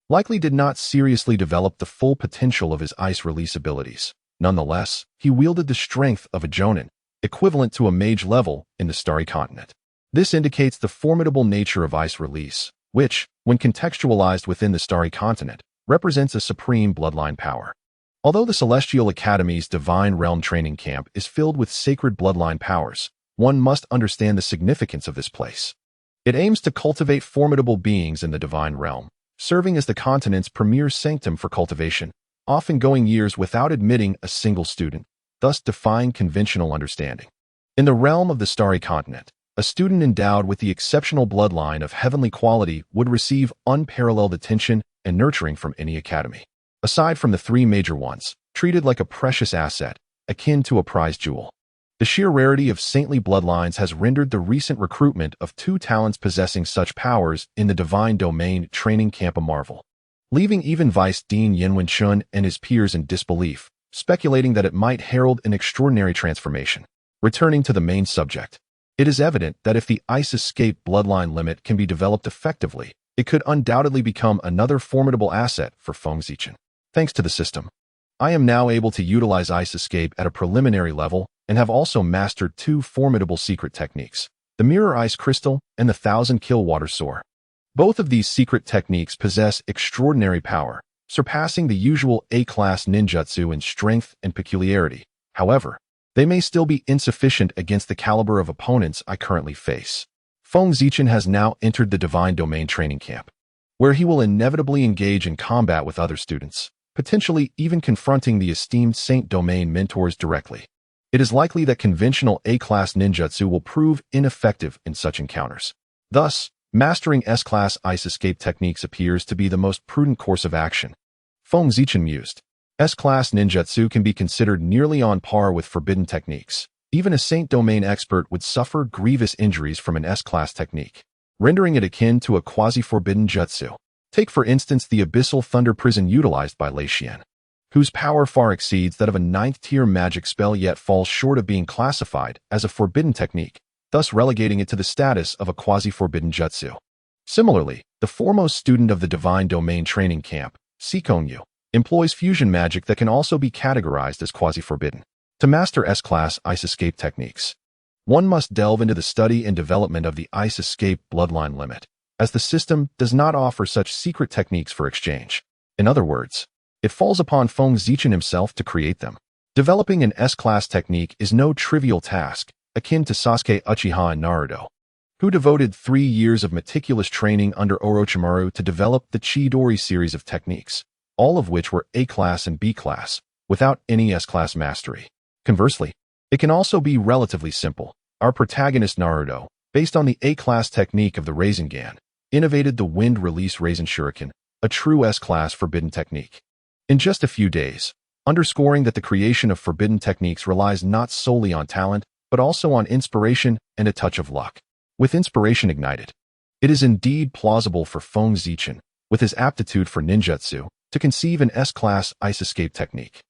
likely did not seriously develop the full potential of his Ice Release abilities. Nonetheless, he wielded the strength of a Jonin, equivalent to a mage level in the Starry Continent. This indicates the formidable nature of Ice Release, which, when contextualized within the Starry Continent, represents a supreme bloodline power. Although the Celestial Academy's Divine Realm training camp is filled with sacred bloodline powers, one must understand the significance of this place. It aims to cultivate formidable beings in the Divine Realm, serving as the continent's premier sanctum for cultivation, often going years without admitting a single student, thus defying conventional understanding. In the realm of the Starry Continent, a student endowed with the exceptional bloodline of heavenly quality would receive unparalleled attention and nurturing from any academy. Aside from the three major ones, treated like a precious asset, akin to a prized jewel. The sheer rarity of saintly bloodlines has rendered the recent recruitment of two talents possessing such powers in the Divine Domain training camp a marvel, leaving even Vice Dean Yenwen Chun and his peers in disbelief, speculating that it might herald an extraordinary transformation. Returning to the main subject, it is evident that if the Ice Escape bloodline limit can be developed effectively, it could undoubtedly become another formidable asset for Feng Zichen. Thanks to the system, I am now able to utilize Ice Escape at a preliminary level and have also mastered two formidable secret techniques, the Mirror Ice Crystal and the 1000 Kill Water Soar. Both of these secret techniques possess extraordinary power, surpassing the usual A-class ninjutsu in strength and peculiarity. However, they may still be insufficient against the caliber of opponents I currently face. Feng Zichen has now entered the Divine Domain training camp, where he will inevitably engage in combat with other students, potentially even confronting the esteemed Saint Domain mentors directly. It is likely that conventional A-class ninjutsu will prove ineffective in such encounters. Thus, mastering S-class Ice Escape techniques appears to be the most prudent course of action. Feng Zichen mused. S-class ninjutsu can be considered nearly on par with forbidden techniques. Even a Saint Domain expert would suffer grievous injuries from an S-class technique, rendering it akin to a quasi-forbidden jutsu. Take for instance the Abyssal Thunder Prison utilized by Lei Xian, whose power far exceeds that of a 9th-tier magic spell yet falls short of being classified as a forbidden technique, thus relegating it to the status of a quasi-forbidden jutsu. Similarly, the foremost student of the Divine Domain training camp, Sikongyu, employs fusion magic that can also be categorized as quasi-forbidden. To master S-class Ice Escape techniques, one must delve into the study and development of the Ice Escape bloodline limit, as the system does not offer such secret techniques for exchange. In other words, it falls upon Feng Zichen himself to create them. Developing an S-class technique is no trivial task, akin to Sasuke Uchiha in Naruto, who devoted 3 years of meticulous training under Orochimaru to develop the Chidori series of techniques, all of which were A-class and B-class, without any S-class mastery. Conversely, it can also be relatively simple. Our protagonist Naruto, based on the A-class technique of the Rasengan, innovated the Wind Release Rasen Shuriken, a true S-class forbidden technique, in just a few days, underscoring that the creation of forbidden techniques relies not solely on talent, but also on inspiration and a touch of luck. With inspiration ignited, it is indeed plausible for Feng Zichen, with his aptitude for ninjutsu, to conceive an S-class Ice Escape technique.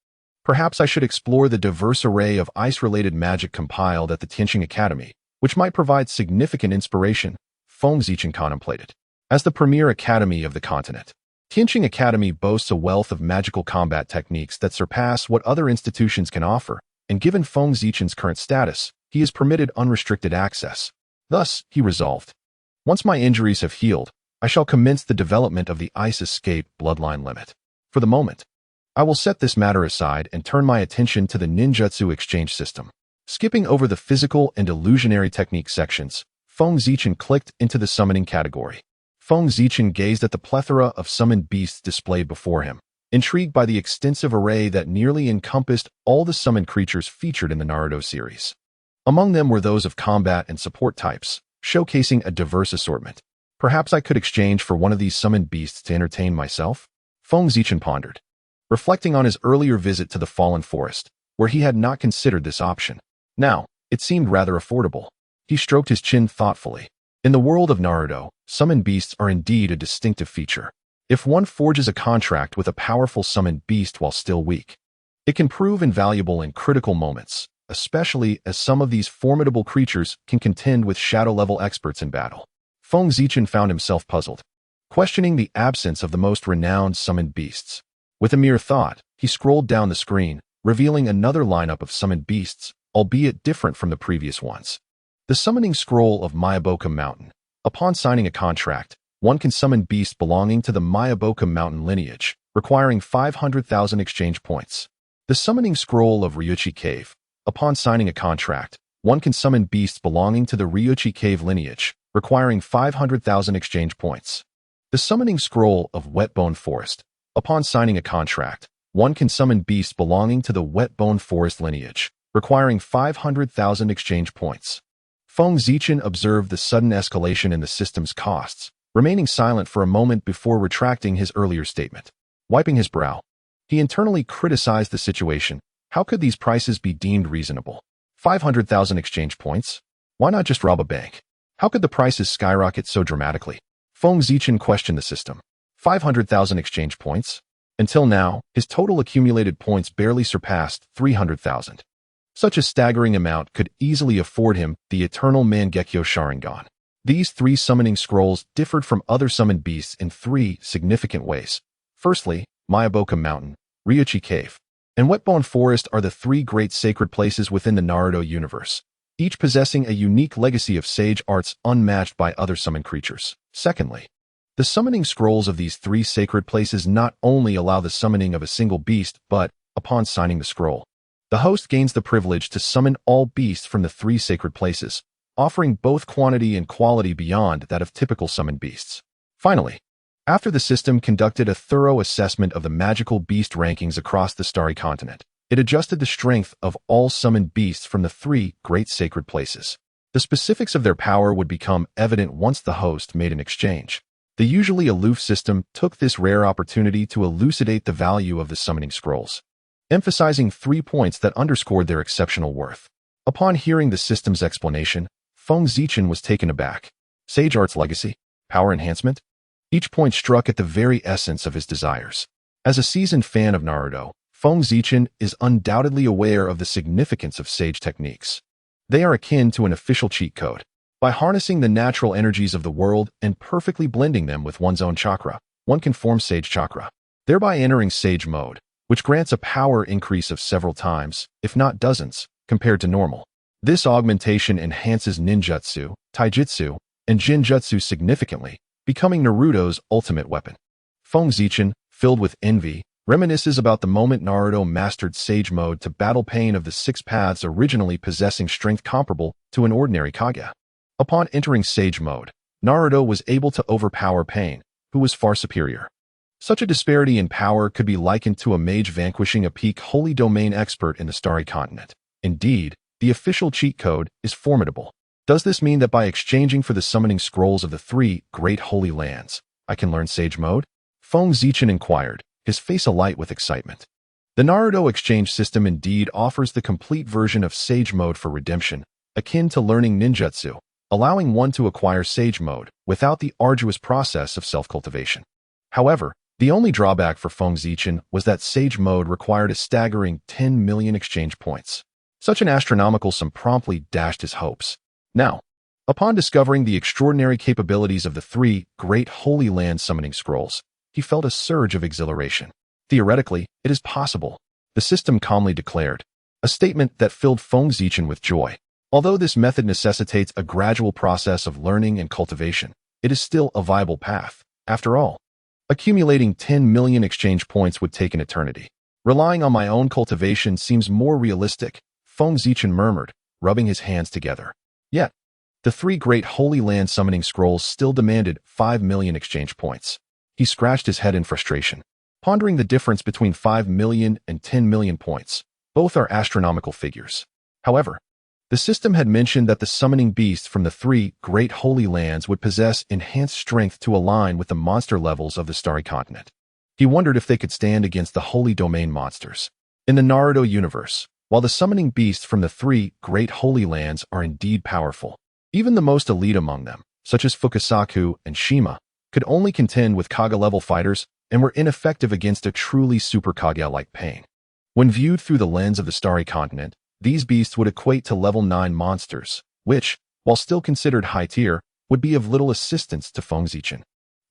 Perhaps I should explore the diverse array of ice-related magic compiled at the Tianqing Academy, which might provide significant inspiration, Feng Zichen contemplated. As the premier academy of the continent, Tianqing Academy boasts a wealth of magical combat techniques that surpass what other institutions can offer, and given Feng Zichen's current status, he is permitted unrestricted access. Thus, he resolved, once my injuries have healed, I shall commence the development of the Ice Escape bloodline limit. For the moment, I will set this matter aside and turn my attention to the ninjutsu exchange system. Skipping over the physical and illusionary technique sections, Feng Zichen clicked into the summoning category. Feng Zichen gazed at the plethora of summoned beasts displayed before him, intrigued by the extensive array that nearly encompassed all the summoned creatures featured in the Naruto series. Among them were those of combat and support types, showcasing a diverse assortment. Perhaps I could exchange for one of these summoned beasts to entertain myself? Feng Zichen pondered, reflecting on his earlier visit to the Fallen Forest, where he had not considered this option. Now, it seemed rather affordable. He stroked his chin thoughtfully. In the world of Naruto, summoned beasts are indeed a distinctive feature. If one forges a contract with a powerful summoned beast while still weak, it can prove invaluable in critical moments, especially as some of these formidable creatures can contend with shadow-level experts in battle. Feng Zichen found himself puzzled, questioning the absence of the most renowned summoned beasts. With a mere thought, he scrolled down the screen, revealing another lineup of summoned beasts, albeit different from the previous ones. The Summoning Scroll of Mayaboka Mountain. Upon signing a contract, one can summon beasts belonging to the Mayaboka Mountain lineage, requiring 500,000 exchange points. The Summoning Scroll of Ryuchi Cave. Upon signing a contract, one can summon beasts belonging to the Ryuchi Cave lineage, requiring 500,000 exchange points. The Summoning Scroll of Wetbone Forest. Upon signing a contract, one can summon beasts belonging to the Wetbone Forest lineage, requiring 500,000 exchange points. Feng Zichen observed the sudden escalation in the system's costs, remaining silent for a moment before retracting his earlier statement. Wiping his brow, he internally criticized the situation. How could these prices be deemed reasonable? 500,000 exchange points? Why not just rob a bank? How could the prices skyrocket so dramatically? Feng Zichen questioned the system. 500,000 exchange points? Until now, his total accumulated points barely surpassed 300,000. Such a staggering amount could easily afford him the eternal Mangekyo Sharingan. These three summoning scrolls differed from other summoned beasts in three significant ways. Firstly, Miyaboka Mountain, Ryuchi Cave, and Wetbone Forest are the three great sacred places within the Naruto universe, each possessing a unique legacy of sage arts unmatched by other summoned creatures. Secondly, the summoning scrolls of these three sacred places not only allow the summoning of a single beast, but, upon signing the scroll, the host gains the privilege to summon all beasts from the three sacred places, offering both quantity and quality beyond that of typical summoned beasts. Finally, after the system conducted a thorough assessment of the magical beast rankings across the Starry Continent, it adjusted the strength of all summoned beasts from the three great sacred places. The specifics of their power would become evident once the host made an exchange. The usually aloof system took this rare opportunity to elucidate the value of the summoning scrolls, emphasizing 3 points that underscored their exceptional worth. Upon hearing the system's explanation, Feng Zichen was taken aback. Sage Art's legacy? Power enhancement? Each point struck at the very essence of his desires. As a seasoned fan of Naruto, Feng Zichen is undoubtedly aware of the significance of sage techniques. They are akin to an official cheat code. By harnessing the natural energies of the world and perfectly blending them with one's own chakra, one can form Sage Chakra, thereby entering Sage Mode, which grants a power increase of several times, if not dozens, compared to normal. This augmentation enhances ninjutsu, taijutsu, and genjutsu significantly, becoming Naruto's ultimate weapon. Feng Zichen, filled with envy, reminisces about the moment Naruto mastered Sage Mode to battle Pain of the Six Paths, originally possessing strength comparable to an ordinary Kage. Upon entering Sage Mode, Naruto was able to overpower Pain, who was far superior. Such a disparity in power could be likened to a mage vanquishing a peak holy domain expert in the Starry Continent. Indeed, the official cheat code is formidable. Does this mean that by exchanging for the summoning scrolls of the three great holy lands, I can learn Sage Mode? Feng Zichen inquired, his face alight with excitement. The Naruto exchange system indeed offers the complete version of Sage Mode for redemption, akin to learning ninjutsu, allowing one to acquire Sage Mode without the arduous process of self-cultivation. However, the only drawback for Feng Zichen was that Sage Mode required a staggering 10 million exchange points. Such an astronomical sum promptly dashed his hopes. Now, upon discovering the extraordinary capabilities of the three great Holy Land summoning scrolls, he felt a surge of exhilaration. Theoretically, it is possible, the system calmly declared, a statement that filled Feng Zichen with joy. Although this method necessitates a gradual process of learning and cultivation, it is still a viable path. After all, accumulating 10 million exchange points would take an eternity. Relying on my own cultivation seems more realistic, Feng Zichen murmured, rubbing his hands together. Yet, the three great Holy Land summoning scrolls still demanded 5 million exchange points. He scratched his head in frustration, pondering the difference between 5 million and 10 million points. Both are astronomical figures. However, the system had mentioned that the summoning beasts from the three great Holy Lands would possess enhanced strength to align with the monster levels of the Starry Continent. He wondered if they could stand against the Holy Domain monsters. In the Naruto universe, while the summoning beasts from the three great Holy Lands are indeed powerful, even the most elite among them, such as Fukasaku and Shima, could only contend with Kage-level fighters and were ineffective against a truly super Kage-like Pain. When viewed through the lens of the Starry Continent, these beasts would equate to level 9 monsters, which, while still considered high tier, would be of little assistance to Feng Zichen,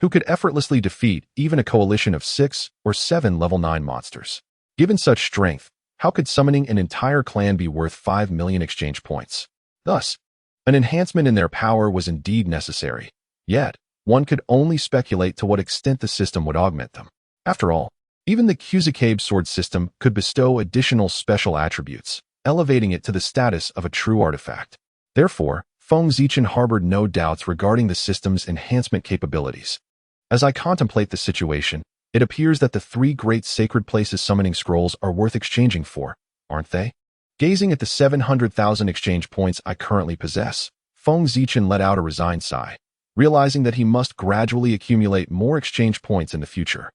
who could effortlessly defeat even a coalition of 6 or 7 level 9 monsters. Given such strength, how could summoning an entire clan be worth 5 million exchange points? Thus, an enhancement in their power was indeed necessary. Yet, one could only speculate to what extent the system would augment them. After all, Even the Kusakabe sword system could bestow additional special attributes, elevating it to the status of a true artifact. Therefore, Feng Zichen harbored no doubts regarding the system's enhancement capabilities. As I contemplate the situation, it appears that the 3 great sacred places summoning scrolls are worth exchanging for, aren't they? Gazing at the 700,000 exchange points I currently possess, Feng Zichen let out a resigned sigh, realizing that he must gradually accumulate more exchange points in the future.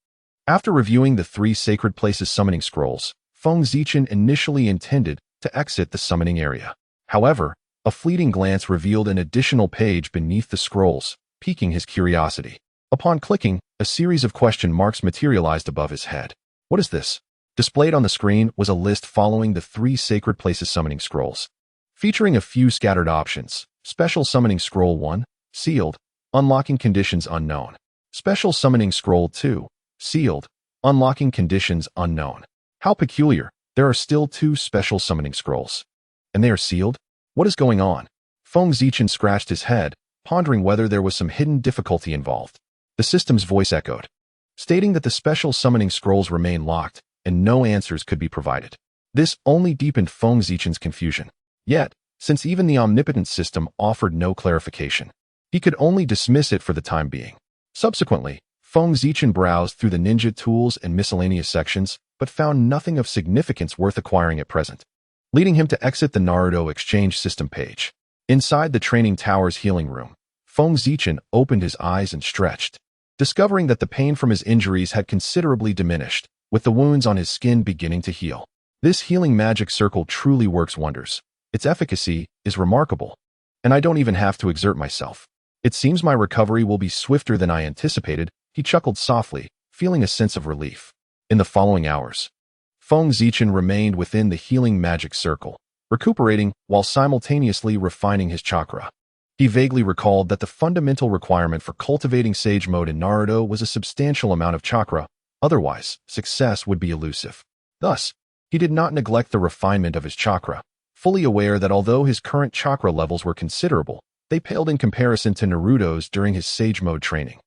After reviewing the 3 sacred places summoning scrolls, Feng Zichen initially intended to exit the summoning area. However, a fleeting glance revealed an additional page beneath the scrolls, piquing his curiosity. Upon clicking, a series of question marks materialized above his head. What is this? Displayed on the screen was a list following the 3 sacred places summoning scrolls, featuring a few scattered options. Special Summoning Scroll 1, sealed, unlocking conditions unknown. Special Summoning Scroll 2, sealed, unlocking conditions unknown. How peculiar, there are still 2 special summoning scrolls. And they are sealed? What is going on? Feng Zichen scratched his head, pondering whether there was some hidden difficulty involved. The system's voice echoed, stating that the special summoning scrolls remain locked and no answers could be provided. This only deepened Feng Zichen's confusion. Yet, since even the omnipotent system offered no clarification, he could only dismiss it for the time being. Subsequently, Feng Zichen browsed through the ninja tools and miscellaneous sections, but found nothing of significance worth acquiring at present, leading him to exit the Naruto exchange system page. Inside the training tower's healing room, Feng Zichen opened his eyes and stretched, discovering that the pain from his injuries had considerably diminished, with the wounds on his skin beginning to heal. This healing magic circle truly works wonders. Its efficacy is remarkable, and I don't even have to exert myself. It seems my recovery will be swifter than I anticipated. He chuckled softly, feeling a sense of relief. In the following hours, Feng Zichen remained within the healing magic circle, recuperating while simultaneously refining his chakra. He vaguely recalled that the fundamental requirement for cultivating Sage Mode in Naruto was a substantial amount of chakra, otherwise, success would be elusive. Thus, he did not neglect the refinement of his chakra, fully aware that although his current chakra levels were considerable, they paled in comparison to Naruto's during his Sage Mode training.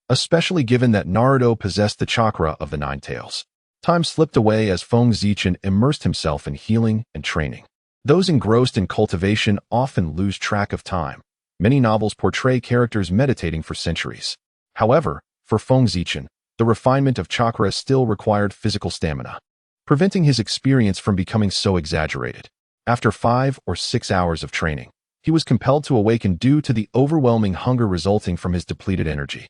Especially given that Naruto possessed the chakra of the 9 tails. Time slipped away as Feng Zichen immersed himself in healing and training. Those engrossed in cultivation often lose track of time. Many novels portray characters meditating for centuries. However, for Feng Zichen, the refinement of chakra still required physical stamina, preventing his experience from becoming so exaggerated. After 5 or 6 hours of training, he was compelled to awaken due to the overwhelming hunger resulting from his depleted energy.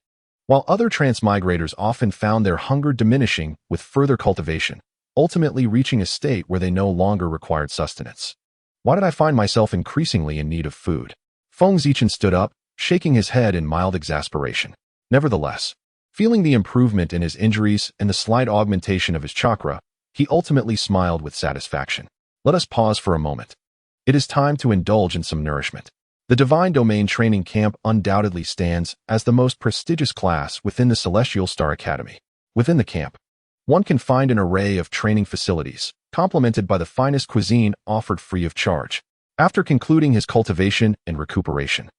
While other transmigrators often found their hunger diminishing with further cultivation, ultimately reaching a state where they no longer required sustenance. Why did I find myself increasingly in need of food? Feng Zichen stood up, shaking his head in mild exasperation. Nevertheless, feeling the improvement in his injuries and the slight augmentation of his chakra, he ultimately smiled with satisfaction. Let us pause for a moment. It is time to indulge in some nourishment. The Divine Domain Training Camp undoubtedly stands as the most prestigious class within the Celestial Star Academy. Within the camp, one can find an array of training facilities, complemented by the finest cuisine offered free of charge. After concluding his cultivation and recuperation,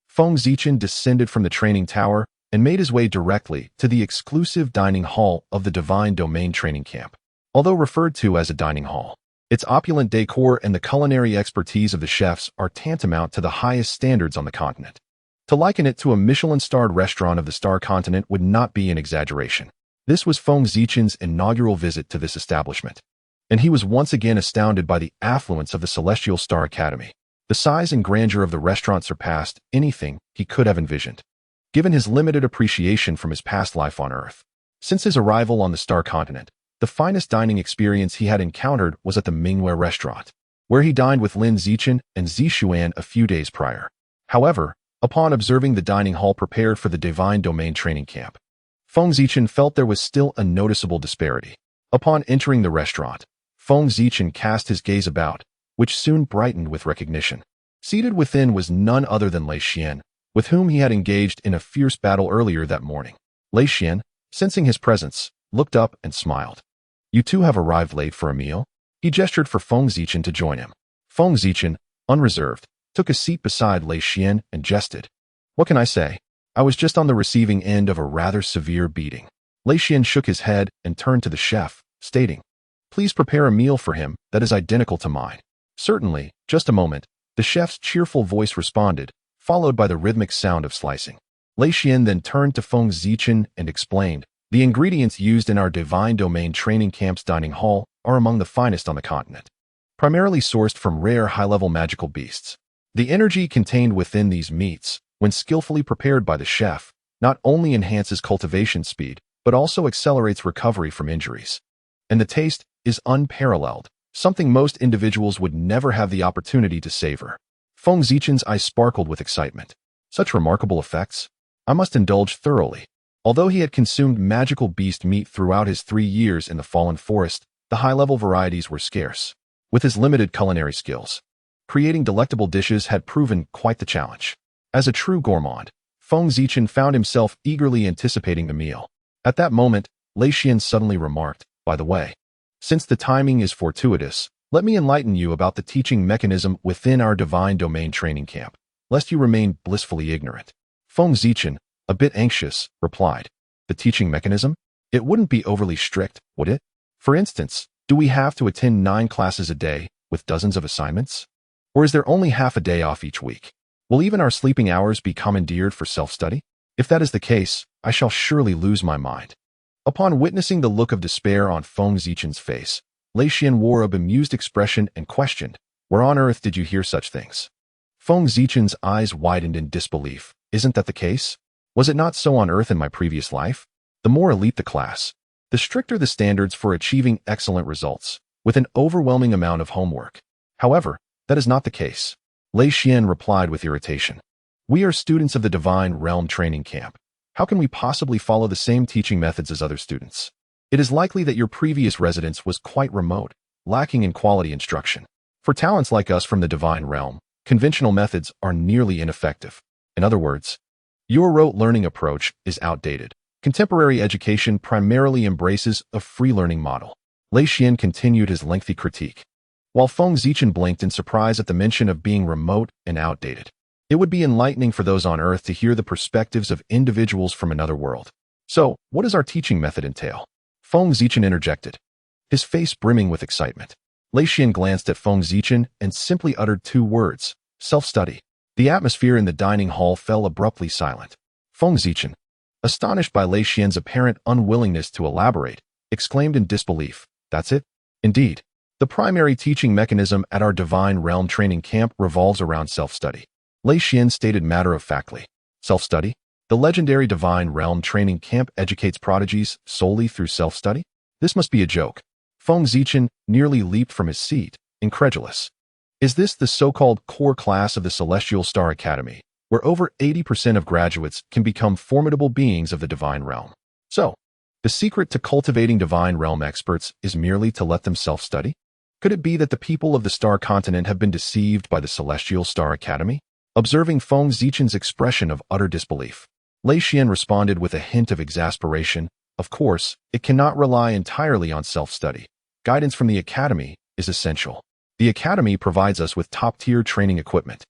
Feng Zichen descended from the training tower and made his way directly to the exclusive dining hall of the Divine Domain Training Camp. Although referred to as a dining hall, its opulent decor and the culinary expertise of the chefs are tantamount to the highest standards on the continent. To liken it to a Michelin-starred restaurant of the Star Continent would not be an exaggeration. This was Feng Zichen's inaugural visit to this establishment, and he was once again astounded by the affluence of the Celestial Star Academy. The size and grandeur of the restaurant surpassed anything he could have envisioned, given his limited appreciation from his past life on Earth. Since his arrival on the Star Continent, the finest dining experience he had encountered was at the Mingwei restaurant, where he dined with Lin Zichen and Zishuan a few days prior. However, upon observing the dining hall prepared for the Divine Domain Training Camp, Feng Zichen felt there was still a noticeable disparity. Upon entering the restaurant, Feng Zichen cast his gaze about, which soon brightened with recognition. Seated within was none other than Lei Xian, with whom he had engaged in a fierce battle earlier that morning. Lei Xian, sensing his presence, looked up and smiled. You two have arrived late for a meal? He gestured for Feng Zichen to join him. Feng Zichen, unreserved, took a seat beside Lei Xian and jested. What can I say? I was just on the receiving end of a rather severe beating. Lei Xian shook his head and turned to the chef, stating, "Please prepare a meal for him that is identical to mine." "Certainly, just a moment," the chef's cheerful voice responded, followed by the rhythmic sound of slicing. Lei Xian then turned to Feng Zichen and explained, "The ingredients used in our Divine Domain training camp's dining hall are among the finest on the continent, primarily sourced from rare high-level magical beasts. The energy contained within these meats, when skillfully prepared by the chef, not only enhances cultivation speed, but also accelerates recovery from injuries. And the taste is unparalleled, something most individuals would never have the opportunity to savor." Feng Zichen's eyes sparkled with excitement. Such remarkable effects? I must indulge thoroughly. Although he had consumed magical beast meat throughout his 3 years in the Fallen Forest, the high-level varieties were scarce. With his limited culinary skills, creating delectable dishes had proven quite the challenge. As a true gourmand, Feng Zichen found himself eagerly anticipating the meal. At that moment, Lei Xian suddenly remarked, "By the way, since the timing is fortuitous, let me enlighten you about the teaching mechanism within our Divine Domain training camp, lest you remain blissfully ignorant." Feng Zichen, a bit anxious, replied, "The teaching mechanism? It wouldn't be overly strict, would it? For instance, do we have to attend 9 classes a day, with dozens of assignments? Or is there only half a day off each week? Will even our sleeping hours be commandeered for self-study? If that is the case, I shall surely lose my mind." Upon witnessing the look of despair on Feng Zichen's face, Lei Xian wore a bemused expression and questioned, "Where on earth did you hear such things?" Feng Zichen's eyes widened in disbelief. "Isn't that the case? Was it not so on Earth in my previous life? The more elite the class, the stricter the standards for achieving excellent results, with an overwhelming amount of homework. However, that is not the case." Lei Xian replied with irritation. "We are students of the Divine Realm training camp. How can we possibly follow the same teaching methods as other students? It is likely that your previous residence was quite remote, lacking in quality instruction. For talents like us from the Divine Realm, conventional methods are nearly ineffective. In other words, your rote learning approach is outdated. Contemporary education primarily embraces a free learning model." Lei Xian continued his lengthy critique, while Feng Zichen blinked in surprise at the mention of being remote and outdated. It would be enlightening for those on Earth to hear the perspectives of individuals from another world. "So, what does our teaching method entail?" Feng Zichen interjected, his face brimming with excitement. Lei Xian glanced at Feng Zichen and simply uttered 2 words, "Self-study." The atmosphere in the dining hall fell abruptly silent. Feng Zichen, astonished by Lei Xian's apparent unwillingness to elaborate, exclaimed in disbelief, "That's it?" "Indeed. The primary teaching mechanism at our Divine Realm training camp revolves around self-study," Lei Xian stated matter-of-factly. "Self-study? The legendary Divine Realm training camp educates prodigies solely through self-study? This must be a joke." Feng Zichen nearly leaped from his seat, incredulous. "Is this the so-called core class of the Celestial Star Academy, where over 80% of graduates can become formidable beings of the Divine Realm? So, the secret to cultivating Divine Realm experts is merely to let them self-study? Could it be that the people of the Star Continent have been deceived by the Celestial Star Academy?" Observing Feng Zichen's expression of utter disbelief, Lei Xian responded with a hint of exasperation, "Of course, it cannot rely entirely on self-study. Guidance from the Academy is essential. The Academy provides us with top-tier training equipment,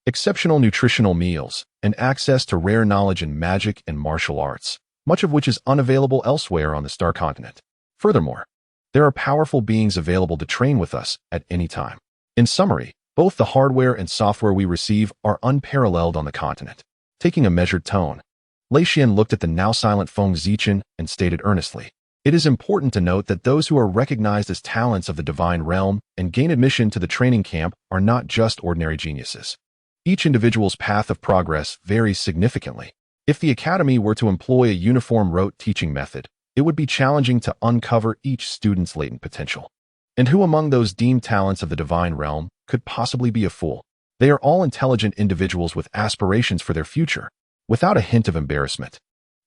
exceptional nutritional meals, and access to rare knowledge in magic and martial arts, much of which is unavailable elsewhere on the Star Continent. Furthermore, there are powerful beings available to train with us at any time. In summary, both the hardware and software we receive are unparalleled on the continent." Taking a measured tone, Lei Xian looked at the now silent Feng Zichen and stated earnestly, "It is important to note that those who are recognized as talents of the Divine Realm and gain admission to the training camp are not just ordinary geniuses. Each individual's path of progress varies significantly. If the Academy were to employ a uniform rote teaching method, it would be challenging to uncover each student's latent potential. And who among those deemed talents of the Divine Realm could possibly be a fool? They are all intelligent individuals with aspirations for their future." Without a hint of embarrassment,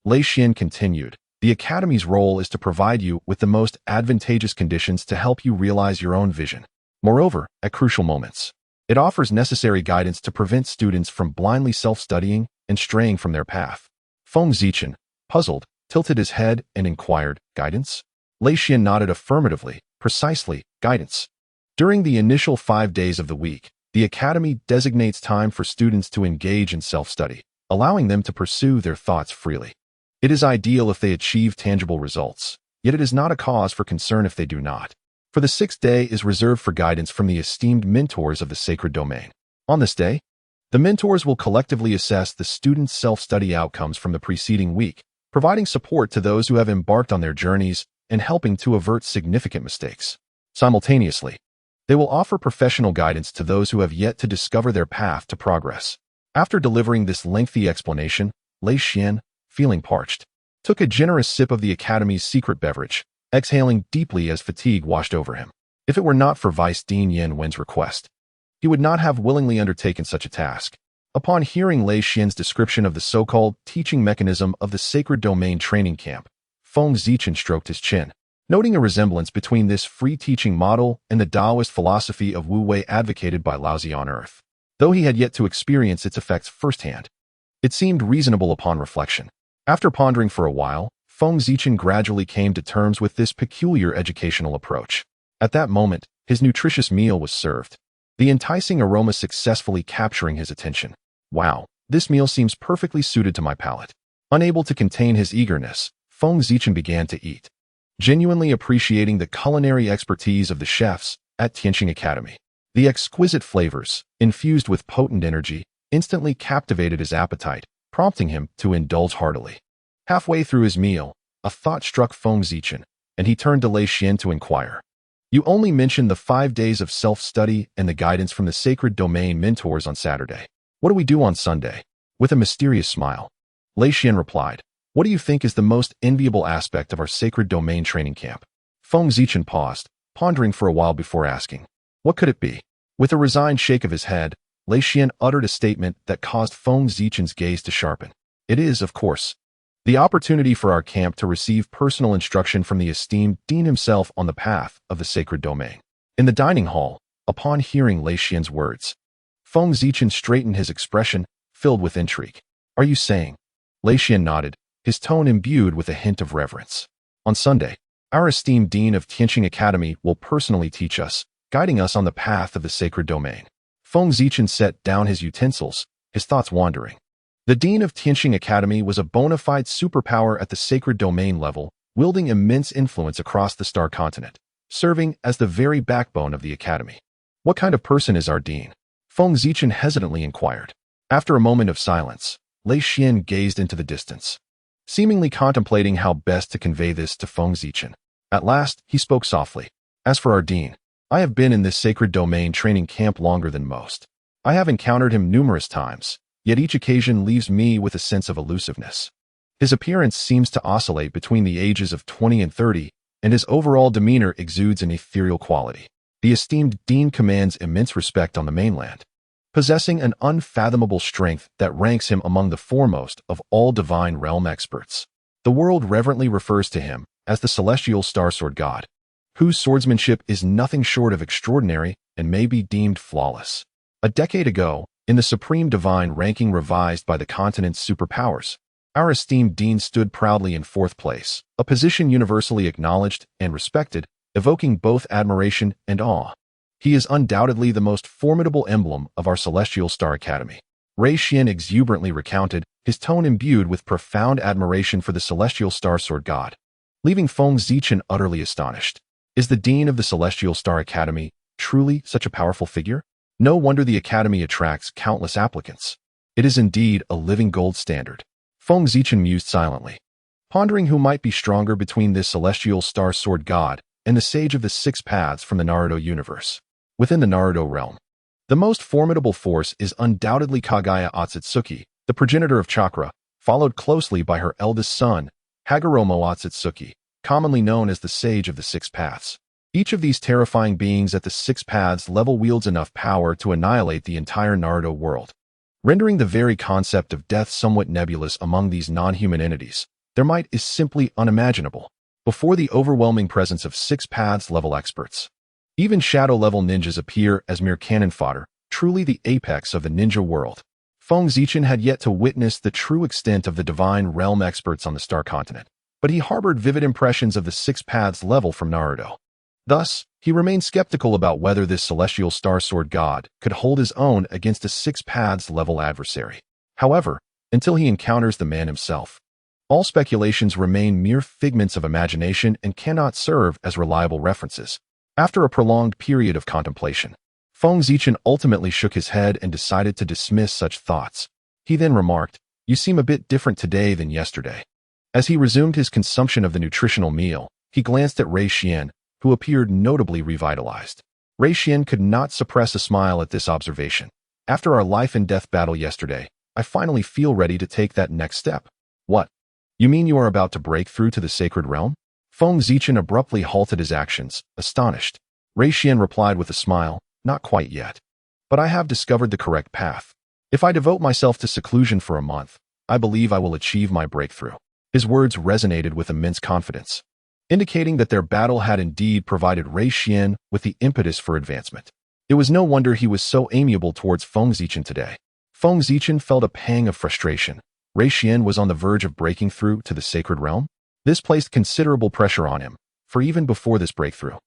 Lei Xian continued, "The Academy's role is to provide you with the most advantageous conditions to help you realize your own vision. Moreover, at crucial moments, it offers necessary guidance to prevent students from blindly self-studying and straying from their path." Feng Zichen, puzzled, tilted his head and inquired, "Guidance?" Lei Xian nodded affirmatively. "Precisely, guidance. During the initial 5 days of the week, the Academy designates time for students to engage in self-study, allowing them to pursue their thoughts freely. It is ideal if they achieve tangible results, yet it is not a cause for concern if they do not. For the sixth day is reserved for guidance from the esteemed mentors of the sacred domain. On this day, the mentors will collectively assess the students' self-study outcomes from the preceding week, providing support to those who have embarked on their journeys and helping to avert significant mistakes. Simultaneously, they will offer professional guidance to those who have yet to discover their path to progress. After delivering this lengthy explanation, Lei Xian, feeling parched, took a generous sip of the Academy's secret beverage, exhaling deeply as fatigue washed over him. If it were not for Vice Dean Yan Wen's request, he would not have willingly undertaken such a task. Upon hearing Lei Xian's description of the so-called teaching mechanism of the Sacred Domain training camp, Feng Zichen stroked his chin, noting a resemblance between this free teaching model and the Taoist philosophy of Wu Wei advocated by Laozi on Earth. Though he had yet to experience its effects firsthand, it seemed reasonable upon reflection. After pondering for a while, Feng Zichen gradually came to terms with this peculiar educational approach. At that moment, his nutritious meal was served, the enticing aroma successfully capturing his attention. Wow, this meal seems perfectly suited to my palate. Unable to contain his eagerness, Feng Zichen began to eat, genuinely appreciating the culinary expertise of the chefs at Tianqing Academy. The exquisite flavors, infused with potent energy, instantly captivated his appetite, prompting him to indulge heartily. Halfway through his meal, a thought struck Feng Zichen, and he turned to Lei Xian to inquire. You only mentioned the 5 days of self-study and the guidance from the Sacred Domain mentors on Saturday. What do we do on Sunday? With a mysterious smile, Lei Xian replied, what do you think is the most enviable aspect of our Sacred Domain training camp? Feng Zichen paused, pondering for a while before asking, what could it be? With a resigned shake of his head, Lei Xian uttered a statement that caused Feng Zichen's gaze to sharpen. It is, of course, the opportunity for our camp to receive personal instruction from the esteemed Dean himself on the path of the Sacred Domain. In the dining hall, upon hearing Lei Xian's words, Feng Zichen straightened his expression, filled with intrigue. Are you saying? Lei Xian nodded, his tone imbued with a hint of reverence. On Sunday, our esteemed Dean of Tianqing Academy will personally teach us, guiding us on the path of the Sacred Domain. Feng Zichen set down his utensils, his thoughts wandering. The Dean of Tianqing Academy was a bona fide superpower at the Sacred Domain level, wielding immense influence across the Star Continent, serving as the very backbone of the Academy. What kind of person is our Dean? Feng Zichen hesitantly inquired. After a moment of silence, Lei Xian gazed into the distance, seemingly contemplating how best to convey this to Feng Zichen. At last, he spoke softly. As for our Dean, I have been in this Sacred Domain training camp longer than most. I have encountered him numerous times, yet each occasion leaves me with a sense of elusiveness. His appearance seems to oscillate between the ages of 20 and 30, and his overall demeanor exudes an ethereal quality. The esteemed Dean commands immense respect on the mainland, possessing an unfathomable strength that ranks him among the foremost of all divine realm experts. The world reverently refers to him as the celestial star sword god, whose swordsmanship is nothing short of extraordinary and may be deemed flawless. A decade ago, in the supreme divine ranking revised by the continent's superpowers, our esteemed Dean stood proudly in 4th place, a position universally acknowledged and respected, evoking both admiration and awe. He is undoubtedly the most formidable emblem of our Celestial Star Academy. Lei Xian exuberantly recounted, his tone imbued with profound admiration for the Celestial Star Sword God, leaving Feng Zichen utterly astonished. Is the Dean of the Celestial Star Academy truly such a powerful figure? No wonder the Academy attracts countless applicants. It is indeed a living gold standard. Feng Zichen mused silently, pondering who might be stronger between this Celestial Star Sword God and the Sage of the Six Paths from the Naruto universe. Within the Naruto realm, the most formidable force is undoubtedly Kaguya Otsutsuki, the progenitor of Chakra, followed closely by her eldest son, Hagoromo Otsutsuki, commonly known as the Sage of the Six Paths. Each of these terrifying beings at the Six Paths level wields enough power to annihilate the entire Naruto world, rendering the very concept of death somewhat nebulous among these non-human entities. Their might is simply unimaginable before the overwhelming presence of Six Paths level experts. Even shadow-level ninjas appear as mere cannon fodder, truly the apex of the ninja world. Feng Zichen had yet to witness the true extent of the divine realm experts on the Star Continent, but he harbored vivid impressions of the Six Paths level from Naruto. Thus, he remained skeptical about whether this celestial star sword god could hold his own against a Six Paths level adversary. However, until he encounters the man himself, All speculations remain mere figments of imagination and cannot serve as reliable references. After a prolonged period of contemplation, Feng Zichen ultimately shook his head and decided to dismiss such thoughts. He then remarked, "You seem a bit different today than yesterday." As he resumed his consumption of the nutritional meal, he glanced at Rei Xian, who appeared notably revitalized. Rei Xian could not suppress a smile at this observation. "After our life-and-death battle yesterday, I finally feel ready to take that next step." "What? You mean you are about to break through to the sacred realm?" Feng Zichen abruptly halted his actions, astonished. Rei Xian replied with a smile, "Not quite yet. But I have discovered the correct path. If I devote myself to seclusion for a month, I believe I will achieve my breakthrough." His words resonated with immense confidence, indicating that their battle had indeed provided Rei Xian with the impetus for advancement. It was no wonder he was so amiable towards Feng Zichen today. Feng Zichen felt a pang of frustration. Rei Xian was on the verge of breaking through to the sacred realm. This placed considerable pressure on him, for even before this breakthrough,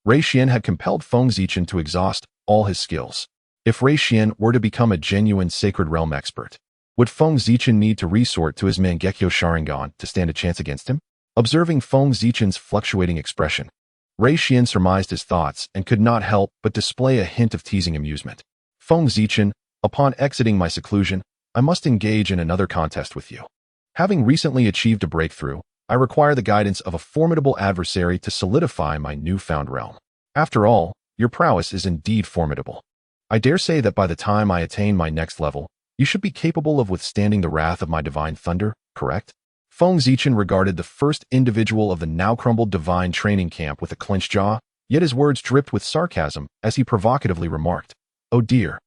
Rei Xian had compelled Feng Zichen to exhaust all his skills. If Rei Xian were to become a genuine sacred realm expert, would Feng Zichen need to resort to his Mangekyo Sharingan to stand a chance against him? Observing Feng Zichen's fluctuating expression, Rei Xian surmised his thoughts and could not help but display a hint of teasing amusement. "Feng Zichen, upon exiting my seclusion, I must engage in another contest with you. Having recently achieved a breakthrough, I require the guidance of a formidable adversary to solidify my newfound realm. After all, your prowess is indeed formidable. I dare say that by the time I attain my next level, you should be capable of withstanding the wrath of my divine thunder, correct?" Feng Zichen regarded the first individual of the now-crumbled divine training camp with a clenched jaw, yet his words dripped with sarcasm as he provocatively remarked, "Oh dear.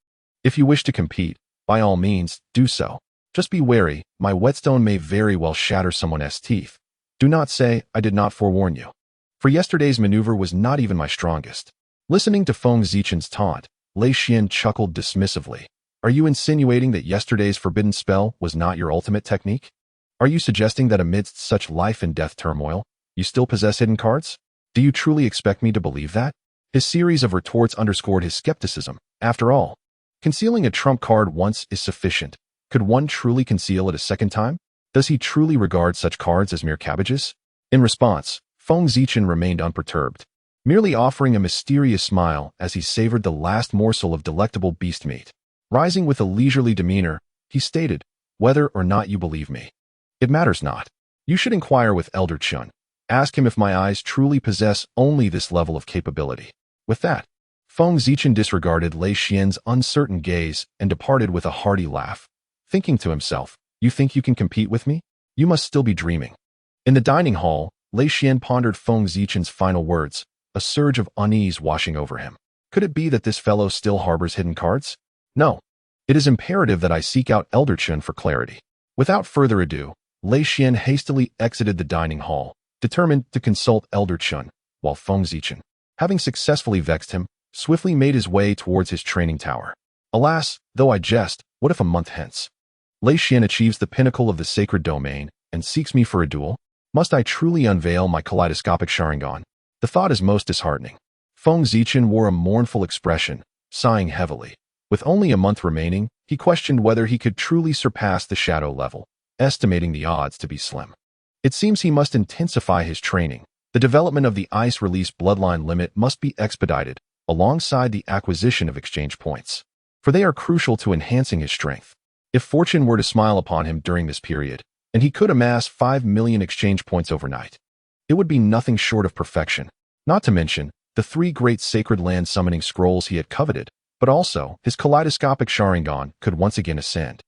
If you wish to compete, by all means, do so. Just be wary, my whetstone may very well shatter someone's teeth. Do not say I did not forewarn you. For yesterday's maneuver was not even my strongest." Listening to Feng Zichen's taunt, Lei Xian chuckled dismissively. "Are you insinuating that yesterday's forbidden spell was not your ultimate technique? Are you suggesting that amidst such life-and-death turmoil, you still possess hidden cards? Do you truly expect me to believe that?" His series of retorts underscored his skepticism. After all, concealing a trump card once is sufficient. Could one truly conceal it a second time? Does he truly regard such cards as mere cabbages? In response, Feng Zichen remained unperturbed, merely offering a mysterious smile as he savored the last morsel of delectable beast meat. Rising with a leisurely demeanor, he stated, "Whether or not you believe me, it matters not. You should inquire with Elder Chun. Ask him if my eyes truly possess only this level of capability." With that, Feng Zichen disregarded Lei Xian's uncertain gaze and departed with a hearty laugh, thinking to himself, "You think you can compete with me? You must still be dreaming." In the dining hall, Lei Xian pondered Feng Zichen's final words, a surge of unease washing over him. Could it be that this fellow still harbors hidden cards? No. It is imperative that I seek out Elder Chun for clarity. Without further ado, Lei Xian hastily exited the dining hall, determined to consult Elder Chun, while Feng Zichen, having successfully vexed him, swiftly made his way towards his training tower. Alas, though I jest, what if a month hence Lei Xian achieves the pinnacle of the sacred domain and seeks me for a duel? Must I truly unveil my kaleidoscopic Sharingan? The thought is most disheartening. Feng Zichen wore a mournful expression, sighing heavily. With only a month remaining, he questioned whether he could truly surpass the shadow level, estimating the odds to be slim. It seems he must intensify his training. The development of the ice release bloodline limit must be expedited, alongside the acquisition of exchange points, for they are crucial to enhancing his strength. If fortune were to smile upon him during this period, and he could amass 5 million exchange points overnight, it would be nothing short of perfection, not to mention the 3 great sacred land summoning scrolls he had coveted, but also his kaleidoscopic Sharingan could once again ascend,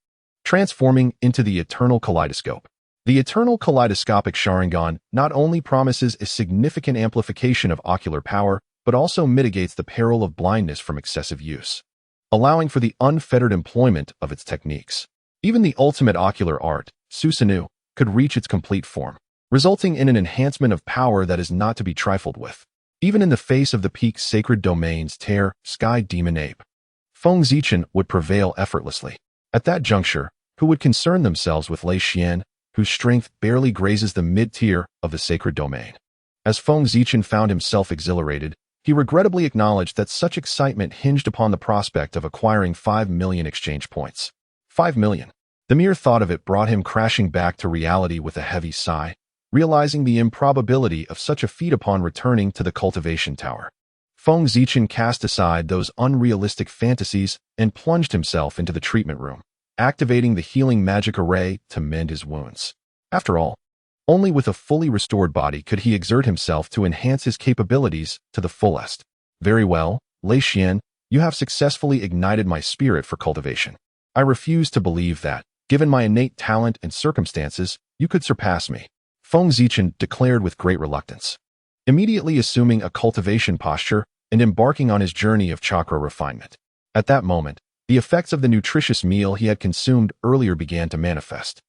transforming into the eternal kaleidoscope. The eternal kaleidoscopic Sharingan not only promises a significant amplification of ocular power, but also mitigates the peril of blindness from excessive use, allowing for the unfettered employment of its techniques. Even the ultimate ocular art, Susanoo, could reach its complete form, resulting in an enhancement of power that is not to be trifled with. Even in the face of the peak sacred domain's tear, Sky Demon Ape, Feng Zichen would prevail effortlessly. At that juncture, who would concern themselves with Lei Xian, whose strength barely grazes the mid-tier of the sacred domain? As Feng Zichen found himself exhilarated, he regrettably acknowledged that such excitement hinged upon the prospect of acquiring 5 million exchange points. 5 million. The mere thought of it brought him crashing back to reality with a heavy sigh, realizing the improbability of such a feat upon returning to the cultivation tower. Feng Zichen cast aside those unrealistic fantasies and plunged himself into the treatment room, activating the healing magic array to mend his wounds. After all, only with a fully restored body could he exert himself to enhance his capabilities to the fullest. Very well, Lei Xian, you have successfully ignited my spirit for cultivation. I refuse to believe that, given my innate talent and circumstances, you could surpass me, Feng Zichen declared with great reluctance. Immediately assuming a cultivation posture and embarking on his journey of chakra refinement. At that moment, the effects of the nutritious meal he had consumed earlier began to manifest.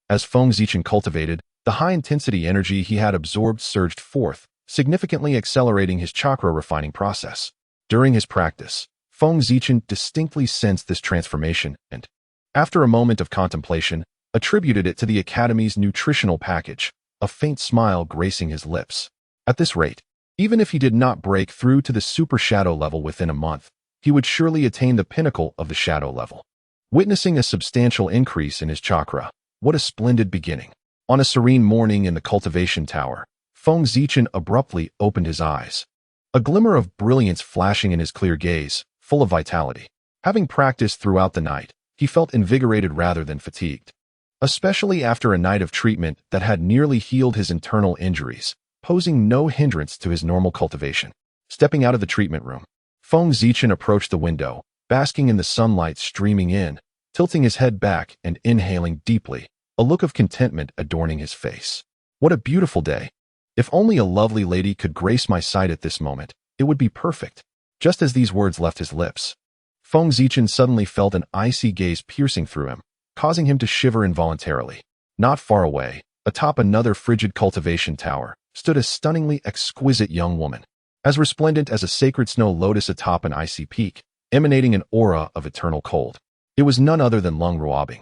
As Feng Zichen cultivated, the high-intensity energy he had absorbed surged forth, significantly accelerating his chakra refining process. During his practice, Feng Zichen distinctly sensed this transformation and, after a moment of contemplation, attributed it to the Academy's nutritional package, a faint smile gracing his lips. At this rate, even if he did not break through to the super shadow level within a month, he would surely attain the pinnacle of the shadow level. Witnessing a substantial increase in his chakra, what a splendid beginning. On a serene morning in the cultivation tower, Feng Zichen abruptly opened his eyes. A glimmer of brilliance flashing in his clear gaze, full of vitality. Having practiced throughout the night, he felt invigorated rather than fatigued. Especially after a night of treatment that had nearly healed his internal injuries, posing no hindrance to his normal cultivation. Stepping out of the treatment room, Feng Zichen approached the window, basking in the sunlight streaming in, tilting his head back and inhaling deeply, a look of contentment adorning his face. What a beautiful day! If only a lovely lady could grace my sight at this moment, it would be perfect. Just as these words left his lips, Feng Zichen suddenly felt an icy gaze piercing through him, causing him to shiver involuntarily. Not far away, atop another frigid cultivation tower, stood a stunningly exquisite young woman, as resplendent as a sacred snow lotus atop an icy peak, emanating an aura of eternal cold. It was none other than Lung Ruobing,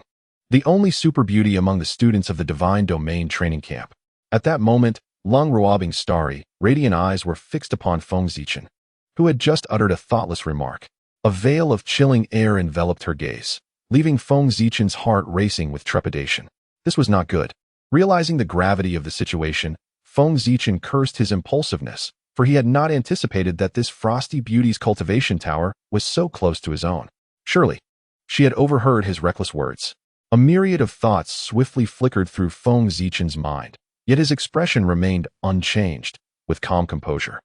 the only super beauty among the students of the Divine Domain training camp. At that moment, Lung Ruobing's starry, radiant eyes were fixed upon Feng Zichen, who had just uttered a thoughtless remark. A veil of chilling air enveloped her gaze, leaving Feng Zichen's heart racing with trepidation. This was not good. Realizing the gravity of the situation, Feng Zichen cursed his impulsiveness, for he had not anticipated that this frosty beauty's cultivation tower was so close to his own. Surely, she had overheard his reckless words. A myriad of thoughts swiftly flickered through Feng Zichen's mind, yet his expression remained unchanged, with calm composure.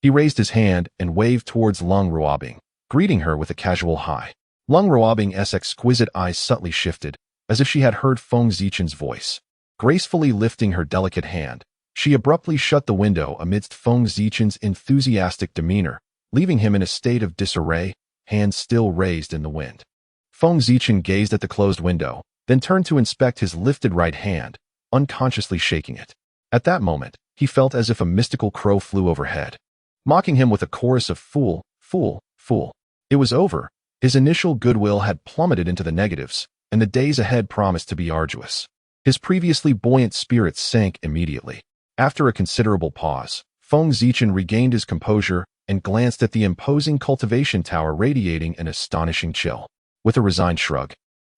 He raised his hand and waved towards Lung Ruobing, greeting her with a casual hi. Lung Ruobing's exquisite eyes subtly shifted, as if she had heard Feng Zichen's voice. Gracefully lifting her delicate hand, she abruptly shut the window amidst Feng Zichen's enthusiastic demeanor, leaving him in a state of disarray, hands still raised in the wind. Feng Zichen gazed at the closed window, then turned to inspect his lifted right hand, unconsciously shaking it. At that moment, he felt as if a mystical crow flew overhead, mocking him with a chorus of fool, fool, fool. It was over. His initial goodwill had plummeted into the negatives, and the days ahead promised to be arduous. His previously buoyant spirits sank immediately. After a considerable pause, Feng Zichen regained his composure and glanced at the imposing cultivation tower radiating an astonishing chill. With a resigned shrug,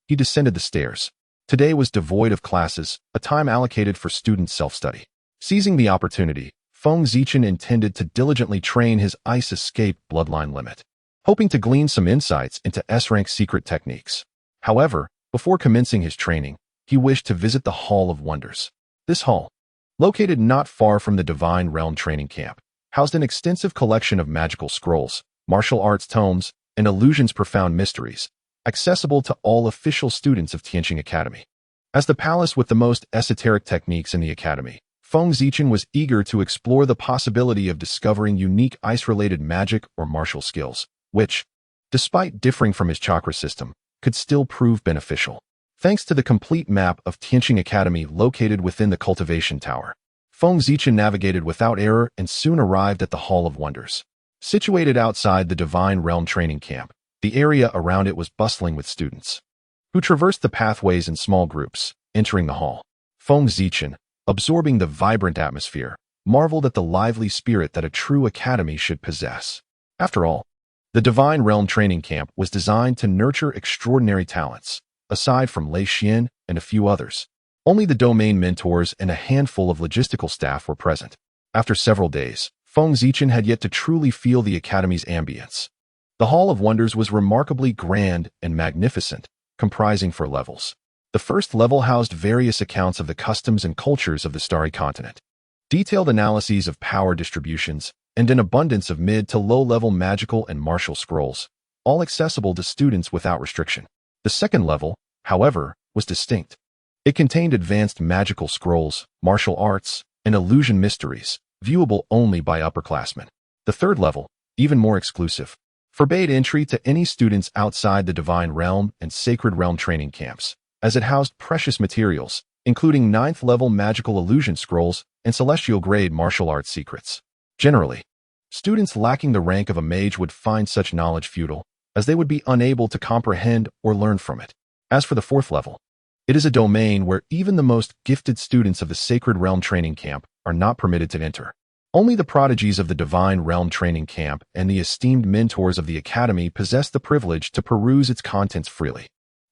he descended the stairs. Today was devoid of classes, a time allocated for student self-study. Seizing the opportunity, Feng Zichen intended to diligently train his ice escape bloodline limit, hoping to glean some insights into S-rank secret techniques. However, before commencing his training, he wished to visit the Hall of Wonders. This hall, located not far from the Divine Realm training camp, housed an extensive collection of magical scrolls, martial arts tomes, and illusions profound mysteries, accessible to all official students of Tianqing Academy. As the palace with the most esoteric techniques in the academy, Feng Zichen was eager to explore the possibility of discovering unique ice-related magic or martial skills, which, despite differing from his chakra system, could still prove beneficial. Thanks to the complete map of Tianqing Academy located within the cultivation tower, Feng Zichen navigated without error and soon arrived at the Hall of Wonders. Situated outside the Divine Realm training camp, the area around it was bustling with students, who traversed the pathways in small groups, entering the hall. Feng Zichen, absorbing the vibrant atmosphere, marveled at the lively spirit that a true academy should possess. After all, the Divine Realm training camp was designed to nurture extraordinary talents, aside from Lei Xian and a few others. Only the domain mentors and a handful of logistical staff were present. After several days, Feng Zichen had yet to truly feel the academy's ambience. The Hall of Wonders was remarkably grand and magnificent, comprising 4 levels. The first level housed various accounts of the customs and cultures of the Starry Continent, detailed analyses of power distributions, and an abundance of mid to low-level magical and martial scrolls, all accessible to students without restriction. The second level, however, was distinct. It contained advanced magical scrolls, martial arts, and illusion mysteries, viewable only by upperclassmen. The third level, even more exclusive, forbade entry to any students outside the Divine Realm and Sacred Realm training camps, as it housed precious materials, including 9th-level magical illusion scrolls and celestial-grade martial arts secrets. Generally, students lacking the rank of a mage would find such knowledge futile, as they would be unable to comprehend or learn from it. As for the 4th level, it is a domain where even the most gifted students of the Sacred Realm training camp are not permitted to enter. Only the prodigies of the Divine Realm training camp and the esteemed mentors of the academy possess the privilege to peruse its contents freely.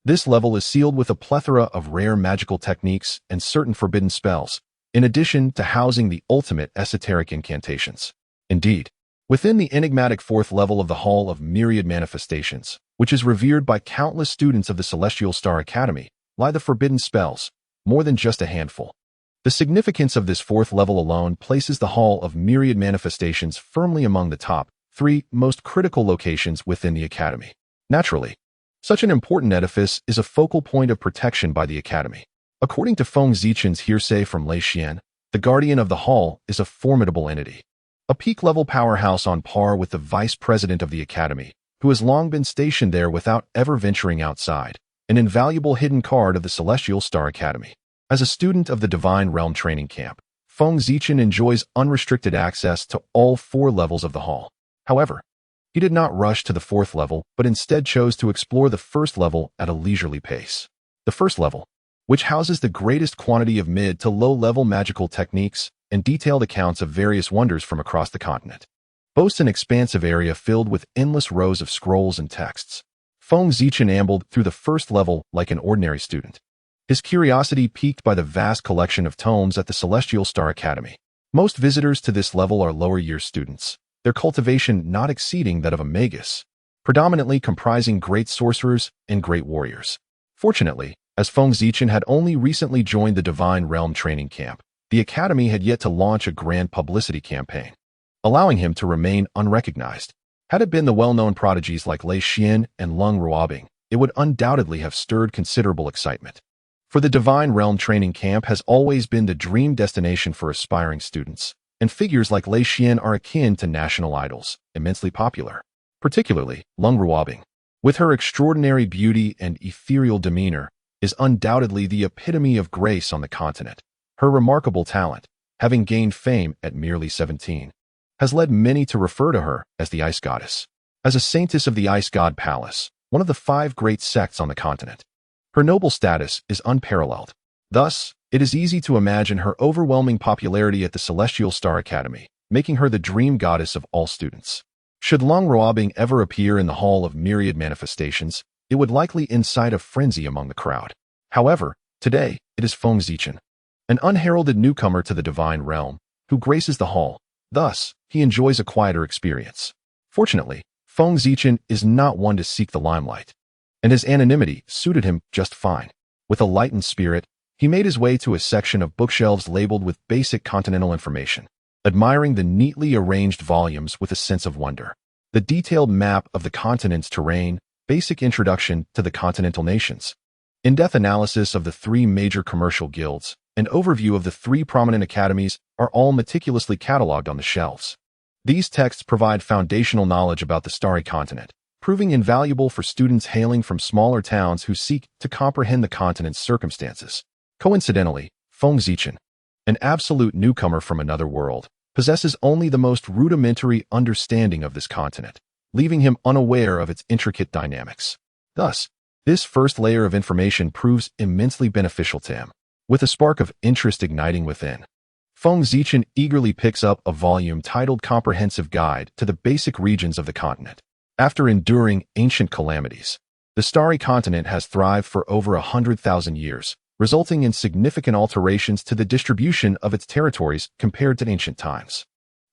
This level is sealed with a plethora of rare magical techniques and certain forbidden spells, in addition to housing the ultimate esoteric incantations. Indeed, within the enigmatic 4th level of the Hall of Myriad Manifestations, which is revered by countless students of the Celestial Star Academy, lie the forbidden spells, more than just a handful. The significance of this 4th level alone places the Hall of Myriad Manifestations firmly among the top 3 most critical locations within the Academy. Naturally, such an important edifice is a focal point of protection by the Academy. According to Feng Zichen's hearsay from Lei Xian, the Guardian of the Hall is a formidable entity, a peak-level powerhouse on par with the Vice President of the Academy, who has long been stationed there without ever venturing outside, an invaluable hidden card of the Celestial Star Academy. As a student of the Divine Realm training camp, Feng Zichen enjoys unrestricted access to all 4 levels of the hall. However, he did not rush to the 4th level, but instead chose to explore the 1st level at a leisurely pace. The 1st level, which houses the greatest quantity of mid to low-level magical techniques and detailed accounts of various wonders from across the continent, boasts an expansive area filled with endless rows of scrolls and texts. Feng Zichen ambled through the 1st level like an ordinary student, his curiosity piqued by the vast collection of tomes at the Celestial Star Academy. Most visitors to this level are lower-year students, their cultivation not exceeding that of a magus, predominantly comprising great sorcerers and great warriors. Fortunately, as Feng Zichen had only recently joined the Divine Realm training camp, the Academy had yet to launch a grand publicity campaign, allowing him to remain unrecognized. Had it been the well-known prodigies like Lei Xian and Lung Ruobing, it would undoubtedly have stirred considerable excitement. For the Divine Realm training camp has always been the dream destination for aspiring students, and figures like Lei Xian are akin to national idols, immensely popular. Particularly, Lung Ruobing, with her extraordinary beauty and ethereal demeanor, is undoubtedly the epitome of grace on the continent. Her remarkable talent, having gained fame at merely 17, has led many to refer to her as the Ice Goddess. As a saintess of the Ice God Palace, one of the 5 great sects on the continent, her noble status is unparalleled. Thus, it is easy to imagine her overwhelming popularity at the Celestial Star Academy, making her the dream goddess of all students. Should Lung Ruobing ever appear in the Hall of Myriad Manifestations, it would likely incite a frenzy among the crowd. However, today, it is Feng Zichen, an unheralded newcomer to the Divine Realm, who graces the hall. Thus, he enjoys a quieter experience. Fortunately, Feng Zichen is not one to seek the limelight, and his anonymity suited him just fine. With a lightened spirit, he made his way to a section of bookshelves labeled with basic continental information, admiring the neatly arranged volumes with a sense of wonder. The detailed map of the continent's terrain, basic introduction to the continental nations, in-depth analysis of the 3 major commercial guilds, and overview of the 3 prominent academies are all meticulously cataloged on the shelves. These texts provide foundational knowledge about the Starry Continent, proving invaluable for students hailing from smaller towns who seek to comprehend the continent's circumstances. Coincidentally, Feng Zichen, an absolute newcomer from another world, possesses only the most rudimentary understanding of this continent, leaving him unaware of its intricate dynamics. Thus, this first layer of information proves immensely beneficial to him. With a spark of interest igniting within, Feng Zichen eagerly picks up a volume titled Comprehensive Guide to the Basic Regions of the Continent. After enduring ancient calamities, The starry continent has thrived for over 100,000 years, resulting in significant alterations to the distribution of its territories compared to ancient times.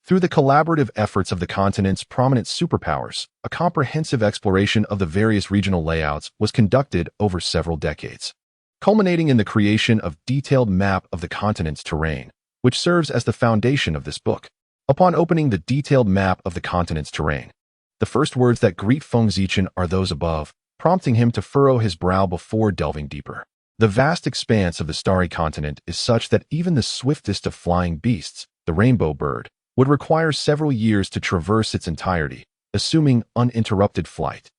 Through the collaborative efforts of the continent's prominent superpowers, a comprehensive exploration of the various regional layouts was conducted over several decades, culminating in the creation of a detailed map of the continent's terrain, which serves as the foundation of this book. Upon opening the detailed map of the continent's terrain, the first words that greet Feng Zichen are those above, prompting him to furrow his brow before delving deeper. The vast expanse of the starry continent is such that even the swiftest of flying beasts, the rainbow bird, would require several years to traverse its entirety, assuming uninterrupted flight.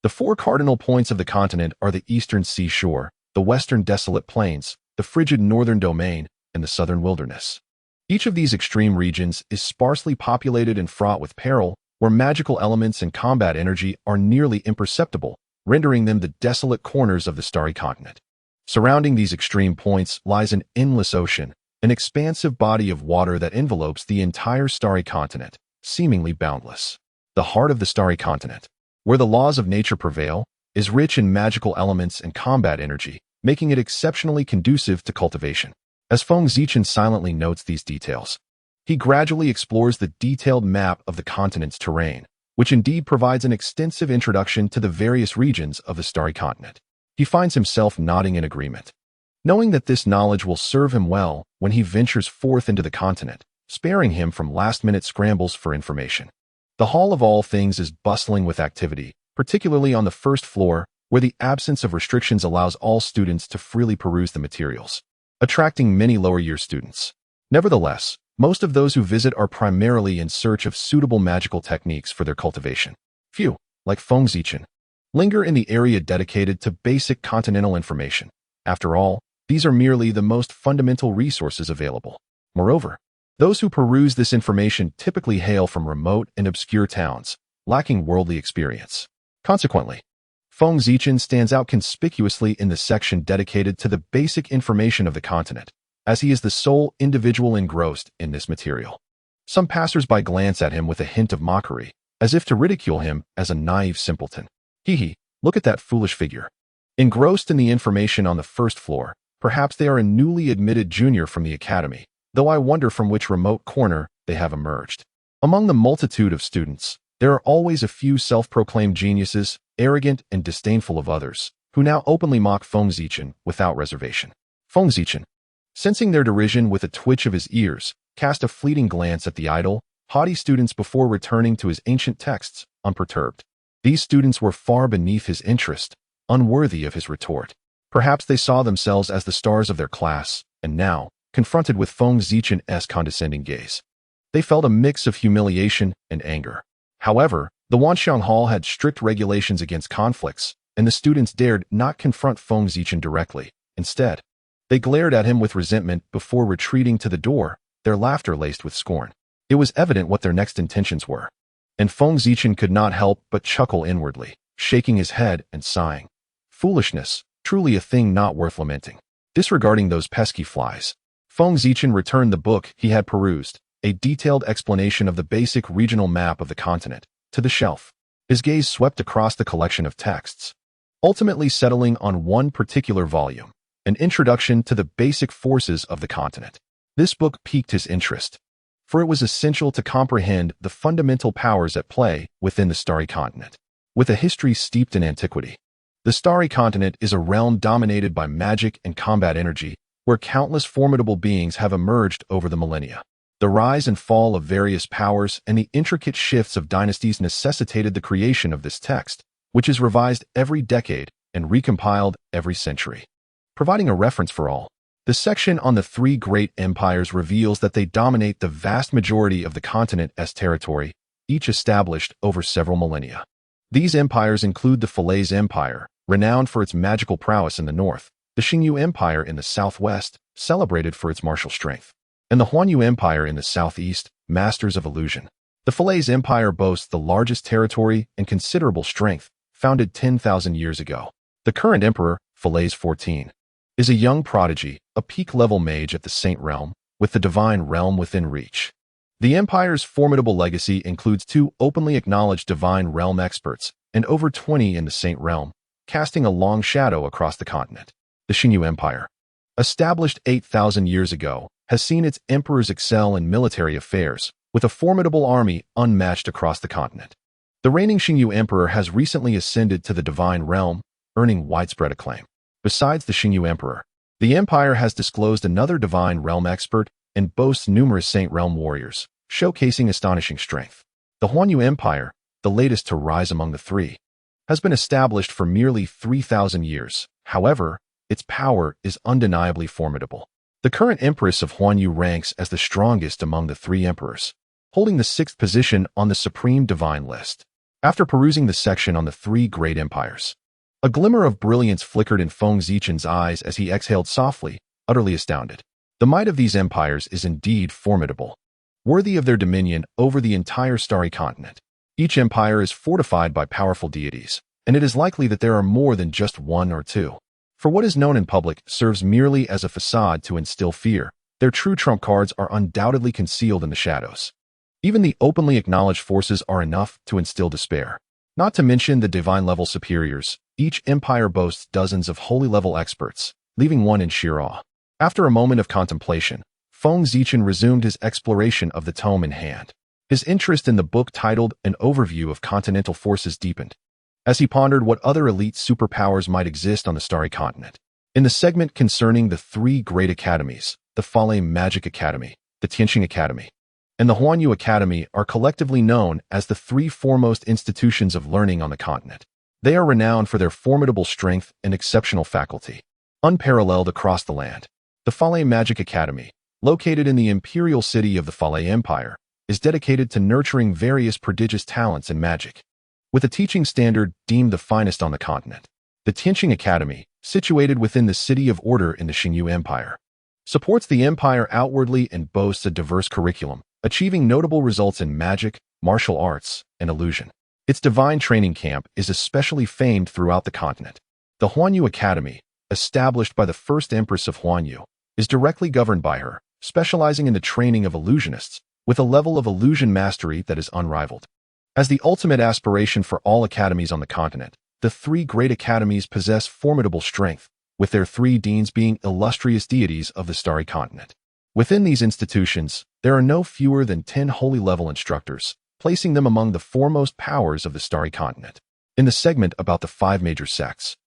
The four cardinal points of the continent are the eastern seashore, the western desolate plains, the frigid northern domain, and the southern wilderness. Each of these extreme regions is sparsely populated and fraught with peril, where magical elements and combat energy are nearly imperceptible, rendering them the desolate corners of the starry continent. Surrounding these extreme points lies an endless ocean, an expansive body of water that envelopes the entire starry continent, seemingly boundless. The heart of the starry continent, where the laws of nature prevail, is rich in magical elements and combat energy, making it exceptionally conducive to cultivation. As Feng Zichen silently notes these details, he gradually explores the detailed map of the continent's terrain, which indeed provides an extensive introduction to the various regions of the starry continent. He finds himself nodding in agreement, knowing that this knowledge will serve him well when he ventures forth into the continent, sparing him from last-minute scrambles for information. The Hall of All Things is bustling with activity, particularly on the first floor, where the absence of restrictions allows all students to freely peruse the materials, attracting many lower-year students. Nevertheless, most of those who visit are primarily in search of suitable magical techniques for their cultivation. Few, like Feng Zichen, linger in the area dedicated to basic continental information. After all, these are merely the most fundamental resources available. Moreover, those who peruse this information typically hail from remote and obscure towns, lacking worldly experience. Consequently, Feng Zichen stands out conspicuously in the section dedicated to the basic information of the continent, as he is the sole individual engrossed in this material. Some passers-by glance at him with a hint of mockery, as if to ridicule him as a naive simpleton. Hee, look at that foolish figure. Engrossed in the information on the first floor, perhaps they are a newly admitted junior from the academy, though I wonder from which remote corner they have emerged. Among the multitude of students, there are always a few self-proclaimed geniuses, arrogant and disdainful of others, who now openly mock Feng Zichen without reservation. Feng Zichen, sensing their derision with a twitch of his ears, cast a fleeting glance at the idle, haughty students before returning to his ancient texts, unperturbed. These students were far beneath his interest, unworthy of his retort. Perhaps they saw themselves as the stars of their class, and now, confronted with Feng Zichen's condescending gaze, they felt a mix of humiliation and anger. However, the Wanxiang Hall had strict regulations against conflicts, and the students dared not confront Feng Zichen directly. Instead, they glared at him with resentment before retreating to the door, their laughter laced with scorn. It was evident what their next intentions were, and Feng Zichen could not help but chuckle inwardly, shaking his head and sighing. Foolishness, truly a thing not worth lamenting. Disregarding those pesky flies, Feng Zichen returned the book he had perused, a detailed explanation of the basic regional map of the continent, to the shelf. His gaze swept across the collection of texts, ultimately settling on one particular volume, an introduction to the basic forces of the continent. This book piqued his interest, for it was essential to comprehend the fundamental powers at play within the starry continent. With a history steeped in antiquity, the starry continent is a realm dominated by magic and combat energy, where countless formidable beings have emerged over the millennia. The rise and fall of various powers and the intricate shifts of dynasties necessitated the creation of this text, which is revised every decade and recompiled every century. Providing a reference for all, the section on the three great empires reveals that they dominate the vast majority of the continent's territory, each established over several millennia. These empires include the Falaise Empire, renowned for its magical prowess in the north, the Xingyu Empire in the southwest, celebrated for its martial strength, and the Huanyu Empire in the southeast, masters of illusion. The Falaise Empire boasts the largest territory and considerable strength, founded 10,000 years ago. The current emperor, Falaise XIV, is a young prodigy, a peak-level mage at the Saint Realm, with the Divine Realm within reach. The empire's formidable legacy includes 2 openly acknowledged Divine Realm experts and over 20 in the Saint Realm, casting a long shadow across the continent. The Xingyu Empire, established 8,000 years ago, has seen its emperors excel in military affairs, with a formidable army unmatched across the continent. The reigning Xingyu Emperor has recently ascended to the divine realm, earning widespread acclaim. Besides the Xingyu Emperor, the empire has disclosed another divine realm expert and boasts numerous Saint Realm warriors, showcasing astonishing strength. The Huanyu Empire, the latest to rise among the three, has been established for merely 3,000 years. However, its power is undeniably formidable. The current empress of Huanyu ranks as the strongest among the three emperors, holding the 6th position on the Supreme Divine list. After perusing the section on the three great empires, a glimmer of brilliance flickered in Feng Zichen's eyes as he exhaled softly, utterly astounded. The might of these empires is indeed formidable, worthy of their dominion over the entire starry continent. Each empire is fortified by powerful deities, and it is likely that there are more than just one or two. For what is known in public serves merely as a facade to instill fear. Their true trump cards are undoubtedly concealed in the shadows. Even the openly acknowledged forces are enough to instill despair. Not to mention the divine-level superiors, each empire boasts dozens of holy-level experts, leaving one in sheer awe. After a moment of contemplation, Feng Zichen resumed his exploration of the tome in hand. His interest in the book titled An Overview of Continental Forces deepened, as he pondered what other elite superpowers might exist on the starry continent. In the segment concerning the three great academies, the Fale Magic Academy, the Tianqing Academy, and the Huanyu Academy are collectively known as the three foremost institutions of learning on the continent. They are renowned for their formidable strength and exceptional faculty, unparalleled across the land. The Fale Magic Academy, located in the imperial city of the Fale Empire, is dedicated to nurturing various prodigious talents in magic, with a teaching standard deemed the finest on the continent. The Tianqing Academy, situated within the City of Order in the Xingyu Empire, supports the empire outwardly and boasts a diverse curriculum, achieving notable results in magic, martial arts, and illusion. Its divine training camp is especially famed throughout the continent. The Huanyu Academy, established by the first empress of Huanyu, is directly governed by her, specializing in the training of illusionists, with a level of illusion mastery that is unrivaled. As the ultimate aspiration for all academies on the continent, the three great academies possess formidable strength, with their three deans being illustrious deities of the starry continent. Within these institutions, there are no fewer than 10 holy-level instructors, placing them among the foremost powers of the starry continent. In the segment about the 5 major sects,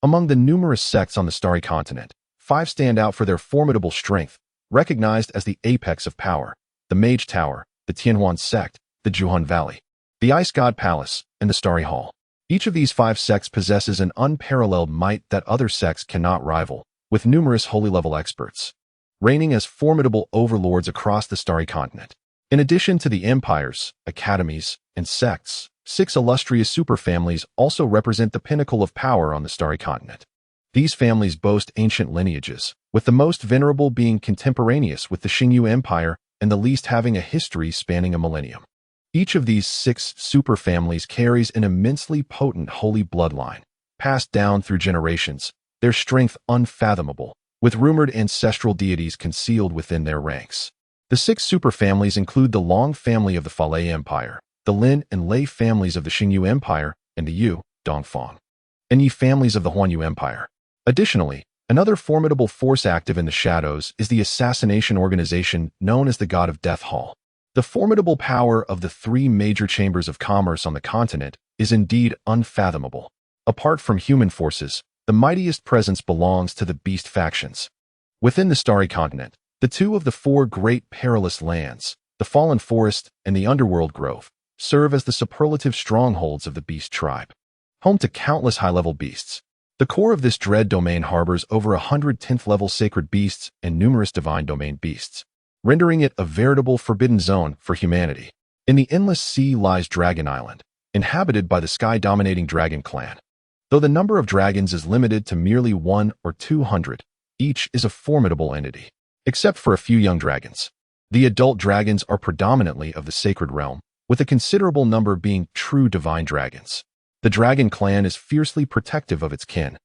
among the numerous sects on the starry continent, 5 stand out for their formidable strength, recognized as the apex of power: the Mage Tower, the Tianhuan sect, the Zhuhan Valley, the Ice God Palace, and the Starry Hall. Each of these 5 sects possesses an unparalleled might that other sects cannot rival, with numerous holy-level experts reigning as formidable overlords across the starry continent. In addition to the empires, academies, and sects, 6 illustrious superfamilies also represent the pinnacle of power on the starry continent. These families boast ancient lineages, with the most venerable being contemporaneous with the Xingyu Empire and the least having a history spanning a millennium. Each of these 6 superfamilies carries an immensely potent holy bloodline, passed down through generations, their strength unfathomable, with rumored ancestral deities concealed within their ranks. The 6 superfamilies include the Long family of the Fale Empire, the Lin and Lei families of the Xingyu Empire, and the Yu, Dongfang, and Yi families of the Huanyu Empire. Additionally, another formidable force active in the shadows is the assassination organization known as the God of Death Hall. The formidable power of the 3 major chambers of commerce on the continent is indeed unfathomable. Apart from human forces, the mightiest presence belongs to the beast factions. Within the starry continent, the 2 of the 4 great perilous lands, the Fallen Forest and the Underworld Grove, serve as the superlative strongholds of the beast tribe, home to countless high-level beasts. The core of this dread domain harbors over 100 10th-level sacred beasts and numerous divine domain beasts, rendering it a veritable forbidden zone for humanity. In the endless sea lies Dragon Island, inhabited by the sky-dominating dragon clan. Though the number of dragons is limited to merely 1 or 200, each is a formidable entity, except for a few young dragons. The adult dragons are predominantly of the sacred realm, with a considerable number being true divine dragons. The dragon clan is fiercely protective of its kin,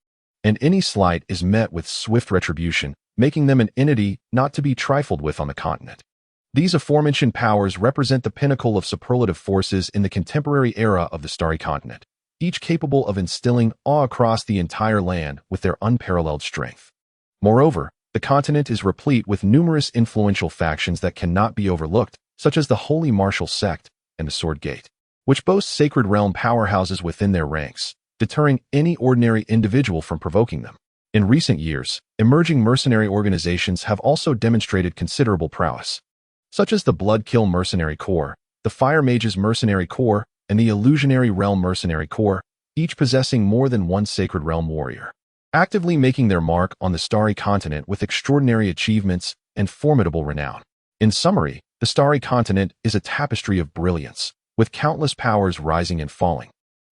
and any slight is met with swift retribution, making them an entity not to be trifled with on the continent. These aforementioned powers represent the pinnacle of superlative forces in the contemporary era of the starry continent, each capable of instilling awe across the entire land with their unparalleled strength. Moreover, the continent is replete with numerous influential factions that cannot be overlooked, such as the Holy Martial Sect and the Sword Gate, which boast sacred realm powerhouses within their ranks, deterring any ordinary individual from provoking them. In recent years, emerging mercenary organizations have also demonstrated considerable prowess, such as the Bloodkill Mercenary Corps, the Fire Mages Mercenary Corps, and the Illusionary Realm Mercenary Corps, each possessing more than one sacred realm warrior, actively making their mark on the starry continent with extraordinary achievements and formidable renown. In summary, the starry continent is a tapestry of brilliance, with countless powers rising and falling,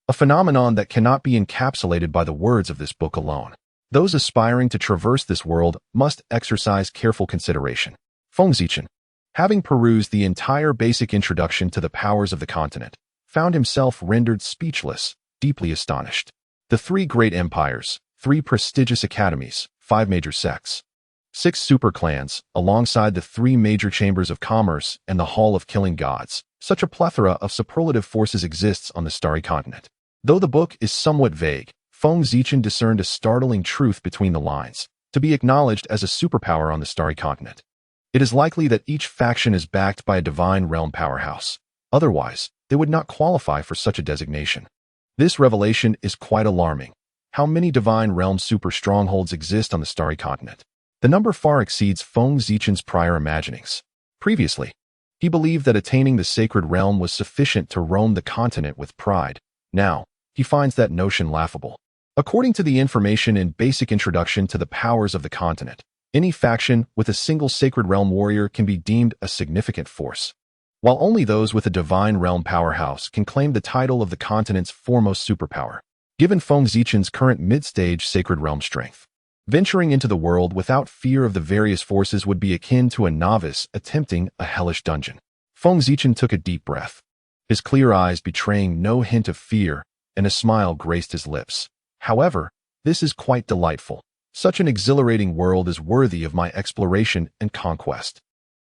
a phenomenon that cannot be encapsulated by the words of this book alone. Those aspiring to traverse this world must exercise careful consideration. Feng Zichen, having perused the entire basic introduction to the powers of the continent, found himself rendered speechless, deeply astonished. The 3 great empires, 3 prestigious academies, 5 major sects, 6 super clans, alongside the 3 major chambers of commerce and the Hall of Killing Gods. Such a plethora of superlative forces exists on the starry continent. Though the book is somewhat vague, Feng Zichen discerned a startling truth between the lines. To be acknowledged as a superpower on the starry continent, it is likely that each faction is backed by a divine realm powerhouse. Otherwise, they would not qualify for such a designation. This revelation is quite alarming. How many divine realm super strongholds exist on the starry continent? The number far exceeds Feng Zichen's prior imaginings. Previously, he believed that attaining the sacred realm was sufficient to roam the continent with pride. Now, he finds that notion laughable. According to the information in Basic Introduction to the Powers of the Continent, any faction with a single sacred realm warrior can be deemed a significant force, while only those with a divine realm powerhouse can claim the title of the continent's foremost superpower. Given Feng Zichen's current mid-stage sacred realm strength, venturing into the world without fear of the various forces would be akin to a novice attempting a hellish dungeon. Feng Zichen took a deep breath, his clear eyes betraying no hint of fear, and a smile graced his lips. However, this is quite delightful. Such an exhilarating world is worthy of my exploration and conquest.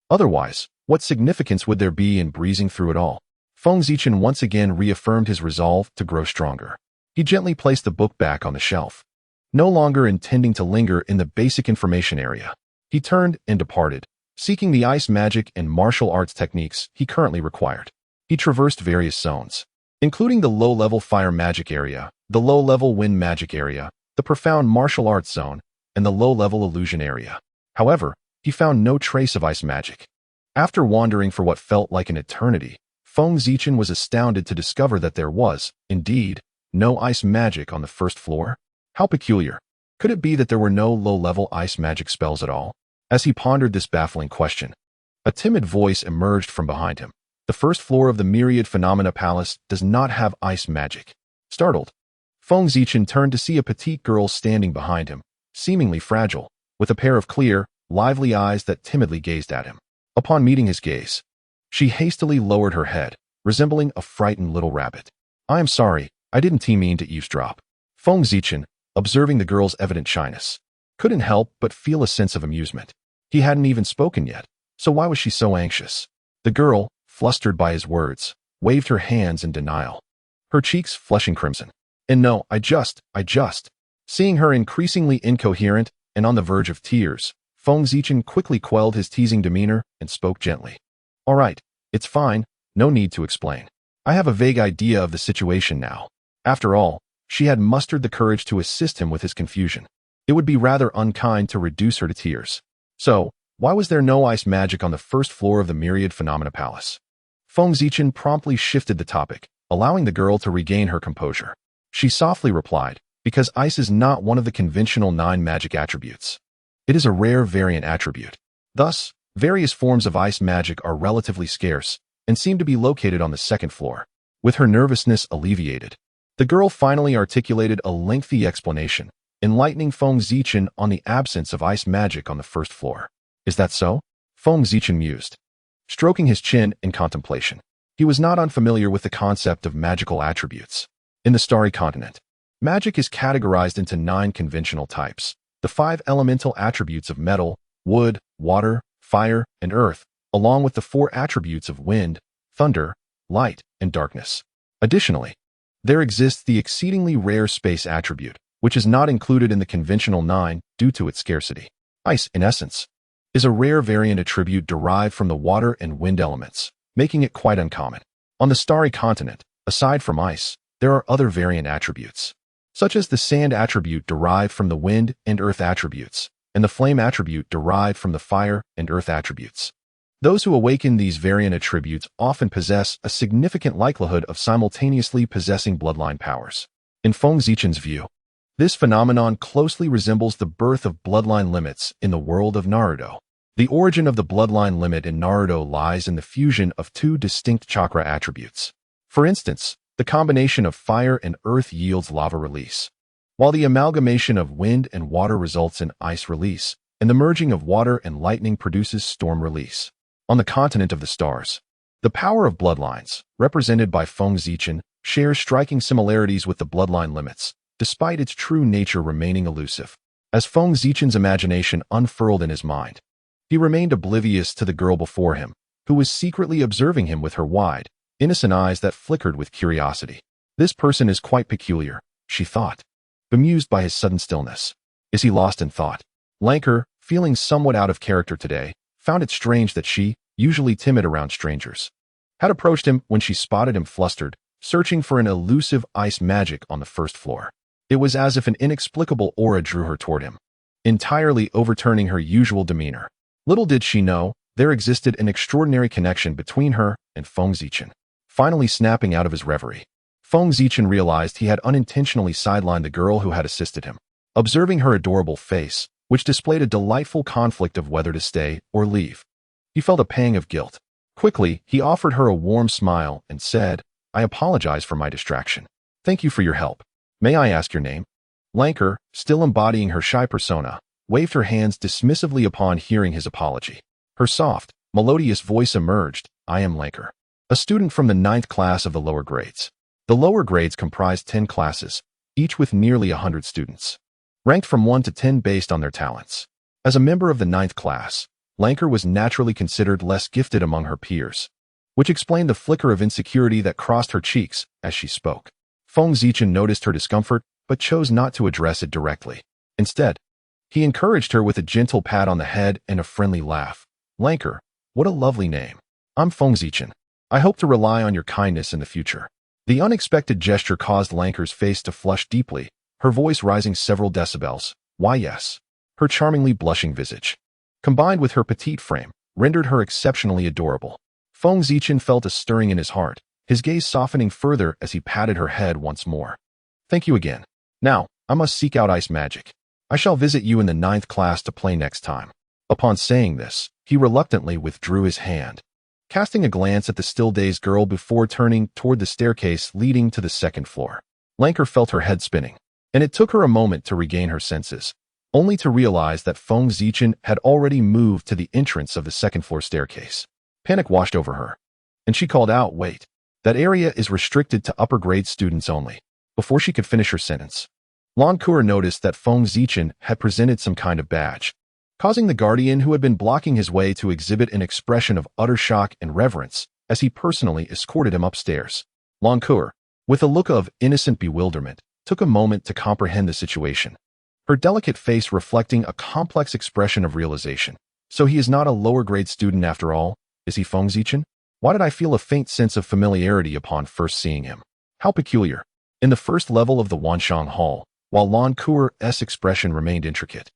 Otherwise, what significance would there be in breezing through it all? Feng Zichen once again reaffirmed his resolve to grow stronger. He gently placed the book back on the shelf, no longer intending to linger in the basic information area. He turned and departed, seeking the ice magic and martial arts techniques he currently required. He traversed various zones, including the low-level fire magic area, the low-level wind magic area, the profound martial arts zone, and the low-level illusion area. However, he found no trace of ice magic. After wandering for what felt like an eternity, Feng Zichen was astounded to discover that there was, indeed, no ice magic on the first floor. How peculiar. Could it be that there were no low-level ice magic spells at all? As he pondered this baffling question, a timid voice emerged from behind him. The first floor of the Myriad Phenomena Palace does not have ice magic. Startled, Feng Zichen turned to see a petite girl standing behind him, seemingly fragile, with a pair of clear, lively eyes that timidly gazed at him. Upon meeting his gaze, she hastily lowered her head, resembling a frightened little rabbit. "I am sorry, I didn't mean to eavesdrop." Feng Zichen, observing the girl's evident shyness, couldn't help but feel a sense of amusement. He hadn't even spoken yet, so why was she so anxious? The girl, flustered by his words, waved her hands in denial, her cheeks flushing crimson. "And no, I just. Seeing her increasingly incoherent and on the verge of tears, Feng Zichen quickly quelled his teasing demeanor and spoke gently. "All right, it's fine, no need to explain. I have a vague idea of the situation now." After all, she had mustered the courage to assist him with his confusion. It would be rather unkind to reduce her to tears. So, why was there no ice magic on the first floor of the Myriad Phenomena Palace? Feng Zichen promptly shifted the topic, allowing the girl to regain her composure. She softly replied, "Because ice is not one of the conventional 9 magic attributes. It is a rare variant attribute. Thus, various forms of ice magic are relatively scarce and seem to be located on the second floor." With her nervousness alleviated, the girl finally articulated a lengthy explanation, enlightening Feng Zichen on the absence of ice magic on the first floor. "Is that so?" Feng Zichen mused, stroking his chin in contemplation. He was not unfamiliar with the concept of magical attributes. In the Starry Continent, magic is categorized into 9 conventional types: the 5 elemental attributes of metal, wood, water, fire, and earth, along with the 4 attributes of wind, thunder, light, and darkness. Additionally, There exists the exceedingly rare space attribute, which is not included in the conventional 9 due to its scarcity. Ice, in essence, is a rare variant attribute derived from the water and wind elements, making it quite uncommon. On the starry continent, aside from ice, there are other variant attributes, such as the sand attribute derived from the wind and earth attributes, and the flame attribute derived from the fire and earth attributes. Those who awaken these variant attributes often possess a significant likelihood of simultaneously possessing bloodline powers. In Feng Zichen's view, this phenomenon closely resembles the birth of bloodline limits in the world of Naruto. The origin of the bloodline limit in Naruto lies in the fusion of two distinct chakra attributes. For instance, the combination of fire and earth yields lava release, while the amalgamation of wind and water results in ice release, and the merging of water and lightning produces storm release. On the continent of the stars, the power of bloodlines, represented by Feng Zichen, shares striking similarities with the bloodline limits, despite its true nature remaining elusive. As Feng Zichen's imagination unfurled in his mind, he remained oblivious to the girl before him, who was secretly observing him with her wide, innocent eyes that flickered with curiosity. This person is quite peculiar, she thought, bemused by his sudden stillness. Is he lost in thought? Lanker, feeling somewhat out of character today, found it strange that she, usually timid around strangers, had approached him when she spotted him flustered, searching for an elusive ice magic on the first floor. It was as if an inexplicable aura drew her toward him, entirely overturning her usual demeanor. Little did she know, there existed an extraordinary connection between her and Feng Zichen. Finally snapping out of his reverie, Feng Zichen realized he had unintentionally sidelined the girl who had assisted him. Observing her adorable face, which displayed a delightful conflict of whether to stay or leave, he felt a pang of guilt. Quickly, he offered her a warm smile and said, "I apologize for my distraction. Thank you for your help. May I ask your name?" Lanker, still embodying her shy persona, waved her hands dismissively upon hearing his apology. Her soft, melodious voice emerged, "I am Lanker, a student from the 9th class of the lower grades." The lower grades comprised 10 classes, each with nearly 100 students, ranked from 1 to 10 based on their talents. As a member of the 9th class, Lanker was naturally considered less gifted among her peers, which explained the flicker of insecurity that crossed her cheeks as she spoke. Feng Zichen noticed her discomfort, but chose not to address it directly. Instead, he encouraged her with a gentle pat on the head and a friendly laugh. "Lanker, what a lovely name. I'm Feng Zichen. I hope to rely on your kindness in the future." The unexpected gesture caused Lanker's face to flush deeply, her voice rising several decibels. "Why yes." Her charmingly blushing visage, combined with her petite frame, rendered her exceptionally adorable. Feng Zichen felt a stirring in his heart, his gaze softening further as he patted her head once more. "Thank you again. Now, I must seek out ice magic. I shall visit you in the 9th class to play next time." Upon saying this, he reluctantly withdrew his hand, casting a glance at the still-dazed girl before turning toward the staircase leading to the 2nd floor. Lanker felt her head spinning, and it took her a moment to regain her senses, only to realize that Feng Zichen had already moved to the entrance of the 2nd floor staircase. Panic washed over her, and she called out, "Wait, that area is restricted to upper-grade students only." Before she could finish her sentence, Lancour noticed that Feng Zichen had presented some kind of badge, causing the guardian who had been blocking his way to exhibit an expression of utter shock and reverence as he personally escorted him upstairs. Lancour, with a look of innocent bewilderment, took a moment to comprehend the situation, her delicate face reflecting a complex expression of realization. So he is not a lower-grade student after all, is he Feng Zichen? Why did I feel a faint sense of familiarity upon first seeing him? How peculiar. In the first level of the Wanshang Hall, while Lancour's expression remained intricate,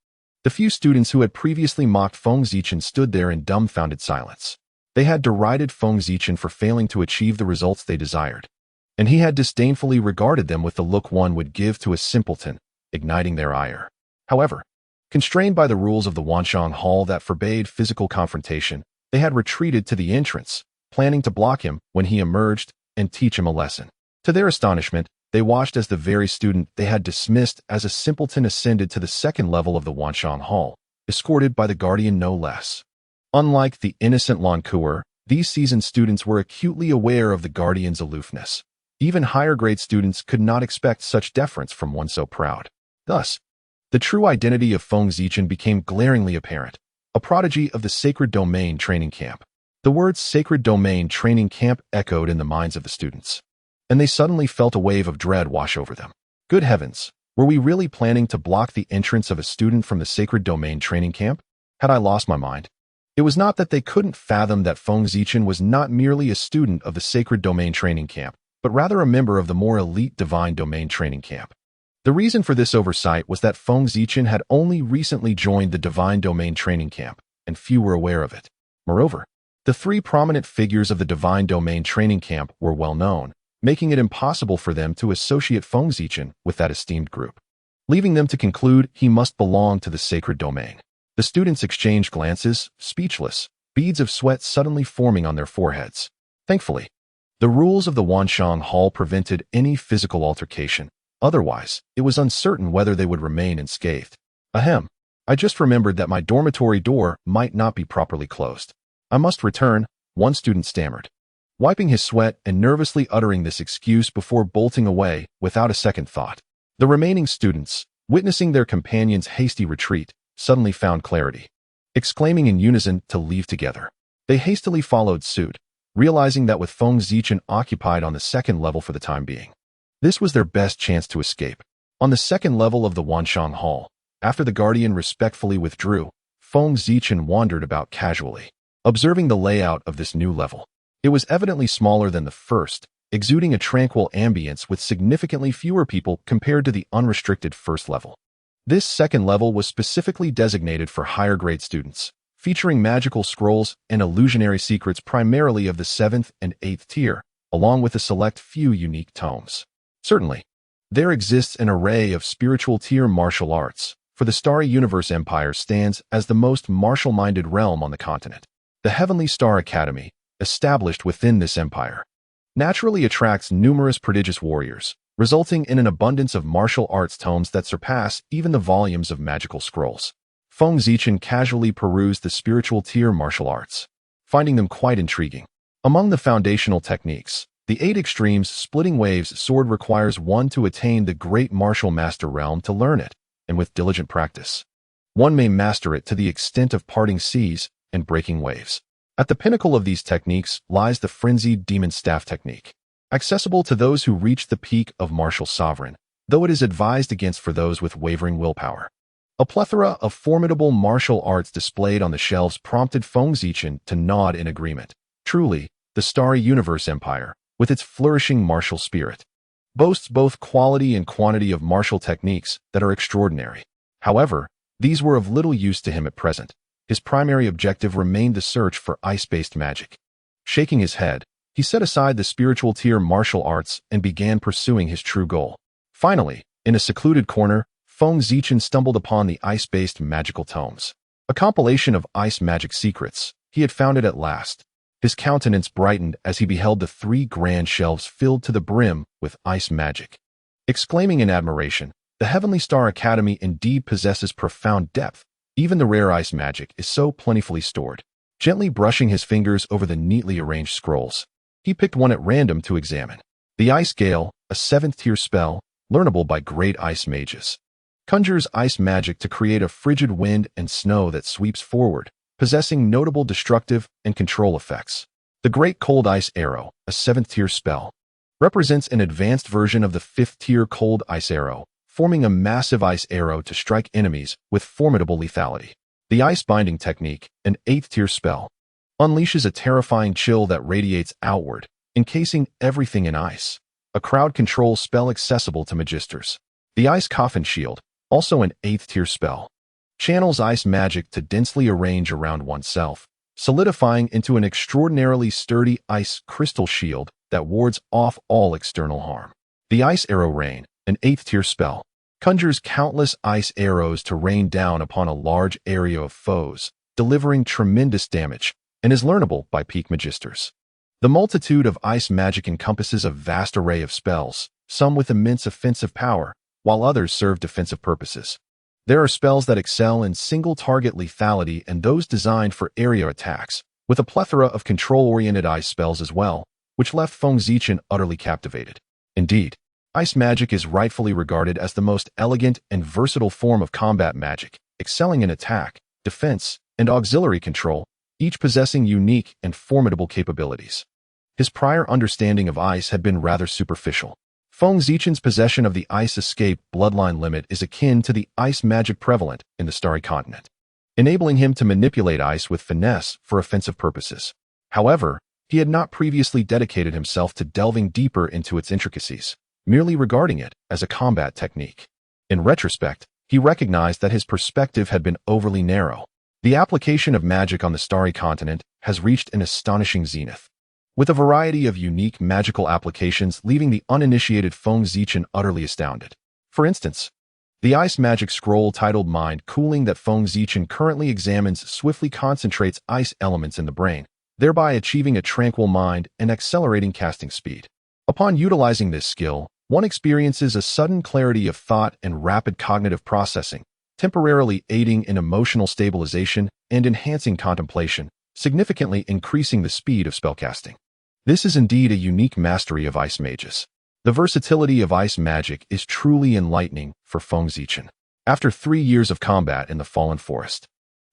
the few students who had previously mocked Feng Zichen stood there in dumbfounded silence. They had derided Feng Zichen for failing to achieve the results they desired, and he had disdainfully regarded them with the look one would give to a simpleton, igniting their ire. However, constrained by the rules of the Wanshang Hall that forbade physical confrontation, they had retreated to the entrance, planning to block him when he emerged and teach him a lesson. To their astonishment, they watched as the very student they had dismissed as a simpleton ascended to the 2nd level of the Wanshang Hall, escorted by the guardian no less. Unlike the innocent Lancour, these seasoned students were acutely aware of the guardian's aloofness. Even higher-grade students could not expect such deference from one so proud. Thus, the true identity of Feng Zichen became glaringly apparent, a prodigy of the Sacred Domain training camp. The words Sacred Domain training camp echoed in the minds of the students. and they suddenly felt a wave of dread wash over them. Good heavens, were we really planning to block the entrance of a student from the Sacred Domain training camp? Had I lost my mind? It was not that they couldn't fathom that Feng Zichen was not merely a student of the Sacred Domain training camp, but rather a member of the more elite Divine Domain training camp. The reason for this oversight was that Feng Zichen had only recently joined the Divine Domain training camp, and few were aware of it. Moreover, the three prominent figures of the Divine Domain training camp were well known, making it impossible for them to associate Feng Zichen with that esteemed group, leaving them to conclude he must belong to the Sacred Domain. The students exchanged glances, speechless, beads of sweat suddenly forming on their foreheads. Thankfully, the rules of the Wanshang Hall prevented any physical altercation. Otherwise, it was uncertain whether they would remain unscathed. Ahem. I just remembered that my dormitory door might not be properly closed. I must return, one student stammered, wiping his sweat and nervously uttering this excuse before bolting away without a second thought. The remaining students, witnessing their companion's hasty retreat, suddenly found clarity, exclaiming in unison to leave together. They hastily followed suit, realizing that with Feng Zichen occupied on the second level for the time being, this was their best chance to escape. On the second level of the Wanshang Hall, after the guardian respectfully withdrew, Feng Zichen wandered about casually, observing the layout of this new level. It was evidently smaller than the first, exuding a tranquil ambience with significantly fewer people compared to the unrestricted first level. This second level was specifically designated for higher-grade students, featuring magical scrolls and illusionary secrets primarily of the 7th and 8th tier, along with a select few unique tomes. Certainly, there exists an array of spiritual tier martial arts, for the Starry Universe Empire stands as the most martial-minded realm on the continent. The Heavenly Star Academy, established within this empire, naturally attracts numerous prodigious warriors, resulting in an abundance of martial arts tomes that surpass even the volumes of magical scrolls. Feng Zichen casually perused the spiritual tier martial arts, finding them quite intriguing. Among the foundational techniques, the 8 extremes splitting waves sword requires one to attain the great martial master realm to learn it, and with diligent practice, one may master it to the extent of parting seas and breaking waves. At the pinnacle of these techniques lies the frenzied demon staff technique, accessible to those who reach the peak of martial sovereign, though it is advised against for those with wavering willpower. A plethora of formidable martial arts displayed on the shelves prompted Feng Zichen to nod in agreement. Truly, the Starry Universe Empire, with its flourishing martial spirit, boasts both quality and quantity of martial techniques that are extraordinary. However, these were of little use to him at present. His primary objective remained the search for ice-based magic. Shaking his head, he set aside the spiritual tier martial arts and began pursuing his true goal. Finally, in a secluded corner, Feng Zichen stumbled upon the ice-based magical tomes. A compilation of ice magic secrets. He had found it at last. His countenance brightened as he beheld the 3 grand shelves filled to the brim with ice magic. Exclaiming in admiration, the Heavenly Star Academy indeed possesses profound depth. Even the rare ice magic is so plentifully stored. Gently brushing his fingers over the neatly arranged scrolls, he picked one at random to examine. The Ice Gale, a 7th tier spell, learnable by great ice mages, conjures ice magic to create a frigid wind and snow that sweeps forward, possessing notable destructive and control effects. The Great Cold Ice Arrow, a 7th tier spell, represents an advanced version of the 5th tier Cold Ice Arrow, forming a massive ice arrow to strike enemies with formidable lethality. The Ice Binding Technique, an 8th tier spell, unleashes a terrifying chill that radiates outward, encasing everything in ice. A crowd control spell accessible to magisters. The Ice Coffin Shield, also an 8th tier spell, channels ice magic to densely arrange around oneself, solidifying into an extraordinarily sturdy ice crystal shield that wards off all external harm. The Ice Arrow Rain, an 8th tier spell, conjures countless ice arrows to rain down upon a large area of foes, delivering tremendous damage, and is learnable by peak magisters. The multitude of ice magic encompasses a vast array of spells, some with immense offensive power, while others serve defensive purposes. There are spells that excel in single-target lethality and those designed for area attacks, with a plethora of control-oriented ice spells as well, which left Feng Zichen utterly captivated. Indeed, ice magic is rightfully regarded as the most elegant and versatile form of combat magic, excelling in attack, defense, and auxiliary control, each possessing unique and formidable capabilities. His prior understanding of ice had been rather superficial. Feng Zichen's possession of the ice escape bloodline limit is akin to the ice magic prevalent in the Starry Continent, enabling him to manipulate ice with finesse for offensive purposes. However, he had not previously dedicated himself to delving deeper into its intricacies, merely regarding it as a combat technique. In retrospect, he recognized that his perspective had been overly narrow. The application of magic on the Starry Continent has reached an astonishing zenith, with a variety of unique magical applications leaving the uninitiated Feng Zichen utterly astounded. For instance, the ice magic scroll titled Mind Cooling that Feng Zichen currently examines swiftly concentrates ice elements in the brain, thereby achieving a tranquil mind and accelerating casting speed. Upon utilizing this skill, one experiences a sudden clarity of thought and rapid cognitive processing, temporarily aiding in emotional stabilization and enhancing contemplation, significantly increasing the speed of spellcasting. This is indeed a unique mastery of ice mages. The versatility of ice magic is truly enlightening for Feng Zichen. After 3 years of combat in the Fallen Forest,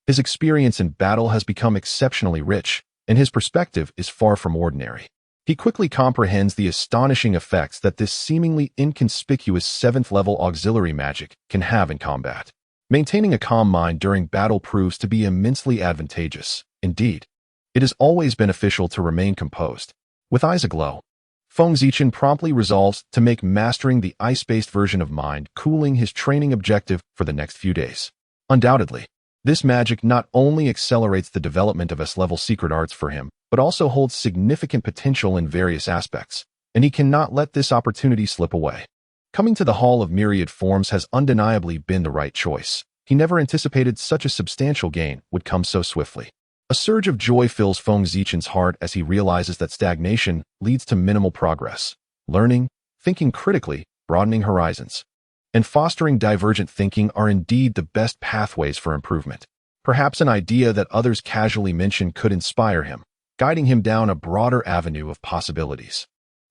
his experience in battle has become exceptionally rich, and his perspective is far from ordinary. He quickly comprehends the astonishing effects that this seemingly inconspicuous 7th-level auxiliary magic can have in combat. Maintaining a calm mind during battle proves to be immensely advantageous. Indeed, it is always beneficial to remain composed. With eyes aglow, Feng Zichen promptly resolves to make mastering the ice-based version of Mind Cooling his training objective for the next few days. Undoubtedly, this magic not only accelerates the development of S-level secret arts for him, but also holds significant potential in various aspects, and he cannot let this opportunity slip away. Coming to the Hall of Myriad Forms has undeniably been the right choice. He never anticipated such a substantial gain would come so swiftly. A surge of joy fills Feng Zichen's heart as he realizes that stagnation leads to minimal progress. Learning, thinking critically, broadening horizons, and fostering divergent thinking are indeed the best pathways for improvement. Perhaps an idea that others casually mention could inspire him, guiding him down a broader avenue of possibilities.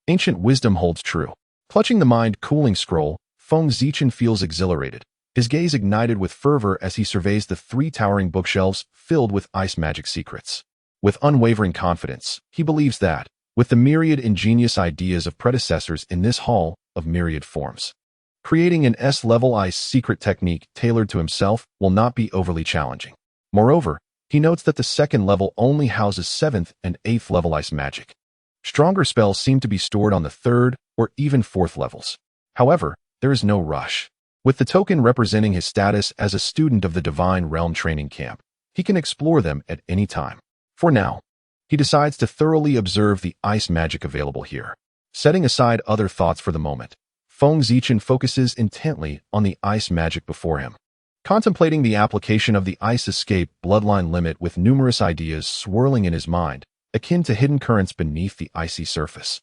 Ancient wisdom holds true. Clutching the mind-cooling scroll, Feng Zichen feels exhilarated, his gaze ignited with fervor as he surveys the 3 towering bookshelves filled with ice magic secrets. With unwavering confidence, he believes that, with the myriad ingenious ideas of predecessors in this Hall of Myriad Forms, creating an S-level ice secret technique tailored to himself will not be overly challenging. Moreover, he notes that the 2nd level only houses 7th and 8th level ice magic. Stronger spells seem to be stored on the 3rd or even 4th levels. However, there is no rush. With the token representing his status as a student of the Divine Realm training camp, he can explore them at any time. For now, he decides to thoroughly observe the ice magic available here. Setting aside other thoughts for the moment, Feng Zichen focuses intently on the ice magic before him, contemplating the application of the ice escape bloodline limit with numerous ideas swirling in his mind, akin to hidden currents beneath the icy surface,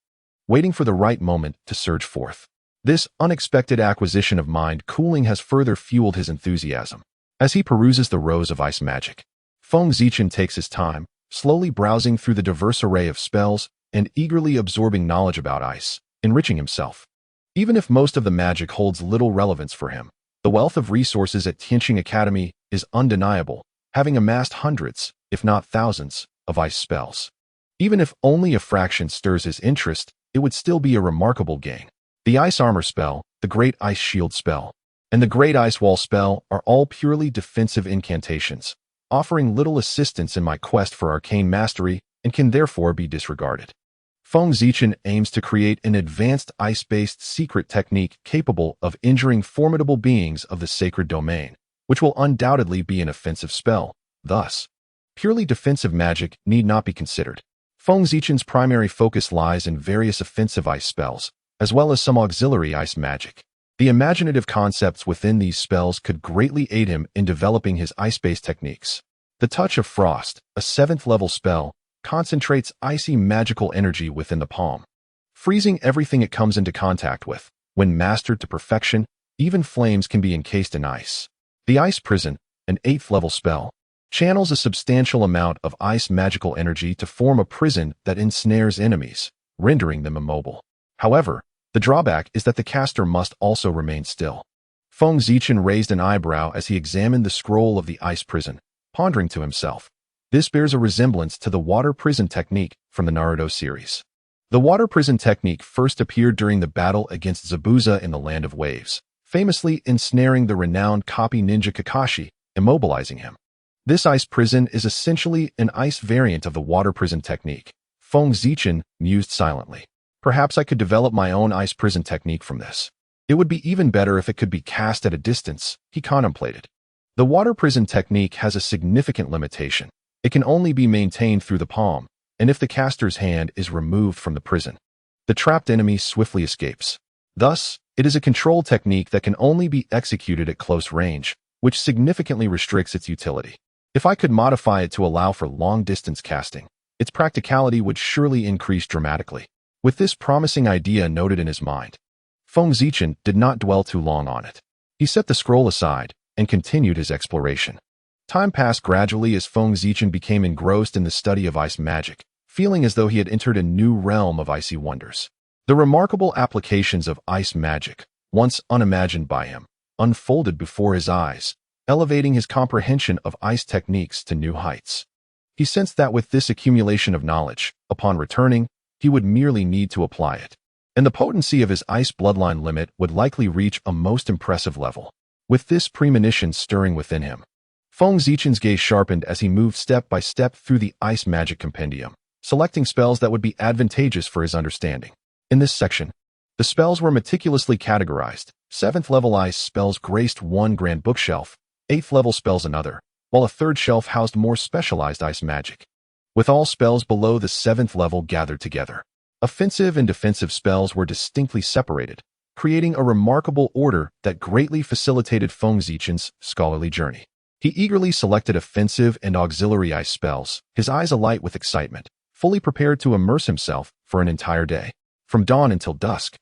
waiting for the right moment to surge forth. This unexpected acquisition of mind cooling has further fueled his enthusiasm. As he peruses the rows of ice magic, Feng Zichen takes his time, slowly browsing through the diverse array of spells and eagerly absorbing knowledge about ice, enriching himself. Even if most of the magic holds little relevance for him, the wealth of resources at Tianqing Academy is undeniable, having amassed hundreds, if not thousands, of ice spells. Even if only a fraction stirs his interest, it would still be a remarkable gain. The Ice Armor spell, the Great Ice Shield spell, and the Great Ice Wall spell are all purely defensive incantations, offering little assistance in my quest for arcane mastery and can therefore be disregarded. Feng Zichen aims to create an advanced ice-based secret technique capable of injuring formidable beings of the sacred domain, which will undoubtedly be an offensive spell. Thus, purely defensive magic need not be considered. Feng Zichen's primary focus lies in various offensive ice spells, as well as some auxiliary ice magic. The imaginative concepts within these spells could greatly aid him in developing his ice-based techniques. The Touch of Frost, a 7th-level spell, concentrates icy magical energy within the palm, freezing everything it comes into contact with. When mastered to perfection, even flames can be encased in ice. The Ice Prison, an 8th-level spell, channels a substantial amount of ice magical energy to form a prison that ensnares enemies, rendering them immobile. However, the drawback is that the caster must also remain still. Feng Zichen raised an eyebrow as he examined the scroll of the ice prison, pondering to himself, this bears a resemblance to the water prison technique from the Naruto series. The water prison technique first appeared during the battle against Zabuza in the Land of Waves, famously ensnaring the renowned copy ninja Kakashi, immobilizing him. This ice prison is essentially an ice variant of the water prison technique. Feng Zichen mused silently. Perhaps I could develop my own ice prison technique from this. It would be even better if it could be cast at a distance, he contemplated. The water prison technique has a significant limitation. It can only be maintained through the palm, and if the caster's hand is removed from the prison, the trapped enemy swiftly escapes. Thus, it is a control technique that can only be executed at close range, which significantly restricts its utility. If I could modify it to allow for long-distance casting, its practicality would surely increase dramatically. With this promising idea noted in his mind, Feng Zichen did not dwell too long on it. He set the scroll aside and continued his exploration. Time passed gradually as Feng Zichen became engrossed in the study of ice magic, feeling as though he had entered a new realm of icy wonders. The remarkable applications of ice magic, once unimagined by him, unfolded before his eyes, elevating his comprehension of ice techniques to new heights. He sensed that with this accumulation of knowledge, upon returning, he would merely need to apply it, and the potency of his ice bloodline limit would likely reach a most impressive level. With this premonition stirring within him, Feng Zichen's gaze sharpened as he moved step by step through the ice magic compendium, selecting spells that would be advantageous for his understanding. In this section, the spells were meticulously categorized. 7th level ice spells graced one grand bookshelf, 8th level spells another, while a third shelf housed more specialized ice magic. With all spells below the 7th level gathered together, offensive and defensive spells were distinctly separated, creating a remarkable order that greatly facilitated Feng Zichen's scholarly journey. He eagerly selected offensive and auxiliary ice spells, his eyes alight with excitement, fully prepared to immerse himself for an entire day. From dawn until dusk,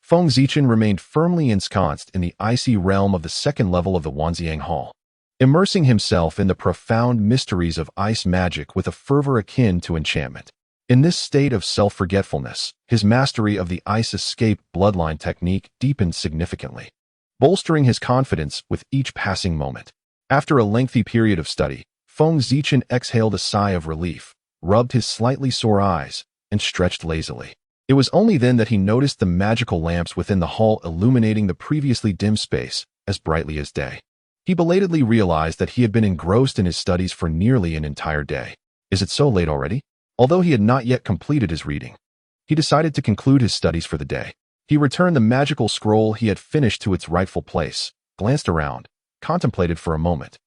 Feng Zichen remained firmly ensconced in the icy realm of the 2nd level of the Wanxiang Hall, immersing himself in the profound mysteries of ice magic with a fervor akin to enchantment. In this state of self-forgetfulness, his mastery of the ice escape bloodline technique deepened significantly, bolstering his confidence with each passing moment. After a lengthy period of study, Feng Zichen exhaled a sigh of relief, rubbed his slightly sore eyes, and stretched lazily. It was only then that he noticed the magical lamps within the hall illuminating the previously dim space as brightly as day. He belatedly realized that he had been engrossed in his studies for nearly an entire day. Is it so late already? Although he had not yet completed his reading, he decided to conclude his studies for the day. He returned the magical scroll he had finished to its rightful place, glanced around, contemplated for a moment,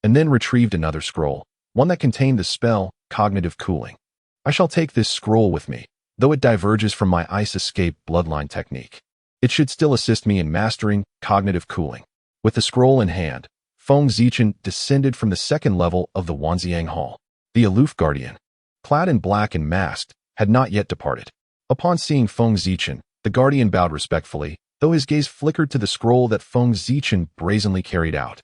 and then retrieved another scroll, one that contained the spell, cognitive cooling. I shall take this scroll with me, though it diverges from my ice escape bloodline technique. It should still assist me in mastering cognitive cooling. With the scroll in hand, Feng Zichen descended from the 2nd level of the Wanxiang Hall. The aloof guardian, clad in black and masked, had not yet departed. Upon seeing Feng Zichen, the guardian bowed respectfully, though his gaze flickered to the scroll that Feng Zichen brazenly carried out.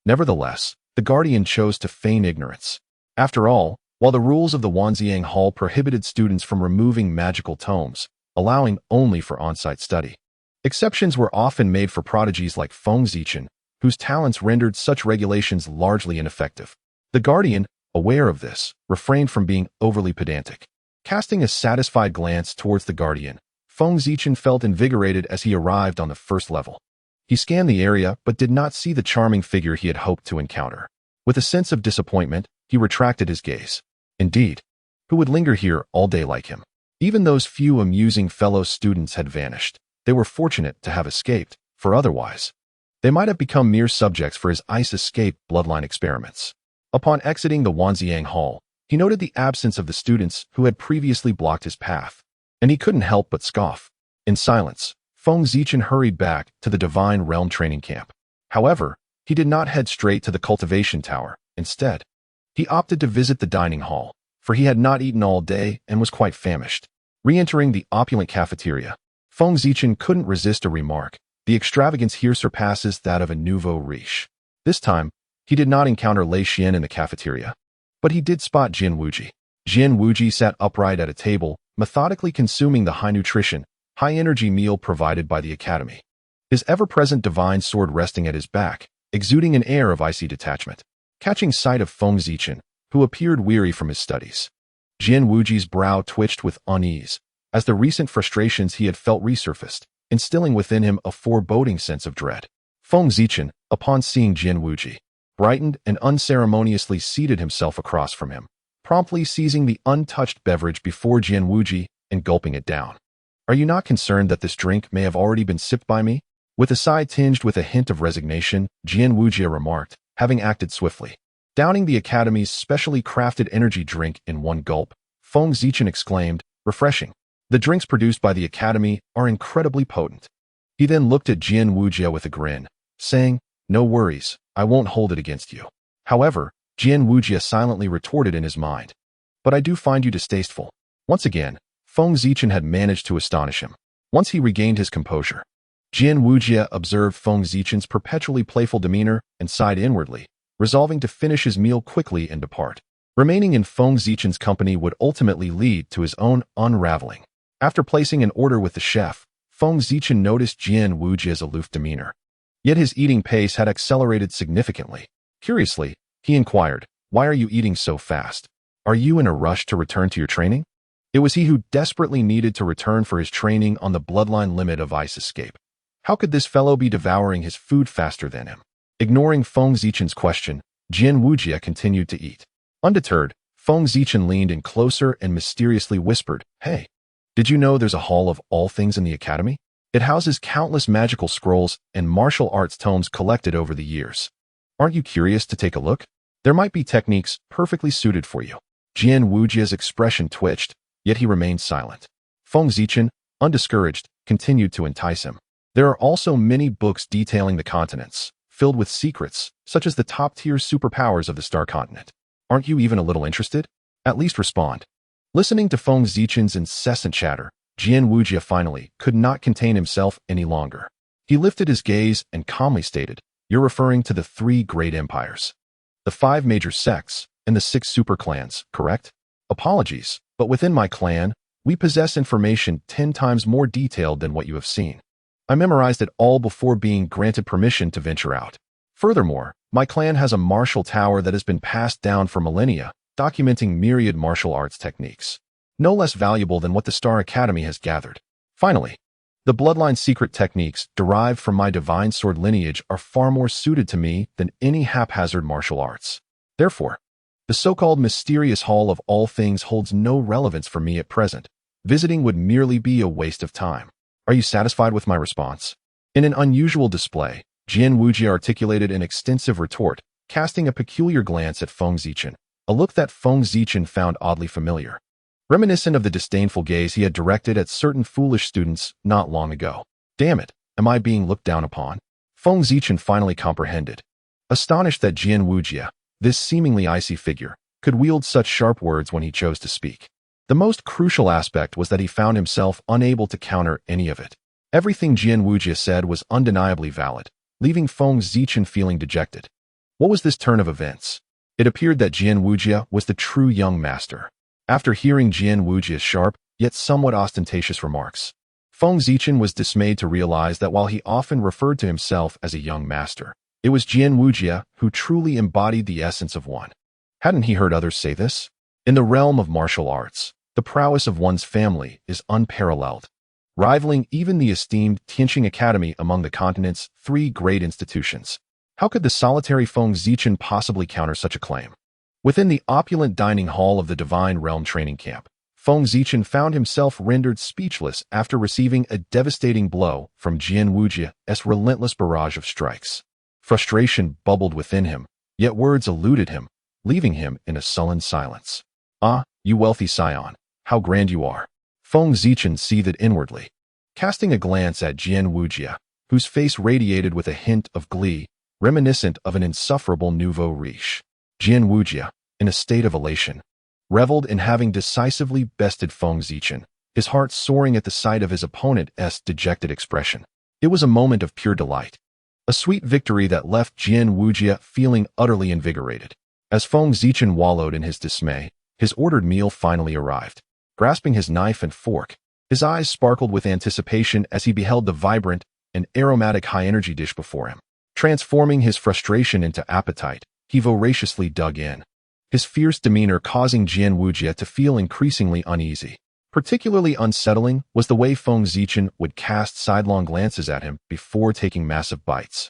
Nevertheless, the guardian chose to feign ignorance. After all, while the rules of the Wanxiang Hall prohibited students from removing magical tomes, allowing only for on-site study, exceptions were often made for prodigies like Feng Zichen, whose talents rendered such regulations largely ineffective. The guardian, aware of this, refrained from being overly pedantic. Casting a satisfied glance towards the guardian, Feng Zichen felt invigorated as he arrived on the 1st level. He scanned the area but did not see the charming figure he had hoped to encounter. With a sense of disappointment, he retracted his gaze. Indeed, who would linger here all day like him? Even those few amusing fellow students had vanished. They were fortunate to have escaped, for otherwise, they might have become mere subjects for his ice escape bloodline experiments. Upon exiting the Wanxiang Hall, he noted the absence of the students who had previously blocked his path, and he couldn't help but scoff. In silence, Feng Zichen hurried back to the Divine Realm training camp. However, he did not head straight to the cultivation tower. Instead, he opted to visit the dining hall, for he had not eaten all day and was quite famished. Re-entering the opulent cafeteria, Feng Zichen couldn't resist a remark. The extravagance here surpasses that of a nouveau riche. This time, he did not encounter Lei Xian in the cafeteria, but he did spot Jian Wuji. Jian Wuji sat upright at a table, methodically consuming the high-nutrition, high-energy meal provided by the academy. His ever-present divine sword resting at his back, exuding an air of icy detachment. Catching sight of Feng Zichen, who appeared weary from his studies, Jian Wuji's brow twitched with unease, as the recent frustrations he had felt resurfaced, instilling within him a foreboding sense of dread. Feng Zichen, upon seeing Jian Wuji, brightened and unceremoniously seated himself across from him, promptly seizing the untouched beverage before Jian Wuji and gulping it down. "Are you not concerned that this drink may have already been sipped by me?" With a sigh tinged with a hint of resignation, Jian Wuji remarked, having acted swiftly. Downing the Academy's specially crafted energy drink in one gulp, Feng Zichen exclaimed, "Refreshing. The drinks produced by the Academy are incredibly potent." He then looked at Jian Wuji with a grin, saying, "No worries, I won't hold it against you." However, Jian Wuji silently retorted in his mind, "But I do find you distasteful." Once again, Feng Zichen had managed to astonish him. Once he regained his composure, Jian Wuji observed Feng Zichen's perpetually playful demeanor and sighed inwardly, resolving to finish his meal quickly and depart. Remaining in Feng Zichen's company would ultimately lead to his own unraveling. After placing an order with the chef, Feng Zichen noticed Jian Wuji's aloof demeanor. Yet his eating pace had accelerated significantly. Curiously, he inquired, "Why are you eating so fast? Are you in a rush to return to your training?" It was he who desperately needed to return for his training on the bloodline limit of ice escape. How could this fellow be devouring his food faster than him? Ignoring Feng Zichen's question, Jian Wuji continued to eat. Undeterred, Feng Zichen leaned in closer and mysteriously whispered, "Hey, did you know there's a hall of all things in the Academy? It houses countless magical scrolls and martial arts tomes collected over the years. Aren't you curious to take a look? There might be techniques perfectly suited for you." Jian Wuji's expression twitched, yet he remained silent. Feng Zichen, undiscouraged, continued to entice him. "There are also many books detailing the continents, filled with secrets, such as the top-tier superpowers of the Star Continent. Aren't you even a little interested? At least respond." Listening to Feng Zichen's incessant chatter, Jian Wuji finally could not contain himself any longer. He lifted his gaze and calmly stated, "You're referring to the 3 great empires, the 5 major sects, and the 6 superclans, correct? Apologies, but within my clan, we possess information 10 times more detailed than what you have seen. I memorized it all before being granted permission to venture out. Furthermore, my clan has a martial tower that has been passed down for millennia, documenting myriad martial arts techniques, no less valuable than what the Star Academy has gathered. Finally, the bloodline secret techniques derived from my divine sword lineage are far more suited to me than any haphazard martial arts. Therefore, the so-called mysterious Hall of All Things holds no relevance for me at present. Visiting would merely be a waste of time. Are you satisfied with my response?" In an unusual display, Jian Wuji articulated an extensive retort, casting a peculiar glance at Feng Zichen, a look that Feng Zichen found oddly familiar, reminiscent of the disdainful gaze he had directed at certain foolish students not long ago. "Damn it, am I being looked down upon?" Feng Zichen finally comprehended. Astonished that Jian Wuji, this seemingly icy figure, could wield such sharp words when he chose to speak. The most crucial aspect was that he found himself unable to counter any of it. Everything Jian Wuji said was undeniably valid, leaving Feng Zichen feeling dejected. What was this turn of events? It appeared that Jian Wuji was the true young master. After hearing Jian Wuji's sharp, yet somewhat ostentatious remarks, Feng Zichen was dismayed to realize that while he often referred to himself as a young master, it was Jian Wuji who truly embodied the essence of one. Hadn't he heard others say this? In the realm of martial arts, the prowess of one's family is unparalleled, rivaling even the esteemed Tianqing Academy among the continent's 3 great institutions. How could the solitary Feng Zichen possibly counter such a claim? Within the opulent dining hall of the Divine Realm training camp, Feng Zichen found himself rendered speechless after receiving a devastating blow from Jian Wuji's relentless barrage of strikes. Frustration bubbled within him, yet words eluded him, leaving him in a sullen silence. "Ah, you wealthy scion, how grand you are." Feng Zichen seethed inwardly, casting a glance at Jian Wuji, whose face radiated with a hint of glee, reminiscent of an insufferable nouveau riche. Jian Wuji, in a state of elation, reveled in having decisively bested Feng Zichen, his heart soaring at the sight of his opponent's dejected expression. It was a moment of pure delight, a sweet victory that left Jian Wuji feeling utterly invigorated. As Feng Zichen wallowed in his dismay, his ordered meal finally arrived. Grasping his knife and fork, his eyes sparkled with anticipation as he beheld the vibrant and aromatic high-energy dish before him. Transforming his frustration into appetite, he voraciously dug in, his fierce demeanor causing Jian Wuji to feel increasingly uneasy. Particularly unsettling was the way Feng Zichen would cast sidelong glances at him before taking massive bites,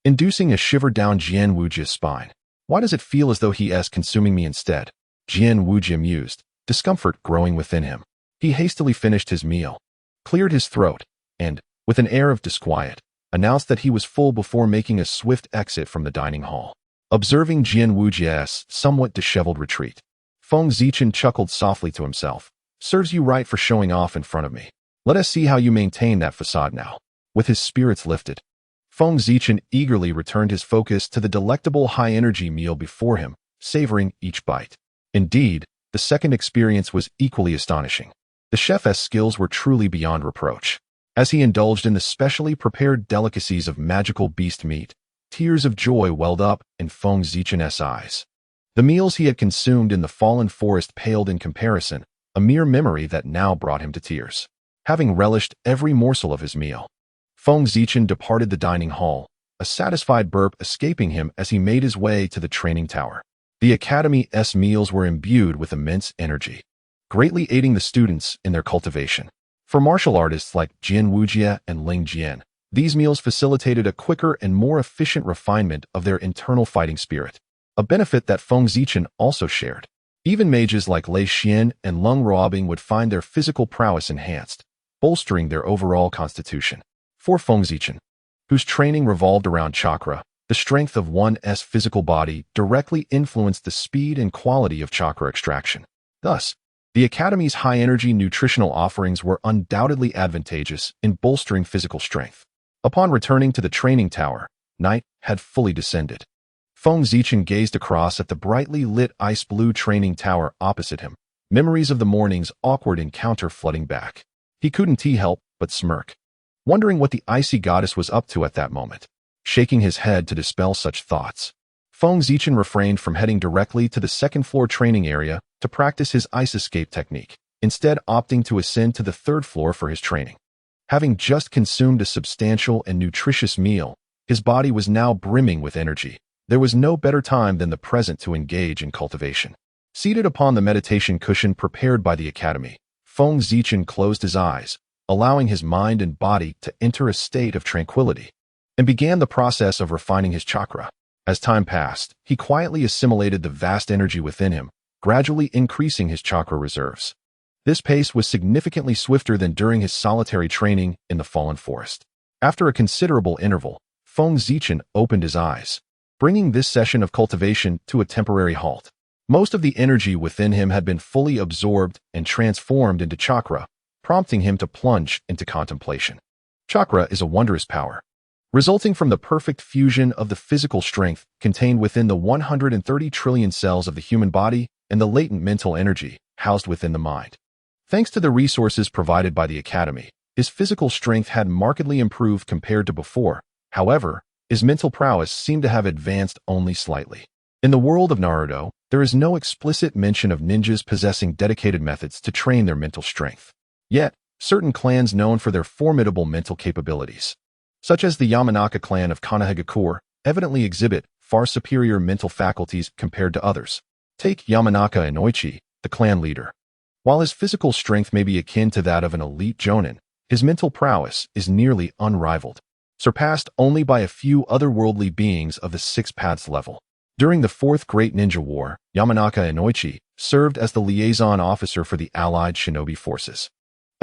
inducing a shiver down Jian Wujia's spine. Why does it feel as though he is consuming me instead? Jian Wujia mused, discomfort growing within him. He hastily finished his meal, cleared his throat, and, with an air of disquiet, announced that he was full before making a swift exit from the dining hall. Observing Jian Wujia's somewhat disheveled retreat, Feng Zichen chuckled softly to himself. Serves you right for showing off in front of me. Let us see how you maintain that facade now. With his spirits lifted, Feng Zichen eagerly returned his focus to the delectable high-energy meal before him, savoring each bite. Indeed, the second experience was equally astonishing. The chef's skills were truly beyond reproach. As he indulged in the specially prepared delicacies of magical beast meat, tears of joy welled up in Feng Zichen's eyes. The meals he had consumed in the fallen forest paled in comparison, a mere memory that now brought him to tears. Having relished every morsel of his meal, Feng Zichen departed the dining hall, a satisfied burp escaping him as he made his way to the training tower. The Academy's meals were imbued with immense energy, greatly aiding the students in their cultivation. For martial artists like Jian Wujia and Ling Jian, these meals facilitated a quicker and more efficient refinement of their internal fighting spirit, a benefit that Feng Zichen also shared. Even mages like Lei Xian and Lung Ruobing would find their physical prowess enhanced, bolstering their overall constitution. For Feng Zichen, whose training revolved around chakra, the strength of one's physical body directly influenced the speed and quality of chakra extraction. Thus, the Academy's high-energy nutritional offerings were undoubtedly advantageous in bolstering physical strength. Upon returning to the training tower, night had fully descended. Feng Zichen gazed across at the brightly lit ice-blue training tower opposite him, memories of the morning's awkward encounter flooding back. He couldn't help but smirk, wondering what the icy goddess was up to at that moment. Shaking his head to dispel such thoughts, Feng Zichen refrained from heading directly to the second-floor training area to practice his ice escape technique, instead opting to ascend to the third floor for his training. Having just consumed a substantial and nutritious meal, his body was now brimming with energy. There was no better time than the present to engage in cultivation. Seated upon the meditation cushion prepared by the Academy, Feng Zichen closed his eyes, allowing his mind and body to enter a state of tranquility, and began the process of refining his chakra. As time passed, he quietly assimilated the vast energy within him, gradually increasing his chakra reserves. This pace was significantly swifter than during his solitary training in the fallen forest. After a considerable interval, Feng Zichen opened his eyes, bringing this session of cultivation to a temporary halt. Most of the energy within him had been fully absorbed and transformed into chakra, prompting him to plunge into contemplation. Chakra is a wondrous power, resulting from the perfect fusion of the physical strength contained within the 130 trillion cells of the human body and the latent mental energy housed within the mind. Thanks to the resources provided by the Academy, his physical strength had markedly improved compared to before. However, his mental prowess seemed to have advanced only slightly. In the world of Naruto, there is no explicit mention of ninjas possessing dedicated methods to train their mental strength. Yet, certain clans known for their formidable mental capabilities, such as the Yamanaka clan of Konohagakure, evidently exhibit far superior mental faculties compared to others. Take Yamanaka Inoichi, the clan leader. While his physical strength may be akin to that of an elite jonin, his mental prowess is nearly unrivaled, surpassed only by a few otherworldly beings of the Six Paths level. During the Fourth Great Ninja War, Yamanaka Inoichi served as the liaison officer for the Allied shinobi forces,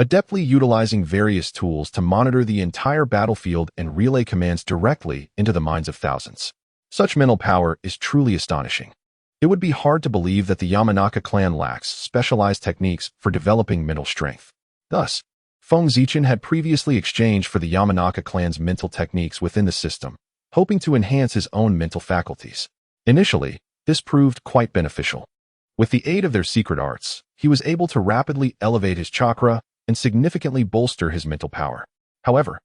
adeptly utilizing various tools to monitor the entire battlefield and relay commands directly into the minds of thousands. Such mental power is truly astonishing. It would be hard to believe that the Yamanaka clan lacks specialized techniques for developing mental strength. Thus, Feng Zichen had previously exchanged for the Yamanaka clan's mental techniques within the system, hoping to enhance his own mental faculties. Initially, this proved quite beneficial. With the aid of their secret arts, he was able to rapidly elevate his chakra and significantly bolster his mental power. However,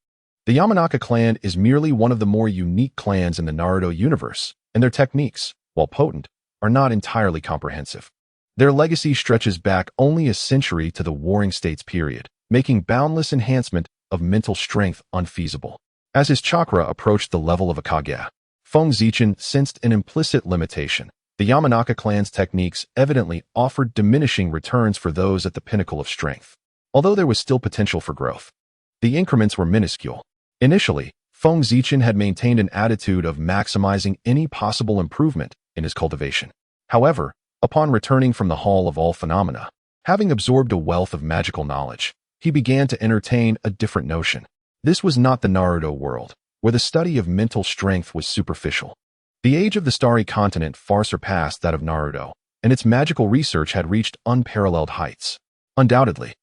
the Yamanaka clan is merely one of the more unique clans in the Naruto universe, and their techniques, while potent, are not entirely comprehensive. Their legacy stretches back only a century to the Warring States period, making boundless enhancement of mental strength unfeasible. As his chakra approached the level of a Kage, Feng Zichen sensed an implicit limitation. The Yamanaka clan's techniques evidently offered diminishing returns for those at the pinnacle of strength. although there was still potential for growth. The increments were minuscule. Initially, Feng Zichen had maintained an attitude of maximizing any possible improvement in his cultivation. However, upon returning from the Hall of All Phenomena, having absorbed a wealth of magical knowledge, he began to entertain a different notion. This was not the Naruto world, where the study of mental strength was superficial. The age of the Starry Continent far surpassed that of Naruto, and its magical research had reached unparalleled heights. Undoubtedly,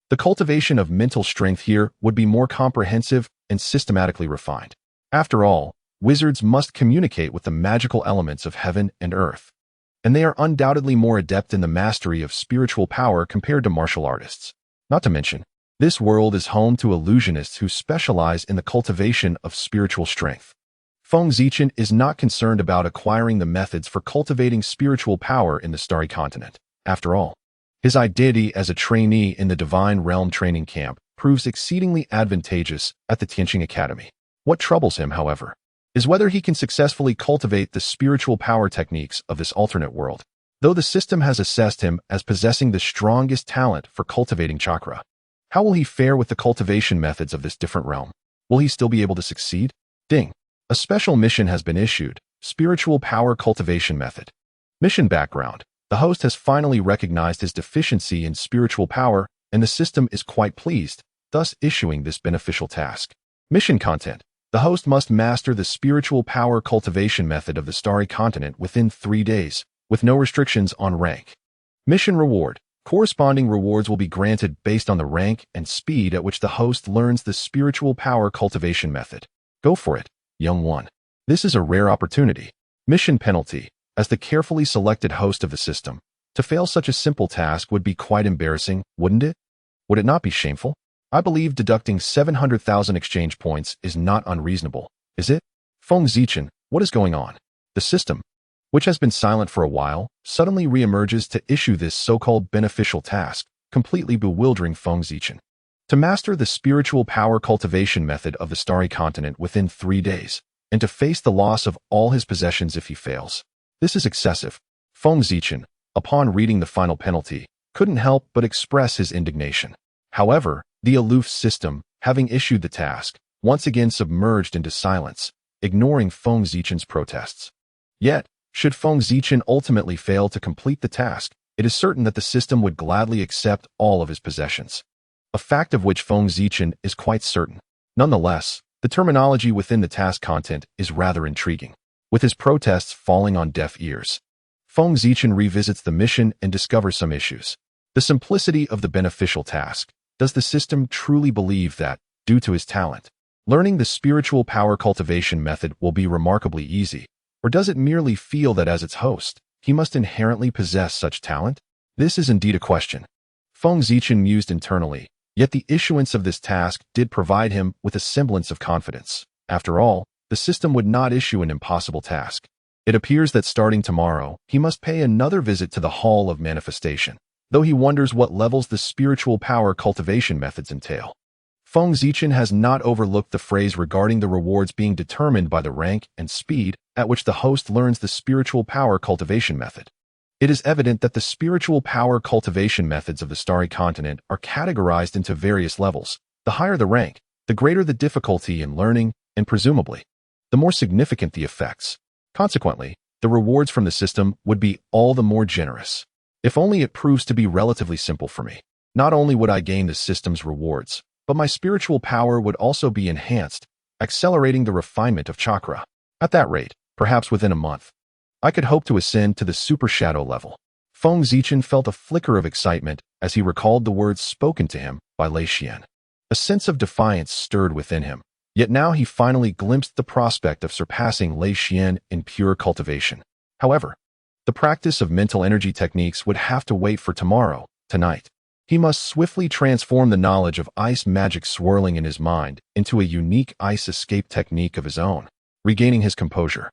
the cultivation of mental strength here would be more comprehensive and systematically refined. After all, wizards must communicate with the magical elements of heaven and earth, and they are undoubtedly more adept in the mastery of spiritual power compared to martial artists. Not to mention, this world is home to illusionists who specialize in the cultivation of spiritual strength. Feng Zichen is not concerned about acquiring the methods for cultivating spiritual power in the Starry Continent. After all, his identity as a trainee in the Divine Realm training camp proves exceedingly advantageous at the Tianqing Academy. What troubles him, however, is whether he can successfully cultivate the spiritual power techniques of this alternate world. Though the system has assessed him as possessing the strongest talent for cultivating chakra, how will he fare with the cultivation methods of this different realm? Will he still be able to succeed? Ding! A special mission has been issued, Spiritual Power Cultivation Method. Mission background. The host has finally recognized his deficiency in spiritual power, and the system is quite pleased, thus issuing this beneficial task. Mission content. The host must master the spiritual power cultivation method of the Starry Continent within 3 days, with no restrictions on rank. Mission reward. Corresponding rewards will be granted based on the rank and speed at which the host learns the spiritual power cultivation method. Go for it, young one. This is a rare opportunity. Mission penalty. As the carefully selected host of the system, to fail such a simple task would be quite embarrassing, wouldn't it? Would it not be shameful? I believe deducting 700,000 exchange points is not unreasonable, is it? Feng Zichen, what is going on? The system, which has been silent for a while, suddenly reemerges to issue this so-called beneficial task, completely bewildering Feng Zichen. To master the spiritual power cultivation method of the Starry Continent within 3 days, and to face the loss of all his possessions if he fails. This is excessive. Feng Zichen, upon reading the final penalty, couldn't help but express his indignation. However, the aloof system, having issued the task, once again submerged into silence, ignoring Feng Zichen's protests. Yet, should Feng Zichen ultimately fail to complete the task, it is certain that the system would gladly accept all of his possessions. A fact of which Feng Zichen is quite certain. Nonetheless, the terminology within the task content is rather intriguing, with his protests falling on deaf ears. Feng Zichen revisits the mission and discovers some issues. The simplicity of the beneficial task. Does the system truly believe that, due to his talent, learning the spiritual power cultivation method will be remarkably easy, or does it merely feel that as its host, he must inherently possess such talent? This is indeed a question. Feng Zichen mused internally, yet the issuance of this task did provide him with a semblance of confidence. After all, the system would not issue an impossible task. It appears that starting tomorrow, he must pay another visit to the Hall of Manifestation, though he wonders what levels the spiritual power cultivation methods entail. Feng Zichen has not overlooked the phrase regarding the rewards being determined by the rank and speed at which the host learns the spiritual power cultivation method. It is evident that the spiritual power cultivation methods of the Starry Continent are categorized into various levels. The higher the rank, the greater the difficulty in learning, and presumably, the more significant the effects. Consequently, the rewards from the system would be all the more generous. If only it proves to be relatively simple for me. Not only would I gain the system's rewards, but my spiritual power would also be enhanced, accelerating the refinement of chakra. At that rate, perhaps within a month, I could hope to ascend to the super shadow level. Feng Zichen felt a flicker of excitement as he recalled the words spoken to him by Lei Xian. A sense of defiance stirred within him. Yet now he finally glimpsed the prospect of surpassing Lei Xian in pure cultivation. However, the practice of mental energy techniques would have to wait for tomorrow, tonight. He must swiftly transform the knowledge of ice magic swirling in his mind into a unique ice escape technique of his own, regaining his composure.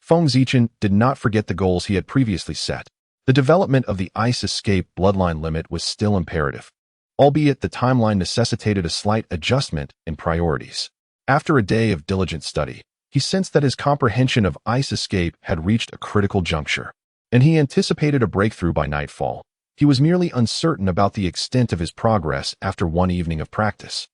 Feng Zichen did not forget the goals he had previously set. The development of the ice escape bloodline limit was still imperative, albeit the timeline necessitated a slight adjustment in priorities. After a day of diligent study, he sensed that his comprehension of ice escape had reached a critical juncture, and he anticipated a breakthrough by nightfall. He was merely uncertain about the extent of his progress after one evening of practice.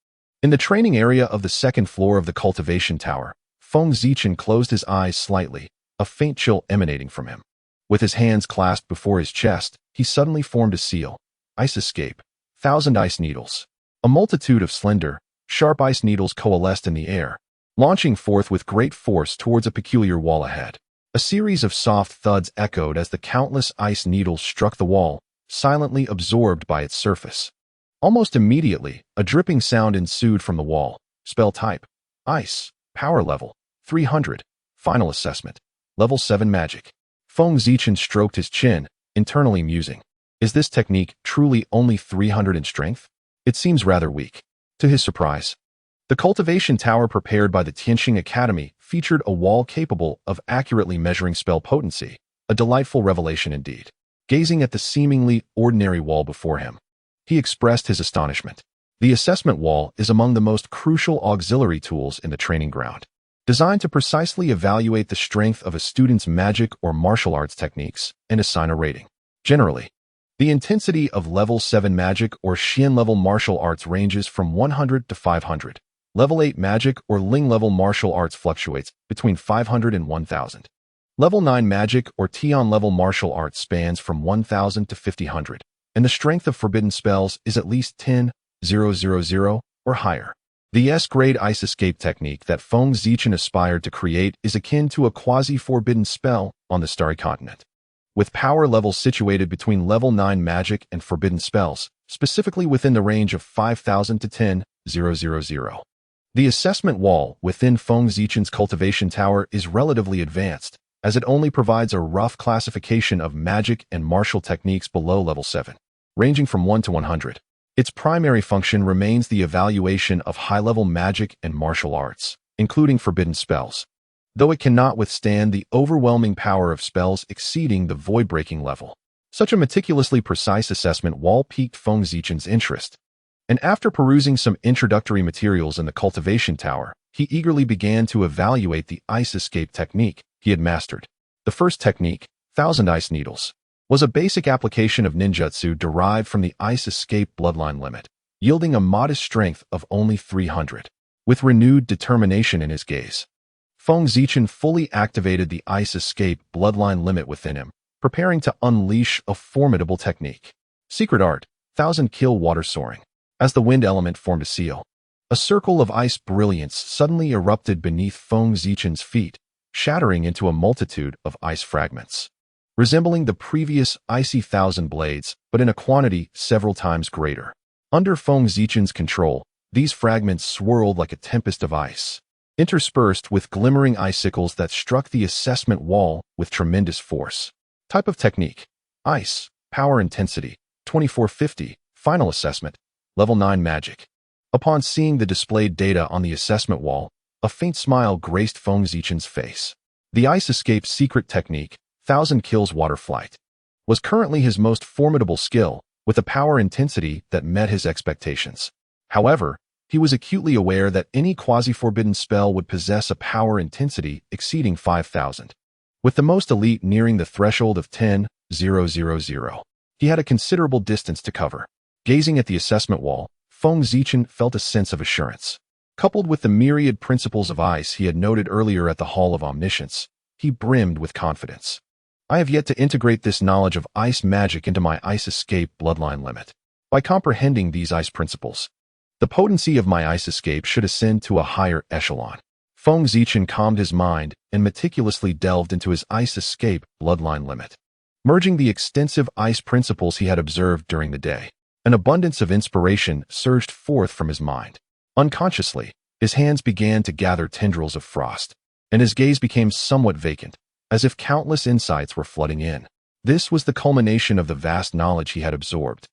In the training area of the second floor of the cultivation tower, Feng Zichen closed his eyes slightly, a faint chill emanating from him. With his hands clasped before his chest, he suddenly formed a seal. Ice escape. 1,000 ice needles. A multitude of slender, sharp ice needles coalesced in the air, launching forth with great force towards a peculiar wall ahead. A series of soft thuds echoed as the countless ice needles struck the wall, silently absorbed by its surface. Almost immediately, a dripping sound ensued from the wall. Spell type: Ice. Power level: 300. Final assessment: Level 7 Magic. Feng Zichen stroked his chin, internally musing. Is this technique truly only 300 in strength? It seems rather weak. To his surprise, the cultivation tower prepared by the Tianxing Academy featured a wall capable of accurately measuring spell potency, a delightful revelation indeed. Gazing at the seemingly ordinary wall before him, he expressed his astonishment. The assessment wall is among the most crucial auxiliary tools in the training ground, designed to precisely evaluate the strength of a student's magic or martial arts techniques and assign a rating. Generally, the intensity of level 7 magic or Xian level martial arts ranges from 100 to 500. Level 8 magic or Ling level martial arts fluctuates between 500 and 1,000. Level 9 magic or Tian level martial arts spans from 1,000 to 5,000, and the strength of forbidden spells is at least 10,000 or higher. The S-grade ice escape technique that Feng Zichen aspired to create is akin to a quasi-forbidden spell on the Starry Continent, with power levels situated between level 9 magic and forbidden spells, specifically within the range of 5,000 to 10,000. The assessment wall within Feng Zichen's cultivation tower is relatively advanced, as it only provides a rough classification of magic and martial techniques below level 7, ranging from 1 to 100. Its primary function remains the evaluation of high-level magic and martial arts, including forbidden spells, though it cannot withstand the overwhelming power of spells exceeding the void-breaking level. Such a meticulously precise assessment wall piqued Feng Zichen's interest, and after perusing some introductory materials in the cultivation tower, he eagerly began to evaluate the ice escape technique he had mastered. The first technique, 1,000 ice needles, was a basic application of ninjutsu derived from the ice escape bloodline limit, yielding a modest strength of only 300. With renewed determination in his gaze, Feng Zichen fully activated the ice escape bloodline limit within him, preparing to unleash a formidable technique. Secret art: 1,000 kill water soaring. As the wind element formed a seal, a circle of ice brilliance suddenly erupted beneath Feng Zichen's feet, shattering into a multitude of ice fragments, resembling the previous icy 1,000 blades, but in a quantity several times greater. Under Feng Zichen's control, these fragments swirled like a tempest of ice, interspersed with glimmering icicles that struck the assessment wall with tremendous force. Type of technique: Ice. Power intensity: 2450. Final assessment: Level 9 Magic. Upon seeing the displayed data on the assessment wall, a faint smile graced Feng Zichen's face. The ice escape secret technique, 1,000 kills water flight, was currently his most formidable skill, with a power intensity that met his expectations. However, he was acutely aware that any quasi-forbidden spell would possess a power intensity exceeding 5,000. With the most elite nearing the threshold of 10,000, he had a considerable distance to cover. Gazing at the assessment wall, Feng Zichen felt a sense of assurance. Coupled with the myriad principles of ice he had noted earlier at the Hall of Omniscience, he brimmed with confidence. I have yet to integrate this knowledge of ice magic into my ice escape bloodline limit. By comprehending these ice principles, the potency of my ice escape should ascend to a higher echelon. Feng Zichen calmed his mind and meticulously delved into his ice escape bloodline limit, merging the extensive ice principles he had observed during the day. An abundance of inspiration surged forth from his mind. Unconsciously, his hands began to gather tendrils of frost, and his gaze became somewhat vacant, as if countless insights were flooding in. This was the culmination of the vast knowledge he had absorbed,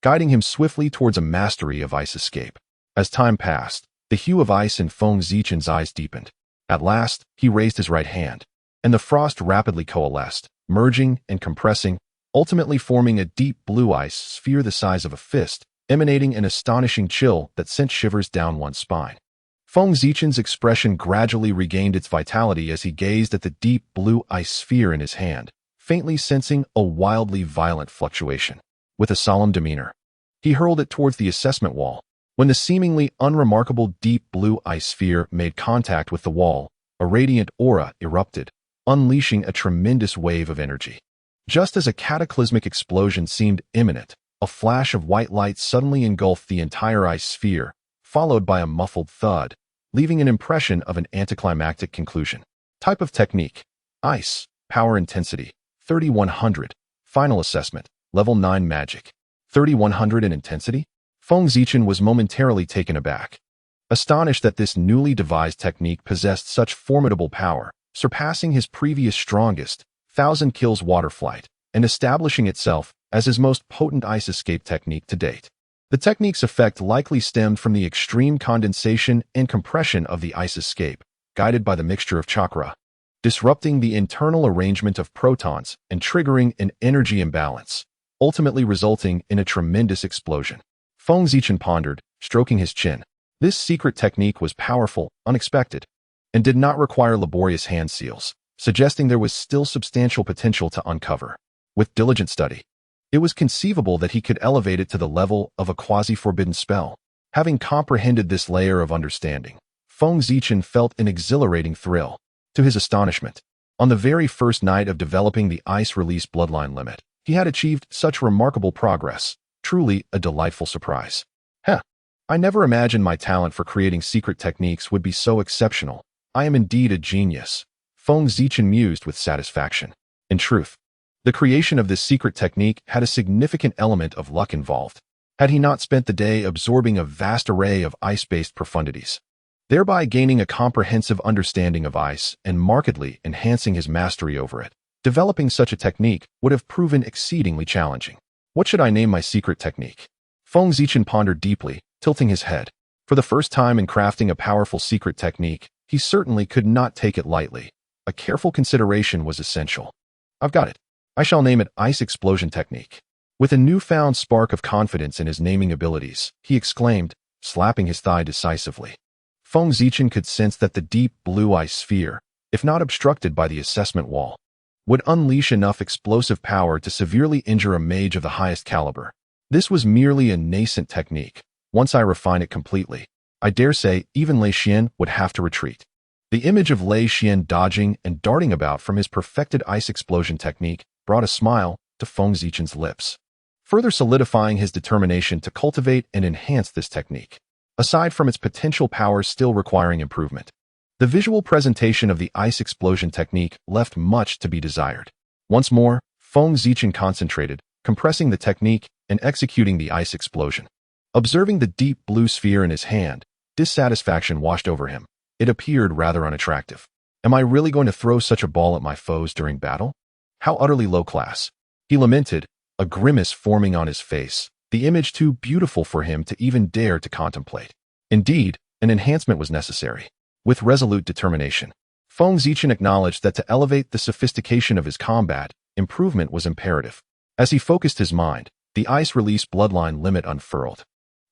guiding him swiftly towards a mastery of ice escape. As time passed, the hue of ice in Feng Zichen's eyes deepened. At last, he raised his right hand, and the frost rapidly coalesced, merging and compressing, ultimately forming a deep blue ice sphere the size of a fist, emanating an astonishing chill that sent shivers down one's spine. Feng Zichen's expression gradually regained its vitality as he gazed at the deep blue ice sphere in his hand, faintly sensing a wildly violent fluctuation. with a solemn demeanor. He hurled it towards the assessment wall. When the seemingly unremarkable deep blue ice sphere made contact with the wall, a radiant aura erupted, unleashing a tremendous wave of energy. Just as a cataclysmic explosion seemed imminent, a flash of white light suddenly engulfed the entire ice sphere, followed by a muffled thud, leaving an impression of an anticlimactic conclusion. Type of technique: Ice, Power Intensity, 3100. Final assessment: Level 9 Magic. 3100 in intensity? Feng Zichen was momentarily taken aback. Astonished that this newly devised technique possessed such formidable power, surpassing his previous strongest, 1,000 kills water flight, and establishing itself as his most potent ice escape technique to date. The technique's effect likely stemmed from the extreme condensation and compression of the ice escape, guided by the mixture of chakra, disrupting the internal arrangement of protons and triggering an energy imbalance, ultimately resulting in a tremendous explosion. Feng Zichen pondered, stroking his chin. This secret technique was powerful, unexpected, and did not require laborious hand seals, suggesting there was still substantial potential to uncover. With diligent study, it was conceivable that he could elevate it to the level of a quasi-forbidden spell. Having comprehended this layer of understanding, Feng Zichen felt an exhilarating thrill. To his astonishment, on the very first night of developing the ice release bloodline limit, he had achieved such remarkable progress. Truly a delightful surprise. I never imagined my talent for creating secret techniques would be so exceptional. I am indeed a genius. Feng Zichen mused with satisfaction. In truth, the creation of this secret technique had a significant element of luck involved. Had he not spent the day absorbing a vast array of ice-based profundities, thereby gaining a comprehensive understanding of ice and markedly enhancing his mastery over it, developing such a technique would have proven exceedingly challenging. What should I name my secret technique? Feng Zichen pondered deeply, tilting his head. For the first time in crafting a powerful secret technique, he certainly could not take it lightly. A careful consideration was essential. I've got it. I shall name it Ice Explosion Technique. With a newfound spark of confidence in his naming abilities, he exclaimed, slapping his thigh decisively. Feng Zichen could sense that the deep blue ice sphere, if not obstructed by the assessment wall, would unleash enough explosive power to severely injure a mage of the highest caliber. This was merely a nascent technique. Once I refine it completely, I dare say even Lei Xian would have to retreat. The image of Lei Xian dodging and darting about from his perfected ice explosion technique brought a smile to Feng Zichen's lips, further solidifying his determination to cultivate and enhance this technique. Aside from its potential powers still requiring improvement, the visual presentation of the ice explosion technique left much to be desired. Once more, Feng Zichen concentrated, compressing the technique and executing the ice explosion. Observing the deep blue sphere in his hand, dissatisfaction washed over him. It appeared rather unattractive. Am I really going to throw such a ball at my foes during battle? How utterly low class. He lamented, a grimace forming on his face, the image too beautiful for him to even dare to contemplate. Indeed, an enhancement was necessary. With resolute determination, Feng Zichen acknowledged that to elevate the sophistication of his combat, improvement was imperative. As he focused his mind, the ice release bloodline limit unfurled.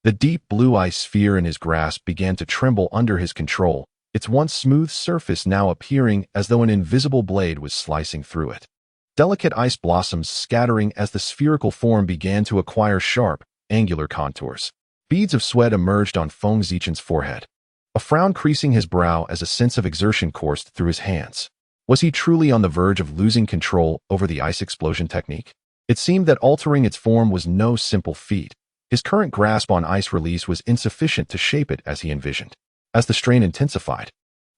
The deep blue ice sphere in his grasp began to tremble under his control, its once smooth surface now appearing as though an invisible blade was slicing through it. Delicate ice blossoms scattering as the spherical form began to acquire sharp, angular contours. Beads of sweat emerged on Feng Zichen's forehead, a frown creasing his brow as a sense of exertion coursed through his hands. Was he truly on the verge of losing control over the ice explosion technique? It seemed that altering its form was no simple feat. His current grasp on ice release was insufficient to shape it as he envisioned. As the strain intensified,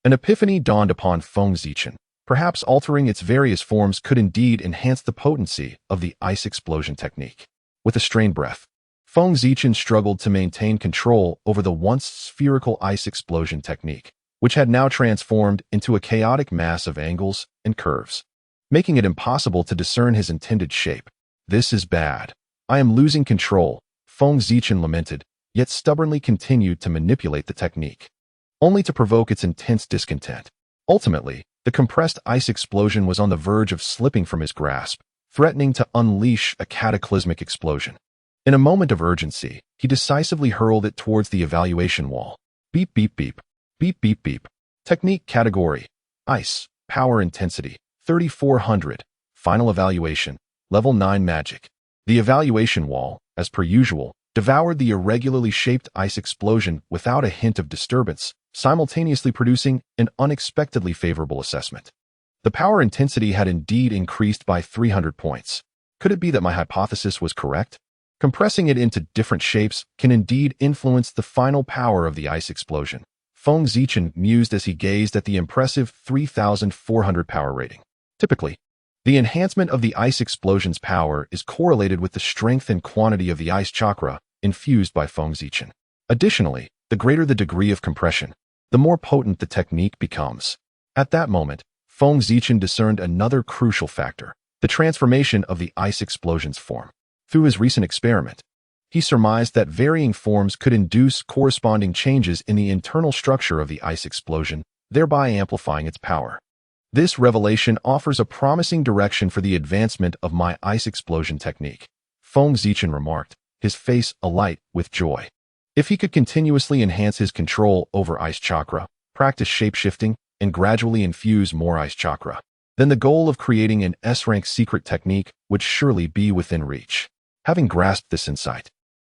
an epiphany dawned upon Feng Zichen. Perhaps altering its various forms could indeed enhance the potency of the ice explosion technique. With a strained breath, Feng Zichen struggled to maintain control over the once spherical ice explosion technique, which had now transformed into a chaotic mass of angles and curves, making it impossible to discern his intended shape. This is bad. I am losing control, Feng Zichen lamented, yet stubbornly continued to manipulate the technique, only to provoke its intense discontent. Ultimately, the compressed ice explosion was on the verge of slipping from his grasp, threatening to unleash a cataclysmic explosion. In a moment of urgency, he decisively hurled it towards the evaluation wall. Beep, beep, beep. Beep, beep, beep. Technique category: Ice, Power Intensity, 3400. Final evaluation: Level 9 Magic. The evaluation wall, as per usual, devoured the irregularly shaped ice explosion without a hint of disturbance, simultaneously producing an unexpectedly favorable assessment. The power intensity had indeed increased by 300 points. Could it be that my hypothesis was correct? Compressing it into different shapes can indeed influence the final power of the ice explosion. Feng Zichen mused as he gazed at the impressive 3,400 power rating. Typically, the enhancement of the ice explosion's power is correlated with the strength and quantity of the ice chakra infused by Feng Zichen. Additionally, the greater the degree of compression, the more potent the technique becomes. At that moment, Feng Zichen discerned another crucial factor, the transformation of the ice explosion's form. Through his recent experiment, he surmised that varying forms could induce corresponding changes in the internal structure of the ice explosion, thereby amplifying its power. This revelation offers a promising direction for the advancement of my ice explosion technique, Feng Zichen remarked, his face alight with joy. If he could continuously enhance his control over ice chakra, practice shape-shifting, and gradually infuse more ice chakra, then the goal of creating an S-rank secret technique would surely be within reach. Having grasped this insight,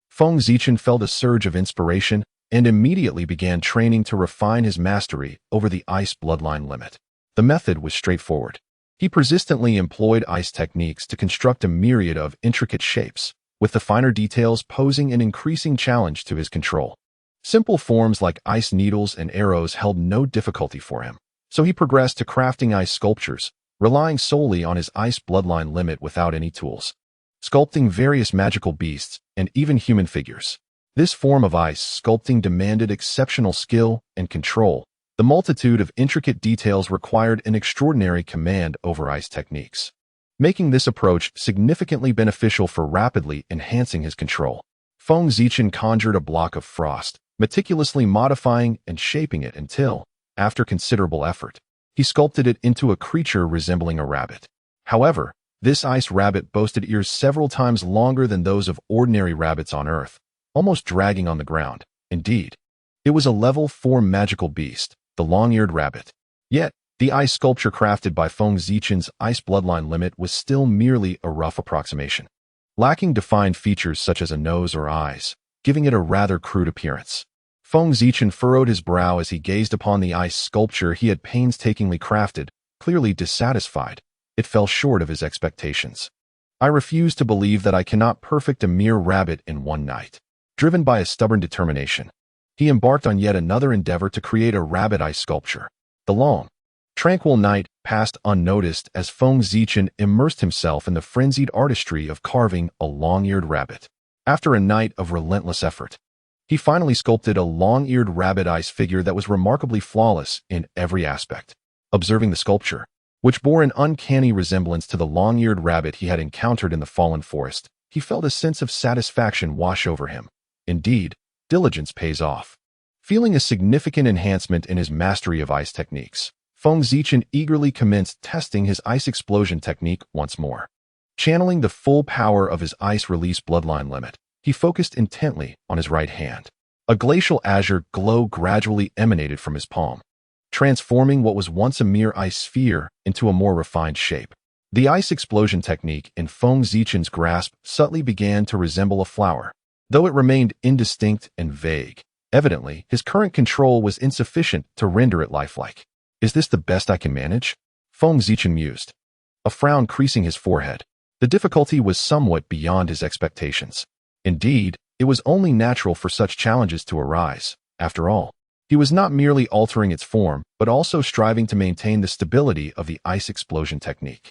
Feng Zichen felt a surge of inspiration and immediately began training to refine his mastery over the ice bloodline limit. The method was straightforward. He persistently employed ice techniques to construct a myriad of intricate shapes, with the finer details posing an increasing challenge to his control. Simple forms like ice needles and arrows held no difficulty for him, so he progressed to crafting ice sculptures, relying solely on his ice bloodline limit without any tools. Sculpting various magical beasts, and even human figures. This form of ice sculpting demanded exceptional skill and control. The multitude of intricate details required an extraordinary command over ice techniques, making this approach significantly beneficial for rapidly enhancing his control. Feng Zichen conjured a block of frost, meticulously modifying and shaping it until, after considerable effort, he sculpted it into a creature resembling a rabbit. However, this ice rabbit boasted ears several times longer than those of ordinary rabbits on Earth, almost dragging on the ground. Indeed, it was a level 4 magical beast, the long-eared rabbit. Yet, the ice sculpture crafted by Feng Zichen's ice bloodline limit was still merely a rough approximation, lacking defined features such as a nose or eyes, giving it a rather crude appearance. Feng Zichen furrowed his brow as he gazed upon the ice sculpture he had painstakingly crafted, clearly dissatisfied. It fell short of his expectations. I refuse to believe that I cannot perfect a mere rabbit in one night. Driven by a stubborn determination, he embarked on yet another endeavor to create a rabbit ice sculpture. The long, tranquil night passed unnoticed as Feng Zichen immersed himself in the frenzied artistry of carving a long-eared rabbit. After a night of relentless effort, he finally sculpted a long-eared rabbit ice figure that was remarkably flawless in every aspect. Observing the sculpture, which bore an uncanny resemblance to the long-eared rabbit he had encountered in the fallen forest, he felt a sense of satisfaction wash over him. Indeed, diligence pays off. Feeling a significant enhancement in his mastery of ice techniques, Feng Zichen eagerly commenced testing his ice explosion technique once more. Channeling the full power of his ice release bloodline limit, he focused intently on his right hand. A glacial azure glow gradually emanated from his palm, transforming what was once a mere ice sphere into a more refined shape. The ice explosion technique in Feng Zichen's grasp subtly began to resemble a flower, though it remained indistinct and vague. Evidently, his current control was insufficient to render it lifelike. Is this the best I can manage? Feng Zichen mused, a frown creasing his forehead. The difficulty was somewhat beyond his expectations. Indeed, it was only natural for such challenges to arise. After all, he was not merely altering its form, but also striving to maintain the stability of the ice explosion technique.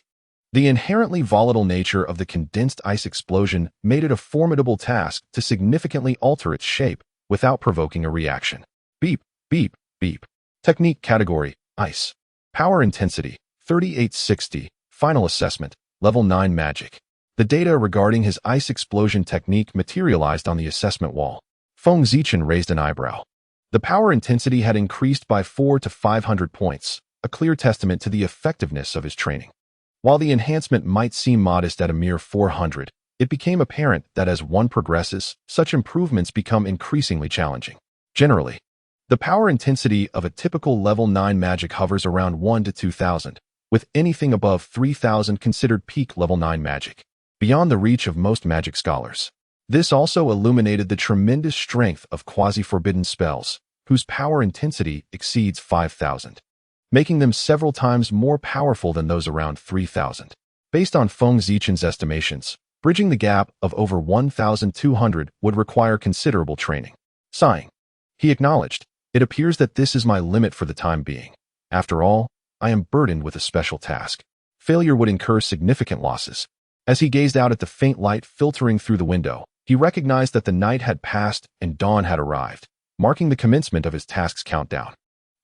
The inherently volatile nature of the condensed ice explosion made it a formidable task to significantly alter its shape without provoking a reaction. Beep, beep, beep. Technique category, ice. Power intensity, 3860. Final assessment, level 9 magic. The data regarding his ice explosion technique materialized on the assessment wall. Feng Zichen raised an eyebrow. The power intensity had increased by 400 to 500 points, a clear testament to the effectiveness of his training. While the enhancement might seem modest at a mere 400, it became apparent that as one progresses, such improvements become increasingly challenging. Generally, the power intensity of a typical level 9 magic hovers around 1 to 2000, with anything above 3000 considered peak level 9 magic. beyond the reach of most magic scholars. This also illuminated the tremendous strength of quasi-forbidden spells, whose power intensity exceeds 5,000, making them several times more powerful than those around 3,000. Based on Feng Zichen's estimations, bridging the gap of over 1,200 would require considerable training. Sighing, he acknowledged, "It appears that this is my limit for the time being. After all, I am burdened with a special task. Failure would incur significant losses." As he gazed out at the faint light filtering through the window, he recognized that the night had passed and dawn had arrived, marking the commencement of his task's countdown.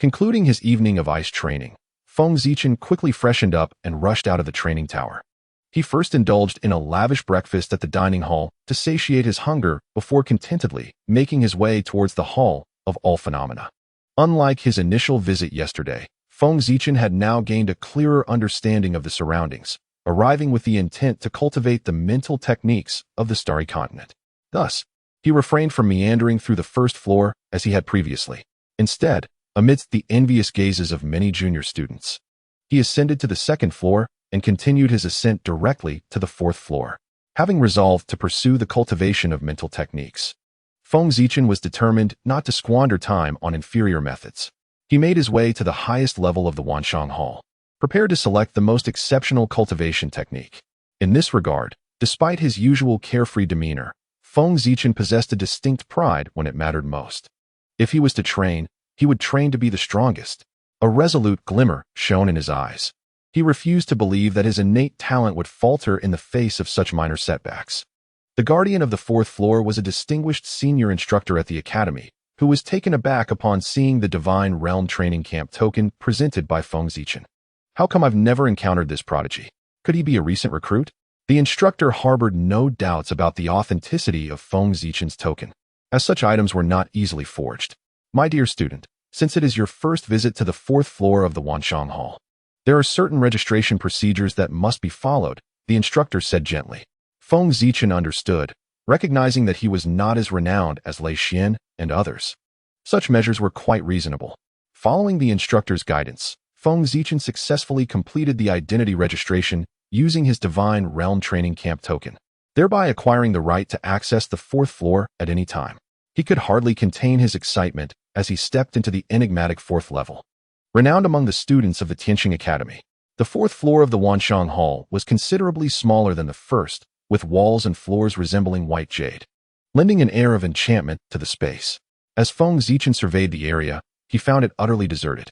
Concluding his evening of ice training, Feng Zichen quickly freshened up and rushed out of the training tower. He first indulged in a lavish breakfast at the dining hall to satiate his hunger before contentedly making his way towards the Hall of All Phenomena. Unlike his initial visit yesterday, Feng Zichen had now gained a clearer understanding of the surroundings, arriving with the intent to cultivate the mental techniques of the Starry Continent. Thus, he refrained from meandering through the first floor as he had previously. Instead, amidst the envious gazes of many junior students, he ascended to the second floor and continued his ascent directly to the fourth floor. Having resolved to pursue the cultivation of mental techniques, Feng Zichen was determined not to squander time on inferior methods. He made his way to the highest level of the Wanshang Hall, prepared to select the most exceptional cultivation technique. In this regard, despite his usual carefree demeanor, Feng Zichen possessed a distinct pride when it mattered most. If he was to train, he would train to be the strongest. A resolute glimmer shone in his eyes. He refused to believe that his innate talent would falter in the face of such minor setbacks. The guardian of the fourth floor was a distinguished senior instructor at the academy, who was taken aback upon seeing the Divine Realm Training Camp token presented by Feng Zichen. "How come I've never encountered this prodigy? Could he be a recent recruit?" The instructor harbored no doubts about the authenticity of Feng Zichen's token, as such items were not easily forged. "My dear student, since it is your first visit to the fourth floor of the Wanshang Hall, there are certain registration procedures that must be followed," the instructor said gently. Feng Zichen understood, recognizing that he was not as renowned as Lei Xian and others. Such measures were quite reasonable. Following the instructor's guidance, Feng Zichen successfully completed the identity registration using his Divine Realm Training Camp token, thereby acquiring the right to access the fourth floor at any time. He could hardly contain his excitement as he stepped into the enigmatic fourth level. Renowned among the students of the Tianqing Academy, the fourth floor of the Wanshang Hall was considerably smaller than the first, with walls and floors resembling white jade, lending an air of enchantment to the space. As Feng Zichen surveyed the area, he found it utterly deserted.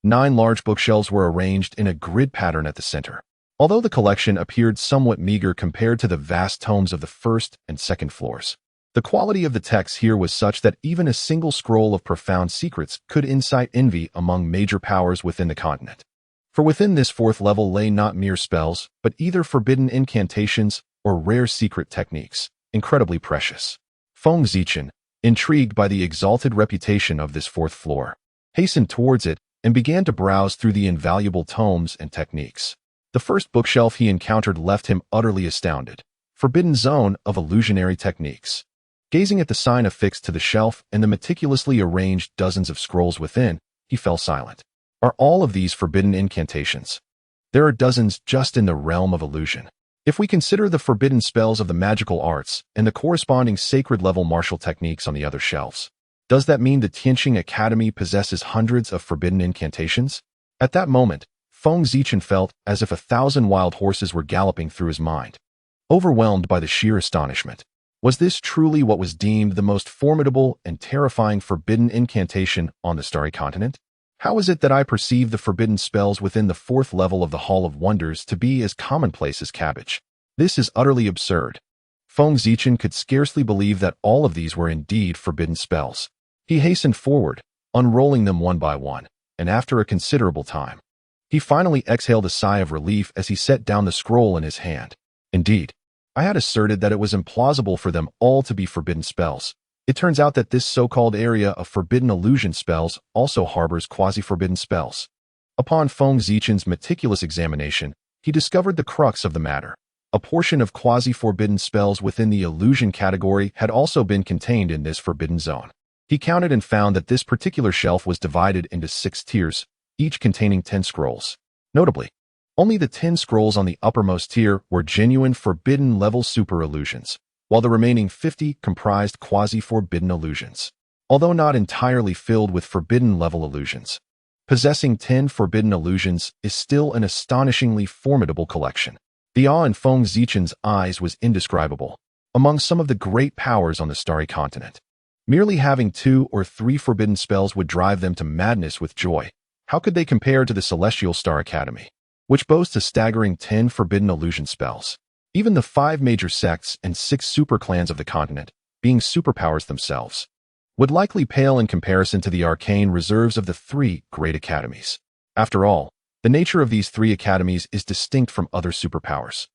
9 large bookshelves were arranged in a grid pattern at the center. Although the collection appeared somewhat meager compared to the vast tomes of the first and second floors, the quality of the texts here was such that even a single scroll of profound secrets could incite envy among major powers within the continent. For within this fourth level lay not mere spells, but either forbidden incantations or rare secret techniques, incredibly precious. Feng Zichen, intrigued by the exalted reputation of this fourth floor, hastened towards it and began to browse through the invaluable tomes and techniques. The first bookshelf he encountered left him utterly astounded. Forbidden Zone of Illusionary Techniques. Gazing at the sign affixed to the shelf and the meticulously arranged dozens of scrolls within, he fell silent. Are all of these forbidden incantations? There are dozens just in the realm of illusion. If we consider the forbidden spells of the magical arts and the corresponding sacred level martial techniques on the other shelves, does that mean the Tianqing Academy possesses hundreds of forbidden incantations? At that moment, Feng Zichen felt as if 1,000 wild horses were galloping through his mind. Overwhelmed by the sheer astonishment, was this truly what was deemed the most formidable and terrifying forbidden incantation on the Starry Continent? How is it that I perceive the forbidden spells within the fourth level of the Hall of Wonders to be as commonplace as cabbage? This is utterly absurd. Feng Zichen could scarcely believe that all of these were indeed forbidden spells. He hastened forward, unrolling them one by one, and after a considerable time, he finally exhaled a sigh of relief as he set down the scroll in his hand. Indeed, I had asserted that it was implausible for them all to be forbidden spells. It turns out that this so-called area of forbidden illusion spells also harbors quasi-forbidden spells. Upon Feng Zichen's meticulous examination, he discovered the crux of the matter. A portion of quasi-forbidden spells within the illusion category had also been contained in this forbidden zone. He counted and found that this particular shelf was divided into 6 tiers, each containing 10 scrolls. Notably, Only the 10 scrolls on the uppermost tier were genuine forbidden-level super illusions, while the remaining 50 comprised quasi-forbidden illusions. Although not entirely filled with forbidden-level illusions, possessing 10 forbidden illusions is still an astonishingly formidable collection. The awe in Feng Zichen's eyes was indescribable. Among some of the great powers on the Starry Continent, merely having 2 or 3 forbidden spells would drive them to madness with joy. How could they compare to the Celestial Star Academy, which boasts a staggering 10 forbidden illusion spells? Even the 5 major sects and 6 super clans of the continent, being superpowers themselves, would likely pale in comparison to the arcane reserves of the 3 great academies. After all, the nature of these 3 academies is distinct from other superpowers.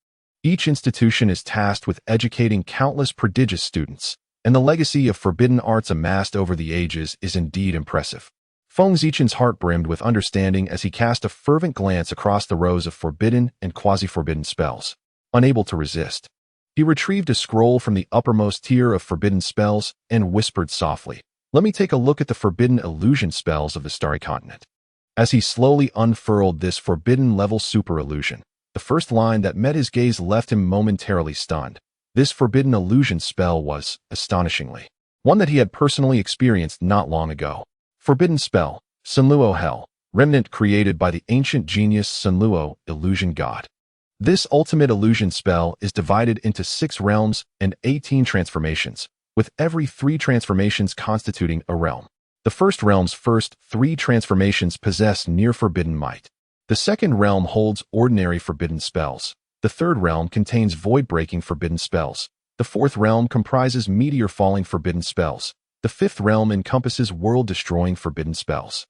Each institution is tasked with educating countless prodigious students, and the legacy of forbidden arts amassed over the ages is indeed impressive. Feng Zichen's heart brimmed with understanding as he cast a fervent glance across the rows of forbidden and quasi-forbidden spells. Unable to resist, he retrieved a scroll from the uppermost tier of forbidden spells and whispered softly, "Let me take a look at the forbidden illusion spells of the Starry Continent." As he slowly unfurled this forbidden-level super illusion, the first line that met his gaze left him momentarily stunned. This forbidden illusion spell was, astonishingly, one that he had personally experienced not long ago. Forbidden spell, Sunluo Hell, remnant created by the ancient genius Sunluo, illusion god. This ultimate illusion spell is divided into 6 realms and 18 transformations, with every 3 transformations constituting a realm. The first realm's first 3 transformations possess near-forbidden might. The second realm holds ordinary forbidden spells. The third realm contains void-breaking forbidden spells. The fourth realm comprises meteor-falling forbidden spells. The fifth realm encompasses world-destroying forbidden spells.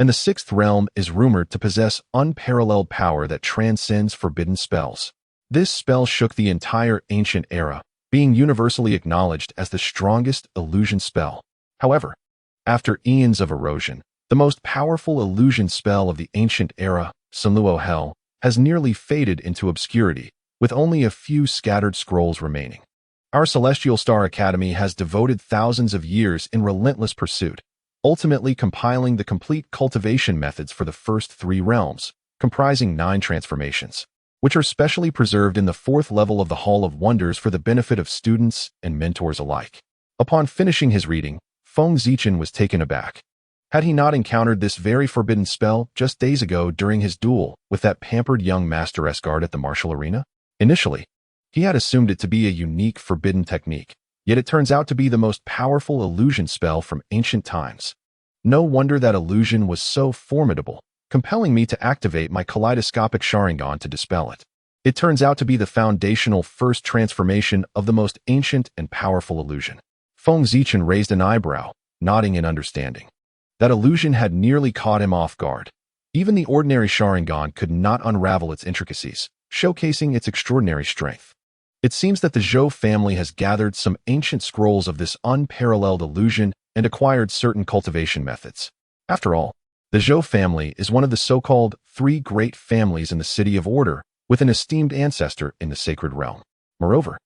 And the sixth realm is rumored to possess unparalleled power that transcends forbidden spells. This spell shook the entire ancient era, being universally acknowledged as the strongest illusion spell. However, after eons of erosion, the most powerful illusion spell of the ancient era, Sunluo Hell, has nearly faded into obscurity, with only a few scattered scrolls remaining. Our Celestial Star Academy has devoted thousands of years in relentless pursuit, ultimately compiling the complete cultivation methods for the first 3 realms, comprising 9 transformations, which are specially preserved in the 4th level of the Hall of Wonders for the benefit of students and mentors alike. Upon finishing his reading, Feng Zichen was taken aback. Had he not encountered this very forbidden spell just days ago during his duel with that pampered young master Esgard at the martial arena? Initially, he had assumed it to be a unique forbidden technique, yet it turns out to be the most powerful illusion spell from ancient times. No wonder that illusion was so formidable, compelling me to activate my kaleidoscopic Sharingan to dispel it. It turns out to be the foundational first transformation of the most ancient and powerful illusion. Feng Zichen raised an eyebrow, nodding in understanding. That illusion had nearly caught him off guard. Even the ordinary Sharingan could not unravel its intricacies, showcasing its extraordinary strength. It seems that the Zhou family has gathered some ancient scrolls of this unparalleled illusion and acquired certain cultivation methods. After all, the Zhou family is one of the so-called 3 great families in the City of Order, with an esteemed ancestor in the sacred realm. Moreover,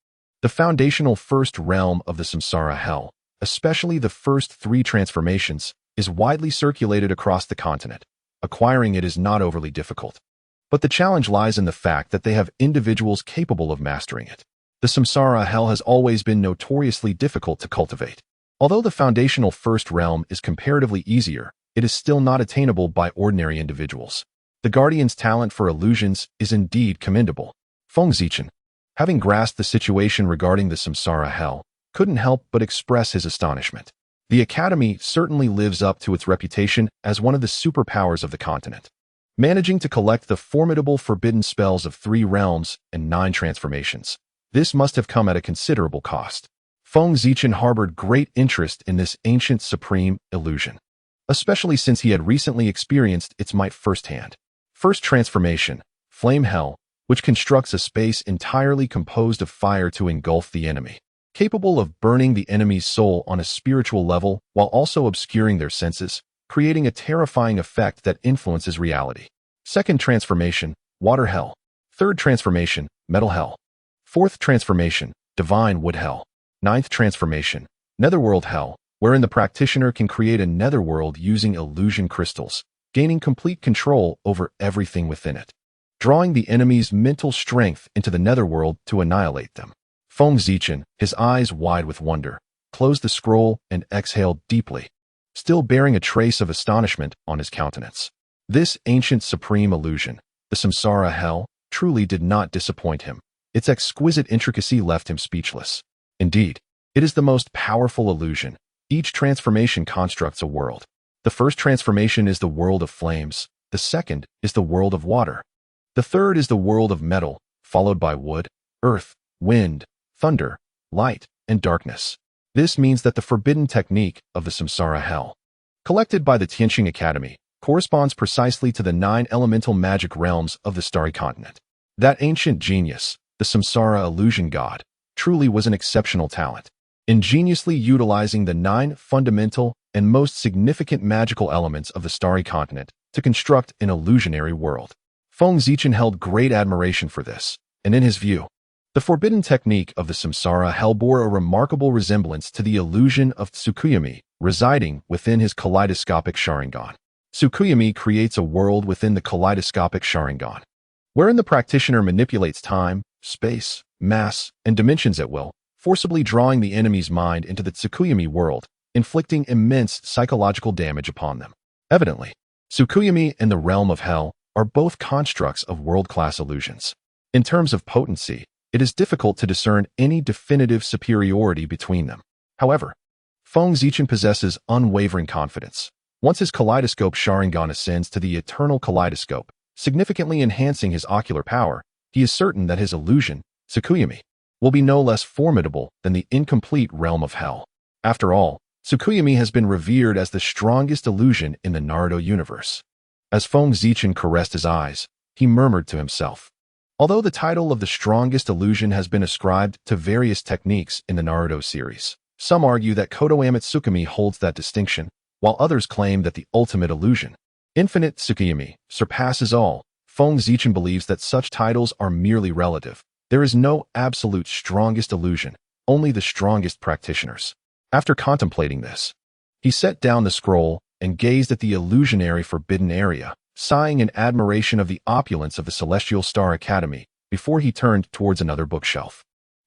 the foundational first realm of the Samsara Hell, especially the first 3 transformations, is widely circulated across the continent. Acquiring it is not overly difficult. But the challenge lies in the fact that they have individuals capable of mastering it. The Samsara Hell has always been notoriously difficult to cultivate. Although the foundational first realm is comparatively easier, it is still not attainable by ordinary individuals. The Guardian's talent for illusions is indeed commendable. Feng Zichen, having grasped the situation regarding the Samsara Hell, couldn't help but express his astonishment. The Academy certainly lives up to its reputation as one of the superpowers of the continent. Managing to collect the formidable forbidden spells of 3 realms and 9 transformations, this must have come at a considerable cost. Feng Zichen harbored great interest in this ancient supreme illusion, especially since he had recently experienced its might firsthand. First transformation, Flame Hell, which constructs a space entirely composed of fire to engulf the enemy, capable of burning the enemy's soul on a spiritual level while also obscuring their senses, creating a terrifying effect that influences reality. Second transformation, Water Hell. Third transformation, Metal Hell. Fourth transformation, Divine Wood Hell. Ninth transformation, Netherworld Hell, wherein the practitioner can create a netherworld using illusion crystals, gaining complete control over everything within it. drawing the enemy's mental strength into the netherworld to annihilate them. Feng Zichen, his eyes wide with wonder, closed the scroll and exhaled deeply, still bearing a trace of astonishment on his countenance. This ancient supreme illusion, the samsara hell, truly did not disappoint him. Its exquisite intricacy left him speechless. Indeed, it is the most powerful illusion. Each transformation constructs a world. The first transformation is the world of flames. The second is the world of water. The third is the world of metal, followed by wood, earth, wind, thunder, light, and darkness. This means that the forbidden technique of the samsara hell, collected by the Tianqing Academy, corresponds precisely to the 9 elemental magic realms of the starry continent. That ancient genius, the samsara illusion god, truly was an exceptional talent, ingeniously utilizing the 9 fundamental and most significant magical elements of the starry continent to construct an illusionary world. Feng Zichen held great admiration for this, and in his view, the forbidden technique of the samsara hell bore a remarkable resemblance to the illusion of Tsukuyami residing within his kaleidoscopic Sharingan. Tsukuyami creates a world within the kaleidoscopic Sharingan, wherein the practitioner manipulates time, space, mass, and dimensions at will, forcibly drawing the enemy's mind into the Tsukuyami world, inflicting immense psychological damage upon them. Evidently, Tsukuyami and the realm of hell are both constructs of world-class illusions. In terms of potency, it is difficult to discern any definitive superiority between them. However, Feng Zichen possesses unwavering confidence. Once his kaleidoscope Sharingan ascends to the eternal kaleidoscope, significantly enhancing his ocular power, he is certain that his illusion, Tsukuyami, will be no less formidable than the incomplete realm of hell. After all, Tsukuyami has been revered as the strongest illusion in the Naruto universe. As Feng Zichen caressed his eyes, he murmured to himself, although the title of the strongest illusion has been ascribed to various techniques in the Naruto series, some argue that Kotoame Tsukumi holds that distinction, while others claim that the ultimate illusion, Infinite Tsukuyami, surpasses all. Feng Zichen believes that such titles are merely relative. There is no absolute strongest illusion, only the strongest practitioners. After contemplating this, he set down the scroll and gazed at the illusionary forbidden area, sighing in admiration of the opulence of the Celestial Star Academy before he turned towards another bookshelf.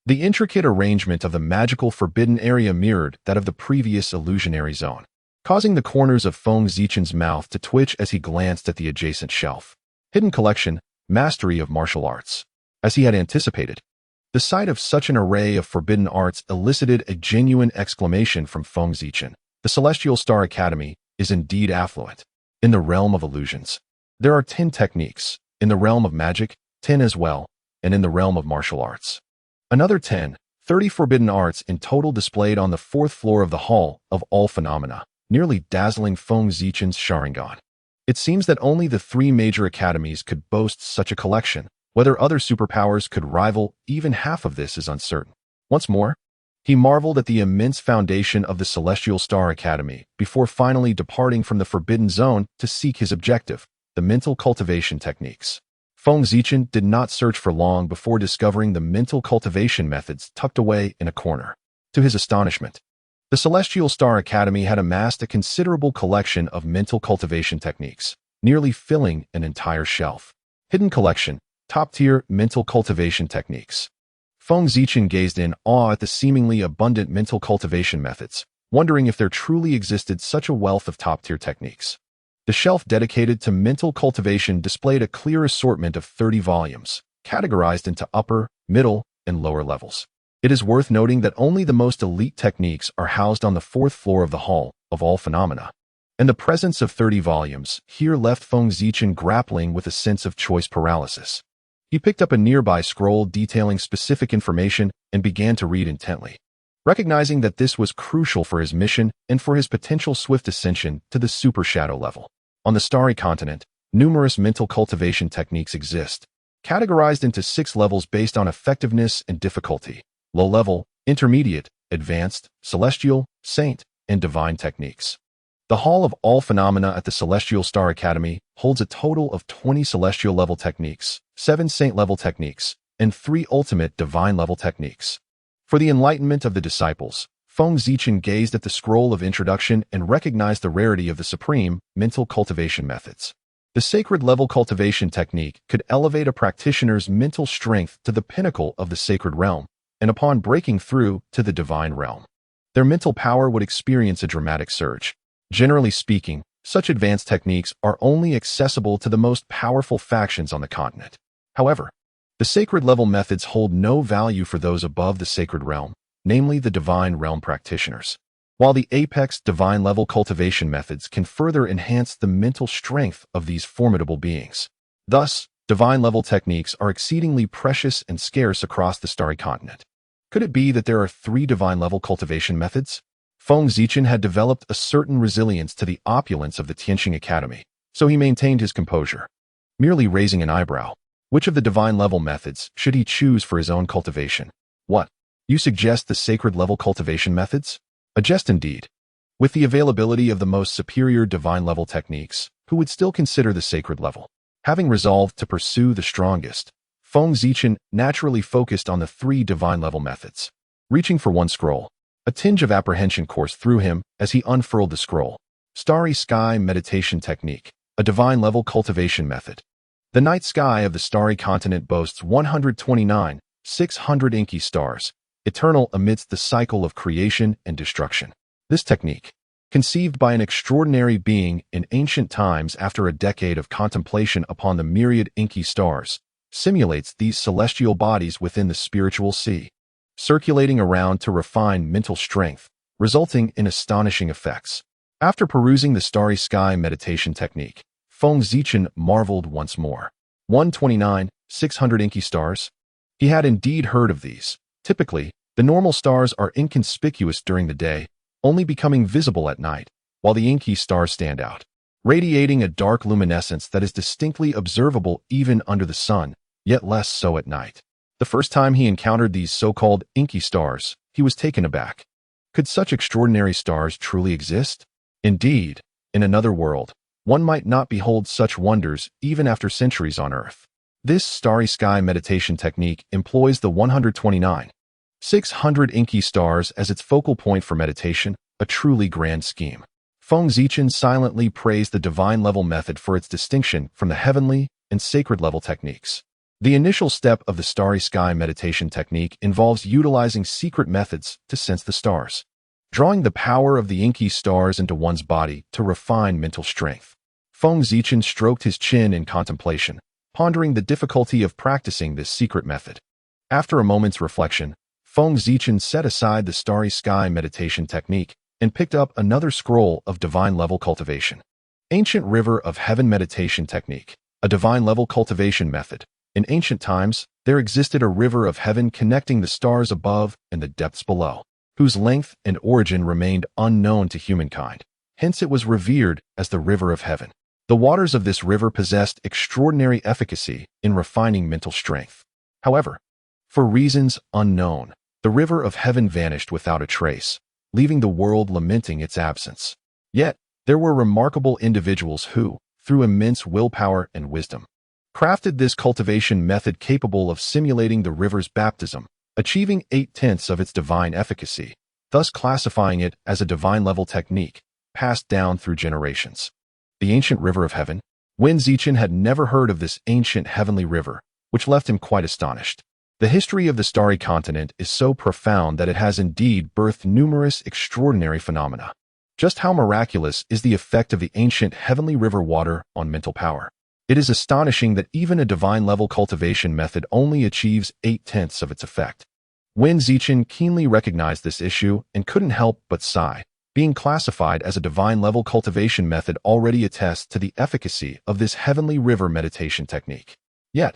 The intricate arrangement of the magical forbidden area mirrored that of the previous illusionary zone, causing the corners of Feng Zichen's mouth to twitch as he glanced at the adjacent shelf. Hidden Collection, Mastery of Martial Arts. As he had anticipated, the sight of such an array of forbidden arts elicited a genuine exclamation from Feng Zichen. The Celestial Star Academy is indeed affluent. In the realm of illusions, there are 10 techniques. In the realm of magic, 10 as well, and in the realm of martial arts, another 10, 30 forbidden arts in total displayed on the 4th floor of the Hall of All Phenomena, nearly dazzling Feng Zichen's Sharingan. It seems that only the 3 major academies could boast such a collection. Whether other superpowers could rival even half of this is uncertain. Once more, he marveled at the immense foundation of the Celestial Star Academy before finally departing from the Forbidden Zone to seek his objective, the mental cultivation techniques. Feng Zichen did not search for long before discovering the mental cultivation methods tucked away in a corner. To his astonishment, the Celestial Star Academy had amassed a considerable collection of mental cultivation techniques, nearly filling an entire shelf. Hidden Collection, Top-tier mental cultivation techniques. Feng Zichen gazed in awe at the seemingly abundant mental cultivation methods, wondering if there truly existed such a wealth of top-tier techniques. The shelf dedicated to mental cultivation displayed a clear assortment of 30 volumes, categorized into upper, middle, and lower levels. It is worth noting that only the most elite techniques are housed on the 4th floor of the Hall of All Phenomena, and the presence of 30 volumes here left Feng Zichen grappling with a sense of choice paralysis. He picked up a nearby scroll detailing specific information and began to read intently, recognizing that this was crucial for his mission and for his potential swift ascension to the Super Shadow level. On the Starry Continent, numerous mental cultivation techniques exist, categorized into 6 levels based on effectiveness and difficulty: low level, intermediate, advanced, celestial, saint, and divine techniques. The Hall of All Phenomena at the Celestial Star Academy holds a total of 20 celestial level techniques, 7 saint level techniques, and 3 ultimate divine level techniques. For the enlightenment of the disciples, Feng Zichen gazed at the scroll of introduction and recognized the rarity of the supreme mental cultivation methods. The sacred level cultivation technique could elevate a practitioner's mental strength to the pinnacle of the sacred realm, and upon breaking through to the divine realm, their mental power would experience a dramatic surge. Generally speaking, such advanced techniques are only accessible to the most powerful factions on the continent. However, the sacred level methods hold no value for those above the sacred realm, namely the divine realm practitioners. While the apex divine level cultivation methods can further enhance the mental strength of these formidable beings. Thus, divine level techniques are exceedingly precious and scarce across the starry continent. Could it be that there are 3 divine level cultivation methods? Feng Zichen had developed a certain resilience to the opulence of the Tianqing Academy, so he maintained his composure, merely raising an eyebrow. Which of the divine level methods should he choose for his own cultivation? What? You suggest the sacred level cultivation methods? A jest indeed. With the availability of the most superior divine level techniques, who would still consider the sacred level? Having resolved to pursue the strongest, Feng Zichen naturally focused on the 3 divine level methods. Reaching for one scroll, a tinge of apprehension coursed through him as he unfurled the scroll. Starry Sky Meditation Technique, a divine level cultivation method. The night sky of the starry continent boasts 129,600 inky stars, eternal amidst the cycle of creation and destruction. This technique, conceived by an extraordinary being in ancient times after a decade of contemplation upon the myriad inky stars, simulates these celestial bodies within the spiritual sea, circulating around to refine mental strength, resulting in astonishing effects. After perusing the starry sky meditation technique, Feng Zichen marveled once more. 129,600 inky stars? He had indeed heard of these. Typically, the normal stars are inconspicuous during the day, only becoming visible at night, while the inky stars stand out, radiating a dark luminescence that is distinctly observable even under the sun, yet less so at night. The first time he encountered these so-called inky stars, he was taken aback. Could such extraordinary stars truly exist? Indeed, in another world, one might not behold such wonders even after centuries on Earth. This starry sky meditation technique employs the 129,600 inky stars as its focal point for meditation, a truly grand scheme. Feng Zichen silently praised the divine level method for its distinction from the heavenly and sacred level techniques. The initial step of the starry sky meditation technique involves utilizing secret methods to sense the stars, drawing the power of the inky stars into one's body to refine mental strength. Feng Zichen stroked his chin in contemplation, pondering the difficulty of practicing this secret method. After a moment's reflection, Feng Zichen set aside the starry sky meditation technique and picked up another scroll of divine level cultivation. Ancient River of Heaven Meditation Technique, a divine level cultivation method. In ancient times, there existed a river of heaven connecting the stars above and the depths below, whose length and origin remained unknown to humankind. Hence it was revered as the River of Heaven. The waters of this river possessed extraordinary efficacy in refining mental strength. However, for reasons unknown, the River of Heaven vanished without a trace, leaving the world lamenting its absence. Yet, there were remarkable individuals who, through immense willpower and wisdom, crafted this cultivation method capable of simulating the river's baptism, achieving 8/10 of its divine efficacy, thus classifying it as a divine-level technique, passed down through generations. The ancient River of Heaven? Wen Zichen had never heard of this ancient heavenly river, which left him quite astonished. The history of the starry continent is so profound that it has indeed birthed numerous extraordinary phenomena. Just how miraculous is the effect of the ancient heavenly river water on mental power? It is astonishing that even a divine-level cultivation method only achieves 8/10 of its effect. Wen Zichen keenly recognized this issue and couldn't help but sigh. Being classified as a divine-level cultivation method already attests to the efficacy of this heavenly river meditation technique. Yet,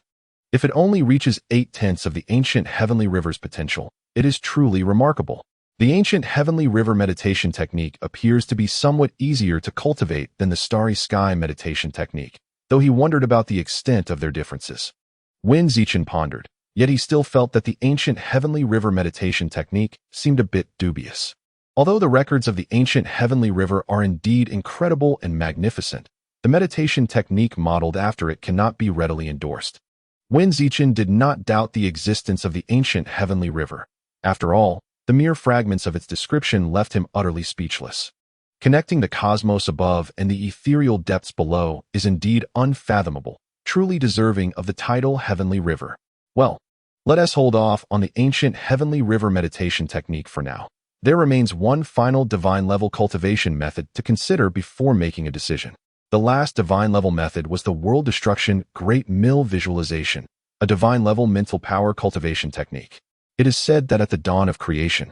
if it only reaches 8/10 of the ancient heavenly river's potential, it is truly remarkable. The ancient heavenly river meditation technique appears to be somewhat easier to cultivate than the starry sky meditation technique, though he wondered about the extent of their differences. Wen Zichen pondered, yet he still felt that the ancient heavenly river meditation technique seemed a bit dubious. Although the records of the ancient heavenly river are indeed incredible and magnificent, the meditation technique modeled after it cannot be readily endorsed. Wen Zichen did not doubt the existence of the ancient heavenly river. After all, the mere fragments of its description left him utterly speechless. Connecting the cosmos above and the ethereal depths below is indeed unfathomable, truly deserving of the title Heavenly River. Well, let us hold off on the ancient Heavenly River meditation technique for now. There remains one final divine-level cultivation method to consider before making a decision. The last divine-level method was the world destruction Great Mill visualization, a divine-level mental power cultivation technique. It is said that at the dawn of creation,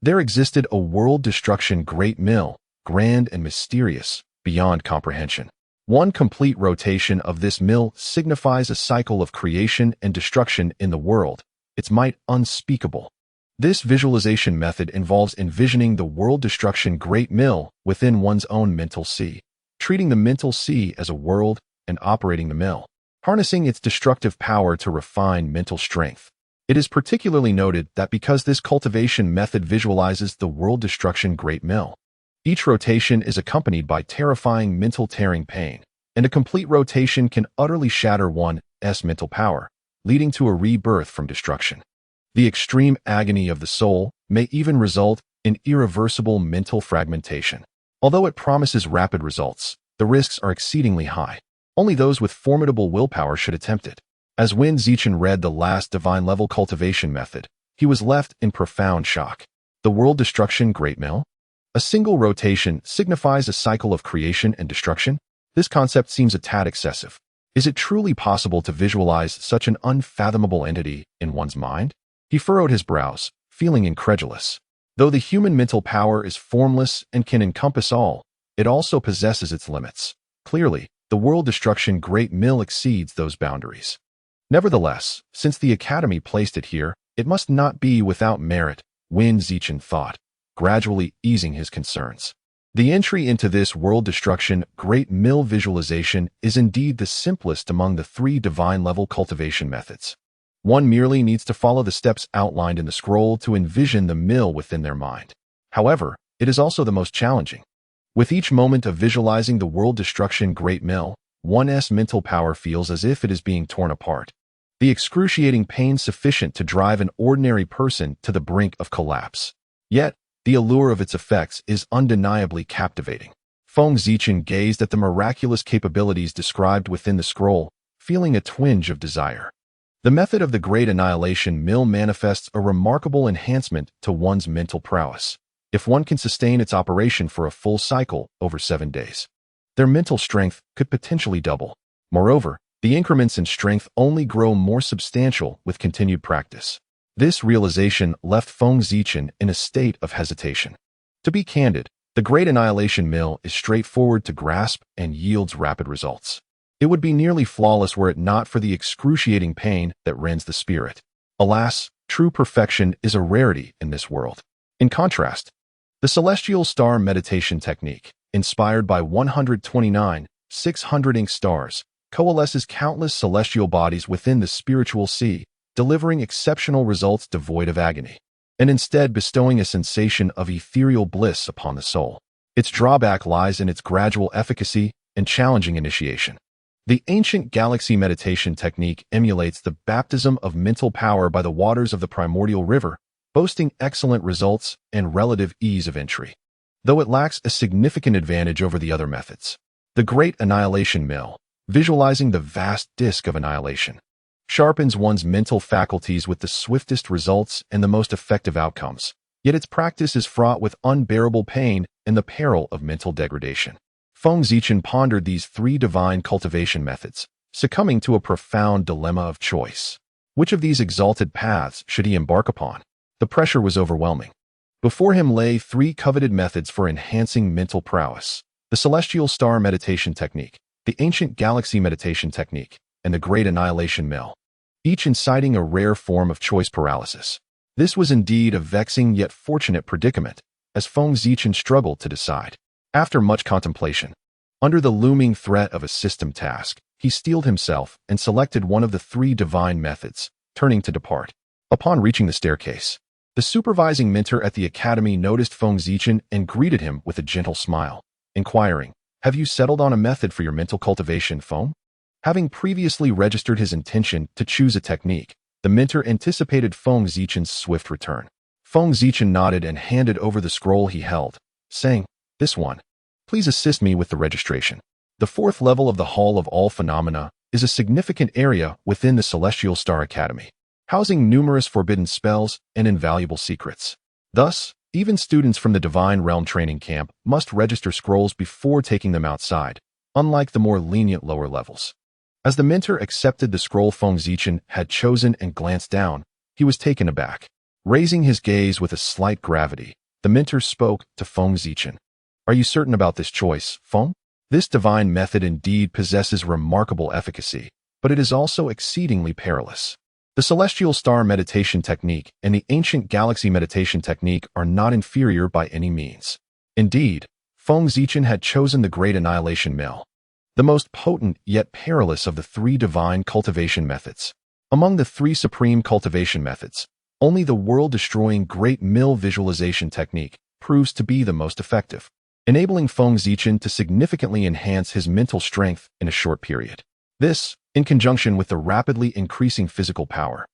there existed a world destruction Great Mill, grand and mysterious, beyond comprehension. One complete rotation of this mill signifies a cycle of creation and destruction in the world, its might unspeakable. This visualization method involves envisioning the world destruction Great Mill within one's own mental sea, treating the mental sea as a world and operating the mill, harnessing its destructive power to refine mental strength. It is particularly noted that because this cultivation method visualizes the world destruction Great Mill, each rotation is accompanied by terrifying mental tearing pain, and a complete rotation can utterly shatter one's mental power, leading to a rebirth from destruction. The extreme agony of the soul may even result in irreversible mental fragmentation. Although it promises rapid results, the risks are exceedingly high. Only those with formidable willpower should attempt it. As Wen Zichen read the last divine-level cultivation method, he was left in profound shock. The world destruction Great Mill? A single rotation signifies a cycle of creation and destruction? This concept seems a tad excessive. Is it truly possible to visualize such an unfathomable entity in one's mind? He furrowed his brows, feeling incredulous. Though the human mental power is formless and can encompass all, it also possesses its limits. Clearly, the world destruction Great Mill exceeds those boundaries. Nevertheless, since the Academy placed it here, it must not be without merit, Wen Zichen thought, gradually easing his concerns. The entry into this world destruction Great Mill visualization is indeed the simplest among the 3 divine-level cultivation methods. One merely needs to follow the steps outlined in the scroll to envision the mill within their mind. However, it is also the most challenging. With each moment of visualizing the world destruction Great Mill, one's mental power feels as if it is being torn apart. The excruciating pain sufficient to drive an ordinary person to the brink of collapse. Yet, the allure of its effects is undeniably captivating. Feng Zichen gazed at the miraculous capabilities described within the scroll, feeling a twinge of desire. The method of the Great Annihilation Mill manifests a remarkable enhancement to one's mental prowess, if one can sustain its operation for a full cycle over 7 days. Their mental strength could potentially double. Moreover, the increments in strength only grow more substantial with continued practice. This realization left Feng Zichen in a state of hesitation. To be candid, the Great Annihilation Mill is straightforward to grasp and yields rapid results. It would be nearly flawless were it not for the excruciating pain that rends the spirit. Alas, true perfection is a rarity in this world. In contrast, the Celestial Star Meditation Technique, inspired by 129, 600 ink stars, coalesces countless celestial bodies within the spiritual sea, delivering exceptional results devoid of agony, and instead bestowing a sensation of ethereal bliss upon the soul. Its drawback lies in its gradual efficacy and challenging initiation. The ancient galaxy meditation technique emulates the baptism of mental power by the waters of the primordial river, boasting excellent results and relative ease of entry. Though it lacks a significant advantage over the other methods. The Great Annihilation Mill, visualizing the vast disk of annihilation, sharpens one's mental faculties with the swiftest results and the most effective outcomes, yet its practice is fraught with unbearable pain and the peril of mental degradation. Feng Zichen pondered these 3 divine cultivation methods, succumbing to a profound dilemma of choice. Which of these exalted paths should he embark upon? The pressure was overwhelming. Before him lay 3 coveted methods for enhancing mental prowess: the Celestial Star Meditation Technique, the Ancient Galaxy Meditation Technique, and the Great Annihilation Mill, each inciting a rare form of choice paralysis. This was indeed a vexing yet fortunate predicament, as Feng Zichen struggled to decide. After much contemplation, under the looming threat of a system task, he steeled himself and selected one of the 3 divine methods, turning to depart. Upon reaching the staircase, the supervising mentor at the academy noticed Feng Zichen and greeted him with a gentle smile, inquiring, "Have you settled on a method for your mental cultivation, Feng?" Having previously registered his intention to choose a technique, the mentor anticipated Feng Zichen's swift return. Feng Zichen nodded and handed over the scroll he held, saying, "This one." Please assist me with the registration. The fourth level of the Hall of All Phenomena is a significant area within the Celestial Star Academy, housing numerous forbidden spells and invaluable secrets. Thus, even students from the Divine Realm training camp must register scrolls before taking them outside, unlike the more lenient lower levels. As the mentor accepted the scroll Feng Zichen had chosen and glanced down, he was taken aback. Raising his gaze with a slight gravity, the mentor spoke to Feng Zichen. Are you certain about this choice, Feng? This divine method indeed possesses remarkable efficacy, but it is also exceedingly perilous. The Celestial Star Meditation Technique and the Ancient Galaxy Meditation Technique are not inferior by any means. Indeed, Feng Zichen had chosen the Great Annihilation Mill, the most potent yet perilous of the three divine cultivation methods. Among the three supreme cultivation methods, only the world-destroying Great Mill Visualization Technique proves to be the most effective, enabling Feng Zichen to significantly enhance his mental strength in a short period. This, in conjunction with the rapidly increasing physical power,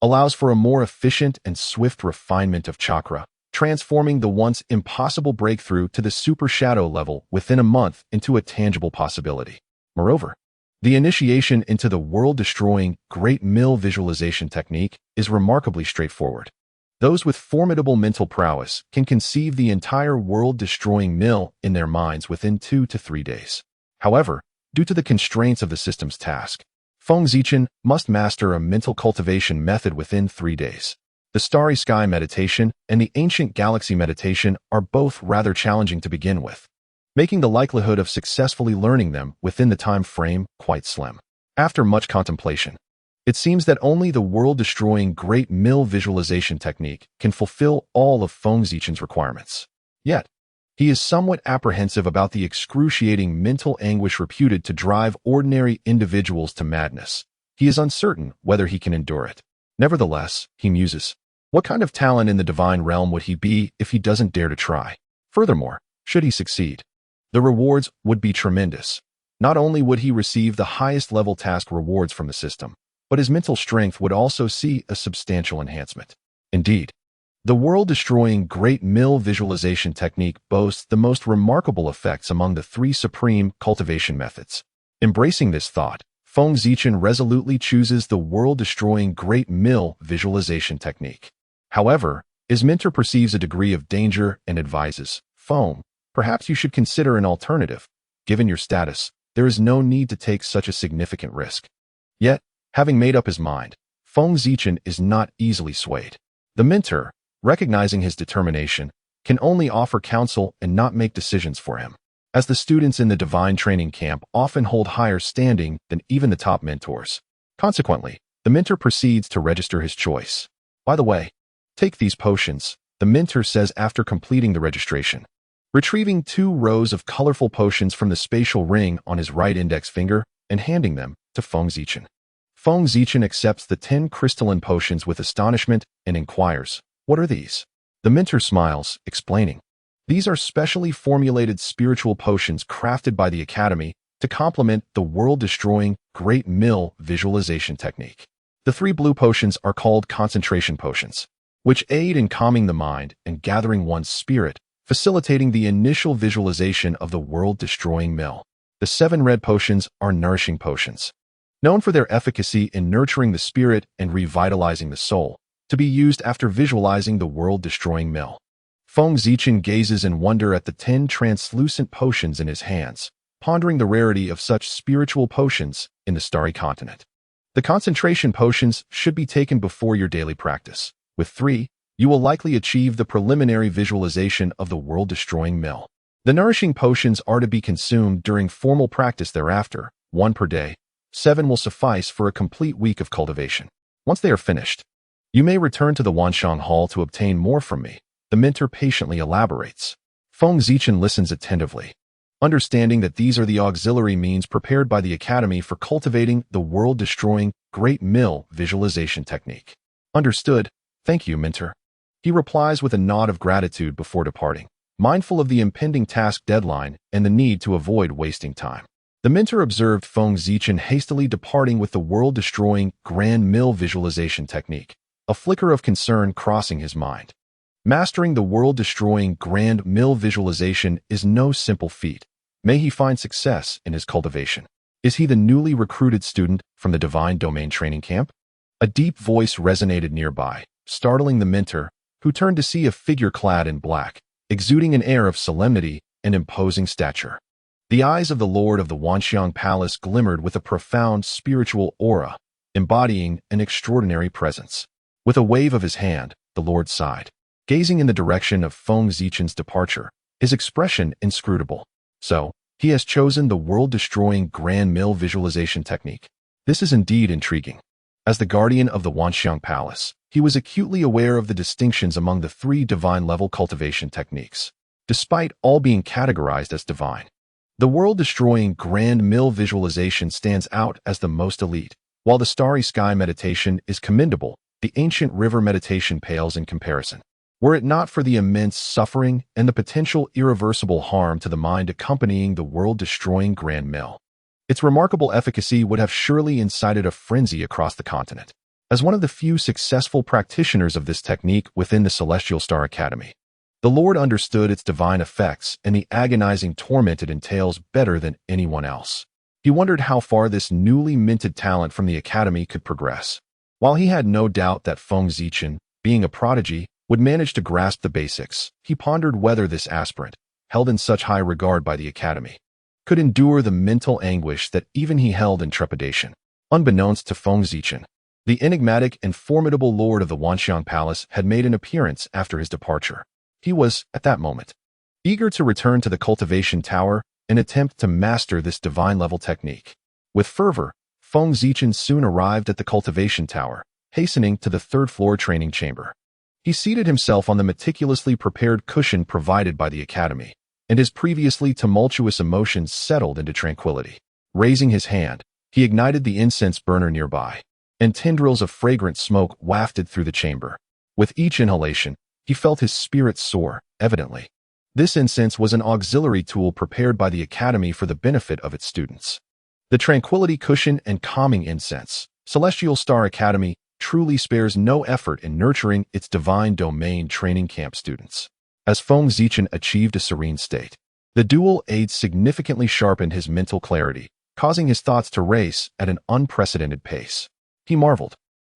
allows for a more efficient and swift refinement of chakra, transforming the once impossible breakthrough to the super shadow level within a month into a tangible possibility. Moreover, the initiation into the world-destroying Great Mill Visualization Technique is remarkably straightforward. Those with formidable mental prowess can conceive the entire world-destroying mill in their minds within 2 to 3 days. However, due to the constraints of the system's task, Feng Zichen must master a mental cultivation method within 3 days. The Starry Sky Meditation and the Ancient Galaxy Meditation are both rather challenging to begin with, making the likelihood of successfully learning them within the time frame quite slim. After much contemplation, it seems that only the world-destroying Great Mill Visualization Technique can fulfill all of Feng Zichen's requirements. Yet, he is somewhat apprehensive about the excruciating mental anguish reputed to drive ordinary individuals to madness. He is uncertain whether he can endure it. Nevertheless, he muses, what kind of talent in the divine realm would he be if he doesn't dare to try? Furthermore, should he succeed, the rewards would be tremendous. Not only would he receive the highest level task rewards from the system, but his mental strength would also see a substantial enhancement. Indeed, the world-destroying Great Mill Visualization Technique boasts the most remarkable effects among the three supreme cultivation methods. Embracing this thought, Feng Zichen resolutely chooses the world-destroying Great Mill Visualization Technique. However, his mentor perceives a degree of danger and advises, Feng, perhaps you should consider an alternative. Given your status, there is no need to take such a significant risk. Yet, having made up his mind, Feng Zichen is not easily swayed. The mentor, recognizing his determination, can only offer counsel and not make decisions for him, as the students in the divine training camp often hold higher standing than even the top mentors. Consequently, the mentor proceeds to register his choice. By the way, take these potions, the mentor says after completing the registration, retrieving 2 rows of colorful potions from the spatial ring on his right index finger and handing them to Feng Zichen. Feng Zichen accepts the 10 crystalline potions with astonishment and inquires, what are these? The mentor smiles, explaining, these are specially formulated spiritual potions crafted by the Academy to complement the world-destroying Great Mill Visualization Technique. The 3 blue potions are called concentration potions, which aid in calming the mind and gathering one's spirit, facilitating the initial visualization of the world-destroying mill. The 7 red potions are nourishing potions, known for their efficacy in nurturing the spirit and revitalizing the soul, to be used after visualizing the world-destroying mill. Feng Zichen gazes in wonder at the 10 translucent potions in his hands, pondering the rarity of such spiritual potions in the starry continent. The concentration potions should be taken before your daily practice. With 3, you will likely achieve the preliminary visualization of the world-destroying mill. The nourishing potions are to be consumed during formal practice thereafter, 1 per day. 7 will suffice for a complete week of cultivation. Once they are finished, you may return to the Wanshang Hall to obtain more from me, the mentor patiently elaborates. Feng Zichen listens attentively, understanding that these are the auxiliary means prepared by the Academy for cultivating the world-destroying Great Mill Visualization Technique. Understood. Thank you, mentor. He replies with a nod of gratitude before departing, mindful of the impending task deadline and the need to avoid wasting time. The mentor observed Feng Zichen hastily departing with the world-destroying Grand Mill Visualization Technique, a flicker of concern crossing his mind. Mastering the world-destroying grand mill visualization is no simple feat. May he find success in his cultivation. Is he the newly recruited student from the Divine Domain training camp? A deep voice resonated nearby, startling the mentor, who turned to see a figure clad in black, exuding an air of solemnity and imposing stature. The eyes of the Lord of the Wanxiang Palace glimmered with a profound spiritual aura, embodying an extraordinary presence. With a wave of his hand, the Lord sighed, gazing in the direction of Feng Zichen's departure, his expression inscrutable. So, he has chosen the world-destroying grand mill visualization technique. This is indeed intriguing. As the guardian of the Wanxiang Palace, he was acutely aware of the distinctions among the three divine-level cultivation techniques, despite all being categorized as divine. The world-destroying grand mill visualization stands out as the most elite. While the starry sky meditation is commendable, the ancient river meditation pales in comparison. Were it not for the immense suffering and the potential irreversible harm to the mind accompanying the world-destroying grand mill, its remarkable efficacy would have surely incited a frenzy across the continent. As one of the few successful practitioners of this technique within the Celestial Star Academy, the Lord understood its divine effects and the agonizing torment it entails better than anyone else. He wondered how far this newly minted talent from the Academy could progress. While he had no doubt that Feng Zichen, being a prodigy, would manage to grasp the basics, he pondered whether this aspirant, held in such high regard by the Academy, could endure the mental anguish that even he held in trepidation. Unbeknownst to Feng Zichen, the enigmatic and formidable lord of the Wanxiang Palace had made an appearance after his departure. He was, at that moment, eager to return to the cultivation tower and attempt to master this divine-level technique. With fervor, Feng Zichen soon arrived at the cultivation tower, hastening to the third-floor training chamber. He seated himself on the meticulously prepared cushion provided by the Academy, and his previously tumultuous emotions settled into tranquility. Raising his hand, he ignited the incense burner nearby, and tendrils of fragrant smoke wafted through the chamber. With each inhalation, he felt his spirit soar, evidently. This incense was an auxiliary tool prepared by the Academy for the benefit of its students. The tranquility cushion and calming incense, Celestial Star Academy truly spares no effort in nurturing its Divine Domain training camp students. As Feng Zichen achieved a serene state, the dual aids significantly sharpened his mental clarity, causing his thoughts to race at an unprecedented pace. He marveled.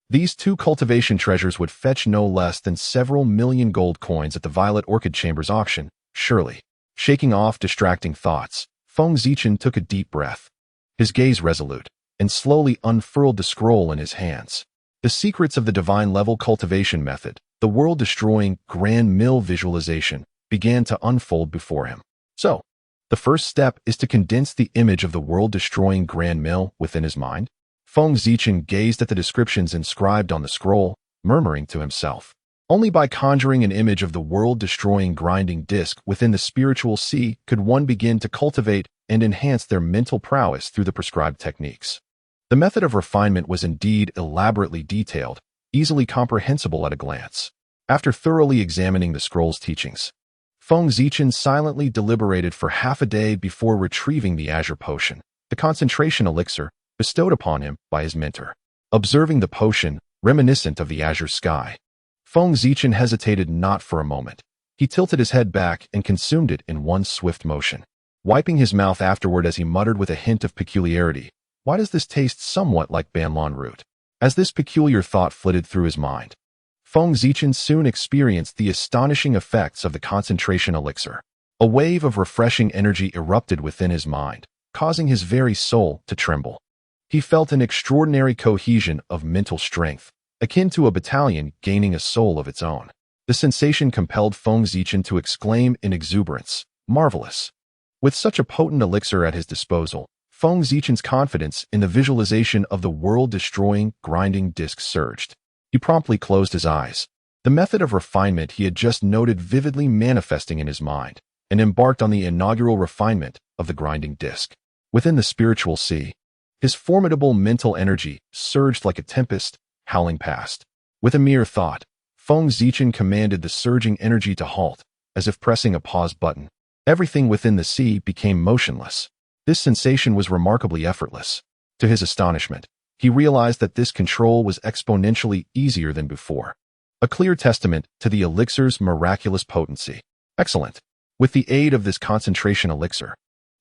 These two cultivation treasures would fetch no less than several million gold coins at the Violet Orchid Chamber's auction, surely. Shaking off distracting thoughts, Feng Zichen took a deep breath. His gaze resolute, and slowly unfurled the scroll in his hands. The secrets of the divine-level cultivation method, the world-destroying grand mill visualization, began to unfold before him. So, the first step is to condense the image of the world-destroying grand mill within his mind. Feng Zichen gazed at the descriptions inscribed on the scroll, murmuring to himself. Only by conjuring an image of the world-destroying grinding disc within the spiritual sea could one begin to cultivate and enhance their mental prowess through the prescribed techniques. The method of refinement was indeed elaborately detailed, easily comprehensible at a glance. After thoroughly examining the scroll's teachings, Feng Zichen silently deliberated for half a day before retrieving the azure potion, the concentration elixir bestowed upon him by his mentor. Observing the potion, reminiscent of the azure sky, Feng Zichen hesitated not for a moment. He tilted his head back and consumed it in one swift motion, wiping his mouth afterward as he muttered with a hint of peculiarity, "Why does this taste somewhat like banlan root?" As this peculiar thought flitted through his mind, Feng Zichen soon experienced the astonishing effects of the concentration elixir. A wave of refreshing energy erupted within his mind, causing his very soul to tremble. He felt an extraordinary cohesion of mental strength, akin to a battalion gaining a soul of its own. The sensation compelled Feng Zichen to exclaim in exuberance, "Marvelous!" With such a potent elixir at his disposal, Feng Zichen's confidence in the visualization of the world-destroying grinding disc surged. He promptly closed his eyes, the method of refinement he had just noted vividly manifesting in his mind, and embarked on the inaugural refinement of the grinding disc. Within the spiritual sea, his formidable mental energy surged like a tempest, howling past. With a mere thought, Feng Zichen commanded the surging energy to halt, as if pressing a pause button. Everything within the sea became motionless. This sensation was remarkably effortless. To his astonishment, he realized that this control was exponentially easier than before. a clear testament to the elixir's miraculous potency. Excellent. With the aid of this concentration elixir,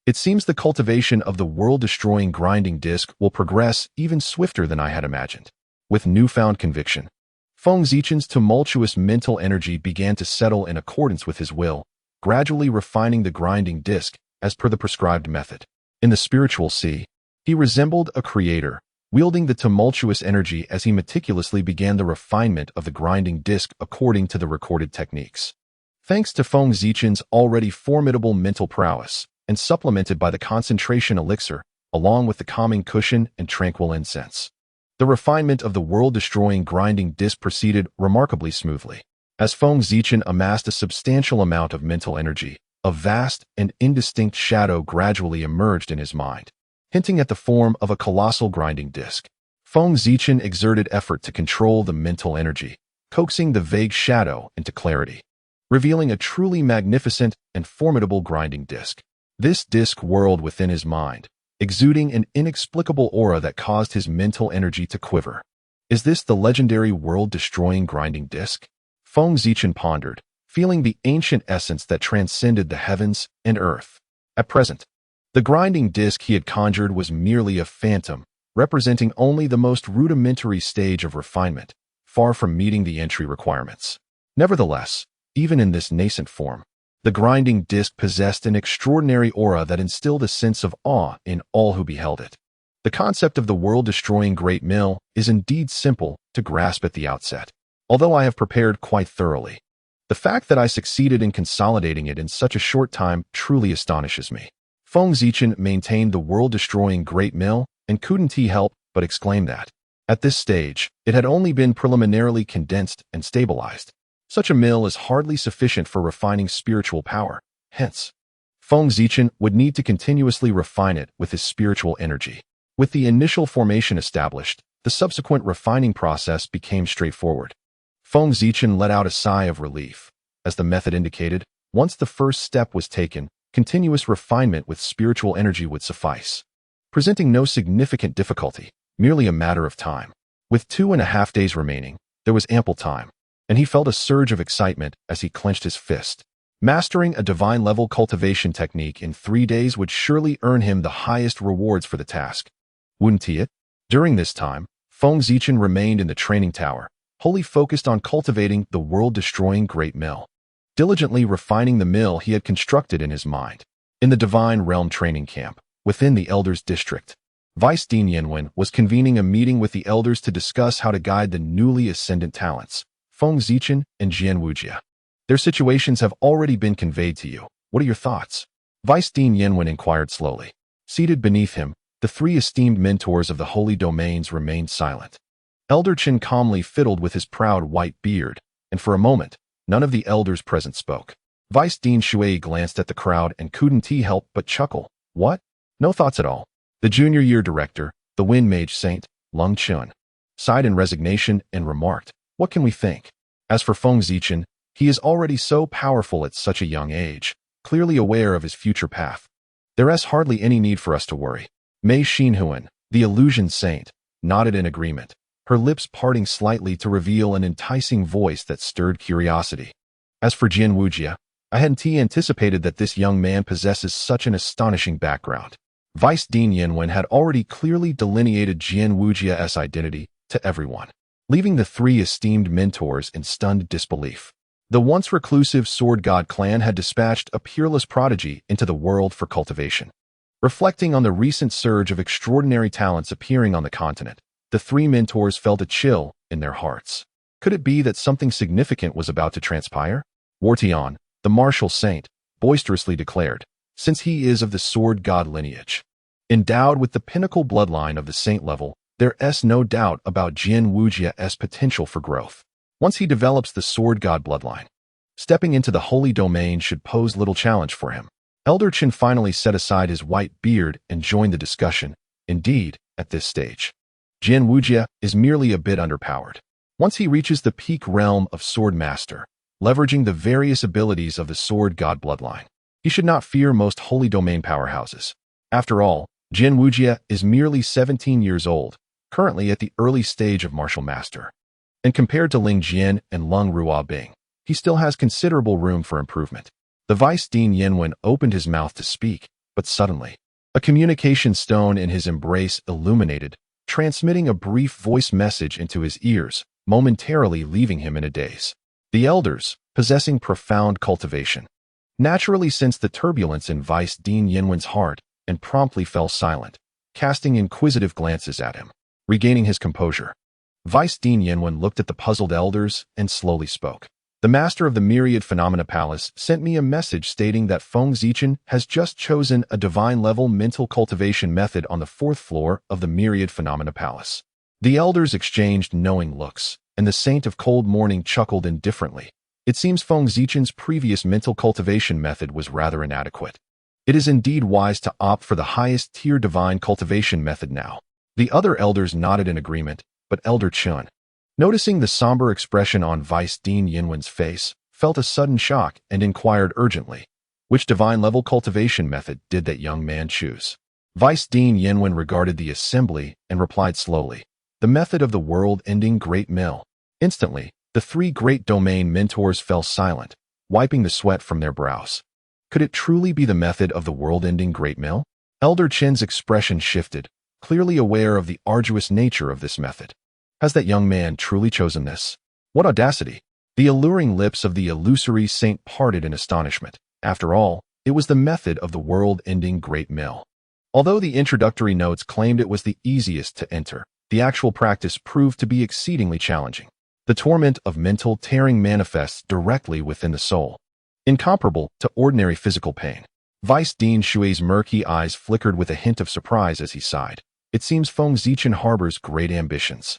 it seems the cultivation of the world-destroying grinding disc will progress even swifter than I had imagined. With newfound conviction, Feng Zichen's tumultuous mental energy began to settle in accordance with his will, gradually refining the grinding disc as per the prescribed method. In the spiritual sea, he resembled a creator, wielding the tumultuous energy as he meticulously began the refinement of the grinding disc according to the recorded techniques. Thanks to Feng Zichen's already formidable mental prowess, and supplemented by the concentration elixir, along with the calming cushion and tranquil incense, the refinement of the world-destroying grinding disc proceeded remarkably smoothly. As Feng Zichen amassed a substantial amount of mental energy, a vast and indistinct shadow gradually emerged in his mind, hinting at the form of a colossal grinding disc. Feng Zichen exerted effort to control the mental energy, coaxing the vague shadow into clarity, revealing a truly magnificent and formidable grinding disc. This disc whirled within his mind, exuding an inexplicable aura that caused his mental energy to quiver. Is this the legendary world-destroying grinding disc? Feng Zichen pondered, feeling the ancient essence that transcended the heavens and earth. At present, the grinding disc he had conjured was merely a phantom, representing only the most rudimentary stage of refinement, far from meeting the entry requirements. Nevertheless, even in this nascent form, the grinding disc possessed an extraordinary aura that instilled a sense of awe in all who beheld it. The concept of the world-destroying great mill is indeed simple to grasp at the outset, although I have prepared quite thoroughly. The fact that I succeeded in consolidating it in such a short time truly astonishes me. Feng Zichen maintained the world-destroying great mill and couldn't he help but exclaim that, at this stage, it had only been preliminarily condensed and stabilized. Such a mill is hardly sufficient for refining spiritual power. Hence, Feng Zichen would need to continuously refine it with his spiritual energy. With the initial formation established, the subsequent refining process became straightforward. Feng Zichen let out a sigh of relief. As the method indicated, once the first step was taken, continuous refinement with spiritual energy would suffice, presenting no significant difficulty, merely a matter of time. With 2.5 days remaining, there was ample time, and he felt a surge of excitement as he clenched his fist. Mastering a divine-level cultivation technique in 3 days would surely earn him the highest rewards for the task. Wouldn't he? During this time, Feng Zichen remained in the training tower, wholly focused on cultivating the world-destroying great mill, diligently refining the mill he had constructed in his mind. In the Divine Realm training camp, within the Elders' District, Vice Dean Yanwen was convening a meeting with the elders to discuss how to guide the newly ascendant talents, Feng Zichen and Jian Wujia. Their situations have already been conveyed to you. What are your thoughts? Vice Dean Yanwen inquired slowly. Seated beneath him, the 3 esteemed mentors of the holy domains remained silent. Elder Chen calmly fiddled with his proud white beard, and for a moment, none of the elders present spoke. Vice Dean Shui glanced at the crowd and couldn't he help but chuckle. What? No thoughts at all. The junior year director, the Wind Mage Saint, Lung Chun, sighed in resignation and remarked, what can we think? As for Feng Zichen, he is already so powerful at such a young age, clearly aware of his future path. There is hardly any need for us to worry. Mei Xinhuan, the Illusion Saint, nodded in agreement, her lips parting slightly to reveal an enticing voice that stirred curiosity. As for Jian Wujia, I hadn't anticipated that this young man possesses such an astonishing background. Vice Dean Yanwen had already clearly delineated Jian Wujia's identity to everyone, leaving the 3 esteemed mentors in stunned disbelief. The once reclusive Sword God clan had dispatched a peerless prodigy into the world for cultivation. Reflecting on the recent surge of extraordinary talents appearing on the continent, the 3 mentors felt a chill in their hearts. Could it be that something significant was about to transpire? Wartian, the martial saint, boisterously declared, since he is of the Sword God lineage, endowed with the pinnacle bloodline of the saint level, there's no doubt about Jian Wujia's potential for growth. Once he develops the Sword God bloodline, stepping into the holy domain should pose little challenge for him. Elder Chen finally set aside his white beard and joined the discussion. Indeed, at this stage, Jian Wujia is merely a bit underpowered. Once he reaches the peak realm of Sword Master, leveraging the various abilities of the Sword God bloodline, he should not fear most holy domain powerhouses. After all, Jian Wujia is merely 17 years old, currently at the early stage of martial master. and compared to Ling Jian and Lung Ruobing, he still has considerable room for improvement. The Vice Dean Yinwen opened his mouth to speak, but suddenly, a communication stone in his embrace illuminated, transmitting a brief voice message into his ears, momentarily leaving him in a daze. The elders, possessing profound cultivation, naturally sensed the turbulence in Vice Dean Yinwen's heart and promptly fell silent, casting inquisitive glances at him. Regaining his composure, Vice Dean Yinwen looked at the puzzled elders and slowly spoke. The master of the Myriad Phenomena Palace sent me a message stating that Feng Zichen has just chosen a divine-level mental cultivation method on the 4th floor of the Myriad Phenomena Palace. The elders exchanged knowing looks, and the Saint of Cold Morning chuckled indifferently. It seems Feng Zichen's previous mental cultivation method was rather inadequate. It is indeed wise to opt for the highest-tier divine cultivation method now. The other elders nodded in agreement, but Elder Chun, noticing the somber expression on Vice Dean Yinwen's face, felt a sudden shock and inquired urgently, which divine-level cultivation method did that young man choose? Vice Dean Yinwen regarded the assembly and replied slowly, the method of the world-ending Great Mill. Instantly, the 3 great domain mentors fell silent, wiping the sweat from their brows. Could it truly be the method of the world-ending Great Mill? Elder Chen's expression shifted, clearly aware of the arduous nature of this method. Has that young man truly chosen this? What audacity! The alluring lips of the illusory saint parted in astonishment. After all, it was the method of the world-ending Great Mill. Although the introductory notes claimed it was the easiest to enter, the actual practice proved to be exceedingly challenging. The torment of mental tearing manifests directly within the soul, incomparable to ordinary physical pain. Vice Dean Shui's murky eyes flickered with a hint of surprise as he sighed. It seems Feng Zichen harbors great ambitions.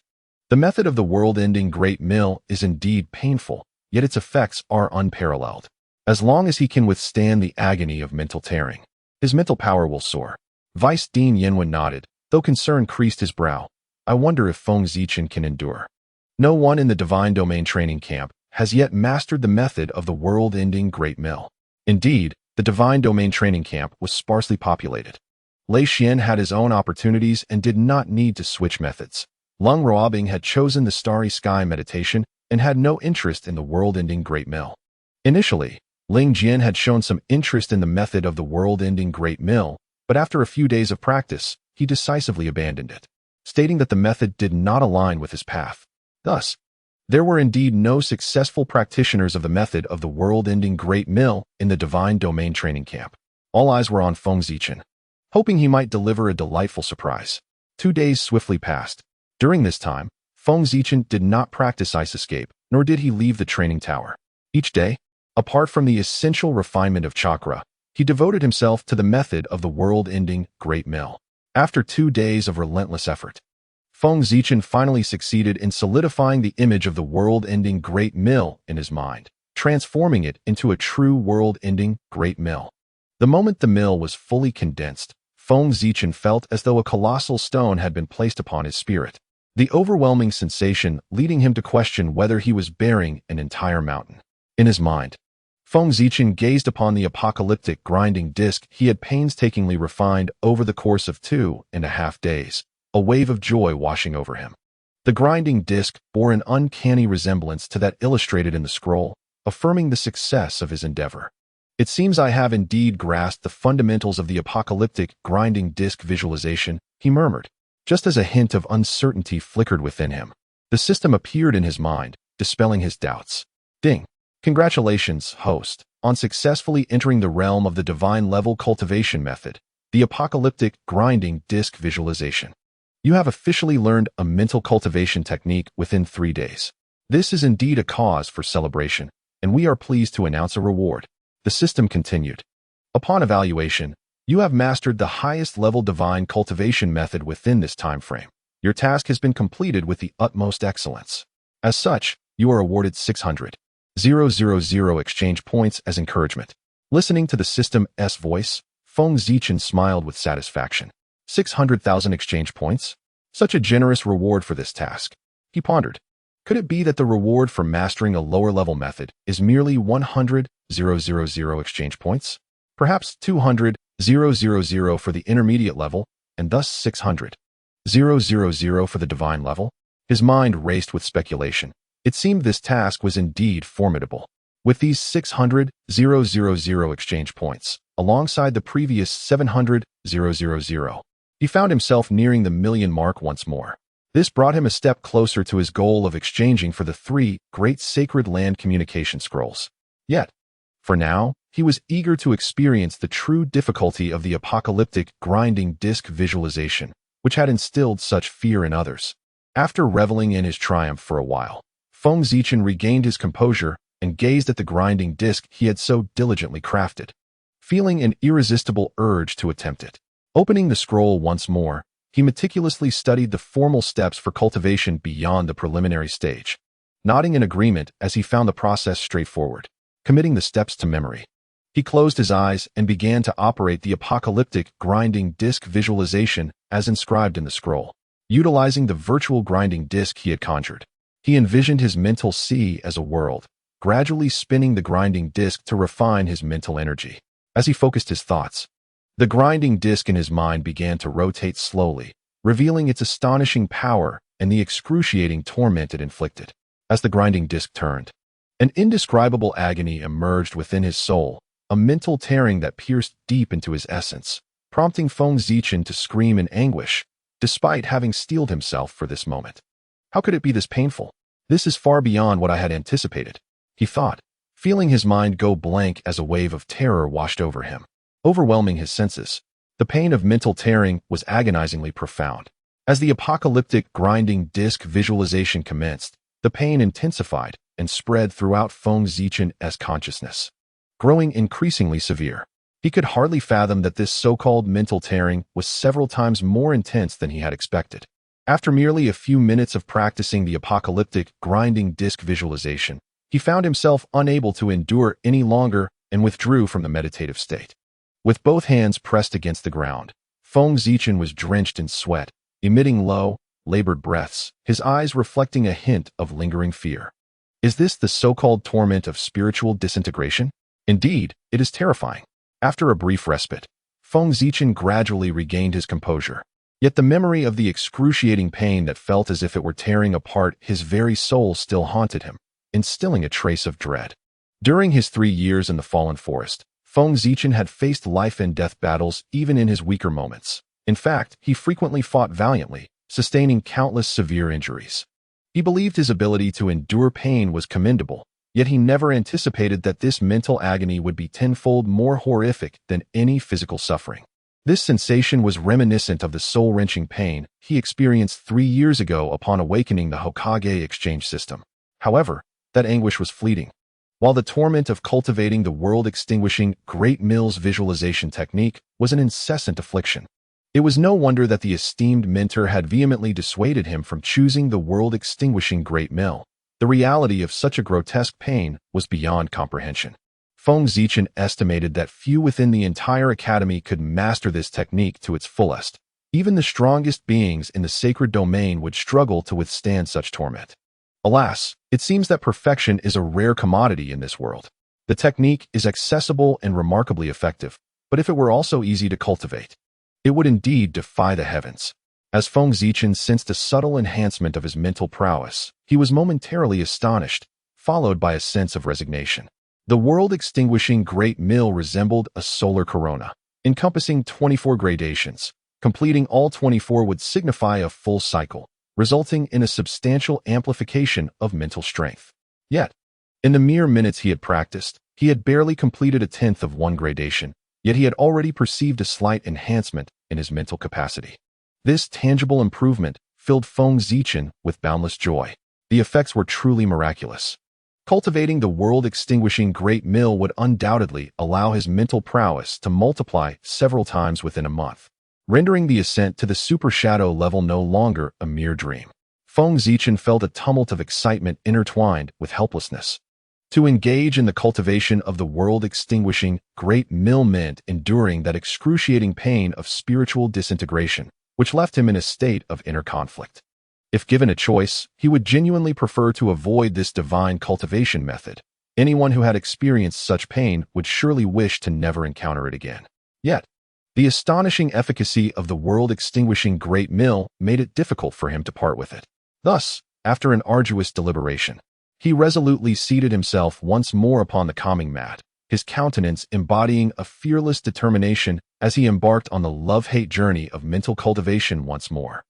The method of the world-ending Great Mill is indeed painful, yet its effects are unparalleled. As long as he can withstand the agony of mental tearing, his mental power will soar. Vice Dean Yinwen nodded, though concern creased his brow. I wonder if Feng Zichen can endure. No one in the Divine Domain training camp has yet mastered the method of the world-ending Great Mill. Indeed, the Divine Domain training camp was sparsely populated. Lei Xian had his own opportunities and did not need to switch methods. Lung Ruobing had chosen the Starry Sky meditation and had no interest in the world-ending Great Mill. Initially, Ling Jian had shown some interest in the method of the world-ending Great Mill, but after a few days of practice, he decisively abandoned it, stating that the method did not align with his path. Thus, there were indeed no successful practitioners of the method of the world-ending Great Mill in the Divine Domain training camp. All eyes were on Feng Zichen, hoping he might deliver a delightful surprise. 2 days swiftly passed. During this time, Feng Zichen did not practice ice escape, nor did he leave the training tower. Each day, apart from the essential refinement of chakra, he devoted himself to the method of the world-ending Great Mill. After 2 days of relentless effort, Feng Zichen finally succeeded in solidifying the image of the world-ending Great Mill in his mind, transforming it into a true world-ending Great Mill. The moment the mill was fully condensed, Feng Zichen felt as though a colossal stone had been placed upon his spirit, the overwhelming sensation leading him to question whether he was bearing an entire mountain. In his mind, Feng Zichen gazed upon the apocalyptic grinding disc he had painstakingly refined over the course of 2.5 days, a wave of joy washing over him. The grinding disc bore an uncanny resemblance to that illustrated in the scroll, affirming the success of his endeavor. It seems I have indeed grasped the fundamentals of the apocalyptic grinding disc visualization, he murmured. Just as a hint of uncertainty flickered within him, the system appeared in his mind, dispelling his doubts. Ding! Congratulations, host, on successfully entering the realm of the divine-level cultivation method, the apocalyptic grinding disc visualization. You have officially learned a mental cultivation technique within 3 days. This is indeed a cause for celebration, and we are pleased to announce a reward. The system continued. Upon evaluation, you have mastered the highest-level divine cultivation method within this time frame. Your task has been completed with the utmost excellence. As such, you are awarded 600,000 exchange points as encouragement. Listening to the system's voice, Feng Zichen smiled with satisfaction. 600,000 exchange points? Such a generous reward for this task. He pondered. Could it be that the reward for mastering a lower-level method is merely 100,000 exchange points? Perhaps 200,000 for the intermediate level, and thus 600,000 for the divine level? His mind raced with speculation. It seemed this task was indeed formidable. With these 600,000 exchange points, alongside the previous 700,000, he found himself nearing the million mark once more. This brought him a step closer to his goal of exchanging for the 3 great sacred land communication scrolls. Yet, for now, he was eager to experience the true difficulty of the apocalyptic grinding disc visualization, which had instilled such fear in others. After reveling in his triumph for a while, Feng Zichen regained his composure and gazed at the grinding disc he had so diligently crafted, feeling an irresistible urge to attempt it. Opening the scroll once more, he meticulously studied the formal steps for cultivation beyond the preliminary stage, nodding in agreement as he found the process straightforward, committing the steps to memory. He closed his eyes and began to operate the apocalyptic grinding disc visualization as inscribed in the scroll. Utilizing the virtual grinding disc he had conjured, he envisioned his mental sea as a world, gradually spinning the grinding disc to refine his mental energy. As he focused his thoughts, the grinding disc in his mind began to rotate slowly, revealing its astonishing power and the excruciating torment it inflicted. As the grinding disc turned, an indescribable agony emerged within his soul, a mental tearing that pierced deep into his essence, prompting Feng Zichen to scream in anguish, despite having steeled himself for this moment. How could it be this painful? This is far beyond what I had anticipated, he thought, feeling his mind go blank as a wave of terror washed over him, overwhelming his senses. The pain of mental tearing was agonizingly profound. As the apocalyptic grinding disc visualization commenced, the pain intensified and spread throughout Feng Zichen's consciousness, growing increasingly severe. He could hardly fathom that this so-called mental tearing was several times more intense than he had expected. After merely a few minutes of practicing the apocalyptic grinding disc visualization, he found himself unable to endure any longer and withdrew from the meditative state. With both hands pressed against the ground, Feng Zichen was drenched in sweat, emitting low, labored breaths, his eyes reflecting a hint of lingering fear. Is this the so-called torment of spiritual disintegration? Indeed, it is terrifying. After a brief respite, Feng Zichen gradually regained his composure. Yet the memory of the excruciating pain that felt as if it were tearing apart his very soul still haunted him, instilling a trace of dread. During his 3 years in the Fallen Forest, Feng Zichen had faced life-and-death battles even in his weaker moments. In fact, he frequently fought valiantly, sustaining countless severe injuries. He believed his ability to endure pain was commendable, yet he never anticipated that this mental agony would be tenfold more horrific than any physical suffering. This sensation was reminiscent of the soul-wrenching pain he experienced 3 years ago upon awakening the Hokage exchange system. However, that anguish was fleeting. While the torment of cultivating the world-extinguishing Great Mill's visualization technique was an incessant affliction, it was no wonder that the esteemed mentor had vehemently dissuaded him from choosing the world-extinguishing Great Mill. The reality of such a grotesque pain was beyond comprehension. Feng Zichen estimated that few within the entire academy could master this technique to its fullest. Even the strongest beings in the sacred domain would struggle to withstand such torment. Alas, it seems that perfection is a rare commodity in this world. The technique is accessible and remarkably effective, but if it were also easy to cultivate, it would indeed defy the heavens. As Feng Zichen sensed a subtle enhancement of his mental prowess, he was momentarily astonished, followed by a sense of resignation. The world-extinguishing Great Mill resembled a solar corona, encompassing 24 gradations. Completing all 24 would signify a full cycle, resulting in a substantial amplification of mental strength. Yet, in the mere minutes he had practiced, he had barely completed 1/10 of one gradation, yet he had already perceived a slight enhancement in his mental capacity. This tangible improvement filled Feng Zichen with boundless joy. The effects were truly miraculous. Cultivating the world-extinguishing Great Mill would undoubtedly allow his mental prowess to multiply several times within a month, rendering the ascent to the Super Shadow level no longer a mere dream. Feng Zichen felt a tumult of excitement intertwined with helplessness. To engage in the cultivation of the world-extinguishing Great Mill meant enduring that excruciating pain of spiritual disintegration, which left him in a state of inner conflict. If given a choice, he would genuinely prefer to avoid this divine cultivation method. Anyone who had experienced such pain would surely wish to never encounter it again. Yet, the astonishing efficacy of the world-extinguishing Great Mill made it difficult for him to part with it. Thus, after an arduous deliberation, he resolutely seated himself once more upon the calming mat, his countenance embodying a fearless determination as he embarked on the love-hate journey of mental cultivation once more.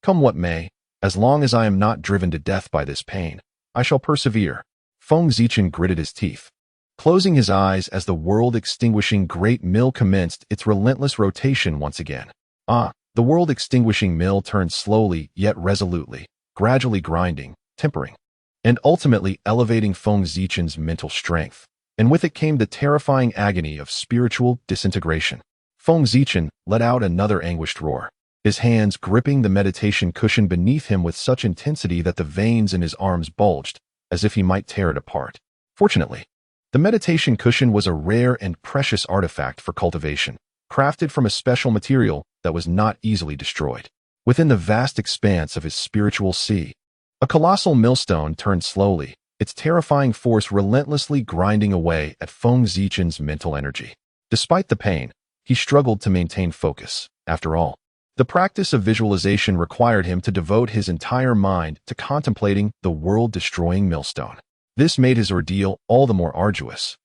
Come what may, as long as I am not driven to death by this pain, I shall persevere. Feng Zichen gritted his teeth, closing his eyes as the world-extinguishing great mill commenced its relentless rotation once again. The world-extinguishing mill turned slowly yet resolutely, gradually grinding, tempering, and ultimately elevating Feng Zichen's mental strength, and with it came the terrifying agony of spiritual disintegration. Feng Zichen let out another anguished roar, his hands gripping the meditation cushion beneath him with such intensity that the veins in his arms bulged, as if he might tear it apart. Fortunately, the meditation cushion was a rare and precious artifact for cultivation, crafted from a special material that was not easily destroyed. Within the vast expanse of his spiritual sea, a colossal millstone turned slowly, its terrifying force relentlessly grinding away at Feng Zichen's mental energy. Despite the pain, he struggled to maintain focus. After all, the practice of visualization required him to devote his entire mind to contemplating the world-destroying millstone. This made his ordeal all the more arduous,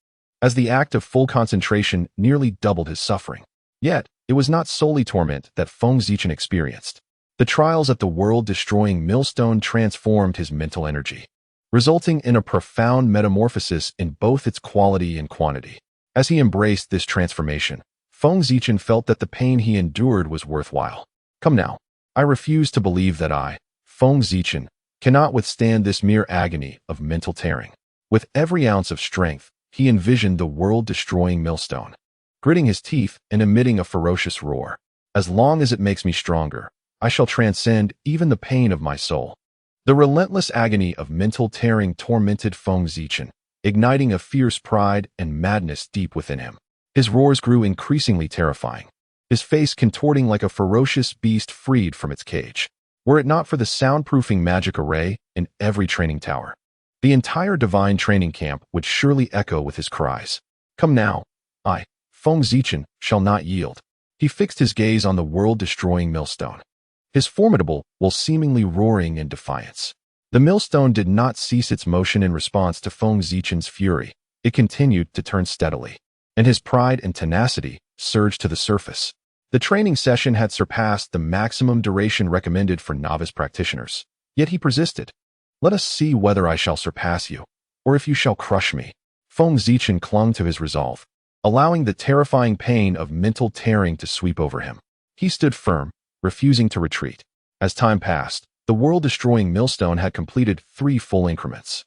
as the act of full concentration nearly doubled his suffering. Yet, it was not solely torment that Feng Zichen experienced. The trials at the world-destroying millstone transformed his mental energy, resulting in a profound metamorphosis in both its quality and quantity. As he embraced this transformation, Feng Zichen felt that the pain he endured was worthwhile. Come now, I refuse to believe that I, Feng Zichen, cannot withstand this mere agony of mental tearing. With every ounce of strength, he envisioned the world-destroying millstone, gritting his teeth and emitting a ferocious roar. As long as it makes me stronger, I shall transcend even the pain of my soul. The relentless agony of mental tearing tormented Feng Zichen, igniting a fierce pride and madness deep within him. His roars grew increasingly terrifying, his face contorting like a ferocious beast freed from its cage. Were it not for the soundproofing magic array in every training tower, the entire divine training camp would surely echo with his cries. Come now, I, Feng Zichen, shall not yield. He fixed his gaze on the world-destroying millstone, his formidable, while seemingly roaring in defiance. The millstone did not cease its motion in response to Feng Zichen's fury. It continued to turn steadily, and his pride and tenacity surged to the surface. The training session had surpassed the maximum duration recommended for novice practitioners. Yet he persisted. Let us see whether I shall surpass you, or if you shall crush me. Feng Zichen clung to his resolve, allowing the terrifying pain of mental tearing to sweep over him. He stood firm, refusing to retreat. As time passed, the world-destroying millstone had completed 3 full increments.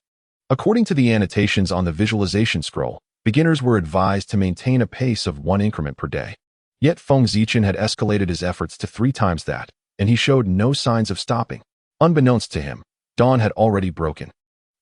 According to the annotations on the visualization scroll, beginners were advised to maintain a pace of 1 increment per day. Yet Feng Zichen had escalated his efforts to 3 times that, and he showed no signs of stopping. Unbeknownst to him, dawn had already broken,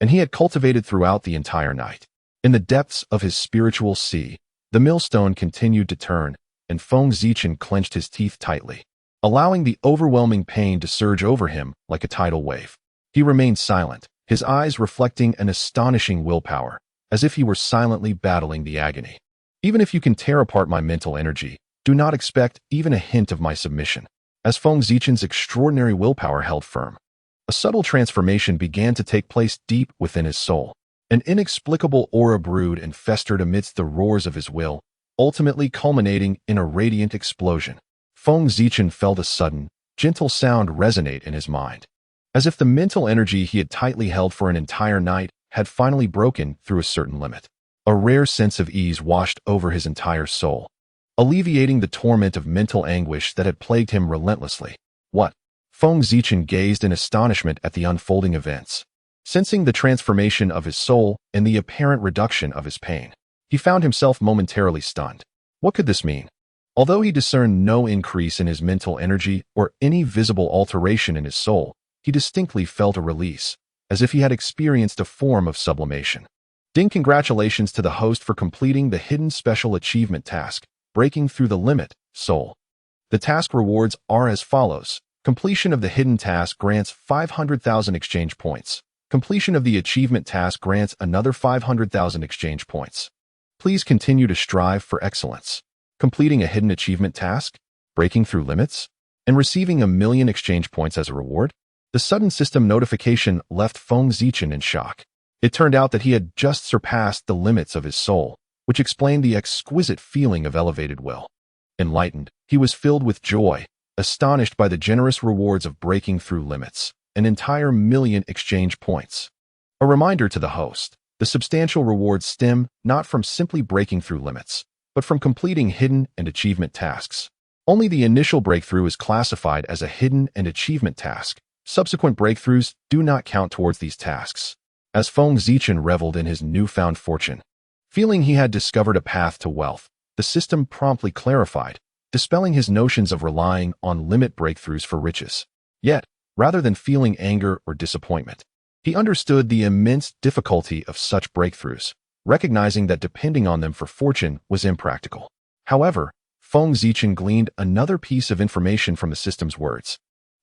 and he had cultivated throughout the entire night. In the depths of his spiritual sea, the millstone continued to turn, and Feng Zichen clenched his teeth tightly, allowing the overwhelming pain to surge over him like a tidal wave. He remained silent, his eyes reflecting an astonishing willpower, as if he were silently battling the agony. Even if you can tear apart my mental energy, do not expect even a hint of my submission. As Feng Zichen's extraordinary willpower held firm, a subtle transformation began to take place deep within his soul. An inexplicable aura brewed and festered amidst the roars of his will, ultimately culminating in a radiant explosion. Feng Zichen felt a sudden, gentle sound resonate in his mind, as if the mental energy he had tightly held for an entire night had finally broken through a certain limit. A rare sense of ease washed over his entire soul, alleviating the torment of mental anguish that had plagued him relentlessly. What? Feng Zichen gazed in astonishment at the unfolding events, sensing the transformation of his soul and the apparent reduction of his pain. He found himself momentarily stunned. What could this mean? Although he discerned no increase in his mental energy or any visible alteration in his soul, he distinctly felt a release, as if he had experienced a form of sublimation. Congratulations to the host for completing the hidden special achievement task, Breaking Through the Limit, Soul. The task rewards are as follows. Completion of the hidden task grants 500,000 exchange points. Completion of the achievement task grants another 500,000 exchange points. Please continue to strive for excellence. Completing a hidden achievement task, breaking through limits, and receiving 1,000,000 exchange points as a reward. The sudden system notification left Feng Zichen in shock. It turned out that he had just surpassed the limits of his soul, which explained the exquisite feeling of elevated will. Enlightened, he was filled with joy, astonished by the generous rewards of breaking through limits, an entire 1,000,000 exchange points. A reminder to the host, the substantial rewards stem not from simply breaking through limits, but from completing hidden and achievement tasks. Only the initial breakthrough is classified as a hidden and achievement task. Subsequent breakthroughs do not count towards these tasks. As Feng Zichen reveled in his newfound fortune, feeling he had discovered a path to wealth, the system promptly clarified, dispelling his notions of relying on limit breakthroughs for riches. Yet, rather than feeling anger or disappointment, he understood the immense difficulty of such breakthroughs, recognizing that depending on them for fortune was impractical. However, Feng Zichen gleaned another piece of information from the system's words.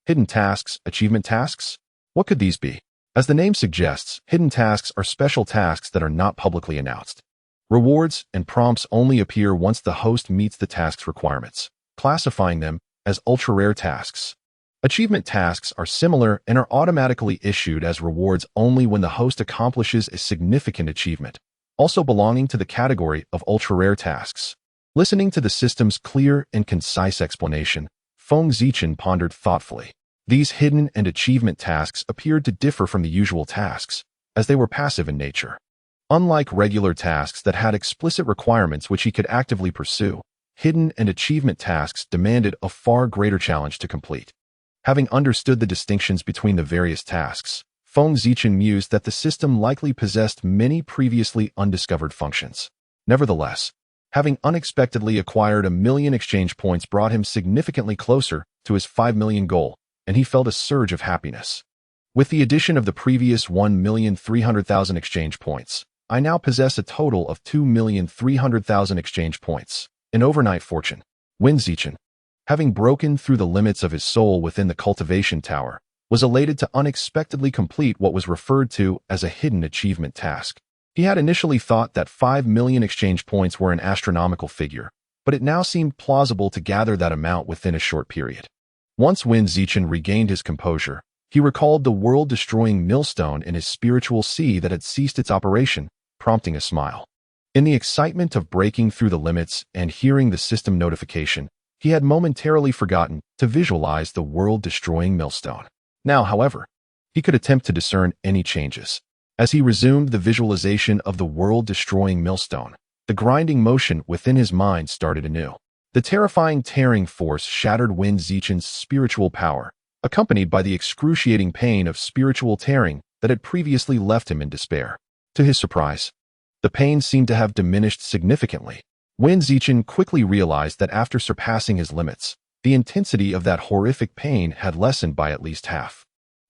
Hidden tasks, achievement tasks? What could these be? As the name suggests, hidden tasks are special tasks that are not publicly announced. Rewards and prompts only appear once the host meets the task's requirements, classifying them as ultra-rare tasks. Achievement tasks are similar and are automatically issued as rewards only when the host accomplishes a significant achievement, also belonging to the category of ultra-rare tasks. Listening to the system's clear and concise explanation, Feng Zichen pondered thoughtfully. These hidden and achievement tasks appeared to differ from the usual tasks, as they were passive in nature. Unlike regular tasks that had explicit requirements which he could actively pursue, hidden and achievement tasks demanded a far greater challenge to complete. Having understood the distinctions between the various tasks, Feng Zichen mused that the system likely possessed many previously undiscovered functions. Nevertheless, having unexpectedly acquired 1,000,000 exchange points brought him significantly closer to his 5,000,000 goal, and he felt a surge of happiness. With the addition of the previous 1,300,000 exchange points, I now possess a total of 2,300,000 exchange points, an overnight fortune. Wen Zichen, having broken through the limits of his soul within the cultivation tower, was elated to unexpectedly complete what was referred to as a hidden achievement task. He had initially thought that 5,000,000 exchange points were an astronomical figure, but it now seemed plausible to gather that amount within a short period. Once Wen Zichen regained his composure, he recalled the world-destroying millstone in his spiritual sea that had ceased its operation, prompting a smile. In the excitement of breaking through the limits and hearing the system notification, he had momentarily forgotten to visualize the world-destroying millstone. Now, however, he could attempt to discern any changes. As he resumed the visualization of the world-destroying millstone, the grinding motion within his mind started anew. The terrifying tearing force shattered Wen Zichen's spiritual power, accompanied by the excruciating pain of spiritual tearing that had previously left him in despair. To his surprise, the pain seemed to have diminished significantly. Wen Zichen quickly realized that after surpassing his limits, the intensity of that horrific pain had lessened by at least half.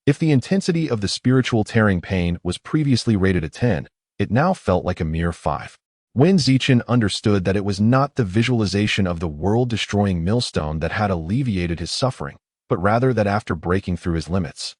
If the intensity of the spiritual tearing pain was previously rated a 10, it now felt like a mere 5. Wen Zichen understood that it was not the visualization of the world-destroying millstone that had alleviated his suffering, but rather that after breaking through his limits,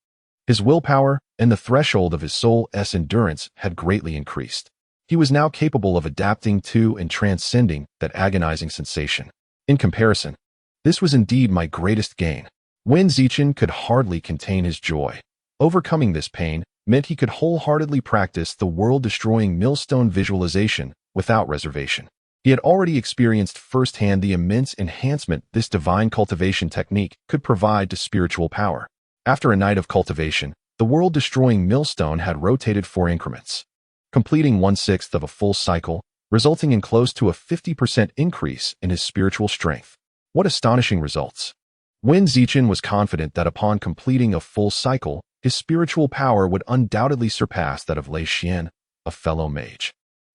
his willpower and the threshold of his soul's endurance had greatly increased. He was now capable of adapting to and transcending that agonizing sensation. In comparison, this was indeed my greatest gain. Wen Zichen could hardly contain his joy. Overcoming this pain meant he could wholeheartedly practice the world-destroying millstone visualization without reservation. He had already experienced firsthand the immense enhancement this divine cultivation technique could provide to spiritual power. After a night of cultivation, the world-destroying millstone had rotated 4 increments, completing 1/6 of a full cycle, resulting in close to a 50% increase in his spiritual strength. What astonishing results! Wen Zichen was confident that upon completing a full cycle, his spiritual power would undoubtedly surpass that of Lei Xian, a fellow mage,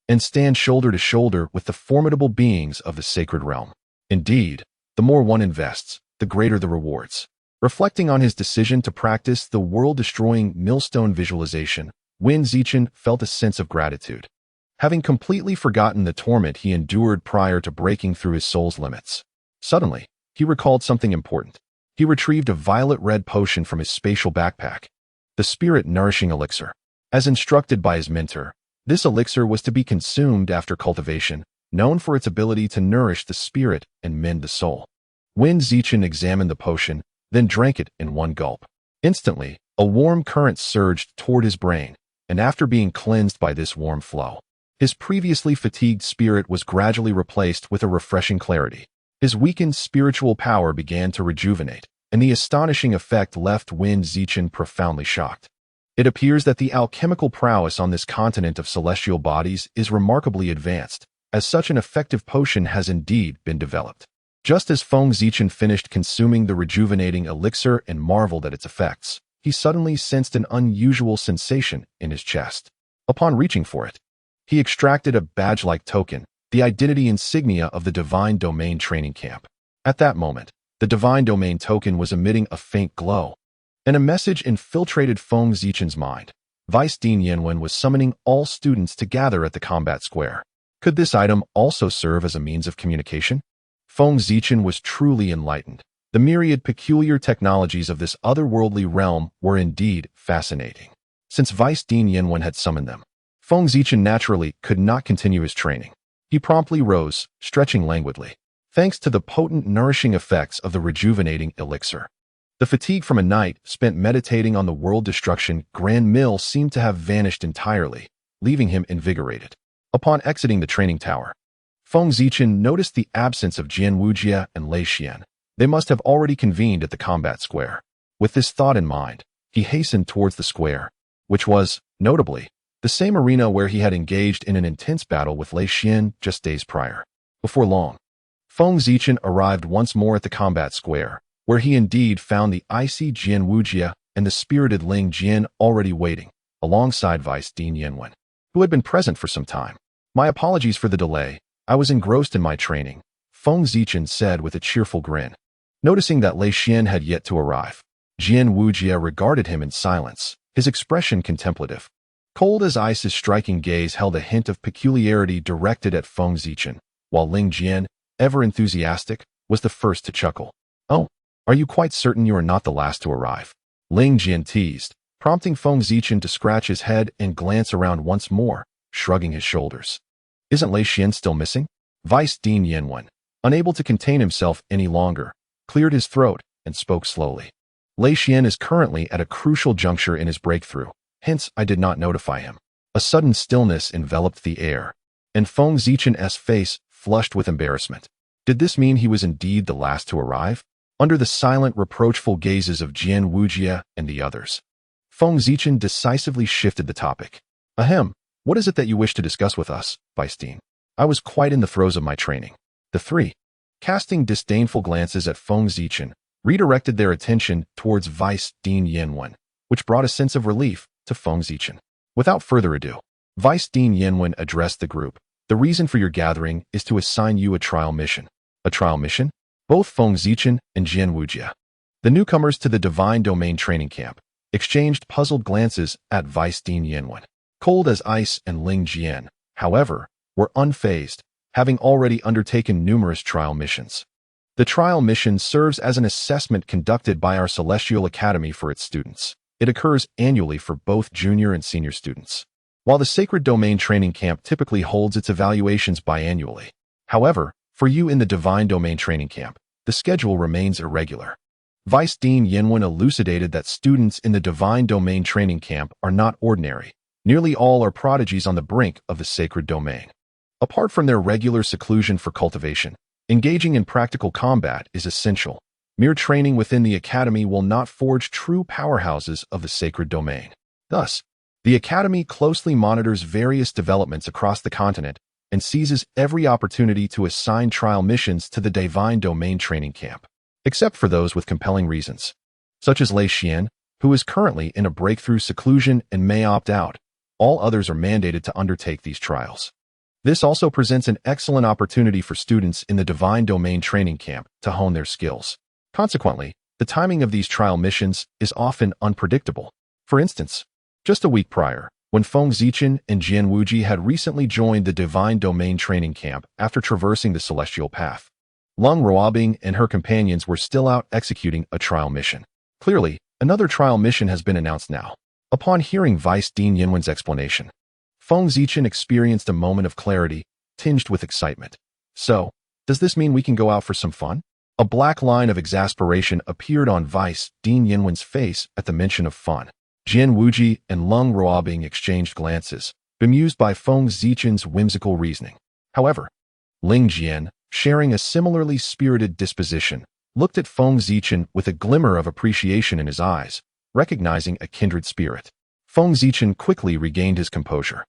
and stand shoulder to shoulder with the formidable beings of the sacred realm. Indeed, the more one invests, the greater the rewards. Reflecting on his decision to practice the world-destroying millstone visualization, Wen Zichen felt a sense of gratitude. Having completely forgotten the torment he endured prior to breaking through his soul's limits, suddenly, he recalled something important. He retrieved a violet-red potion from his spatial backpack, the spirit-nourishing elixir. As instructed by his mentor, this elixir was to be consumed after cultivation, known for its ability to nourish the spirit and mend the soul. Wen Zichen examined the potion, then drank it in one gulp. Instantly, A warm current surged toward his brain, and after being cleansed by this warm flow, his previously fatigued spirit was gradually replaced with a refreshing clarity. His weakened spiritual power began to rejuvenate, and the astonishing effect left Wen Zichen profoundly shocked. It appears that the alchemical prowess on this continent of celestial bodies is remarkably advanced, as such an effective potion has indeed been developed. Just as Feng Zichen finished consuming the rejuvenating elixir and marveled at its effects, he suddenly sensed an unusual sensation in his chest. Upon reaching for it, he extracted a badge-like token, the identity insignia of the Divine Domain training camp. At that moment, the Divine Domain token was emitting a faint glow, and a message infiltrated Feng Zichen's mind. Vice Dean Yanwen was summoning all students to gather at the combat square. Could this item also serve as a means of communication? Feng Zichen was truly enlightened. The myriad peculiar technologies of this otherworldly realm were indeed fascinating. Since Vice Dean Yanwen had summoned them, Feng Zichen naturally could not continue his training. He promptly rose, stretching languidly, thanks to the potent nourishing effects of the rejuvenating elixir. The fatigue from a night spent meditating on the world destruction grand mill seemed to have vanished entirely, leaving him invigorated. Upon exiting the training tower, Feng Zichen noticed the absence of Jian Wujie and Lei Xian. They must have already convened at the combat square. With this thought in mind, he hastened towards the square, which was, notably, the same arena where he had engaged in an intense battle with Lei Xian just days prior. Before long, Feng Zichen arrived once more at the combat square, where he indeed found the icy Jian Wujie and the spirited Ling Jian already waiting, alongside Vice Dean Yanwen, who had been present for some time. My apologies for the delay. I was engrossed in my training, Feng Zichen said with a cheerful grin. Noticing that Lei Xian had yet to arrive, Jian Wujie regarded him in silence, his expression contemplative. Cold as ice, his striking gaze held a hint of peculiarity directed at Feng Zichen, while Ling Jian, ever enthusiastic, was the first to chuckle. Oh, are you quite certain you are not the last to arrive? Ling Jian teased, prompting Feng Zichen to scratch his head and glance around once more, shrugging his shoulders. Isn't Lei Xian still missing? Vice Dean Yanwen, unable to contain himself any longer, cleared his throat and spoke slowly. Lei Xian is currently at a crucial juncture in his breakthrough, hence I did not notify him. A sudden stillness enveloped the air, and Feng Zichen's face flushed with embarrassment. Did this mean he was indeed the last to arrive? Under the silent, reproachful gazes of Jian Wujie and the others, Feng Zichen decisively shifted the topic. Ahem, what is it that you wish to discuss with us, Vice Dean? I was quite in the throes of my training. The three, casting disdainful glances at Feng Zichen, redirected their attention towards Vice Dean Yanwen, which brought a sense of relief to Feng Zichen. Without further ado, Vice Dean Yanwen addressed the group. The reason for your gathering is to assign you a trial mission. A trial mission? Both Feng Zichen and Jian Wujie, the newcomers to the Divine Domain training camp, exchanged puzzled glances at Vice Dean Yanwen. Cold as ice and Ling Jian, however, were unfazed, having already undertaken numerous trial missions. The trial mission serves as an assessment conducted by our Celestial Academy for its students. It occurs annually for both junior and senior students, while the Sacred Domain training camp typically holds its evaluations biannually. However, for you in the Divine Domain training camp, the schedule remains irregular. Vice Dean Yanwen elucidated that students in the Divine Domain training camp are not ordinary. Nearly all are prodigies on the brink of the Sacred Domain. Apart from their regular seclusion for cultivation, engaging in practical combat is essential. Mere training within the Academy will not forge true powerhouses of the Sacred Domain. Thus, the Academy closely monitors various developments across the continent and seizes every opportunity to assign trial missions to the Divine Domain training camp, except for those with compelling reasons, such as Lei Xian, who is currently in a breakthrough seclusion and may opt out. All others are mandated to undertake these trials. This also presents an excellent opportunity for students in the Divine Domain training camp to hone their skills. Consequently, the timing of these trial missions is often unpredictable. For instance, just a week prior, when Feng Zichen and Jian Wujie had recently joined the Divine Domain training camp after traversing the Celestial Path, Lung Ruobing and her companions were still out executing a trial mission. Clearly, another trial mission has been announced now. Upon hearing Vice Dean Yanwen's explanation, Feng Zichen experienced a moment of clarity, tinged with excitement. So, does this mean we can go out for some fun? A black line of exasperation appeared on Vice Dean Yinwen's face at the mention of fun. Jian Wuji and Leng Ruobing exchanged glances, bemused by Feng Zichen's whimsical reasoning. However, Ling Jian, sharing a similarly spirited disposition, looked at Feng Zichen with a glimmer of appreciation in his eyes, recognizing a kindred spirit. Feng Zichen quickly regained his composure,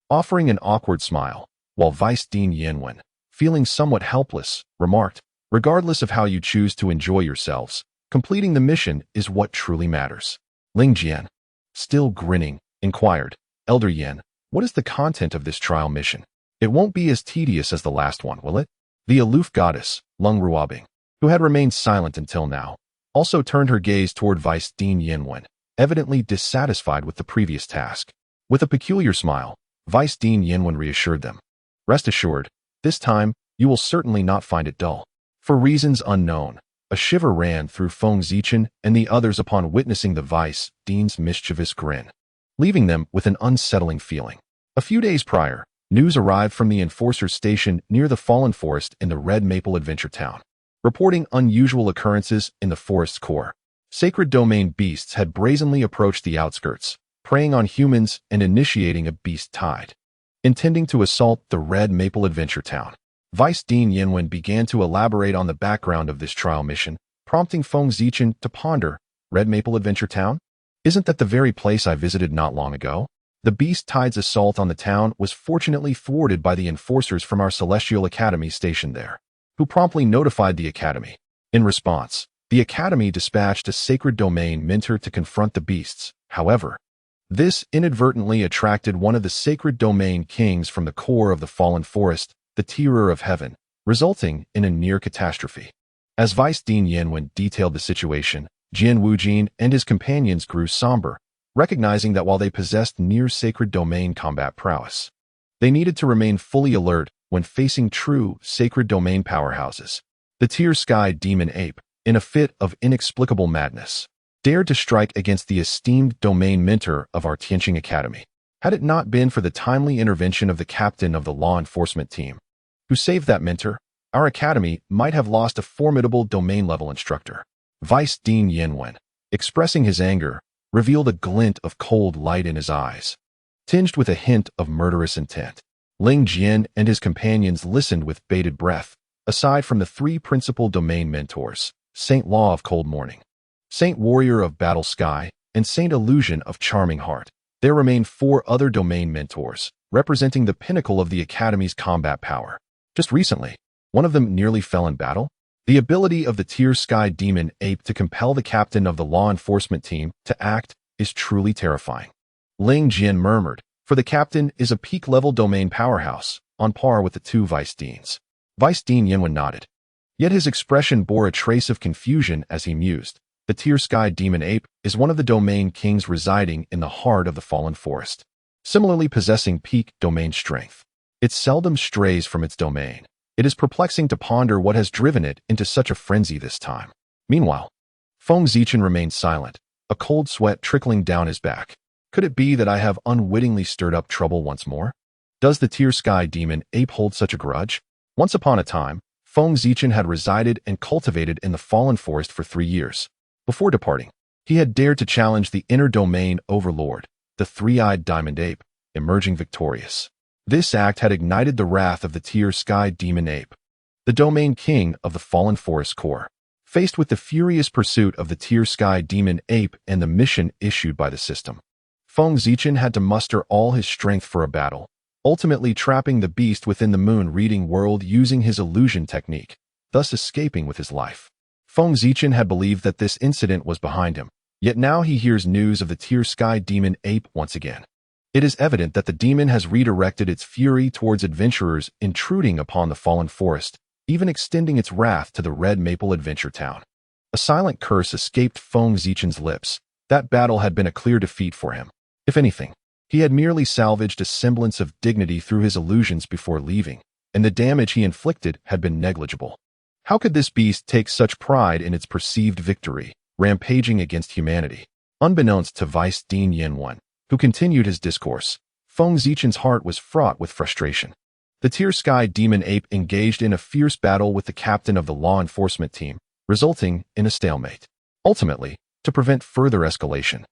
offering an awkward smile, while Vice Dean Yinwen, feeling somewhat helpless, remarked, "Regardless of how you choose to enjoy yourselves, completing the mission is what truly matters." Ling Jian, still grinning, inquired, "Elder Yan, what is the content of this trial mission? It won't be as tedious as the last one, will it?" The aloof goddess, Leng Ruobing, who had remained silent until now, also turned her gaze toward Vice Dean Yinwen, evidently dissatisfied with the previous task. With a peculiar smile, Vice Dean Yinwen reassured them, "Rest assured, this time you will certainly not find it dull." For reasons unknown, a shiver ran through Feng Zichen and the others upon witnessing the Vice Dean's mischievous grin, leaving them with an unsettling feeling. A few days prior, news arrived from the enforcers station near the Fallen Forest in the Red Maple Adventure Town, reporting unusual occurrences in the forest's core. Sacred domain beasts had brazenly approached the outskirts, preying on humans and initiating a beast tide, intending to assault the Red Maple Adventure Town. Vice Dean Yinwen began to elaborate on the background of this trial mission, prompting Feng Zichen to ponder, "Red Maple Adventure Town? Isn't that the very place I visited not long ago?" The beast tide's assault on the town was fortunately thwarted by the enforcers from our Celestial Academy stationed there, who promptly notified the Academy. In response, the Academy dispatched a sacred domain mentor to confront the beasts. However, this inadvertently attracted one of the sacred domain kings from the core of the Fallen Forest, the Terror of Heaven, resulting in a near catastrophe. As Vice Dean Yinwen detailed the situation, Jian Wujin and his companions grew somber, recognizing that while they possessed near-sacred domain combat prowess, they needed to remain fully alert when facing true sacred domain powerhouses. The Tear Sky Demon Ape, in a fit of inexplicable madness, dared to strike against the esteemed domain mentor of our Tianqing Academy. Had it not been for the timely intervention of the captain of the law enforcement team, who saved that mentor, our academy might have lost a formidable domain-level instructor. Vice Dean Yinwen, expressing his anger, revealed a glint of cold light in his eyes, tinged with a hint of murderous intent. Ling Jian and his companions listened with bated breath. Aside from the three principal domain mentors, Saint Law of Cold Morning, Saint Warrior of Battle Sky, and Saint Illusion of Charming Heart, there remained four other domain mentors, representing the pinnacle of the Academy's combat power. Just recently, one of them nearly fell in battle. The ability of the Tear Sky Demon Ape to compel the captain of the law enforcement team to act is truly terrifying. Ling Jian murmured, "For the captain is a peak-level domain powerhouse, on par with the two Vice Deans." Vice Dean Yinwen nodded. Yet his expression bore a trace of confusion as he mused. The Tear Sky Demon Ape is one of the domain kings residing in the heart of the Fallen Forest, similarly possessing peak domain strength. It seldom strays from its domain. It is perplexing to ponder what has driven it into such a frenzy this time. Meanwhile, Feng Zichen remained silent, a cold sweat trickling down his back. Could it be that I have unwittingly stirred up trouble once more? Does the Tear Sky Demon Ape hold such a grudge? Once upon a time, Feng Zichen had resided and cultivated in the Fallen Forest for 3 years. Before departing, he had dared to challenge the inner domain overlord, the three-eyed diamond ape, emerging victorious. This act had ignited the wrath of the Tear Sky Demon Ape, the domain king of the Fallen Forest core. Faced with the furious pursuit of the Tear Sky Demon Ape and the mission issued by the system, Feng Zichen had to muster all his strength for a battle, ultimately trapping the beast within the moon-reading world using his illusion technique, thus escaping with his life. Feng Zichen had believed that this incident was behind him, yet now he hears news of the Tear Sky Demon Ape once again. It is evident that the demon has redirected its fury towards adventurers intruding upon the Fallen Forest, even extending its wrath to the Red Maple Adventure Town. A silent curse escaped Feng Zichen's lips. That battle had been a clear defeat for him. If anything, he had merely salvaged a semblance of dignity through his illusions before leaving, and the damage he inflicted had been negligible. How could this beast take such pride in its perceived victory, rampaging against humanity? Unbeknownst to Vice Dean Yinwen, who continued his discourse, Feng Zichen's heart was fraught with frustration. The Tier Sky Demon Ape engaged in a fierce battle with the captain of the law enforcement team, resulting in a stalemate. Ultimately, to prevent further escalation,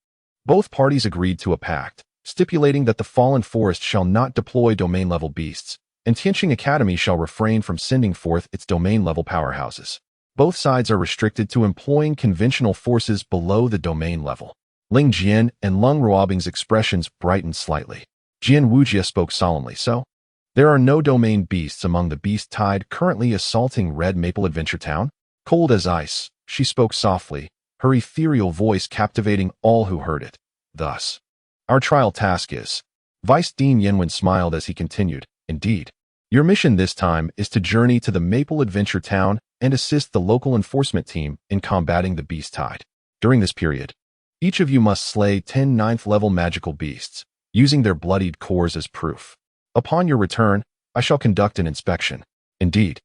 both parties agreed to a pact, stipulating that the Fallen Forest shall not deploy domain-level beasts, and Tianqing Academy shall refrain from sending forth its domain-level powerhouses. Both sides are restricted to employing conventional forces below the domain level. Ling Jian and Lung Ruobing's expressions brightened slightly. Jian Wujie spoke solemnly, so? There are no domain beasts among the beast tide currently assaulting Red Maple Adventure Town? Cold as ice, she spoke softly, her ethereal voice captivating all who heard it. Thus, our trial task is. Vice Dean Yenwen smiled as he continued, indeed. Your mission this time is to journey to the Maple Adventure Town and assist the local enforcement team in combating the beast tide. During this period, each of you must slay 10 ninth-level magical beasts, using their bloodied cores as proof. Upon your return, I shall conduct an inspection. Indeed,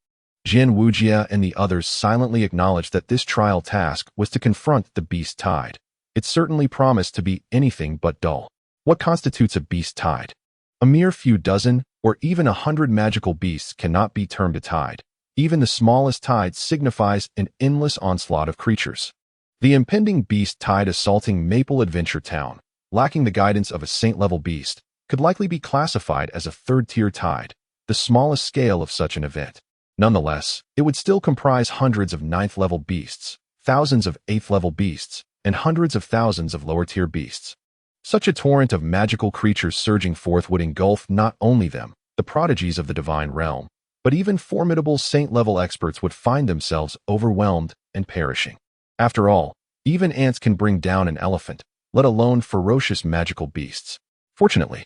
Jian Wujie and the others silently acknowledged that this trial task was to confront the beast tide. It certainly promised to be anything but dull. What constitutes a beast tide? A mere few dozen, or even 100 magical beasts cannot be termed a tide. Even the smallest tide signifies an endless onslaught of creatures. The impending beast tide assaulting Maple Adventure Town, lacking the guidance of a saint-level beast, could likely be classified as a third-tier tide, the smallest scale of such an event. Nonetheless, it would still comprise hundreds of ninth-level beasts, thousands of eighth-level beasts, and hundreds of thousands of lower-tier beasts. Such a torrent of magical creatures surging forth would engulf not only them, the prodigies of the divine realm, but even formidable saint-level experts would find themselves overwhelmed and perishing. After all, even ants can bring down an elephant, let alone ferocious magical beasts. Fortunately,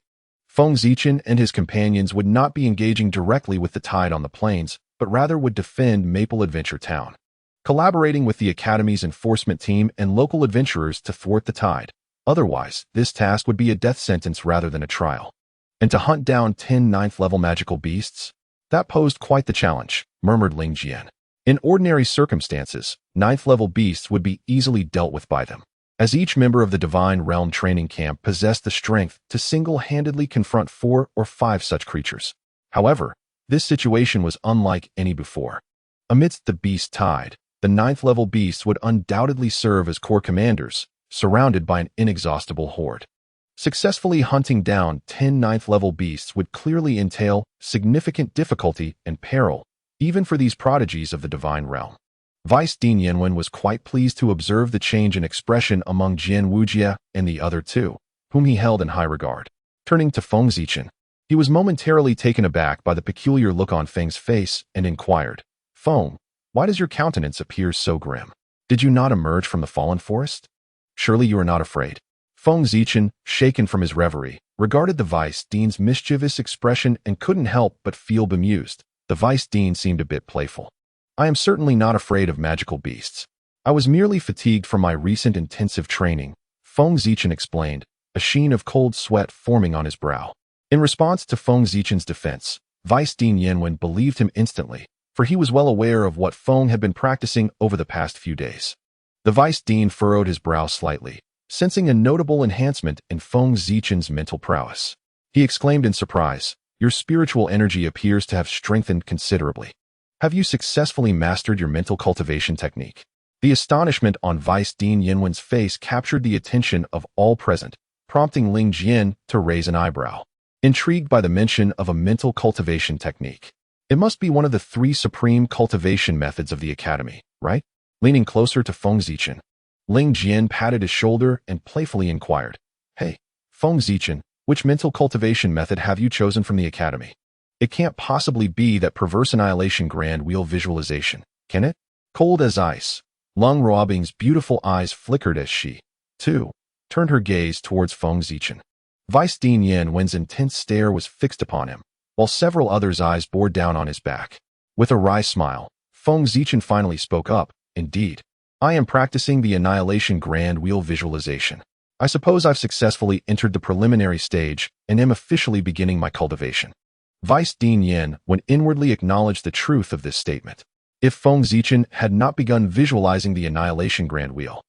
Feng Zichen and his companions would not be engaging directly with the tide on the plains, but rather would defend Maple Adventure Town, collaborating with the Academy's enforcement team and local adventurers to thwart the tide. Otherwise, this task would be a death sentence rather than a trial. And to hunt down 10 ninth-level magical beasts? That posed quite the challenge, murmured Ling Jian. In ordinary circumstances, ninth-level beasts would be easily dealt with by them, as each member of the Divine Realm training camp possessed the strength to single-handedly confront 4 or 5 such creatures. However, this situation was unlike any before. Amidst the beast tide, the ninth-level beasts would undoubtedly serve as core commanders, surrounded by an inexhaustible horde. Successfully hunting down 10 ninth-level beasts would clearly entail significant difficulty and peril, even for these prodigies of the Divine Realm. Vice Dean Yenwen was quite pleased to observe the change in expression among Jian Wujie and the other two, whom he held in high regard. Turning to Feng Zichen, he was momentarily taken aback by the peculiar look on Feng's face and inquired, Feng, why does your countenance appear so grim? Did you not emerge from the Fallen Forest? Surely you are not afraid. Feng Zichen, shaken from his reverie, regarded the Vice Dean's mischievous expression and couldn't help but feel bemused. The Vice Dean seemed a bit playful. I am certainly not afraid of magical beasts. I was merely fatigued from my recent intensive training, Feng Zichen explained, a sheen of cold sweat forming on his brow. In response to Feng Zichen's defense, Vice Dean Yenwen believed him instantly, for he was well aware of what Feng had been practicing over the past few days. The Vice Dean furrowed his brow slightly, sensing a notable enhancement in Feng Zichen's mental prowess. He exclaimed in surprise, your spiritual energy appears to have strengthened considerably. Have you successfully mastered your mental cultivation technique? The astonishment on Vice Dean Yenwen's face captured the attention of all present, prompting Ling Jian to raise an eyebrow. Intrigued by the mention of a mental cultivation technique. It must be one of the 3 supreme cultivation methods of the Academy, right? Leaning closer to Feng Zichen, Ling Jian patted his shoulder and playfully inquired, Hey, Feng Zichen, which mental cultivation method have you chosen from the Academy? It can't possibly be that perverse annihilation grand wheel visualization, can it? Cold as ice, Lung Ruobing's beautiful eyes flickered as she, too, turned her gaze towards Feng Zichen. Vice Dean Yenwen's intense stare was fixed upon him, while several others' eyes bore down on his back. With a wry smile, Feng Zichen finally spoke up, Indeed, I am practicing the annihilation grand wheel visualization. I suppose I've successfully entered the preliminary stage and am officially beginning my cultivation. Vice Dean Yenwen inwardly acknowledged the truth of this statement. If Feng Zichen had not begun visualizing the annihilation grand wheel,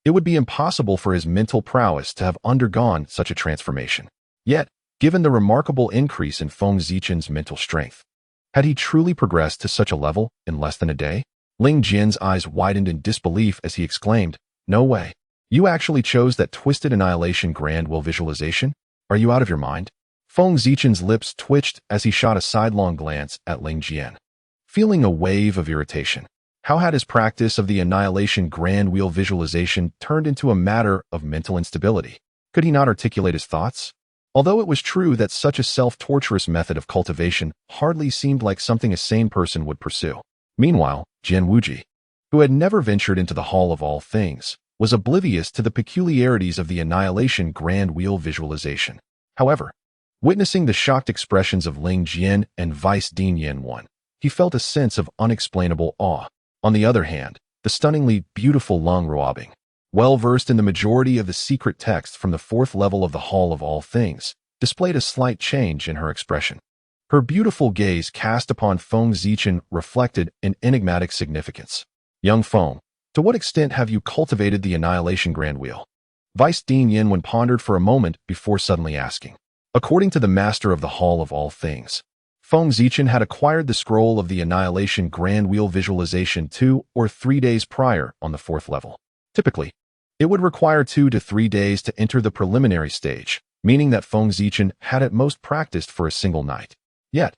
it would be impossible for his mental prowess to have undergone such a transformation. Yet, given the remarkable increase in Feng Zichen's mental strength. Had he truly progressed to such a level in less than a day? Ling Jian's eyes widened in disbelief as he exclaimed, "No way. You actually chose that twisted annihilation grand will visualization? Are you out of your mind?" Feng Zichen's lips twitched as he shot a sidelong glance at Ling Jian, feeling a wave of irritation. How had his practice of the annihilation grand wheel visualization turned into a matter of mental instability? Could he not articulate his thoughts? Although it was true that such a self-torturous method of cultivation hardly seemed like something a sane person would pursue. Meanwhile, Jian Wuji, who had never ventured into the Hall of All Things, was oblivious to the peculiarities of the annihilation grand wheel visualization. However, witnessing the shocked expressions of Ling Jian and Vice Dean Yanwen, he felt a sense of unexplainable awe. On the other hand, the stunningly beautiful Lung Ruobing, well-versed in the majority of the secret texts from the 4th level of the Hall of All Things, displayed a slight change in her expression. Her beautiful gaze cast upon Feng Zichen reflected an enigmatic significance. "Young Feng, to what extent have you cultivated the annihilation grand wheel?" Vice Dean Yanwen pondered for a moment before suddenly asking. According to the master of the Hall of All Things, Feng Zichen had acquired the scroll of the annihilation grand wheel visualization 2 or 3 days prior on the 4th level. Typically, it would require 2 to 3 days to enter the preliminary stage, meaning that Feng Zichen had at most practiced for a single night. Yet,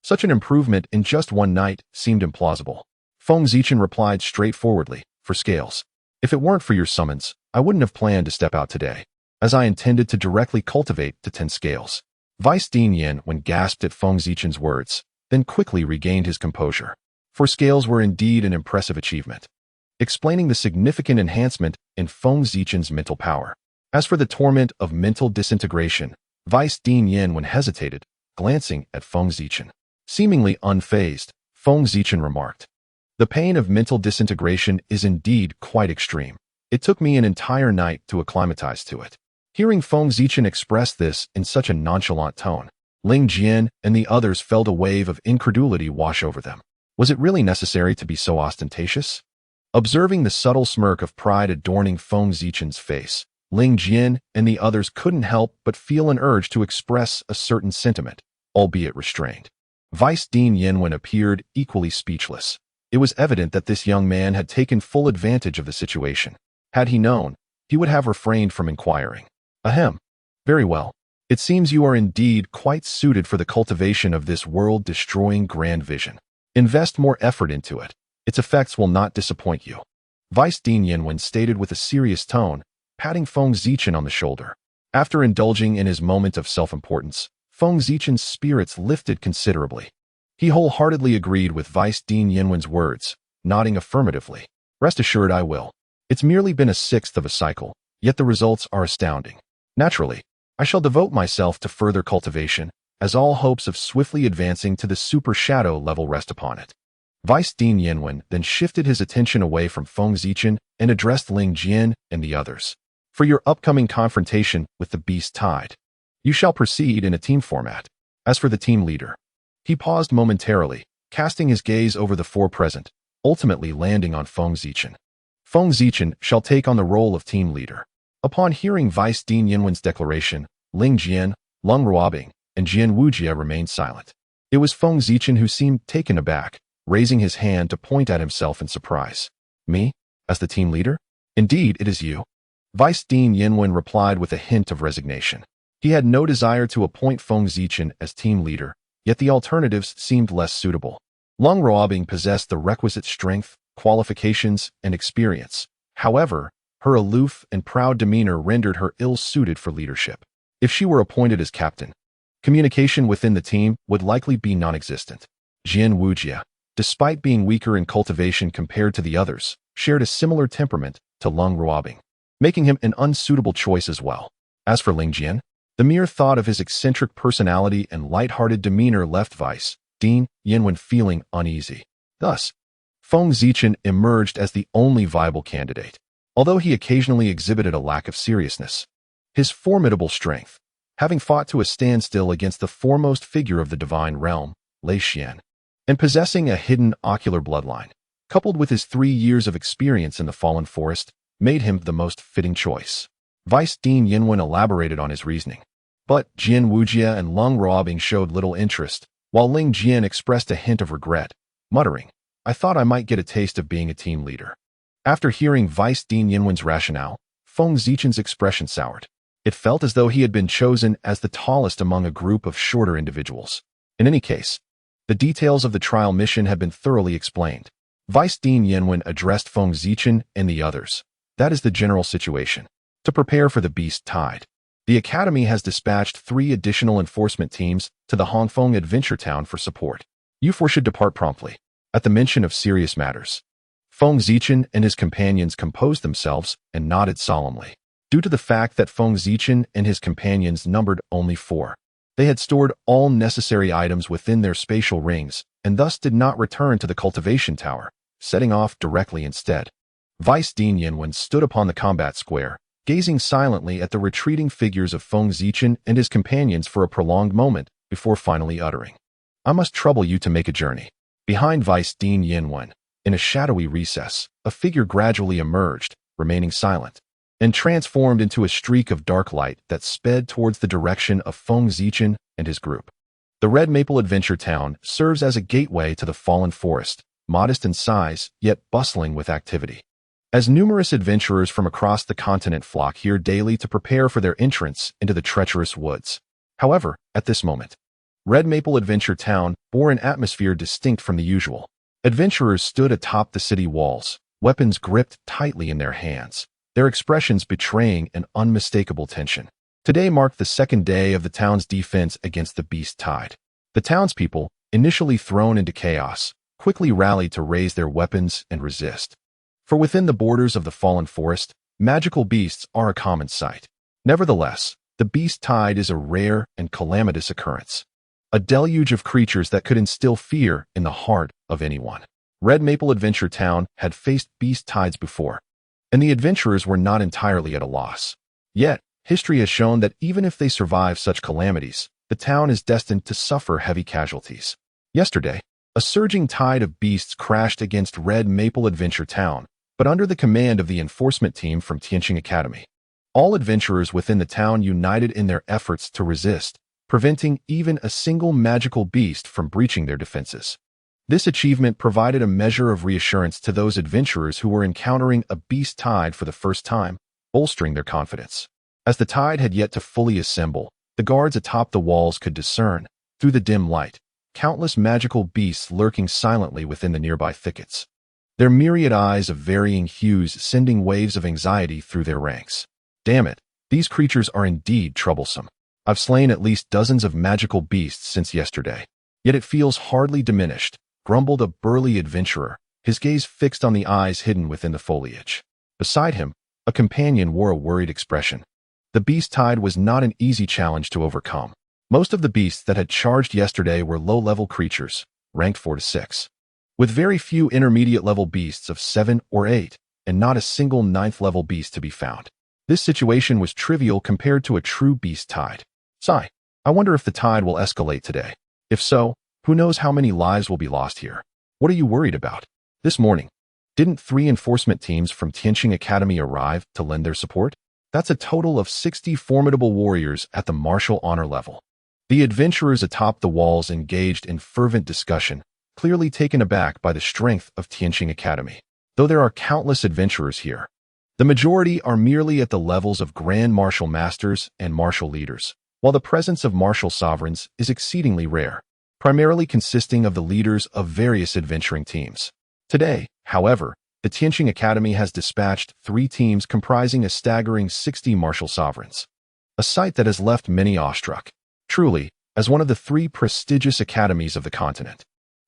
such an improvement in just one night seemed implausible. Feng Zichen replied straightforwardly, "For scales. If it weren't for your summons, I wouldn't have planned to step out today, as I intended to directly cultivate to 10 scales." Vice Dean Yanwen gasped at Feng Zichen's words, then quickly regained his composure. For scales were indeed an impressive achievement, explaining the significant enhancement in Feng Zichen's mental power. As for the torment of mental disintegration, Vice Dean Yanwen hesitated, glancing at Feng Zichen. Seemingly unfazed, Feng Zichen remarked, "The pain of mental disintegration is indeed quite extreme. It took me an entire night to acclimatize to it." Hearing Feng Zichen express this in such a nonchalant tone, Ling Jian and the others felt a wave of incredulity wash over them. Was it really necessary to be so ostentatious? Observing the subtle smirk of pride adorning Feng Zichen's face, Ling Jian and the others couldn't help but feel an urge to express a certain sentiment, albeit restrained. Vice Dean Yanwen appeared equally speechless. It was evident that this young man had taken full advantage of the situation. Had he known, he would have refrained from inquiring. "Ahem. Very well. It seems you are indeed quite suited for the cultivation of this world-destroying grand vision. Invest more effort into it. Its effects will not disappoint you," Vice Dean Yanwen stated with a serious tone, patting Feng Zichen on the shoulder. After indulging in his moment of self-importance, Feng Zichen's spirits lifted considerably. He wholeheartedly agreed with Vice Dean Yanwen's words, nodding affirmatively. "Rest assured I will. It's merely been a 1/6 of a cycle, yet the results are astounding. Naturally, I shall devote myself to further cultivation, as all hopes of swiftly advancing to the super shadow level rest upon it." Vice Dean Yanwen then shifted his attention away from Feng Zichen and addressed Ling Jian and the others. "For your upcoming confrontation with the Beast Tide, you shall proceed in a team format. As for the team leader..." He paused momentarily, casting his gaze over the 4 present, ultimately landing on Feng Zichen. "Feng Zichen shall take on the role of team leader." Upon hearing Vice Dean Yanwen's declaration, Ling Jian, Lung Ruobing, and Jian Wujia remained silent. It was Feng Zichen who seemed taken aback, raising his hand to point at himself in surprise. "Me? As the team leader? Indeed, it is you." Vice Dean Yanwen replied with a hint of resignation. He had no desire to appoint Feng Zichen as team leader, yet the alternatives seemed less suitable. Lung Ruobing possessed the requisite strength, qualifications, and experience. However, her aloof and proud demeanor rendered her ill-suited for leadership. If she were appointed as captain, communication within the team would likely be non-existent. Jian Wujia, despite being weaker in cultivation compared to the others, shared a similar temperament to Lung Ruobing, making him an unsuitable choice as well. As for Ling Jian, the mere thought of his eccentric personality and light-hearted demeanor left Vice Dean Yanwen feeling uneasy. Thus, Feng Zichen emerged as the only viable candidate. Although he occasionally exhibited a lack of seriousness, his formidable strength, having fought to a standstill against the foremost figure of the divine realm, Lei Xian, and possessing a hidden ocular bloodline, coupled with his 3 years of experience in the Fallen Forest, made him the most fitting choice. Vice Dean Yanwen elaborated on his reasoning. But Jian Wujia and Lung Ruobing showed little interest, while Ling Jian expressed a hint of regret, muttering, "I thought I might get a taste of being a team leader." After hearing Vice Dean Yinwen's rationale, Feng Zichen's expression soured. It felt as though he had been chosen as the tallest among a group of shorter individuals. In any case, the details of the trial mission had been thoroughly explained. Vice Dean Yinwen addressed Feng Zichen and the others. That is the general situation. To prepare for the Beast Tide, the Academy has dispatched 3 additional enforcement teams to the Hongfeng Adventure Town for support. You 4 should depart promptly. At the mention of serious matters, Feng Zichen and his companions composed themselves and nodded solemnly. Due to the fact that Feng Zichen and his companions numbered only 4, they had stored all necessary items within their spatial rings and thus did not return to the cultivation tower, setting off directly instead. Vice Dean Yinwen stood upon the combat square, gazing silently at the retreating figures of Feng Zichen and his companions for a prolonged moment before finally uttering, "I must trouble you to make a journey." Behind Vice Dean Yinwen, in a shadowy recess, a figure gradually emerged, remaining silent, and transformed into a streak of dark light that sped towards the direction of Feng Zichen and his group. The Red Maple Adventure Town serves as a gateway to the Fallen Forest, modest in size, yet bustling with activity. As numerous adventurers from across the continent flock here daily to prepare for their entrance into the treacherous woods. However, at this moment, Red Maple Adventure Town bore an atmosphere distinct from the usual. Adventurers stood atop the city walls, weapons gripped tightly in their hands, their expressions betraying an unmistakable tension. Today marked the second day of the town's defense against the Beast Tide. The townspeople, initially thrown into chaos, quickly rallied to raise their weapons and resist. For within the borders of the Fallen Forest, magical beasts are a common sight. Nevertheless, the Beast Tide is a rare and calamitous occurrence. A deluge of creatures that could instill fear in the heart of anyone. Red Maple Adventure Town had faced Beast Tides before, and the adventurers were not entirely at a loss. Yet, history has shown that even if they survive such calamities, the town is destined to suffer heavy casualties. Yesterday, a surging tide of beasts crashed against Red Maple Adventure Town, but under the command of the enforcement team from Tianqing Academy. All adventurers within the town united in their efforts to resist, preventing even a single magical beast from breaching their defenses. This achievement provided a measure of reassurance to those adventurers who were encountering a beast tide for the first time, bolstering their confidence. As the tide had yet to fully assemble, the guards atop the walls could discern, through the dim light, countless magical beasts lurking silently within the nearby thickets. Their myriad eyes of varying hues sending waves of anxiety through their ranks. Damn it, these creatures are indeed troublesome. I've slain at least dozens of magical beasts since yesterday, yet it feels hardly diminished, grumbled a burly adventurer, his gaze fixed on the eyes hidden within the foliage. Beside him, a companion wore a worried expression. The Beast Tide was not an easy challenge to overcome. Most of the beasts that had charged yesterday were low-level creatures, ranked 4 to 6. With very few intermediate-level beasts of 7 or 8, and not a single 9th-level beast to be found. This situation was trivial compared to a true Beast Tide. Sigh, I wonder if the tide will escalate today. If so, who knows how many lives will be lost here. What are you worried about? This morning, didn't 3 enforcement teams from Tianqing Academy arrive to lend their support? That's a total of 60 formidable warriors at the martial honor level. The adventurers atop the walls engaged in fervent discussion, clearly taken aback by the strength of Tianqing Academy. Though there are countless adventurers here, the majority are merely at the levels of Grand Martial Masters and Martial Leaders, while the presence of Martial Sovereigns is exceedingly rare, primarily consisting of the leaders of various adventuring teams. Today, however, the Tianqing Academy has dispatched 3 teams comprising a staggering 60 Martial Sovereigns, a sight that has left many awestruck. Truly, as one of the 3 prestigious academies of the continent,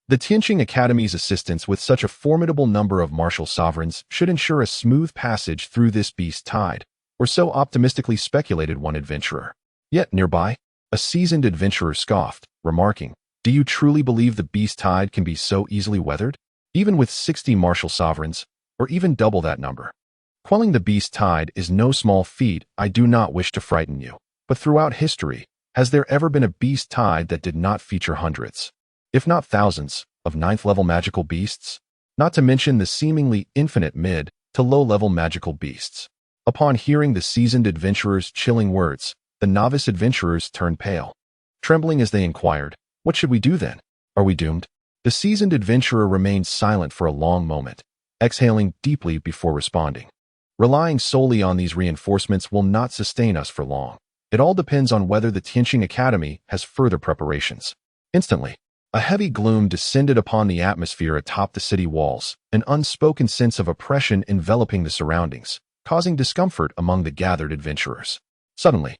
the Tianqing Academy's assistance with such a formidable number of martial sovereigns should ensure a smooth passage through this beast tide, or so optimistically speculated one adventurer. Yet nearby, a seasoned adventurer scoffed, remarking, "Do you truly believe the beast tide can be so easily weathered? Even with 60 martial sovereigns, or even double that number? Quelling the beast tide is no small feat. I do not wish to frighten you, but throughout history, has there ever been a beast tide that did not feature hundreds, if not thousands, of 9th-level magical beasts? Not to mention the seemingly infinite mid- to low-level magical beasts." Upon hearing the seasoned adventurer's chilling words, The novice adventurers turned pale, trembling as they inquired, "What should we do then? Are we doomed?" The seasoned adventurer remained silent for a long moment, exhaling deeply before responding. "Relying solely on these reinforcements will not sustain us for long. It all depends on whether the Tianqing Academy has further preparations." Instantly, a heavy gloom descended upon the atmosphere atop the city walls, an unspoken sense of oppression enveloping the surroundings, causing discomfort among the gathered adventurers. Suddenly,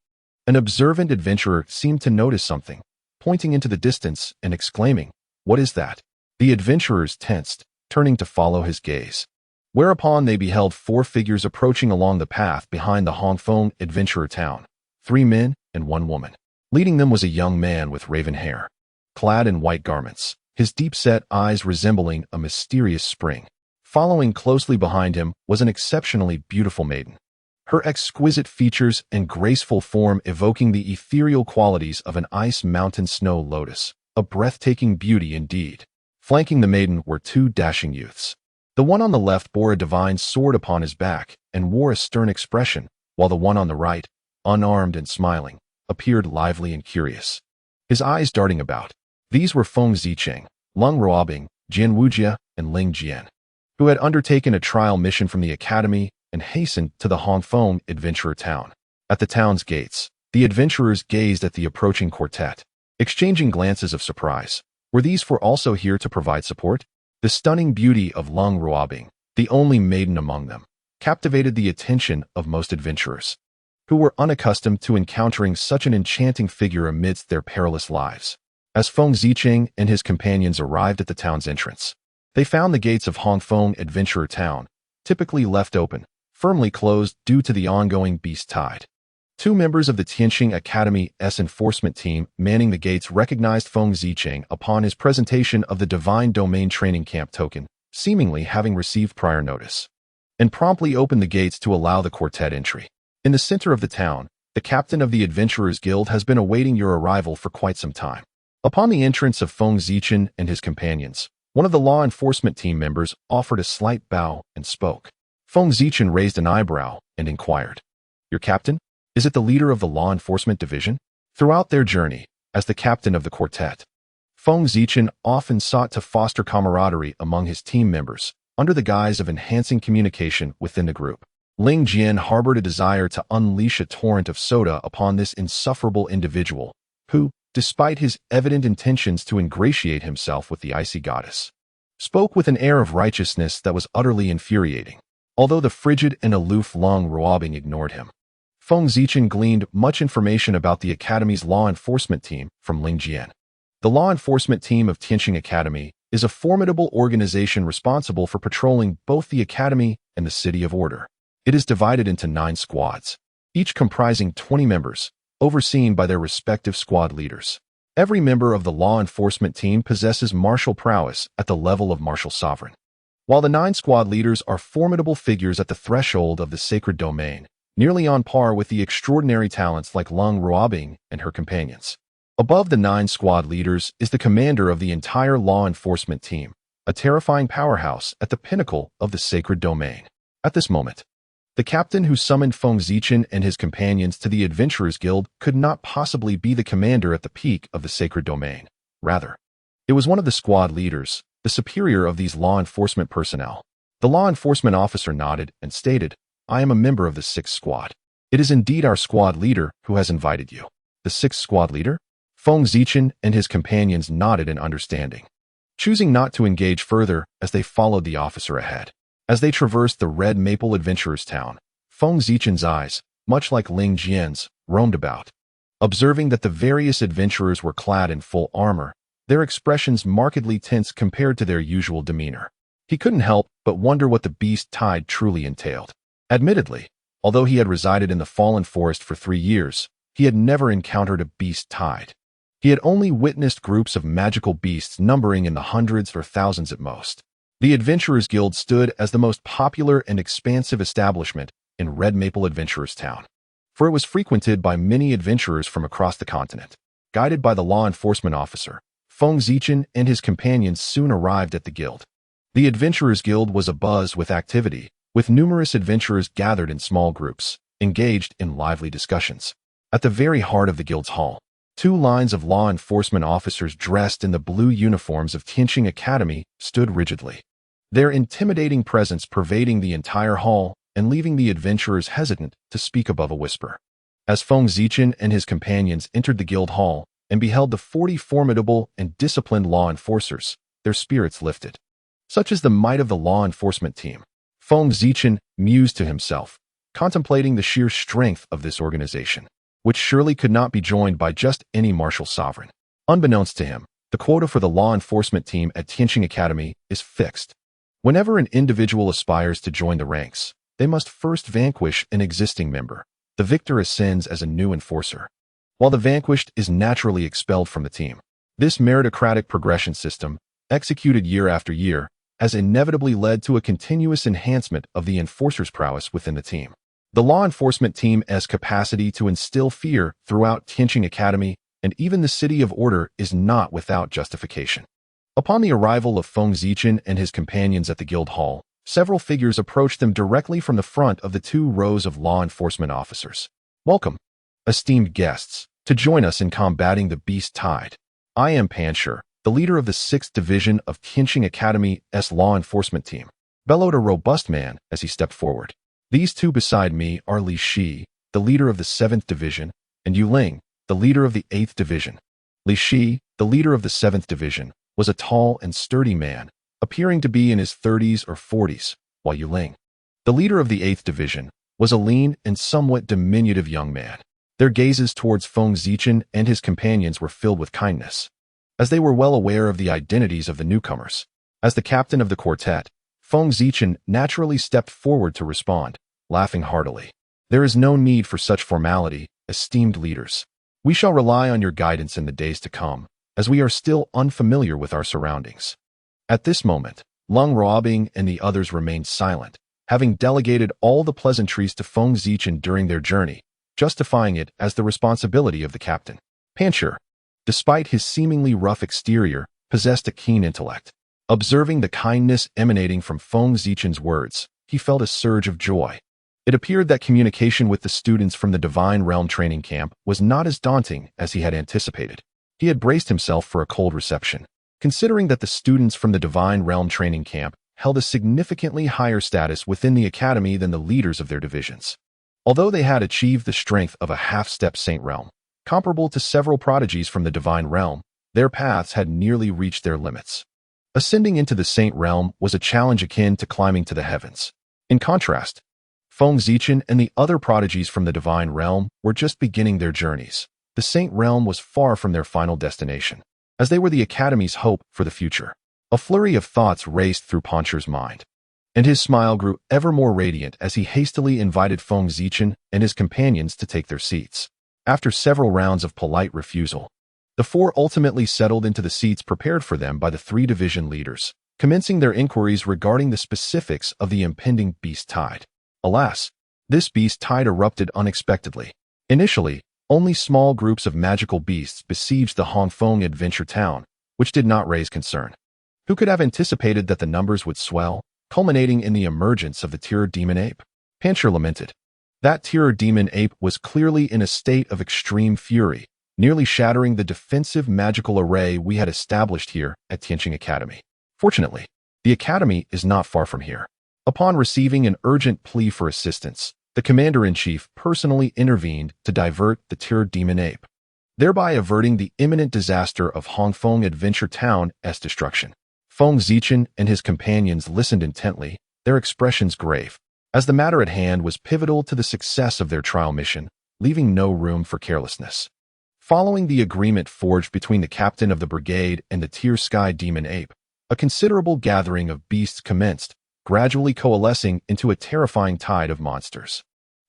an observant adventurer seemed to notice something, pointing into the distance and exclaiming, "What is that?" The adventurers tensed, turning to follow his gaze. Whereupon they beheld 4 figures approaching along the path behind the Hongfeng adventurer town, 3 men and 1 woman. Leading them was a young man with raven hair, clad in white garments, his deep-set eyes resembling a mysterious spring. Following closely behind him was an exceptionally beautiful maiden, her exquisite features and graceful form evoking the ethereal qualities of an ice mountain snow lotus, a breathtaking beauty indeed. Flanking the maiden were 2 dashing youths. The one on the left bore a divine sword upon his back and wore a stern expression, while the one on the right, unarmed and smiling, appeared lively and curious, his eyes darting about. These were Feng Zicheng, Lung Ruobing, Jian Wujia, and Ling Jian, who had undertaken a trial mission from the academy and hastened to the Hongfeng adventurer town. At the town's gates, the adventurers gazed at the approaching quartet, exchanging glances of surprise. Were these 4 also here to provide support? The stunning beauty of Lung Ruobing, the only maiden among them, captivated the attention of most adventurers, who were unaccustomed to encountering such an enchanting figure amidst their perilous lives. As Feng Zicheng and his companions arrived at the town's entrance, they found the gates of Hongfeng adventurer town, typically left open, firmly closed due to the ongoing beast tide. 2 members of the Tianqing Academy's enforcement team manning the gates recognized Feng Zicheng upon his presentation of the Divine Domain Training Camp token, seemingly having received prior notice, and promptly opened the gates to allow the quartet entry. In the center of the town, the captain of the Adventurers Guild has been awaiting your arrival for quite some time. Upon the entrance of Feng Zicheng and his companions, one of the law enforcement team members offered a slight bow and spoke. Feng Zicheng raised an eyebrow and inquired, "Your captain? Is it the leader of the law enforcement division?" Throughout their journey, as the captain of the quartet, Feng Zicheng often sought to foster camaraderie among his team members, under the guise of enhancing communication within the group. Ling Jian harbored a desire to unleash a torrent of soda upon this insufferable individual, who, despite his evident intentions to ingratiate himself with the icy goddess, spoke with an air of righteousness that was utterly infuriating. Although the frigid and aloof Lung Ruobing ignored him, Feng Zicheng gleaned much information about the Academy's law enforcement team from Ling Jian. The law enforcement team of Tianqing Academy is a formidable organization responsible for patrolling both the Academy and the City of Order. It is divided into 9 squads, each comprising 20 members, overseen by their respective squad leaders. Every member of the law enforcement team possesses martial prowess at the level of martial sovereign. While the 9 squad leaders are formidable figures at the threshold of the sacred domain, nearly on par with the extraordinary talents like Lung Ruobing and her companions. Above the 9 squad leaders is the commander of the entire law enforcement team, a terrifying powerhouse at the pinnacle of the sacred domain. At this moment, the captain who summoned Feng Zicheng and his companions to the Adventurers Guild could not possibly be the commander at the peak of the sacred domain. Rather, it was one of the squad leaders, the superior of these law enforcement personnel. The law enforcement officer nodded and stated, "I am a member of the 6th squad. It is indeed our squad leader who has invited you." The 6th squad leader? Feng Zicheng and his companions nodded in understanding, choosing not to engage further as they followed the officer ahead. As they traversed the Red Maple Adventurers Town, Feng Zicheng's eyes, much like Ling Jian's, roamed about. Observing that the various adventurers were clad in full armor, their expressions markedly tense compared to their usual demeanor. He couldn't help but wonder what the beast tide truly entailed. Admittedly, although he had resided in the Fallen Forest for 3 years, he had never encountered a beast tide. He had only witnessed groups of magical beasts numbering in the hundreds or thousands at most. The Adventurers Guild stood as the most popular and expansive establishment in Red Maple Adventurers Town, for it was frequented by many adventurers from across the continent. Guided by the law enforcement officer, Feng Zicheng and his companions soon arrived at the guild. The Adventurers Guild was abuzz with activity, with numerous adventurers gathered in small groups, engaged in lively discussions. At the very heart of the guild's hall, two lines of law enforcement officers dressed in the blue uniforms of Tianqing Academy stood rigidly, their intimidating presence pervading the entire hall and leaving the adventurers hesitant to speak above a whisper. As Feng Zichen and his companions entered the guild hall and beheld the 40 formidable and disciplined law enforcers, their spirits lifted. Such is the might of the law enforcement team. Feng Zichen mused to himself, contemplating the sheer strength of this organization, which surely could not be joined by just any martial sovereign. Unbeknownst to him, the quota for the law enforcement team at Tianqing Academy is fixed. Whenever an individual aspires to join the ranks, they must first vanquish an existing member. The victor ascends as a new enforcer, while the vanquished is naturally expelled from the team. This meritocratic progression system, executed year after year, has inevitably led to a continuous enhancement of the enforcer's prowess within the team. The law enforcement team's capacity to instill fear throughout Tianqing Academy and even the City of Order is not without justification. Upon the arrival of Feng Zichen and his companions at the guild hall, several figures approached them directly from the front of the 2 rows of law enforcement officers. "Welcome, esteemed guests, to join us in combating the beast tide. I am Panshur, the leader of the 6th Division of Tianqing Academy's law enforcement team," bellowed a robust man as he stepped forward. "These 2 beside me are Li Shi, the leader of the 7th Division, and Yu Ling, the leader of the 8th Division." Li Shi, the leader of the 7th Division, was a tall and sturdy man, appearing to be in his 30s or 40s, while Yu Ling, the leader of the 8th Division, was a lean and somewhat diminutive young man. Their gazes towards Feng Zichen and his companions were filled with kindness, as they were well aware of the identities of the newcomers. As the captain of the quartet, Feng Zichen naturally stepped forward to respond, laughing heartily. "There is no need for such formality, esteemed leaders. We shall rely on your guidance in the days to come, as we are still unfamiliar with our surroundings." At this moment, Lung Ruobing and the others remained silent, having delegated all the pleasantries to Feng Zichen during their journey, justifying it as the responsibility of the captain. Panshur, despite his seemingly rough exterior, possessed a keen intellect. Observing the kindness emanating from Feng Zichen's words, he felt a surge of joy. It appeared that communication with the students from the Divine Realm training camp was not as daunting as he had anticipated. He had braced himself for a cold reception, considering that the students from the Divine Realm training camp held a significantly higher status within the academy than the leaders of their divisions. Although they had achieved the strength of a half-step Saint Realm, comparable to several prodigies from the Divine Realm, their paths had nearly reached their limits. Ascending into the Saint Realm was a challenge akin to climbing to the heavens. In contrast, Feng Zichen and the other prodigies from the Divine Realm were just beginning their journeys. The Saint Realm was far from their final destination, as they were the Academy's hope for the future. A flurry of thoughts raced through Panshur's mind, and his smile grew ever more radiant as he hastily invited Feng Zichen and his companions to take their seats. After several rounds of polite refusal, the 4 ultimately settled into the seats prepared for them by the 3 division leaders, commencing their inquiries regarding the specifics of the impending beast tide. Alas, this beast tide erupted unexpectedly. Initially, only small groups of magical beasts besieged the Hongfeng adventure town, which did not raise concern. Who could have anticipated that the numbers would swell, culminating in the emergence of the terror demon ape? Panshur lamented. That terror demon ape was clearly in a state of extreme fury, nearly shattering the defensive magical array we had established here at Tianqing Academy. Fortunately, the academy is not far from here. Upon receiving an urgent plea for assistance, the commander-in-chief personally intervened to divert the terror demon ape, thereby averting the imminent disaster of Hongfeng Adventure Town's destruction. Feng Zichen and his companions listened intently, their expressions grave, as the matter at hand was pivotal to the success of their trial mission, leaving no room for carelessness. Following the agreement forged between the captain of the brigade and the Tier Sky Demon Ape, a considerable gathering of beasts commenced, gradually coalescing into a terrifying tide of monsters.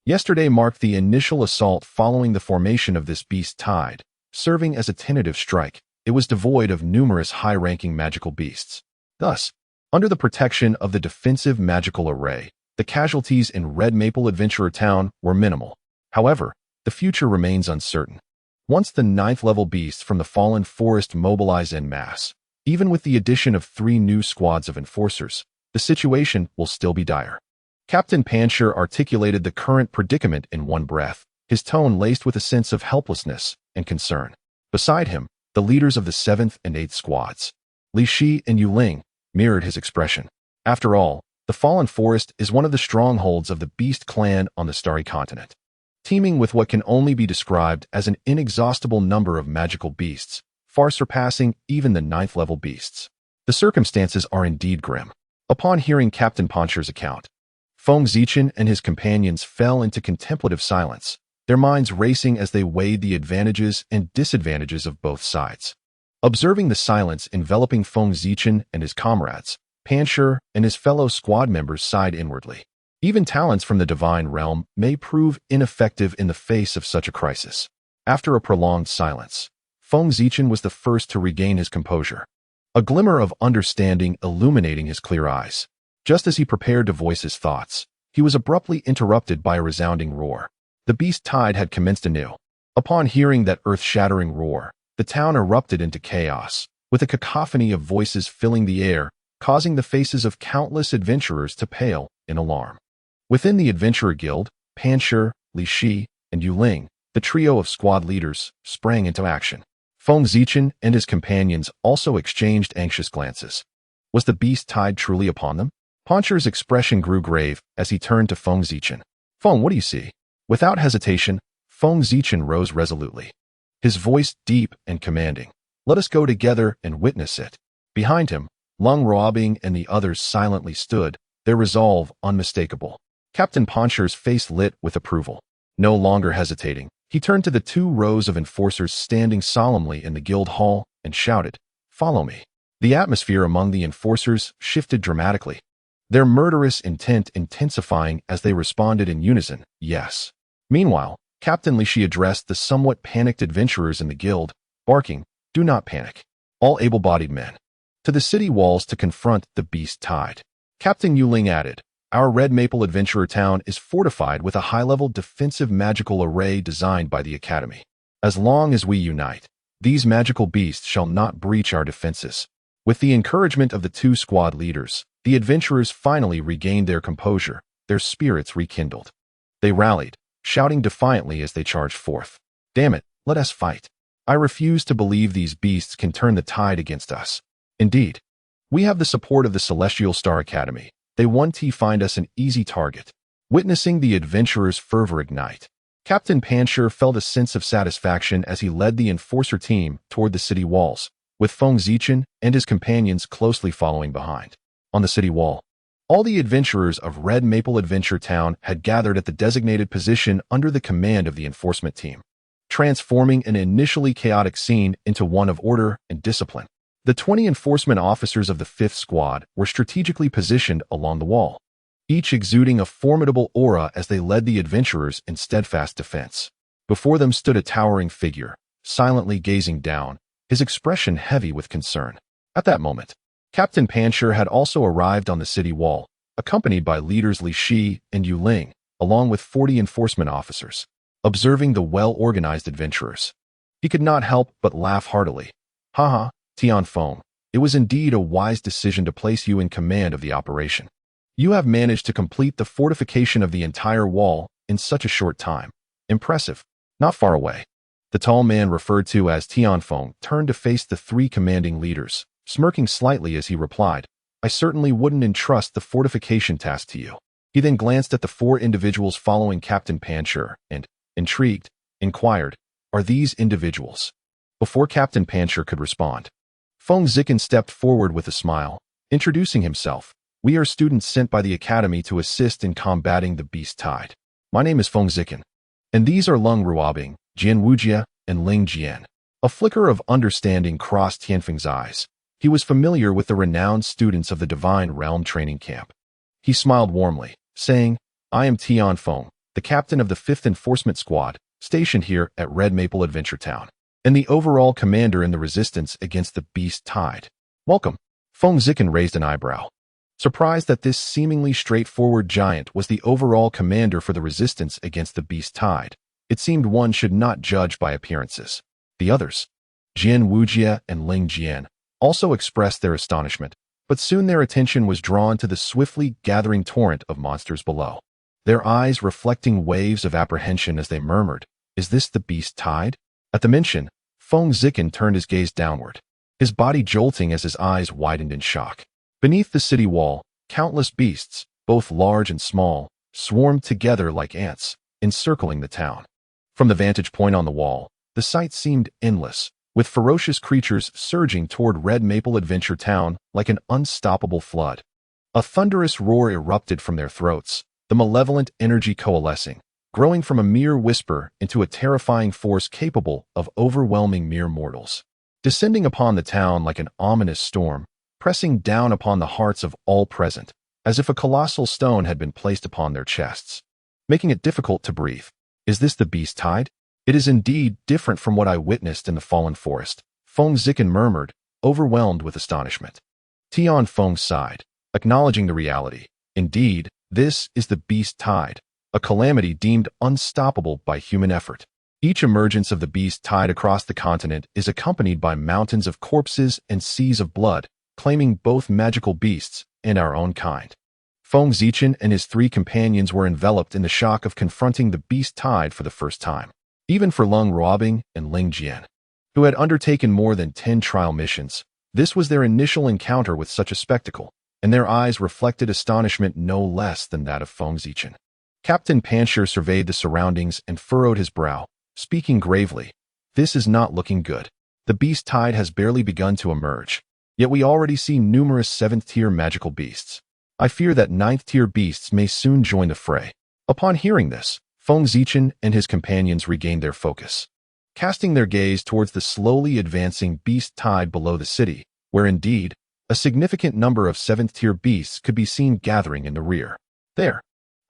Yesterday marked the initial assault following the formation of this beast tide, serving as a tentative strike. It was devoid of numerous high-ranking magical beasts. Thus, under the protection of the defensive magical array, the casualties in Red Maple Adventurer Town were minimal. However, the future remains uncertain. Once the 9th-level beasts from the Fallen Forest mobilize en masse, even with the addition of 3 new squads of enforcers, the situation will still be dire. Captain Panshur articulated the current predicament in one breath, his tone laced with a sense of helplessness and concern. Beside him, the leaders of the 7th and 8th squads, Li Shi and Yu Ling, mirrored his expression. After all, the Fallen Forest is one of the strongholds of the Beast Clan on the Starry Continent, teeming with what can only be described as an inexhaustible number of magical beasts, far surpassing even the 9th-level beasts. The circumstances are indeed grim. Upon hearing Captain Poncher's account, Feng Zichen and his companions fell into contemplative silence, their minds racing as they weighed the advantages and disadvantages of both sides. Observing the silence enveloping Feng Zichen and his comrades, Pancher and his fellow squad members sighed inwardly. Even talents from the divine realm may prove ineffective in the face of such a crisis. After a prolonged silence, Feng Zichen was the first to regain his composure, a glimmer of understanding illuminating his clear eyes. Just as he prepared to voice his thoughts, he was abruptly interrupted by a resounding roar. The beast tide had commenced anew. Upon hearing that earth-shattering roar, the town erupted into chaos, with a cacophony of voices filling the air, causing the faces of countless adventurers to pale in alarm. Within the Adventurer Guild, Pancher, Li Shi, and Yu Ling, the trio of squad leaders, sprang into action. Feng Zichen and his companions also exchanged anxious glances. Was the beast tide truly upon them? Pancher's expression grew grave as he turned to Feng Zichen. "Feng, what do you see?" Without hesitation, Feng Zichen rose resolutely, his voice deep and commanding. "Let us go together and witness it." Behind him, Lung Ruobing and the others silently stood, their resolve unmistakable. Captain Pancher's face lit with approval. No longer hesitating, he turned to the 2 rows of enforcers standing solemnly in the guild hall and shouted, "Follow me." The atmosphere among the enforcers shifted dramatically, their murderous intent intensifying as they responded in unison, "Yes." Meanwhile, Captain Li Shi addressed the somewhat panicked adventurers in the guild, barking, "Do not panic. All able-bodied men, to the city walls to confront the beast tide." Captain Yu Ling added, "Our Red Maple Adventurer Town is fortified with a high-level defensive magical array designed by the Academy. As long as we unite, these magical beasts shall not breach our defenses." With the encouragement of the 2 squad leaders, the adventurers finally regained their composure, their spirits rekindled. They rallied, shouting defiantly as they charged forth. "Damn it, let us fight. I refuse to believe these beasts can turn the tide against us. Indeed, we have the support of the Celestial Star Academy. They won't find us an easy target." Witnessing the adventurers' fervor ignite, Captain Pancher felt a sense of satisfaction as he led the enforcer team toward the city walls, with Feng Zichen and his companions closely following behind. On the city wall, all the adventurers of Red Maple Adventure Town had gathered at the designated position under the command of the enforcement team, transforming an initially chaotic scene into one of order and discipline. The 20 enforcement officers of the 5th Squad were strategically positioned along the wall, each exuding a formidable aura as they led the adventurers in steadfast defense. Before them stood a towering figure, silently gazing down, his expression heavy with concern. At that moment, Captain Pancher had also arrived on the city wall, accompanied by leaders Li Shi and Yu Ling, along with 40 enforcement officers. Observing the well-organized adventurers, he could not help but laugh heartily. "Haha, Tianfeng, it was indeed a wise decision to place you in command of the operation. You have managed to complete the fortification of the entire wall in such a short time. Impressive." Not far away, the tall man referred to as Tianfeng turned to face the 3 commanding leaders, smirking slightly as he replied, "I certainly wouldn't entrust the fortification task to you." He then glanced at the 4 individuals following Captain Pancher and, intrigued, inquired, "Are these individuals?" Before Captain Pancher could respond, Feng Zichen stepped forward with a smile, introducing himself. "We are students sent by the Academy to assist in combating the beast tide. My name is Feng Zichen, and these are Lung Ruobing, Jian Wujie, and Ling Jian." A flicker of understanding crossed Tianfeng's eyes. He was familiar with the renowned students of the Divine Realm training camp. He smiled warmly, saying, "I am Tianfeng, the captain of the 5th Enforcement Squad, stationed here at Red Maple Adventure Town, and the overall commander in the resistance against the beast tide." "Welcome." Feng Zichen raised an eyebrow, surprised that this seemingly straightforward giant was the overall commander for the resistance against the beast tide. It seemed one should not judge by appearances. The others, Jian Wujie and Ling Jian, also expressed their astonishment, but soon their attention was drawn to the swiftly gathering torrent of monsters below. their eyes reflecting waves of apprehension as they murmured, "Is this the beast tide?" At the mention, Feng Zichen turned his gaze downward, his body jolting as his eyes widened in shock. Beneath the city wall, countless beasts, both large and small, swarmed together like ants, encircling the town. From the vantage point on the wall, the sight seemed endless, with ferocious creatures surging toward Red Maple Adventure Town like an unstoppable flood. A thunderous roar erupted from their throats, the malevolent energy coalescing, growing from a mere whisper into a terrifying force capable of overwhelming mere mortals. Descending upon the town like an ominous storm, pressing down upon the hearts of all present, as if a colossal stone had been placed upon their chests, making it difficult to breathe. Is this the beast tide? It is indeed different from what I witnessed in the fallen forest, Feng Zichen murmured, overwhelmed with astonishment. Tian Feng sighed, acknowledging the reality. Indeed, this is the beast tide, a calamity deemed unstoppable by human effort. Each emergence of the beast tide across the continent is accompanied by mountains of corpses and seas of blood, claiming both magical beasts and our own kind. Feng Zichen and his three companions were enveloped in the shock of confronting the beast tide for the first time. Even for Lung Ruobing and Ling Jian, who had undertaken more than 10 trial missions, this was their initial encounter with such a spectacle, and their eyes reflected astonishment no less than that of Feng Zichen. Captain Pancher surveyed the surroundings and furrowed his brow, speaking gravely. This is not looking good. The beast tide has barely begun to emerge, yet we already see numerous 7th-tier magical beasts. I fear that 9th-tier beasts may soon join the fray. Upon hearing this, Feng Zichen and his companions regained their focus, casting their gaze towards the slowly advancing beast tide below the city, where indeed, a significant number of 7th-tier beasts could be seen gathering in the rear. There,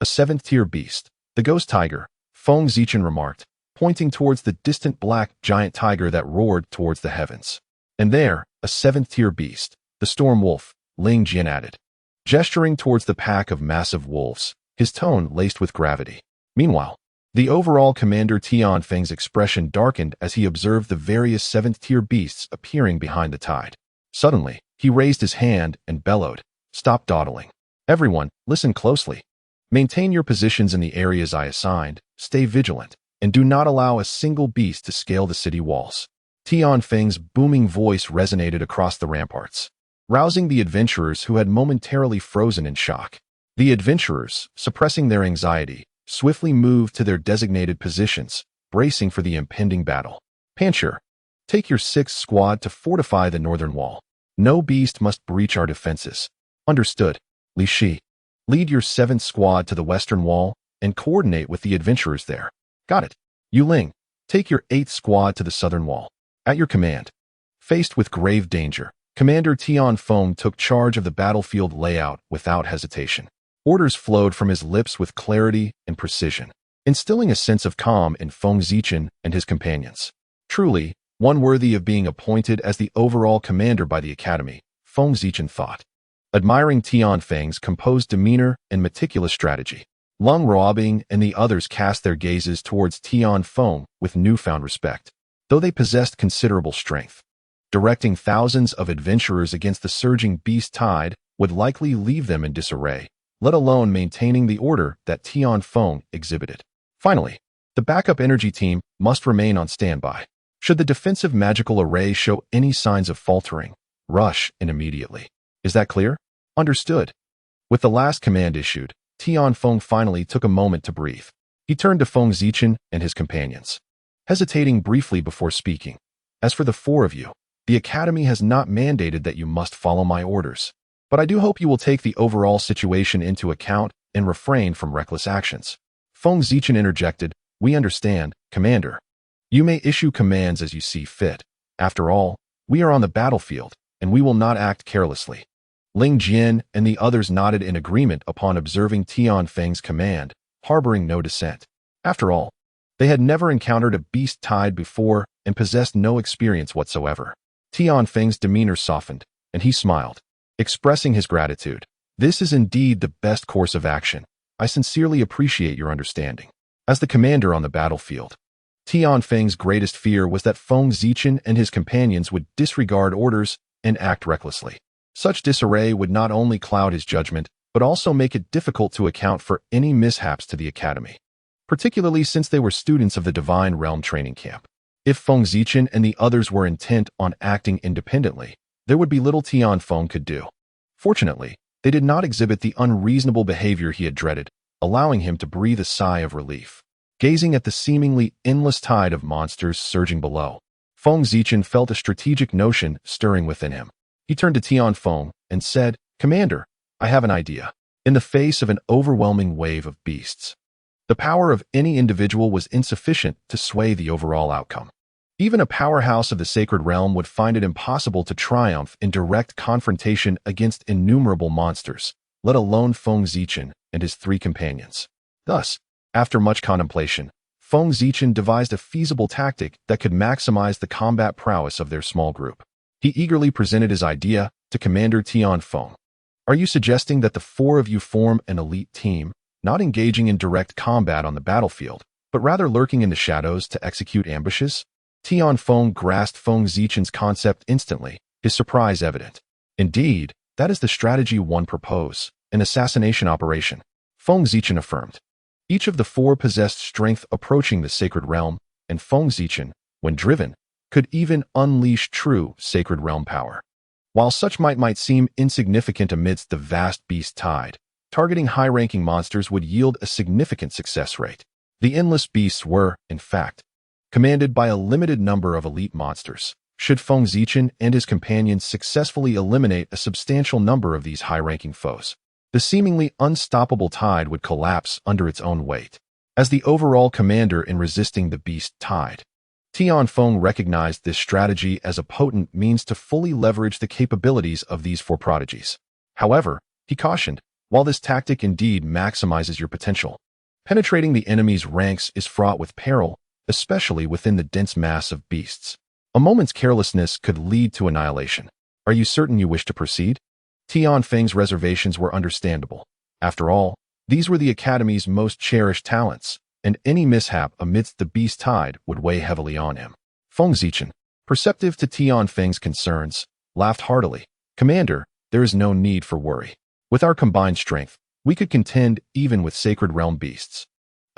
a 7th-tier beast, the ghost tiger, Feng Zichen remarked, pointing towards the distant black giant tiger that roared towards the heavens. And there, a 7th-tier beast, the storm wolf, Ling Jian added, gesturing towards the pack of massive wolves, his tone laced with gravity. Meanwhile, the overall commander Tian Feng's expression darkened as he observed the various 7th-tier beasts appearing behind the tide. Suddenly, he raised his hand and bellowed, "Stop dawdling. Everyone, listen closely. Maintain your positions in the areas I assigned, stay vigilant, and do not allow a single beast to scale the city walls." Tian Feng's booming voice resonated across the ramparts, rousing the adventurers who had momentarily frozen in shock. The adventurers, suppressing their anxiety, swiftly moved to their designated positions, bracing for the impending battle. Pancher, take your 6th squad to fortify the northern wall. No beast must breach our defenses. Understood. Li Shi, lead your 7th squad to the western wall and coordinate with the adventurers there. Got it. Yu Ling, take your 8th squad to the southern wall. At your command. Faced with grave danger, Commander Tian Feng took charge of the battlefield layout without hesitation. Orders flowed from his lips with clarity and precision, instilling a sense of calm in Feng Zichen and his companions. Truly, one worthy of being appointed as the overall commander by the Academy, Feng Zichen thought. Admiring Tian Feng's composed demeanor and meticulous strategy, Lung Ruobing and the others cast their gazes towards Tian Feng with newfound respect, though they possessed considerable strength. Directing thousands of adventurers against the surging beast tide would likely leave them in disarray, let alone maintaining the order that Tian Feng exhibited. Finally, the backup energy team must remain on standby. Should the defensive magical array show any signs of faltering, rush in immediately. Is that clear? Understood. With the last command issued, Tian Feng finally took a moment to breathe. He turned to Feng Zichen and his companions, hesitating briefly before speaking. As for the 4 of you, the Academy has not mandated that you must follow my orders, but I do hope you will take the overall situation into account and refrain from reckless actions. Feng Zichen interjected, "We understand, Commander. You may issue commands as you see fit. After all, we are on the battlefield, and we will not act carelessly." Ling Jian and the others nodded in agreement upon observing Tian Feng's command, harboring no dissent. After all, they had never encountered a beast tide before and possessed no experience whatsoever. Tian Feng's demeanor softened, and he smiled, expressing his gratitude. "This is indeed the best course of action. I sincerely appreciate your understanding." As the commander on the battlefield, Tian Feng's greatest fear was that Feng Zichen and his companions would disregard orders and act recklessly. Such disarray would not only cloud his judgment, but also make it difficult to account for any mishaps to the academy, particularly since they were students of the Divine Realm training camp. If Feng Zichen and the others were intent on acting independently, there would be little Tianfeng could do. Fortunately, they did not exhibit the unreasonable behavior he had dreaded, allowing him to breathe a sigh of relief. Gazing at the seemingly endless tide of monsters surging below, Feng Zichen felt a strategic notion stirring within him. He turned to Tianfeng and said, "Commander, I have an idea." In the face of an overwhelming wave of beasts, the power of any individual was insufficient to sway the overall outcome. Even a powerhouse of the sacred realm would find it impossible to triumph in direct confrontation against innumerable monsters, let alone Feng Zichen and his 3 companions. Thus, after much contemplation, Feng Zichen devised a feasible tactic that could maximize the combat prowess of their small group. He eagerly presented his idea to Commander Tianfeng. "Are you suggesting that the 4 of you form an elite team, not engaging in direct combat on the battlefield, but rather lurking in the shadows to execute ambushes?" Tianfeng grasped Feng Zichen's concept instantly, his surprise evident. "Indeed, that is the strategy one propose, an assassination operation," Feng Zichen affirmed. Each of the 4 possessed strength approaching the sacred realm, and Feng Zichen, when driven, could even unleash true sacred realm power. While such might seem insignificant amidst the vast beast tide, targeting high-ranking monsters would yield a significant success rate. The endless beasts were, in fact, commanded by a limited number of elite monsters. Should Feng Zichen and his companions successfully eliminate a substantial number of these high-ranking foes, the seemingly unstoppable tide would collapse under its own weight. As the overall commander in resisting the beast tide, Tianfeng recognized this strategy as a potent means to fully leverage the capabilities of these 4 prodigies. However, he cautioned, while this tactic indeed maximizes your potential, penetrating the enemy's ranks is fraught with peril, especially within the dense mass of beasts. A moment's carelessness could lead to annihilation. "Are you certain you wish to proceed?" Tianfeng's reservations were understandable. After all, these were the Academy's most cherished talents, and any mishap amidst the beast tide would weigh heavily on him. Feng Zichen, perceptive to Tianfeng's concerns, laughed heartily. "Commander, there is no need for worry. With our combined strength, we could contend even with sacred realm beasts.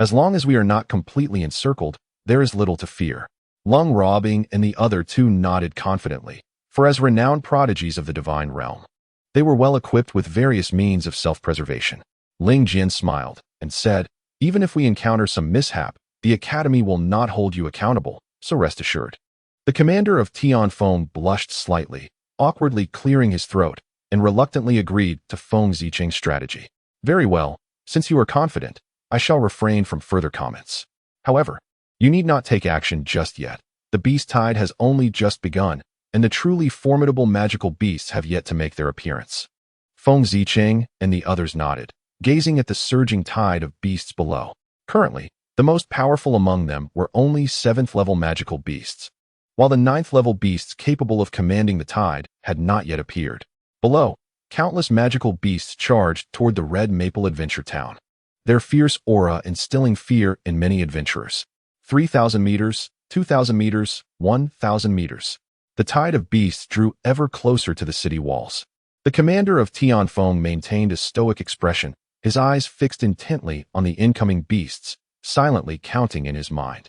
As long as we are not completely encircled, there is little to fear." Lung Robing and the other 2 nodded confidently, for as renowned prodigies of the divine realm, they were well equipped with various means of self-preservation. Ling Jin smiled and said, "Even if we encounter some mishap, the Academy will not hold you accountable, so rest assured." The commander of Tianfeng blushed slightly, awkwardly clearing his throat, and reluctantly agreed to Feng Zichen's strategy. "Very well, since you are confident, I shall refrain from further comments. However, you need not take action just yet. The beast tide has only just begun, and the truly formidable magical beasts have yet to make their appearance." Feng Zichen and the others nodded, gazing at the surging tide of beasts below. Currently, the most powerful among them were only 7th-level magical beasts, while the 9th-level beasts capable of commanding the tide had not yet appeared. Below, countless magical beasts charged toward the Red Maple Adventure Town, their fierce aura instilling fear in many adventurers. 3,000 meters, 2,000 meters, 1,000 meters. The tide of beasts drew ever closer to the city walls. The commander of Tianfeng maintained a stoic expression, his eyes fixed intently on the incoming beasts, silently counting in his mind.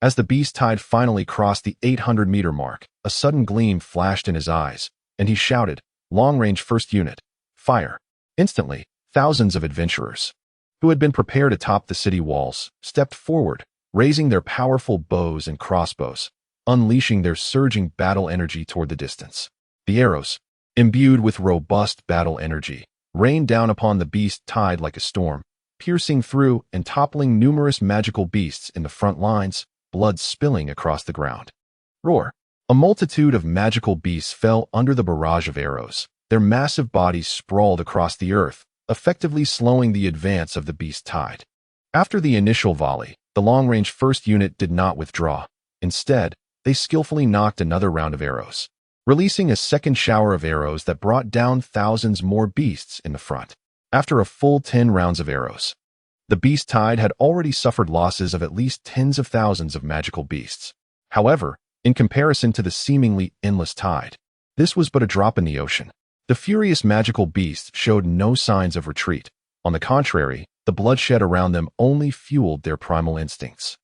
As the beast tide finally crossed the 800-meter mark, a sudden gleam flashed in his eyes, and he shouted, "Long-range first unit, fire!" Instantly, thousands of adventurers, who had been prepared atop the city walls, stepped forward, raising their powerful bows and crossbows, unleashing their surging battle energy toward the distance. The arrows, imbued with robust battle energy, rained down upon the beast tide like a storm, piercing through and toppling numerous magical beasts in the front lines, blood spilling across the ground. Roar! A multitude of magical beasts fell under the barrage of arrows. Their massive bodies sprawled across the earth, effectively slowing the advance of the beast tide. After the initial volley, the long-range first unit did not withdraw. Instead, they skillfully knocked another round of arrows, releasing a second shower of arrows that brought down thousands more beasts in the front. After a full 10 rounds of arrows, the beast tide had already suffered losses of at least tens of thousands of magical beasts. However, in comparison to the seemingly endless tide, this was but a drop in the ocean. The furious magical beasts showed no signs of retreat. On the contrary, the bloodshed around them only fueled their primal instincts,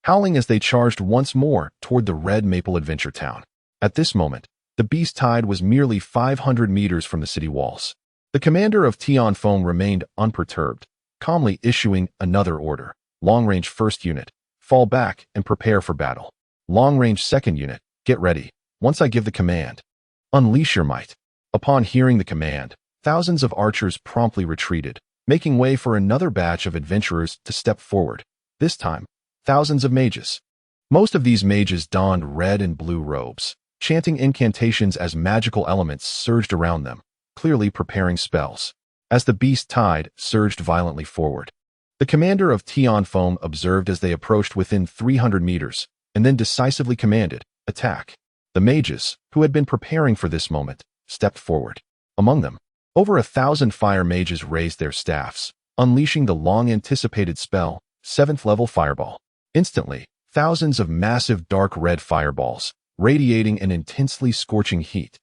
howling as they charged once more toward the Red Maple Adventure Town. At this moment, the beast tide was merely 500 meters from the city walls. The commander of Tianfeng remained unperturbed, calmly issuing another order. Long-range first unit, fall back and prepare for battle. Long-range second unit, get ready. Once I give the command, unleash your might. Upon hearing the command, thousands of archers promptly retreated, making way for another batch of adventurers to step forward. This time, thousands of mages. Most of these mages donned red and blue robes, chanting incantations as magical elements surged around them, clearly preparing spells. As the beast tide surged violently forward, the commander of Tianfeng observed as they approached within 300 meters, and then decisively commanded, attack. The mages, who had been preparing for this moment, stepped forward. Among them, over 1,000 fire mages raised their staffs, unleashing the long-anticipated spell, 7th level Fireball. Instantly, thousands of massive dark red fireballs, radiating an intensely scorching heat,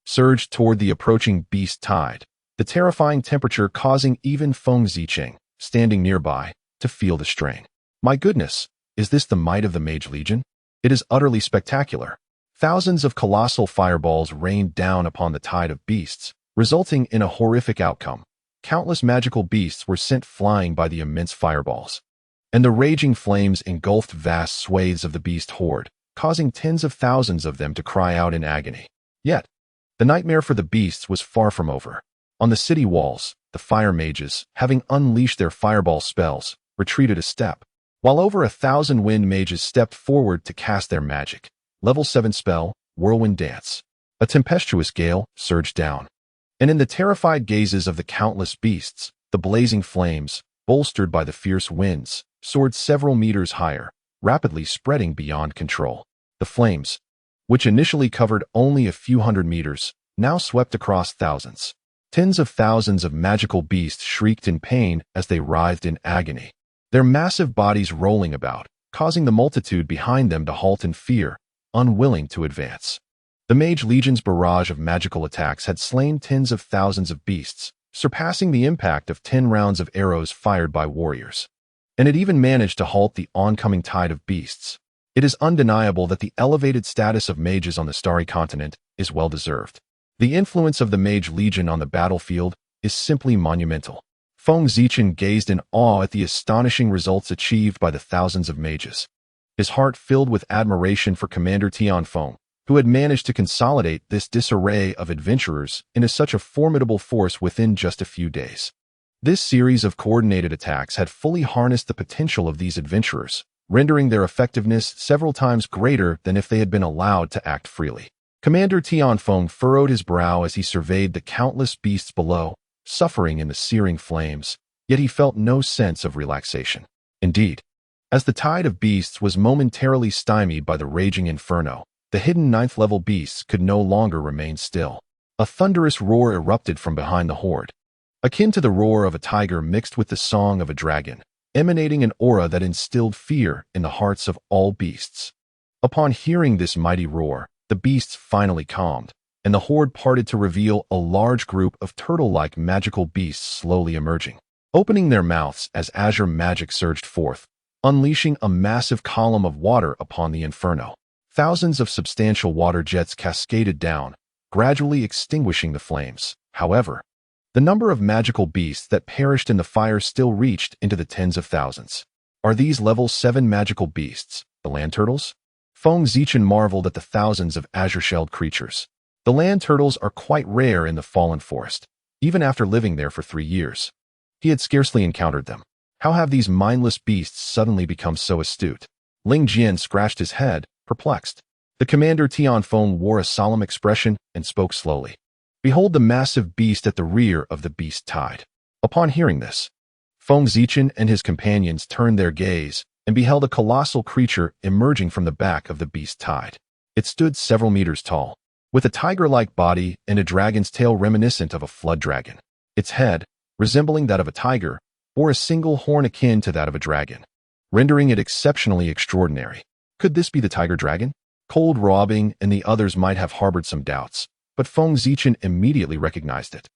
surged toward the approaching beast tide, the terrifying temperature causing even Feng Zicheng, standing nearby, to feel the strain. My goodness, is this the might of the Mage Legion? It is utterly spectacular. Thousands of colossal fireballs rained down upon the tide of beasts, resulting in a horrific outcome. Countless magical beasts were sent flying by the immense fireballs, and the raging flames engulfed vast swathes of the beast horde, causing tens of thousands of them to cry out in agony. Yet, the nightmare for the beasts was far from over. On the city walls, the fire mages, having unleashed their fireball spells, retreated a step, while over 1,000 wind mages stepped forward to cast their magic. Level 7 spell, Whirlwind Dance. A tempestuous gale surged down, and in the terrified gazes of the countless beasts, the blazing flames, bolstered by the fierce winds, soared several meters higher, rapidly spreading beyond control. The flames, which initially covered only a few hundred meters, now swept across thousands. Tens of thousands of magical beasts shrieked in pain as they writhed in agony, their massive bodies rolling about, causing the multitude behind them to halt in fear, unwilling to advance. The Mage Legion's barrage of magical attacks had slain tens of thousands of beasts, surpassing the impact of 10 rounds of arrows fired by warriors. And it even managed to halt the oncoming tide of beasts. It is undeniable that the elevated status of mages on the Starry Continent is well-deserved. The influence of the Mage Legion on the battlefield is simply monumental. Feng Zicheng gazed in awe at the astonishing results achieved by the thousands of mages, his heart filled with admiration for Commander Tianfeng, who had managed to consolidate this disarray of adventurers into such a formidable force within just a few days. This series of coordinated attacks had fully harnessed the potential of these adventurers, rendering their effectiveness several times greater than if they had been allowed to act freely. Commander Tianfeng furrowed his brow as he surveyed the countless beasts below, suffering in the searing flames, yet he felt no sense of relaxation. Indeed, as the tide of beasts was momentarily stymied by the raging inferno, the hidden 9th level beasts could no longer remain still. A thunderous roar erupted from behind the horde, akin to the roar of a tiger mixed with the song of a dragon, emanating an aura that instilled fear in the hearts of all beasts. Upon hearing this mighty roar, the beasts finally calmed, and the horde parted to reveal a large group of turtle-like magical beasts slowly emerging, opening their mouths as azure magic surged forth, unleashing a massive column of water upon the inferno. Thousands of substantial water jets cascaded down, gradually extinguishing the flames. However, the number of magical beasts that perished in the fire still reached into the tens of thousands. Are these level 7 magical beasts, the land turtles? Feng Zicheng marveled at the thousands of azure-shelled creatures. The land turtles are quite rare in the Fallen Forest, even after living there for 3 years. He had scarcely encountered them. How have these mindless beasts suddenly become so astute? Ling Jian scratched his head, perplexed. The commander Tianfeng wore a solemn expression and spoke slowly. Behold the massive beast at the rear of the beast tide. Upon hearing this, Feng Zicheng and his companions turned their gaze and beheld a colossal creature emerging from the back of the beast tide. It stood several meters tall, with a tiger-like body and a dragon's tail reminiscent of a flood dragon. Its head, resembling that of a tiger, bore a single horn akin to that of a dragon, rendering it exceptionally extraordinary. Could this be the tiger dragon? Cold Robbing and the others might have harbored some doubts, but Feng Zichen immediately recognized it.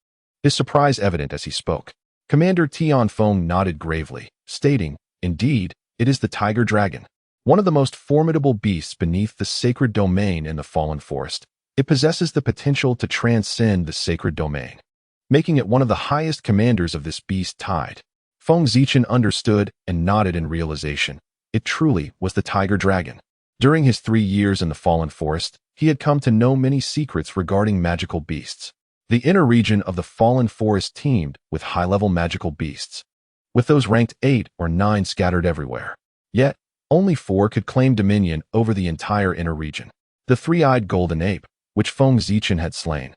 His surprise evident as he spoke. Commander Tianfeng nodded gravely, stating, "Indeed, it is the tiger dragon, one of the most formidable beasts beneath the sacred domain in the Fallen Forest. It possesses the potential to transcend the sacred domain, making it one of the highest commanders of this beast tide." Feng Zichen understood and nodded in realization. It truly was the tiger dragon. During his 3 years in the Fallen Forest, he had come to know many secrets regarding magical beasts. The inner region of the Fallen Forest teemed with high-level magical beasts, with those ranked 8 or 9 scattered everywhere. Yet, only 4 could claim dominion over the entire inner region. The three-eyed golden ape, which Feng Zichen had slain,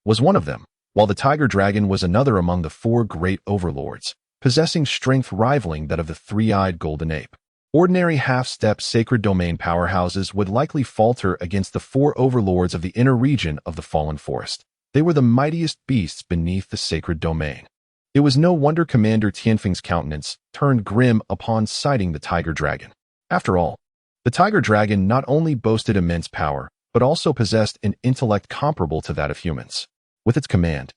was one of them, while the tiger dragon was another among the 4 great overlords, possessing strength rivaling that of the three-eyed golden ape. Ordinary half-step sacred domain powerhouses would likely falter against the 4 overlords of the inner region of the Fallen Forest. They were the mightiest beasts beneath the sacred domain. It was no wonder Commander Tianfeng's countenance turned grim upon sighting the tiger dragon. After all, the tiger dragon not only boasted immense power, but also possessed an intellect comparable to that of humans. With its command,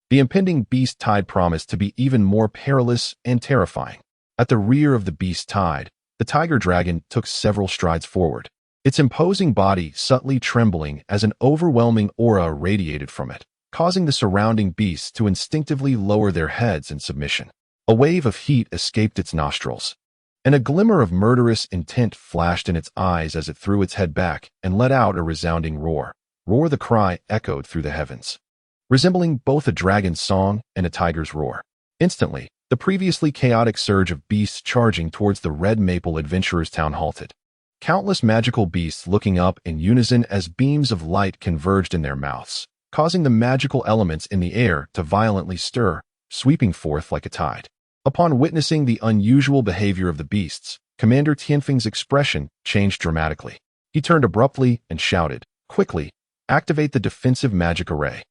the impending beast tide promised to be even more perilous and terrifying. At the rear of the beast tide, the tiger dragon took several strides forward, its imposing body subtly trembling as an overwhelming aura radiated from it, causing the surrounding beasts to instinctively lower their heads in submission. A wave of heat escaped its nostrils, and a glimmer of murderous intent flashed in its eyes as it threw its head back and let out a resounding roar. Roar, the cry echoed through the heavens, resembling both a dragon's song and a tiger's roar. Instantly, the previously chaotic surge of beasts charging towards the Red Maple Adventurers' town halted. Countless magical beasts looking up in unison as beams of light converged in their mouths, causing the magical elements in the air to violently stir, sweeping forth like a tide. Upon witnessing the unusual behavior of the beasts, Commander Tianfeng's expression changed dramatically. He turned abruptly and shouted, "Quickly, activate the defensive magic array."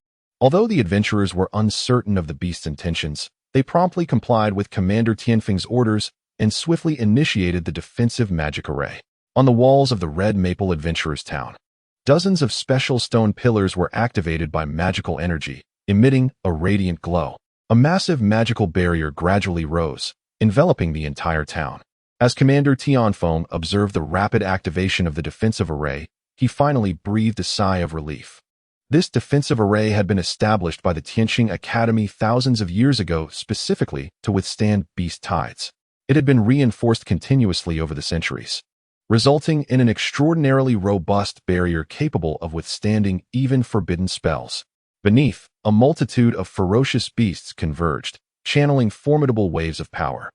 Although the adventurers were uncertain of the beast's intentions, they promptly complied with Commander Tianfeng's orders and swiftly initiated the defensive magic array. On the walls of the Red Maple Adventurers' town, dozens of special stone pillars were activated by magical energy, emitting a radiant glow. A massive magical barrier gradually rose, enveloping the entire town. As Commander Tianfeng observed the rapid activation of the defensive array, he finally breathed a sigh of relief. This defensive array had been established by the Tianqing Academy thousands of years ago specifically to withstand beast tides. It had been reinforced continuously over the centuries, resulting in an extraordinarily robust barrier capable of withstanding even forbidden spells. Beneath, a multitude of ferocious beasts converged, channeling formidable waves of power,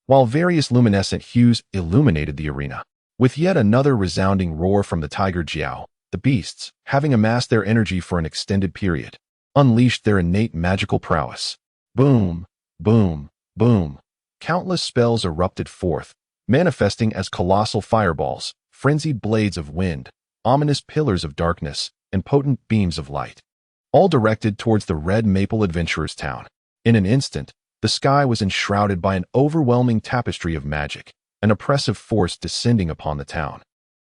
while various luminescent hues illuminated the arena. With yet another resounding roar from the tiger Jiao, the beasts, having amassed their energy for an extended period, unleashed their innate magical prowess. Boom, boom, boom. Countless spells erupted forth, manifesting as colossal fireballs, frenzied blades of wind, ominous pillars of darkness, and potent beams of light, all directed towards the Red Maple Adventurers' town. In an instant, the sky was enshrouded by an overwhelming tapestry of magic, an oppressive force descending upon the town,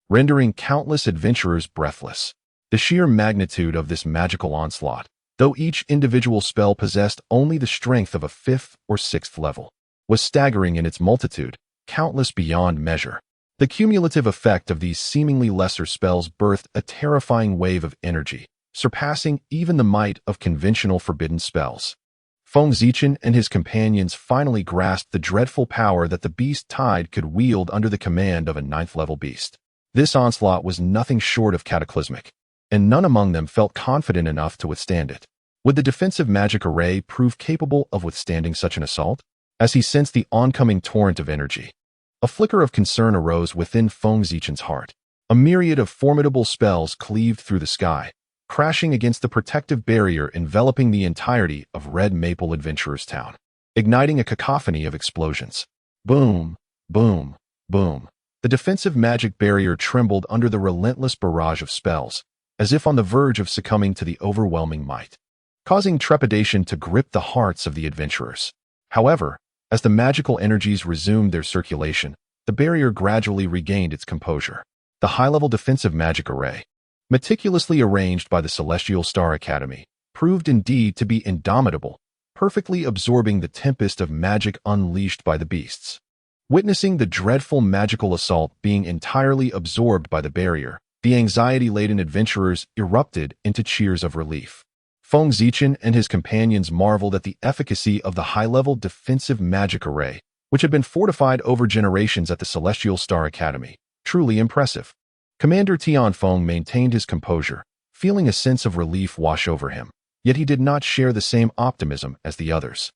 rendering countless adventurers breathless. The sheer magnitude of this magical onslaught, though each individual spell possessed only the strength of a 5th or 6th level, was staggering in its multitude, countless beyond measure. The cumulative effect of these seemingly lesser spells birthed a terrifying wave of energy, surpassing even the might of conventional forbidden spells. Feng Zichen and his companions finally grasped the dreadful power that the beast tide could wield under the command of a 9th-level beast. This onslaught was nothing short of cataclysmic, and none among them felt confident enough to withstand it. Would the defensive magic array prove capable of withstanding such an assault? As he sensed the oncoming torrent of energy, a flicker of concern arose within Feng Zichen's heart. A myriad of formidable spells cleaved through the sky, crashing against the protective barrier enveloping the entirety of Red Maple Adventurers' town, igniting a cacophony of explosions. Boom, boom, boom. The defensive magic barrier trembled under the relentless barrage of spells, as if on the verge of succumbing to the overwhelming might, causing trepidation to grip the hearts of the adventurers. However, as the magical energies resumed their circulation, the barrier gradually regained its composure. The high-level defensive magic array, meticulously arranged by the Celestial Star Academy, proved indeed to be indomitable, perfectly absorbing the tempest of magic unleashed by the beasts. Witnessing the dreadful magical assault being entirely absorbed by the barrier, the anxiety-laden adventurers erupted into cheers of relief. Feng Zichen and his companions marveled at the efficacy of the high-level defensive magic array, which had been fortified over generations at the Celestial Star Academy. Truly impressive. Commander Tianfeng maintained his composure, feeling a sense of relief wash over him, yet he did not share the same optimism as the others.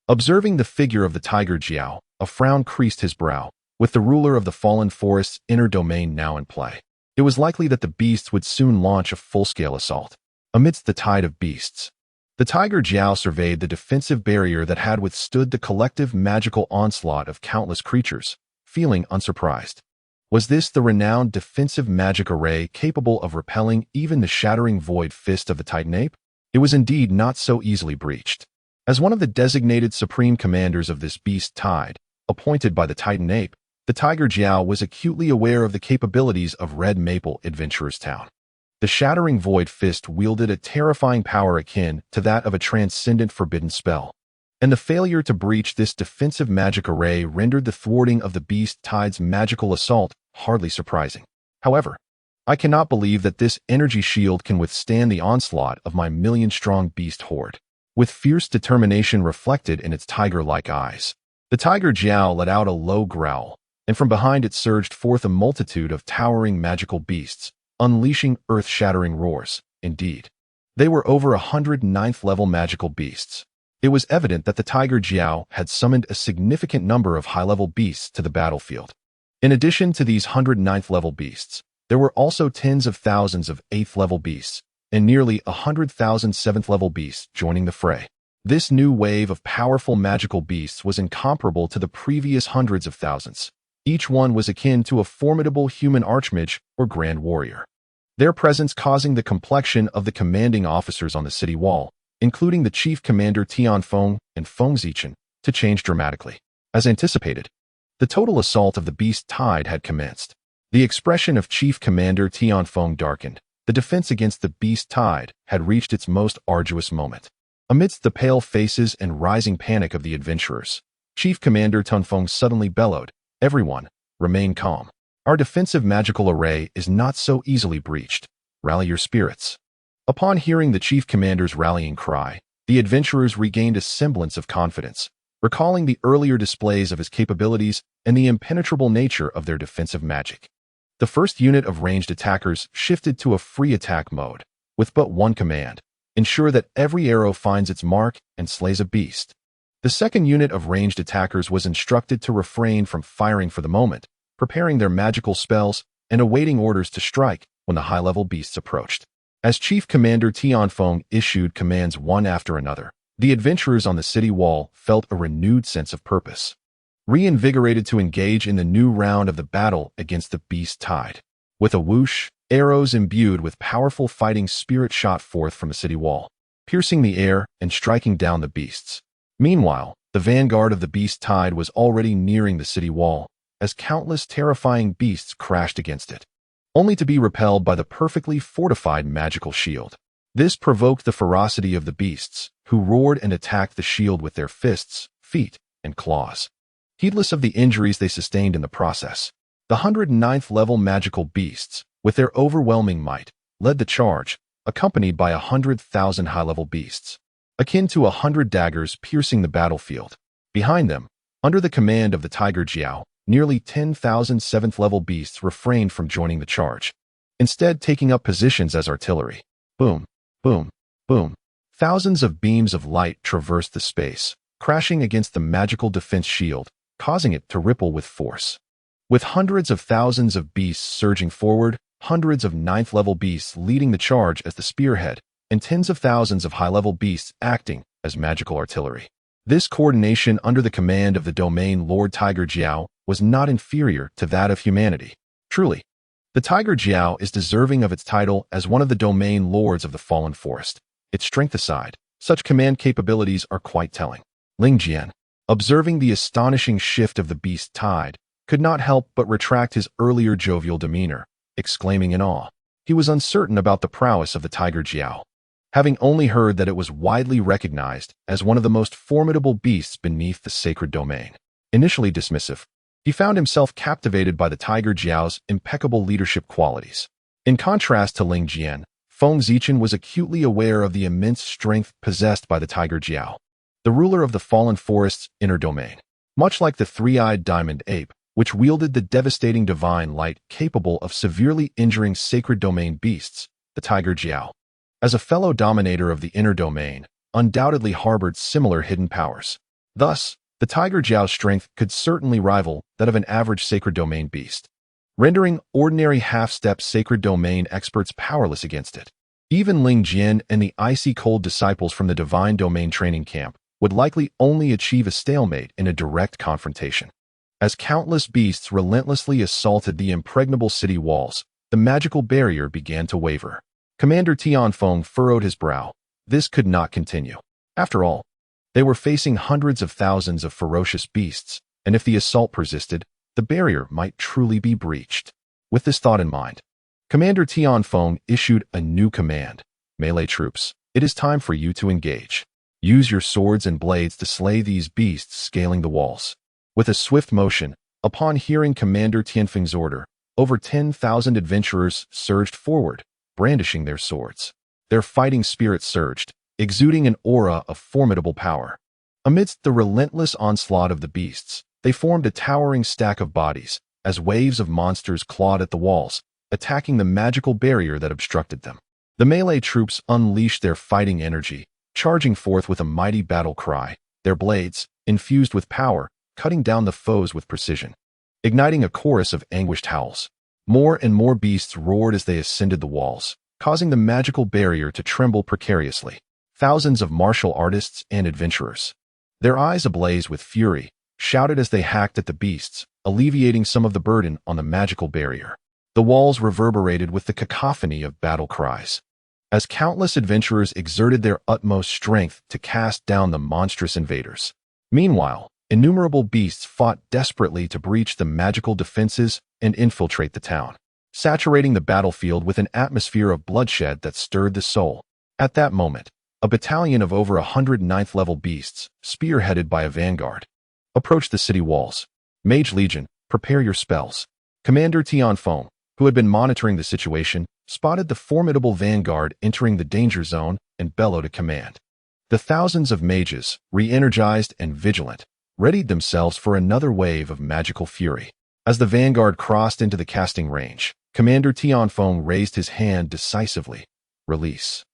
Observing the figure of the Tiger Jiao, a frown creased his brow, with the ruler of the Fallen Forest's inner domain now in play. It was likely that the beasts would soon launch a full-scale assault. Amidst the tide of beasts, the Tiger Jiao surveyed the defensive barrier that had withstood the collective magical onslaught of countless creatures, feeling unsurprised. Was this the renowned defensive magic array capable of repelling even the shattering void fist of the Titan Ape? It was indeed not so easily breached. As one of the designated supreme commanders of this beast tide, appointed by the Titan Ape, the Tiger Jiao was acutely aware of the capabilities of Red Maple Adventurers Town. The shattering void fist wielded a terrifying power akin to that of a transcendent forbidden spell, and the failure to breach this defensive magic array rendered the thwarting of the beast tide's magical assault hardly surprising. However, I cannot believe that this energy shield can withstand the onslaught of my million-strong beast horde. With fierce determination reflected in its tiger-like eyes, the Tiger Jiao let out a low growl, and from behind it surged forth a multitude of towering magical beasts, unleashing earth-shattering roars. Indeed, they were over 100 ninth-level magical beasts. It was evident that the Tiger Jiao had summoned a significant number of high-level beasts to the battlefield. In addition to these 109th level beasts, there were also tens of thousands of 8th level beasts, and nearly 100,000 7th level beasts joining the fray. This new wave of powerful magical beasts was incomparable to the previous hundreds of thousands. Each one was akin to a formidable human archmage or grand warrior, their presence causing the complexion of the commanding officers on the city wall, including the chief commander Tianfeng and Feng Zichen, to change dramatically. As anticipated, the total assault of the beast tide had commenced. The expression of Chief Commander Tianfeng darkened. The defense against the beast tide had reached its most arduous moment. Amidst the pale faces and rising panic of the adventurers, Chief Commander Tianfeng suddenly bellowed, "Everyone, remain calm. Our defensive magical array is not so easily breached. Rally your spirits." Upon hearing the Chief Commander's rallying cry, the adventurers regained a semblance of confidence, recalling the earlier displays of his capabilities and the impenetrable nature of their defensive magic. The first unit of ranged attackers shifted to a free attack mode, with but one command: ensure that every arrow finds its mark and slays a beast. The second unit of ranged attackers was instructed to refrain from firing for the moment, preparing their magical spells and awaiting orders to strike when the high-level beasts approached. As Chief Commander Tianfeng issued commands one after another, the adventurers on the city wall felt a renewed sense of purpose, reinvigorated to engage in the new round of the battle against the beast tide. With a whoosh, arrows imbued with powerful fighting spirit shot forth from the city wall, piercing the air and striking down the beasts. Meanwhile, the vanguard of the beast tide was already nearing the city wall, as countless terrifying beasts crashed against it, only to be repelled by the perfectly fortified magical shield. This provoked the ferocity of the beasts, who roared and attacked the shield with their fists, feet, and claws, heedless of the injuries they sustained in the process. The 109th level magical beasts, with their overwhelming might, led the charge, accompanied by 100,000 high-level beasts, akin to 100 daggers piercing the battlefield. Behind them, under the command of the Tiger Jiao, nearly 10,000 7th-level beasts refrained from joining the charge, instead taking up positions as artillery. Boom, boom, boom. Thousands of beams of light traversed the space, crashing against the magical defense shield, causing it to ripple with force. With hundreds of thousands of beasts surging forward, hundreds of 9th-level beasts leading the charge as the spearhead, and tens of thousands of high-level beasts acting as magical artillery. This coordination under the command of the domain Lord Tiger Jiao was not inferior to that of humanity. Truly, the Tiger Jiao is deserving of its title as one of the domain lords of the Fallen Forest. Its strength aside, such command capabilities are quite telling. Ling Jian, observing the astonishing shift of the beast tide, could not help but retract his earlier jovial demeanor, exclaiming in awe, he was uncertain about the prowess of the tiger Jiao. Having only heard that it was widely recognized as one of the most formidable beasts beneath the sacred domain. Initially dismissive, he found himself captivated by the tiger Jiao's impeccable leadership qualities. In contrast to Ling Jian, Feng Zichen was acutely aware of the immense strength possessed by the tiger Jiao, the ruler of the fallen forest's inner domain. Much like the three-eyed diamond ape, which wielded the devastating divine light capable of severely injuring sacred domain beasts, the tiger Jiao, as a fellow dominator of the inner domain, undoubtedly harbored similar hidden powers. Thus, the tiger Jiao's strength could certainly rival that of an average sacred domain beast, rendering ordinary half-step sacred domain experts powerless against it. Even Ling Jian and the icy-cold disciples from the divine domain training camp would likely only achieve a stalemate in a direct confrontation. As countless beasts relentlessly assaulted the impregnable city walls, the magical barrier began to waver. Commander Tianfeng furrowed his brow. This could not continue. After all, they were facing hundreds of thousands of ferocious beasts, and if the assault persisted, the barrier might truly be breached. With this thought in mind, Commander Tianfeng issued a new command. Melee troops, it is time for you to engage. Use your swords and blades to slay these beasts scaling the walls. With a swift motion, upon hearing Commander Tianfeng's order, over 10,000 adventurers surged forward, brandishing their swords. Their fighting spirit surged, exuding an aura of formidable power. Amidst the relentless onslaught of the beasts, they formed a towering stack of bodies, as waves of monsters clawed at the walls, attacking the magical barrier that obstructed them. The melee troops unleashed their fighting energy, charging forth with a mighty battle cry, their blades, infused with power, cutting down the foes with precision, igniting a chorus of anguished howls. More and more beasts roared as they ascended the walls, causing the magical barrier to tremble precariously. Thousands of martial artists and adventurers, their eyes ablaze with fury, shouted as they hacked at the beasts, alleviating some of the burden on the magical barrier. The walls reverberated with the cacophony of battle cries, as countless adventurers exerted their utmost strength to cast down the monstrous invaders. Meanwhile, innumerable beasts fought desperately to breach the magical defenses and infiltrate the town, saturating the battlefield with an atmosphere of bloodshed that stirred the soul. At that moment, a battalion of over 100 ninth-level beasts, spearheaded by a vanguard, approached the city walls. Mage Legion, prepare your spells. Commander Tianfeng, who had been monitoring the situation, spotted the formidable vanguard entering the danger zone and bellowed a command. The thousands of mages, re-energized and vigilant, readied themselves for another wave of magical fury. As the vanguard crossed into the casting range, Commander Tianfeng raised his hand decisively. Release.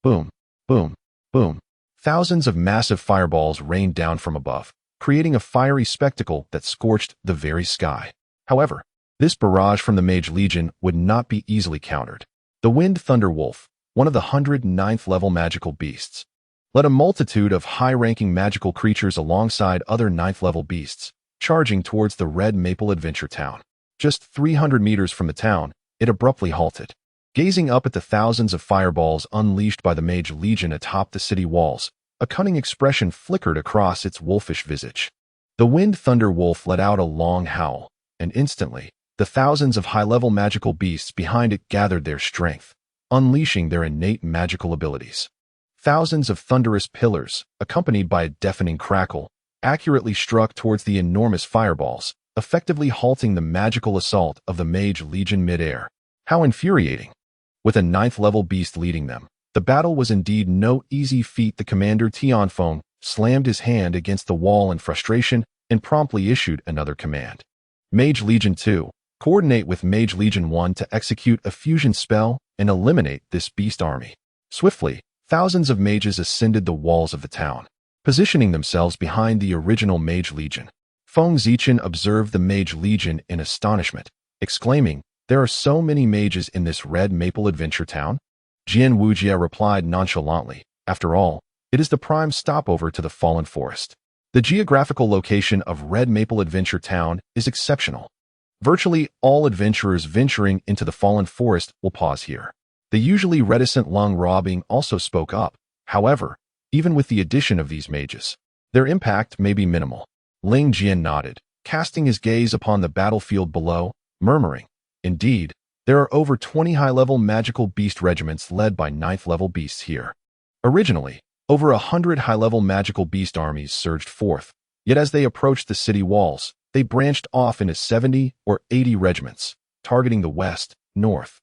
Boom, boom, boom. Thousands of massive fireballs rained down from above, creating a fiery spectacle that scorched the very sky. However, this barrage from the Mage Legion would not be easily countered. The Wind Thunder Wolf, one of the 109th level magical beasts, led a multitude of high-ranking magical creatures alongside other 9th level beasts, charging towards the Red Maple Adventure Town. Just 300 meters from the town, it abruptly halted. Gazing up at the thousands of fireballs unleashed by the Mage Legion atop the city walls, a cunning expression flickered across its wolfish visage. The Wind Thunder Wolf let out a long howl, and instantly, the thousands of high-level magical beasts behind it gathered their strength, unleashing their innate magical abilities. Thousands of thunderous pillars, accompanied by a deafening crackle, accurately struck towards the enormous fireballs, effectively halting the magical assault of the Mage Legion mid-air. How infuriating! With a 9th-level beast leading them, the battle was indeed no easy feat. The Commander Tianfeng slammed his hand against the wall in frustration and promptly issued another command. Mage Legion 2, coordinate with Mage Legion 1 to execute a fusion spell and eliminate this beast army. Swiftly, thousands of mages ascended the walls of the town, positioning themselves behind the original Mage Legion. Feng Zichen observed the Mage Legion in astonishment, exclaiming, "There are so many mages in this Red Maple Adventure Town?" Jian Wujie replied nonchalantly, "After all, it is the prime stopover to the Fallen Forest. The geographical location of Red Maple Adventure Town is exceptional. Virtually all adventurers venturing into the Fallen Forest will pause here." The usually reticent Lung Robing also spoke up. However, even with the addition of these mages, their impact may be minimal. Ling Jian nodded, casting his gaze upon the battlefield below, murmuring, "Indeed, There are over 20 high-level magical beast regiments led by 9th-level beasts here. Originally, over 100 high-level magical beast armies surged forth, yet as they approached the city walls, they branched off into 70 or 80 regiments, targeting the west, north,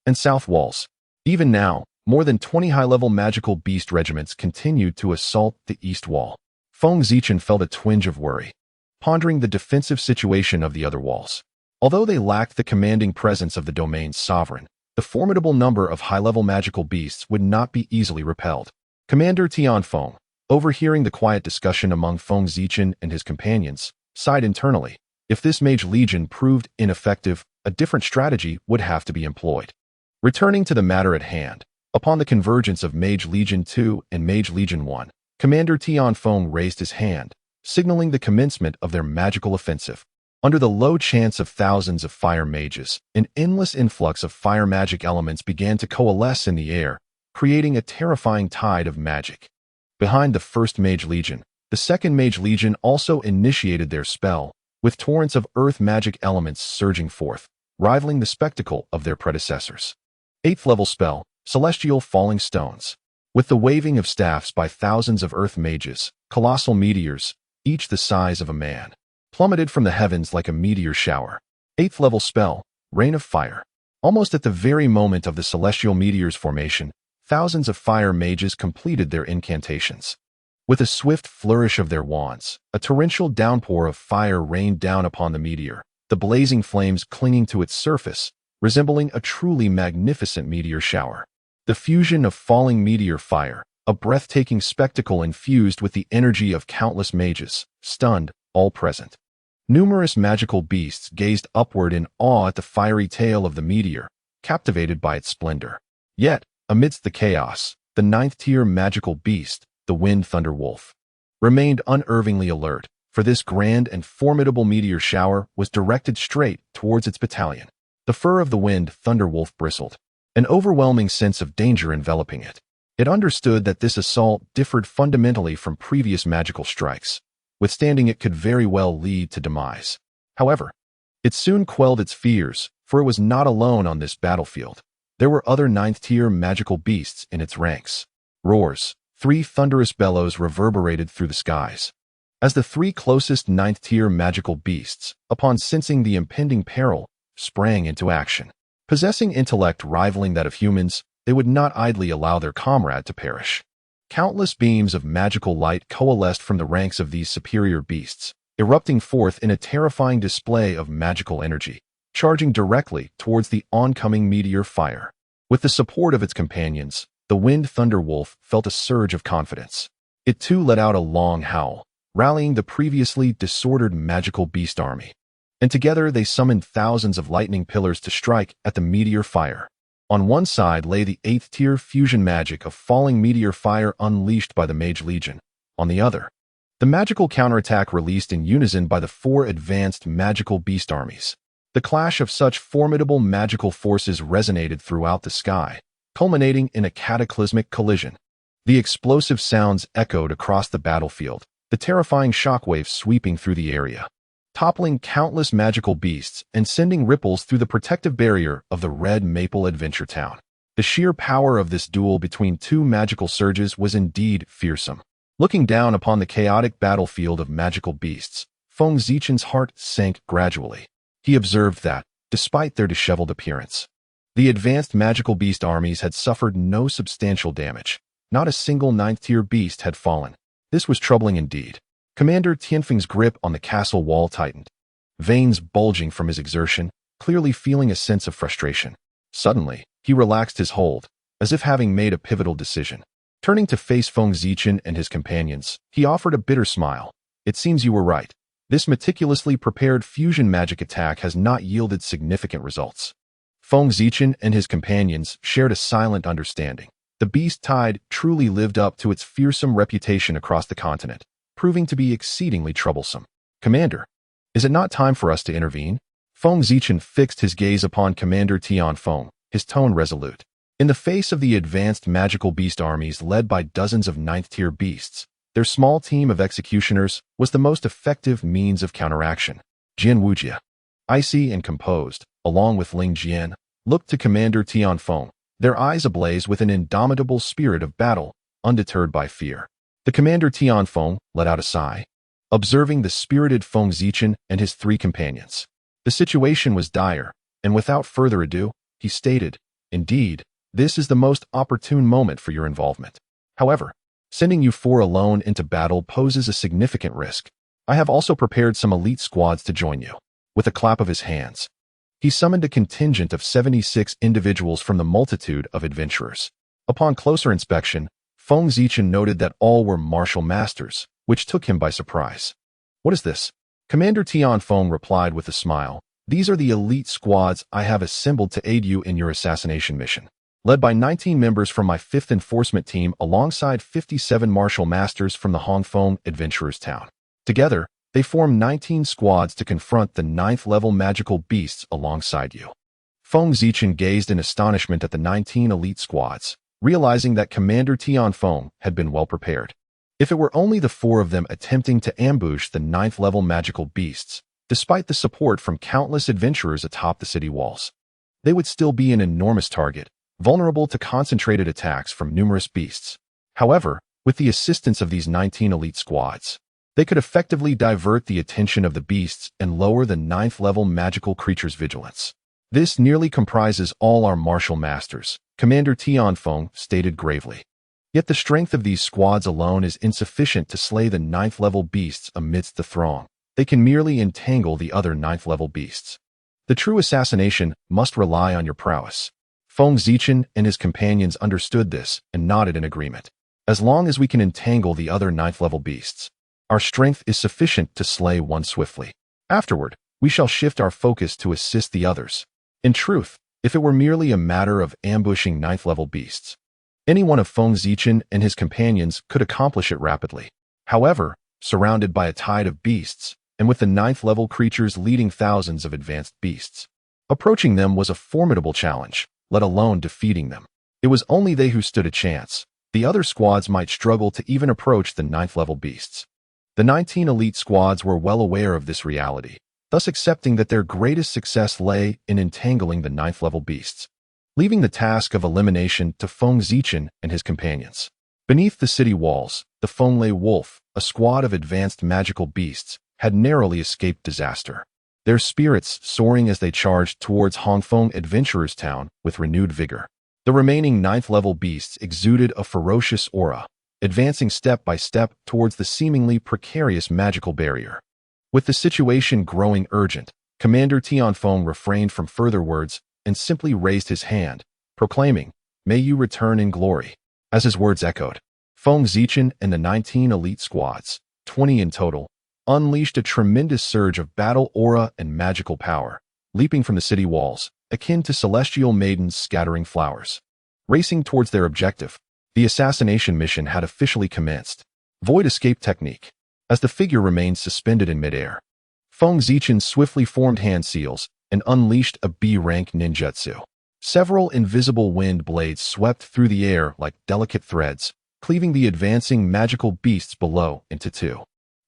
and south walls. Even now, more than 20 high-level magical beast regiments continued to assault the east wall. Feng Zichen felt a twinge of worry, pondering the defensive situation of the other walls. Although they lacked the commanding presence of the domain's sovereign, the formidable number of high-level magical beasts would not be easily repelled. Commander Tianfeng, overhearing the quiet discussion among Feng Zichen and his companions, sighed internally. If this mage legion proved ineffective, a different strategy would have to be employed. Returning to the matter at hand, upon the convergence of Mage Legion 2 and Mage Legion 1, Commander Tianfeng raised his hand, signaling the commencement of their magical offensive. Under the low chants of thousands of fire mages, an endless influx of fire magic elements began to coalesce in the air, creating a terrifying tide of magic. Behind the first Mage Legion, the second Mage Legion also initiated their spell, with torrents of earth magic elements surging forth, rivaling the spectacle of their predecessors. 8th level spell, Celestial Falling Stones. With the waving of staffs by thousands of earth mages, colossal meteors, each the size of a man, plummeted from the heavens like a meteor shower. 8th level spell, Rain of Fire. Almost at the very moment of the celestial meteor's formation, thousands of fire mages completed their incantations. With a swift flourish of their wands, a torrential downpour of fire rained down upon the meteor, the blazing flames clinging to its surface, resembling a truly magnificent meteor shower. The fusion of falling meteor fire, a breathtaking spectacle infused with the energy of countless mages, stunned all present. Numerous magical beasts gazed upward in awe at the fiery tail of the meteor, captivated by its splendor. Yet, amidst the chaos, the 9th-tier magical beast, the Wind Thunder Wolf, remained unerringly alert, for this grand and formidable meteor shower was directed straight towards its battalion. The fur of the Wind Thunder Wolf bristled, an overwhelming sense of danger enveloping it. It understood that this assault differed fundamentally from previous magical strikes. Withstanding it could very well lead to demise. However, it soon quelled its fears, for it was not alone on this battlefield. There were other 9th-tier magical beasts in its ranks. Roars, 3 thunderous bellows reverberated through the skies. As the 3 closest 9th-tier magical beasts, upon sensing the impending peril, sprang into action. Possessing intellect rivaling that of humans, they would not idly allow their comrade to perish. Countless beams of magical light coalesced from the ranks of these superior beasts, erupting forth in a terrifying display of magical energy, charging directly towards the oncoming meteor fire. With the support of its companions, the Wind Thunder Wolf felt a surge of confidence. It too let out a long howl, rallying the previously disordered magical beast army. And together they summoned thousands of lightning pillars to strike at the meteor fire. On one side lay the 8th-tier fusion magic of falling meteor fire unleashed by the Mage Legion. On the other, the magical counterattack released in unison by the 4 advanced magical beast armies. The clash of such formidable magical forces resonated throughout the sky, culminating in a cataclysmic collision. The explosive sounds echoed across the battlefield, the terrifying shockwaves sweeping through the area, toppling countless magical beasts and sending ripples through the protective barrier of the Red Maple Adventure Town. The sheer power of this duel between 2 magical surges was indeed fearsome. Looking down upon the chaotic battlefield of magical beasts, Feng Zichen's heart sank gradually. He observed that, despite their disheveled appearance, the advanced magical beast armies had suffered no substantial damage. Not a single 9th-tier beast had fallen. This was troubling indeed. Commander Tianfeng's grip on the castle wall tightened, veins bulging from his exertion, clearly feeling a sense of frustration. Suddenly, he relaxed his hold, as if having made a pivotal decision. Turning to face Feng Zichen and his companions, he offered a bitter smile. It seems you were right. This meticulously prepared fusion magic attack has not yielded significant results. Feng Zichen and his companions shared a silent understanding. The beast tide truly lived up to its fearsome reputation across the continent, proving to be exceedingly troublesome. Commander, is it not time for us to intervene? Feng Zichen fixed his gaze upon Commander Tianfeng, his tone resolute. In the face of the advanced magical beast armies led by dozens of 9th-tier beasts, their small team of executioners was the most effective means of counteraction. Jian Wujia, icy and composed, along with Ling Jian, looked to Commander Tianfeng, their eyes ablaze with an indomitable spirit of battle, undeterred by fear. The Commander Tianfeng let out a sigh, observing the spirited Feng Zichen and his three companions. The situation was dire, and without further ado, he stated, "Indeed, this is the most opportune moment for your involvement. However, sending you four alone into battle poses a significant risk. I have also prepared some elite squads to join you." With a clap of his hands, he summoned a contingent of 76 individuals from the multitude of adventurers. Upon closer inspection, Feng Zichen noted that all were martial masters, which took him by surprise. "What is this?" Commander Tianfeng replied with a smile. "These are the elite squads I have assembled to aid you in your assassination mission. Led by 19 members from my 5th Enforcement Team alongside 57 martial masters from the Hongfeng Adventurers Town. Together, they form 19 squads to confront the 9th-level magical beasts alongside you." Feng Zichen gazed in astonishment at the 19 elite squads, realizing that Commander Tianfeng had been well prepared. If it were only the four of them attempting to ambush the 9th-level magical beasts, despite the support from countless adventurers atop the city walls, they would still be an enormous target, vulnerable to concentrated attacks from numerous beasts. However, with the assistance of these 19 elite squads, they could effectively divert the attention of the beasts and lower the 9th-level magical creatures' vigilance. "This nearly comprises all our martial masters," Commander Tianfeng stated gravely. "Yet the strength of these squads alone is insufficient to slay the 9th-level beasts amidst the throng. They can merely entangle the other 9th-level beasts. The true assassination must rely on your prowess." Feng Zichen and his companions understood this and nodded in agreement. "As long as we can entangle the other 9th-level beasts, our strength is sufficient to slay one swiftly. Afterward, we shall shift our focus to assist the others." In truth, if it were merely a matter of ambushing 9th-level beasts, any one of Feng Zichen and his companions could accomplish it rapidly. However, surrounded by a tide of beasts, and with the 9th-level creatures leading thousands of advanced beasts, approaching them was a formidable challenge, let alone defeating them. It was only they who stood a chance. The other squads might struggle to even approach the 9th-level beasts. The 19 elite squads were well aware of this reality, thus accepting that their greatest success lay in entangling the 9th-level beasts, leaving the task of elimination to Feng Zichen and his companions. Beneath the city walls, the Fenglei Wolf, a squad of advanced magical beasts, had narrowly escaped disaster, their spirits soaring as they charged towards Hongfeng Adventurers Town with renewed vigor. The remaining 9th-level beasts exuded a ferocious aura, advancing step by step towards the seemingly precarious magical barrier. With the situation growing urgent, Commander Tianfeng refrained from further words and simply raised his hand, proclaiming, "May you return in glory." As his words echoed, Feng Zichen and the 19 elite squads, 20 in total, unleashed a tremendous surge of battle aura and magical power, leaping from the city walls, akin to celestial maidens scattering flowers. Racing towards their objective, the assassination mission had officially commenced. Void escape technique. As the figure remained suspended in midair, Feng Zichen swiftly formed hand seals and unleashed a B-rank ninjutsu. Several invisible wind blades swept through the air like delicate threads, cleaving the advancing magical beasts below into two.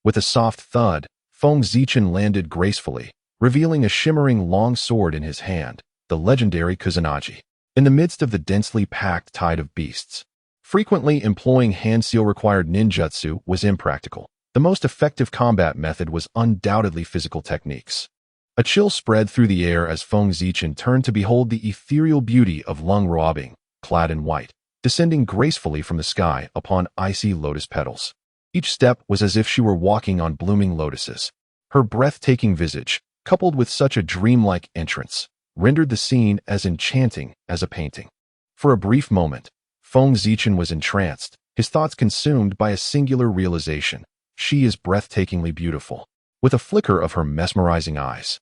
With a soft thud, Feng Zichen landed gracefully, revealing a shimmering long sword in his hand, the legendary Kusanagi. In the midst of the densely packed tide of beasts, frequently employing hand seal required ninjutsu was impractical. The most effective combat method was undoubtedly physical techniques. A chill spread through the air as Feng Zichen turned to behold the ethereal beauty of Lung Ruobing, clad in white, descending gracefully from the sky upon icy lotus petals. Each step was as if she were walking on blooming lotuses. Her breathtaking visage, coupled with such a dreamlike entrance, rendered the scene as enchanting as a painting. For a brief moment, Feng Zichen was entranced, his thoughts consumed by a singular realization. She is breathtakingly beautiful. With a flicker of her mesmerizing eyes,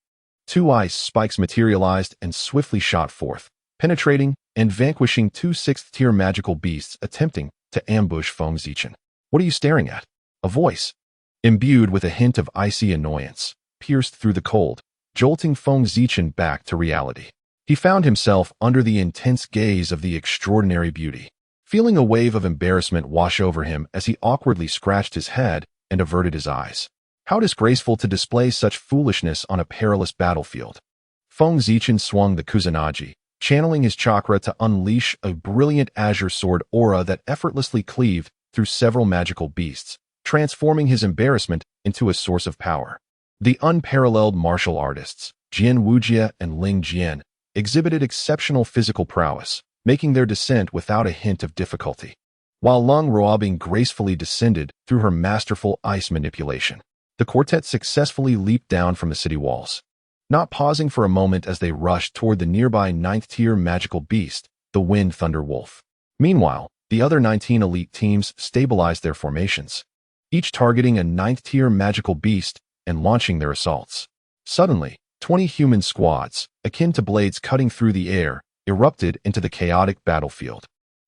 two ice spikes materialized and swiftly shot forth, penetrating and vanquishing two 6th-tier magical beasts attempting to ambush Feng Zichen. "What are you staring at?" A voice, imbued with a hint of icy annoyance, pierced through the cold, jolting Feng Zichen back to reality. He found himself under the intense gaze of the extraordinary beauty, feeling a wave of embarrassment wash over him as he awkwardly scratched his head and averted his eyes. How disgraceful to display such foolishness on a perilous battlefield. Feng Zichen swung the Kusanagi, channeling his chakra to unleash a brilliant azure sword aura that effortlessly cleaved through several magical beasts, transforming his embarrassment into a source of power. The unparalleled martial artists, Jian Wujie and Ling Jian, exhibited exceptional physical prowess, making their descent without a hint of difficulty, while Lung Ruobing gracefully descended through her masterful ice manipulation. The quartet successfully leaped down from the city walls, not pausing for a moment as they rushed toward the nearby 9th-tier magical beast, the Wind Thunder Wolf. Meanwhile, the other 19 elite teams stabilized their formations, each targeting a 9th-tier magical beast and launching their assaults. Suddenly, 20 human squads, akin to blades cutting through the air, erupted into the chaotic battlefield,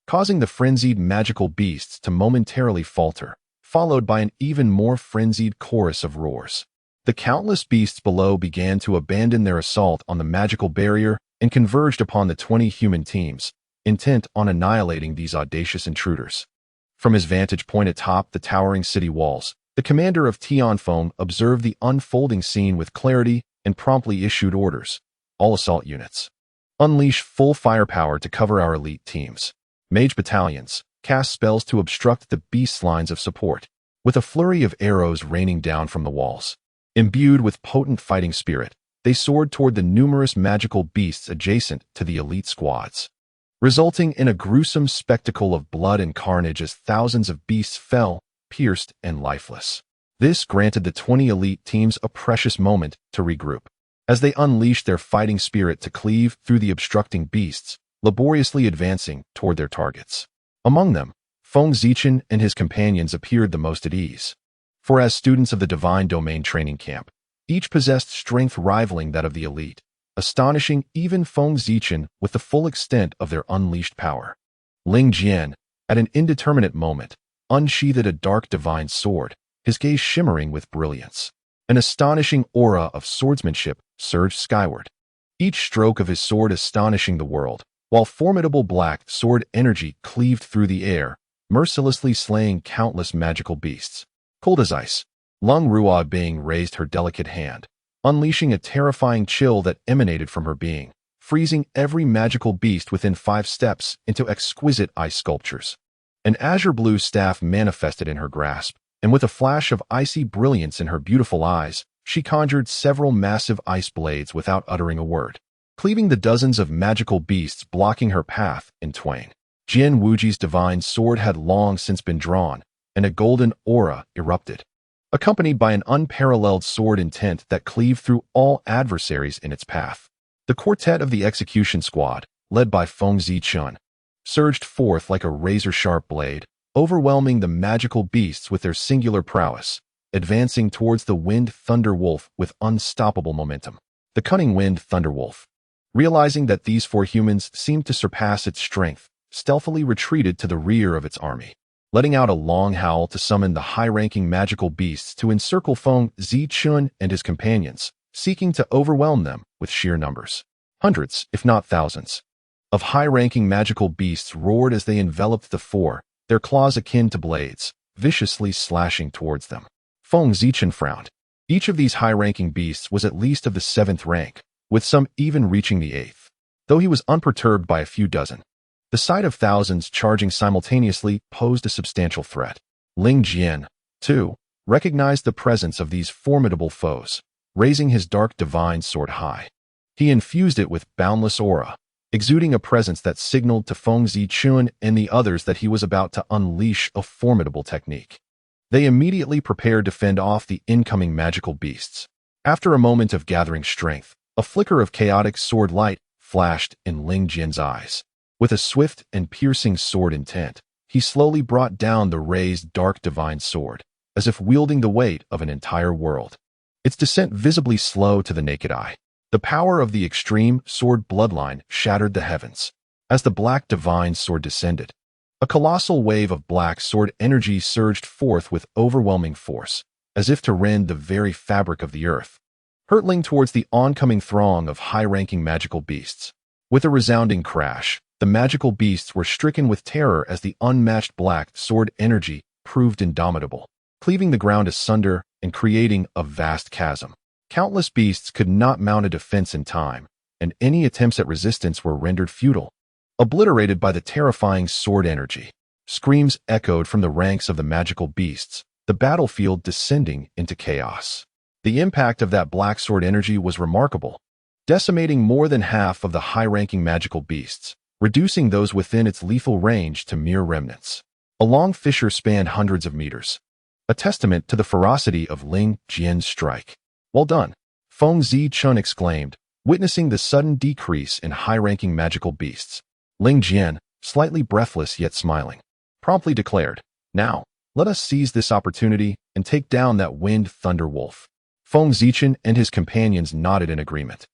causing the frenzied magical beasts to momentarily falter, followed by an even more frenzied chorus of roars. The countless beasts below began to abandon their assault on the magical barrier and converged upon the 20 human teams, intent on annihilating these audacious intruders. From his vantage point atop the towering city walls, the commander of Tianfeng observed the unfolding scene with clarity and promptly issued orders. All assault units, unleash full firepower to cover our elite teams. Mage battalions, cast spells to obstruct the beast's lines of support, with a flurry of arrows raining down from the walls. Imbued with potent fighting spirit, they soared toward the numerous magical beasts adjacent to the elite squads, resulting in a gruesome spectacle of blood and carnage as thousands of beasts fell, pierced and lifeless. This granted the 20 elite teams a precious moment to regroup, as they unleashed their fighting spirit to cleave through the obstructing beasts, laboriously advancing toward their targets. Among them, Feng Zichen and his companions appeared the most at ease, for as students of the Divine Domain training camp, each possessed strength rivaling that of the elite, astonishing even Feng Zichen with the full extent of their unleashed power. Ling Jian, at an indeterminate moment, unsheathed a dark divine sword, his gaze shimmering with brilliance. An astonishing aura of swordsmanship surged skyward, each stroke of his sword astonishing the world, while formidable black sword energy cleaved through the air, mercilessly slaying countless magical beasts. Cold as ice, Lung Ruobing raised her delicate hand, unleashing a terrifying chill that emanated from her being, freezing every magical beast within 5 steps into exquisite ice sculptures. An azure blue staff manifested in her grasp, and with a flash of icy brilliance in her beautiful eyes, she conjured several massive ice blades without uttering a word, cleaving the dozens of magical beasts blocking her path in twain. Jian Wujie's divine sword had long since been drawn, and a golden aura erupted, accompanied by an unparalleled sword intent that cleaved through all adversaries in its path. The quartet of the execution squad, led by Feng Zichen, surged forth like a razor-sharp blade, overwhelming the magical beasts with their singular prowess, advancing towards the Wind Thunder Wolf with unstoppable momentum. The cunning Wind Thunder Wolf, realizing that these 4 humans seemed to surpass its strength, stealthily retreated to the rear of its army, letting out a long howl to summon the high-ranking magical beasts to encircle Feng Zichen and his companions, seeking to overwhelm them with sheer numbers. Hundreds, if not thousands, of high-ranking magical beasts roared as they enveloped the 4, their claws akin to blades, viciously slashing towards them. Feng Zichen frowned. Each of these high-ranking beasts was at least of the 7th rank, with some even reaching the 8th, though he was unperturbed by a few dozen. The sight of thousands charging simultaneously posed a substantial threat. Ling Jian, too, recognized the presence of these formidable foes, raising his dark divine sword high. He infused it with boundless aura, exuding a presence that signaled to Feng Zichen and the others that he was about to unleash a formidable technique. They immediately prepared to fend off the incoming magical beasts. After a moment of gathering strength, a flicker of chaotic sword light flashed in Ling Jian's eyes. With a swift and piercing sword intent, he slowly brought down the raised dark divine sword, as if wielding the weight of an entire world. Its descent visibly slow to the naked eye. The power of the extreme sword bloodline shattered the heavens. As the black divine sword descended, a colossal wave of black sword energy surged forth with overwhelming force, as if to rend the very fabric of the earth, hurtling towards the oncoming throng of high-ranking magical beasts. With a resounding crash, the magical beasts were stricken with terror as the unmatched black sword energy proved indomitable, cleaving the ground asunder and creating a vast chasm. Countless beasts could not mount a defense in time, and any attempts at resistance were rendered futile, obliterated by the terrifying sword energy. Screams echoed from the ranks of the magical beasts, the battlefield descending into chaos. The impact of that black sword energy was remarkable, decimating more than half of the high-ranking magical beasts, reducing those within its lethal range to mere remnants. A long fissure spanned hundreds of meters, a testament to the ferocity of Ling Jian's strike. "Well done," Feng Zichun exclaimed, witnessing the sudden decrease in high-ranking magical beasts. Ling Jian, slightly breathless yet smiling, promptly declared, "Now, let us seize this opportunity and take down that winged thunder wolf." Feng Zichun and his companions nodded in agreement.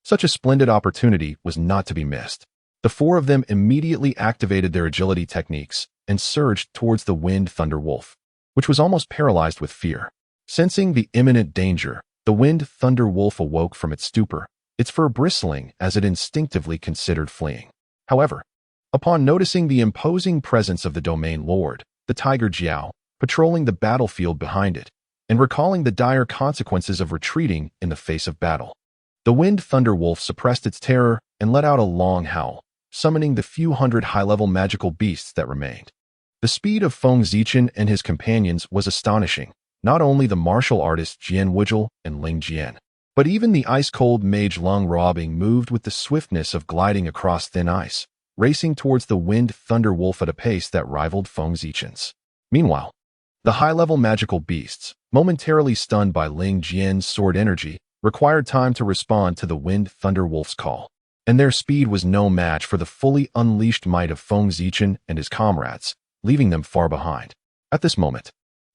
Such a splendid opportunity was not to be missed. The four of them immediately activated their agility techniques and surged towards the winged thunder wolf, which was almost paralyzed with fear. Sensing the imminent danger, the winged thunder wolf awoke from its stupor, its fur bristling as it instinctively considered fleeing. However, upon noticing the imposing presence of the domain lord, the tiger Jiao, patrolling the battlefield behind it, and recalling the dire consequences of retreating in the face of battle, the winged thunder wolf suppressed its terror and let out a long howl, summoning the few hundred high-level magical beasts that remained. The speed of Feng Zichun and his companions was astonishing, not only the martial artists Jian Wuzhou and Ling Jian, but even the ice-cold mage Lung Ruobing moved with the swiftness of gliding across thin ice, racing towards the winged thunder wolf at a pace that rivaled Feng Zichun's. Meanwhile, the high-level magical beasts, momentarily stunned by Ling Jian's sword energy, required time to respond to the winged thunder wolf's call, and their speed was no match for the fully unleashed might of Feng Zichun and his comrades, leaving them far behind. At this moment,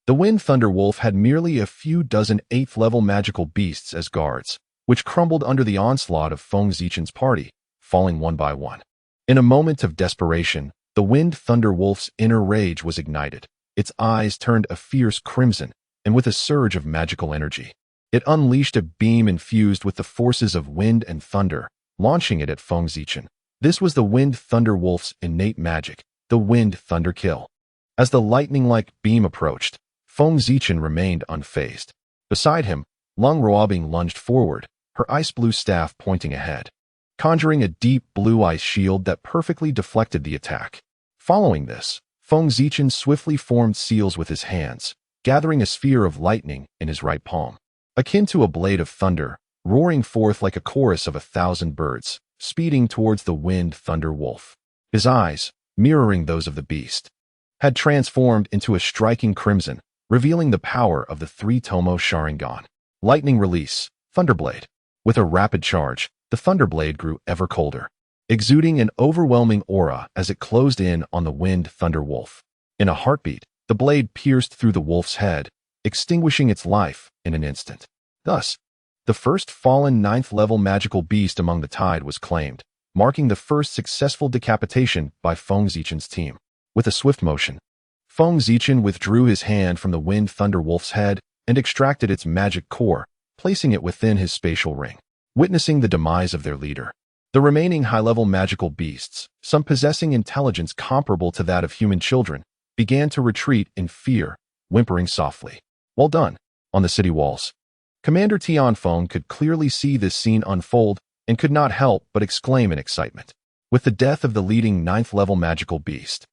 the winged thunder wolf had merely a few dozen 8th-level magical beasts as guards, which crumbled under the onslaught of Feng Zichun's party, falling one by one. In a moment of desperation, the winged thunder wolf's inner rage was ignited. Its eyes turned a fierce crimson, and with a surge of magical energy, it unleashed a beam infused with the forces of wind and thunder, launching it at Feng Zichun. This was the winged thunder wolf's innate magic, the wind thunder kill. As the lightning-like beam approached, Feng Zichun remained unfazed. Beside him, Lung Ruobing lunged forward, her ice-blue staff pointing ahead, conjuring a deep blue ice shield that perfectly deflected the attack. Following this, Feng Zichun swiftly formed seals with his hands, gathering a sphere of lightning in his right palm, akin to a blade of thunder, roaring forth like a chorus of 1,000 birds, speeding towards the winged thunder wolf. His eyes, mirroring those of the beast, had transformed into a striking crimson, revealing the power of the 3-tomo Sharingan. Lightning release, Thunderblade. With a rapid charge, the Thunderblade grew ever colder, exuding an overwhelming aura as it closed in on the winged thunder wolf. In a heartbeat, the blade pierced through the wolf's head, extinguishing its life in an instant. Thus, the first fallen 9th-level magical beast among the tide was claimed, marking the first successful decapitation by Feng Zichun's team. With a swift motion, Feng Zichun withdrew his hand from the winged thunder wolf's head and extracted its magic core, placing it within his spatial ring. Witnessing the demise of their leader, the remaining high-level magical beasts, some possessing intelligence comparable to that of human children, began to retreat in fear, whimpering softly. "Well done." On the city walls, Commander Tianfeng could clearly see this scene unfold and could not help but exclaim in excitement. With the death of the leading 9th-level magical beast,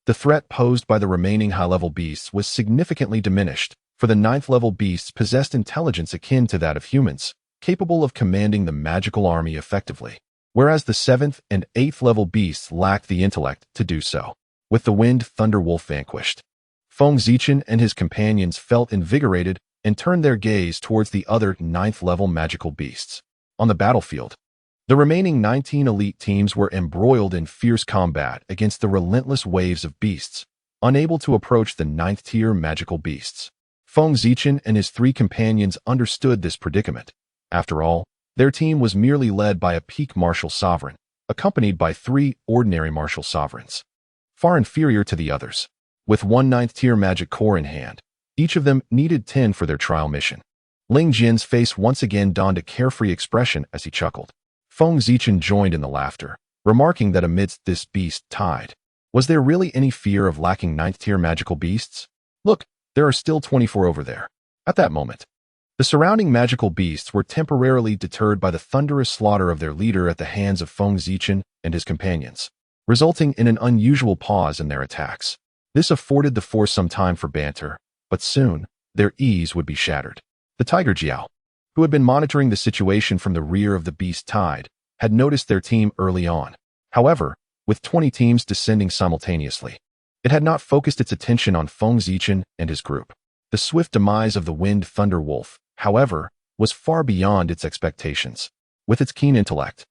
the threat posed by the remaining high-level beasts was significantly diminished, for the 9th-level beasts possessed intelligence akin to that of humans, capable of commanding the magical army effectively, whereas the 7th and 8th-level beasts lacked the intellect to do so. With the winged thunder wolf vanquished, Feng Zichun and his companions felt invigorated and turned their gaze towards the other 9th-level magical beasts. On the battlefield, the remaining 19 elite teams were embroiled in fierce combat against the relentless waves of beasts, unable to approach the 9th-tier magical beasts. Feng Zichun and his 3 companions understood this predicament. After all, their team was merely led by a peak martial sovereign, accompanied by 3 ordinary martial sovereigns, far inferior to the others. With 1 9th-tier magic core in hand, each of them needed 10 for their trial mission. Ling Jian's face once again donned a carefree expression as he chuckled. Feng Zichun joined in the laughter, remarking that amidst this beast tide, was there really any fear of lacking 9th-tier magical beasts? Look, there are still 24 over there. At that moment, The surrounding magical beasts were temporarily deterred by the thunderous slaughter of their leader at the hands of Feng Zichen and his companions, resulting in an unusual pause in their attacks. This afforded the force some time for banter, but soon, their ease would be shattered. The Tiger Jiao, who had been monitoring the situation from the rear of the beast tide, had noticed their team early on. However, with 20 teams descending simultaneously, it had not focused its attention on Feng Zichen and his group. The swift demise of the Wind Thunder Wolf, however, was far beyond its expectations. With its keen intellect,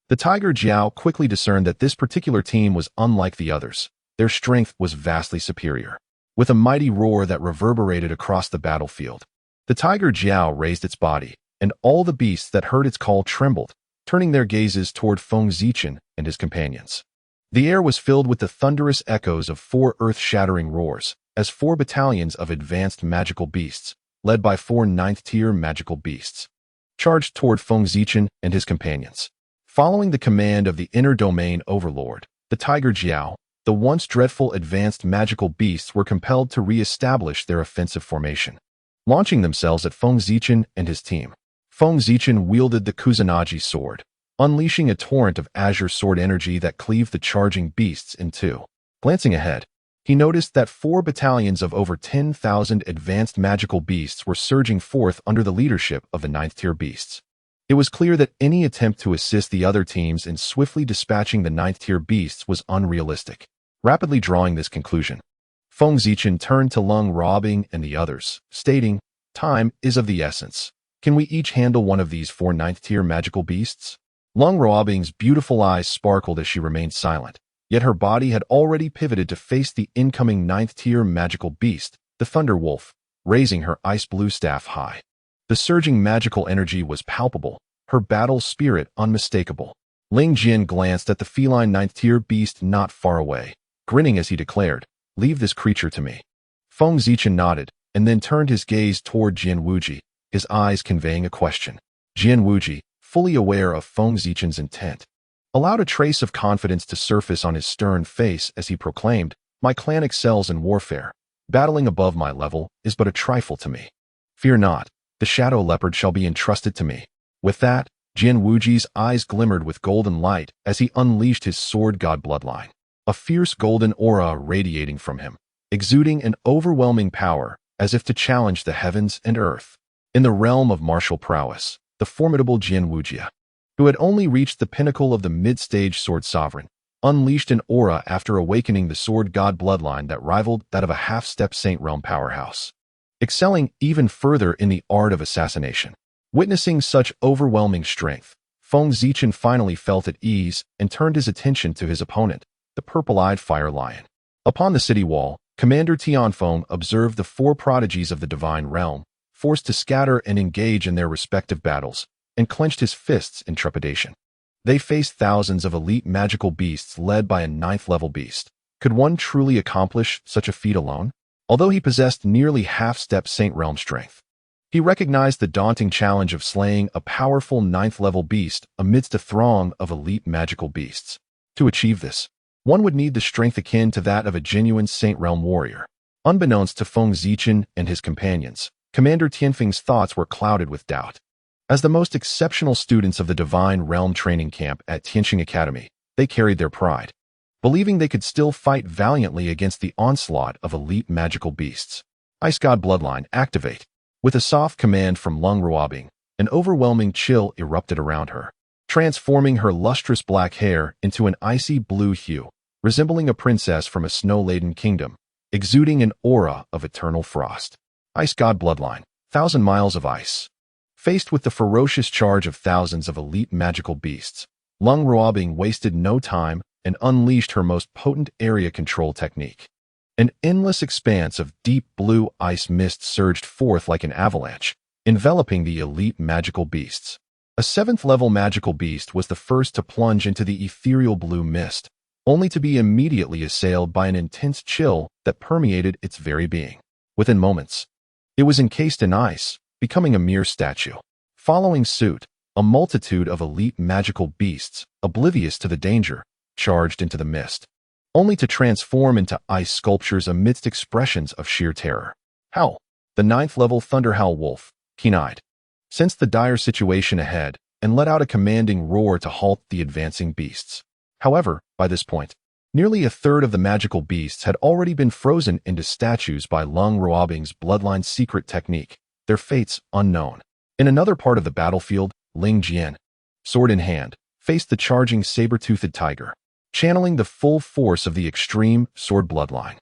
the Tiger Jiao quickly discerned that this particular team was unlike the others. Their strength was vastly superior. With a mighty roar that reverberated across the battlefield, the Tiger Jiao raised its body, and all the beasts that heard its call trembled, turning their gazes toward Feng Zichen and his companions. The air was filled with the thunderous echoes of 4 earth-shattering roars, as 4 battalions of advanced magical beasts, led by 4 ninth-tier magical beasts, charged toward Feng Zichen and his companions. Following the command of the inner domain overlord, the Tiger Jiao, the once dreadful advanced magical beasts were compelled to re-establish their offensive formation, launching themselves at Feng Zichen and his team. Feng Zichen wielded the Kusanagi sword, unleashing a torrent of azure sword energy that cleaved the charging beasts in two. Glancing ahead, he noticed that 4 battalions of over 10,000 advanced magical beasts were surging forth under the leadership of the 9th-tier beasts. It was clear that any attempt to assist the other teams in swiftly dispatching the 9th-tier beasts was unrealistic. Rapidly drawing this conclusion, Feng Zichen turned to Lung Ruobing and the others, stating, "Time is of the essence. Can we each handle one of these 4 9th-tier magical beasts?" Lung Ruobing's beautiful eyes sparkled as she remained silent, yet her body had already pivoted to face the incoming 9th-tier magical beast, the Thunder Wolf, raising her ice-blue staff high. The surging magical energy was palpable, her battle spirit unmistakable. Ling Jin glanced at the feline 9th-tier beast not far away, grinning as he declared, "Leave this creature to me." Feng Zichen nodded, and then turned his gaze toward Jian Wuji, his eyes conveying a question. Jian Wuji, fully aware of Feng Zichen's intent, allowed a trace of confidence to surface on his stern face as he proclaimed, "My clan excels in warfare. Battling above my level is but a trifle to me. Fear not, the shadow leopard shall be entrusted to me." With that, Jian Wuji's eyes glimmered with golden light as he unleashed his sword god bloodline, a fierce golden aura radiating from him, exuding an overwhelming power as if to challenge the heavens and earth. In the realm of martial prowess, the formidable Jian Wuji, who had only reached the pinnacle of the mid-stage sword sovereign, unleashed an aura after awakening the sword god bloodline that rivaled that of a half-step Saint Realm powerhouse, excelling even further in the art of assassination. Witnessing such overwhelming strength, Feng Zichen finally felt at ease and turned his attention to his opponent, the purple-eyed fire lion. Upon the city wall, Commander Tianfeng observed the 4 prodigies of the divine realm, forced to scatter and engage in their respective battles, and clenched his fists in trepidation. They faced thousands of elite magical beasts led by a 9th-level beast. Could one truly accomplish such a feat alone? Although he possessed nearly half-step Saint Realm strength, he recognized the daunting challenge of slaying a powerful 9th-level beast amidst a throng of elite magical beasts. To achieve this, one would need the strength akin to that of a genuine Saint Realm warrior. Unbeknownst to Feng Zichen and his companions, Commander Tianfeng's thoughts were clouded with doubt. As the most exceptional students of the Divine Realm training camp at Tianqing Academy, they carried their pride, believing they could still fight valiantly against the onslaught of elite magical beasts. Ice God Bloodline, activate. With a soft command from Lung Ruobing, an overwhelming chill erupted around her, transforming her lustrous black hair into an icy blue hue, resembling a princess from a snow-laden kingdom, exuding an aura of eternal frost. Ice God Bloodline, 1,000 miles of ice. Faced with the ferocious charge of thousands of elite magical beasts, Lung Ruobing wasted no time and unleashed her most potent area control technique. An endless expanse of deep blue ice mist surged forth like an avalanche, enveloping the elite magical beasts. A 7th-level magical beast was the first to plunge into the ethereal blue mist, only to be immediately assailed by an intense chill that permeated its very being. Within moments, it was encased in ice, becoming a mere statue. Following suit, a multitude of elite magical beasts, oblivious to the danger, charged into the mist, only to transform into ice sculptures amidst expressions of sheer terror. Howl! The 9th-level Thunderhowl Wolf, keen-eyed, sensed the dire situation ahead, and let out a commanding roar to halt the advancing beasts. However, by this point, nearly a third of the magical beasts had already been frozen into statues by Lung Ruobing's bloodline secret technique, their fates unknown. In another part of the battlefield, Ling Jian, sword in hand, faced the charging saber-toothed tiger, channeling the full force of the extreme sword bloodline.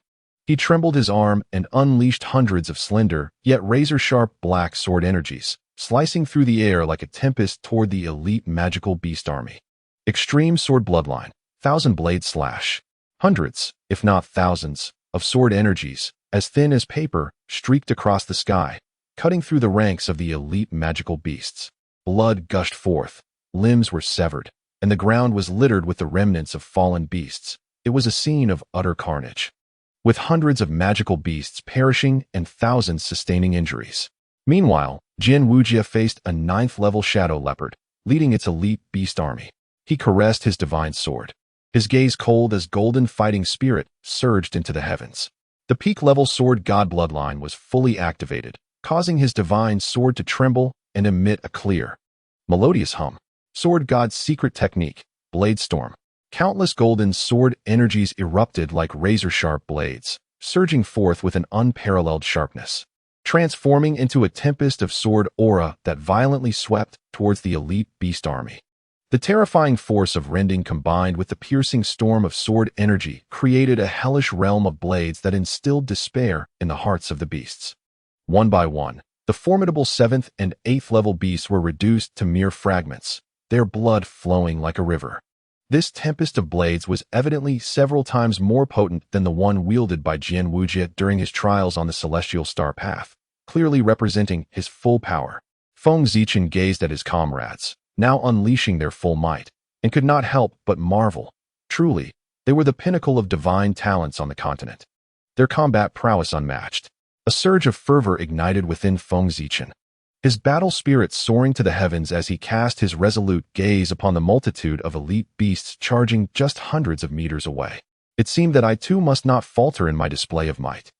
He trembled his arm and unleashed hundreds of slender, yet razor-sharp black sword energies, slicing through the air like a tempest toward the elite magical beast army. Extreme sword bloodline, 1,000-blade slash. Hundreds, if not thousands, of sword energies, as thin as paper, streaked across the sky, cutting through the ranks of the elite magical beasts. Blood gushed forth, limbs were severed, and the ground was littered with the remnants of fallen beasts. It was a scene of utter carnage, with hundreds of magical beasts perishing and thousands sustaining injuries. Meanwhile, Jin Wujia faced a 9th-level shadow leopard, leading its elite beast army. He caressed his divine sword. His gaze cold as golden fighting spirit surged into the heavens. The peak-level sword god bloodline was fully activated, causing his divine sword to tremble and emit a clear, melodious hum. Sword god's secret technique, blade storm. Countless golden sword energies erupted like razor-sharp blades, surging forth with an unparalleled sharpness, transforming into a tempest of sword aura that violently swept towards the elite beast army. The terrifying force of rending combined with the piercing storm of sword energy created a hellish realm of blades that instilled despair in the hearts of the beasts. One by one, the formidable 7th and 8th level beasts were reduced to mere fragments, their blood flowing like a river. This tempest of blades was evidently several times more potent than the one wielded by Jian Wujia during his trials on the celestial star path, clearly representing his full power. Feng Zichen gazed at his comrades, now unleashing their full might, and could not help but marvel. Truly, they were the pinnacle of divine talents on the continent, their combat prowess unmatched. A surge of fervor ignited within Feng Zichen, his battle spirit soaring to the heavens as he cast his resolute gaze upon the multitude of elite beasts charging just hundreds of meters away. It seemed that I too must not falter in my display of might.